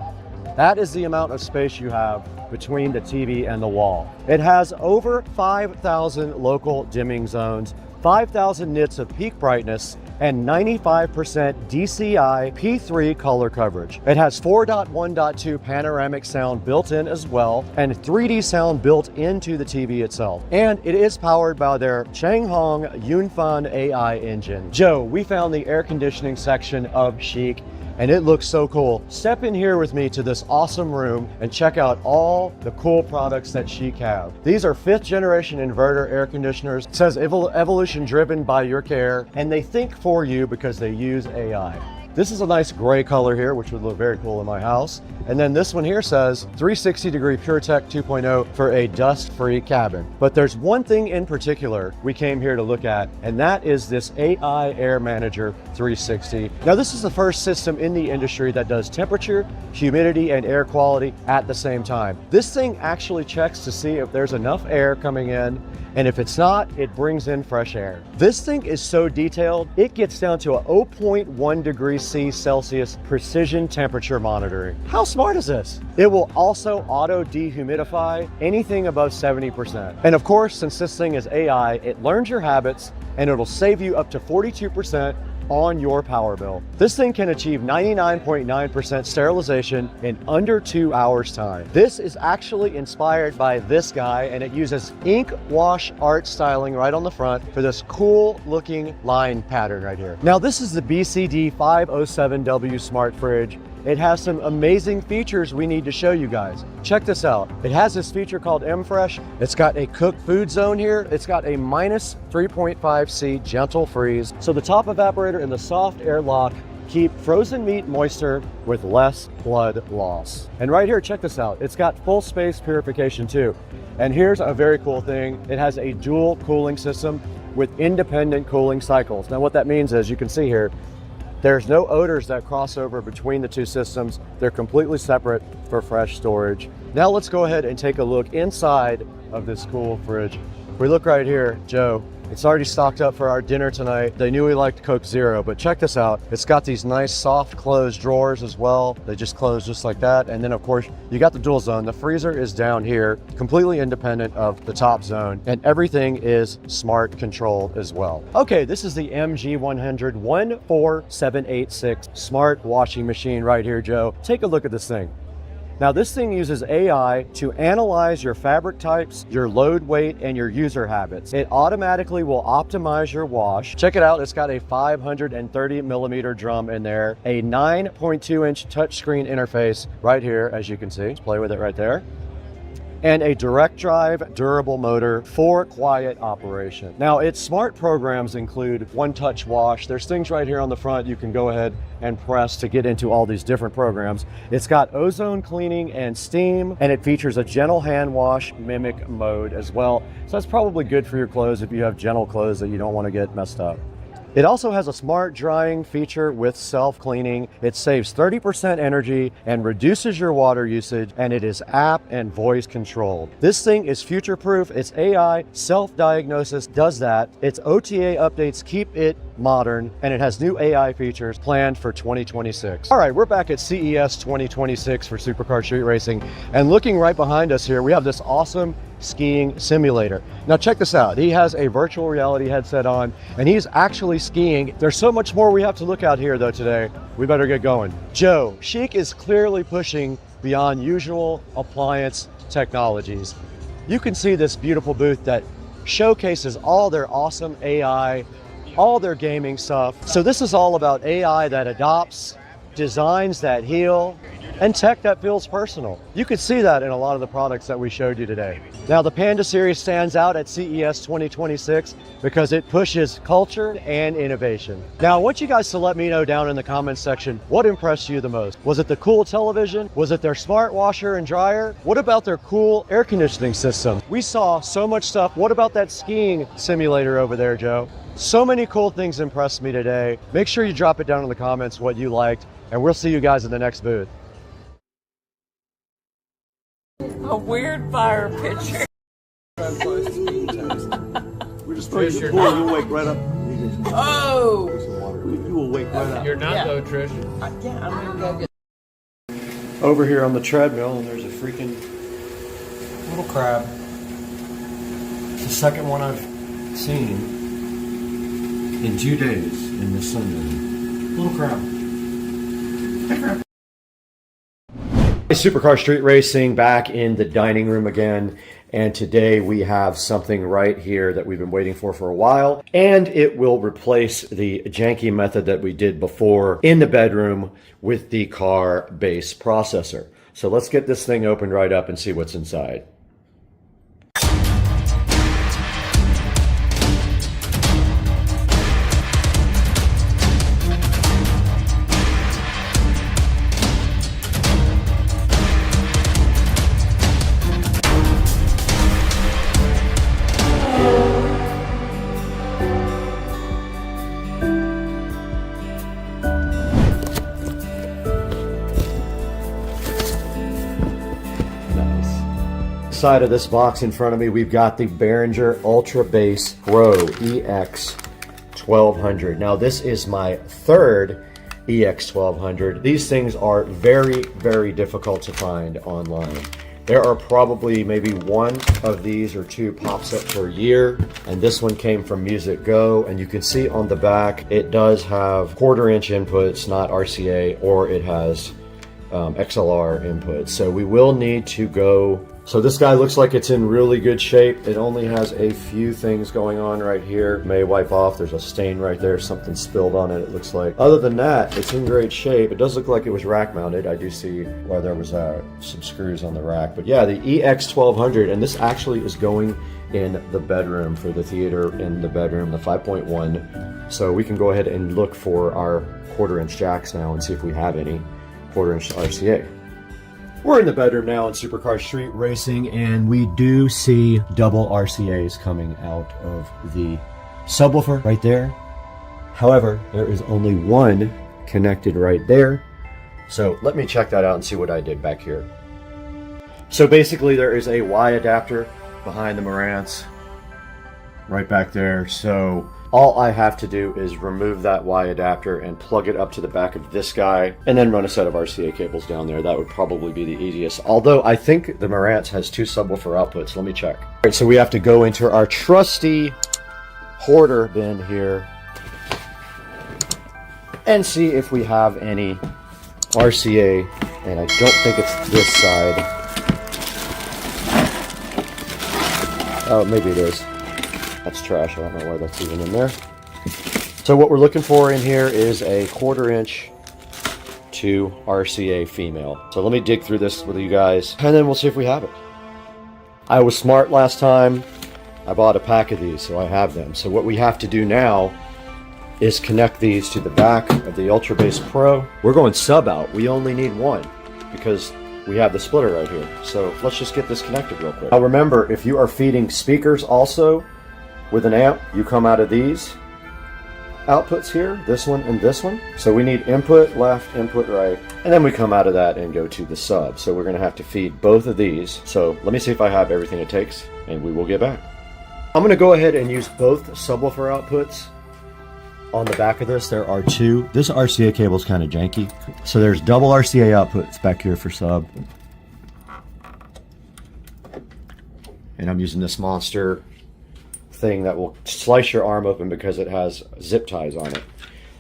that is the amount of space you have between the TV and the wall. It has over 5,000 local dimming zones, 5,000 nits of peak brightness, and 95% DCI P3 color coverage. It has 4.1.2 panoramic sound built in as well, and 3D sound built into the TV itself. And it is powered by their Changhong Yunfan AI engine. Joe, we found the air conditioning section of Chic, and it looks so cool. Step in here with me to this awesome room and check out all the cool products that Chic have. These are 5th generation inverter air conditioners. It says evolution driven by your care, and they think for you because they use AI. This is a nice gray color here, which would look very cool in my house. And then this one here says 360-degree PureTech 2.0 for a dust-free cabin. But there's one thing in particular we came here to look at, and that is this AI Air Manager 360. Now, this is the first system in the industry that does temperature, humidity, and air quality at the same time. This thing actually checks to see if there's enough air coming in, and if it's not, it brings in fresh air. This thing is so detailed, it gets down to a 0.1 degrees Celsius precision temperature monitoring. How smart is this? It will also auto dehumidify anything above 70%. And of course, since this thing is AI, it learns your habits and it'll save you up to 42% on your power bill. This thing can achieve 99.9% sterilization in under 2 hours time. This is actually inspired by this guy, and it uses ink wash art styling right on the front for this cool looking line pattern right here. Now, this is the BCD 507W smart fridge. It has some amazing features we need to show you guys. Check this out. It has this feature called M-Fresh. It's got a cooked food zone here. It's got a minus 3.5 C gentle freeze. So the top evaporator and the soft air lock keep frozen meat moister with less blood loss. And right here, check this out. It's got full space purification too. And here's a very cool thing. It has a dual cooling system with independent cooling cycles. Now what that means is, you can see here, there's no odors that cross over between the two systems. They're completely separate for fresh storage. Now let's go ahead and take a look inside of this cool fridge. If we look right here, Joe, it's already stocked up for our dinner tonight. They knew we liked Coke Zero, but check this out. It's got these nice soft closed drawers as well. They just close just like that. And then of course, you got the dual zone. The freezer is down here, completely independent of the top zone, and everything is smart controlled as well. Okay, this is the MG100 14786 smart washing machine right here, Joe. Take a look at this thing. Now this thing uses AI to analyze your fabric types, your load weight, and your user habits. It automatically will optimize your wash. Check it out, it's got a 530 millimeter drum in there, a 9.2 inch touchscreen interface right here, as you can see. Let's play with it right there. And a direct drive durable motor for quiet operation. Now its smart programs include one-touch wash. There's things right here on the front you can go ahead and press to get into all these different programs. It's got ozone cleaning and steam, and it features a gentle hand wash mimic mode as well. So that's probably good for your clothes if you have gentle clothes that you don't want to get messed up. It also has a smart drying feature with self-cleaning. It saves 30% energy and reduces your water usage, and it is app and voice controlled. This thing is future-proof. Its AI self-diagnosis does that. Its OTA updates keep it modern, and it has new AI features planned for 2026. All right, we're back at CES 2026 for Supercar Street Racing, and looking right behind us here, we have this awesome skiing simulator. Now check this out. He has a virtual reality headset on, and he's actually skiing. There's so much more we have to look at here though today. We better get going. Joe, Chic is clearly pushing beyond usual appliance technologies. You can see this beautiful booth that showcases all their awesome AI, all their gaming stuff. So this is all about AI that adopts, designs that heal, and tech that feels personal. You could see that in a lot of the products that we showed you today. Now the Panda series stands out at CES 2026 because it pushes culture and innovation. Now I want you guys to let me know down in the comments section what impressed you the most. Was it the cool television? Was it their smart washer and dryer? What about their cool air conditioning system? We saw so much stuff. What about that skiing simulator over there, Joe? So many cool things impressed me today. Make sure you drop it down in the comments what you liked, and we'll see you guys in the next booth. A weird fire picture. We're just throwing the pool, you'll wake right up. Oh! You will wake right up. You're not though, Trish. Yeah, I'm gonna go get. Over here on the treadmill, and there's a freaking little crab. It's the second one I've seen in 2 days in the sun. Little crab. Hey, crab. Supercar Street Racing back in the dining room again, and today we have something right here that we've been waiting for a while, and it will replace the janky method that we did before in the bedroom with the car base processor. So let's get this thing opened right up and see what's inside. Side of this box in front of me, we've got the Behringer Ultra Bass Pro EX 1200. Now this is my third EX 1200. These things are very, very difficult to find online. There are probably maybe one of these or two pops up per year, and this one came from Music Go, and you can see on the back it does have 1/4 inch inputs, not RCA, or it has XLR input. So we will need to go. So this guy looks like it's in really good shape. It only has a few things going on right here. May wipe off. There's a stain right there. Something spilled on it, it looks like. Other than that, it's in great shape. It does look like it was rack mounted. I do see where there was some screws on the rack. But yeah, the EX1200, and this actually is going in the bedroom for the theater in the bedroom, the 5.1. So we can go ahead and look for our 1/4 inch jacks now and see if we have any 1/4 inch RCA. We're in the bedroom now in Supercar Street Racing, and we do see double RCAs coming out of the subwoofer right there. However, there is only one connected right there. So let me check that out and see what I did back here. So basically there is a Y adapter behind the Marantz right back there. So all I have to do is remove that Y adapter and plug it up to the back of this guy and then run a set of RCA cables down there. That would probably be the easiest. Although I think the Marantz has 2 subwoofer outputs. Let me check. All right, so we have to go into our trusty hoarder bin here and see if we have any RCA. And I don't think it's this side. Oh, maybe it is. That's trash. I don't know why that's even in there. So what we're looking for in here is a 1/4 inch to RCA female. So let me dig through this with you guys, and then we'll see if we have it. I was smart last time. I bought a pack of these, so I have them. So what we have to do now is connect these to the back of the Ultra Base Pro. We're going sub out. We only need one because we have the splitter right here. So let's just get this connected real quick. Now remember, if you are feeding speakers also with an amp, you come out of these outputs here, this one and this one. So we need input left, input right, and then we come out of that and go to the sub. So we're gonna have to feed both of these. So let me see if I have everything it takes, and we will get back. I'm gonna go ahead and use both subwoofer outputs on the back of this. There are 2. This RCA cable is kind of janky. So there's double RCA outputs back here for sub. And I'm using this monster thing that will slice your arm open because it has zip ties on it.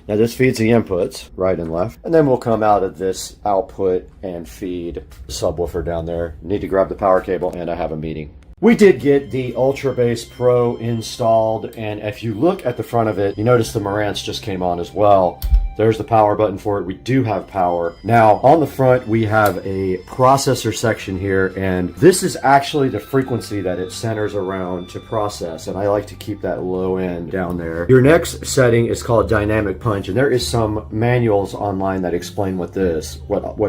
Now this feeds the inputs right and left, and then we'll come out of this output and feed the subwoofer down there. Need to grab the power cable, and I have a meeting. We did get the Ultra Base Pro installed, and if you look at the front of it, you notice the Marantz just came on as well. There's the power button for it. We do have power. Now, on the front, we have a processor section here, and this is actually the frequency that it centers around to process, and I like to keep that low end down there. Your next setting is called Dynamic Punch, and there is some manuals online that explain what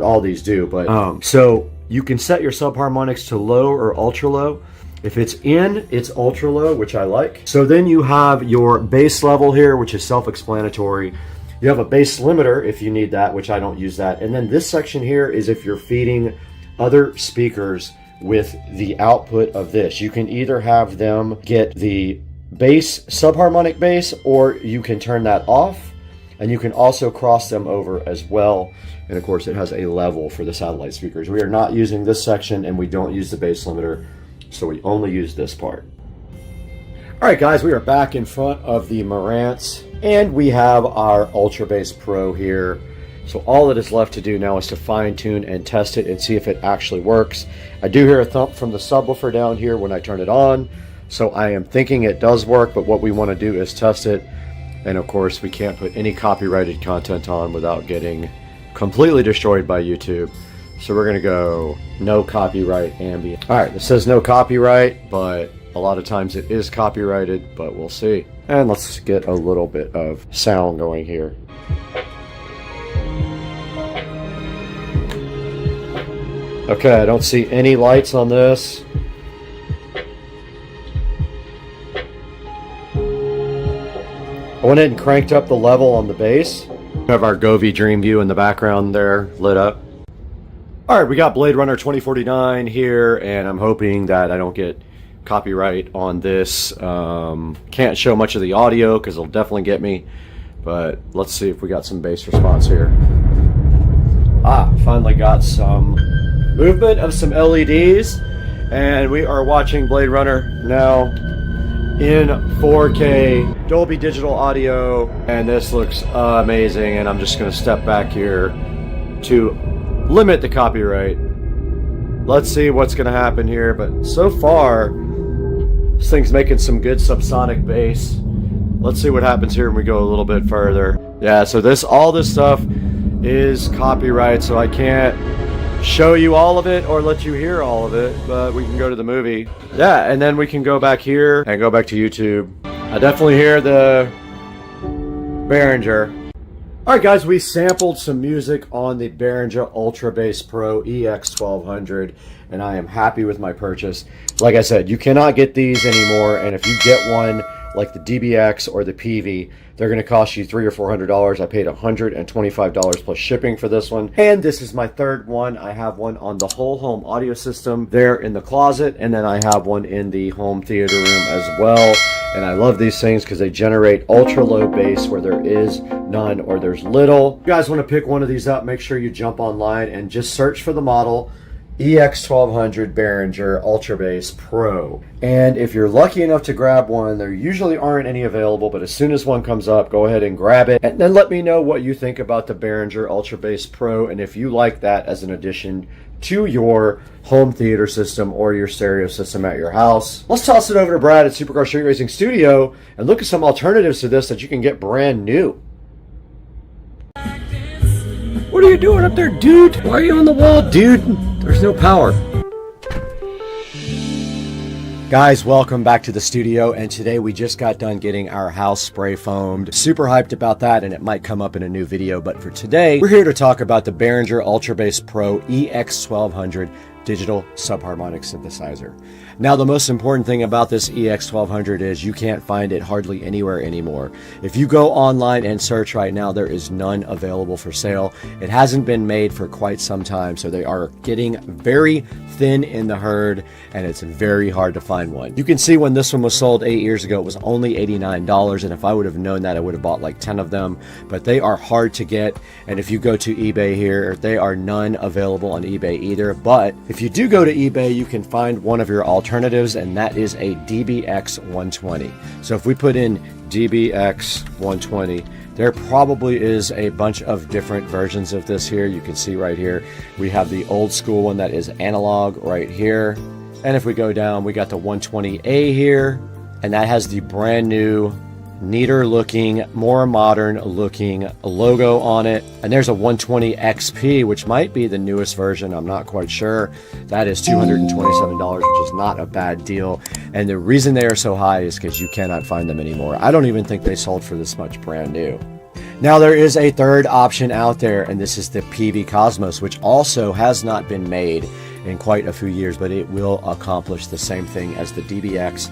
all these do, but so you can set your subharmonics to low or ultra low. If it's in, it's ultra low, which I like. So then you have your bass level here, which is self-explanatory. You have a bass limiter if you need that, which I don't use that. And then this section here is if you're feeding other speakers with the output of this. You can either have them get the bass, subharmonic bass, or you can turn that off, and you can also cross them over as well. And of course it has a level for the satellite speakers. We are not using this section, and we don't use the bass limiter, so we only use this part. All right, guys, we are back in front of the Marantz, and we have our Ultra Base Pro here. So all that is left to do now is to fine tune and test it and see if it actually works. I do hear a thump from the subwoofer down here when I turn it on, so I am thinking it does work, but what we want to do is test it. And of course, we can't put any copyrighted content on without getting completely destroyed by YouTube. So we're gonna go no copyright ambient. All right, it says no copyright, but a lot of times it is copyrighted, but we'll see. And let's get a little bit of sound going here. Okay, I don't see any lights on this. I went ahead and cranked up the level on the bass. We have our Govee Dreamview in the background there, lit up. All right, we got Blade Runner 2049 here, and I'm hoping that I don't get copyright on this. Can't show much of the audio because it'll definitely get me, but let's see if we got some bass response here. Finally got some movement of some LEDs, and we are watching Blade Runner now in 4K Dolby Digital Audio, and this looks amazing. And I'm just going to step back here to limit the copyright. Let's see what's going to happen here, but so far, this thing's making some good subsonic bass. Let's see what happens here when we go a little bit further. Yeah, so all this stuff is copyright, so I can't show you all of it or let you hear all of it, but we can go to the movie. Yeah, and then we can go back here and go back to YouTube. I definitely hear the Behringer. Alright guys, we sampled some music on the Behringer Ultra Bass Pro EX1200, and I am happy with my purchase. Like I said, you cannot get these anymore, and if you get one like the DBX or the PV, they're going to cost you $300 or $400. I paid $125 plus shipping for this one. And this is my third one. I have one on the whole home audio system there in the closet, and then I have one in the home theater room as well. And I love these things because they generate ultra low bass where there is none or there's little. If you guys want to pick one of these up, make sure you jump online and just search for the model EX1200 Behringer Ultra Bass Pro. And if you're lucky enough to grab one, there usually aren't any available, but as soon as one comes up, go ahead and grab it. And then let me know what you think about the Behringer Ultra Bass Pro and if you like that as an addition to your home theater system or your stereo system at your house. Let's toss it over to Brad at Supercar Street Racing Studio and look at some alternatives to this that you can get brand new. What are you doing up there, dude? Why are you on the wall, dude? There's no power. Guys, welcome back to the studio, and today we just got done getting our house spray foamed. Super hyped about that, and it might come up in a new video, but for today, we're here to talk about the Behringer Ultra Bass Pro EX1200 digital subharmonic synthesizer. Now, the most important thing about this EX1200 is you can't find it hardly anywhere anymore. If you go online and search right now, there is none available for sale. It hasn't been made for quite some time, so they are getting very thin in the herd, and it's very hard to find one. You can see when this one was sold 8 years ago, it was only $89, and if I would have known that, I would have bought like 10 of them, but they are hard to get, and if you go to eBay here, they are none available on eBay either. But if you do go to eBay, you can find one of your alternatives, and that is a DBX 120. So if we put in DBX 120, there probably is a bunch of different versions of this here. You can see right here, we have the old school one that is analog right here. And if we go down, we got the 120A here, and that has the brand new, neater looking, more modern looking logo on it. And there's a 120 XP, which might be the newest version. I'm not quite sure. That is $227, which is not a bad deal. And the reason they are so high is because you cannot find them anymore. I don't even think they sold for this much brand new. Now there is a third option out there, and this is the PV Cosmos, which also has not been made in quite a few years, but it will accomplish the same thing as the DBX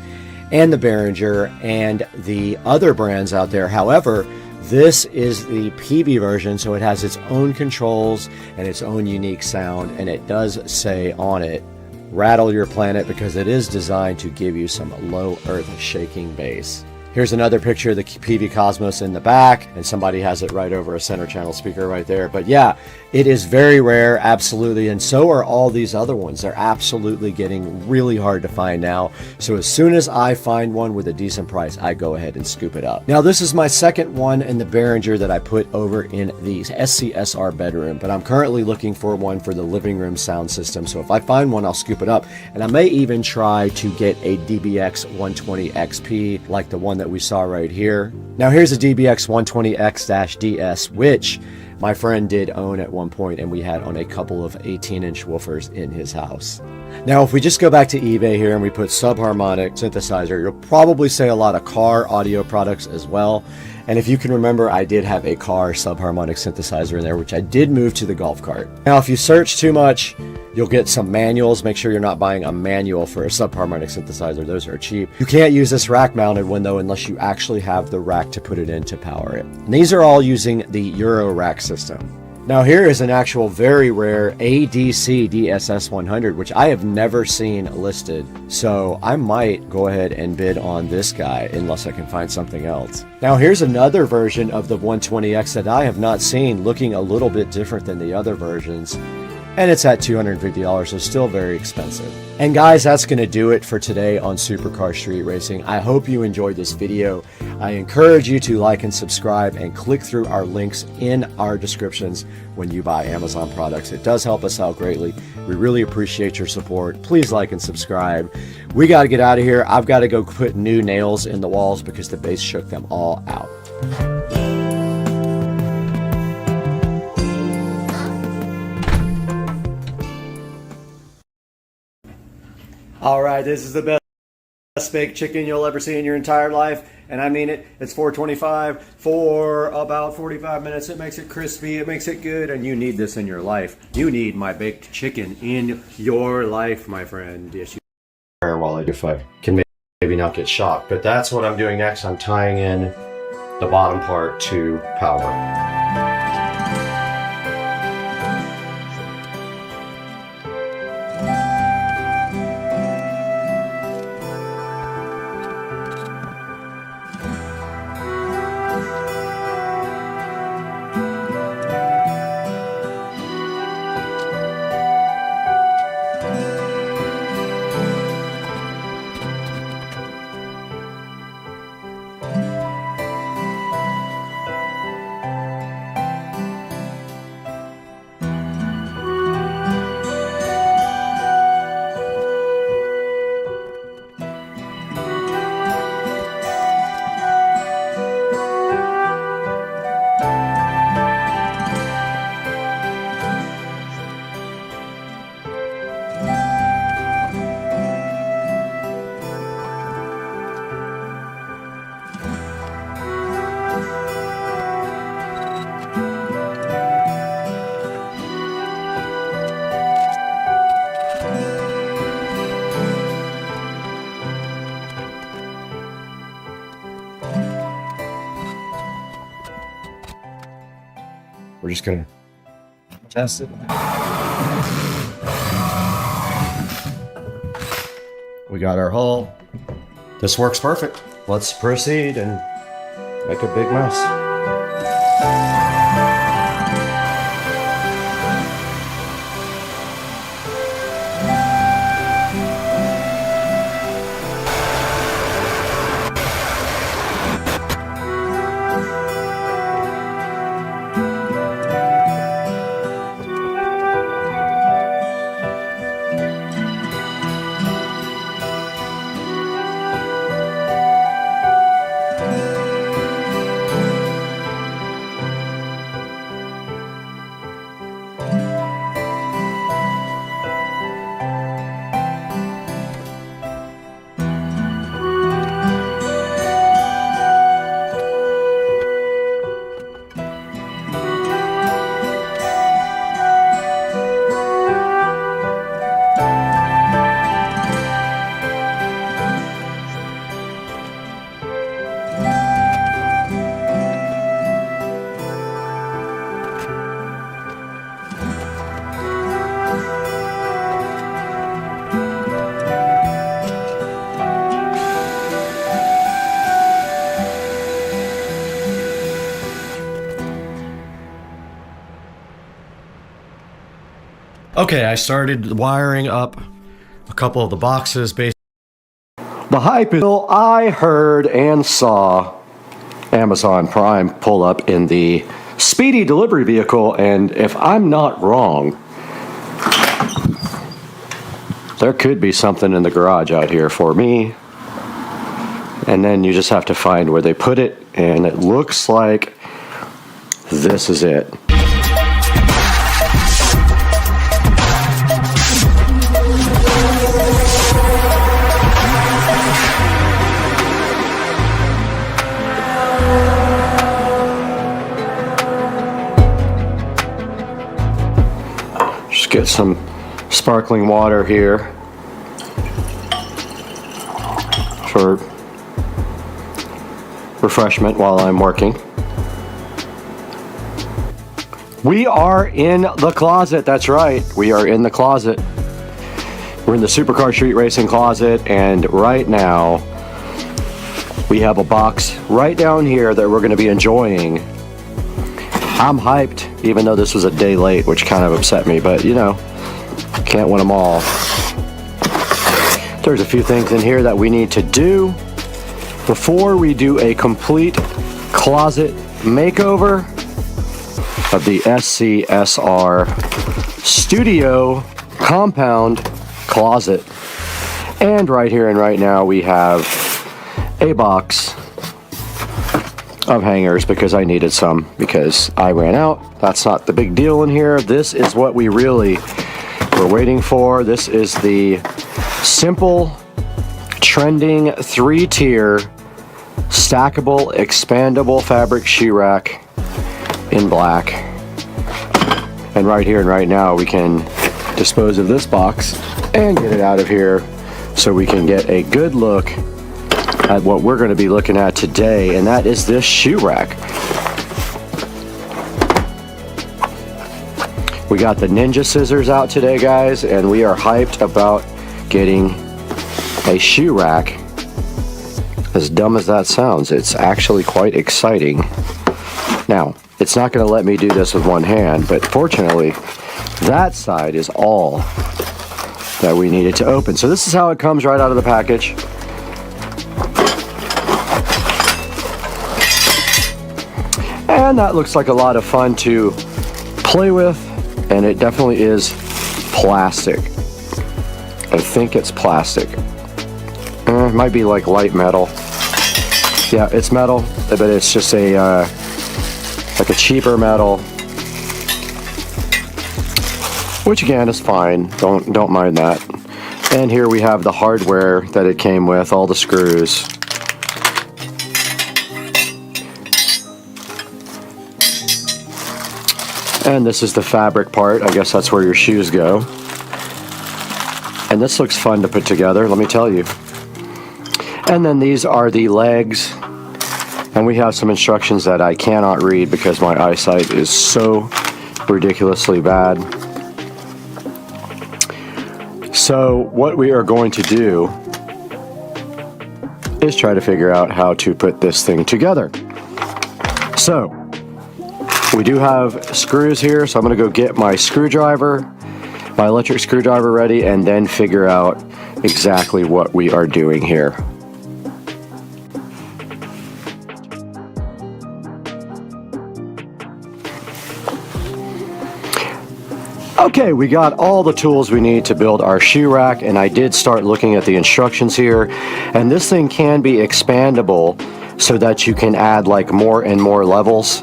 and the Behringer and the other brands out there. However, this is the PV version, so it has its own controls and its own unique sound, and it does say on it, rattle your planet, because it is designed to give you some low earth shaking bass. Here's another picture of the PV Cosmos in the back, and somebody has it right over a center channel speaker right there. But yeah, it is very rare, absolutely, and so are all these other ones. They're absolutely getting really hard to find now. So as soon as I find one with a decent price, I go ahead and scoop it up. Now, this is my second one in the Behringer that I put over in the SCSR bedroom, but I'm currently looking for one for the living room sound system. So if I find one, I'll scoop it up, and I may even try to get a DBX 120 XP like the one that we saw right here. Now here's a DBX 120X-DS, which my friend did own at one point, and we had on a couple of 18-inch woofers in his house. Now if we just go back to eBay here and we put subharmonic synthesizer, you'll probably say a lot of car audio products as well. And if you can remember, I did have a car subharmonic synthesizer in there, which I did move to the golf cart. Now if you search too much, you'll get some manuals. Make sure you're not buying a manual for a subharmonic synthesizer. Those are cheap. You can't use this rack mounted one though unless you actually have the rack to put it in to power it. And these are all using the Euro rack system. Now here is an actual very rare ADC DSS 100, which I have never seen listed. So I might go ahead and bid on this guy unless I can find something else. Now here's another version of the 120X that I have not seen, looking a little bit different than the other versions. and it's at $250, so still very expensive. And guys, that's going to do it for today on Supercar Street Racing. I hope you enjoyed this video. I encourage you to like and subscribe and click through our links in our descriptions when you buy Amazon products. It does help us out greatly. We really appreciate your support. Please like and subscribe. We got to get out of here. I've got to go put new nails in the walls because the base shook them all out. All right, this is the best baked chicken you'll ever see in your entire life, and I mean it. It's $4.25 for about 45 minutes. It makes it crispy, it makes it good, and you need this in your life. You need my baked chicken in your life, my friend. Yes, you are. While I do, if I can maybe not get shocked, but that's what I'm doing next. I'm tying in the bottom part to power. We're just gonna test it. We got our hull. This works perfect. Let's proceed and make a big mess. Okay, I started wiring up a couple of the boxes. The hype is I heard and saw Amazon Prime pull up in the speedy delivery vehicle, and if I'm not wrong, there could be something in the garage out here for me. And then you just have to find where they put it, and it looks like this is it. Just get some sparkling water here for refreshment while I'm working. We are in the closet. That's right. We are in the closet. We're in the Supercar Street Racing closet, and right now we have a box right down here that we're going to be enjoying. I'm hyped. even though this was a day late, which kind of upset me, but you know, can't win them all. There's a few things in here that we need to do before we do a complete closet makeover of the SCSR Studio Compound Closet. And right here and right now we have a box of hangers because I needed some because I ran out. That's not the big deal in here. This is what we really were waiting for. This is the simple, trending 3-tier stackable, expandable fabric shoe rack in black. And right here and right now we can dispose of this box and get it out of here so we can get a good look at what we're going to be looking at today, and that is this shoe rack. We got the Ninja scissors out today, guys, and we are hyped about getting a shoe rack. As dumb as that sounds, it's actually quite exciting. Now, it's not going to let me do this with one hand, but fortunately, that side is all that we needed to open. So this is how it comes right out of the package. And that looks like a lot of fun to play with, and it definitely is plastic. I think it's plastic. It might be like light metal. Yeah, it's metal, but it's just a like a cheaper metal, which again is fine. Don't mind that. And here we have the hardware that it came with, all the screws. And this is the fabric part. I guess that's where your shoes go. And this looks fun to put together, let me tell you. And then these are the legs. And we have some instructions that I cannot read because my eyesight is so ridiculously bad. So what we are going to do is try to figure out how to put this thing together. So we do have screws here, so I'm going to go get my screwdriver, my electric screwdriver ready, and then figure out exactly what we are doing here. Okay, we got all the tools we need to build our shoe rack, and I did start looking at the instructions here, and this thing can be expandable so that you can add like more and more levels.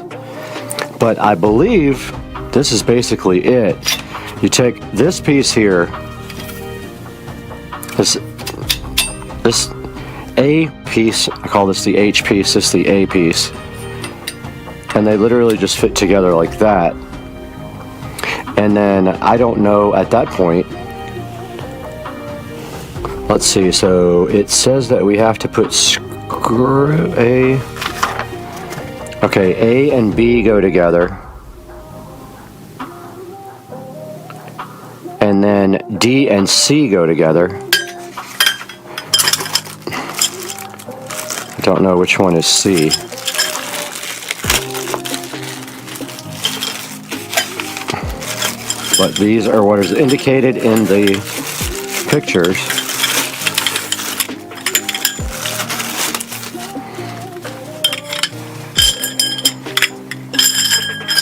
But I believe this is basically it. You take this piece here, this A piece, I call this the H piece, this is the A piece, and they literally just fit together like that. And then I don't know at that point, let's see, so it says that we have to put screw A, okay, A and B go together, and then D and C go together. I don't know which one is C. But these are what is indicated in the pictures.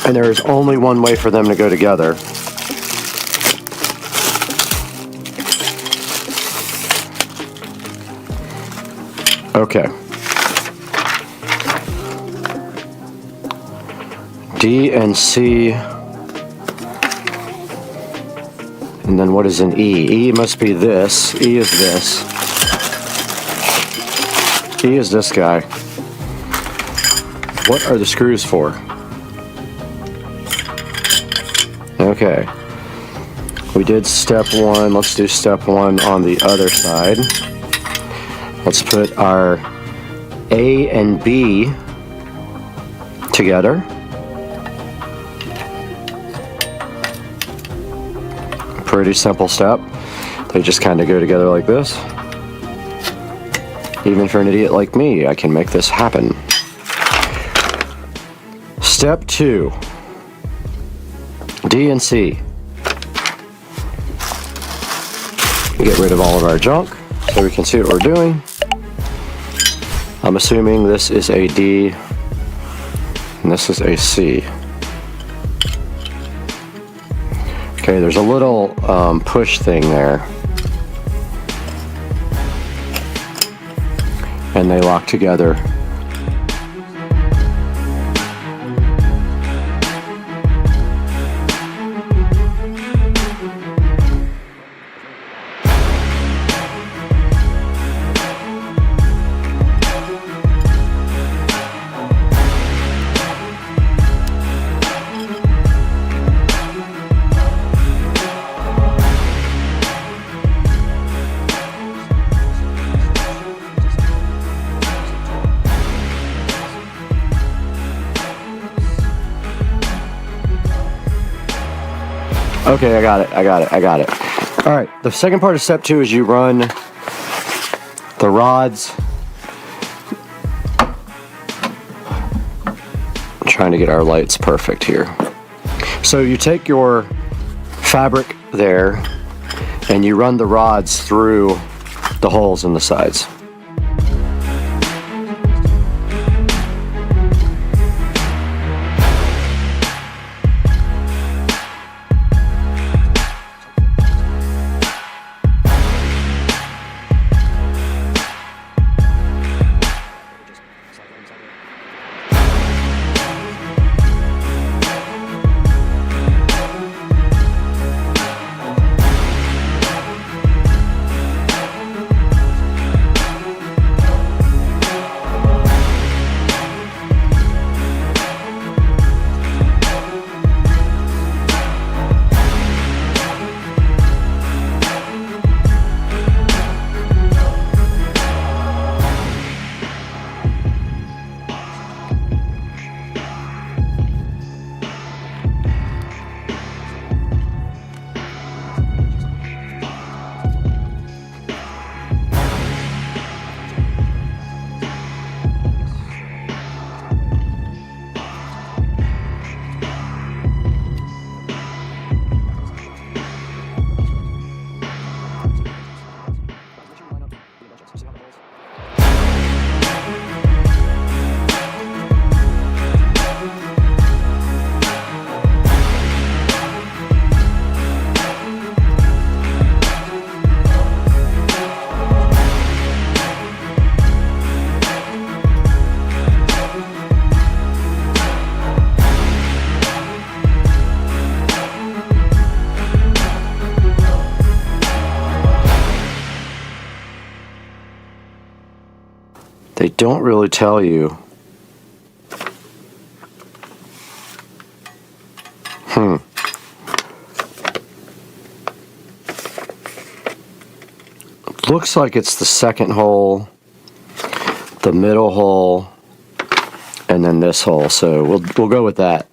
And there is only one way for them to go together. Okay. D and C. And then what is an E? E must be this. E is this. E is this guy. What are the screws for? Okay. We did step one. Let's do step one on the other side. Let's put our A and B together. Pretty simple step. They just kind of go together like this. Even for an idiot like me, I can make this happen. Step two. D and C. Get rid of all of our junk so we can see what we're doing. I'm assuming this is a D and this is a C. Okay, there's a little push thing there. And they lock together. Okay, I got it. All right, the second part of step 2 is you run the rods. I'm trying to get our lights perfect here. So you take your fabric there and you run the rods through the holes in the sides. They don't really tell you. Looks like it's the second hole, the middle hole, and then this hole. So we'll go with that.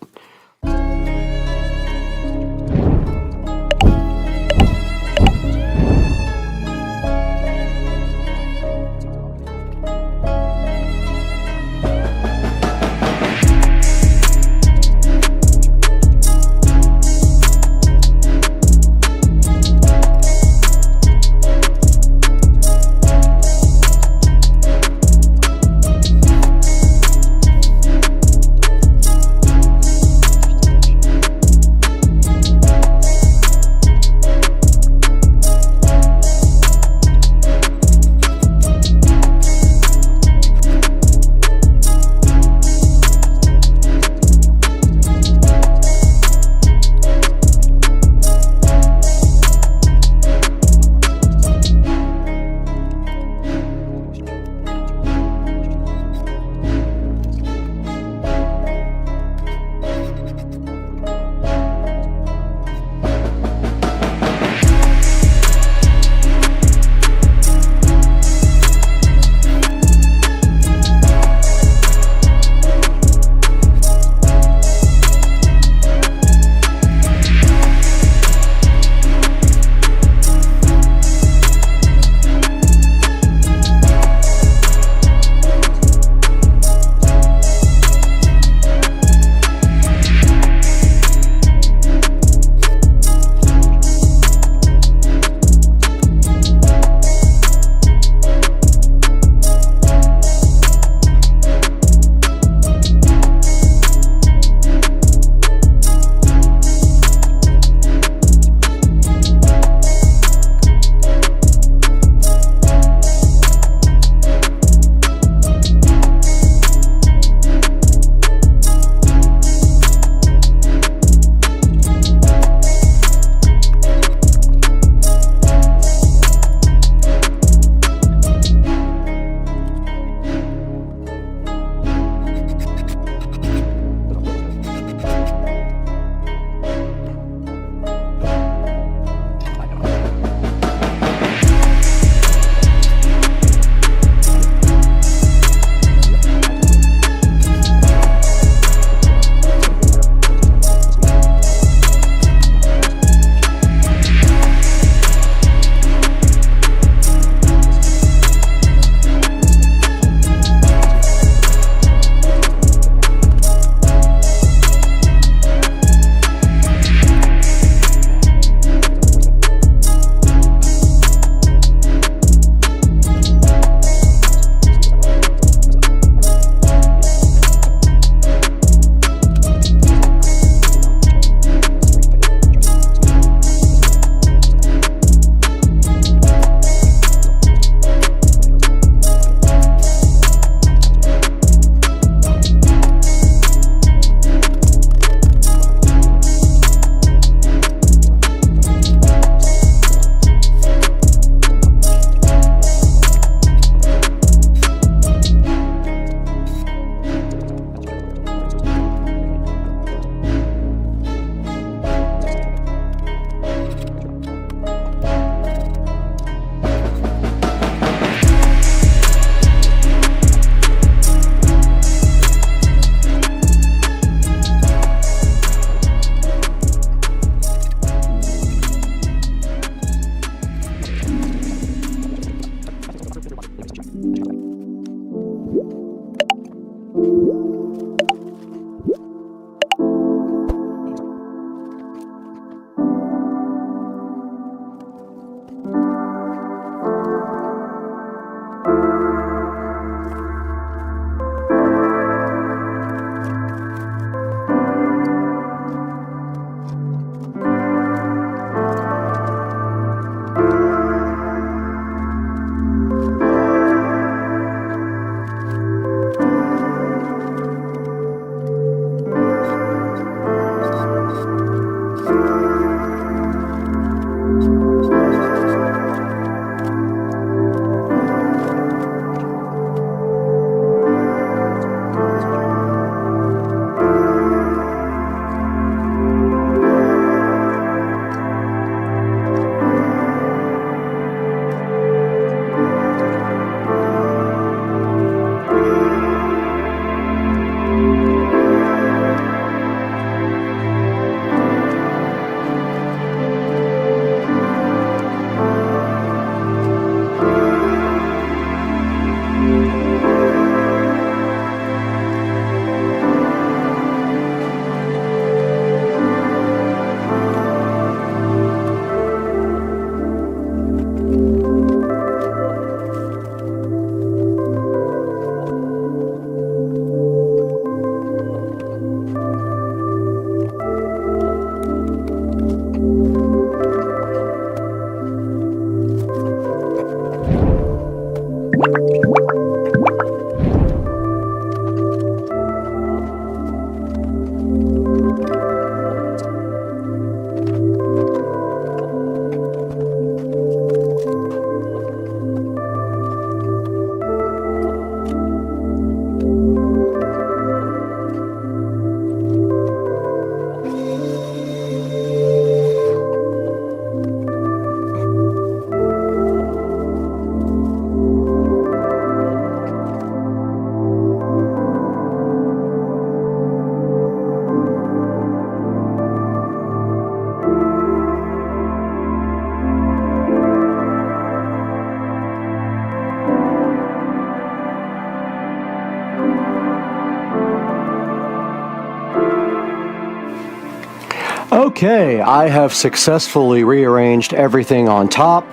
Okay, I have successfully rearranged everything on top.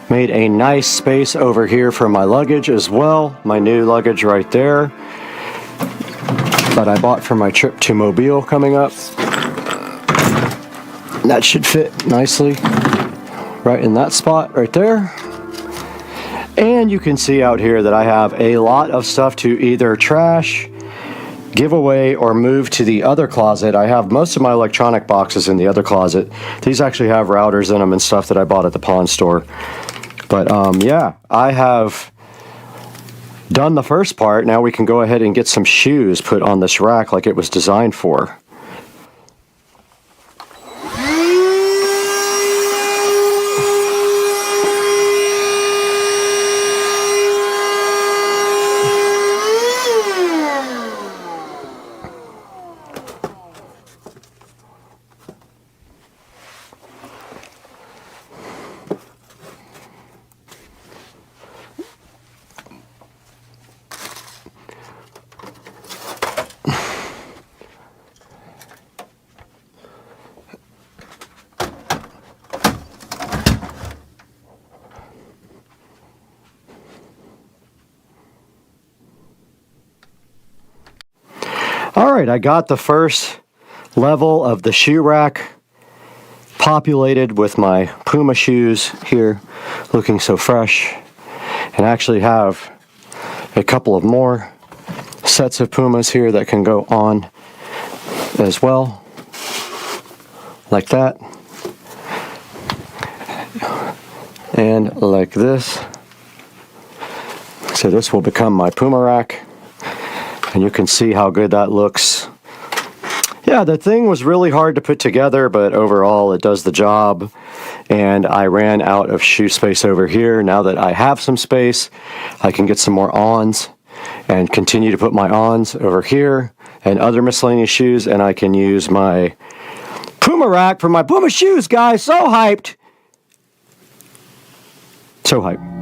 Made a nice space over here for my luggage as well. My new luggage right there that I bought for my trip to Mobile coming up. That should fit nicely right in that spot right there. And you can see out here that I have a lot of stuff to either trash, give away, or move to the other closet. I have most of my electronic boxes in the other closet. These actually have routers in them and stuff that I bought at the pawn store. But yeah, I have done the first part. Now we can go ahead and get some shoes put on this rack like it was designed for. Alright, I got the first level of the shoe rack populated with my Puma shoes here, looking so fresh, and I actually have a couple of more sets of Pumas here that can go on as well, like that, and like this. So this will become my Puma rack. And you can see how good that looks. Yeah, the thing was really hard to put together, but overall it does the job. And I ran out of shoe space over here. Now that I have some space, I can get some more ons and continue to put my ons over here and other miscellaneous shoes, and I can use my Puma rack for my Puma shoes, guys. So hyped. So hyped.